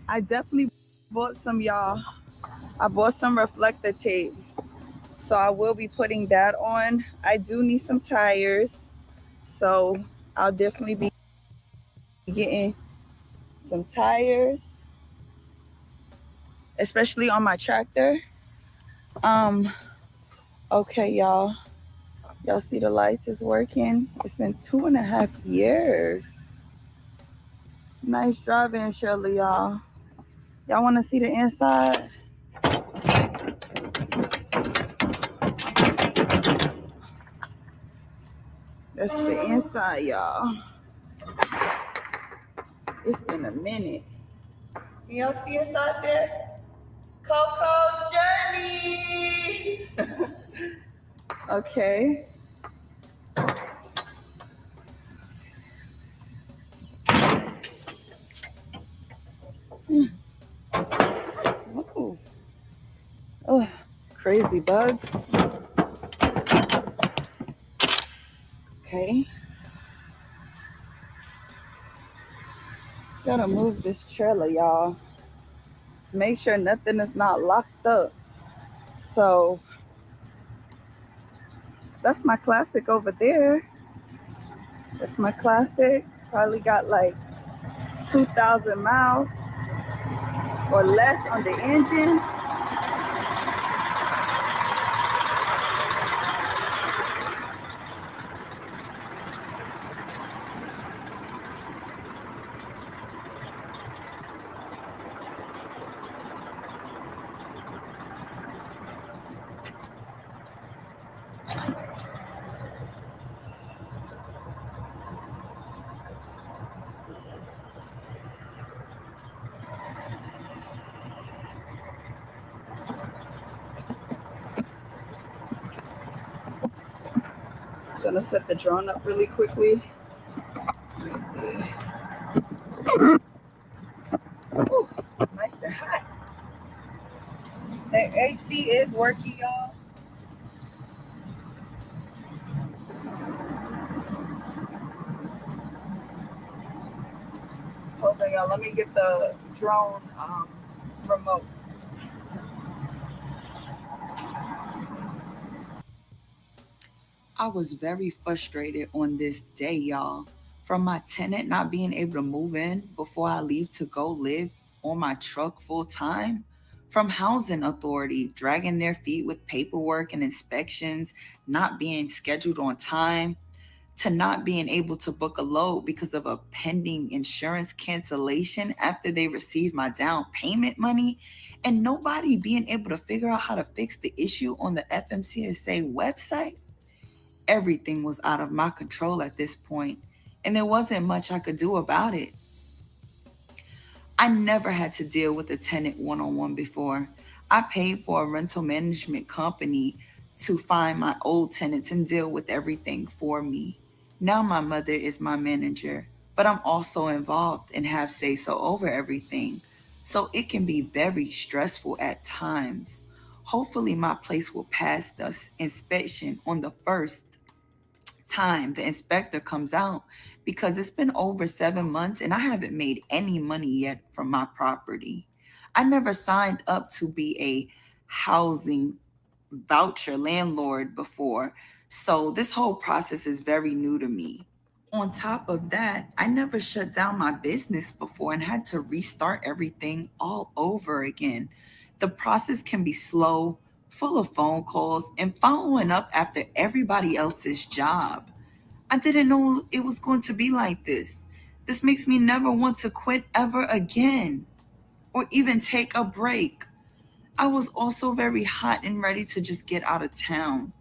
I definitely bought some, y'all. I bought some reflector tape, so I will be putting that on. I do need some tires, so I'll definitely be getting some tires, especially on my tractor. Okay, y'all see the lights is working. It's been 2.5 years. Nice driving, Shirley, y'all. Y'all want to see the inside? That's the inside, y'all. It's been a minute. Can y'all see us out there? Coco's Journey. Okay. Ooh. Oh, crazy bugs. Okay. Gotta move this trailer, y'all. Make sure nothing is not locked up. So that's my classic over there. That's my classic. Probably got like 2,000 miles or less on the engine. Gonna set the drone up really quickly. Let me see. Ooh, nice and hot. The AC is working, y'all. Hold on, y'all. Let me get the drone remote. I was very frustrated on this day, y'all, from my tenant not being able to move in before I leave to go live on my truck full time, from housing authority dragging their feet with paperwork and inspections, not being scheduled on time, to not being able to book a load because of a pending insurance cancellation after they received my down payment money, and nobody being able to figure out how to fix the issue on the FMCSA website. Everything was out of my control at this point, and there wasn't much I could do about it. I never had to deal with a tenant one-on-one before. I paid for a rental management company to find my old tenants and deal with everything for me. Now my mother is my manager, but I'm also involved and have say-so over everything. So it can be very stressful at times. Hopefully my place will pass the inspection on the first time the inspector comes out, because it's been over 7 months and I haven't made any money yet from my property. I never signed up to be a housing voucher landlord before, so this whole process is very new to me. On top of that, I never shut down my business before and had to restart everything all over again. The process can be slow, full of phone calls, and following up after everybody else's job. I didn't know it was going to be like this. This makes me never want to quit ever again or even take a break. I was also very hot and ready to just get out of town.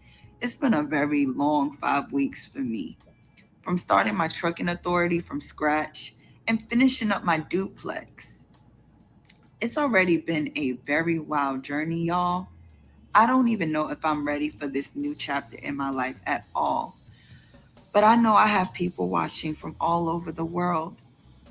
It's been a very long 5 weeks for me. From starting my trucking authority from scratch and finishing up my duplex. It's already been a very wild journey, y'all. I don't even know if I'm ready for this new chapter in my life at all. But I know I have people watching from all over the world.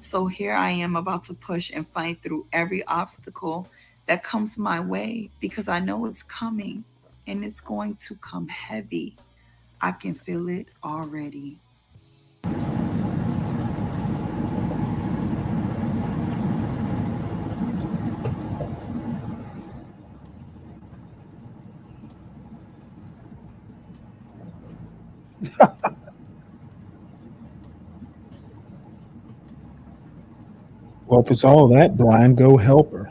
So here I am about to push and fight through every obstacle that comes my way, because I know it's coming and it's going to come heavy. I can feel it already. Well, if it's all that, Brian, go help her.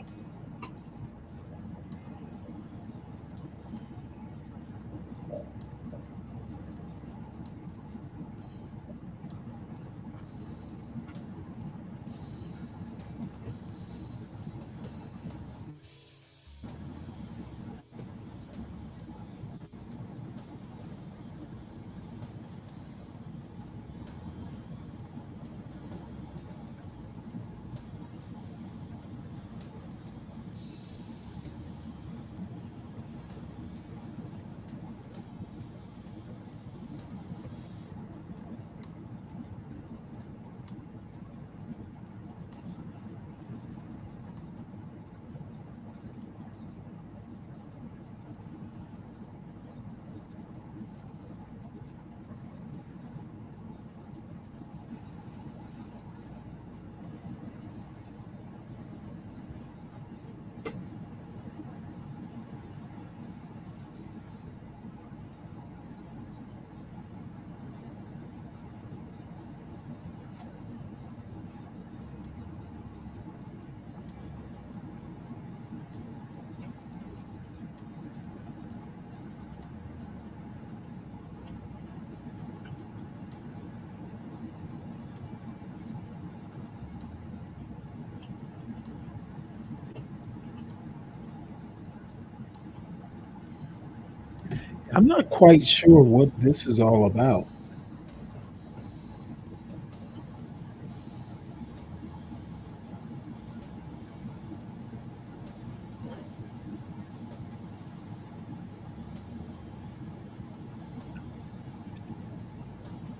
I'm not quite sure what this is all about.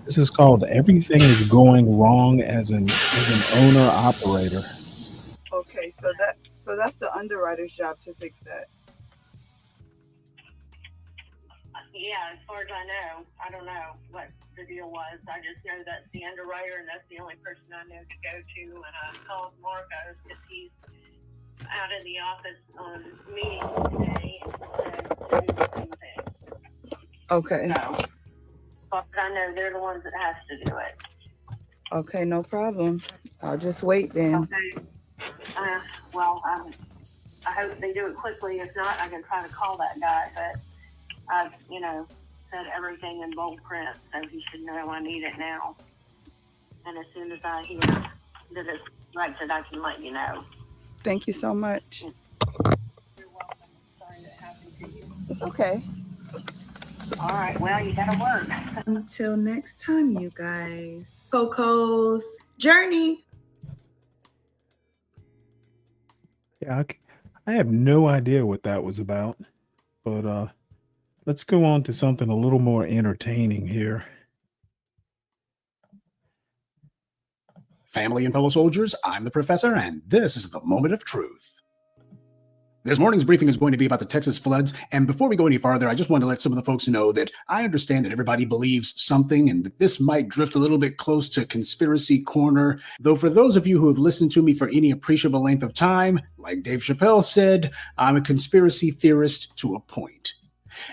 This is called Everything is Going Wrong as an owner operator. Okay, so that's the underwriter's job to fix that. Yeah, as far as I know, I don't know what the deal was. I just know that's the underwriter, and that's the only person I know to go to. And I called Marcos because he's out of the office on meetings today, and to do the same thing. Okay. So, but I know they're the ones that has to do it. Okay, no problem. I'll just wait then. Okay. Well, I hope they do it quickly. If not, I can try to call that guy. But I've, said everything in bold print, so he should know I need it now. And as soon as I hear that it's corrected, I can let you know. Thank you so much. You're welcome. Sorry that happened to you. It's okay. All right. Well, you gotta work. Until next time, you guys. Coco's Journey. Yeah, I have no idea what that was about, but let's go on to something a little more entertaining here. Family and fellow soldiers, I'm the professor, and this is the moment of truth. This morning's briefing is going to be about the Texas floods, and before we go any farther, I just want to let some of the folks know that I understand that everybody believes something, and that this might drift a little bit close to conspiracy corner, though for those of you who have listened to me for any appreciable length of time, like Dave Chappelle said, I'm a conspiracy theorist to a point.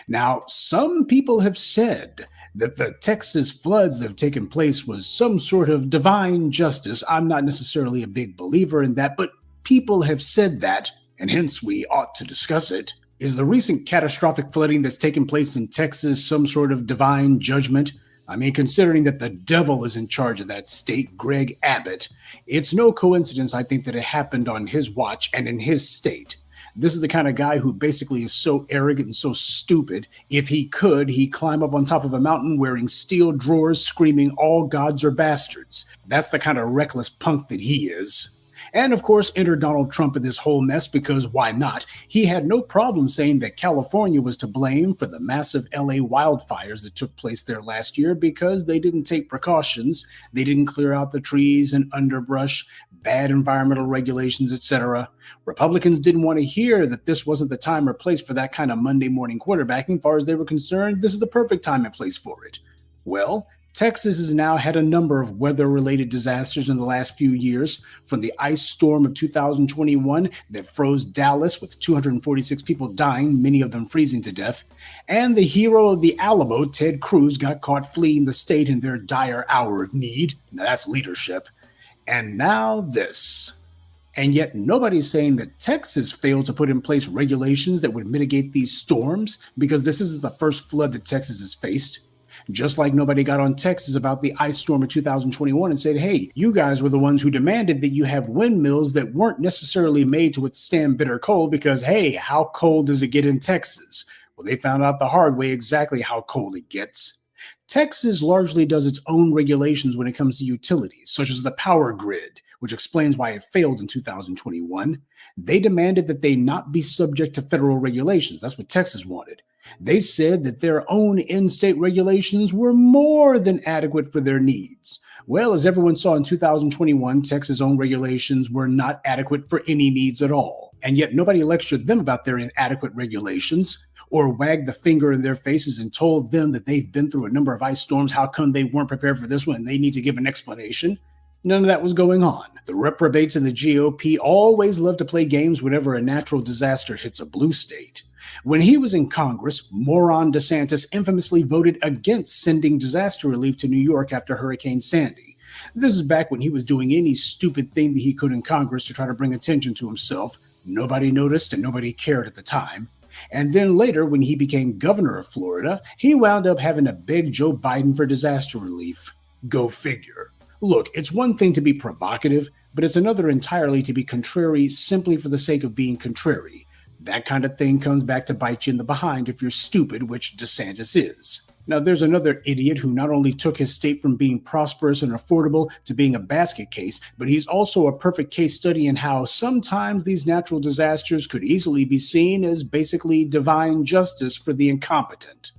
Now, some people have said that the Texas floods that have taken place was some sort of divine justice. I'm not necessarily a big believer in that, but people have said that, and hence we ought to discuss it. Is the recent catastrophic flooding that's taken place in Texas some sort of divine judgment? I mean, considering that the devil is in charge of that state, Greg Abbott, it's no coincidence, I think, that it happened on his watch and in his state. This is the kind of guy who basically is so arrogant and so stupid, if he could, he'd climb up on top of a mountain wearing steel drawers screaming, "All gods are bastards." That's the kind of reckless punk that he is. And of course, enter Donald Trump in this whole mess, because why not? He had no problem saying that California was to blame for the massive LA wildfires that took place there last year because they didn't take precautions. They didn't clear out the trees and underbrush, bad environmental regulations, etc. Republicans didn't want to hear that this wasn't the time or place for that kind of Monday morning quarterbacking. As far as they were concerned, this is the perfect time and place for it. Well, Texas has now had a number of weather-related disasters in the last few years, from the ice storm of 2021 that froze Dallas with 246 people dying, many of them freezing to death, and the hero of the Alamo, Ted Cruz, got caught fleeing the state in their dire hour of need. Now that's leadership. And now this. And yet nobody's saying that Texas failed to put in place regulations that would mitigate these storms, because this isn't the first flood that Texas has faced. Just like nobody got on Texas about the ice storm of 2021 and said, hey, you guys were the ones who demanded that you have windmills that weren't necessarily made to withstand bitter cold because, hey, how cold does it get in Texas? Well, they found out the hard way exactly how cold it gets. Texas largely does its own regulations when it comes to utilities, such as the power grid, which explains why it failed in 2021. They demanded that they not be subject to federal regulations. That's what Texas wanted. They said that their own in-state regulations were more than adequate for their needs. Well, as everyone saw in 2021, Texas' own regulations were not adequate for any needs at all. And yet nobody lectured them about their inadequate regulations or wagged the finger in their faces and told them that they've been through a number of ice storms. How come they weren't prepared for this one and they need to give an explanation? None of that was going on. The reprobates in the GOP always love to play games whenever a natural disaster hits a blue state. When he was in Congress, moron DeSantis infamously voted against sending disaster relief to New York after Hurricane Sandy. This is back when he was doing any stupid thing that he could in Congress to try to bring attention to himself. Nobody noticed and nobody cared at the time. And then later, when he became governor of Florida, he wound up having to beg Joe Biden for disaster relief. Go figure. Look, it's one thing to be provocative, but it's another entirely to be contrary simply for the sake of being contrary. That kind of thing comes back to bite you in the behind if you're stupid, which DeSantis is. Now, there's another idiot who not only took his state from being prosperous and affordable to being a basket case, but he's also a perfect case study in how sometimes these natural disasters could easily be seen as basically divine justice for the incompetent.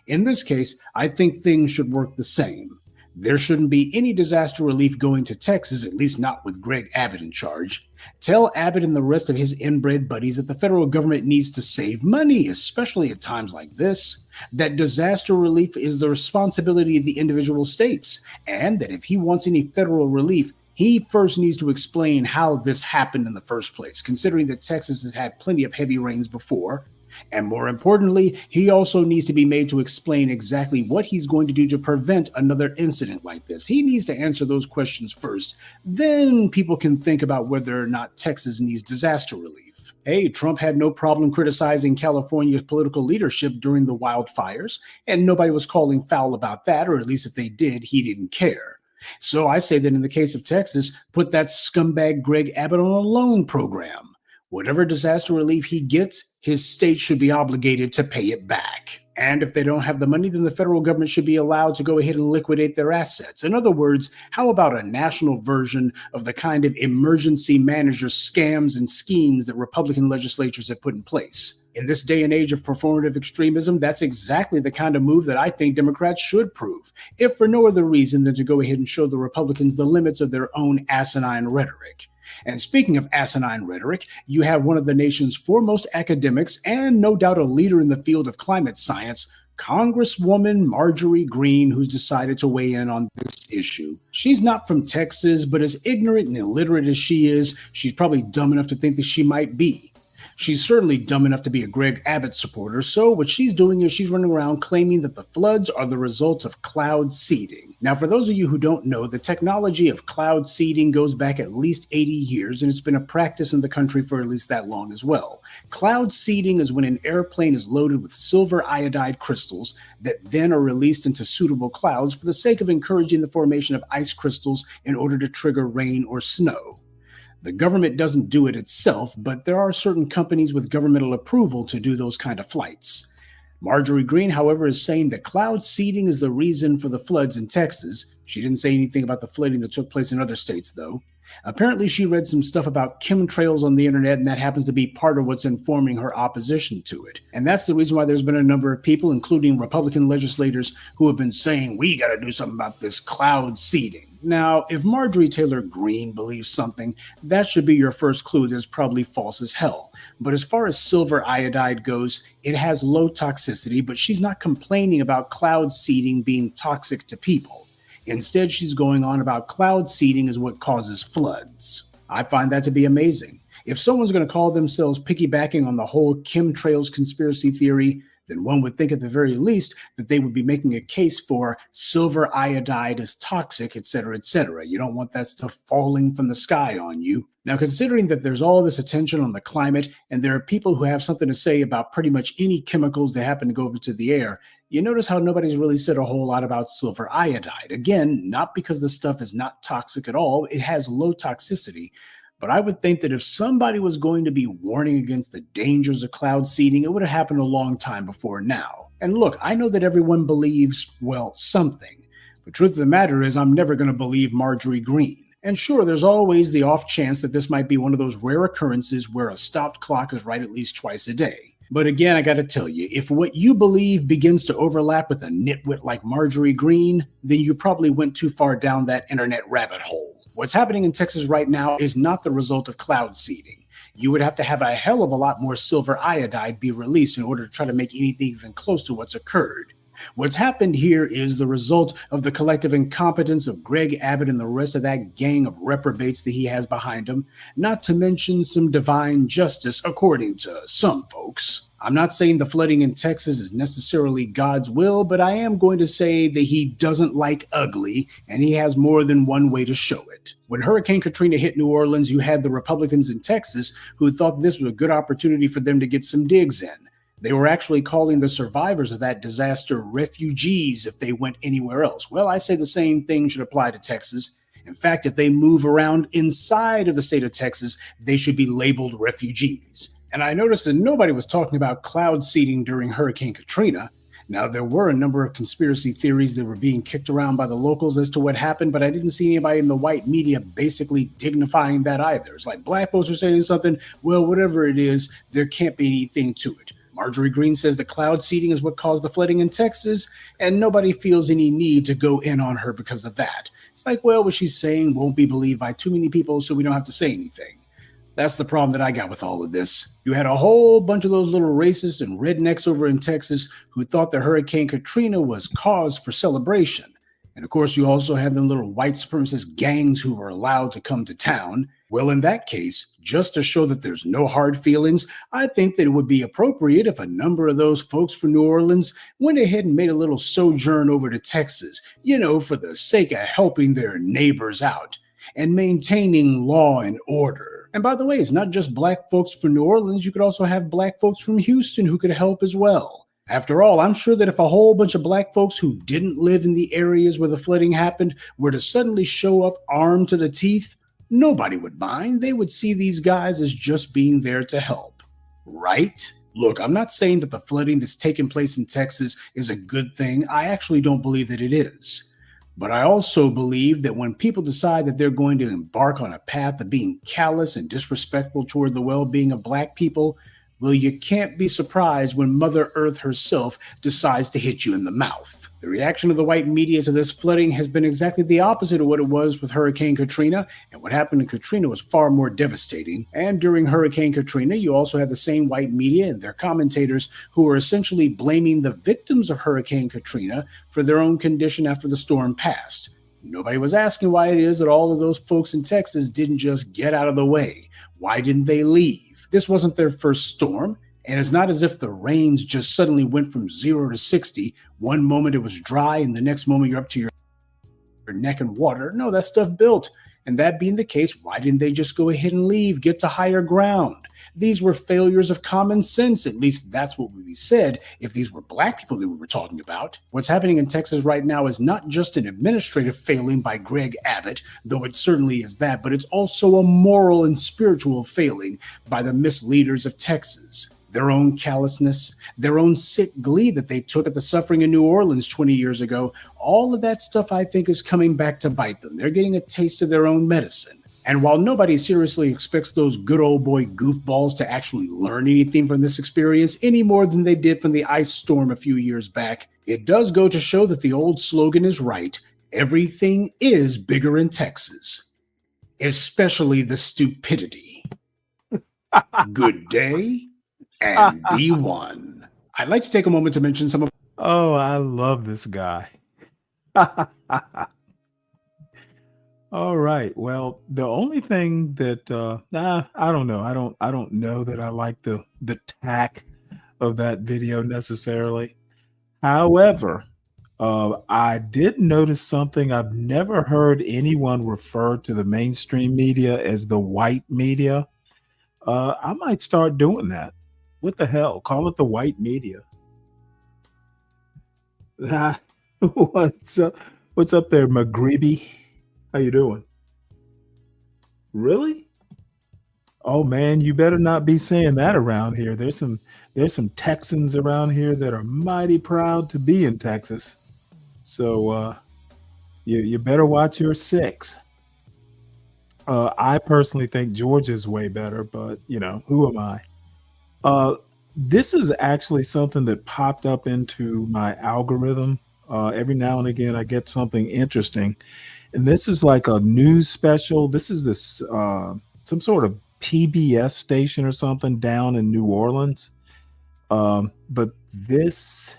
In this case, I think things should work the same. There shouldn't be any disaster relief going to Texas, at least not with Greg Abbott in charge. Tell Abbott and the rest of his inbred buddies that the federal government needs to save money, especially at times like this, that disaster relief is the responsibility of the individual states, and that if he wants any federal relief, he first needs to explain how this happened in the first place, considering that Texas has had plenty of heavy rains before. And more importantly, he also needs to be made to explain exactly what he's going to do to prevent another incident like this. He needs to answer those questions first. Then people can think about whether or not Texas needs disaster relief. Hey, Trump had no problem criticizing California's political leadership during the wildfires, and nobody was calling foul about that, or at least if they did, he didn't care. So I say that in the case of Texas, put that scumbag Greg Abbott on a loan program. Whatever disaster relief he gets, his state should be obligated to pay it back. And if they don't have the money, then the federal government should be allowed to go ahead and liquidate their assets. In other words, how about a national version of the kind of emergency manager scams and schemes that Republican legislatures have put in place? In this day and age of performative extremism, that's exactly the kind of move that I think Democrats should prove, if for no other reason than to go ahead and show the Republicans the limits of their own asinine rhetoric. And speaking of asinine rhetoric, you have one of the nation's foremost academics and no doubt a leader in the field of climate science, Congresswoman Marjorie Greene, who's decided to weigh in on this issue. She's not from Texas, but as ignorant and illiterate as she is, she's probably dumb enough to think that she might be. She's certainly dumb enough to be a Greg Abbott supporter, so what she's doing is she's running around claiming that the floods are the result of cloud seeding. Now, for those of you who don't know, the technology of cloud seeding goes back at least 80 years, and it's been a practice in the country for at least that long as well. Cloud seeding is when an airplane is loaded with silver iodide crystals that then are released into suitable clouds for the sake of encouraging the formation of ice crystals in order to trigger rain or snow. The government doesn't do it itself, but there are certain companies with governmental approval to do those kind of flights. Marjorie Greene, however, is saying that cloud seeding is the reason for the floods in Texas. She didn't say anything about the flooding that took place in other states, though. Apparently, she read some stuff about chemtrails on the internet, and that happens to be part of what's informing her opposition to it. And that's the reason why there's been a number of people, including Republican legislators, who have been saying, we got to do something about this cloud seeding. Now, if Marjorie Taylor Greene believes something, that should be your first clue that it's probably false as hell. But as far as silver iodide goes, it has low toxicity, but she's not complaining about cloud seeding being toxic to people. Instead, she's going on about cloud seeding is what causes floods. I find that to be amazing. If someone's going to call themselves piggybacking on the whole chemtrails conspiracy theory, then one would think at the very least that they would be making a case for silver iodide is toxic, etc., etc. You don't want that stuff falling from the sky on you. Now, considering that there's all this attention on the climate, and there are people who have something to say about pretty much any chemicals that happen to go into the air, you notice how nobody's really said a whole lot about silver iodide. Again, not because the stuff is not toxic at all, it has low toxicity. But I would think that if somebody was going to be warning against the dangers of cloud seeding, it would have happened a long time before now. And look, I know that everyone believes, well, something. But truth of the matter is, I'm never going to believe Marjorie Greene. And sure, there's always the off chance that this might be one of those rare occurrences where a stopped clock is right at least twice a day. But again, I gotta tell you, if what you believe begins to overlap with a nitwit like Marjorie Greene, then you probably went too far down that internet rabbit hole. What's happening in Texas right now is not the result of cloud seeding. You would have to have a hell of a lot more silver iodide be released in order to try to make anything even close to what's occurred. What's happened here is the result of the collective incompetence of Greg Abbott and the rest of that gang of reprobates that he has behind him, not to mention some divine justice, according to some folks. I'm not saying the flooding in Texas is necessarily God's will, but I am going to say that he doesn't like ugly, and he has more than one way to show it. When Hurricane Katrina hit New Orleans, you had the Republicans in Texas who thought this was a good opportunity for them to get some digs in. They were actually calling the survivors of that disaster refugees if they went anywhere else. Well, I say the same thing should apply to Texas. In fact, if they move around inside of the state of Texas, they should be labeled refugees. And I noticed that nobody was talking about cloud seeding during Hurricane Katrina. Now, there were a number of conspiracy theories that were being kicked around by the locals as to what happened, but I didn't see anybody in the white media basically dignifying that either. It's like black folks are saying something, well, whatever it is, there can't be anything to it. Marjorie Greene says the cloud seeding is what caused the flooding in Texas, and nobody feels any need to go in on her because of that. It's like, well, what she's saying won't be believed by too many people, so we don't have to say anything. That's the problem that I got with all of this. You had a whole bunch of those little racists and rednecks over in Texas who thought that Hurricane Katrina was cause for celebration. And of course, you also had them little white supremacist gangs who were allowed to come to town. Well, in that case, just to show that there's no hard feelings, I think that it would be appropriate if a number of those folks from New Orleans went ahead and made a little sojourn over to Texas, for the sake of helping their neighbors out and maintaining law and order. And by the way, it's not just black folks from New Orleans. You could also have black folks from Houston who could help as well. After all, I'm sure that if a whole bunch of black folks who didn't live in the areas where the flooding happened were to suddenly show up armed to the teeth, nobody would mind. They would see these guys as just being there to help, right? Look, I'm not saying that the flooding that's taken place in Texas is a good thing. I actually don't believe that it is. But I also believe that when people decide that they're going to embark on a path of being callous and disrespectful toward the well-being of black people, well, you can't be surprised when Mother Earth herself decides to hit you in the mouth. The reaction of the white media to this flooding has been exactly the opposite of what it was with Hurricane Katrina, and what happened in Katrina was far more devastating. And during Hurricane Katrina, you also had the same white media and their commentators who were essentially blaming the victims of Hurricane Katrina for their own condition after the storm passed. Nobody was asking why it is that all of those folks in Texas didn't just get out of the way. Why didn't they leave? This wasn't their first storm, and it's not as if the rains just suddenly went from 0 to 60. One moment it was dry, and the next moment you're up to your neck in water. No, that stuff built. And that being the case, why didn't they just go ahead and leave, get to higher ground? These were failures of common sense. At least that's what would be said if these were black people that we were talking about. What's happening in Texas right now is not just an administrative failing by Greg Abbott, though it certainly is that, but it's also a moral and spiritual failing by the misleaders of Texas. Their own callousness, their own sick glee that they took at the suffering in New Orleans 20 years ago, all of that stuff I think is coming back to bite them. They're getting a taste of their own medicine. And while nobody seriously expects those good old boy goofballs to actually learn anything from this experience any more than they did from the ice storm a few years back, it does go to show that the old slogan is right. everything is bigger in Texas, especially the stupidity. Good day and be one. I'd like to take a moment to mention some of. Oh, I love this guy. All right. Well, the only thing that I don't know. I don't know that I like the tack of that video necessarily. However, I did notice something. I've never heard anyone refer to the mainstream media as the white media. I might start doing that. What the hell? Call it the white media. What's up? What's up there, McGreeby? How you doing? Really? Oh man, you better not be saying that around here. There's some Texans around here that are mighty proud to be in Texas. So you better watch your six. I personally think Georgia's way better, but you know, who am I? This is actually something that popped up into my algorithm. Every now and again, I get something interesting, and this is like a news special. This is some sort of PBS station or something down in New Orleans. But this,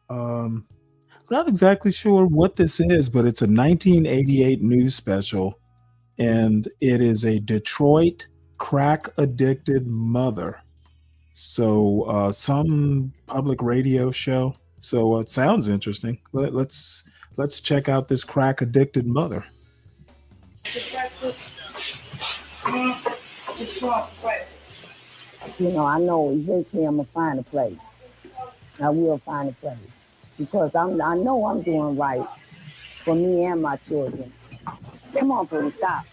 I'm not exactly sure what this is, but it's a 1988 news special, and it is a Detroit crack addicted mother. So some public radio show. So it sounds interesting. Let's check out this crack addicted mother. You know, I know eventually I'm gonna find a place. I will find a place because I know I'm doing right for me and my children. Come on, please stop.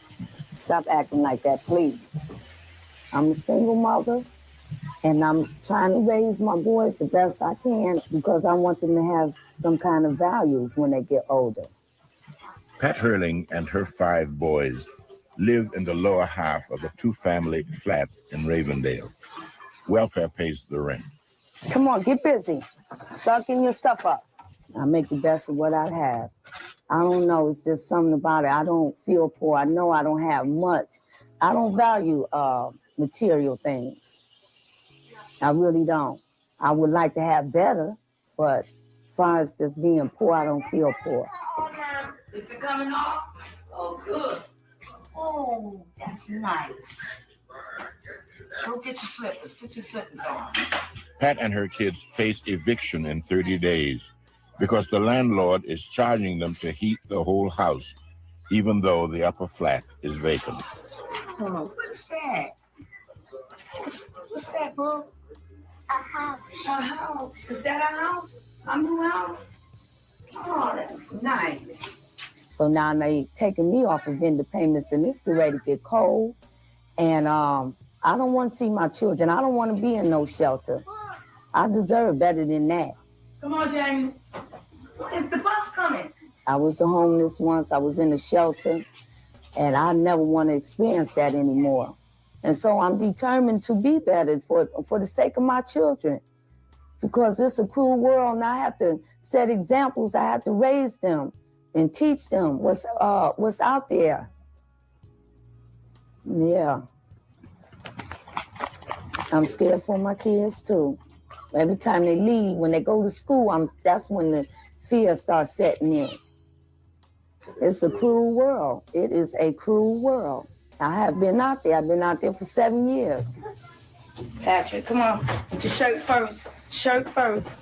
Stop acting like that, please. I'm a single mother, and I'm trying to raise my boys the best I can because I want them to have some kind of values when they get older. Pat Hurling and her 5 boys live in the lower half of a 2-family flat in Ravendale. Welfare pays the rent. Come on, get busy. Start getting your stuff up. I make the best of what I have. I don't know, it's just something about it. I don't feel poor. I know I don't have much. I don't value material things. I really don't. I would like to have better, but as far as just being poor, I don't feel poor. Is it coming off? Oh, good. Oh, that's nice. Go get your slippers. Put your slippers on. Pat and her kids face eviction in 30 days because the landlord is charging them to heat the whole house, even though the upper flat is vacant. Oh, what is that? What's that, bro? A house. A house. Is that a house? A new house? Oh, that's nice. So now they taking me off of vendor payments, and it's getting ready to get cold. And I don't want to see my children. I don't want to be in no shelter. I deserve better than that. Come on, Jamie. Is the bus coming? I was homeless once. I was in a shelter, and I never want to experience that anymore. And so I'm determined to be better for the sake of my children, because it's a cruel world, and I have to set examples. I have to raise them and teach them what's out there. Yeah. I'm scared for my kids too. Every time they leave, when they go to school, that's when the fear starts setting in. It's a cruel world. It is a cruel world. I have been out there. I've been out there for 7 years. Patrick, come on. Put your shirt first. Shirt first.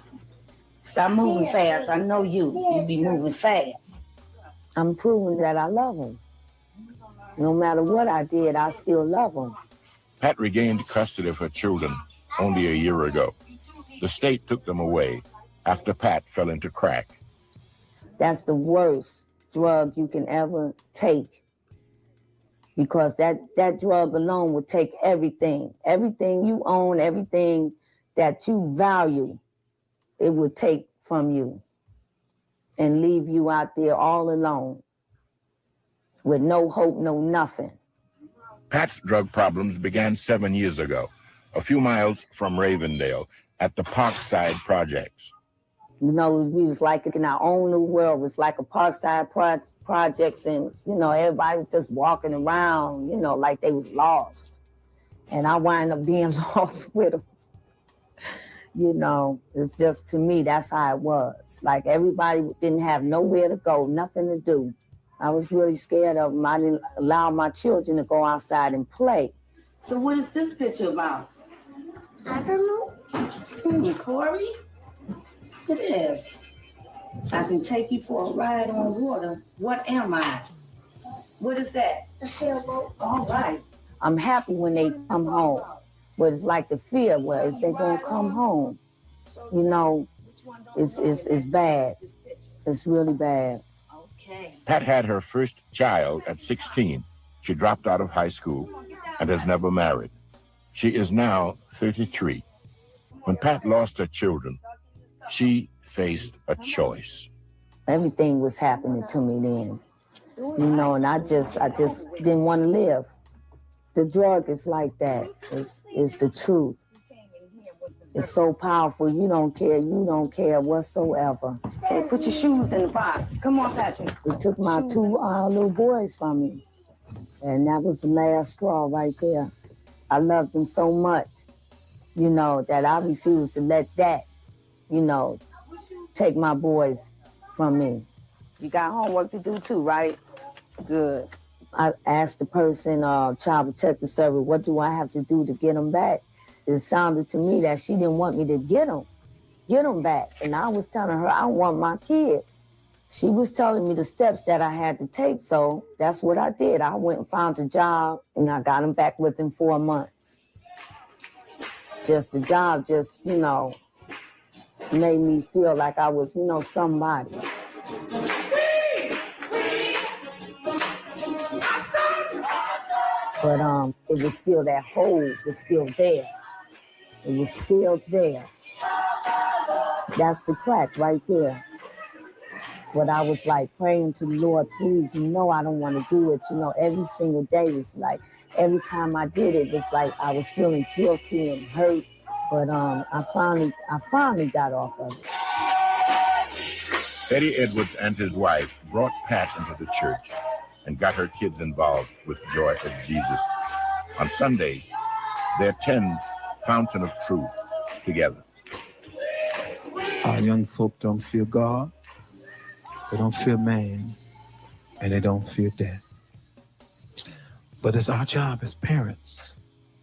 Stop moving fast. I know you. You be moving fast. I'm proving that I love them. No matter what I did, I still love them. Pat regained custody of her children only a year ago. The state took them away after Pat fell into crack. That's the worst drug you can ever take, because that drug alone would take everything you own, everything that you value, it would take from you and leave you out there all alone with no hope, no nothing. Pat's drug problems began 7 years ago, a few miles from Ravendale at the Parkside Projects. You know, we was like in our own new world. It was like a Parkside projects, and, you know, everybody was just walking around, you know, like they was lost. And I wind up being lost with them. You know, it's just, to me, that's how it was. Like, everybody didn't have nowhere to go, nothing to do. I was really scared of them. I didn't allow my children to go outside and play. So what is this picture about? I don't know. Corey? It is. I can take you for a ride on water. What am I? What is that? A sailboat. All right. I'm happy when they come home, but it's like the fear, well, is they gonna come home? You know, it's bad. It's really bad. Pat had her first child at 16. She dropped out of high school and has never married. She is now 33. When Pat lost her children, she faced a choice. Everything was happening to me then, you know, and I just didn't want to live. The drug is like that. It's the truth. It's so powerful. You don't care whatsoever. Hey, put your shoes in the box. Come on, Patrick. They took my two little boys from me, and that was the last straw right there. I loved them so much, you know, that I refused to let that, you know, take my boys from me. You got homework to do too, right? Good. I asked the person, Child Protective Service, what do I have to do to get them back? It sounded to me that she didn't want me to get them back. And I was telling her, I want my kids. She was telling me the steps that I had to take, so that's what I did. I went and found a job, and I got them back within 4 months. Just the job just, you know, made me feel like I was, you know, somebody. But it was still, that hole was still there. It was still there. That's the crack right there. But I was like praying to the Lord, please, you know I don't want to do it. You know, every single day, it's like, every time I did it, it's like I was feeling guilty and hurt. But I finally got off of it. Eddie Edwards and his wife brought Pat into the church and got her kids involved with Joy of Jesus. On Sundays, they attend Fountain of Truth together. Our young folk don't fear God, they don't fear man, and they don't fear death. But it's our job as parents.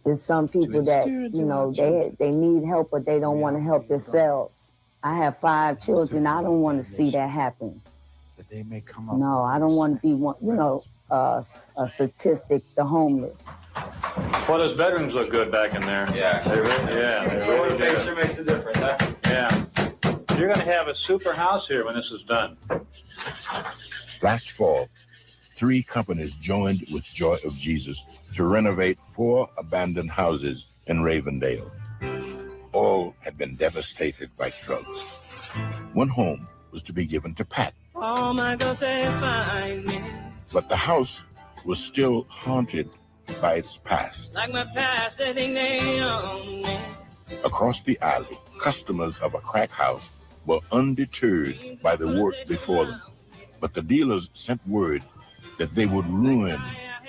There's some people that, you know, they need help, but they don't want to help themselves. I have 5 children. I don't want to see that happen. That they may come up. No, I don't want to be one, you know, a statistic, the homeless. Well, those bedrooms look good back in there. Yeah. They really do. Sure makes a difference, huh? Yeah. You're going to have a super house here when this is done. Last fall, 3 companies joined with Joy of Jesus to renovate 4 abandoned houses in Ravendale. All had been devastated by drugs. One home was to be given to Pat. Oh my God, say find me. But the house was still haunted by its past. Like my past, they think they own me. Across the alley, customers of a crack house were undeterred by the work before them. But the dealers sent word that they would ruin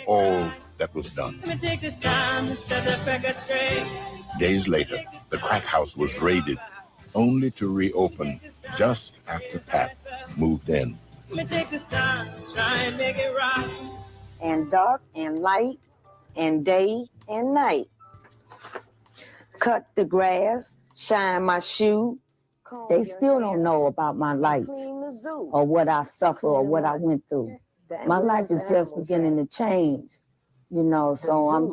all that was done. Let me take this time to set the record straight. Days later, the crack house was raided, only to reopen just after Pat moved in. Let me take this time to try and make it right. And dark and light and day and night. Cut the grass, shine my shoe. They still don't know about my life or what I suffer or what I went through. My life is just beginning to change, you know, so I'm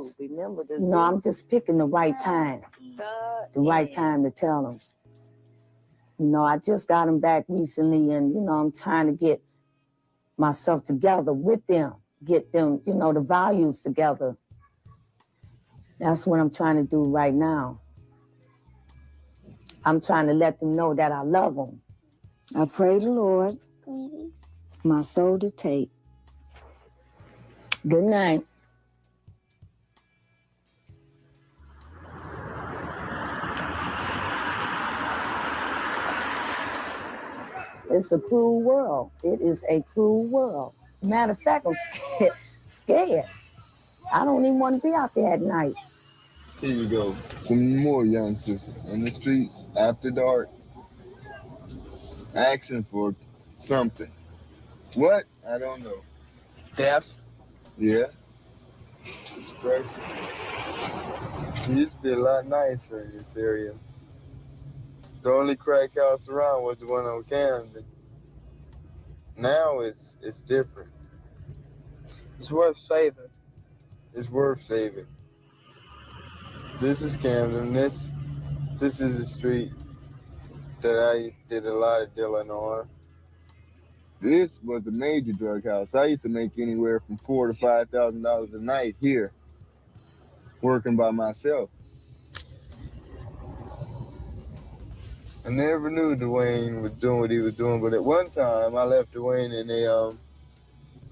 just picking the right time to tell them. You know, I just got them back recently, and, you know, I'm trying to get myself together with them, get them, you know, the values together. That's what I'm trying to do right now. I'm trying to let them know that I love them. I pray the Lord, my soul to take. Good night. It's a cruel world. It is a cruel world. Matter of fact, I'm scared. Scared. I don't even want to be out there at night. Here you go. Some more youngsters in the streets after dark, asking for something. What? I don't know. Death? Yeah. It's crazy. It used to be a lot nicer in this area. The only crack house around was the one on Camden. Now it's different. It's worth saving. It's worth saving. This is Camden. This is the street that I did a lot of dealing on. This was a major drug house. I used to make anywhere from $4,000 to $5,000 a night here, working by myself. I never knew Dwayne was doing what he was doing, but at one time I left Dwayne in a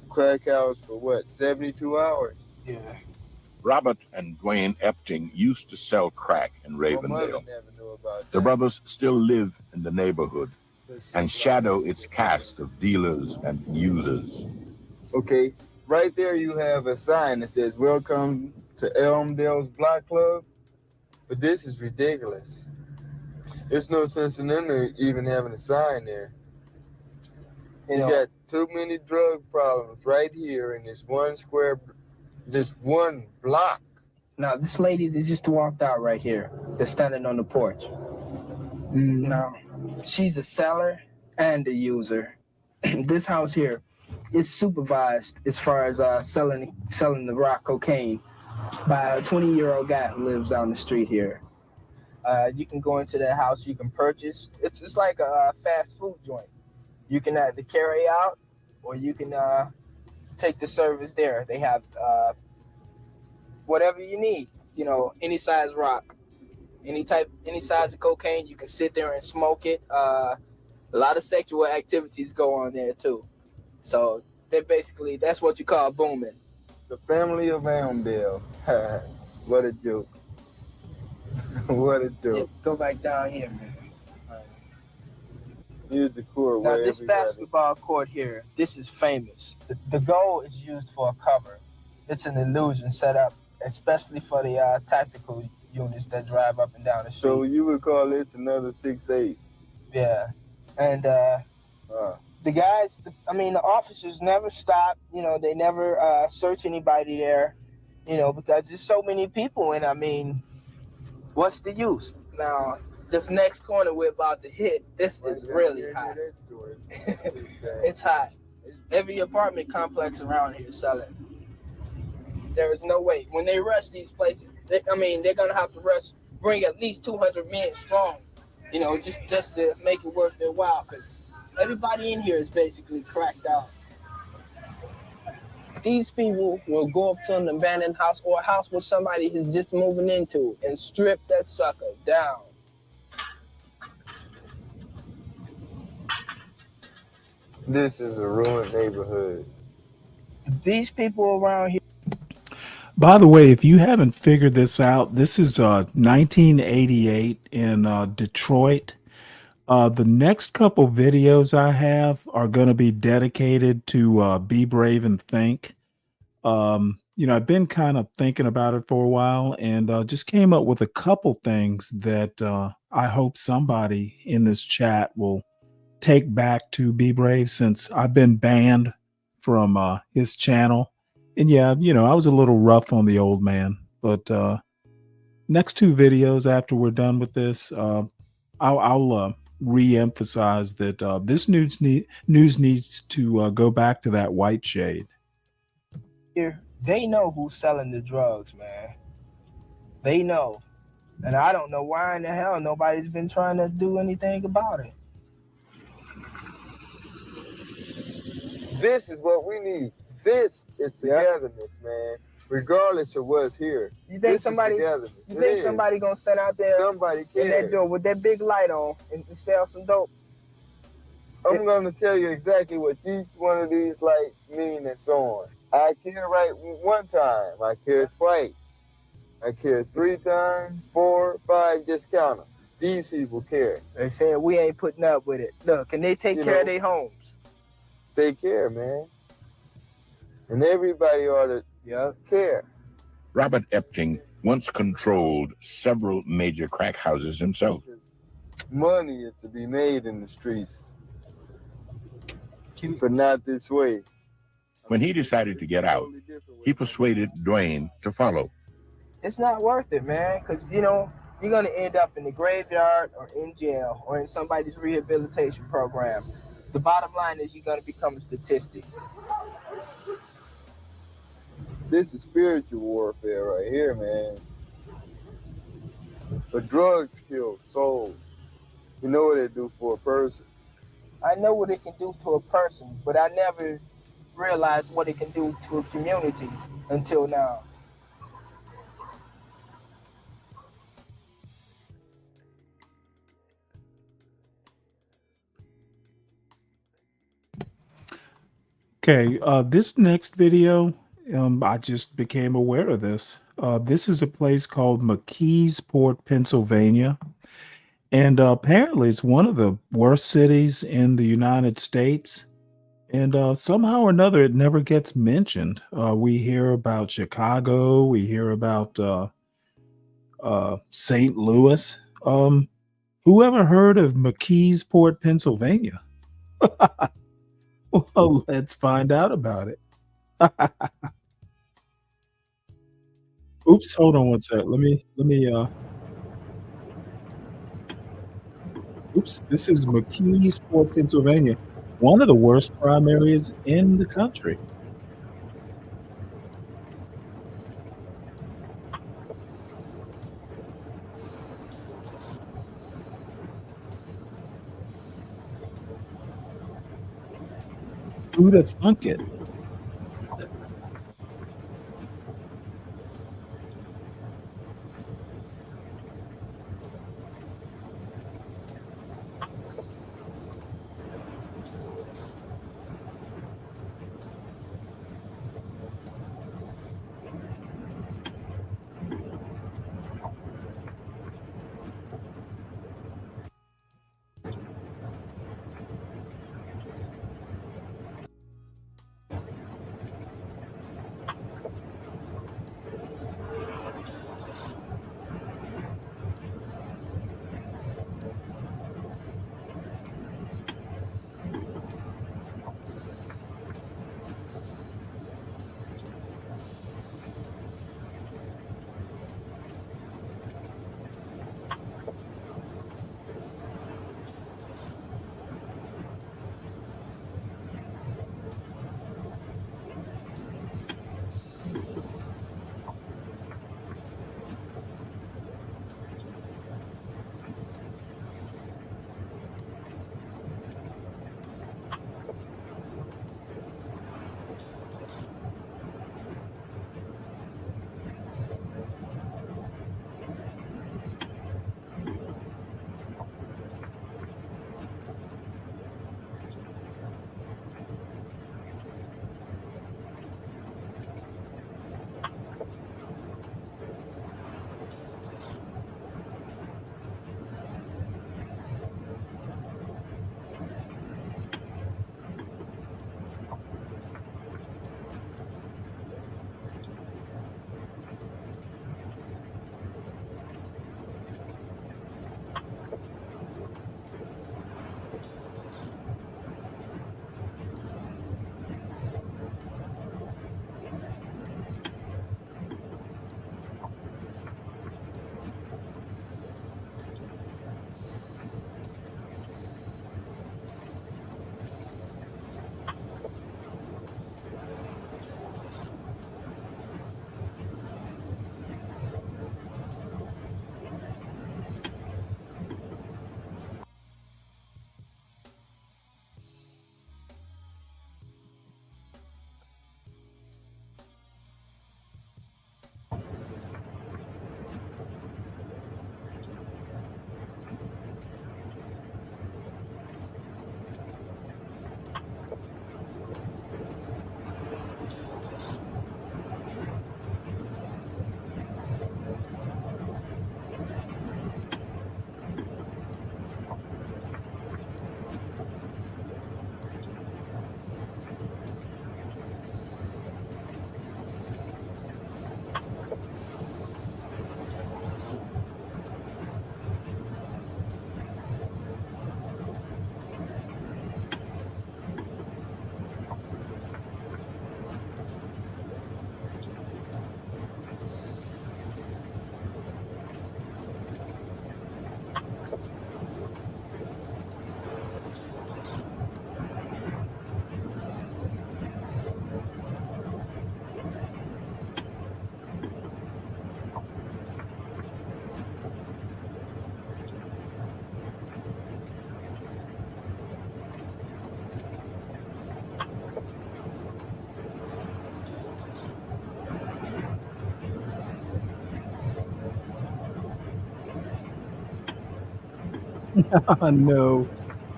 crack house for what, 72 hours? Yeah. Robert and Dwayne Epting used to sell crack in My mother Ravendale. never knew about The that. brothers still live in the neighborhood and shadow its cast of dealers and users. Okay, right there you have a sign that says, "Welcome to Elmdale's Block Club," but this is ridiculous. There's no sense in them even having a sign there. You got too many drug problems right here in this one block. Now, this lady that just walked out right here, that's standing on the porch. Now, she's a seller and a user. This house here is supervised as far as selling the rock cocaine by a 20-year-old guy who lives down the street here. You can go into that house, you can purchase. It's like a fast food joint. You can either carry out or you can take the service there. They have whatever you need, any size rock, any size of cocaine. You can sit there and smoke it. A lot of sexual activities go on there too. So that's what you call booming. The family of Elmdale. What a joke. What a joke. Yeah, go back down here, man. Here's the court. Now, where this everybody- basketball court here, this is famous. The goal is used for a cover. It's an illusion set up especially for the tactical units that drive up and down the street. So you would call this another 6/8? Yeah. And the guys, the officers never stop. They never search anybody there, because there's so many people. And what's the use? Now, this next corner we're about to hit, this is really hot. It's hot. Every apartment complex around here is selling. There is no way. When they rush these places, they're going to have to bring at least 200 men strong, just to make it worth their while, because everybody in here is basically cracked out. These people will go up to an abandoned house or a house where somebody is just moving into and strip that sucker down. This is a ruined neighborhood. These people around here. By the way, if you haven't figured this out, this is 1988 in Detroit. The next couple videos I have are going to be dedicated to Be Brave and Think. I've been kind of thinking about it for a while and just came up with a couple things that I hope somebody in this chat will take back to Be Brave, since I've been banned from his channel. And yeah, I was a little rough on the old man, but next two videos after we're done with this, I'll re-emphasize that this news needs to go back to that white shade. Here, they know who's selling the drugs, man. They know. And I don't know why in the hell nobody's been trying to do anything about it. This is what we need. This is togetherness, man. Regardless of what's here. You think This is togetherness. you It think is. somebody gonna stand out there Somebody in that cares. door with that big light on and sell some dope? I'm going to tell you exactly what each one of these lights mean and so on. I care right one time. I care twice. I care 3 times, 4, 5, just count them. These people care. They said we ain't putting up with it. Look, and they take care of their homes. They care, man. And everybody ought to care. Robert Epting once controlled several major crack houses himself. Money is to be made in the streets, but not this way. When he decided to get out, he persuaded Dwayne to follow. It's not worth it, man, because, you know, you're going to end up in the graveyard or in jail or in somebody's rehabilitation program. The bottom line is you're going to become a statistic. This is spiritual warfare right here, man. But drugs kill souls. You know what they do for a person. I know what it can do to a person, but I never realized what it can do to a community until now. Okay, this next video, I just became aware of this. This is a place called McKeesport, Pennsylvania. And apparently it's one of the worst cities in the United States. And somehow or another, it never gets mentioned. We hear about Chicago. We hear about St. Louis. Whoever heard of McKeesport, Pennsylvania? Well, let's find out about it. Oops, hold on one sec. Oops, this is McKeesport, Pennsylvania, one of the worst crime areas in the country. Who'd have thunk it? No,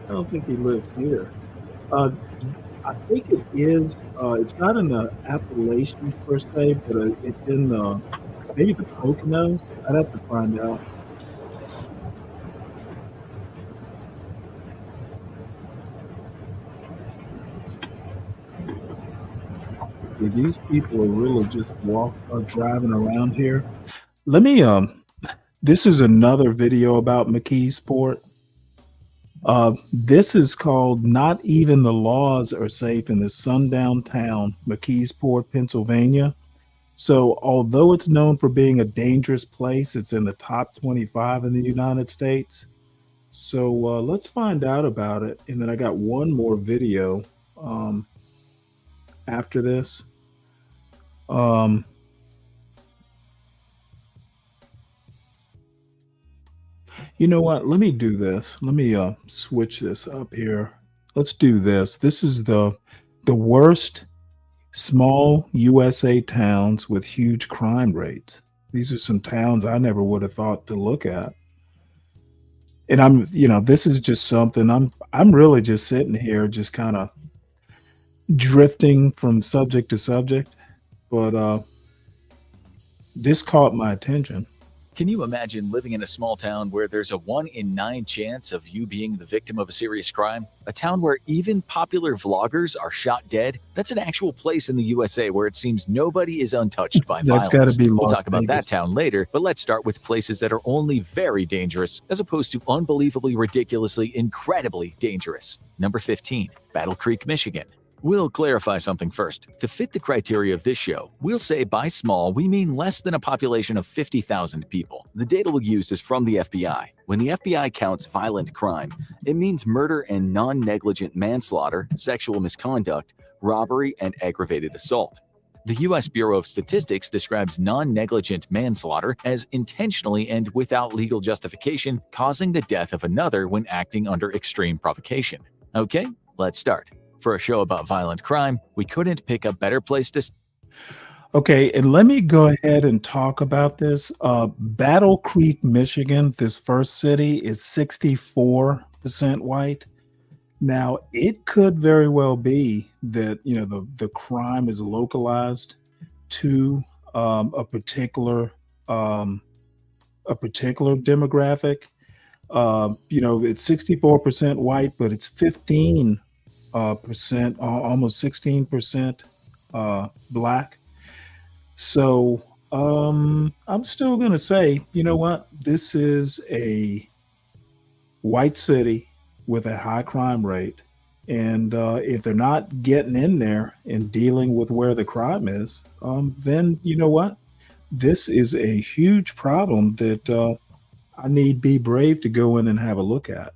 I don't think he lives here. Uh, I think it is. It's not in the Appalachians per se, but it's in the maybe the Poconos. I'd have to find out. See, these people are really just driving around here. Let me This is another video about McKeesport. This is called "Not Even the Laws Are Safe in the Sundown Town, McKeesport, Pennsylvania." So, although it's known for being a dangerous place, it's in the top 25 in the United States. So, let's find out about it. And then I got one more video after this. You know what? Let me do this. Let me switch this up here. Let's do this. This is the worst small USA towns with huge crime rates. These are some towns I never would have thought to look at. And this is just something I'm really just sitting here just kind of drifting from subject to subject, but this caught my attention. Can you imagine living in a small town where there's a 1 in 9 chance of you being the victim of a serious crime? A town where even popular vloggers are shot dead? That's an actual place in the USA where it seems nobody is untouched by That's violence. gotta be We'll Las talk about that Vegas. town later, but let's start with places that are only very dangerous as opposed to unbelievably, ridiculously, incredibly dangerous. Number 15, Battle Creek, Michigan. We'll clarify something first. To fit the criteria of this show, we'll say by small, we mean less than a population of 50,000 people. The data we'll use is from the FBI. When the FBI counts violent crime, it means murder and non-negligent manslaughter, sexual misconduct, robbery, and aggravated assault. The U.S. Bureau of Statistics describes non-negligent manslaughter as intentionally and without legal justification causing the death of another when acting under extreme provocation. Okay, let's start. For a show about violent crime, we couldn't pick a better place to. Okay, and let me go ahead and talk about this. Battle Creek, Michigan, this first city is 64% white. Now, it could very well be that the crime is localized to a particular demographic. It's 64% white, but it's 15% almost 16% black. So I'm still gonna say, you know what, this is a white city with a high crime rate, and if they're not getting in there and dealing with where the crime is, then you know what, this is a huge problem that I need be brave to go in and have a look at.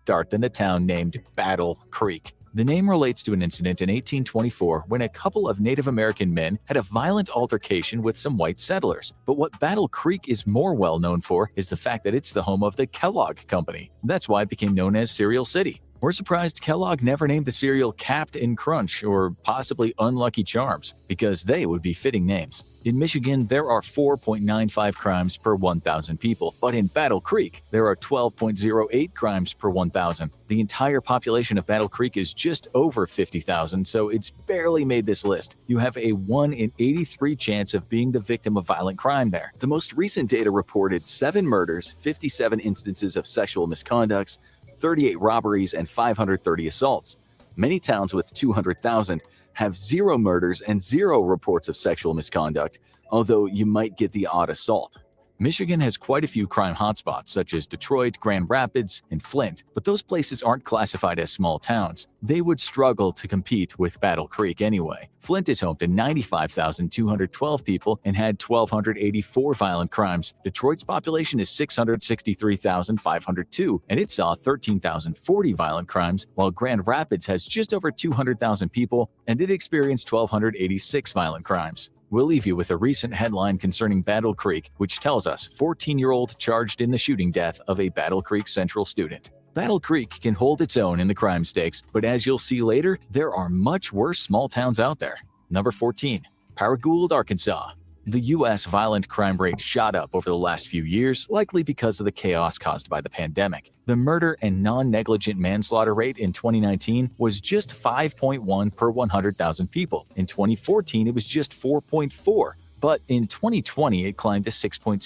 Start in a town named Battle Creek. The name relates to an incident in 1824 when a couple of Native American men had a violent altercation with some white settlers. But what Battle Creek is more well known for is the fact that it's the home of the Kellogg Company. That's why it became known as Cereal City. We're surprised Kellogg never named the cereal Captain Crunch or possibly Unlucky Charms, because they would be fitting names. In Michigan, there are 4.95 crimes per 1,000 people, but in Battle Creek, there are 12.08 crimes per 1,000. The entire population of Battle Creek is just over 50,000, so it's barely made this list. You have a 1 in 83 chance of being the victim of violent crime there. The most recent data reported 7 murders, 57 instances of sexual misconducts, 38 robberies, and 530 assaults. Many towns with 200,000 have 0 murders and 0 reports of sexual misconduct, although you might get the odd assault. Michigan has quite a few crime hotspots such as Detroit, Grand Rapids, and Flint, but those places aren't classified as small towns. They would struggle to compete with Battle Creek anyway. Flint is home to 95,212 people and had 1,284 violent crimes. Detroit's population is 663,502, and it saw 13,040 violent crimes, while Grand Rapids has just over 200,000 people, and it experienced 1,286 violent crimes. We'll leave you with a recent headline concerning Battle Creek, which tells us 14-year-old charged in the shooting death of a Battle Creek Central student. Battle Creek can hold its own in the crime stakes, but as you'll see later, there are much worse small towns out there. Number 14, Paragould, Arkansas. The U.S. violent crime rate shot up over the last few years, likely because of the chaos caused by the pandemic. The murder and non-negligent manslaughter rate in 2019 was just 5.1 per 100,000 people. In 2014, it was just 4.4. But in 2020, it climbed to 6.7,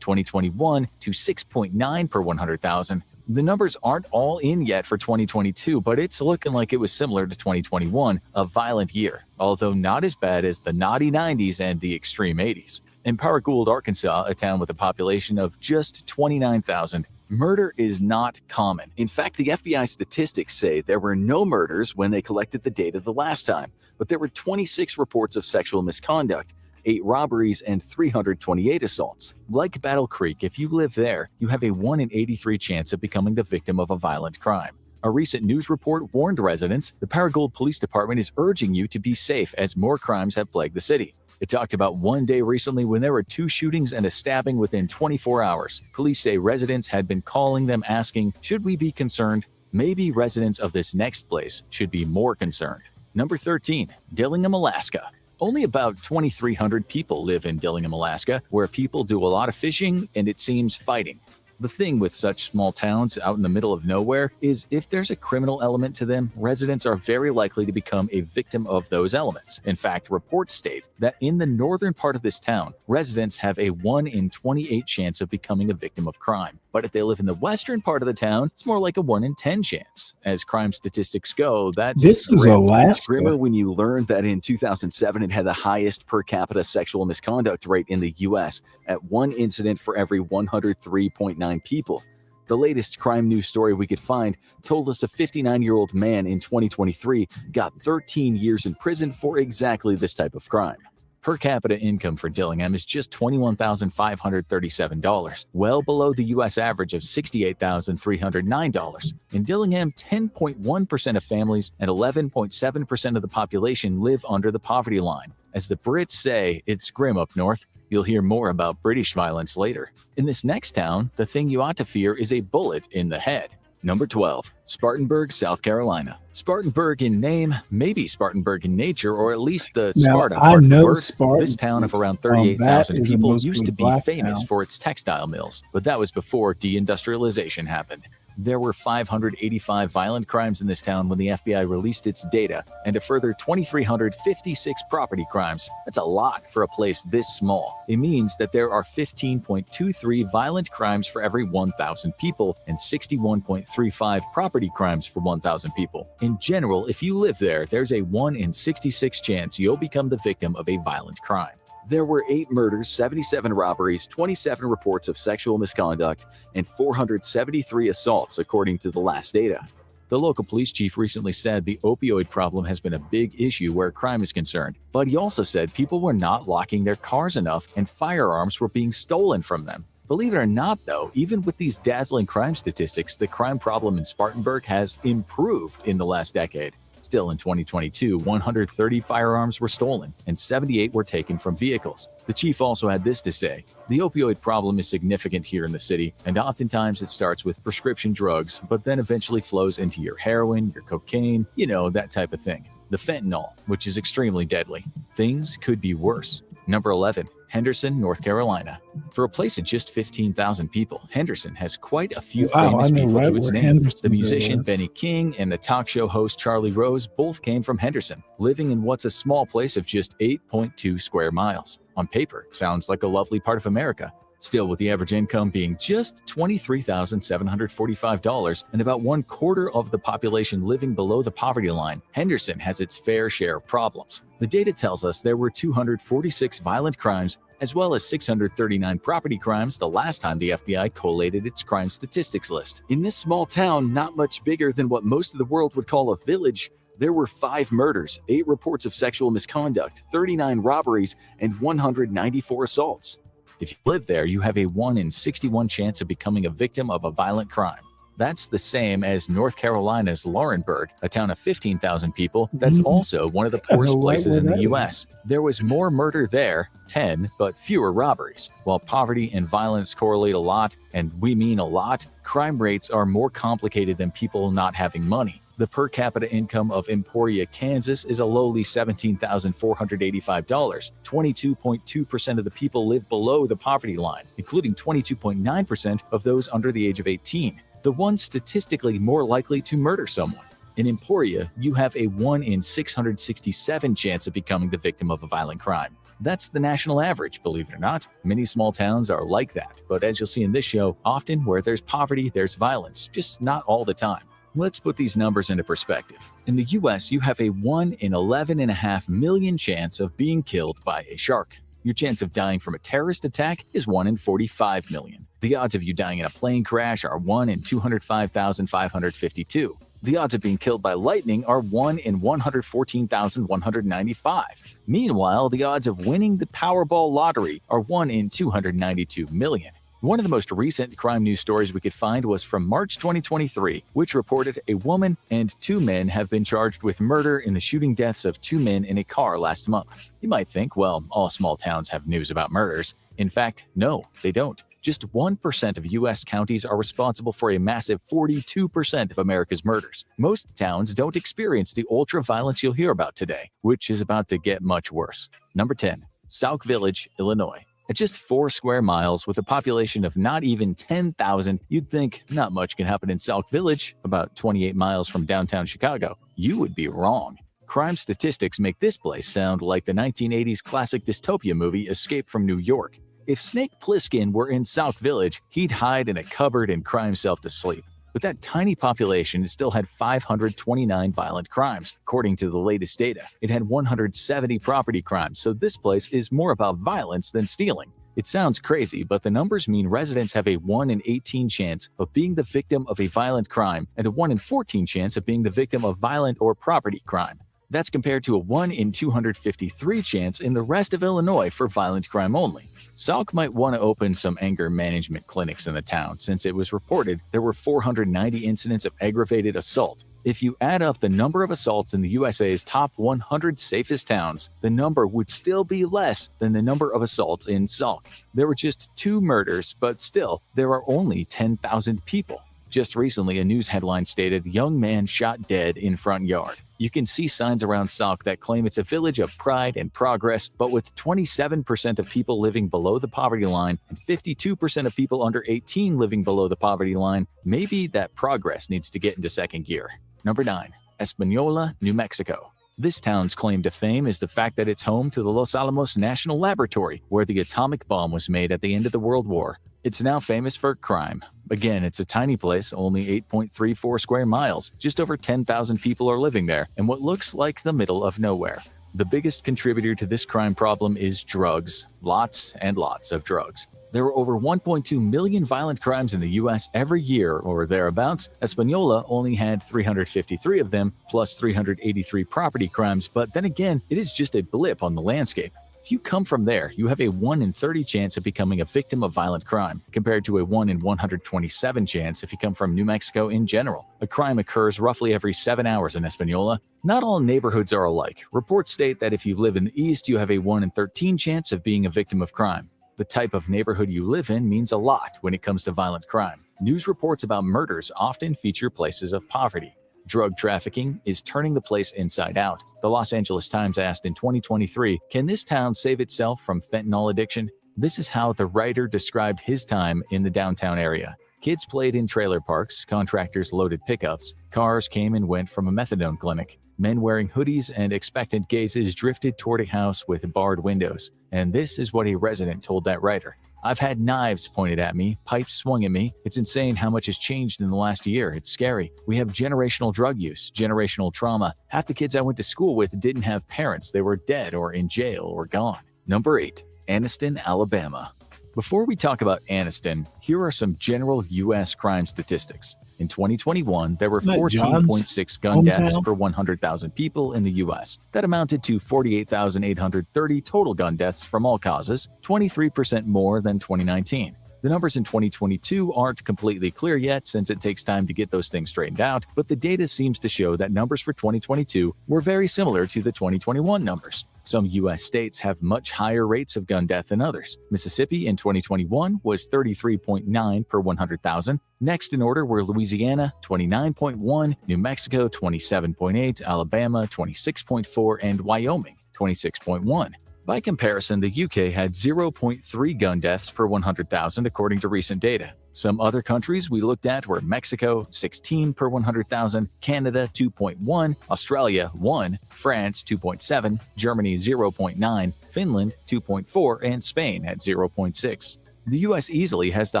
2021 to 6.9 per 100,000. The numbers aren't all in yet for 2022, but it's looking like it was similar to 2021, a violent year, although not as bad as the naughty 90s and the extreme 80s. In Paragould, Arkansas, a town with a population of just 29,000, murder is not common. In fact, the FBI statistics say there were no murders when they collected the data the last time, but there were 26 reports of sexual misconduct, 8 robberies, and 328 assaults. Like Battle Creek, if you live there, you have a 1 in 83 chance of becoming the victim of a violent crime. A recent news report warned residents the Paragould Police Department is urging you to be safe as more crimes have plagued the city. It talked about one day recently when there were 2 shootings and a stabbing within 24 hours. Police say residents had been calling them asking, should we be concerned? Maybe residents of this next place should be more concerned. Number 13, Dillingham, Alaska. Only about 2,300 people live in Dillingham, Alaska, where people do a lot of fishing and it seems fighting. The thing with such small towns out in the middle of nowhere is if there's a criminal element to them, residents are very likely to become a victim of those elements. In fact, reports state that in the northern part of this town, residents have a 1 in 28 chance of becoming a victim of crime. But if they live in the western part of the town, it's more like a 1 in 10 chance. As crime statistics go, that's This is grim. Alaska. It's grimmer when you learn that in 2007 it had the highest per capita sexual misconduct rate in the U.S. at 1 incident for every 103.9 people. The latest crime news story we could find told us a 59-year-old man in 2023 got 13 years in prison for exactly this type of crime. Per capita income for Dillingham is just $21,537, well below the U.S. average of $68,309. In Dillingham, 10.1% of families and 11.7% of the population live under the poverty line. As the Brits say, it's grim up north. You'll hear more about British violence later. In this next town, the thing you ought to fear is a bullet in the head. Number 12, Spartanburg, South Carolina. Spartanburg in name, maybe Spartanburg in nature, or at least the Sparta Now, I part of the know word. Spartanburg. This town of around That 38,000 is a people mostly used to be black famous town. for its textile mills, but that was before deindustrialization happened. There were 585 violent crimes in this town when the FBI released its data, and a further 2,356 property crimes. That's a lot for a place this small. It means that there are 15.23 violent crimes for every 1,000 people and 61.35 property crimes for 1,000 people. In general, if you live there, there's a 1 in 66 chance you'll become the victim of a violent crime. There were 8 murders, 77 robberies, 27 reports of sexual misconduct, and 473 assaults, according to the last data. The local police chief recently said the opioid problem has been a big issue where crime is concerned, but he also said people were not locking their cars enough and firearms were being stolen from them. Believe it or not, though, even with these dazzling crime statistics, the crime problem in Spartanburg has improved in the last decade. Still, in 2022, 130 firearms were stolen and 78 were taken from vehicles. The chief also had this to say: the opioid problem is significant here in the city, and oftentimes it starts with prescription drugs, but then eventually flows into your heroin, your cocaine, that type of thing. The fentanyl, which is extremely deadly. Things could be worse. Number 11, Henderson, North Carolina. For a place of just 15,000 people, Henderson has quite a few famous people to its name. The musician Benny King and the talk show host Charlie Rose both came from Henderson, living in what's a small place of just 8.2 square miles. On paper, sounds like a lovely part of America. Still, with the average income being just $23,745 and about 1/4 of the population living below the poverty line, Henderson has its fair share of problems. The data tells us there were 246 violent crimes as well as 639 property crimes the last time the FBI collated its crime statistics list. In this small town, not much bigger than what most of the world would call a village, there were 5 murders, 8 reports of sexual misconduct, 39 robberies, and 194 assaults. If you live there, you have a 1 in 61 chance of becoming a victim of a violent crime. That's the same as North Carolina's Laurinburg, a town of 15,000 people that's also one of the poorest places in the U.S. There was more murder there, 10, but fewer robberies. While poverty and violence correlate a lot, and we mean a lot, crime rates are more complicated than people not having money. The per capita income of Emporia, Kansas is a lowly $17,485. 22.2% of the people live below the poverty line, including 22.9% of those under the age of 18, the ones statistically more likely to murder someone. In Emporia, you have a 1 in 667 chance of becoming the victim of a violent crime. That's the national average, believe it or not. Many small towns are like that, but as you'll see in this show, often where there's poverty, there's violence, just not all the time. Let's put these numbers into perspective. In the US, you have a 1 in 11.5 million chance of being killed by a shark. Your chance of dying from a terrorist attack is 1 in 45 million. The odds of you dying in a plane crash are 1 in 205,552. The odds of being killed by lightning are 1 in 114,195. Meanwhile, the odds of winning the Powerball lottery are 1 in 292 million. One of the most recent crime news stories we could find was from March 2023, which reported a woman and 2 men have been charged with murder in the shooting deaths of 2 men in a car last month. You might think, well, all small towns have news about murders. In fact, no, they don't. Just 1% of U.S. counties are responsible for a massive 42% of America's murders. Most towns don't experience the ultra-violence you'll hear about today, which is about to get much worse. Number 10, Sauk Village, Illinois. At just 4 square miles with a population of not even 10,000, you'd think not much can happen in Sauk Village, about 28 miles from downtown Chicago. You would be wrong. Crime statistics make this place sound like the 1980s classic dystopia movie Escape from New York. If Snake Plissken were in Sauk Village, he'd hide in a cupboard and cry himself to sleep. With that tiny population, it still had 529 violent crimes. According to the latest data, it had 170 property crimes, so this place is more about violence than stealing. It sounds crazy, but the numbers mean residents have a 1 in 18 chance of being the victim of a violent crime and a 1 in 14 chance of being the victim of violent or property crime. That's compared to a 1 in 253 chance in the rest of Illinois for violent crime only. Sauk might want to open some anger management clinics in the town, since it was reported there were 490 incidents of aggravated assault. If you add up the number of assaults in the USA's top 100 safest towns, the number would still be less than the number of assaults in Sauk. There were just 2 murders, but still, there are only 10,000 people. Just recently, a news headline stated, "Young man shot dead in front yard." You can see signs around Sauk that claim it's a village of pride and progress, but with 27% of people living below the poverty line and 52% of people under 18 living below the poverty line, maybe that progress needs to get into second gear. Number 9, Espanola, New Mexico. This town's claim to fame is the fact that it's home to the Los Alamos National Laboratory, where the atomic bomb was made at the end of the World War. It's now famous for crime. Again, it's a tiny place, only 8.34 square miles. Just over 10,000 people are living there, in what looks like the middle of nowhere. The biggest contributor to this crime problem is drugs. Lots and lots of drugs. There are over 1.2 million violent crimes in the U.S. every year, or thereabouts. Espanola only had 353 of them, plus 383 property crimes, but then again, it is just a blip on the landscape. If you come from there, you have a 1 in 30 chance of becoming a victim of violent crime, compared to a 1 in 127 chance if you come from New Mexico in general. A crime occurs roughly every 7 hours in Espanola. Not all neighborhoods are alike. Reports state that if you live in the east, you have a 1 in 13 chance of being a victim of crime. The type of neighborhood you live in means a lot when it comes to violent crime. News reports about murders often feature places of poverty. Drug trafficking is turning the place inside out. The Los Angeles Times asked in 2023, "Can this town save itself from fentanyl addiction?" This is how the writer described his time in the downtown area. Kids played in trailer parks, contractors loaded pickups, cars came and went from a methadone clinic. Men wearing hoodies and expectant gazes drifted toward a house with barred windows. And this is what a resident told that writer. "I've had knives pointed at me, pipes swung at me. It's insane how much has changed in the last year. It's scary. We have generational drug use, generational trauma. Half the kids I went to school with didn't have parents. They were dead or in jail or gone." Number 8, Anniston, Alabama. Before we talk about Anniston, here are some general U.S. crime statistics. In 2021, there were 14.6 gun deaths per 100,000 people in the U.S. That amounted to 48,830 total gun deaths from all causes, 23% more than 2019. The numbers in 2022 aren't completely clear yet, since it takes time to get those things straightened out, but the data seems to show that numbers for 2022 were very similar to the 2021 numbers. Some U.S. states have much higher rates of gun death than others. Mississippi in 2021 was 33.9 per 100,000. Next in order were Louisiana, 29.1, New Mexico, 27.8, Alabama, 26.4, and Wyoming, 26.1. By comparison, the UK had 0.3 gun deaths per 100,000 according to recent data. Some other countries we looked at were Mexico, 16 per 100,000, Canada, 2.1, Australia, 1, France, 2.7, Germany, 0.9, Finland, 2.4, and Spain at 0.6. The U.S. easily has the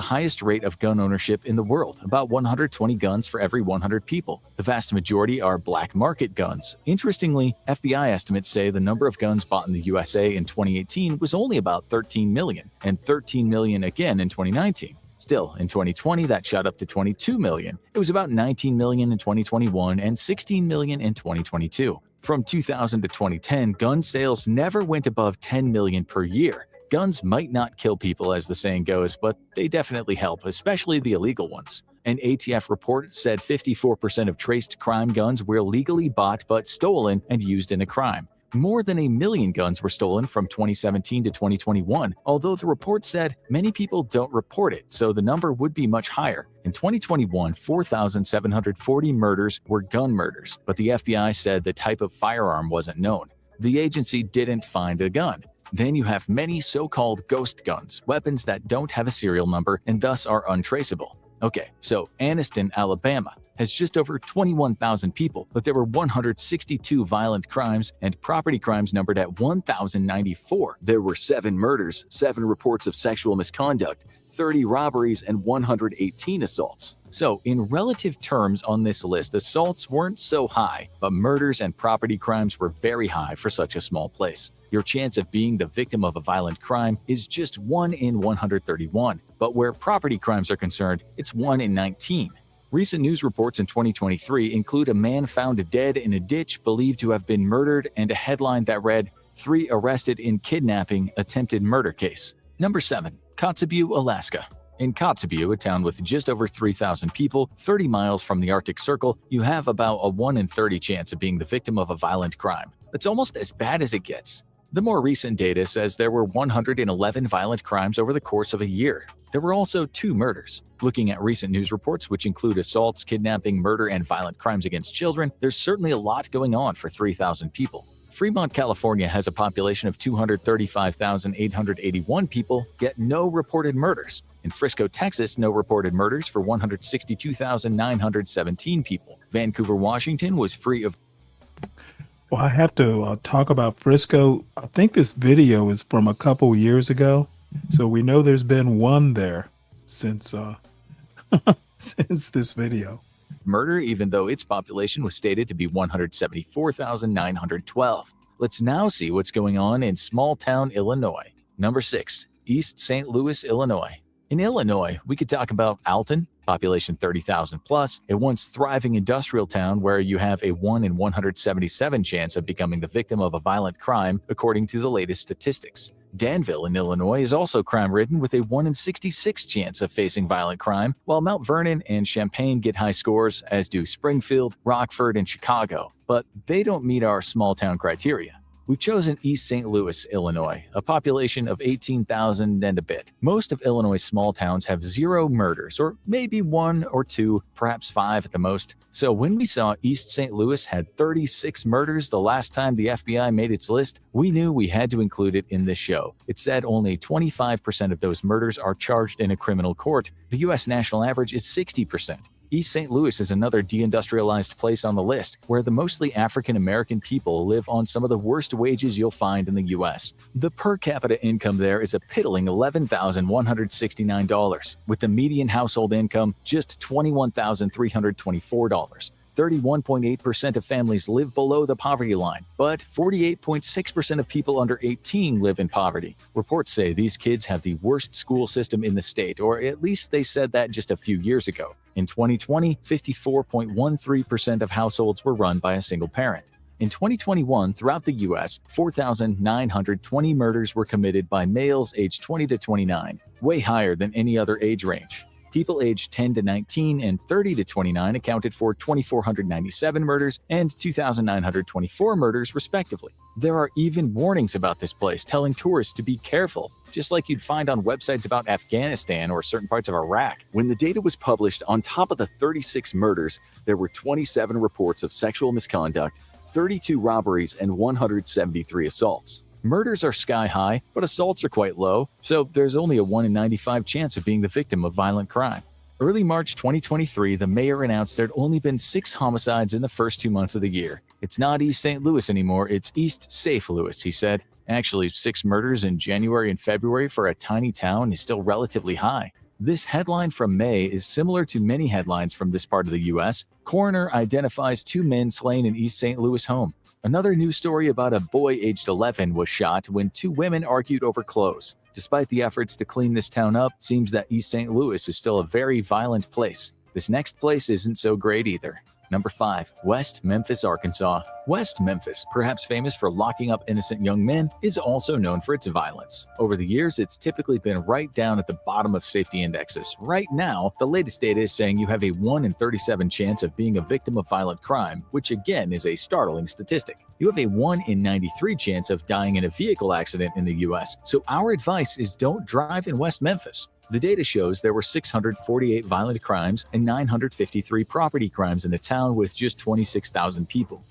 highest rate of gun ownership in the world, about 120 guns for every 100 people. The vast majority are black market guns. Interestingly, FBI estimates say the number of guns bought in the USA in 2018 was only about 13 million, and 13 million again in 2019. Still, in 2020, that shot up to 22 million. It was about 19 million in 2021 and 16 million in 2022. From 2000 to 2010, gun sales never went above 10 million per year. Guns might not kill people, as the saying goes, but they definitely help, especially the illegal ones. An ATF report said 54% of traced crime guns were legally bought but stolen and used in a crime. More than 1 million guns were stolen from 2017 to 2021, although the report said many people don't report it, so the number would be much higher. In 2021, 4,740 murders were gun murders, but the FBI said the type of firearm wasn't known. The agency didn't find a gun. Then you have many so-called ghost guns, weapons that don't have a serial number and thus are untraceable. Okay, so Anniston, Alabama, has just over 21,000 people, but there were 162 violent crimes and property crimes numbered at 1,094. There were 7 murders, 7 reports of sexual misconduct, 30 robberies, and 118 assaults. So, in relative terms on this list, assaults weren't so high, but murders and property crimes were very high for such a small place. Your chance of being the victim of a violent crime is just 1 in 131, but where property crimes are concerned, it's 1 in 19. Recent news reports in 2023 include a man found dead in a ditch believed to have been murdered and a headline that read, 3 arrested in kidnapping attempted murder case. Number 7. Kotzebue, Alaska. In Kotzebue, a town with just over 3,000 people, 30 miles from the Arctic Circle, you have about a 1 in 30 chance of being the victim of a violent crime. That's almost as bad as it gets. The more recent data says there were 111 violent crimes over the course of a year. There were also 2 murders. Looking at recent news reports, which include assaults, kidnapping, murder, and violent crimes against children, there's certainly a lot going on for 3,000 people. Fremont, California has a population of 235,881 people, yet no reported murders. In Frisco, Texas, no reported murders for 162,917 people. Vancouver, Washington was free of... Well, I have to talk about Frisco. I think this video is from a couple years ago, so we know there's been one there since since this video. Murder, even though its population was stated to be 174,912. Let's now see what's going on in small-town Illinois. Number 6, East St. Louis, Illinois. In Illinois, we could talk about Alton, population 30,000 plus, a once thriving industrial town where you have a 1 in 177 chance of becoming the victim of a violent crime, according to the latest statistics. Danville in Illinois is also crime-ridden with a 1 in 66 chance of facing violent crime, while Mount Vernon and Champaign get high scores, as do Springfield, Rockford, and Chicago, but they don't meet our small-town criteria. We've chosen East St. Louis, Illinois, a population of 18,000 and a bit. Most of Illinois' small towns have 0 murders, or maybe 1 or 2, perhaps 5 at the most. So when we saw East St. Louis had 36 murders the last time the FBI made its list, we knew we had to include it in this show. It said only 25% of those murders are charged in a criminal court. The U.S. national average is 60%. East St. Louis is another deindustrialized place on the list, where the mostly African-American people live on some of the worst wages you'll find in the U.S. The per capita income there is a piddling $11,169, with the median household income just $21,324. 31.8% of families live below the poverty line, but 48.6% of people under 18 live in poverty. Reports say these kids have the worst school system in the state, or at least they said that just a few years ago. In 2020, 54.13% of households were run by a single parent. In 2021, throughout the U.S., 4,920 murders were committed by males aged 20 to 29, way higher than any other age range. People aged 10 to 19 and 30 to 29 accounted for 2,497 murders and 2,924 murders, respectively. There are even warnings about this place telling tourists to be careful, just like you'd find on websites about Afghanistan or certain parts of Iraq. When the data was published, on top of the 36 murders, there were 27 reports of sexual misconduct, 32 robberies, and 173 assaults. Murders are sky high, but assaults are quite low, so there's only a 1 in 95 chance of being the victim of violent crime. Early March 2023, the mayor announced there'd only been 6 homicides in the first 2 months of the year. It's not East St. Louis anymore, it's East Safe Louis, he said. Actually, 6 murders in January and February for a tiny town is still relatively high. This headline from May is similar to many headlines from this part of the U.S. Coroner identifies 2 men slain in East St. Louis home. Another news story about a boy aged 11 was shot when 2 women argued over clothes. Despite the efforts to clean this town up, it seems that East St. Louis is still a very violent place. This next place isn't so great either. Number 5. West Memphis, Arkansas. West Memphis, perhaps famous for locking up innocent young men, is also known for its violence. Over the years, it's typically been right down at the bottom of safety indexes. Right now, the latest data is saying you have a 1 in 37 chance of being a victim of violent crime, which again is a startling statistic. You have a 1 in 93 chance of dying in a vehicle accident in the U.S., so our advice is don't drive in West Memphis. The data shows there were 648 violent crimes and 953 property crimes in a town with just 26,000 people.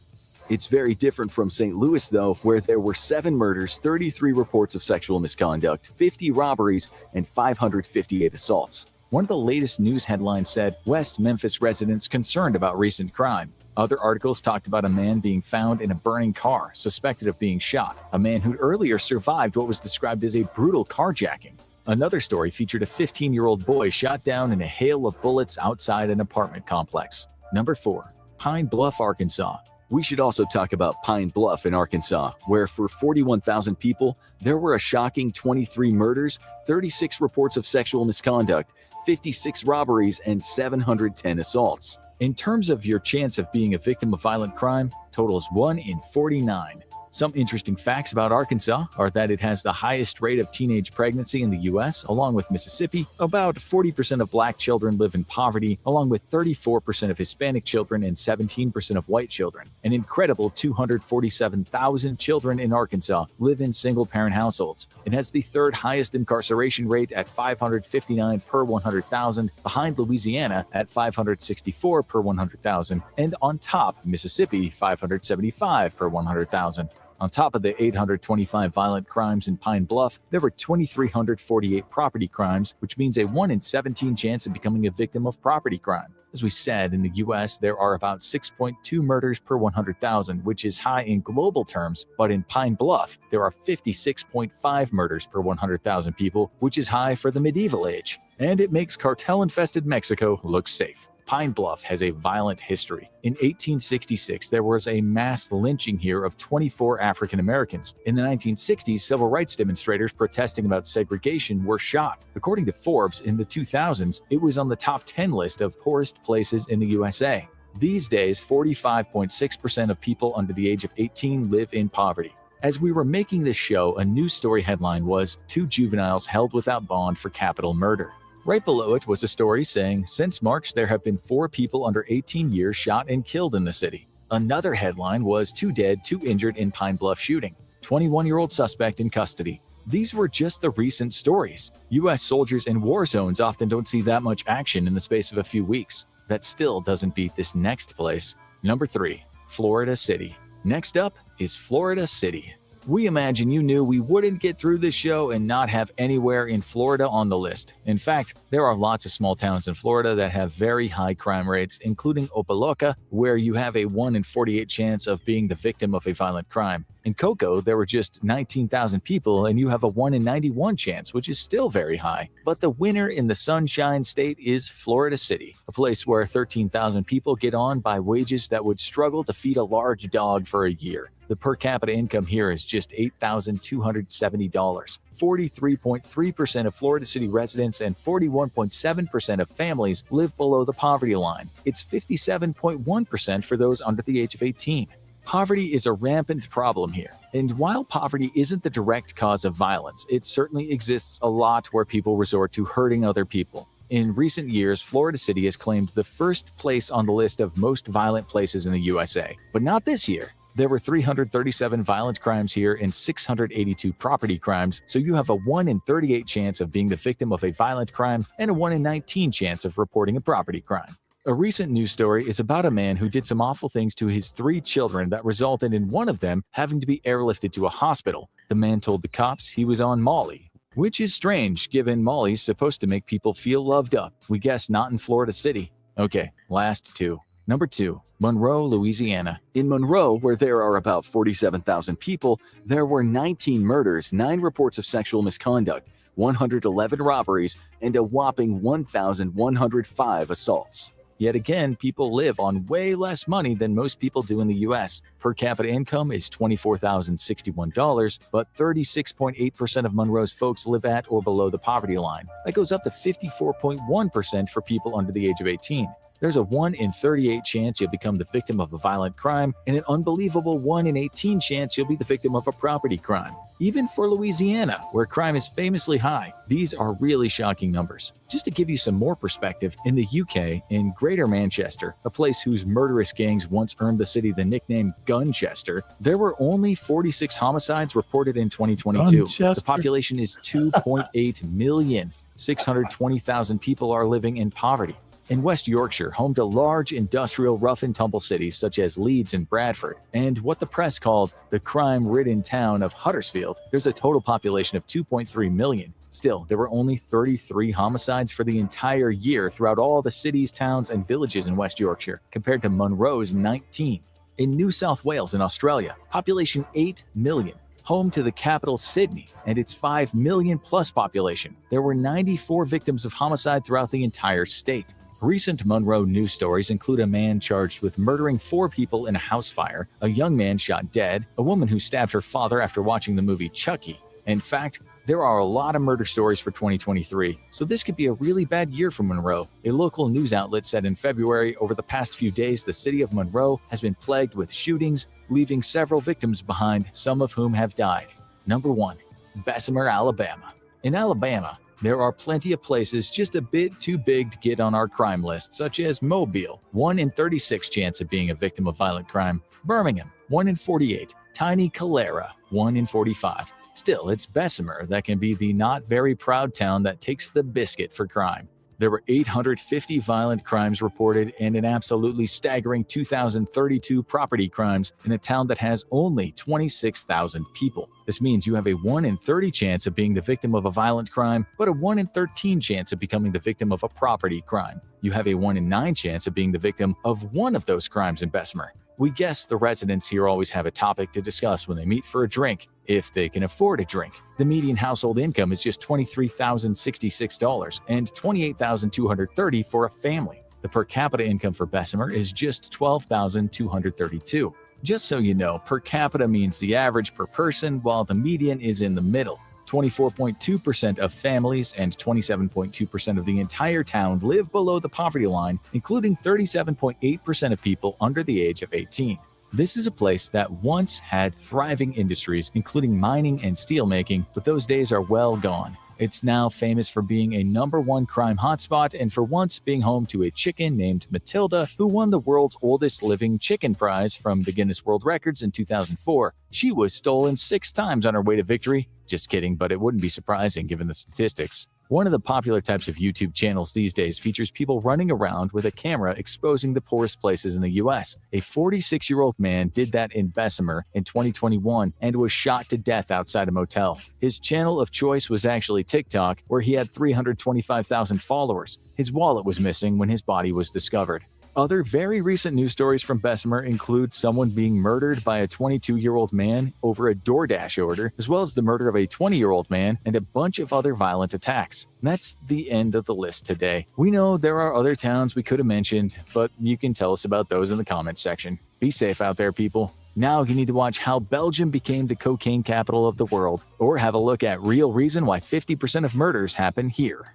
It's very different from St. Louis, though, where there were 7 murders, 33 reports of sexual misconduct, 50 robberies, and 558 assaults. One of the latest news headlines said, West Memphis residents concerned about recent crime. Other articles talked about a man being found in a burning car, suspected of being shot, a man who'd earlier survived what was described as a brutal carjacking. Another story featured a 15-year-old boy shot down in a hail of bullets outside an apartment complex. Number 4. Pine Bluff, Arkansas. We should also talk about Pine Bluff in Arkansas, where for 41,000 people, there were a shocking 23 murders, 36 reports of sexual misconduct, 56 robberies, and 710 assaults. In terms of your chance of being a victim of violent crime, totals 1 in 49. Some interesting facts about Arkansas are that it has the highest rate of teenage pregnancy in the U.S., along with Mississippi. About 40% of black children live in poverty, along with 34% of Hispanic children and 17% of white children. An incredible 247,000 children in Arkansas live in single-parent households. It has the 3rd highest incarceration rate at 559 per 100,000, behind Louisiana at 564 per 100,000, and on top, Mississippi 575 per 100,000. On top of the 825 violent crimes in Pine Bluff, there were 2,348 property crimes, which means a 1 in 17 chance of becoming a victim of property crime. As we said, in the U.S., there are about 6.2 murders per 100,000, which is high in global terms, but in Pine Bluff, there are 56.5 murders per 100,000 people, which is high for the medieval age. And it makes cartel-infested Mexico look safe. Pine Bluff has a violent history. In 1866, there was a mass lynching here of 24 African Americans. In the 1960s, civil rights demonstrators protesting about segregation were shot. According to Forbes, in the 2000s, it was on the top 10 list of poorest places in the USA. These days, 45.6% of people under the age of 18 live in poverty. As we were making this show, a news story headline was, 2 juveniles held without bond for capital murder. Right below it was a story saying, since March, there have been 4 people under 18 years shot and killed in the city. Another headline was 2 dead, 2 injured in Pine Bluff shooting. 21-year-old suspect in custody. These were just the recent stories. U.S. soldiers in war zones often don't see that much action in the space of a few weeks. That still doesn't beat this next place. Number 3, Florida City. Next up is Florida City. We imagine you knew we wouldn't get through this show and not have anywhere in Florida on the list. In fact, there are lots of small towns in Florida that have very high crime rates, including Opa-locka, where you have a 1 in 48 chance of being the victim of a violent crime. In Cocoa, there were just 19,000 people and you have a 1 in 91 chance, which is still very high. But the winner in the Sunshine State is Florida City, a place where 13,000 people get on by wages that would struggle to feed a large dog for a year. The per capita income here is just $8,270. 43.3% of Florida City residents and 41.7% of families live below the poverty line. It's 57.1% for those under the age of 18. Poverty is a rampant problem here. And while poverty isn't the direct cause of violence, it certainly exists a lot where people resort to hurting other people. In recent years, Florida City has claimed the first place on the list of most violent places in the USA, but not this year. There were 337 violent crimes here and 682 property crimes, so you have a 1 in 38 chance of being the victim of a violent crime and a 1 in 19 chance of reporting a property crime. A recent news story is about a man who did some awful things to his 3 children that resulted in one of them having to be airlifted to a hospital. The man told the cops he was on Molly, which is strange given Molly's supposed to make people feel loved up. We guess not in Florida City. Okay, last 2. Number 2, Monroe, Louisiana. In Monroe, where there are about 47,000 people, there were 19 murders, 9 reports of sexual misconduct, 111 robberies, and a whopping 1,105 assaults. Yet again, people live on way less money than most people do in the U.S. Per capita income is $24,061, but 36.8% of Monroe's folks live at or below the poverty line. That goes up to 54.1% for people under the age of 18. There's a 1 in 38 chance you'll become the victim of a violent crime, and an unbelievable 1 in 18 chance you'll be the victim of a property crime. Even for Louisiana, where crime is famously high, these are really shocking numbers. Just to give you some more perspective, in the UK, in Greater Manchester, a place whose murderous gangs once earned the city the nickname Gunchester, there were only 46 homicides reported in 2022. The population is 2.8 million. 620,000 people are living in poverty. In West Yorkshire, home to large industrial rough-and-tumble cities such as Leeds and Bradford, and what the press called the crime-ridden town of Huddersfield, there's a total population of 2.3 million. Still, there were only 33 homicides for the entire year throughout all the cities, towns, and villages in West Yorkshire, compared to Monroe's 19. In New South Wales in Australia, population 8 million. Home to the capital Sydney and its 5 million plus population, there were 94 victims of homicide throughout the entire state. Recent Monroe news stories include a man charged with murdering 4 people in a house fire, a young man shot dead, a woman who stabbed her father after watching the movie Chucky. In fact, there are a lot of murder stories for 2023, so this could be a really bad year for Monroe. A local news outlet said in February, over the past few days, the city of Monroe has been plagued with shootings, leaving several victims behind, some of whom have died. Number 1, Bessemer, Alabama. In Alabama, there are plenty of places just a bit too big to get on our crime list, such as Mobile, 1 in 36 chance of being a victim of violent crime. Birmingham, 1 in 48. Tiny Calera, 1 in 45. Still, it's Bessemer that can be the not very proud town that takes the biscuit for crime. There were 850 violent crimes reported and an absolutely staggering 2,032 property crimes in a town that has only 26,000 people. This means you have a 1 in 30 chance of being the victim of a violent crime, but a 1 in 13 chance of becoming the victim of a property crime. You have a 1 in 9 chance of being the victim of one of those crimes in Bessemer. We guess the residents here always have a topic to discuss when they meet for a drink, if they can afford a drink. The median household income is just $23,066 and $28,230 for a family. The per capita income for Bessemer is just $12,232. Just so you know, per capita means the average per person, while the median is in the middle. 24.2% of families and 27.2% of the entire town live below the poverty line, including 37.8% of people under the age of 18. This is a place that once had thriving industries, including mining and steelmaking, but those days are well gone. It's now famous for being a #1 crime hotspot and for once being home to a chicken named Matilda, who won the world's oldest living chicken prize from the Guinness World Records in 2004. She was stolen 6 times on her way to victory. Just kidding, but it wouldn't be surprising given the statistics. One of the popular types of YouTube channels these days features people running around with a camera exposing the poorest places in the US. A 46-year-old man did that in Bessemer in 2021 and was shot to death outside a motel. His channel of choice was actually TikTok, where he had 325,000 followers. His wallet was missing when his body was discovered. Other very recent news stories from Bessemer include someone being murdered by a 22-year-old man over a DoorDash order, as well as the murder of a 20-year-old man and a bunch of other violent attacks. That's the end of the list today. We know there are other towns we could have mentioned, but you can tell us about those in the comments section. Be safe out there, people. Now you need to watch how Belgium became the cocaine capital of the world, or have a look at real reason why 50% of murders happen here.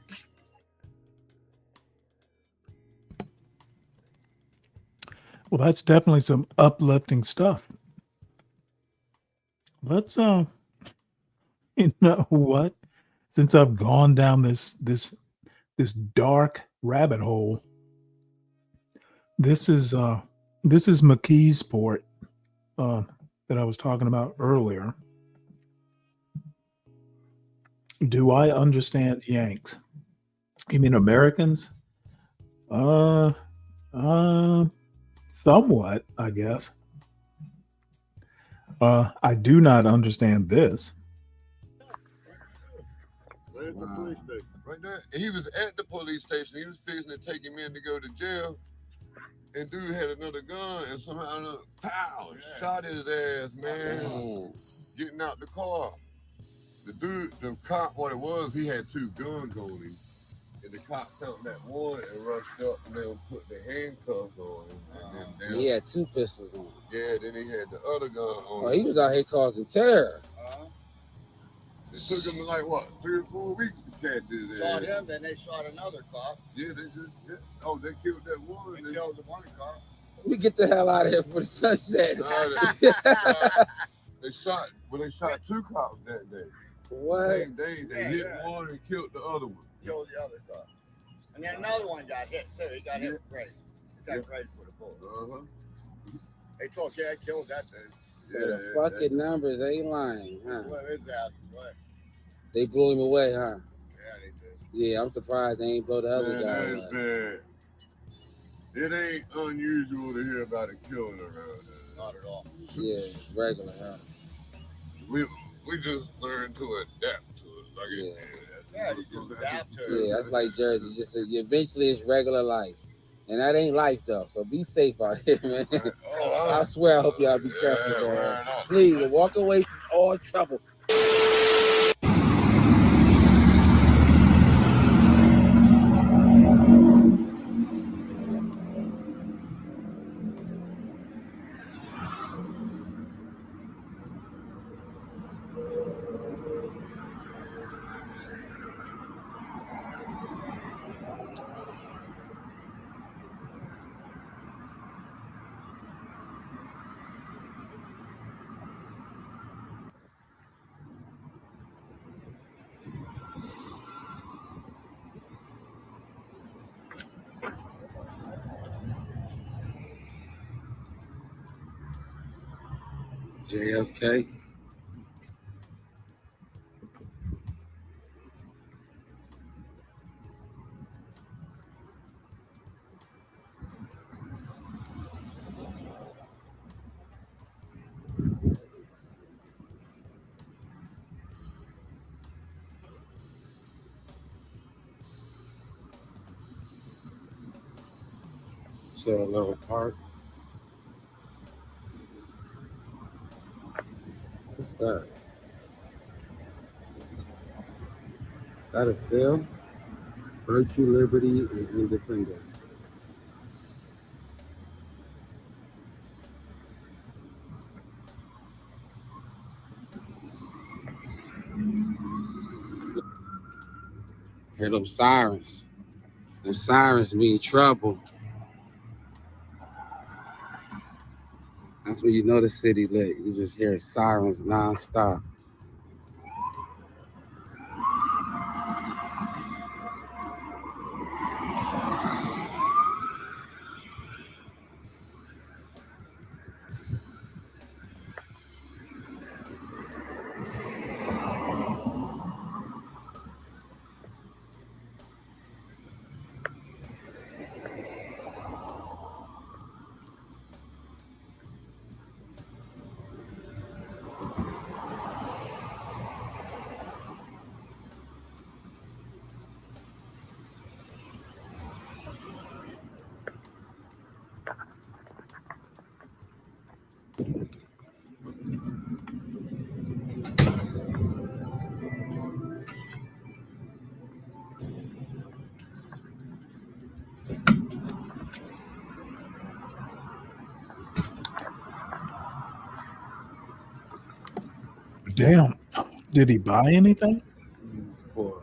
Well, that's definitely some uplifting stuff. Let's you know what? Since I've gone down this dark rabbit hole. This is McKeesport that I was talking about earlier. Do I understand Yanks? You mean Americans? Somewhat, I guess. I do not understand this. Right at the police station. Right there. He was at the police station. He was fixing to take him in to go to jail. And dude had another gun and somehow, pow, shot his ass, man. Getting out the car. The cop, what it was, he had two guns on him. And the cop found that one and rushed up and then put the handcuffs on him. And then he had two pistols on him. Yeah, then he had the other gun on him. Oh, he was out here causing terror. It took him like, what, 3 or 4 weeks to catch his ass. Shot him, then they shot another cop. Yeah, they killed that one. They killed the one cop. Let me get the hell out of here for the sunset. They shot 2 cops that day. What? Same day, they hit one and killed the other one. Killed the other cop. And then another one got hit too. He got hit right. He got right for the bullet. They told you I killed that dude. So the fucking numbers ain't lying, huh? Well, his ass away. They blew him away, huh? Yeah, they did. Yeah, I'm surprised they ain't blow the other guy That away. is bad. It ain't unusual to hear about a killing around here. Not at all. Yeah, it's regular, huh? We just learned to adapt to it. Like Yeah, you just adapt to it. Yeah, that's like Jersey. Just eventually it's regular life. And that ain't life though. So be safe out here, man. I swear I hope y'all be careful, man. Please walk away from all trouble. JFK. So Little Park. What's that? Is that a sale? Virtue, liberty, and independence. Hear them sirens. The sirens mean trouble. That's when you know the city lit. You just hear sirens nonstop. Damn. Did he buy anything? He's poor.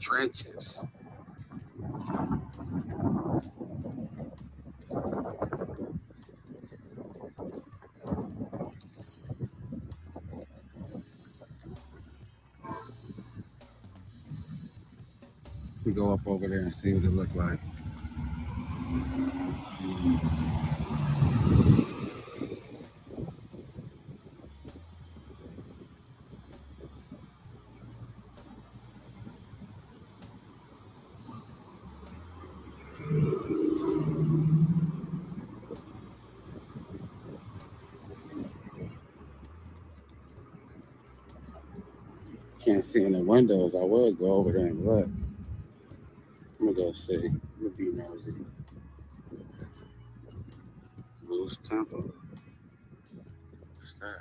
trenches. We go up over there and see what it look like. Can't see in the windows. I would go over there and look. I'm gonna go see. I'm gonna be nosy. Moose Temple. What's that?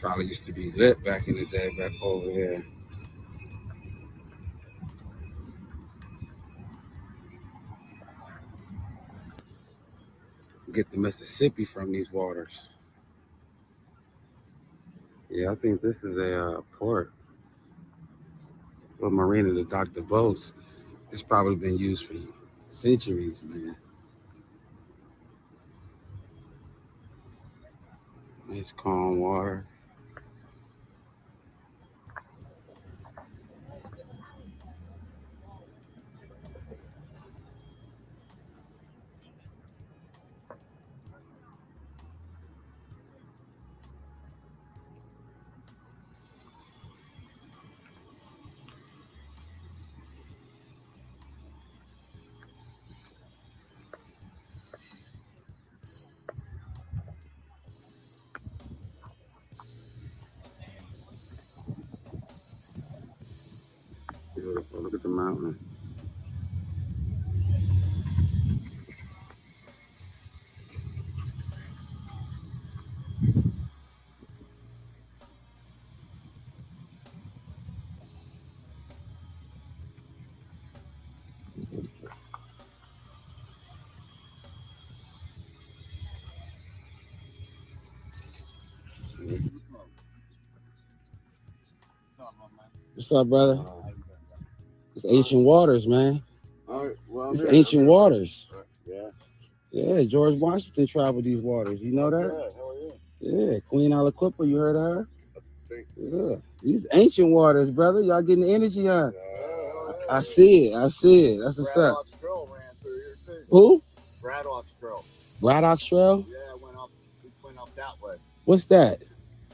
Probably used to be lit back in the day back over here. Get the Mississippi from these waters. Yeah, I think this is a port. A marina to dock the boats. It's probably been used for centuries, man. Nice calm water. Beautiful. Look at the mountain. What's up, brother? It's ancient waters, man. All right, well, It's ancient waters. Yeah. Yeah, George Washington traveled these waters. You know that? Yeah, hell yeah. Yeah, Queen Aliquippa, you heard of her? Yeah, these ancient waters, brother. Y'all getting the energy, huh? I see it. I see it. That's what's up. Braddock's Trail ran through here too. Who? Braddock's Trail. Braddock's Trail? Yeah, it went up that way. What's that?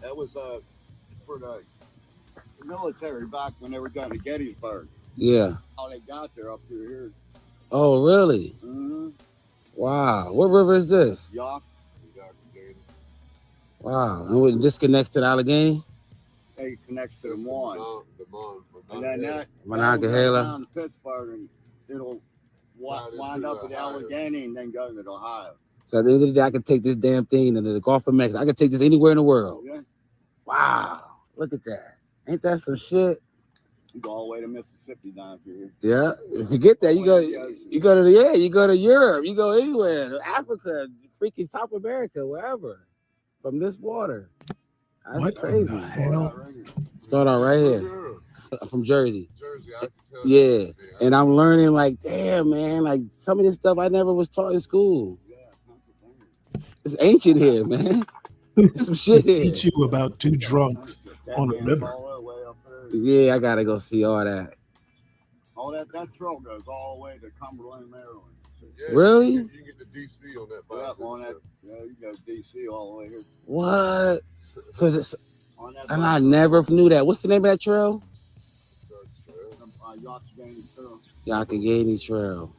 That was for the military back when they were going to Gettysburg. Yeah. How they got there up through here. Oh, really? Mm-hmm. Wow. What river is this? Yock. Wow. And what, this connects to the Allegheny? It connects to the Mon. And then that Monongahela. down to Pittsburgh, and it'll wind up at Allegheny and then go into Ohio. So at the end of the day, I can take this damn thing into the Gulf of Mexico. I can take this anywhere in the world. Yeah. Wow. Look at that. Ain't that some shit? You go all the way to Mississippi down through here. Yeah. If you get that, you go to you go to Europe, you go anywhere, to Africa, freaking South America, wherever. From this water. That's What crazy. the hell? Start out right here. I'm from Jersey. Yeah. And I'm learning like, damn, man, like some of this stuff I never was taught in school. It's ancient here, man. There's some shit here. Teach you about two drunks on a river. Yeah, I gotta go see all that. All that trail goes all the way to Cumberland, Maryland. Yeah, Really? You can get to DC on that. Yeah, on that. Yeah, you go to DC all the way here. What? So this, and I never knew that. What's the name of that trail? Yakagani Trail.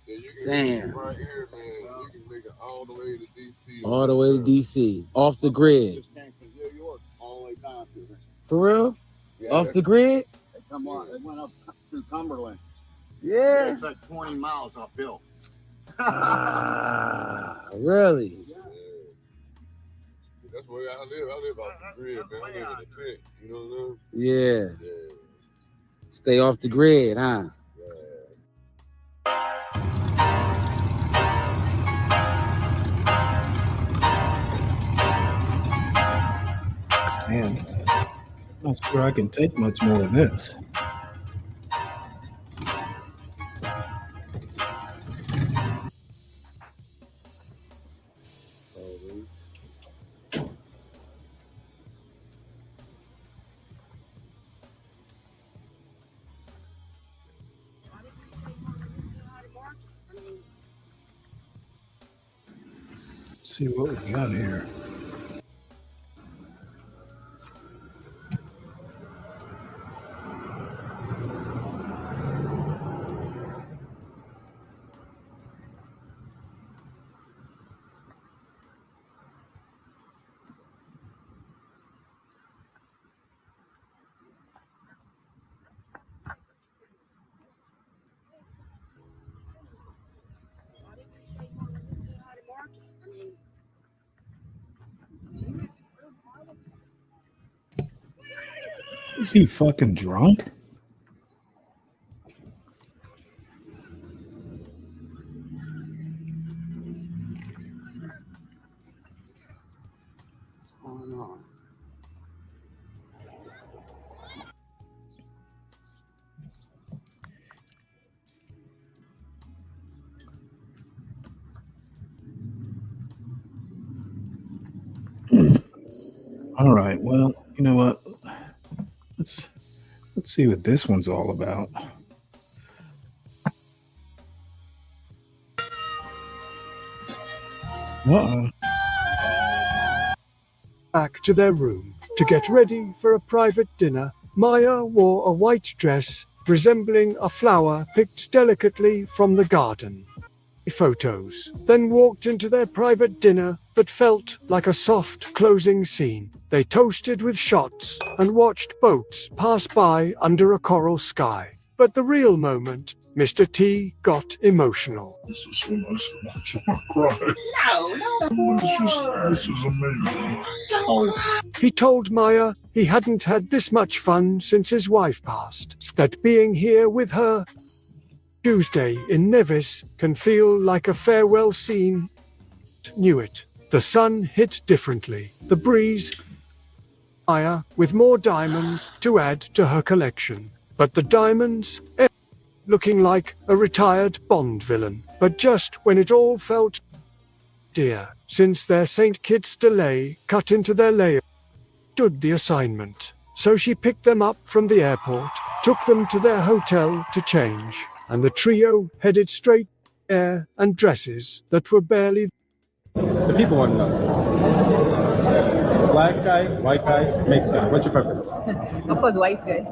Yeah, you can Damn. right here, man. You can make it all the way to DC. All the way to DC, off the grid. For real? Yeah, Off the grid? They come on. They went up through Cumberland. Yeah. It's like 20 miles uphill. Really? That's where I live. I live off the grid, man. I live in a tent. You know what I mean? Yeah. Stay off the grid, huh? Man, not sure I can take much more of this. Let's see what we got here. Is he fucking drunk? All right. Well, you know what? Let's see what this one's all about. Uh-oh. Back to their room to get ready for a private dinner. Maya wore a white dress resembling a flower picked delicately from the garden. Photos, then walked into their private dinner that felt like a soft closing scene. They toasted with shots and watched boats pass by under a coral sky. But the real moment, Mr. T got emotional. This is so nice to watch him cry. This is amazing. He told Maya he hadn't had this much fun since his wife passed, that being here with her Tuesday in Nevis can feel like a farewell scene. Knew it. The sun hit differently. The breeze, Maya with more diamonds to add to her collection. But the diamonds, looking like a retired Bond villain. But just when it all felt dear, since their St. Kitts delay cut into their layer, stood the assignment. So she picked them up from the airport, took them to their hotel to change, and the trio headed straight air and dresses that were barely. The people want to know. Black guy, white guy, mixed guy. What's your preference? Of course, white guy.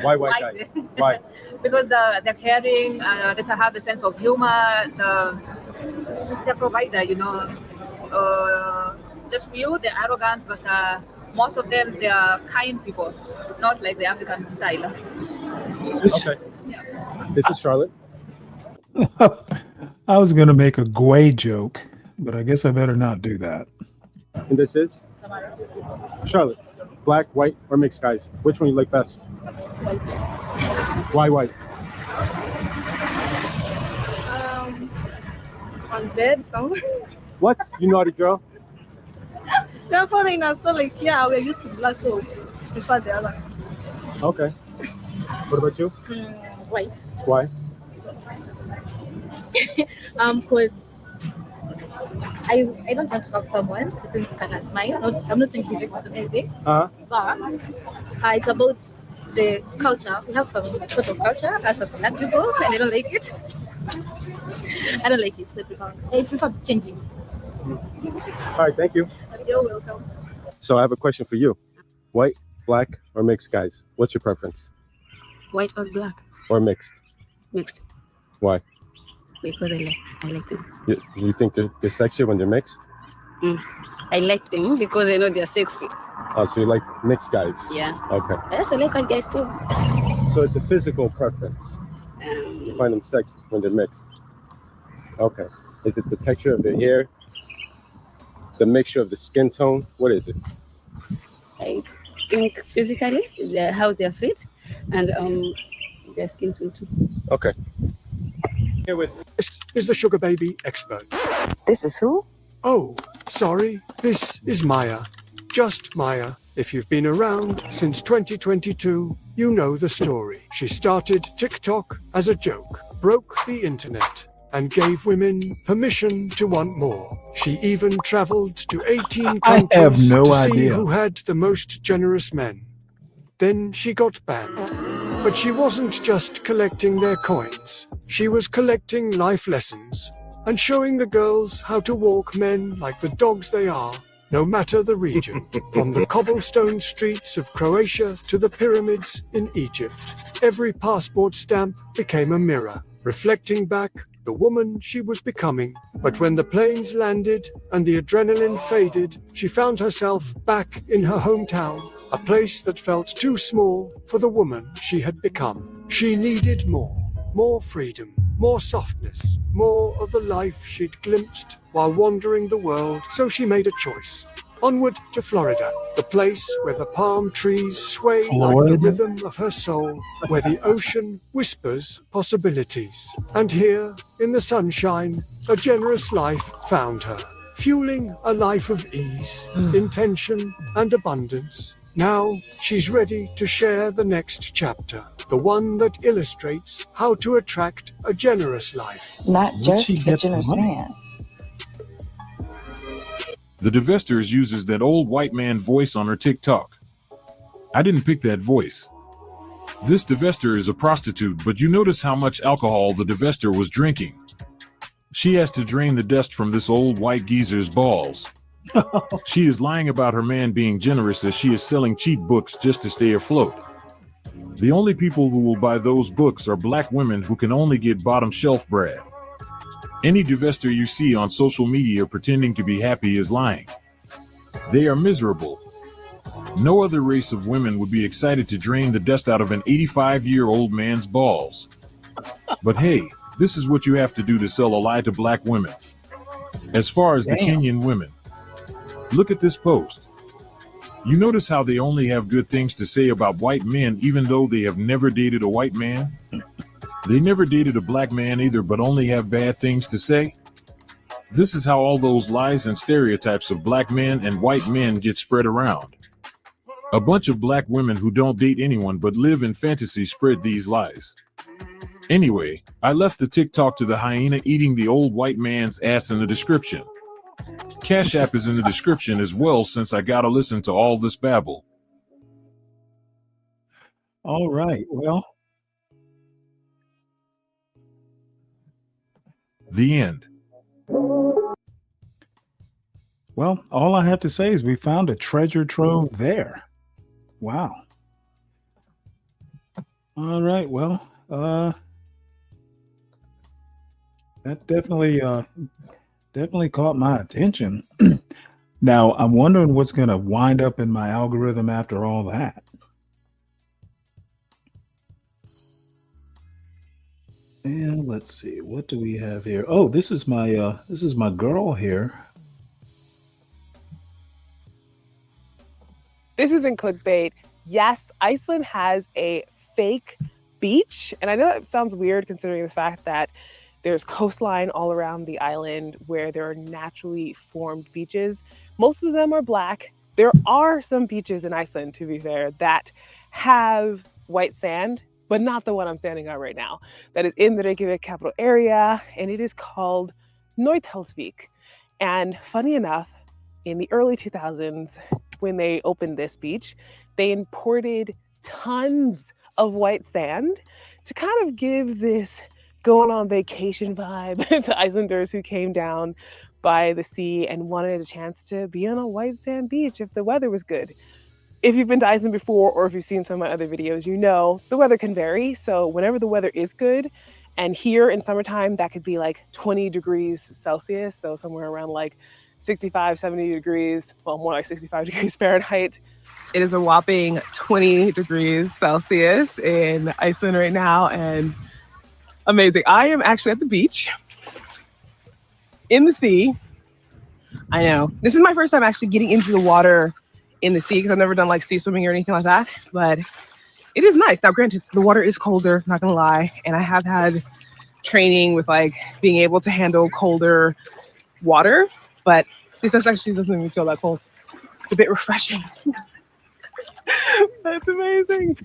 Why white guy? Why? Because they're caring, they have a sense of humor, they're provider, just few, they're arrogant, but most of them, they are kind people, not like the African style. Okay. This is Charlotte. I was going to make a Gway joke, but I guess I better not do that. And this is Charlotte. Black, white, or mixed guys? Which one you like best? White. Why white? On bed somewhere. What? You naughty girl? They're foreigners, so we're used to black, so prefer the other. Okay. What about you? White. Why? Because I don't want to have someone who can smile. I'm not trying to be racist or anything. But it's about the culture. We have some sort of culture as a black people, and I don't like it. I don't like it, so I prefer changing. All right, thank you. You're welcome. So I have a question for you. White, black, or mixed guys? What's your preference? White or black? Or mixed? Mixed. Why? Because I like them. You think they're sexy when they're mixed? I like them because I know they're sexy. Oh, so you like mixed guys? Yeah. Okay. I also like white guys too. So it's a physical preference. You find them sexy when they're mixed. Okay. Is it the texture of their hair? The mixture of the skin tone? What is it? I think physically, how they're fit, and their skin tone too. Okay. Here with This is the sugar baby expert. This is who? Oh, sorry. This is Maya. Just Maya. If you've been around since 2022, you know the story. She started TikTok as a joke, broke the internet, and gave women permission to want more. She even traveled to 18 I countries have no to see idea. who had the most generous men. Then she got banned. But she wasn't just collecting their coins. She was collecting life lessons and showing the girls how to walk men like the dogs they are, no matter the region. From the cobblestone streets of Croatia to the pyramids in Egypt, every passport stamp became a mirror, reflecting back the woman she was becoming. But when the planes landed and the adrenaline faded, she found herself back in her hometown, a place that felt too small for the woman she had become. She needed more freedom, more softness, more of the life she'd glimpsed while wandering the world, so she made a choice. Onward to Florida, the place where the palm trees sway like Florida? the rhythm of her soul, where the ocean whispers possibilities. And here, in the sunshine, a generous life found her, fueling a life of ease, intention, and abundance. Now, she's ready to share the next chapter, the one that illustrates how to attract a generous life. Not Where'd she just a get the generous money? man. The Divestors uses that old white man voice on her TikTok. I didn't pick that voice. This Divestor is a prostitute, but you notice how much alcohol the Divestor was drinking. She has to drain the dust from this old white geezer's balls. She is lying about her man being generous as she is selling cheap books just to stay afloat. The only people who will buy those books are black women who can only get bottom shelf bread. Any divestor you see on social media pretending to be happy is lying. They are miserable. No other race of women would be excited to drain the dust out of an 85-year-old man's balls. But hey, this is what you have to do to sell a lie to black women. As far as the Kenyan women, look at this post. You notice how they only have good things to say about white men even though they have never dated a white man? They never dated a black man either, but only have bad things to say? This is how all those lies and stereotypes of black men and white men get spread around. A bunch of black women who don't date anyone but live in fantasy spread these lies. Anyway, I left the TikTok to the hyena eating the old white man's ass in the description. Cash App is in the description as well, since I gotta listen to all this babble. All right. Well, The end. well, all I have to say is we found a treasure trove there. Wow. All right. Well, that definitely caught my attention. Now, I'm wondering what's going to wind up in my algorithm after all that. And let's see, what do we have here? Oh, this is my girl here. This isn't clickbait. Yes, Iceland has a fake beach. And I know that sounds weird considering the fact that there's coastline all around the island where there are naturally formed beaches. Most of them are black. There are some beaches in Iceland, to be fair, that have white sand, but not the one I'm standing on right now. That is in the Reykjavik capital area, and it is called Nauthólsvík. And funny enough, in the early 2000s, when they opened this beach, they imported tons of white sand to kind of give this going on vacation vibe to Icelanders who came down by the sea and wanted a chance to be on a white sand beach if the weather was good. If you've been to Iceland before, or if you've seen some of my other videos, you know the weather can vary. So whenever the weather is good, and here in summertime, that could be like 20 degrees Celsius, so somewhere around like 65, 70 degrees, well, more like 65 degrees Fahrenheit. It is a whopping 20 degrees Celsius in Iceland right now, and amazing. I am actually at the beach in the sea. I know. This is my first time actually getting into the water in the sea because I've never done like sea swimming or anything like that, but it is nice. Now, granted, the water is colder, not gonna lie, and I have had training with like being able to handle colder water, but this actually doesn't even feel that cold. It's a bit refreshing. That's amazing.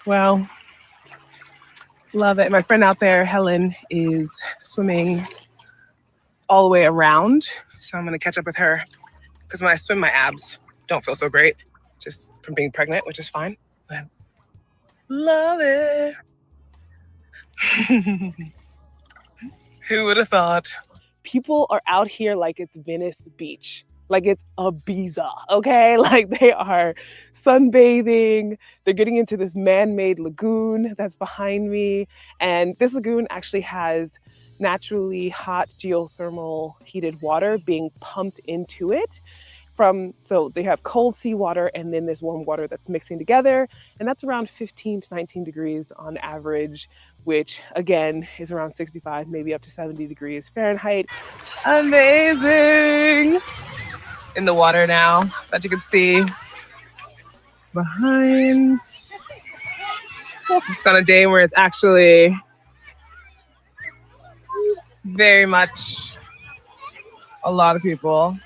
Wow. Love it. My friend out there, Helen, is swimming all the way around. So I'm going to catch up with her because when I swim, my abs don't feel so great just from being pregnant, which is fine. But love it. Who would have thought? People are out here like it's Venice Beach. Like it's Ibiza, okay? Like they are sunbathing. They're getting into this man-made lagoon that's behind me. And this lagoon actually has naturally hot geothermal heated water being pumped into it. So they have cold seawater and then this warm water that's mixing together. And that's around 15 to 19 degrees on average, which again is around 65, maybe up to 70 degrees Fahrenheit. Amazing. In the water now that you can see behind. It's on a day where it's actually very much a lot of people.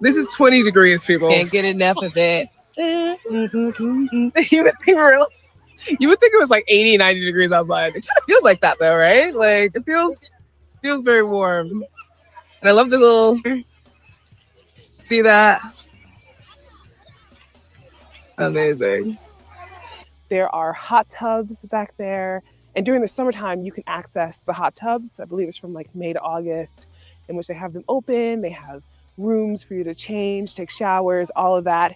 This is 20 degrees, people. Can't get enough of it. You would think it was like 80, 90 degrees outside. It kind of feels like that though, right? Like it feels very warm. And I love the little, see that? Amazing. There are hot tubs back there. And during the summertime, you can access the hot tubs. I believe it's from like May to August, in which they have them open. They have rooms for you to change, take showers, all of that.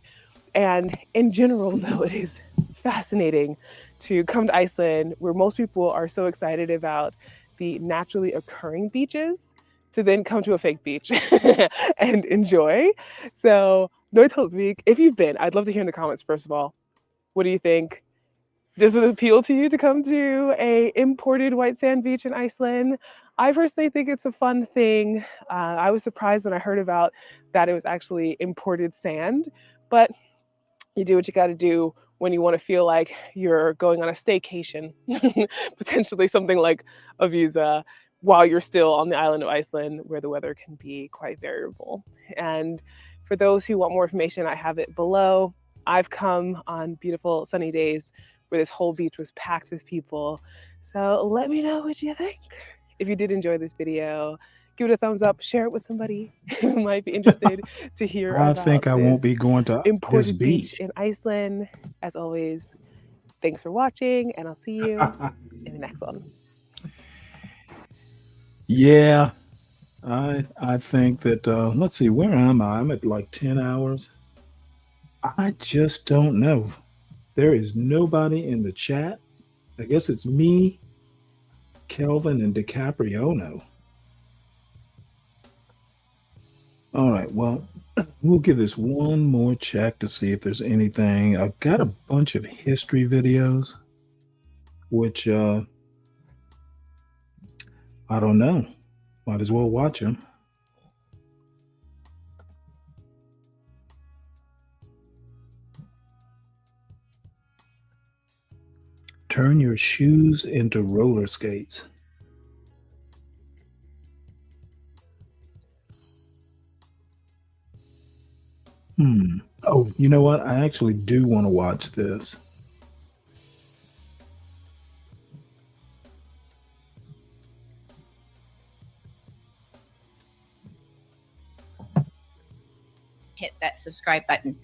And in general, though, it is fascinating to come to Iceland, where most people are so excited about the naturally occurring beaches, to then come to a fake beach and enjoy. So, Northholtsvik, if you've been, I'd love to hear in the comments, first of all, what do you think? Does it appeal to you to come to a imported white sand beach in Iceland? I personally think it's a fun thing. I was surprised when I heard about that it was actually imported sand, but you do what you got to do when you want to feel like you're going on a staycation, potentially something like a visa, while you're still on the island of Iceland, where the weather can be quite variable. And for those who want more information, I have it below. I've come on beautiful sunny days where this whole beach was packed with people. So let me know what you think. If you did enjoy this video, give it a thumbs up, share it with somebody who might be interested to hear I about think I won't this be going to this imported beach beach. in Iceland. As always, thanks for watching, and I'll see you in the next one. Yeah, I think that let's see, where am I? I'm at like 10 hours. I just don't know. There is nobody in the chat. I guess it's me, Kelvin, and DiCapriono. All right, well, we'll give this one more check to see if there's anything. I've got a bunch of history videos, which I don't know. Might as well watch them. Turn your shoes into roller skates. Oh, you know what? I actually do want to watch this. Hit that subscribe button.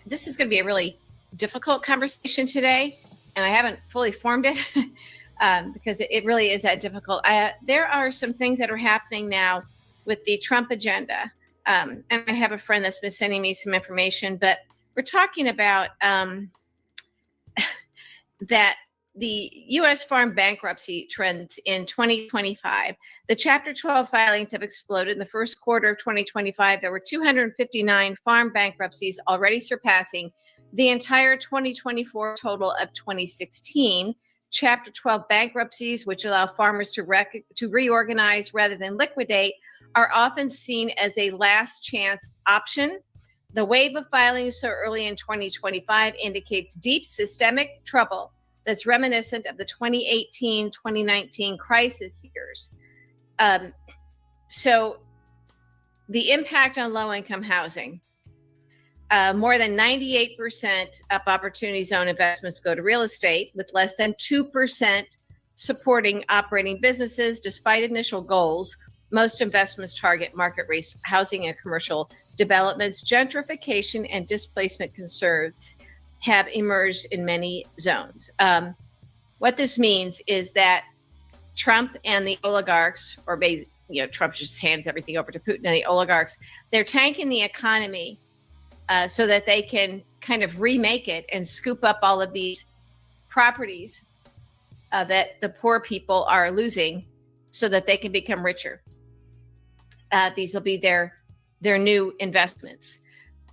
This is going to be a really difficult conversation today, and I haven't fully formed it because it really is that difficult. There are some things that are happening now with the Trump agenda, and I have a friend that's been sending me some information, but we're talking about that the U.S. farm bankruptcy trends in 2025. The Chapter 12 filings have exploded. In the first quarter of 2025, there were 259 farm bankruptcies, already surpassing the entire 2024 total of 2016. Chapter 12 bankruptcies, which allow farmers to reorganize rather than liquidate, are often seen as a last chance option. The wave of filings so early in 2025 indicates deep systemic trouble that's reminiscent of the 2018-2019 crisis years. So the impact on low-income housing, more than 98% of opportunity zone investments go to real estate, with less than 2% supporting operating businesses. Despite initial goals, most investments target market-rate housing and commercial developments. Gentrification and displacement concerns have emerged in many zones. What this means is that Trump and the oligarchs, or Trump just hands everything over to Putin and the oligarchs, they're tanking the economy so that they can kind of remake it and scoop up all of these properties that the poor people are losing so that they can become richer. These will be their new investments.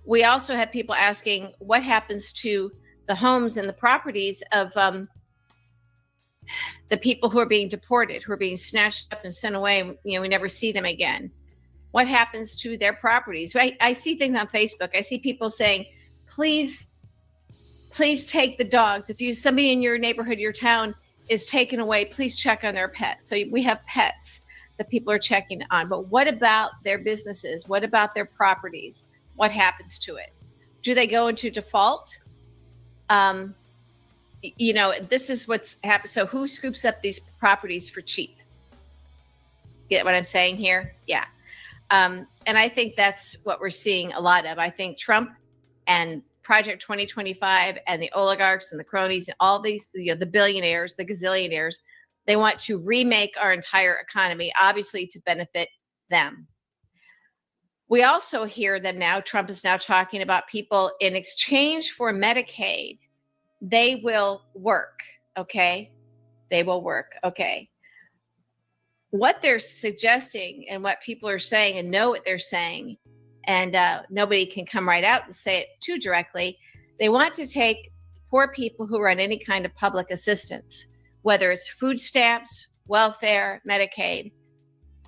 We also have people asking what happens to the homes and the properties of the people who are being deported, who are being snatched up and sent away, and we never see them again. What happens to their properties? I see things on Facebook. I see people saying, please take the dogs. If somebody in your neighborhood, your town is taken away, please check on their pets. So we have pets that people are checking on. But what about their businesses? What about their properties? What happens to it? Do they go into default? This is what's happened. So who scoops up these properties for cheap? Get what I'm saying here? Yeah. And I think that's what we're seeing a lot of. I think Trump and Project 2025 and the oligarchs and the cronies and all these, the billionaires, the gazillionaires, they want to remake our entire economy, obviously to benefit them. We also hear them now. Trump is now talking about people in exchange for Medicaid, they will work. Okay. They will work. Okay. What they're suggesting and what people are saying and know what they're saying, and nobody can come right out and say it too directly. They want to take poor people who are on any kind of public assistance, whether it's food stamps, welfare, Medicaid,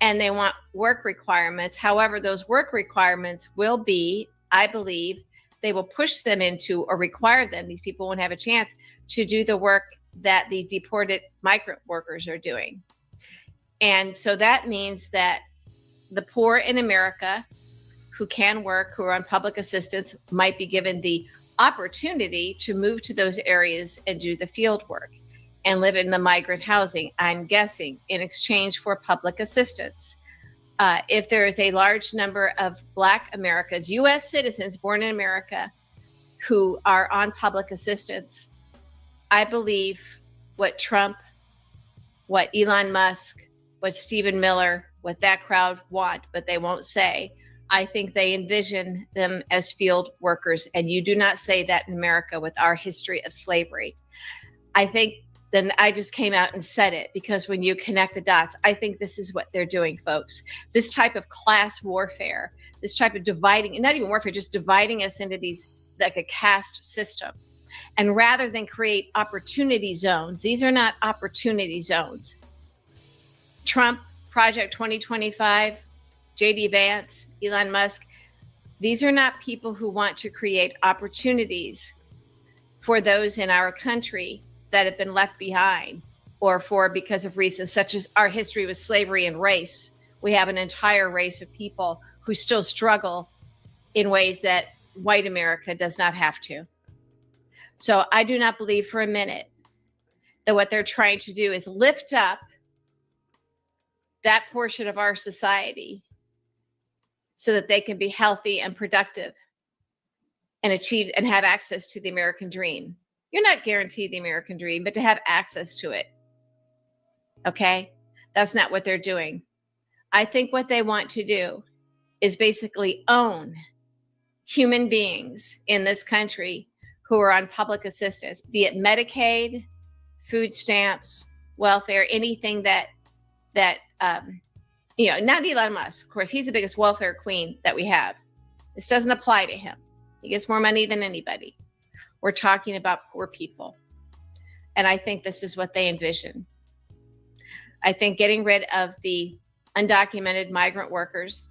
and they want work requirements. However, those work requirements will be, I believe, they will push them into or require them. These people won't have a chance to do the work that the deported migrant workers are doing. And so that means that the poor in America who can work, who are on public assistance, might be given the opportunity to move to those areas and do the field work and live in the migrant housing, I'm guessing, in exchange for public assistance. If there is a large number of Black Americans, U.S. citizens born in America, who are on public assistance, I believe what Trump, what Elon Musk, what Stephen Miller, what that crowd want, but they won't say, I think they envision them as field workers. And you do not say that in America with our history of slavery. I think then I just came out and said it because when you connect the dots, I think this is what they're doing, folks. This type of class warfare, this type of dividing, and not even warfare, just dividing us into these, like a caste system. And rather than create opportunity zones, these are not opportunity zones. Trump, Project 2025, J.D. Vance, Elon Musk, these are not people who want to create opportunities for those in our country that have been left behind, or for because of reasons such as our history with slavery and race. We have an entire race of people who still struggle in ways that white America does not have to. So I do not believe for a minute that what they're trying to do is lift up that portion of our society so that they can be healthy and productive and achieve and have access to the American dream. You're not guaranteed the American dream, but to have access to it. Okay? That's not what they're doing. I think what they want to do is basically own human beings in this country who are on public assistance, be it Medicaid, food stamps, welfare, anything that not Elon Musk. Of course, he's the biggest welfare queen that we have. This doesn't apply to him. He gets more money than anybody. We're talking about poor people. And I think this is what they envision. I think getting rid of the undocumented migrant workers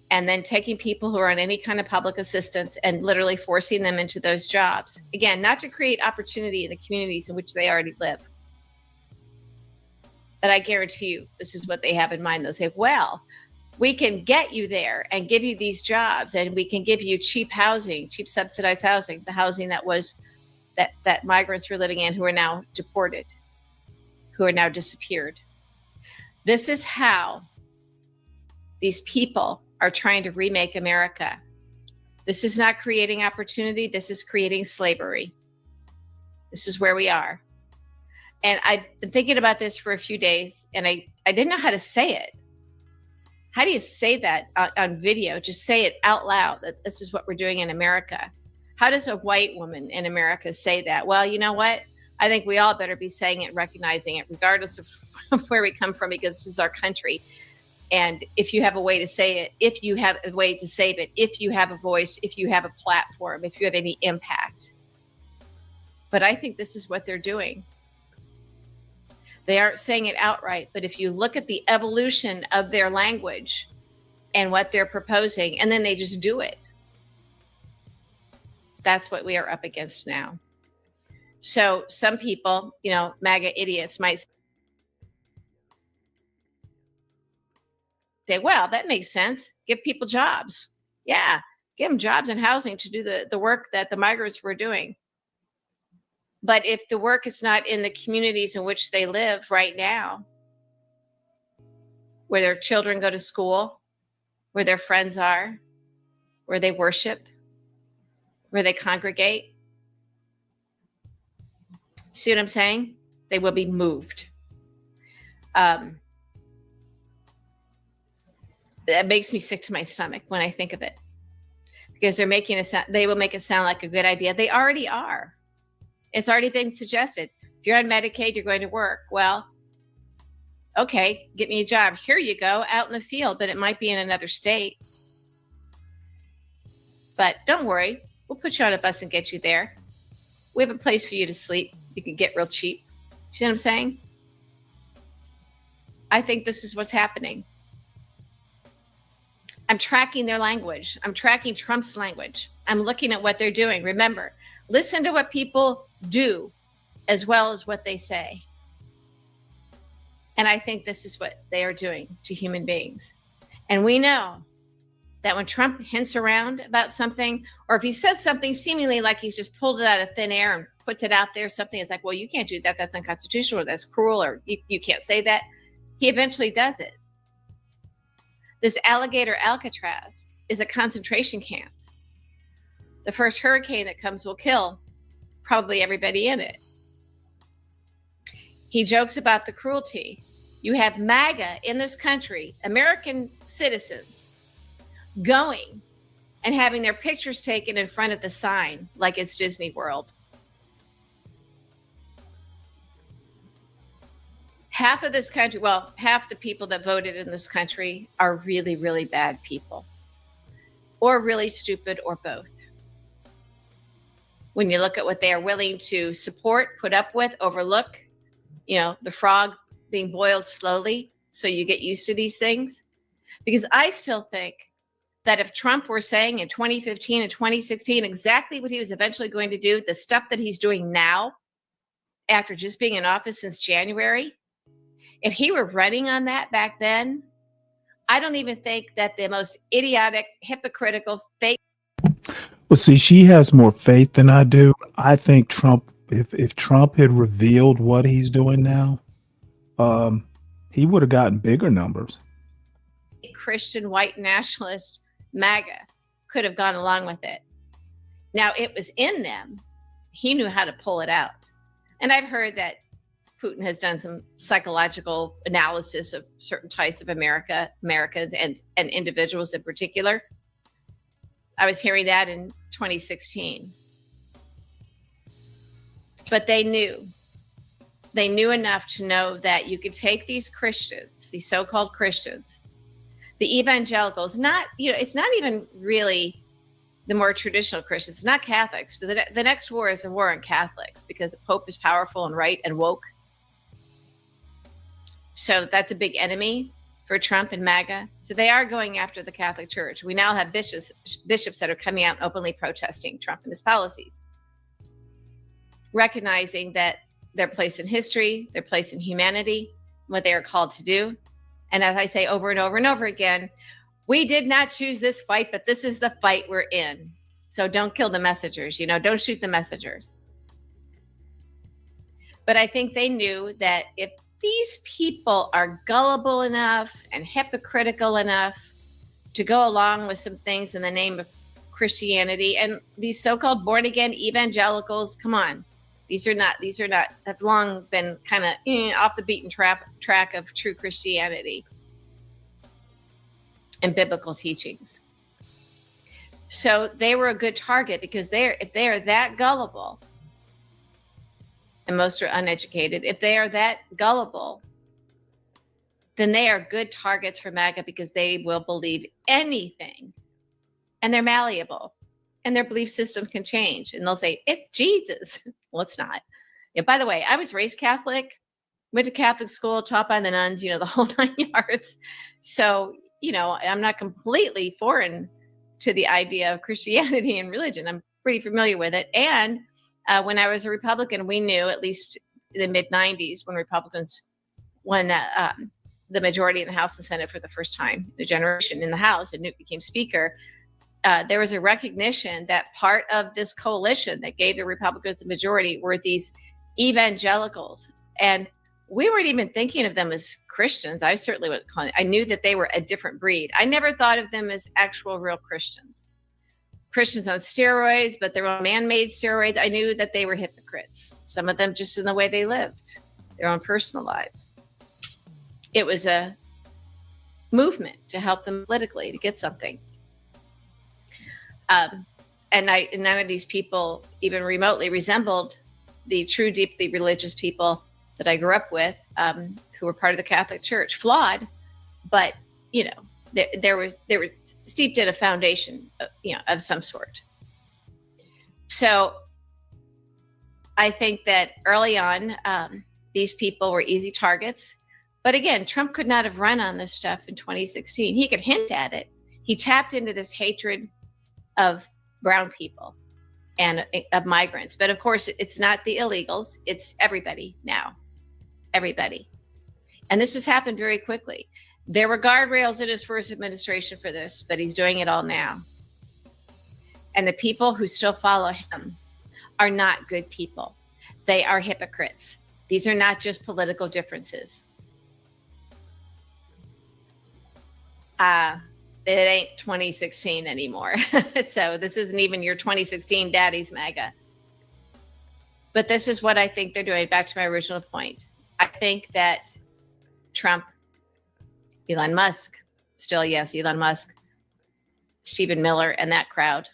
and then taking people who are on any kind of public assistance and literally forcing them into those jobs. Again, not to create opportunity in the communities in which they already live. But I guarantee you, this is what they have in mind. They'll say, well, we can get you there and give you these jobs, and we can give you cheap housing, cheap subsidized housing, the housing that migrants were living in who are now deported, who are now disappeared. This is how these people are trying to remake America. This is not creating opportunity. This is creating slavery. This is where we are. And I've been thinking about this for a few days, and I didn't know how to say it. How do you say that on video? Just say it out loud, that this is what we're doing in America. How does a white woman in America say that? Well, you know what? I think we all better be saying it, recognizing it, regardless of where we come from, because this is our country. And if you have a way to say it, if you have a way to save it, if you have a voice, if you have a platform, if you have any impact. But I think this is what they're doing. They aren't saying it outright, but if you look at the evolution of their language and what they're proposing, and then they just do it. That's what we are up against now. So some people, MAGA idiots might say, well, that makes sense. Give people jobs. Yeah, give them jobs and housing to do the work that the migrants were doing. But if the work is not in the communities in which they live right now, where their children go to school, where their friends are, where they worship, where they congregate, see what I'm saying? They will be moved. That makes me sick to my stomach when I think of it, because they're making they will make it sound like a good idea. They already are. It's already been suggested. If you're on Medicaid, you're going to work. Well, okay, get me a job. Here you go, out in the field, but it might be in another state. But don't worry, we'll put you on a bus and get you there. We have a place for you to sleep. You can get real cheap. See what I'm saying? I think this is what's happening. I'm tracking their language. I'm tracking Trump's language. I'm looking at what they're doing. Remember, listen to what people do as well as what they say. And I think this is what they are doing to human beings. And we know that when Trump hints around about something, or if he says something seemingly like he's just pulled it out of thin air and puts it out there, something is like, well, you can't do that. That's unconstitutional, or that's cruel, or you can't say that. He eventually does it. This alligator Alcatraz is a concentration camp. The first hurricane that comes will kill probably everybody in it. He jokes about the cruelty. You have MAGA in this country, American citizens, going and having their pictures taken in front of the sign like it's Disney World. Half of this country, well, half the people that voted in this country are really, really bad people, or really stupid, or both. When you look at what they are willing to support, put up with, overlook, the frog being boiled slowly so you get used to these things. Because I still think that if Trump were saying in 2015 and 2016 exactly what he was eventually going to do, the stuff that he's doing now, after just being in office since January, if he were running on that back then, I don't even think that the most idiotic, hypocritical, fake. Well, see, she has more faith than I do. I think Trump, if Trump had revealed what he's doing now, he would have gotten bigger numbers. Christian white nationalist MAGA could have gone along with it. Now, it was in them. He knew how to pull it out. And I've heard that Putin has done some psychological analysis of certain types of Americans and individuals in particular. I was hearing that in 2016. But they knew they knew enough to know that you could take these Christians, these so-called Christians, the evangelicals, not, it's not even really the more traditional Christians, it's not Catholics. The next war is a war on Catholics because the Pope is powerful and right and woke. So that's a big enemy for Trump and MAGA. So they are going after the Catholic Church. We now have bishops that are coming out and openly protesting Trump and his policies, recognizing that their place in history, their place in humanity, what they are called to do. And as I say over and over and over again, we did not choose this fight, but this is the fight we're in. So don't kill the messengers, don't shoot the messengers. But I think they knew that if these people are gullible enough and hypocritical enough to go along with some things in the name of Christianity, and these so-called born-again evangelicals, come on, these are not, have long been kind of off the beaten track of true Christianity and biblical teachings. So they were a good target because if they are that gullible, and most are uneducated, if they are that gullible, then they are good targets for MAGA because they will believe anything, and they're malleable, and their belief systems can change, and they'll say, it's Jesus. Well, it's not. Yeah, by the way, I was raised Catholic, went to Catholic school, taught by the nuns, the whole 9 yards. So, I'm not completely foreign to the idea of Christianity and religion. I'm pretty familiar with it. And when I was a Republican, we knew, at least in the mid-90s, when Republicans won the majority in the House and Senate for the first time, the generation in the House, and Newt became Speaker, there was a recognition that part of this coalition that gave the Republicans the majority were these evangelicals. And we weren't even thinking of them as Christians. I certainly would call it. I knew that they were a different breed. I never thought of them as actual real Christians. Christians on steroids, but their own man-made steroids. I knew that they were hypocrites. Some of them just in the way they lived, their own personal lives. It was a movement to help them politically to get something. And none of these people even remotely resembled the true, deeply religious people that I grew up with, who were part of the Catholic Church. Flawed, but they were steeped in a foundation, of some sort. So I think that early on, these people were easy targets. But again, Trump could not have run on this stuff in 2016. He could hint at it. He tapped into this hatred of brown people and of migrants. But of course, it's not the illegals. It's everybody now. Everybody. And this has happened very quickly. There were guardrails in his first administration for this, but he's doing it all now. And the people who still follow him are not good people. They are hypocrites. These are not just political differences. It ain't 2016 anymore. So this isn't even your 2016 daddy's MAGA. But this is what I think they're doing. Back to my original point. I think that Trump, Elon Musk, still yes, Elon Musk, Stephen Miller and that crowd,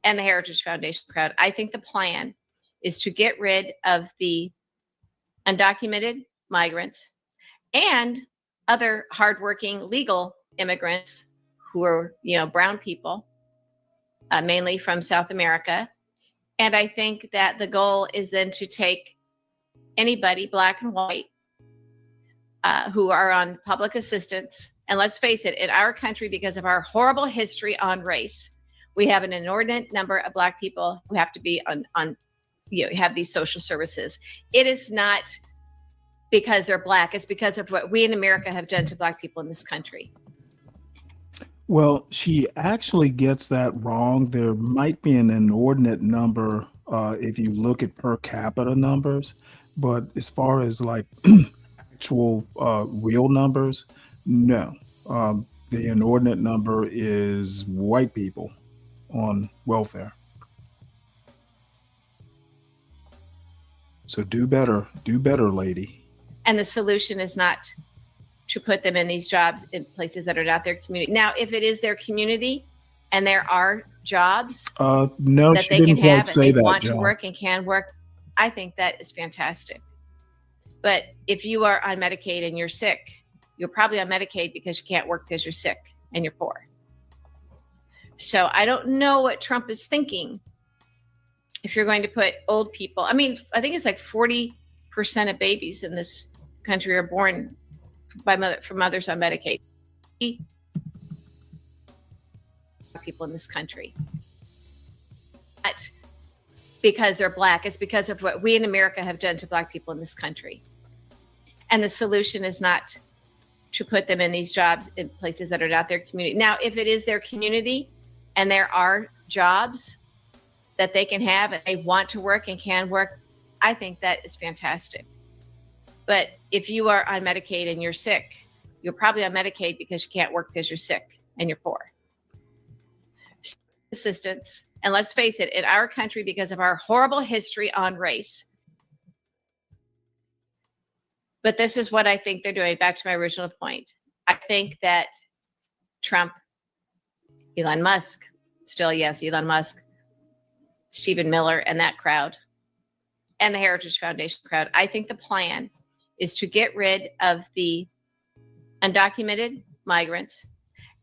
and the Heritage Foundation crowd, I think the plan is to get rid of the undocumented migrants and other hardworking legal immigrants who are, brown people, mainly from South America. And I think that the goal is then to take anybody, black and white, who are on public assistance. And let's face it, in our country, because of our horrible history on race, we have an inordinate number of black people who have to be on have these social services. It is not because they're black. It's because of what we in America have done to black people in this country. Well, she actually gets that wrong. There might be an inordinate number if you look at per capita numbers, but as far as like actual real numbers, no. The inordinate number is white people on welfare. So do better, lady. And the solution is not to put them in these jobs in places that are not their community. Now, if it is their community and there are jobs no, that she they can didn't quite have say and they that, want to John. work and can work, I think that is fantastic. But if you are on Medicaid and you're sick, you're probably on Medicaid because you can't work because you're sick and you're poor. So I don't know what Trump is thinking. If you're going to put old people, I mean, I think it's like 40% of babies in this country are born from mothers on Medicaid. People in this country. Not because they're Black, it's because of what we in America have done to Black people in this country. And the solution is not to put them in these jobs in places that are not their community. Now, if it is their community and there are jobs that they can have and they want to work and can work, I think that is fantastic. But if you are on Medicaid and you're sick, you're probably on Medicaid because you can't work because you're sick and you're poor. Assistance, and let's face it, in our country, because of our horrible history on race. But this is what I think they're doing. Back to my original point. I think that Trump, Elon Musk, Elon Musk, Stephen Miller, and that crowd, and the Heritage Foundation crowd, I think the plan is to get rid of the undocumented migrants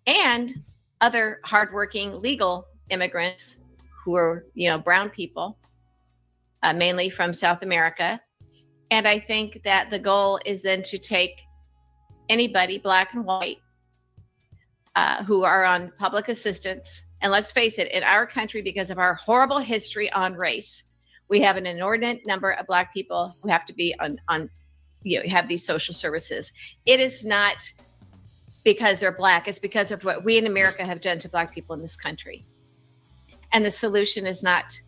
and other hardworking legal immigrants who are, brown people, mainly from South America. And I think that the goal is then to take anybody, Black and white, who are on public assistance. And let's face it, in our country, because of our horrible history on race, we have an inordinate number of Black people who have to be have these social services. It is not because they're Black, it's because of what we in America have done to Black people in this country. And the solution is not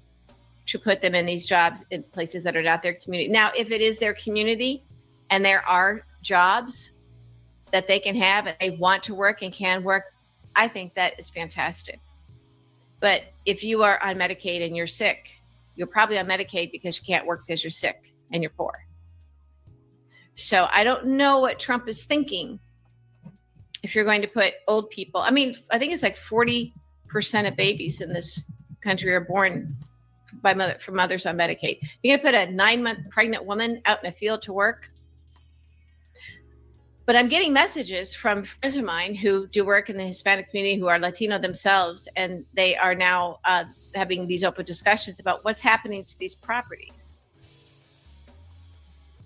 to put them in these jobs in places that are not their community. Now, if it is their community and there are jobs that they can have and they want to work and can work, I think that is fantastic. But if you are on Medicaid and you're sick, you're probably on Medicaid because you can't work because you're sick and you're poor. So I don't know what Trump is thinking. If you're going to put old people, I mean, I think it's like 40% of babies in this country are born from mothers on Medicaid. You're going to put a 9-month pregnant woman out in a field to work? But I'm getting messages from friends of mine who do work in the Hispanic community, who are Latino themselves, and they are now having these open discussions about what's happening to these properties.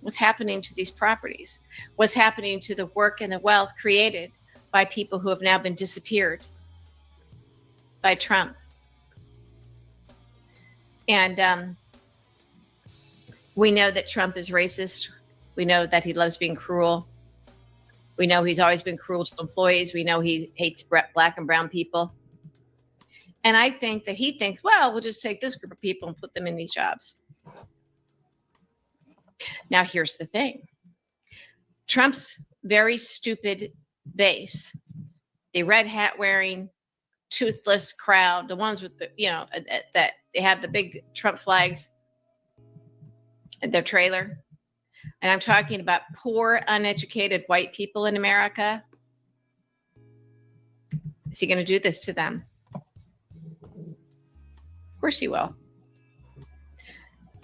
What's happening to these properties? What's happening to the work and the wealth created by people who have now been disappeared by Trump? And we know that Trump is racist. We know that he loves being cruel. We know he's always been cruel to employees. We know he hates Black and brown people. And I think that he thinks, well, we'll just take this group of people and put them in these jobs. Now, here's the thing. Trump's very stupid base, the red hat wearing, toothless crowd, the ones with the, that they have the big Trump flags in their trailer. And I'm talking about poor, uneducated white people in America. Is he going to do this to them? Of course he will.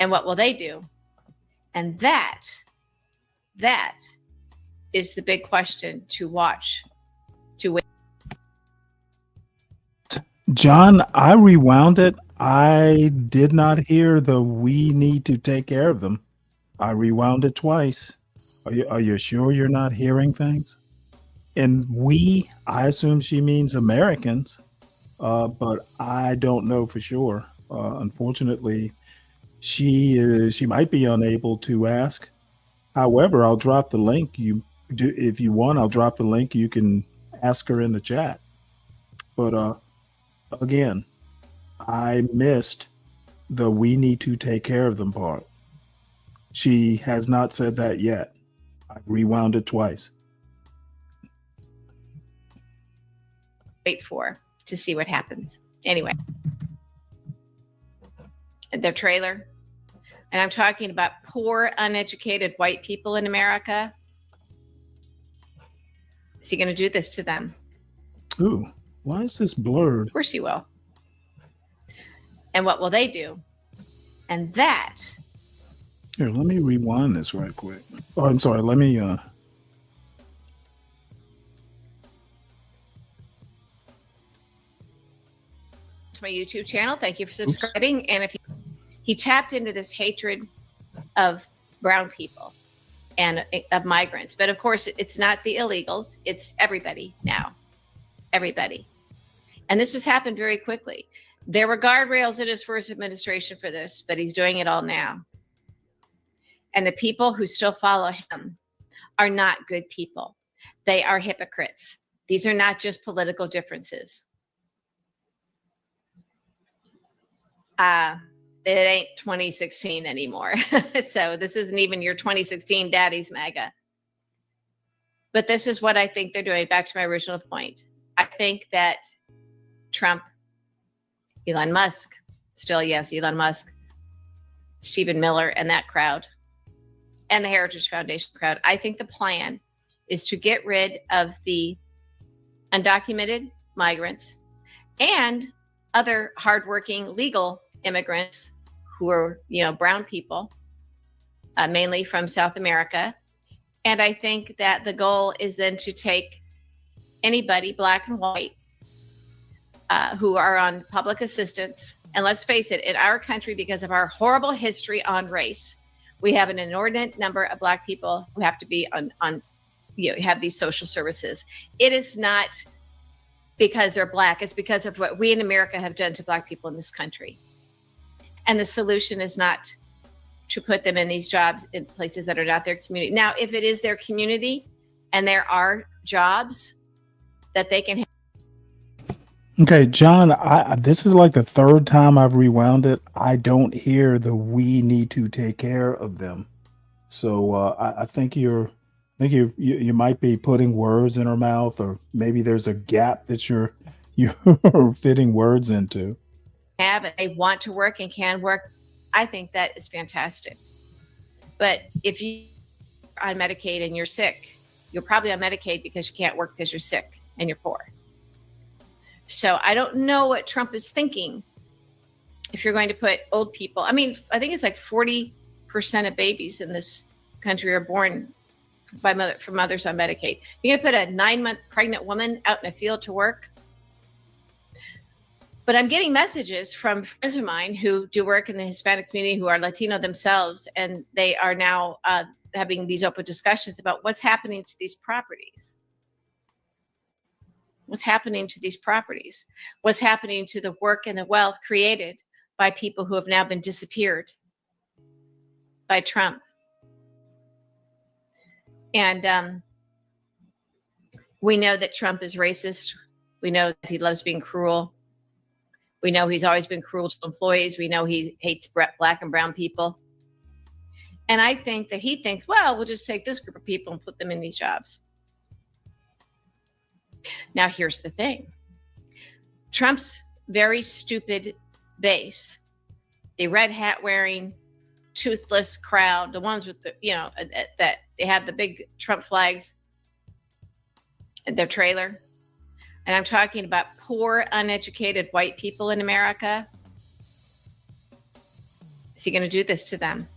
And what will they do? And that is the big question to watch, to wait. John, I rewound it. I did not hear the "we need to take care of them." I rewound it twice. Are you sure you're not hearing things? And we, I assume she means Americans, but I don't know for sure. Unfortunately, she might be unable to ask. However, I'll drop the link. If you want, I'll drop the link. You can ask her in the chat. But again, I missed the "we need to take care of them" part. She has not said that yet. I rewound it twice. Wait for to see what happens. Anyway, their trailer. And I'm talking about poor, uneducated white people in America. Is he going to do this to them? Ooh, why is this blurred? Of course he will. And what will they do? And that Here, let me rewind this right quick. Oh, I'm sorry. Let me. To my YouTube channel. Thank you for subscribing. And if he tapped into this hatred of brown people and of migrants, but of course it's not the illegals, it's everybody now, everybody. And this has happened very quickly. There were guardrails in his first administration for this, but he's doing it all now. And the people who still follow him are not good people. They are hypocrites. These are not just political differences. It ain't 2016 anymore. So this isn't even your 2016 daddy's MAGA. But this is what I think they're doing. Back to my original point. I think that Trump, Elon Musk, still yes, Elon Musk, Stephen Miller and that crowd, and the Heritage Foundation crowd, I think the plan is to get rid of the undocumented migrants and other hardworking legal immigrants who are, brown people, mainly from South America. And I think that the goal is then to take anybody, black and white, who are on public assistance. And let's face it, in our country, because of our horrible history on race, we have an inordinate number of black people who have to be on have these social services. It is not because they're black. It's because of what we in America have done to black people in this country. And the solution is not to put them in these jobs in places that are not their community. Now, if it is their community and there are jobs that they can have. Okay, John, this is like the third time I've rewound it. I don't hear the "we need to take care of them." So I think you might be putting words in her mouth, or maybe there's a gap that you're fitting words into. Have and they want to work and can work, I think that is fantastic. But if you are on Medicaid and you're sick, you're probably on Medicaid because you can't work because you're sick and you're poor. So I don't know what Trump is thinking. If you're going to put old people, I mean, I think it's like 40% of babies in this country are born from mothers on Medicaid. You're going to put a 9-month pregnant woman out in a field to work. But I'm getting messages from friends of mine who do work in the Hispanic community, who are Latino themselves, and they are now having these open discussions about what's happening to these properties. What's happening to these properties? What's happening to the work and the wealth created by people who have now been disappeared by Trump? And we know that Trump is racist. We know that he loves being cruel. We know he's always been cruel to employees. We know he hates black and brown people. And I think that he thinks, well, we'll just take this group of people and put them in these jobs. Now, here's the thing. Trump's very stupid base, the red hat wearing, toothless crowd, the ones with the, that they have the big Trump flags in their trailer. And I'm talking about poor, uneducated white people in America. Is he going to do this to them?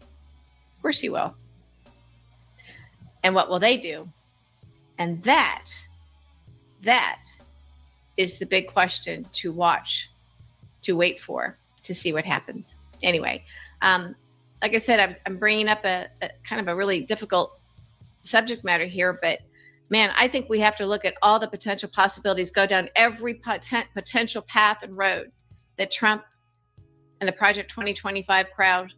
Of course he will. And what will they do? And that is the big question to watch, to wait for, to see what happens. Anyway, like I said, I'm bringing up a kind of a really difficult subject matter here, but man, I think we have to look at all the potential possibilities, go down every potential path and road that Trump and the Project 2025 crowd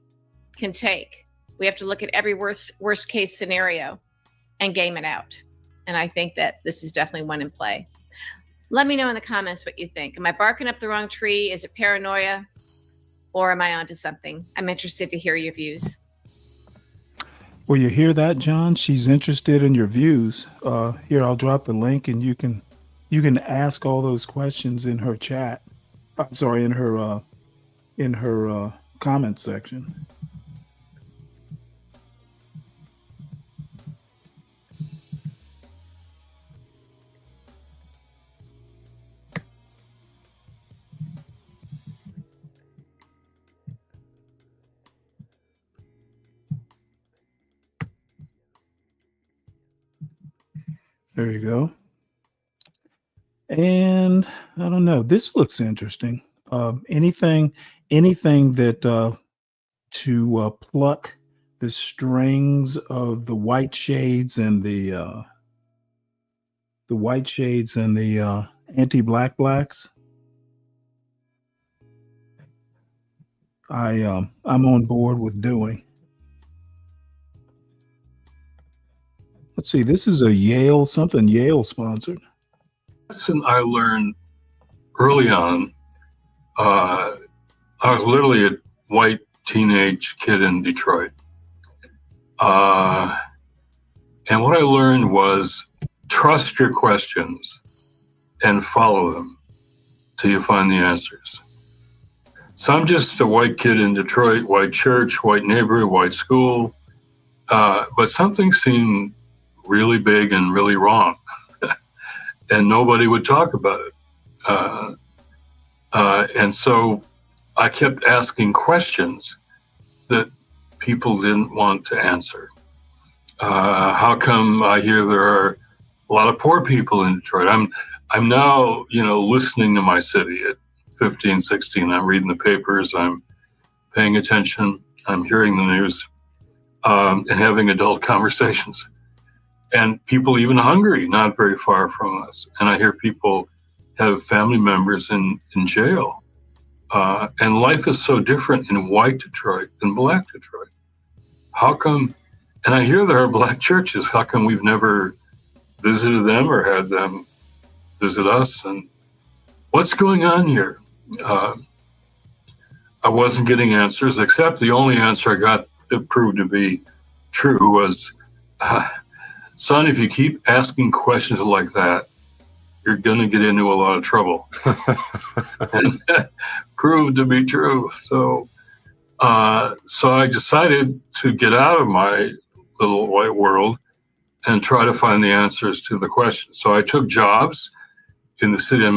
can take. We have to look at every worst case scenario and game it out. And I think that this is definitely one in play. Let me know in the comments what you think. Am I barking up the wrong tree? Is it paranoia? Or am I onto something? I'm interested to hear your views. Well, you hear that, John? She's interested in your views. Here, I'll drop the link, and you can ask all those questions in her chat. I'm sorry, in her comment section. There you go. And I don't know. This looks interesting. Anything that to pluck the strings of the white shades and the anti-black blacks. I'm on board with doing. Let's see. This is a Yale sponsored. Lesson I learned early on. I was literally a white teenage kid in Detroit. And what I learned was trust your questions and follow them till you find the answers. So I'm just a white kid in Detroit, white church, white neighborhood, white school. But something seemed really big and really wrong. And nobody would talk about it. And so I kept asking questions that people didn't want to answer. How come I hear there are a lot of poor people in Detroit? I'm now, listening to my city at 15, 16. I'm reading the papers. I'm paying attention. I'm hearing the news and having adult conversations. And people even hungry, not very far from us. And I hear people have family members in jail. And life is so different in white Detroit than black Detroit. How come? And I hear there are black churches. How come we've never visited them or had them visit us? And what's going on here? I wasn't getting answers, except the only answer I got that proved to be true was, son, if you keep asking questions like that, you're going to get into a lot of trouble. And that proved to be true. So I decided to get out of my little white world and try to find the answers to the questions. So I took jobs in the city.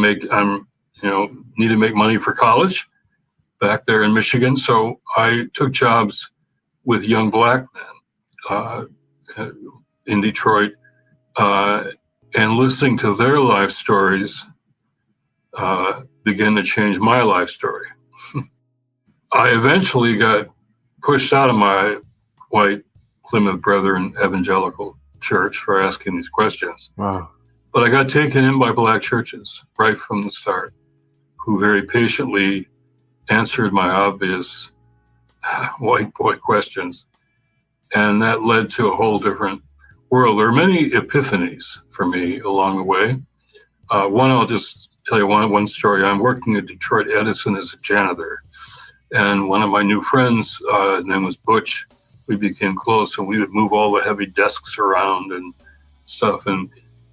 Need to make money for college back there in Michigan. So I took jobs with young black men in Detroit, and listening to their life stories began to change my life story. I eventually got pushed out of my white Plymouth Brethren evangelical church for asking these questions. Wow. But I got taken in by black churches right from the start, who very patiently answered my obvious white boy questions. And that led to a whole different world. There are many epiphanies for me along the way. One, I'll just tell you one story. I'm working at Detroit Edison as a janitor. And one of my new friends, his name was Butch, we became close, and we would move all the heavy desks around and stuff. And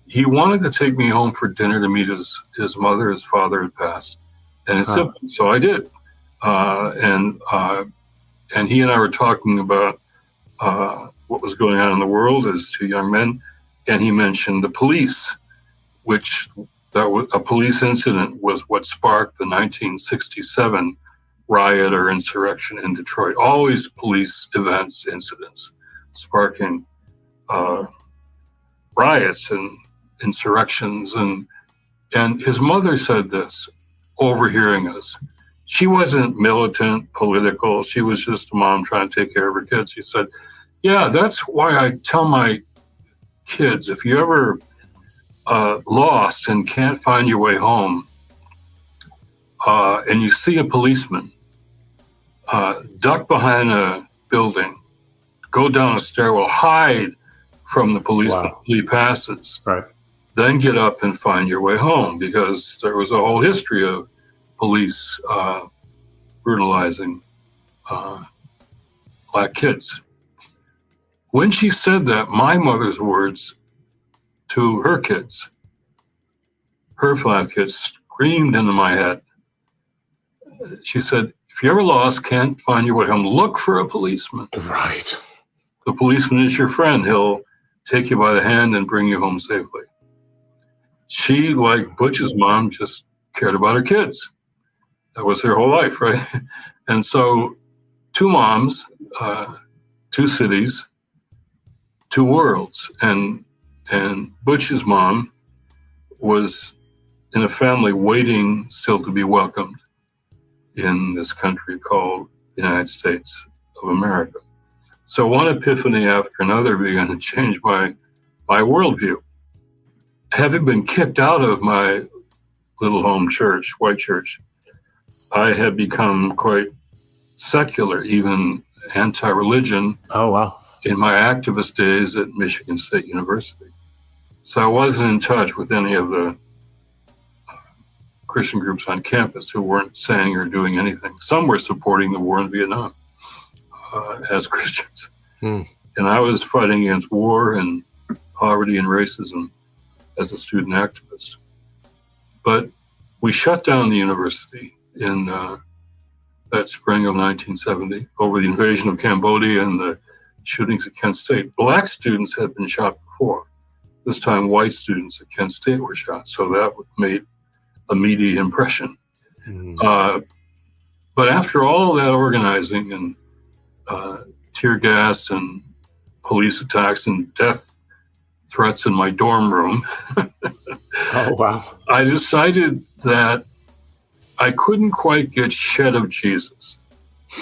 he wanted to take me home for dinner to meet his mother. His father had passed, and his siblings. So I did. And he and I were talking about what was going on in the world as two young men. And he mentioned the police, which a police incident was what sparked the 1967 riot or insurrection in Detroit. Always police events, incidents, sparking riots and insurrections. And his mother said this, overhearing us. She wasn't militant, political. She was just a mom trying to take care of her kids. She said, yeah, that's why I tell my kids, if you ever lost and can't find your way home, and you see a policeman, duck behind a building, go down a stairwell, hide from the policeman until he passes. Right. Then get up and find your way home, because there was a whole history of police brutalizing black kids. When she said that, my mother's words to her kids, her 5 kids, screamed into my head. She said, if you're ever lost, can't find your way home, look for a policeman. Right. The policeman is your friend. He'll take you by the hand and bring you home safely. She, like Butch's mom, just cared about her kids. That was her whole life, right? And so 2 moms, 2 cities, 2 worlds. And And Butch's mom was in a family waiting still to be welcomed in this country called the United States of America. So one epiphany after another began to change my worldview. Having been kicked out of my little home church, white church, I had become quite secular, even anti-religion. Oh, wow. In my activist days at Michigan State University. So I wasn't in touch with any of the Christian groups on campus who weren't saying or doing anything. Some were supporting the war in Vietnam as Christians. And I was fighting against war and poverty and racism as a student activist. But we shut down the university in that spring of 1970 over the invasion of Cambodia and the shootings at Kent State. Black students had been shot before. This time, white students at Kent State were shot. So that made a immediate impression. But after all that organizing and tear gas and police attacks and death threats in my dorm room, oh, wow. I decided that I couldn't quite get shed of Jesus,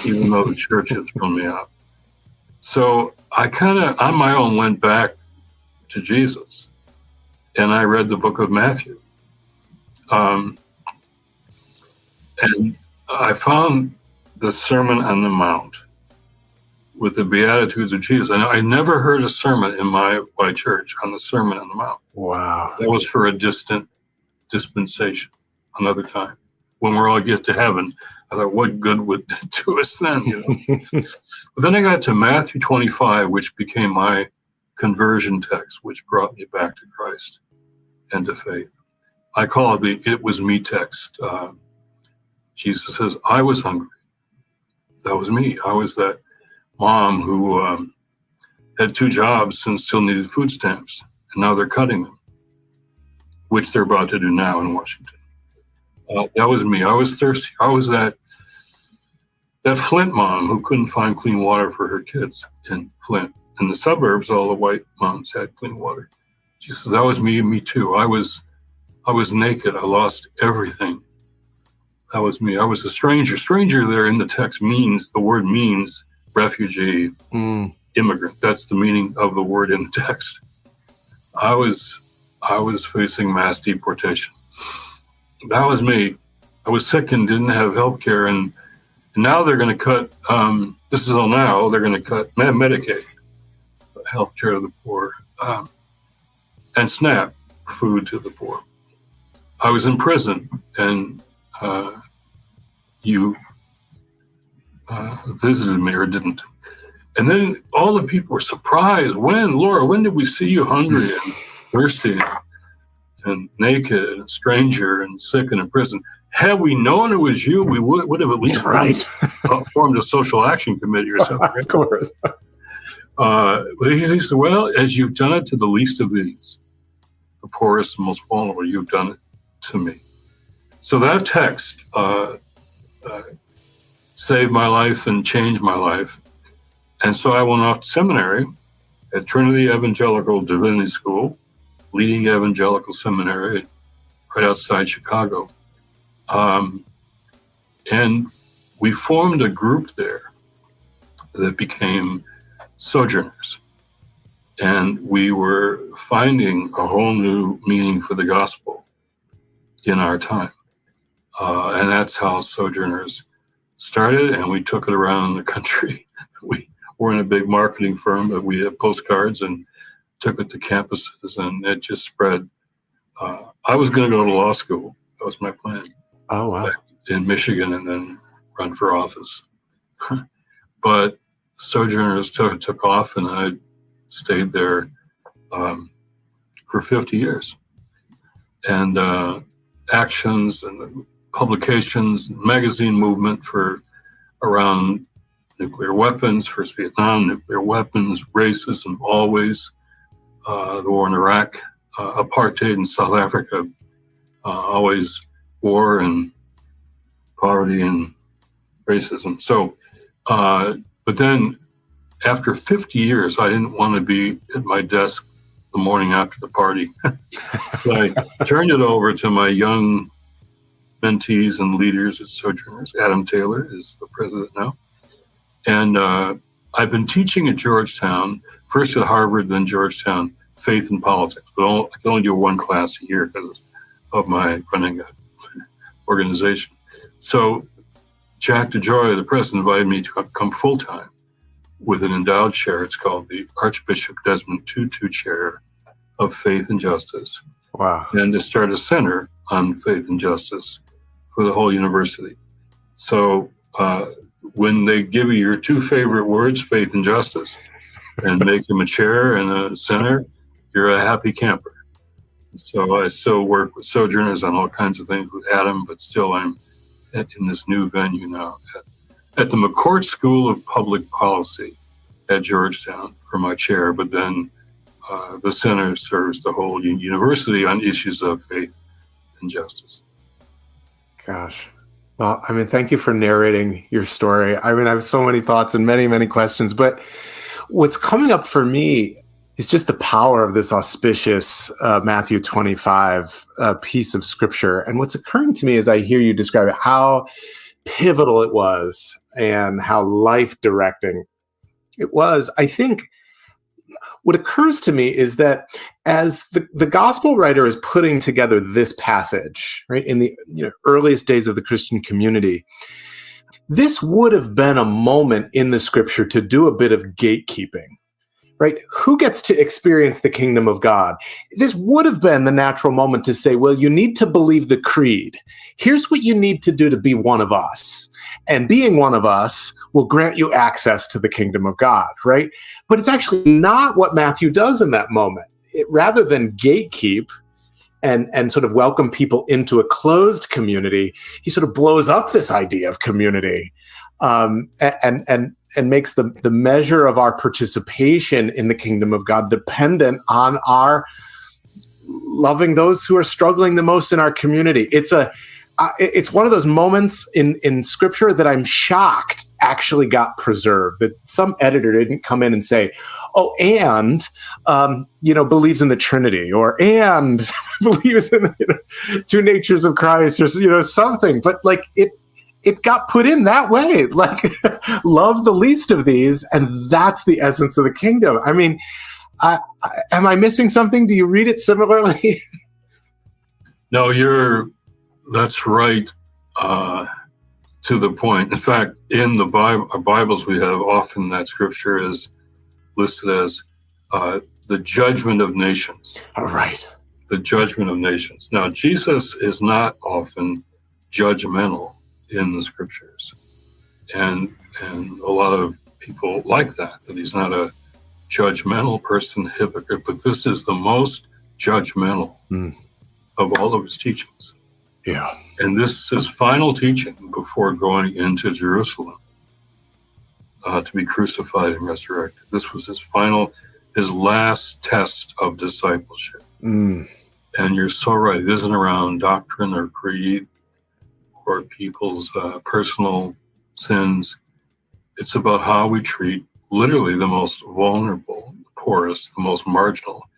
even though the church had thrown me out. So I kind of, on my own, went back to Jesus, and I read the book of Matthew. And I found the Sermon on the Mount with the Beatitudes of Jesus. And I never heard a sermon in my white church on the Sermon on the Mount. Wow. That was for a distant dispensation, another time. When we're all get to heaven, I thought, what good would it do us then? You know? But then I got to Matthew 25, which became my conversion text, which brought me back to Christ and to faith. I call it the "It Was Me" text. Jesus says, I was hungry. That was me. I was that mom who had 2 jobs and still needed food stamps, and now they're cutting them, which they're about to do now in Washington. That was me. I was thirsty. I was that Flint mom who couldn't find clean water for her kids in Flint. In the suburbs, all the white moms had clean water. She says, that was me too. I was naked. I lost everything. That was me. I was a stranger. Stranger there in the text means, the word means refugee, immigrant. That's the meaning of the word in the text. I was facing mass deportation. That was me. I was sick and didn't have health care, and now they're going to cut, this is all now, they're going to cut Medicaid, health care to the poor, and SNAP, food to the poor. I was in prison, and you visited me or didn't. And then all the people were surprised. Laura, when did we see you hungry and thirsty and naked and a stranger and sick and in prison? Had we known it was you, we would have at least formed a social action committee or something. Of course. But he said, well, as you've done it to the least of these, the poorest and most vulnerable, you've done it to me. So that text saved my life and changed my life. And so I went off to seminary at Trinity Evangelical Divinity School, leading evangelical seminary right outside Chicago. And we formed a group there that became Sojourners. And we were finding a whole new meaning for the gospel in our time. And that's how Sojourners started, and we took it around the country. We were in a big marketing firm, but we had postcards and took it to campuses, and it just spread. I was going to go to law school. That was my plan. Oh, wow. In Michigan, and then run for office. But Sojourners took off, and I stayed there for 50 years. And actions and publications, magazine movement for around nuclear weapons, first Vietnam, nuclear weapons, racism, always, the war in Iraq, apartheid in South Africa, always war and poverty and racism. So, but then after 50 years, I didn't want to be at my desk the morning after the party. So I turned it over to my young mentees and leaders at Sojourners. Adam Taylor is the president now. And I've been teaching at Georgetown, first at Harvard, then Georgetown, faith and politics. But I can only do one class a year because of my running an organization. So Jack DeJoy, the president, invited me to come full-time with an endowed chair. It's called the Archbishop Desmond Tutu Chair of Faith and Justice. Wow. And to start a center on faith and justice for the whole university. So when they give you your two favorite words, faith and justice, and make them a chair and a center, you're a happy camper. So I still work with Sojourners on all kinds of things with Adam, but still I'm in this new venue now at the McCourt School of Public Policy at Georgetown for my chair, but then the center serves the whole university on issues of faith and justice. Gosh. Well, I mean, thank you for narrating your story. I mean, I have so many thoughts and many, many questions, but what's coming up for me is just the power of this auspicious Matthew 25 piece of scripture. And what's occurring to me as I hear you describe it, how pivotal it was and how life-directing it was. I think what occurs to me is that as the gospel writer is putting together this passage, right, in the earliest days of the Christian community, this would have been a moment in the scripture to do a bit of gatekeeping, right? Who gets to experience the kingdom of God? This would have been the natural moment to say, well, you need to believe the creed. Here's what you need to do to be one of us. And being one of us will grant you access to the kingdom of God, right? But it's actually not what Matthew does in that moment. Rather than gatekeep and sort of welcome people into a closed community, he sort of blows up this idea of community and makes the measure of our participation in the kingdom of God dependent on our loving those who are struggling the most in our community. It's one of those moments in scripture that I'm shocked actually got preserved, that some editor didn't come in and say, oh, and, believes in the Trinity, or and believes in two natures of Christ, or, something. But like it got put in that way, like love the least of these. And that's the essence of the kingdom. I mean, am I missing something? Do you read it similarly? No, that's right, to the point. In fact, in the Bibles we have, often that scripture is listed as the judgment of nations. All right. The judgment of nations. Now, Jesus is not often judgmental in the scriptures. And a lot of people like that he's not a judgmental person, hypocrite, but this is the most judgmental of all of his teachings. Yeah. And this is his final teaching before going into Jerusalem to be crucified and resurrected. This was his last test of discipleship. And you're so right. It isn't around doctrine or creed or people's personal sins. It's about how we treat literally the most vulnerable, the poorest, the most marginal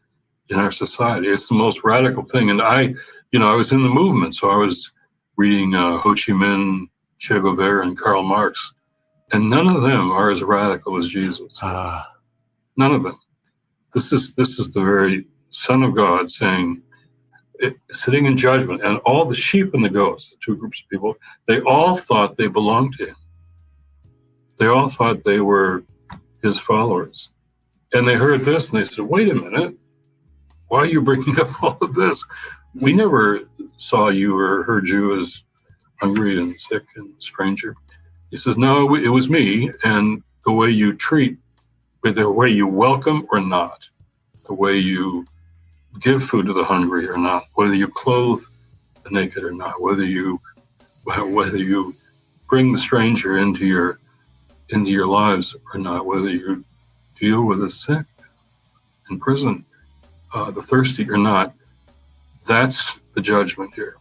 in our society. It's the most radical thing. And I was in the movement, so I was reading Ho Chi Minh, Che Guevara, and Karl Marx, and none of them are as radical as Jesus. None of them. This is the very Son of God saying, sitting in judgment, and all the sheep and the goats, the two groups of people, they all thought they belonged to him. They all thought they were his followers. And they heard this, and they said, wait a minute, why are you bringing up all of this? We never saw you or heard you as hungry and sick and stranger. He says, no, it was me, and the way you treat, the way you welcome or not, the way you give food to the hungry or not, whether you clothe the naked or not, whether you bring the stranger into your lives or not, whether you deal with the sick in prison, the thirsty or not. That's the judgment here.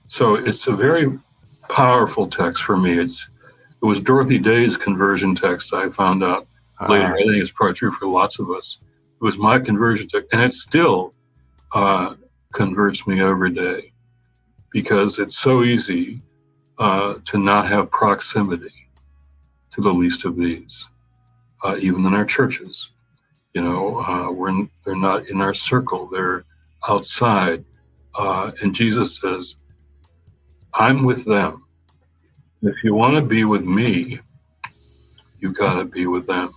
So it's a very powerful text for me. It was Dorothy Day's conversion text, I found out later. I think it's probably true for lots of us. was my conversion text, and it still converts me every day, because it's so easy to not have proximity to the least of these, even in our churches. You know, they're not in our circle, they're outside. And Jesus says, I'm with them. If you want to be with me, you got to be with them.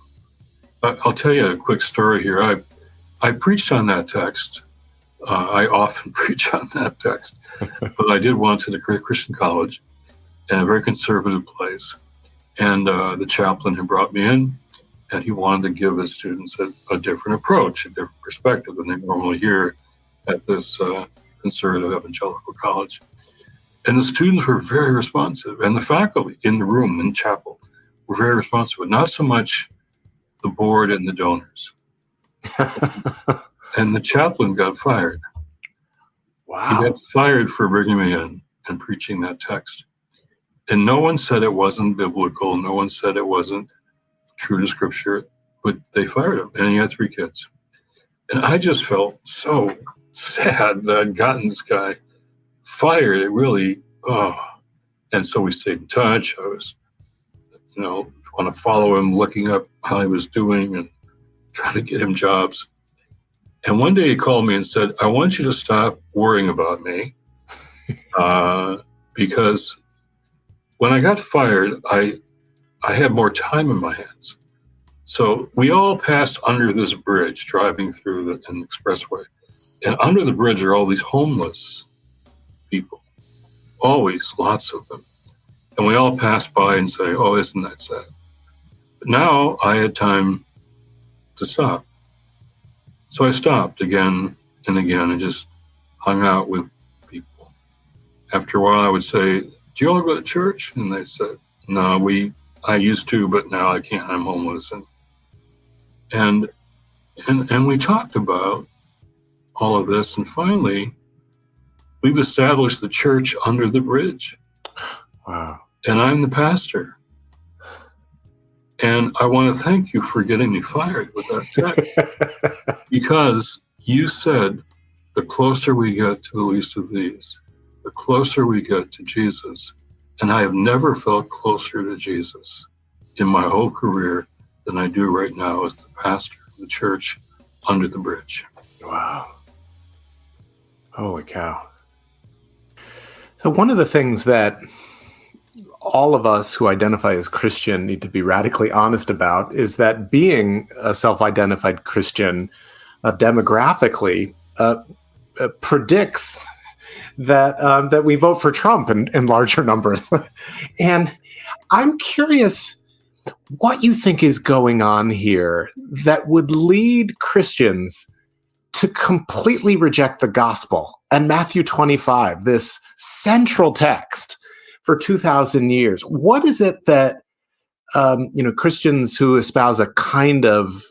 I'll tell you a quick story here. I preached on that text. I often preach on that text, but I did once at a Christian college, in a very conservative place. And the chaplain had brought me in, and he wanted to give his students a different approach, a different perspective than they normally hear at this conservative evangelical college. And the students were very responsive, and the faculty in the room in chapel were very responsive, but not so much the board and the donors. And the chaplain got fired. Wow. He got fired for bringing me in and preaching that text. And no one said it wasn't biblical. No one said it wasn't true to scripture, but they fired him, and he had 3 kids. And I just felt so sad that I'd gotten this guy fired. It really, and so we stayed in touch. I was, want to follow him, looking up how he was doing and trying to get him jobs. And one day he called me and said, I want you to stop worrying about me, because when I got fired, I had more time in my hands. So we all passed under this bridge driving through an expressway. And under the bridge are all these homeless people, always lots of them. And we all pass by and say, oh, isn't that sad? But now I had time to stop. So I stopped again and again and just hung out with people. After a while, I would say, do you all go to church? And they said, no, I used to, but now I can't. I'm homeless. And we talked about all of this. And finally, we've established the church under the bridge. Wow. And I'm the pastor. And I want to thank you for getting me fired with that text. Because you said, the closer we get to the least of these, the closer we get to Jesus. And I have never felt closer to Jesus in my whole career than I do right now as the pastor of the church under the bridge. Wow. Holy cow. So one of the things that all of us who identify as Christian need to be radically honest about is that being a self-identified Christian demographically predicts that we vote for Trump in larger numbers. And I'm curious what you think is going on here that would lead Christians to completely reject the gospel and Matthew 25, this central text for 2,000 years. What is it that Christians who espouse a kind of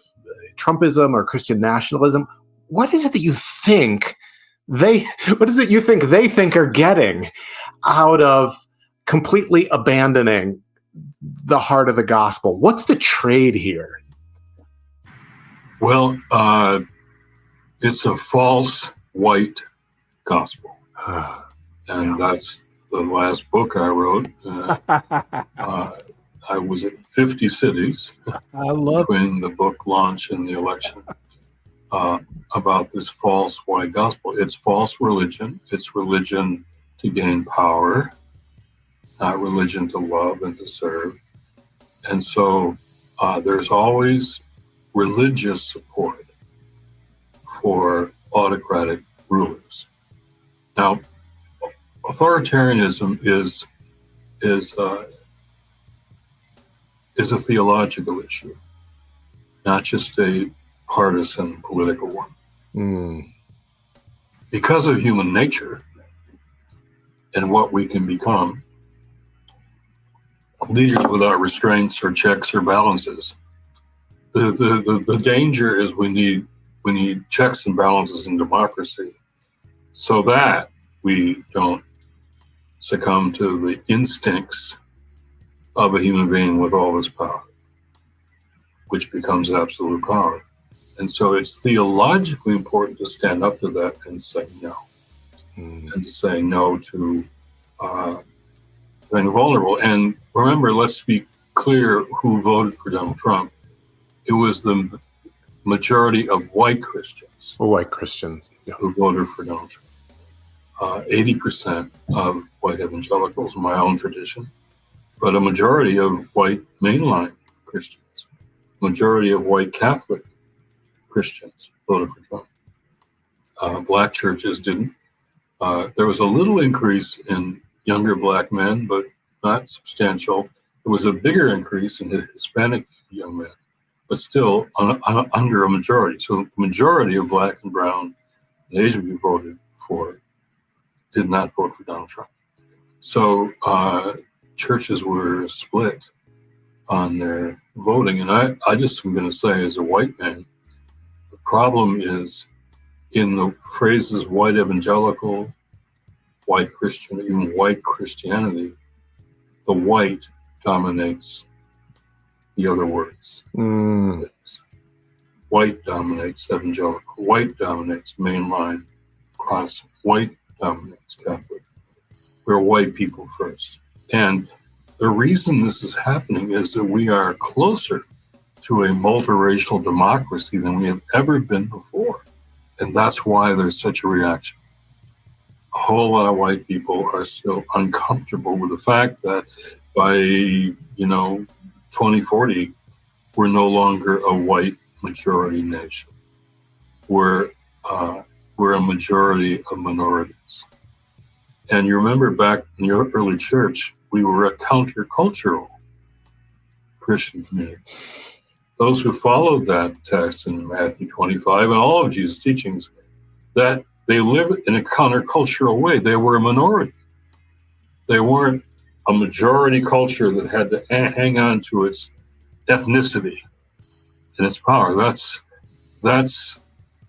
Trumpism or Christian nationalism, what is it that you think they think are getting out of completely abandoning the heart of the gospel? What's the trade here? Well, it's a false white gospel. And that's the last book I wrote. I was at 50 cities between the book launch and the election about this false white gospel. It's false religion. It's religion to gain power, not religion to love and to serve. And so there's always religious support for autocratic rulers. Now, authoritarianism is a theological issue, not just a partisan political one. Because of human nature and what we can become, leaders without restraints or checks or balances. The danger is we need checks and balances in democracy so that we don't succumb to the instincts of a human being with all this power, which becomes absolute power. And so it's theologically important to stand up to that and say no. And to say no to being vulnerable. And remember, let's be clear who voted for Donald Trump. It was the majority of white Christians. White Christians. Yeah. Who voted for Donald Trump. 80% of white evangelicals, my own tradition, but a majority of white mainline Christians, majority of white Catholic Christians voted for Trump. Black churches didn't. There was a little increase in younger black men, but not substantial. There was a bigger increase in Hispanic young men, but still under a majority. So the majority of black and brown and Asian people did not vote for Donald Trump. So churches were split on their voting. And I just am going to say, as a white man, the problem is in the phrases white evangelical, white Christian, even white Christianity, the white dominates the other words. White dominates evangelical, white dominates mainline Protestant, white dominates Catholic. We're white people first. And the reason this is happening is that we are closer to a multiracial democracy than we have ever been before. And that's why there's such a reaction. A whole lot of white people are still uncomfortable with the fact that by 2040, we're no longer a white majority nation. We're a majority of minorities. And you remember back in the early church, we were a countercultural Christian community. Those who followed that text in Matthew 25 and all of Jesus' teachings, that they lived in a countercultural way. They were a minority. They weren't a majority culture that had to hang on to its ethnicity and its power. That's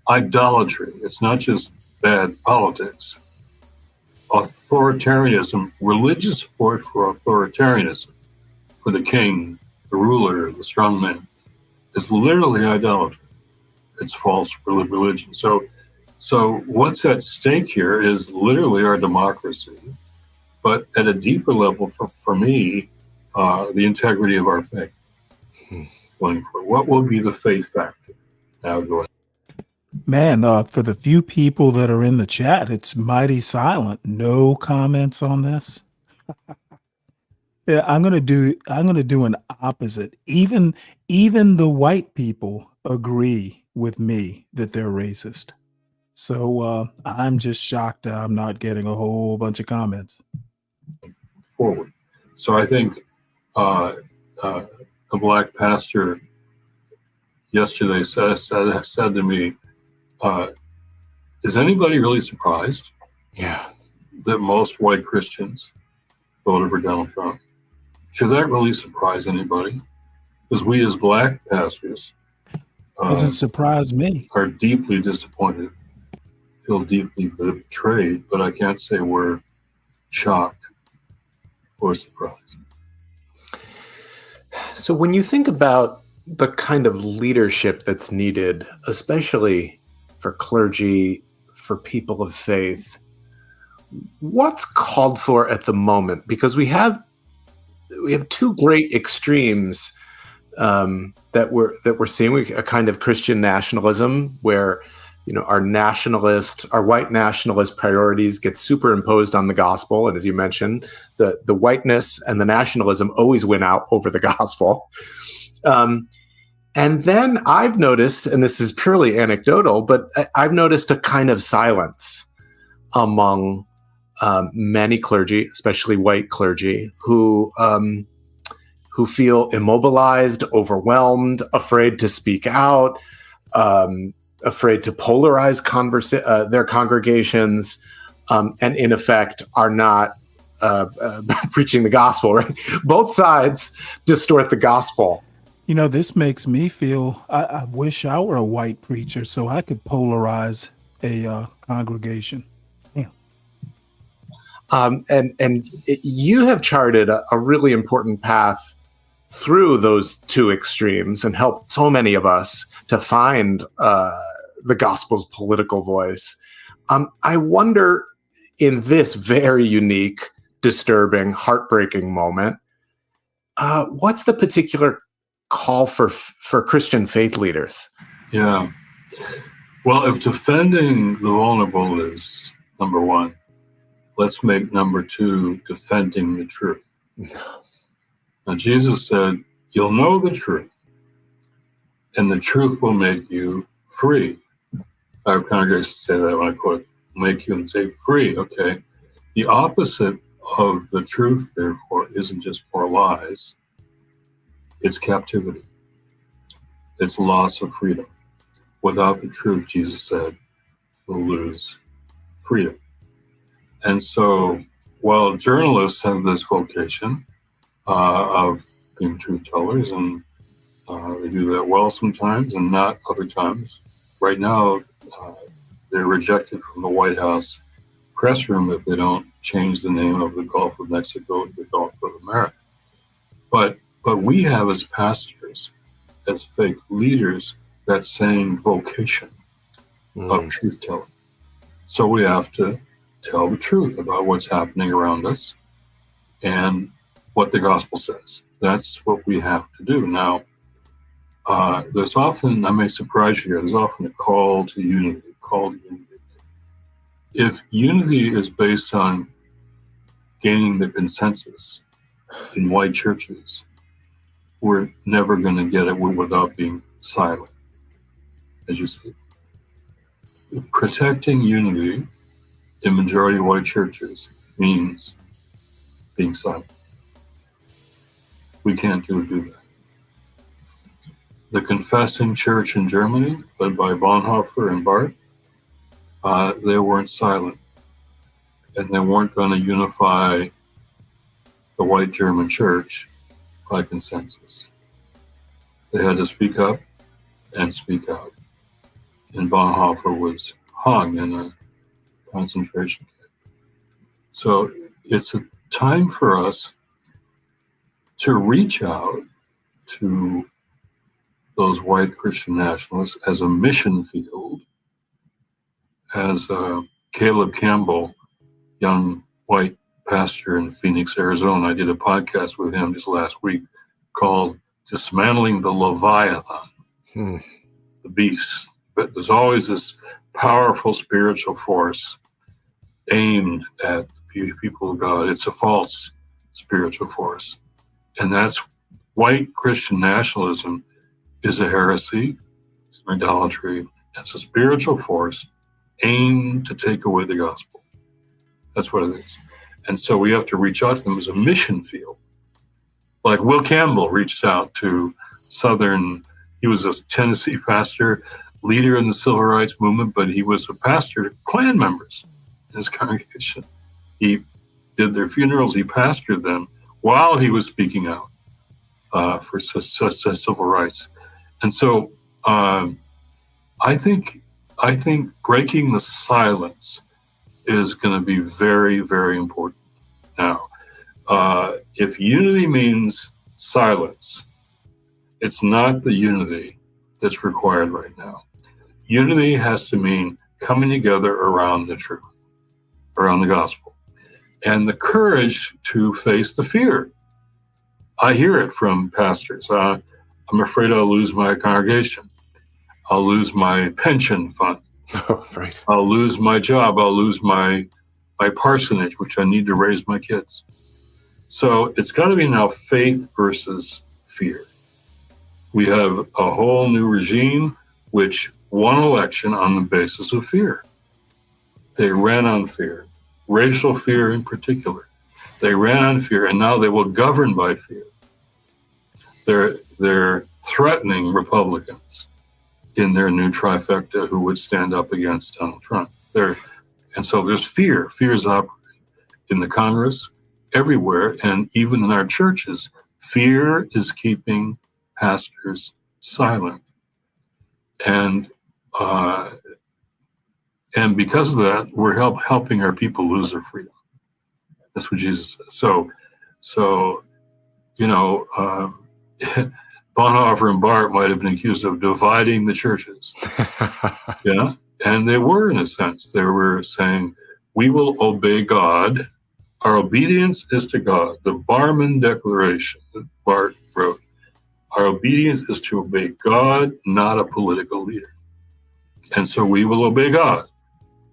idolatry. It's not just bad politics. Authoritarianism, religious support for authoritarianism, for the king, the ruler, the strongman, is literally idolatry. It's false religion. So what's at stake here is literally our democracy, but at a deeper level, for me, the integrity of our faith. Going for what will be the faith factor? Now go ahead. Man, for the few people that are in the chat, it's mighty silent. No comments on this. Yeah, I'm gonna do an opposite. Even the white people agree with me that they're racist. So I'm just shocked I'm not getting a whole bunch of comments. Forward. So I think a black pastor yesterday said to me, is anybody really surprised? Yeah. That most white Christians voted for Donald Trump? Should that really surprise anybody? Because we as black pastors Doesn't surprise me. are deeply disappointed, feel deeply betrayed, but I can't say we're shocked or surprised. So when you think about the kind of leadership that's needed, especially for clergy, for people of faith, what's called for at the moment? Because we have two great extremes that we're seeing. A kind of Christian nationalism where our white nationalist priorities get superimposed on the gospel, and as you mentioned, the whiteness and the nationalism always win out over the gospel. And then I've noticed, and this is purely anecdotal, but I've noticed a kind of silence among many clergy, especially white clergy, who feel immobilized, overwhelmed, afraid to speak out, afraid to polarize their congregations, and in effect are not preaching the gospel. Right? Both sides distort the gospel. This makes me feel I wish I were a white preacher so I could polarize a congregation. And you have charted a really important path through those two extremes and helped so many of us to find the gospel's political voice. I wonder, in this very unique, disturbing, heartbreaking moment, what's the particular call for Christian faith leaders? Yeah. Well, if defending the vulnerable is number one, let's make number two defending the truth. Now, Jesus said, you'll know the truth, and the truth will make you free. Our congregations say that when I quote, make you and say free. Okay. The opposite of the truth, therefore, isn't just more lies. It's captivity. It's loss of freedom. Without the truth, Jesus said, we'll lose freedom. And so while journalists have this vocation of being truth tellers, and they do that well sometimes and not other times, right now they're rejected from the White House press room if they don't change the name of the Gulf of Mexico to the Gulf of America. But we have as pastors, as faith leaders, that same vocation of truth telling. So we have to tell the truth about what's happening around us and what the gospel says. That's what we have to do. Now, there's often, I may surprise you here, there's often a call to unity. If unity is based on gaining the consensus in white churches, we're never going to get it without being silent, as you say. Protecting unity in majority white churches means being silent. We can't do that. The Confessing Church in Germany, led by Bonhoeffer and Barth, they weren't silent, and they weren't going to unify the white German church by consensus. They had to speak up and speak out. And Bonhoeffer was hung in a concentration camp. So it's a time for us to reach out to those white Christian nationalists as a mission field, as Caleb Campbell, young white pastor in Phoenix, Arizona. I did a podcast with him just last week called Dismantling the Leviathan, the beast. But there's always this powerful spiritual force aimed at the people of God. It's a false spiritual force. And that's white Christian nationalism is a heresy, it's an idolatry, it's a spiritual force aimed to take away the gospel. That's what it is. And so we have to reach out to them as a mission field. Like Will Campbell reached out to he was a Tennessee pastor, leader in the civil rights movement, but he was a pastor to Klan members in his congregation. He did their funerals, he pastored them while he was speaking out for civil rights. And so I think breaking the silence is going to be very, very important. Now, if unity means silence, it's not the unity that's required right now. Unity has to mean coming together around the truth, around the gospel, and the courage to face the fear. I hear it from pastors. I'm afraid I'll lose my congregation. I'll lose my pension fund. Oh, right. I'll lose my job. I'll lose my parsonage, which I need to raise my kids. So it's got to be now faith versus fear. We have a whole new regime which won election on the basis of fear. They ran on fear, racial fear in particular. They ran on fear, and now they will govern by fear. They're threatening Republicans in their new trifecta who would stand up against Donald Trump. And so there's fear. Fear is operating in the Congress, everywhere, and even in our churches. Fear is keeping pastors silent. And because of that, we're helping our people lose their freedom. That's what Jesus says. So Bonhoeffer and Barth might have been accused of dividing the churches. Yeah. And they were, in a sense, they were saying, we will obey God. Our obedience is to God. The Barman Declaration that Barth wrote, our obedience is to obey God, not a political leader. And so we will obey God.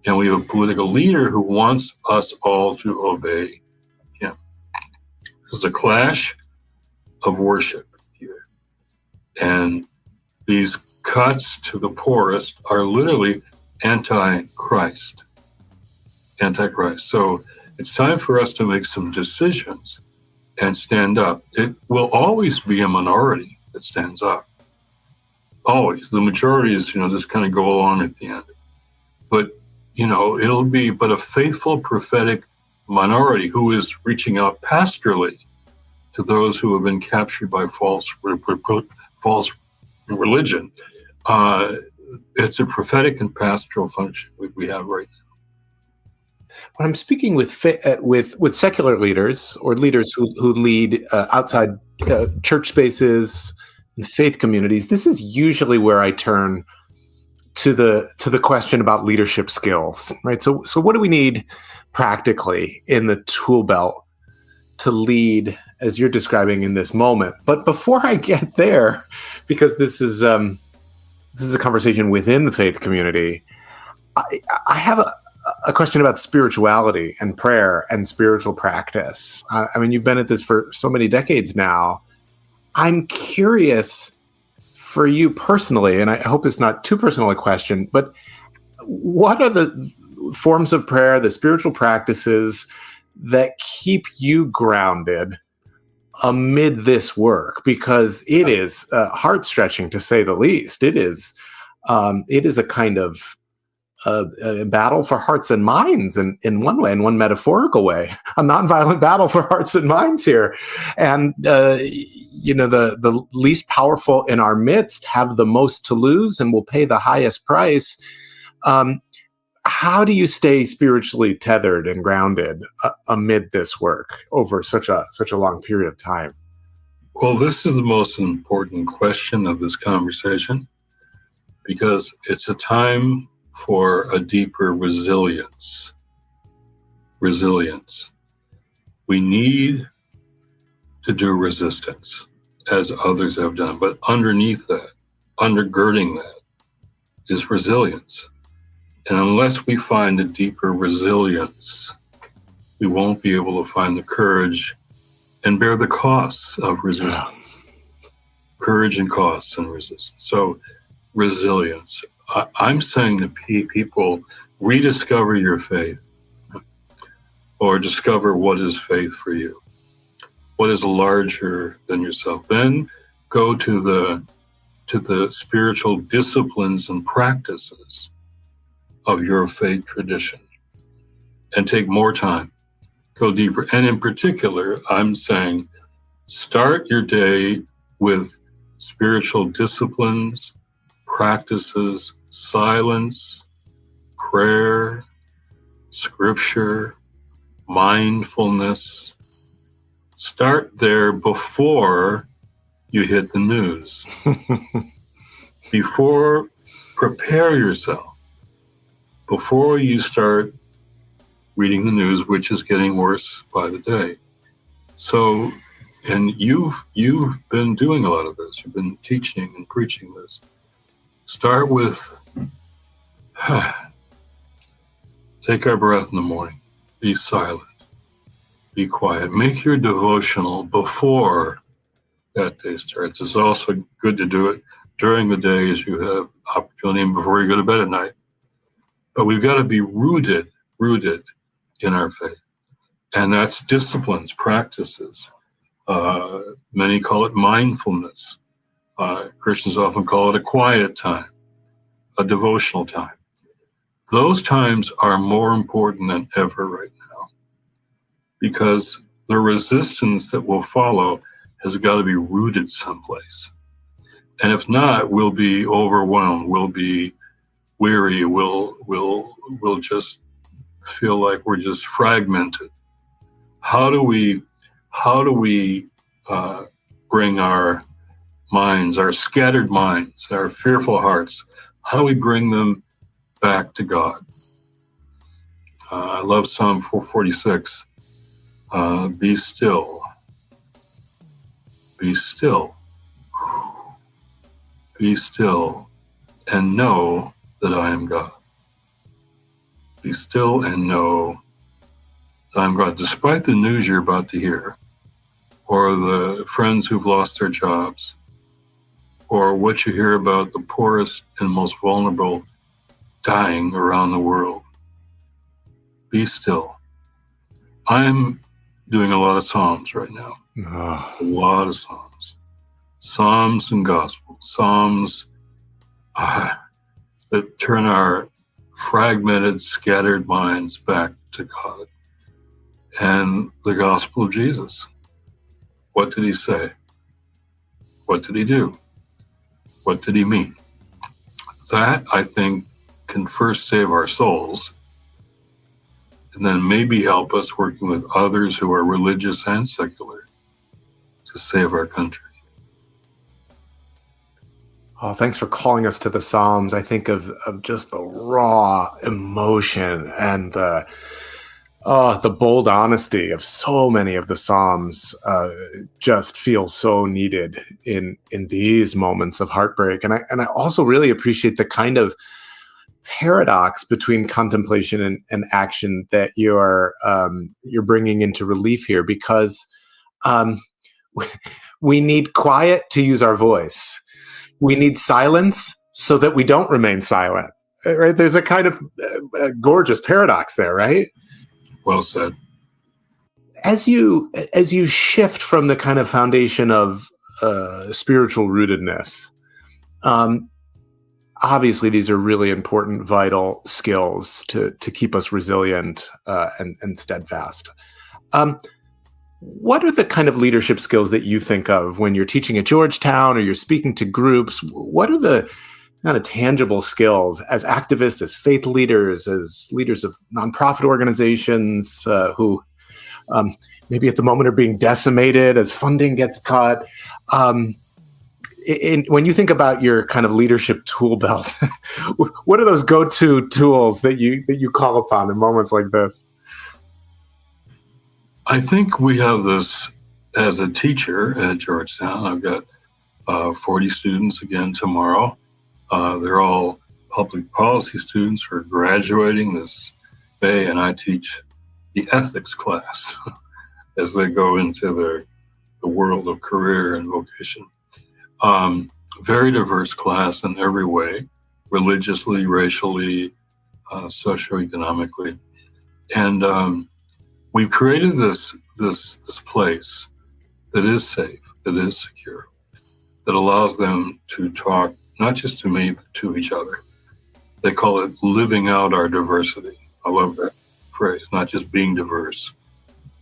And we have a political leader who wants us all to obey him. This is a clash of worship here. And these cuts to the poorest are literally anti-Christ. Anti-Christ. So it's time for us to make some decisions and stand up. It will always be a minority that stands up. Always. The majority is, just kind of go along at the end. But, it'll be but a faithful prophetic minority who is reaching out pastorally to those who have been captured by false religion. It's a prophetic and pastoral function we have right now. When I'm speaking with secular leaders or leaders who lead outside church spaces and faith communities, this is usually where I turn to the question about leadership skills, right? So what do we need practically in the tool belt to lead as you're describing in this moment? But before I get there, because this is a conversation within the faith community, I have a question about spirituality and prayer and spiritual practice. I mean, you've been at this for so many decades now. I'm curious for you personally, and I hope it's not too personal a question, but what are the forms of prayer, the spiritual practices that keep you grounded amid this work? Because it is heart-stretching, to say the least. It is a kind of a battle for hearts and minds in one way, in one metaphorical way, a nonviolent battle for hearts and minds here. And, the least powerful in our midst have the most to lose and will pay the highest price. How do you stay spiritually tethered and grounded amid this work over such a long period of time? Well, this is the most important question of this conversation, because it's a time for a deeper resilience. Resilience. We need to do resistance, as others have done, but underneath that, undergirding that, is resilience. And unless we find a deeper resilience, we won't be able to find the courage and bear the costs of resistance. Courage and costs and resistance. So resilience. I'm saying to people, rediscover your faith, or discover what is faith for you. What is larger than yourself? Then go to the spiritual disciplines and practices of your faith tradition and take more time, go deeper. And in particular, I'm saying start your day with spiritual disciplines, practices, silence, prayer, scripture, mindfulness. Start there before you hit the news. Prepare yourself before you start reading the news, which is getting worse by the day. So, and you've been doing a lot of this. You've been teaching and preaching this. Start with, take our breath in the morning. Be silent. Be quiet. Make your devotional before that day starts. It's also good to do it during the day as you have opportunity and before you go to bed at night. But we've got to be rooted in our faith. And that's disciplines, practices. Many call it mindfulness. Christians often call it a quiet time, a devotional time. Those times are more important than ever right now, because the resistance that will follow has got to be rooted someplace. And if not, we'll be overwhelmed, we'll be weary, we'll just feel like we're just fragmented. How do we bring our minds, our scattered minds, our fearful hearts? How do we bring them back to God? I love Psalm 446. Be still. Be still. Be still and know that I am God. Be still and know that I'm God. Despite the news you're about to hear, or the friends who've lost their jobs, or what you hear about the poorest and most vulnerable dying around the world, be still. I'm doing a lot of Psalms right now. A lot of Psalms. Psalms and Gospels. Psalms that turn our fragmented, scattered minds back to God. And the Gospel of Jesus. What did he say? What did he do? What did he mean? That, I think, can first save our souls, and then maybe help us working with others who are religious and secular to save our country. Oh, thanks for calling us to the Psalms. I think of just the raw emotion and the bold honesty of so many of the Psalms just feel so needed in these moments of heartbreak. And I also really appreciate the kind of paradox between contemplation and action that you're bringing into relief here, because we need quiet to use our voice. We need silence so that we don't remain silent. Right? There's a kind of gorgeous paradox there, right? Well said. As you shift from the kind of foundation of spiritual rootedness, obviously these are really important, vital skills to keep us resilient and steadfast. What are the kind of leadership skills that you think of when you're teaching at Georgetown or you're speaking to groups? What are the kind of tangible skills as activists, as faith leaders, as leaders of nonprofit organizations who maybe at the moment are being decimated as funding gets cut? When you think about your kind of leadership tool belt, what are those go-to tools that you call upon in moments like this? I think we have this as a teacher at Georgetown. I've got 40 students again tomorrow. They're all public policy students who are graduating this May, and I teach the ethics class as they go into the world of career and vocation. Very diverse class in every way, religiously, racially, socioeconomically. And we've created this place that is safe, that is secure, that allows them to talk not just to me, but to each other. They call it living out our diversity. I love that phrase, not just being diverse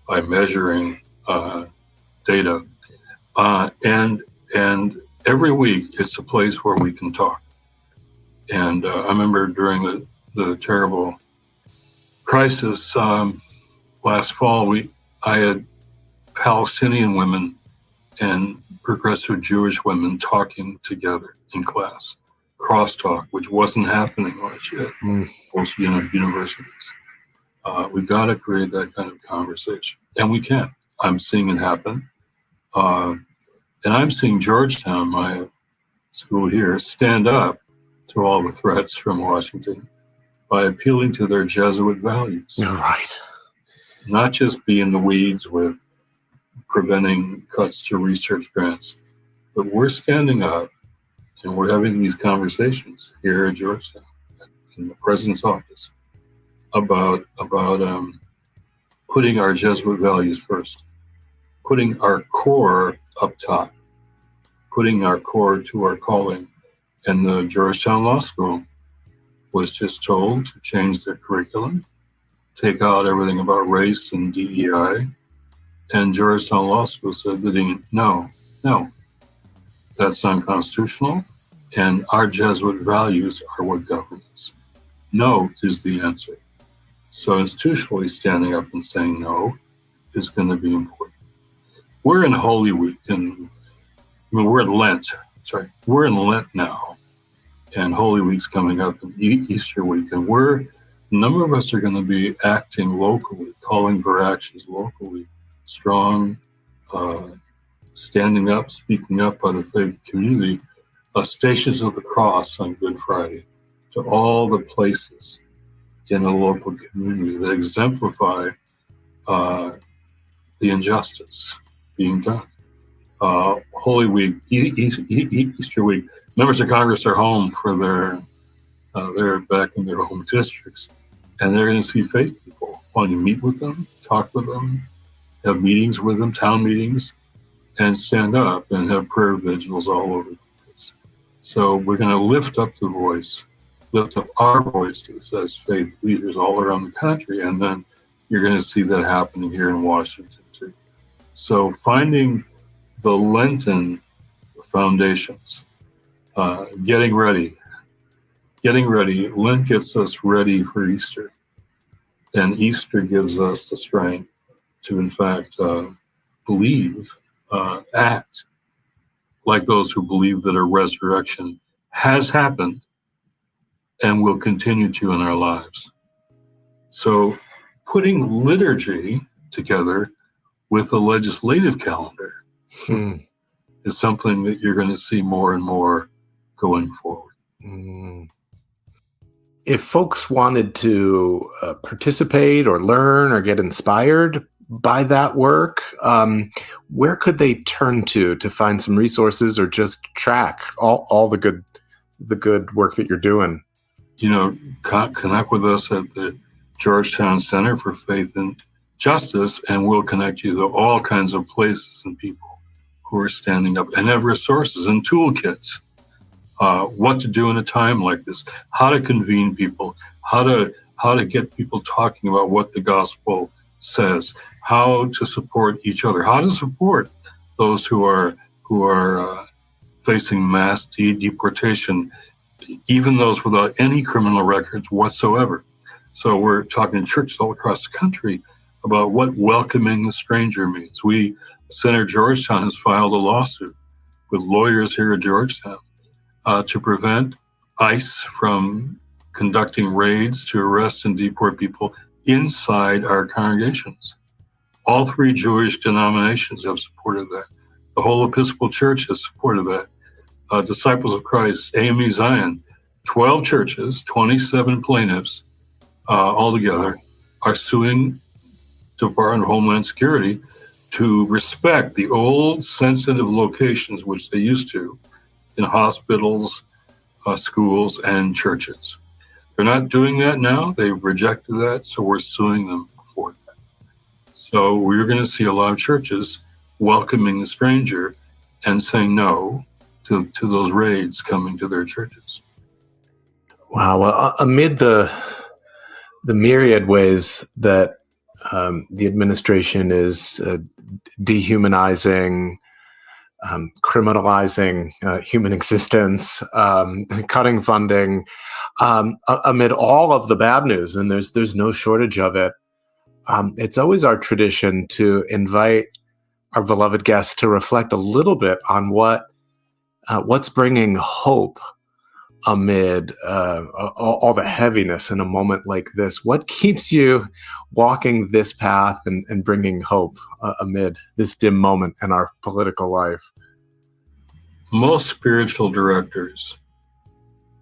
by measuring data. And every week it's a place where we can talk. And I remember during the terrible crisis last fall, I had Palestinian women and progressive Jewish women talking together in class, crosstalk, which wasn't happening much at most universities. We've got to create that kind of conversation, and we can. I'm seeing it happen, and I'm seeing Georgetown, my school here, stand up to all the threats from Washington by appealing to their Jesuit values. Right. Not just be in the weeds with preventing cuts to research grants, but we're standing up and we're having these conversations here at Georgetown, in the president's office, about putting our Jesuit values first, putting our core up top, putting our core to our calling. And the Georgetown Law School was just told to change their curriculum, take out everything about race and DEI. And Georgetown Law School said, the dean, no, that's unconstitutional. And our Jesuit values are what governs. No is the answer. So institutionally standing up and saying no is going to be important. We're in Holy Week, and mean, we're in Lent. Sorry, we're in Lent now, and Holy Week's coming up, and Easter week, and a number of us are going to be acting locally, calling for actions locally, strong, standing up, speaking up by the faith community, Stations of the Cross on Good Friday, to all the places in a local community that exemplify the injustice being done. Holy Week, Easter week, members of Congress are home for they're back in their home districts, and they're going to see faith people, wanting to meet with them, talk with them, have meetings with them, town meetings, and stand up and have prayer vigils all over the place. So we're going to lift up the voice, lift up our voices as faith leaders all around the country, and then you're going to see that happening here in Washington too. So finding the Lenten foundations, getting ready. Lent gets us ready for Easter, and Easter gives us the strength to, in fact, believe, act like those who believe that a resurrection has happened and will continue to in our lives. So putting liturgy together with a legislative calendar is something that you're going to see more and more going forward. If folks wanted to participate or learn or get inspired by that work, where could they turn to find some resources or just track all the good work that you're doing? Connect with us at the Georgetown Center for Faith and Justice, and we'll connect you to all kinds of places and people who are standing up and have resources and toolkits. What to do in a time like this, how to convene people, how to get people talking about what the gospel says, how to support each other, how to support those who are facing mass deportation, even those without any criminal records whatsoever. So we're talking to churches all across the country about what welcoming the stranger means. Senator Georgetown has filed a lawsuit with lawyers here at Georgetown to prevent ICE from conducting raids to arrest and deport people inside our congregations. All three Jewish denominations have supported that. The whole Episcopal Church has supported that. Disciples of Christ, AME Zion, 12 churches, 27 plaintiffs altogether are suing Department of Homeland Security to respect the old sensitive locations which they used to in hospitals, schools, and churches. They're not doing that now. They've rejected that, so we're suing them for that. So we're going to see a lot of churches welcoming the stranger and saying no to those raids coming to their churches. Wow. Well, amid the myriad ways that the administration is dehumanizing, criminalizing human existence, cutting funding, amid all of the bad news, and there's no shortage of it, it's always our tradition to invite our beloved guests to reflect a little bit on what's bringing hope amid all the heaviness in a moment like this. What keeps you walking this path and bringing hope amid this dim moment in our political life? Most spiritual directors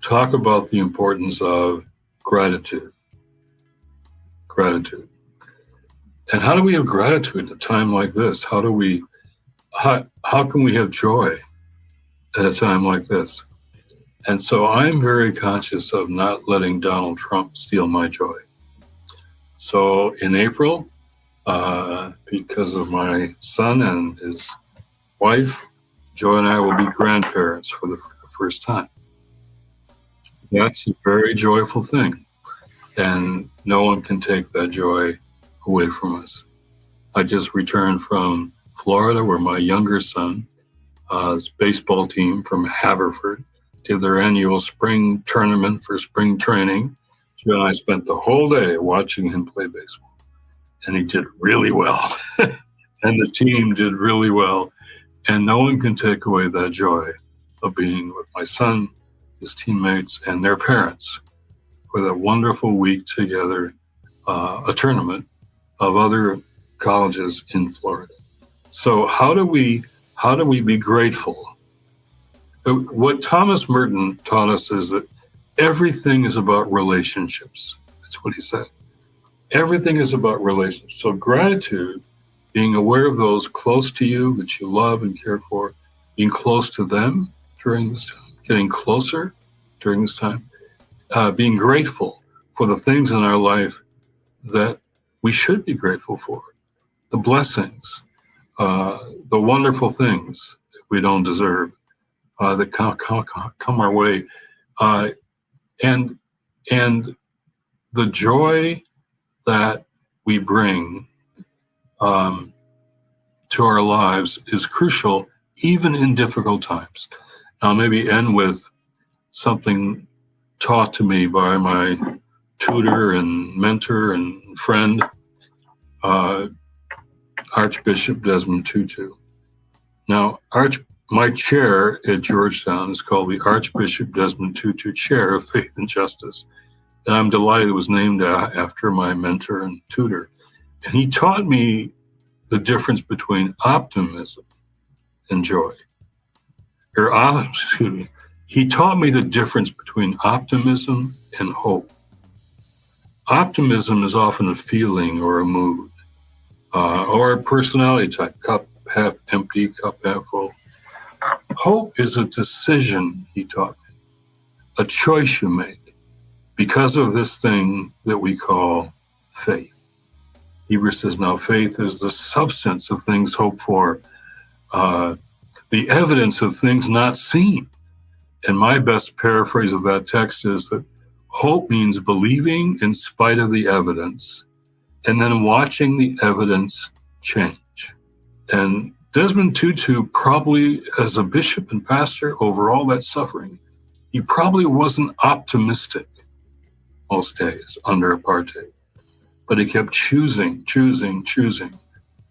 talk about the importance of gratitude. Gratitude. And how do we have gratitude at a time like this? How can we have joy at a time like this? And so I'm very conscious of not letting Donald Trump steal my joy. So in April, because of my son and his wife, Joy and I will be grandparents for the first time. That's a very joyful thing, and no one can take that joy away from us. I just returned from Florida, where my younger son, his baseball team from Haverford, did their annual spring tournament for spring training. Joe and I spent the whole day watching him play baseball, and he did really well. And the team did really well. And no one can take away that joy of being with my son, his teammates, and their parents for that wonderful week together, a tournament of other colleges in Florida. So how do we be grateful? What Thomas Merton taught us is that everything is about relationships. That's what he said. Everything is about relationships. So gratitude, being aware of those close to you that you love and care for, being close to them during this time, getting closer during this time, being grateful for the things in our life that we should be grateful for, the blessings, the wonderful things that we don't deserve, that come our way, and the joy that we bring to our lives is crucial, even in difficult times. I'll maybe end with something taught to me by my tutor and mentor and friend, Archbishop Desmond Tutu. Now, my chair at Georgetown is called the Archbishop Desmond Tutu Chair of Faith and Justice. And I'm delighted it was named after my mentor and tutor. And he taught me the difference between optimism and joy. He taught me the difference between optimism and hope. Optimism is often a feeling or a mood, or a personality type, cup half empty, cup half full. Hope is a decision, he taught me, a choice you make because of this thing that we call faith. Hebrews says, now faith is the substance of things hoped for, the evidence of things not seen. And my best paraphrase of that text is that hope means believing in spite of the evidence and then watching the evidence change. And Desmond Tutu probably, as a bishop and pastor over all that suffering, he probably wasn't optimistic most days under apartheid, but he kept choosing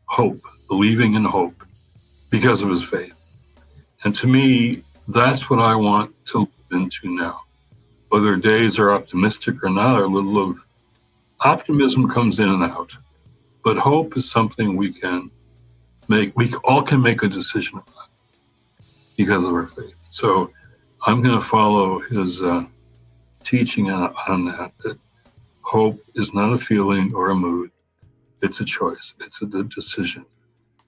hope, believing in hope because of his faith. And to me, that's what I want to live into now. Whether days are optimistic or not, a little of optimism comes in and out. But hope is something we all can make a decision about because of our faith. So I'm going to follow his teaching on that hope is not a feeling or a mood. It's a choice. It's a decision.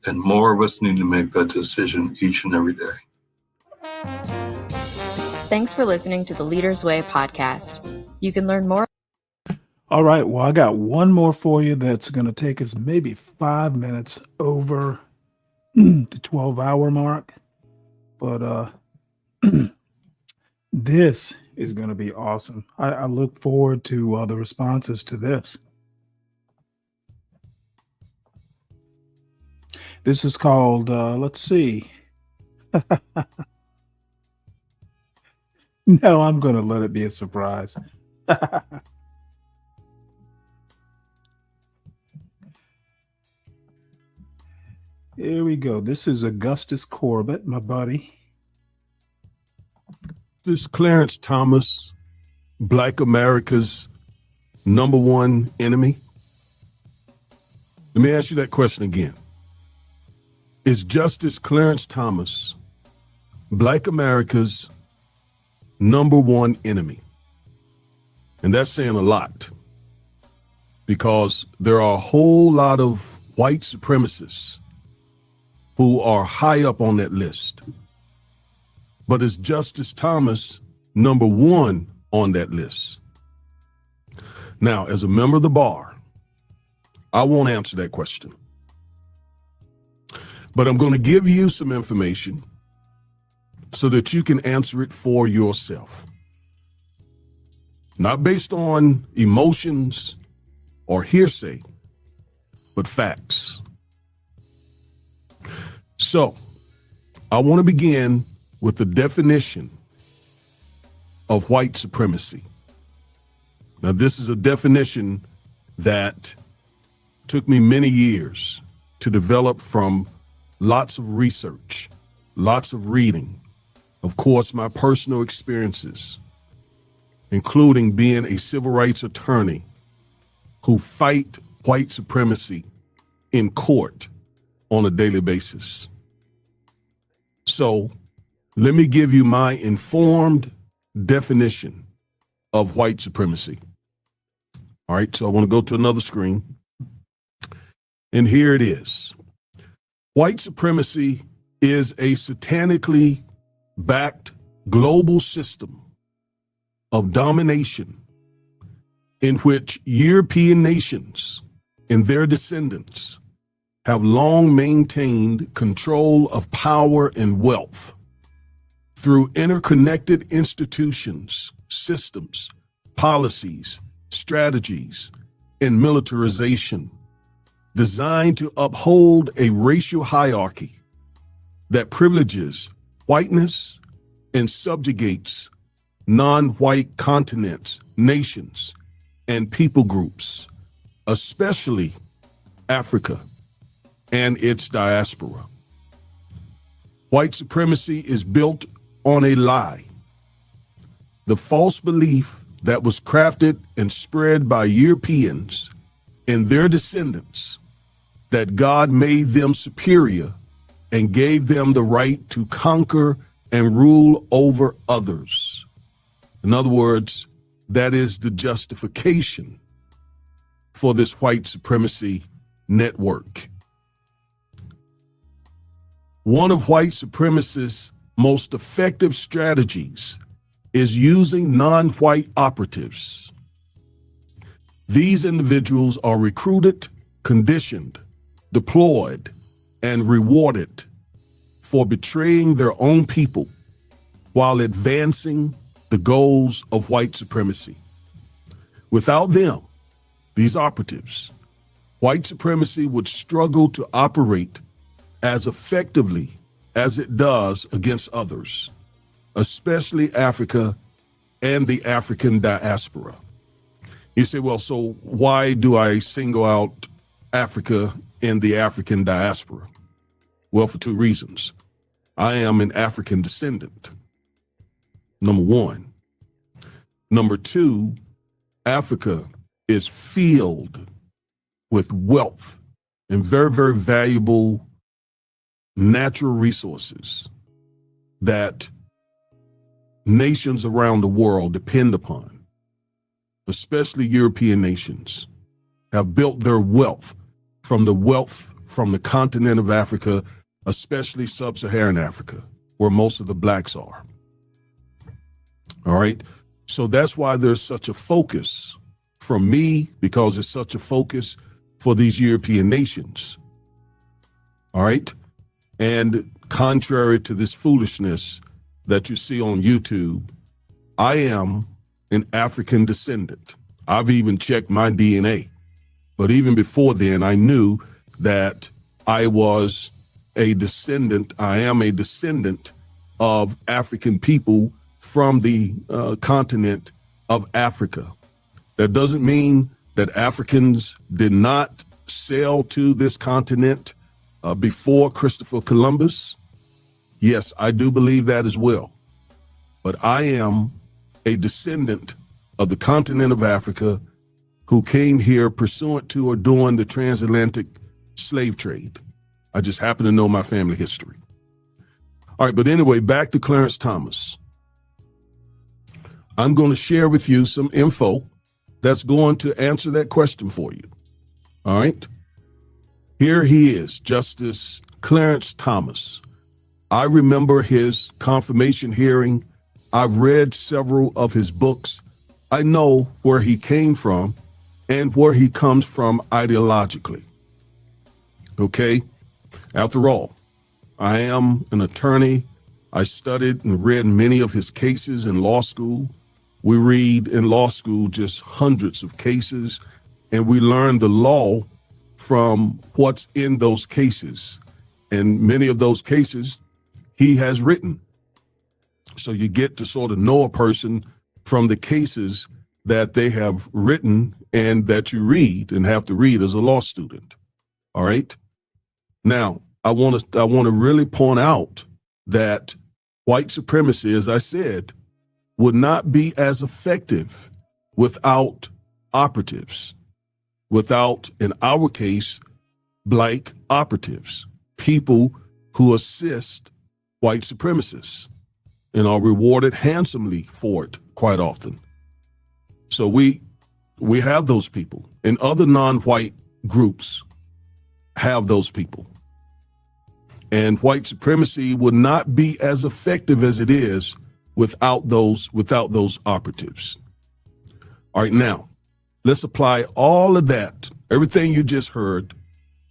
And more of us need to make that decision each and every day. Thanks for listening to the Leader's Way podcast. You can learn more. All right. Well, I got one more for you that's going to take us maybe 5 minutes over the 12-hour mark. But this is going to be awesome. I look forward to the responses to this. This is called, let's see. No, I'm going to let it be a surprise. Here we go. This is Augustus Corbett, my buddy. This Clarence Thomas, Black America's #1 enemy. Let me ask you that question again. Is Justice Clarence Thomas Black America's #1 enemy? And that's saying a lot, because there are a whole lot of white supremacists who are high up on that list. But is Justice Thomas #1 on that list? Now, as a member of the bar, I won't answer that question. But I'm going to give you some information so that you can answer it for yourself. Not based on emotions or hearsay, but facts. So, I want to begin with the definition of white supremacy. Now, this is a definition that took me many years to develop from lots of research, lots of reading, of course, my personal experiences, including being a civil rights attorney who fight white supremacy in court on a daily basis. So let me give you my informed definition of white supremacy. All right, so I want to go to another screen. And here it is. White supremacy is a satanically backed global system of domination in which European nations and their descendants have long maintained control of power and wealth through interconnected institutions, systems, policies, strategies, and militarization designed to uphold a racial hierarchy that privileges whiteness and subjugates non-white continents, nations, and people groups, especially Africa and its diaspora. White supremacy is built on a lie, the false belief that was crafted and spread by Europeans and their descendants that God made them superior and gave them the right to conquer and rule over others. In other words, that is the justification for this white supremacy network. One of white supremacists' most effective strategies is using non-white operatives. These individuals are recruited, conditioned, deployed, and rewarded for betraying their own people while advancing the goals of white supremacy. Without them, these operatives, white supremacy would struggle to operate as effectively as it does against others, especially Africa and the African diaspora. You say, well, so why do I single out Africa and the African diaspora? Well, for two reasons. I am an African descendant, number one. Number two, Africa is filled with wealth and very, very valuable natural resources that nations around the world depend upon, especially European nations, have built their wealth from the continent of Africa, especially sub-Saharan Africa, where most of the blacks are. All right. So that's why there's such a focus from me, because it's such a focus for these European nations. All right. And contrary to this foolishness that you see on YouTube, I am an African descendant. I've even checked my DNA. But even before then, I knew that I was a descendant. I am a descendant of African people from the continent of Africa. That doesn't mean that Africans did not sail to this continent before Christopher Columbus. Yes, I do believe that as well. But I am a descendant of the continent of Africa who came here pursuant to or during the transatlantic slave trade. I just happen to know my family history. All right, but anyway, back to Clarence Thomas. I'm going to share with you some info that's going to answer that question for you. All right. Here he is, Justice Clarence Thomas. I remember his confirmation hearing. I've read several of his books. I know where he came from and where he comes from ideologically. Okay. After all, I am an attorney. I studied and read many of his cases in law school. We read in law school just hundreds of cases, and we learn the law from what's in those cases. And many of those cases he has written. So you get to sort of know a person from the cases that they have written and that you read and have to read as a law student. All right. Now, I want to really point out that white supremacy, as I said, would not be as effective without operatives, without, in our case, black operatives, people who assist white supremacists and are rewarded handsomely for it quite often. So we have those people, and other non-white groups have those people. And white supremacy would not be as effective as it is without those operatives. All right, now let's apply all of that, everything you just heard,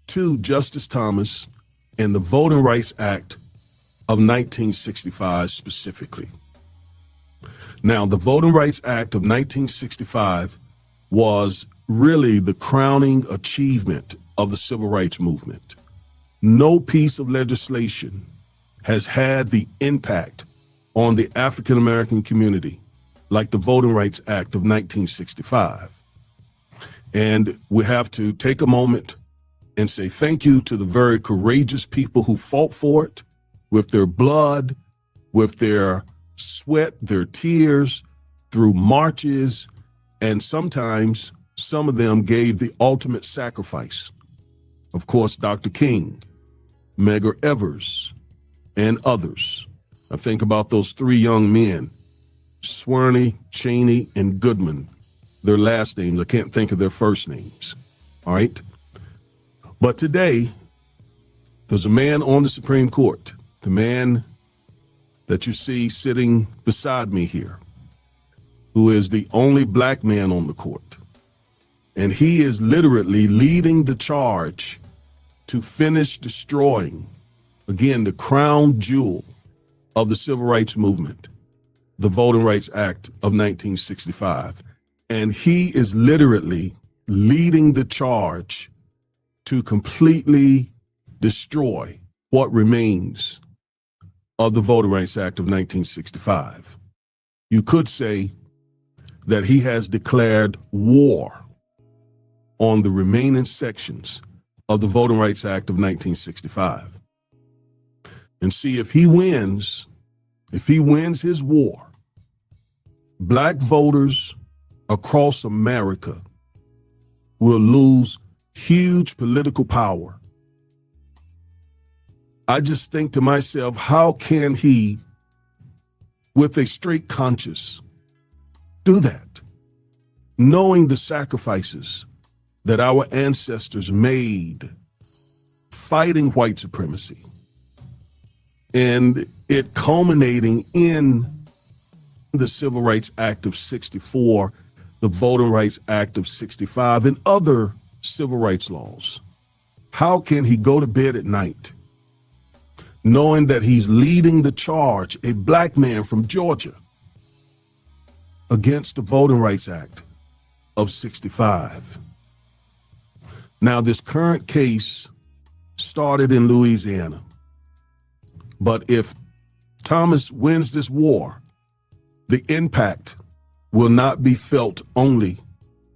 to Justice Thomas and the Voting Rights Act of 1965 specifically. Now, the Voting Rights Act of 1965 was really the crowning achievement of the civil rights movement. No piece of legislation has had the impact on the African American community like the Voting Rights Act of 1965. And we have to take a moment and say thank you to the very courageous people who fought for it with their blood, with their sweat, their tears, through marches, and sometimes some of them gave the ultimate sacrifice. Of course, Dr. King, Medgar Evers, and others. I think about those three young men, Swerney, Cheney, and Goodman. Their last names, I can't think of their first names, all right? But today, there's a man on the Supreme Court, the man that you see sitting beside me here, who is the only black man on the court. And he is literally leading the charge to finish destroying, again, the crown jewel of the civil rights movement, the Voting Rights Act of 1965. And he is literally leading the charge to completely destroy what remains of the Voting Rights Act of 1965. You could say that he has declared war on the remaining sections of the Voting Rights Act of 1965. And see, if he wins his war, black voters across America will lose huge political power. I just think to myself, how can he, with a straight conscience, do that? Knowing the sacrifices that our ancestors made fighting white supremacy, and it culminating in the Civil Rights Act of 64, the Voting Rights Act of 65, and other civil rights laws. How can he go to bed at night knowing that he's leading the charge, a black man from Georgia, against the Voting Rights Act of 65? Now, this current case started in Louisiana, but if Thomas wins this war, the impact will not be felt only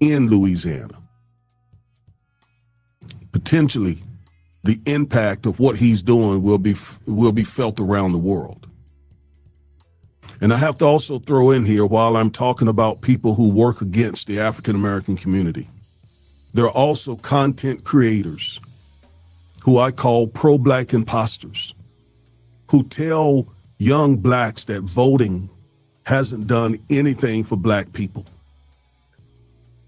in Louisiana. Potentially, the impact of what he's doing will be felt around the world. And I have to also throw in here, while I'm talking about people who work against the African American community, there are also content creators who I call pro-black imposters, who tell young blacks that voting hasn't done anything for black people,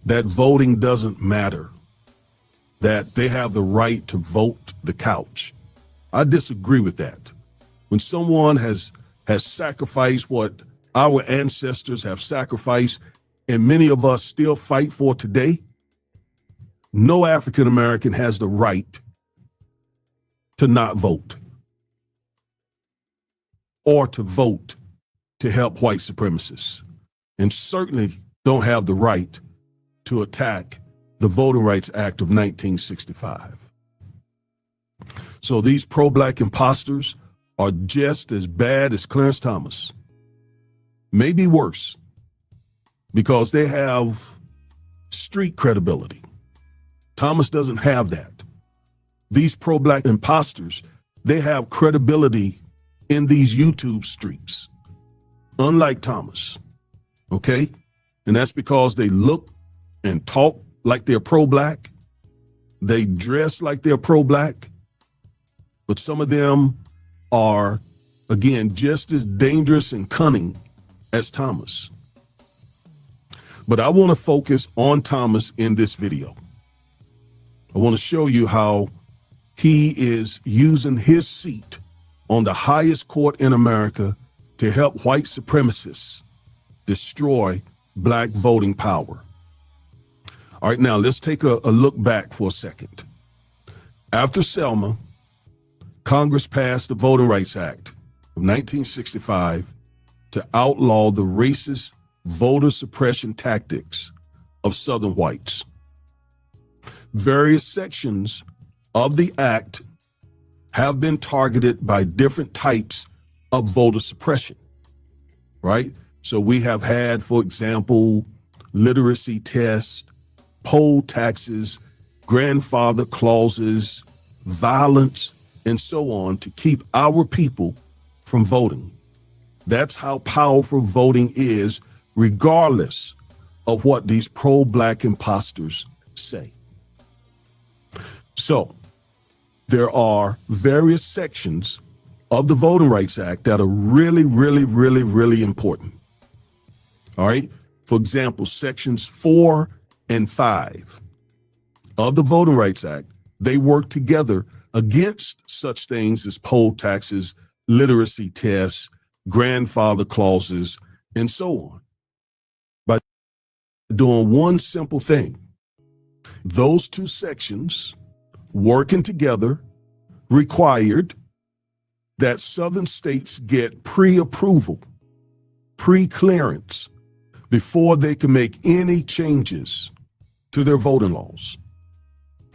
that voting doesn't matter, that they have the right to vote the couch. I disagree with that. When someone has sacrificed what our ancestors have sacrificed, and many of us still fight for today, no African American has the right to not vote or to vote to help white supremacists, and certainly don't have the right to attack the Voting Rights Act of 1965. So these pro-black imposters are just as bad as Clarence Thomas, maybe worse, because they have street credibility. Thomas doesn't have that. These pro-black imposters they have credibility in these YouTube streets, unlike Thomas. Okay? And that's because they look and talk like they're pro-black. They dress like they're pro-black. But some of them are, again, just as dangerous and cunning as Thomas. But I want to focus on Thomas in this video. I want to show you how he is using his seat on the highest court in America to help white supremacists destroy black voting power. All right, now let's take a look back for a second. After Selma, Congress passed the Voting Rights Act of 1965 to outlaw the racist voter suppression tactics of Southern whites. Various sections of the act have been targeted by different types of voter suppression, right? So we have had, for example, literacy tests, poll taxes, grandfather clauses, violence, and so on to keep our people from voting. That's how powerful voting is, regardless of what these pro-black imposters say. So there are various sections of the Voting Rights Act that are really, really, really, really important. All right. For example, sections 4 and 5 of the Voting Rights Act, they work together against such things as poll taxes, literacy tests, grandfather clauses, and so on, by doing one simple thing. Those two sections working together required that Southern states get pre-approval, pre-clearance before they can make any changes to their voting laws.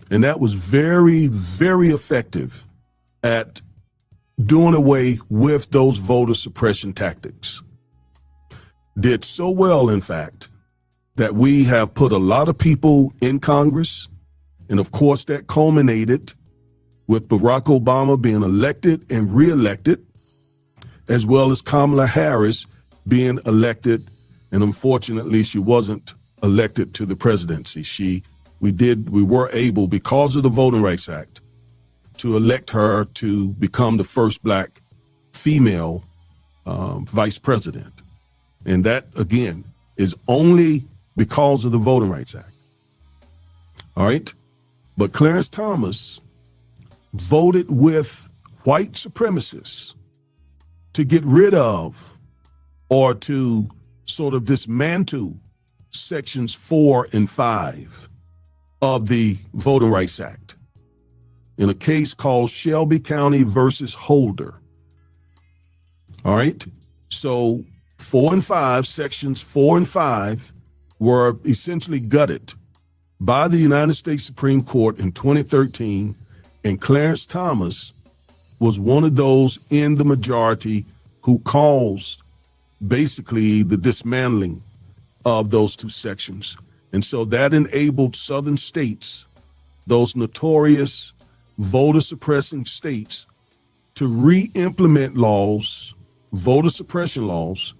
And that was very, very effective at doing away with those voter suppression tactics. Did so well, in fact, that we have put a lot of people in Congress. And of course, that culminated with Barack Obama being elected and reelected, as well as Kamala Harris being elected. And unfortunately, she wasn't elected to the presidency. We were able, because of the Voting Rights Act, to elect her to become the first black female vice president. And that, again, is only because of the Voting Rights Act. All right. But Clarence Thomas voted with white supremacists to get rid of or to sort of dismantle sections 4 and 5 of the Voting Rights Act in a case called Shelby County versus Holder. All right. So 4 and 5, sections 4 and 5 were essentially gutted by the United States Supreme Court in 2013, and Clarence Thomas was one of those in the majority who caused basically the dismantling of those two sections. And so that enabled Southern states, those notorious voter suppressing states, to re-implement laws, voter suppression laws,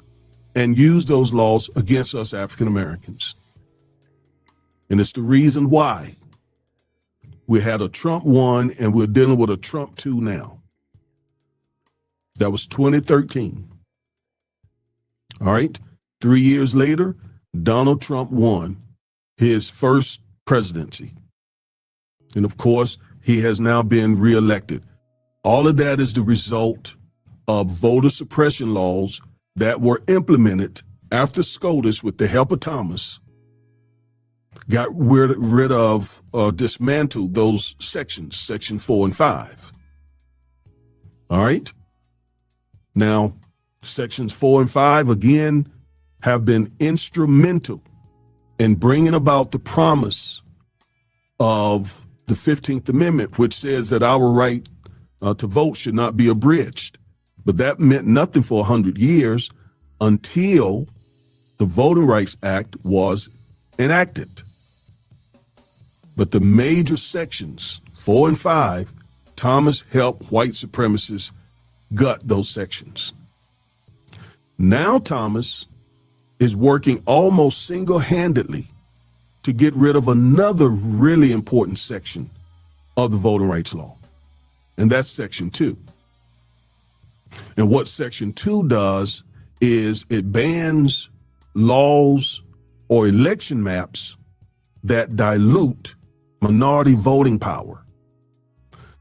and use those laws against us African Americans. And it's the reason why we had a Trump 1 and we're dealing with a Trump 2 now. That was 2013. All right. 3 years later, Donald Trump won his first presidency. And of course, he has now been reelected. All of that is the result of voter suppression laws that were implemented after SCOTUS, with the help of Thomas, got rid of or dismantled those sections, section 4 and 5. All right. Now, sections 4 and 5, again, have been instrumental in bringing about the promise of the 15th Amendment, which says that our right to vote should not be abridged. But that meant nothing for 100 years until the Voting Rights Act was enacted. But the major sections, 4 and 5, Thomas helped white supremacists gut those sections. Now Thomas is working almost single-handedly to get rid of another really important section of the voting rights law, and that's Section 2. And what Section 2 does is it bans laws or election maps that dilute minority voting power.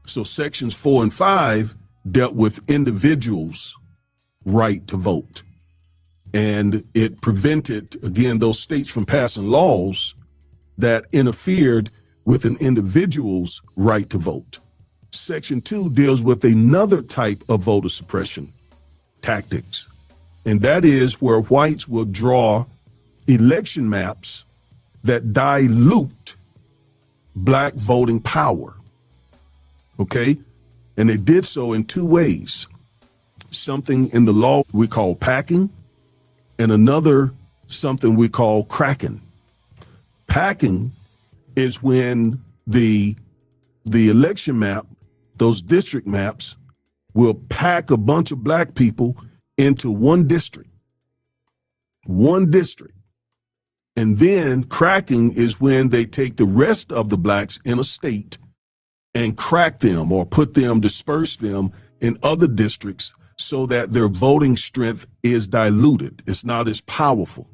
So Sections 4 and 5 dealt with individuals' right to vote. And it prevented, again, those states from passing laws that interfered with an individual's right to vote. Section 2 deals with another type of voter suppression tactics, and that is where whites will draw election maps that dilute black voting power. Okay? And they did so in two ways. Something in the law we call packing, and another something we call cracking. Packing is when the election map, those district maps, will pack a bunch of black people into one district. And then cracking is when they take the rest of the blacks in a state and crack them or disperse them in other districts so that their voting strength is diluted. It's not as powerful.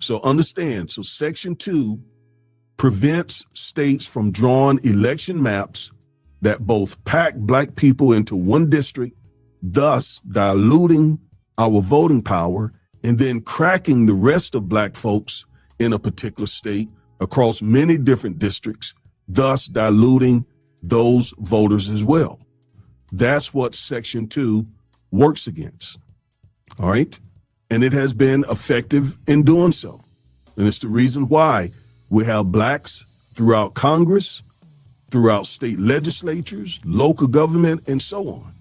So understand, so Section 2 prevents states from drawing election maps that both pack black people into one district, thus diluting our voting power, and then cracking the rest of black folks in a particular state across many different districts, thus diluting those voters as well. That's what Section 2 works against. All right? And it has been effective in doing so. And it's the reason why we have blacks throughout Congress, throughout state legislatures, local government, and so on.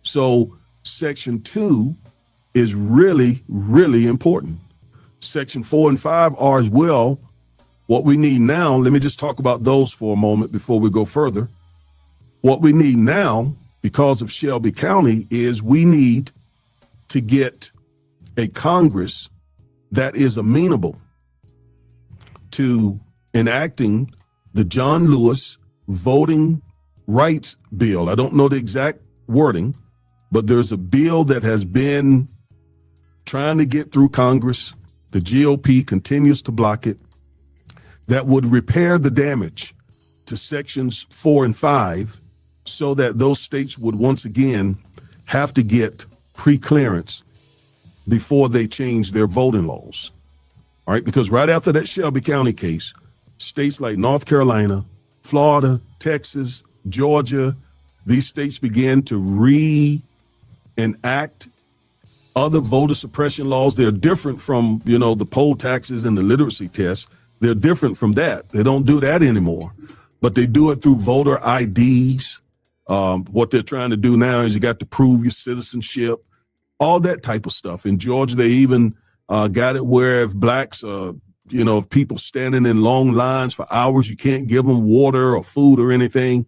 So Section 2 is really, really important. Section 4 and 5 are as well. What we need now, let me just talk about those for a moment before we go further. What we need now, because of Shelby County, is we need to get a Congress that is amenable to enacting the John Lewis Voting Rights Bill. I don't know the exact wording, but there's a bill that has been trying to get through Congress. The GOP continues to block it. That would repair the damage to Sections 4 and 5 so that those states would once again have to get pre-clearance before they change their voting laws. All right, because right after that Shelby County case, states like North Carolina, Florida, Texas, Georgia, these states began to reenact other voter suppression laws. They're different from, the poll taxes and the literacy tests. They're different from that. They don't do that anymore, but they do it through voter IDs. What they're trying to do now is you got to prove your citizenship, all that type of stuff. In Georgia, they even got it where if blacks, if people standing in long lines for hours, you can't give them water or food or anything.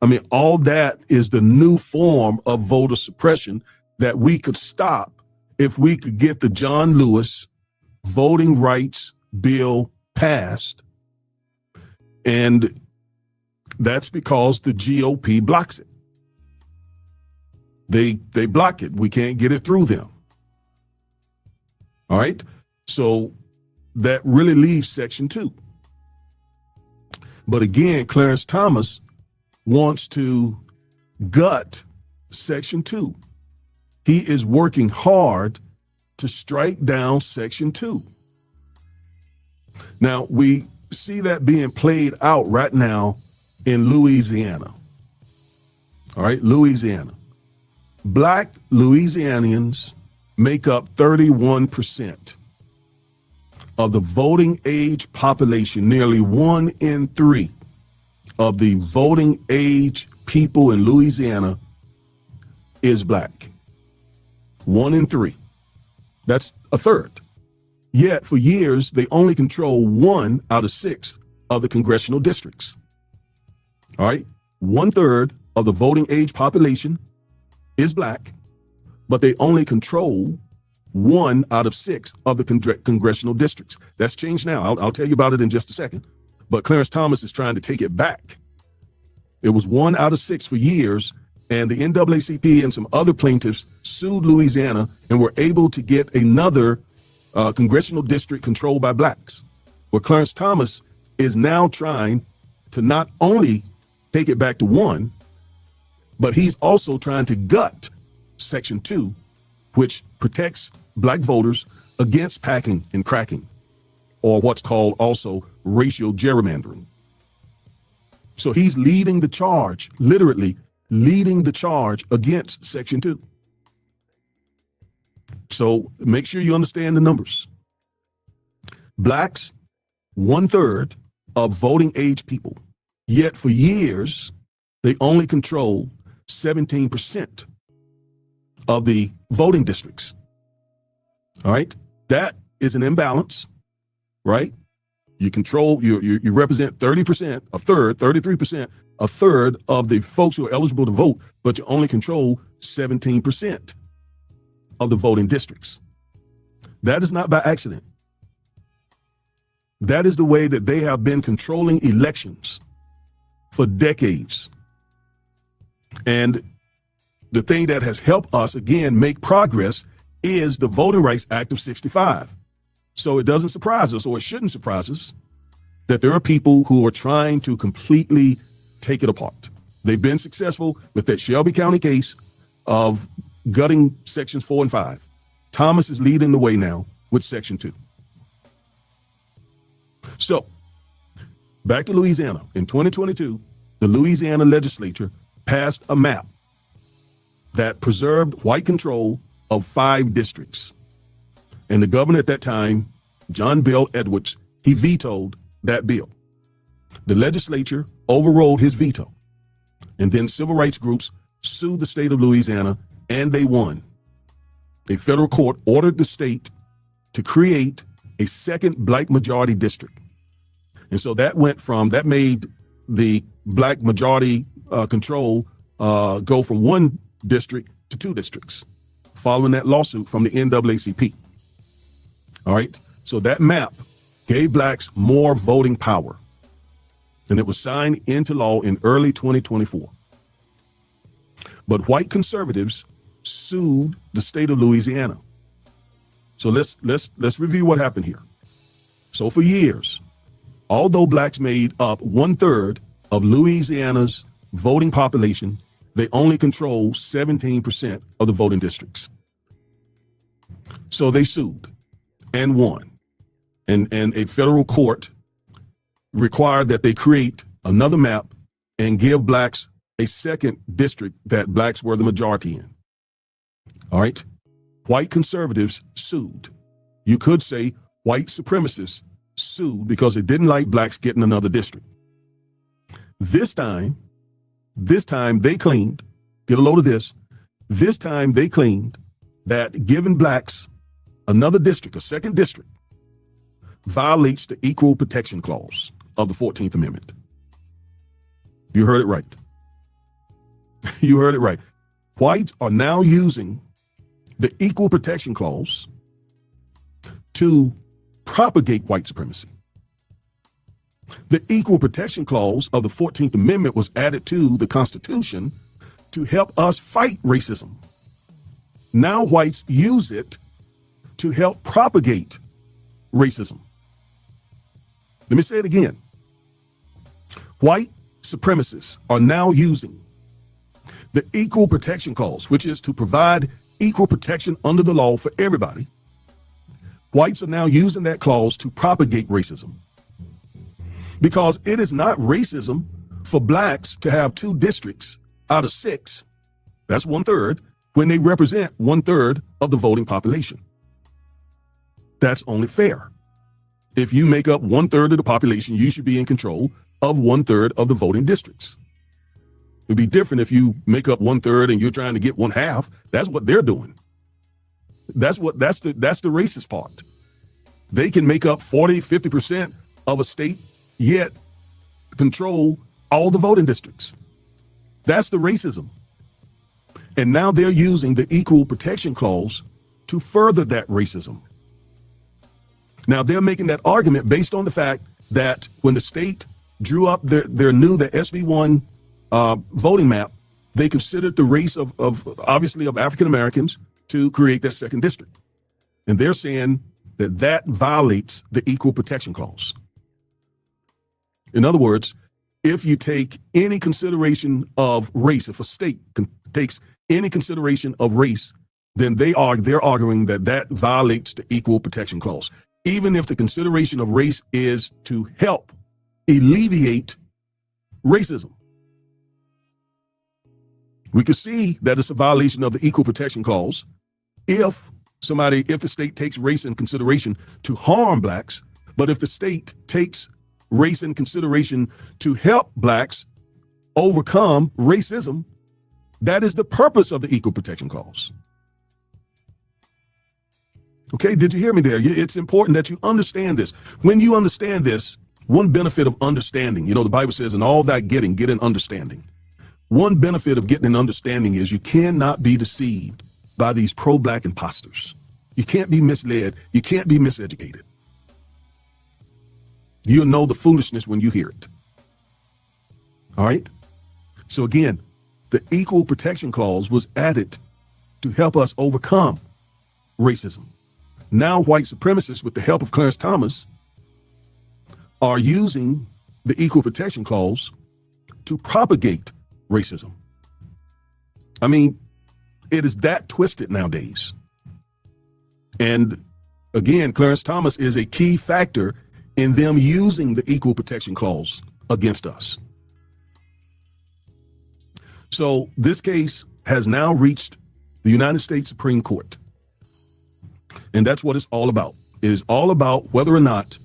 I mean, all that is the new form of voter suppression that we could stop if we could get the John Lewis Voting Rights Bill passed. And that's because the GOP blocks it. They block it. We can't get it through them. All right. So that really leaves Section 2. But again, Clarence Thomas wants to gut Section 2. He is working hard to strike down Section 2. Now, we see that being played out right now in Louisiana. All right, Louisiana. Black Louisianians make up 31% of the voting age population. Nearly 1 in 3 of the voting age people in Louisiana is black. 1 in 3. That's a third. Yet for years, they only control 1 out of 6 of the congressional districts. All right. 1/3 of the voting age population is black, but they only control 1 out of 6 of the congressional districts. That's changed now. I'll tell you about it in just a second. But Clarence Thomas is trying to take it back. It was 1 out of 6 for years, and the NAACP and some other plaintiffs sued Louisiana and were able to get another congressional district controlled by blacks. Where Clarence Thomas is now trying to not only take it back to 1, but he's also trying to gut Section 2, which protects black voters against packing and cracking, or what's called also racial gerrymandering. So he's leading the charge, literally leading the charge against Section 2. So make sure you understand the numbers. Blacks, 1/3 of voting age people, yet for years, they only control 17% of the voting districts. All right, that is an imbalance, right? You control, you represent 30%, a third, 33%, a third of the folks who are eligible to vote, but you only control 17% of the voting districts. That is not by accident. That is the way that they have been controlling elections for decades. And the thing that has helped us, again, make progress is the Voting Rights Act of 65. So it doesn't surprise us, or it shouldn't surprise us, that there are people who are trying to completely take it apart. They've been successful with that Shelby County case of gutting sections 4 and 5. Thomas is leading the way now with Section 2. So back to Louisiana. In 2022, the Louisiana legislature passed a map that preserved white control of 5 districts. And the governor at that time, John Bell Edwards, he vetoed that bill. The legislature overrode his veto. And then civil rights groups sued the state of Louisiana, and they won. A federal court ordered the state to create a second black majority district. And so that made the black majority control go from 1 district to 2 districts, following that lawsuit from the NAACP. All right, so that map gave blacks more voting power, and it was signed into law in early 2024. But white conservatives sued the state of Louisiana. So let's review what happened here. So for years, although blacks made up 1/3 of Louisiana's voting population, they only control 17% of the voting districts. So they sued and won. And a federal court required that they create another map and give blacks a second district that blacks were the majority in. All right. White conservatives sued. You could say white supremacists sued because they didn't like blacks getting another district. This time they claimed, get a load of this, this time they claimed that giving blacks another district, a second district, violates the Equal Protection Clause of the 14th Amendment. You heard it right. You heard it right. Whites are now using the Equal Protection Clause to propagate white supremacy. The Equal Protection Clause of the 14th Amendment was added to the Constitution to help us fight racism. Now whites use it to help propagate racism. Let me say it again. White supremacists are now using the Equal Protection Clause, which is to provide equal protection under the law for everybody. Whites are now using that clause to propagate racism. Because it is not racism for blacks to have 2 districts out of 6, that's 1/3, when they represent 1/3 of the voting population. That's only fair. If you make up 1/3 of the population, you should be in control of 1/3 of the voting districts. It'd be different if you make up 1/3 and you're trying to get 1/2. That's what they're doing. That's the racist part. They can make up 40, 50% of a state, yet control all the voting districts. That's the racism. And now they're using the Equal Protection Clause to further that racism. Now they're making that argument based on the fact that when the state drew up their SB1 voting map, they considered the race of obviously of African Americans to create that second district. And they're saying that that violates the Equal Protection Clause. In other words, if you take any consideration of race, if a state takes any consideration of race, then they're arguing that that violates the Equal Protection Clause, even if the consideration of race is to help alleviate racism. We could see that it's a violation of the Equal Protection Clause if the state takes race in consideration to harm blacks, but if the state takes race in consideration to help blacks overcome racism, that is the purpose of the Equal Protection Clause. Okay, did you hear me there? It's important that you understand this. When you understand this, one benefit of understanding, the Bible says, in all that getting, get an understanding. One benefit of getting an understanding is you cannot be deceived by these pro-black imposters. You can't be misled. You can't be miseducated. You'll know the foolishness when you hear it. All right? So again, the Equal Protection Clause was added to help us overcome racism. Now white supremacists, with the help of Clarence Thomas, are using the Equal Protection Clause to propagate racism. I mean, it is that twisted nowadays. And again, Clarence Thomas is a key factor in them using the Equal Protection Clause against us. So this case has now reached the United States Supreme Court. And that's what it's all about. It is all about whether or not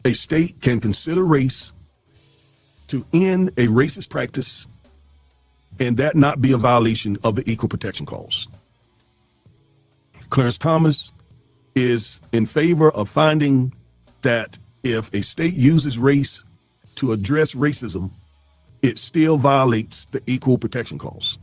a state can consider race to end a racist practice and that not be a violation of the Equal Protection Clause. Clarence Thomas is in favor of finding that if a state uses race to address racism, it still violates the Equal Protection Clause.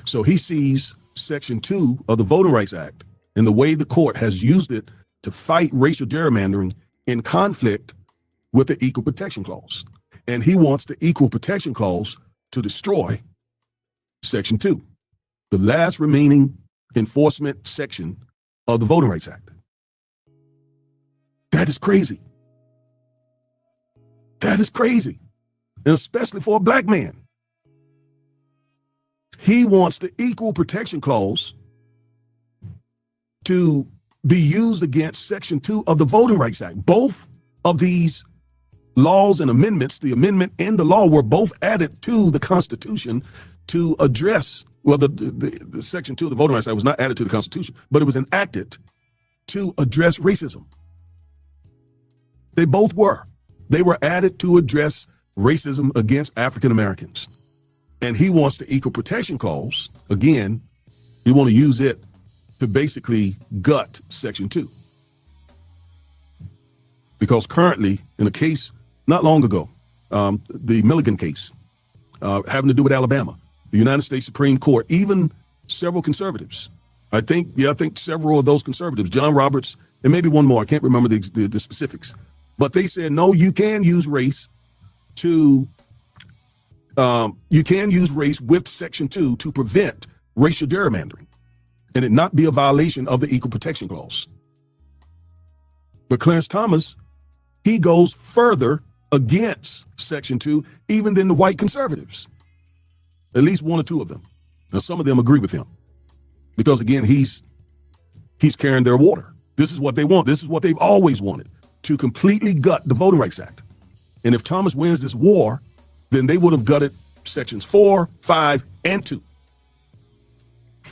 So he sees Section 2 of the Voting Rights Act and the way the court has used it to fight racial gerrymandering in conflict with the Equal Protection Clause. And he wants the Equal Protection Clause to destroy Section 2, the last remaining enforcement section of the Voting Rights Act. That is crazy. That is crazy. And especially for a black man. He wants the Equal Protection Clause to be used against Section 2 of the Voting Rights Act. Both of these laws and amendments, the amendment and the law, were both added to the Constitution to address, well, the Section 2 of the Voting Rights Act was not added to the Constitution, but it was enacted to address racism. They both were. They were added to address racism against African Americans. And he wants the Equal Protection Clause, again, he want to use it to basically gut Section 2. Because currently, in a case not long ago, the Milligan case, having to do with Alabama, the United States Supreme Court, even several conservatives, I think several of those conservatives, John Roberts, and maybe one more, I can't remember the specifics, but they said, no, you can use race with Section 2 to prevent racial gerrymandering and it not be a violation of the Equal Protection Clause. But Clarence Thomas, he goes further against Section 2 even than the white conservatives, at least one or two of them. Now, some of them agree with him because, again, he's carrying their water. This is what they want. This is what they've always wanted, to completely gut the Voting Rights Act. And if Thomas wins this war, then they would have gutted Sections 4, 5, and 2.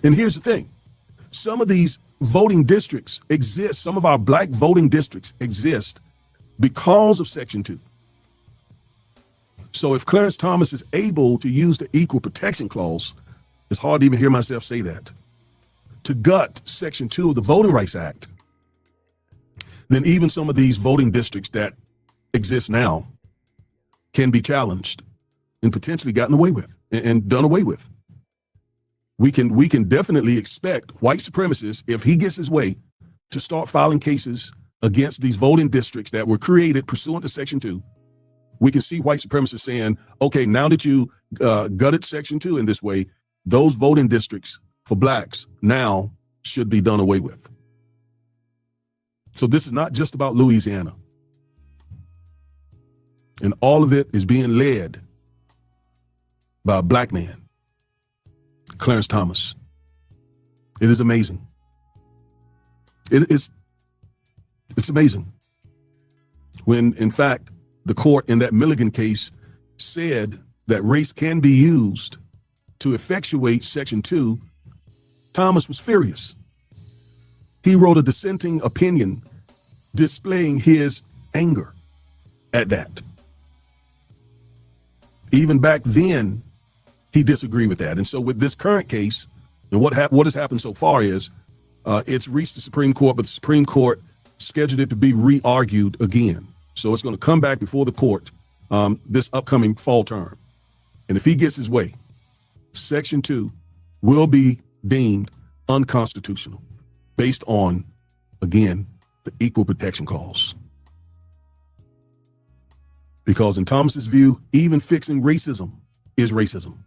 And here's the thing. Some of these voting districts exist, some of our black voting districts exist because of Section 2. So if Clarence Thomas is able to use the Equal Protection Clause, it's hard to even hear myself say that, to gut Section 2 of the Voting Rights Act, then even some of these voting districts that exist now can be challenged and potentially gotten away with and done away with. We can definitely expect white supremacists, if he gets his way, to start filing cases against these voting districts that were created pursuant to Section 2. We can see white supremacists saying, okay, now that you gutted Section 2 in this way, those voting districts for blacks now should be done away with. So this is not just about Louisiana. And all of it is being led by a black man, Clarence Thomas. It is amazing. It's amazing. When, in fact, the court in that Milligan case said that race can be used to effectuate Section 2, Thomas was furious. He wrote a dissenting opinion displaying his anger at that. Even back then, he disagreed with that. And so with this current case, and what has happened so far is it's reached the Supreme Court, but the Supreme Court scheduled it to be re-argued again. So it's going to come back before the court this upcoming fall term. And if he gets his way, Section 2 will be deemed unconstitutional based on, again, the Equal Protection Clause. Because in Thomas's view, even fixing racism is racism.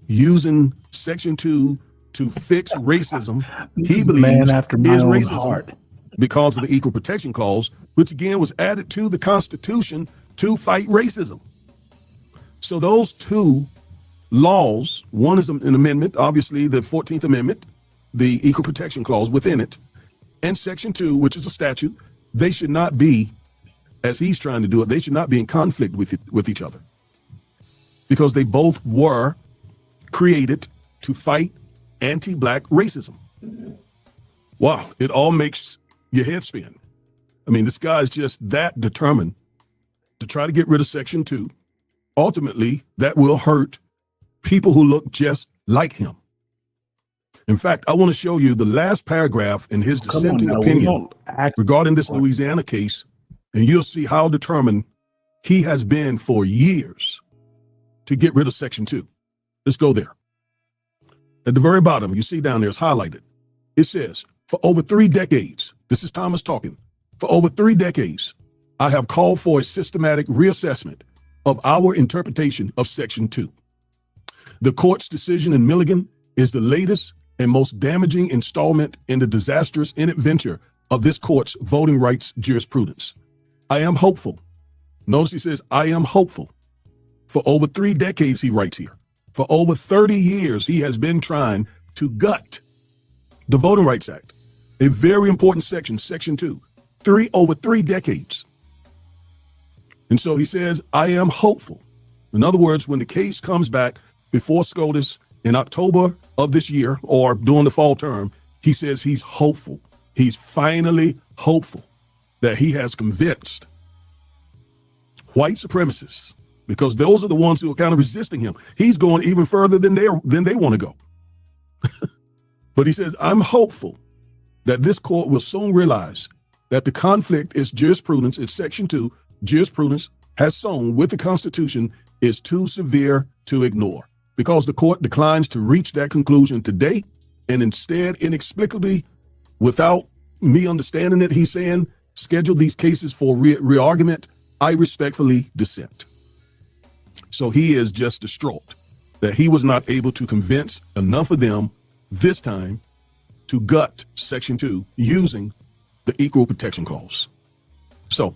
Using Section 2 to fix racism, he believes after my is own racism heart. because of the Equal Protection Clause, which again was added to the Constitution to fight racism. So those two laws, one is an amendment, obviously the 14th Amendment, the Equal Protection Clause within it, and Section 2, which is a statute, they should not be, as he's trying to do it, they should not be in conflict with each other. Because they both were created to fight anti-black racism. Wow, it all makes your head spin. I mean, this guy is just that determined to try to get rid of Section 2. Ultimately, that will hurt people who look just like him. In fact, I want to show you the last paragraph in his dissenting opinion regarding this Louisiana case, and you'll see how determined he has been for years to get rid of Section 2. Let's go there. At the very bottom, you see down there, it's highlighted. It says, for over 3 decades, this is Thomas talking, for over 3 decades, I have called for a systematic reassessment of our interpretation of Section 2. The court's decision in Milligan is the latest and most damaging installment in the disastrous adventure of this court's voting rights jurisprudence. I am hopeful. Notice he says, I am hopeful. For over 3 decades, he writes here. For over 30 years, he has been trying to gut the Voting Rights Act, a very important section, Section 2, over 3 decades. And so he says, I am hopeful. In other words, when the case comes back before SCOTUS in October of this year or during the fall term, he says he's hopeful. He's finally hopeful that he has convinced white supremacists, because those are the ones who are kind of resisting him. He's going even further than they want to go. But he says, I'm hopeful that this court will soon realize that the conflict is jurisprudence, it's Section 2, jurisprudence has shown with the Constitution is too severe to ignore, because the court declines to reach that conclusion today, and instead, inexplicably, without me understanding it, he's saying, schedule these cases for re-argument. I respectfully dissent. So he is just distraught that he was not able to convince enough of them this time to gut Section 2 using the Equal Protection Clause. So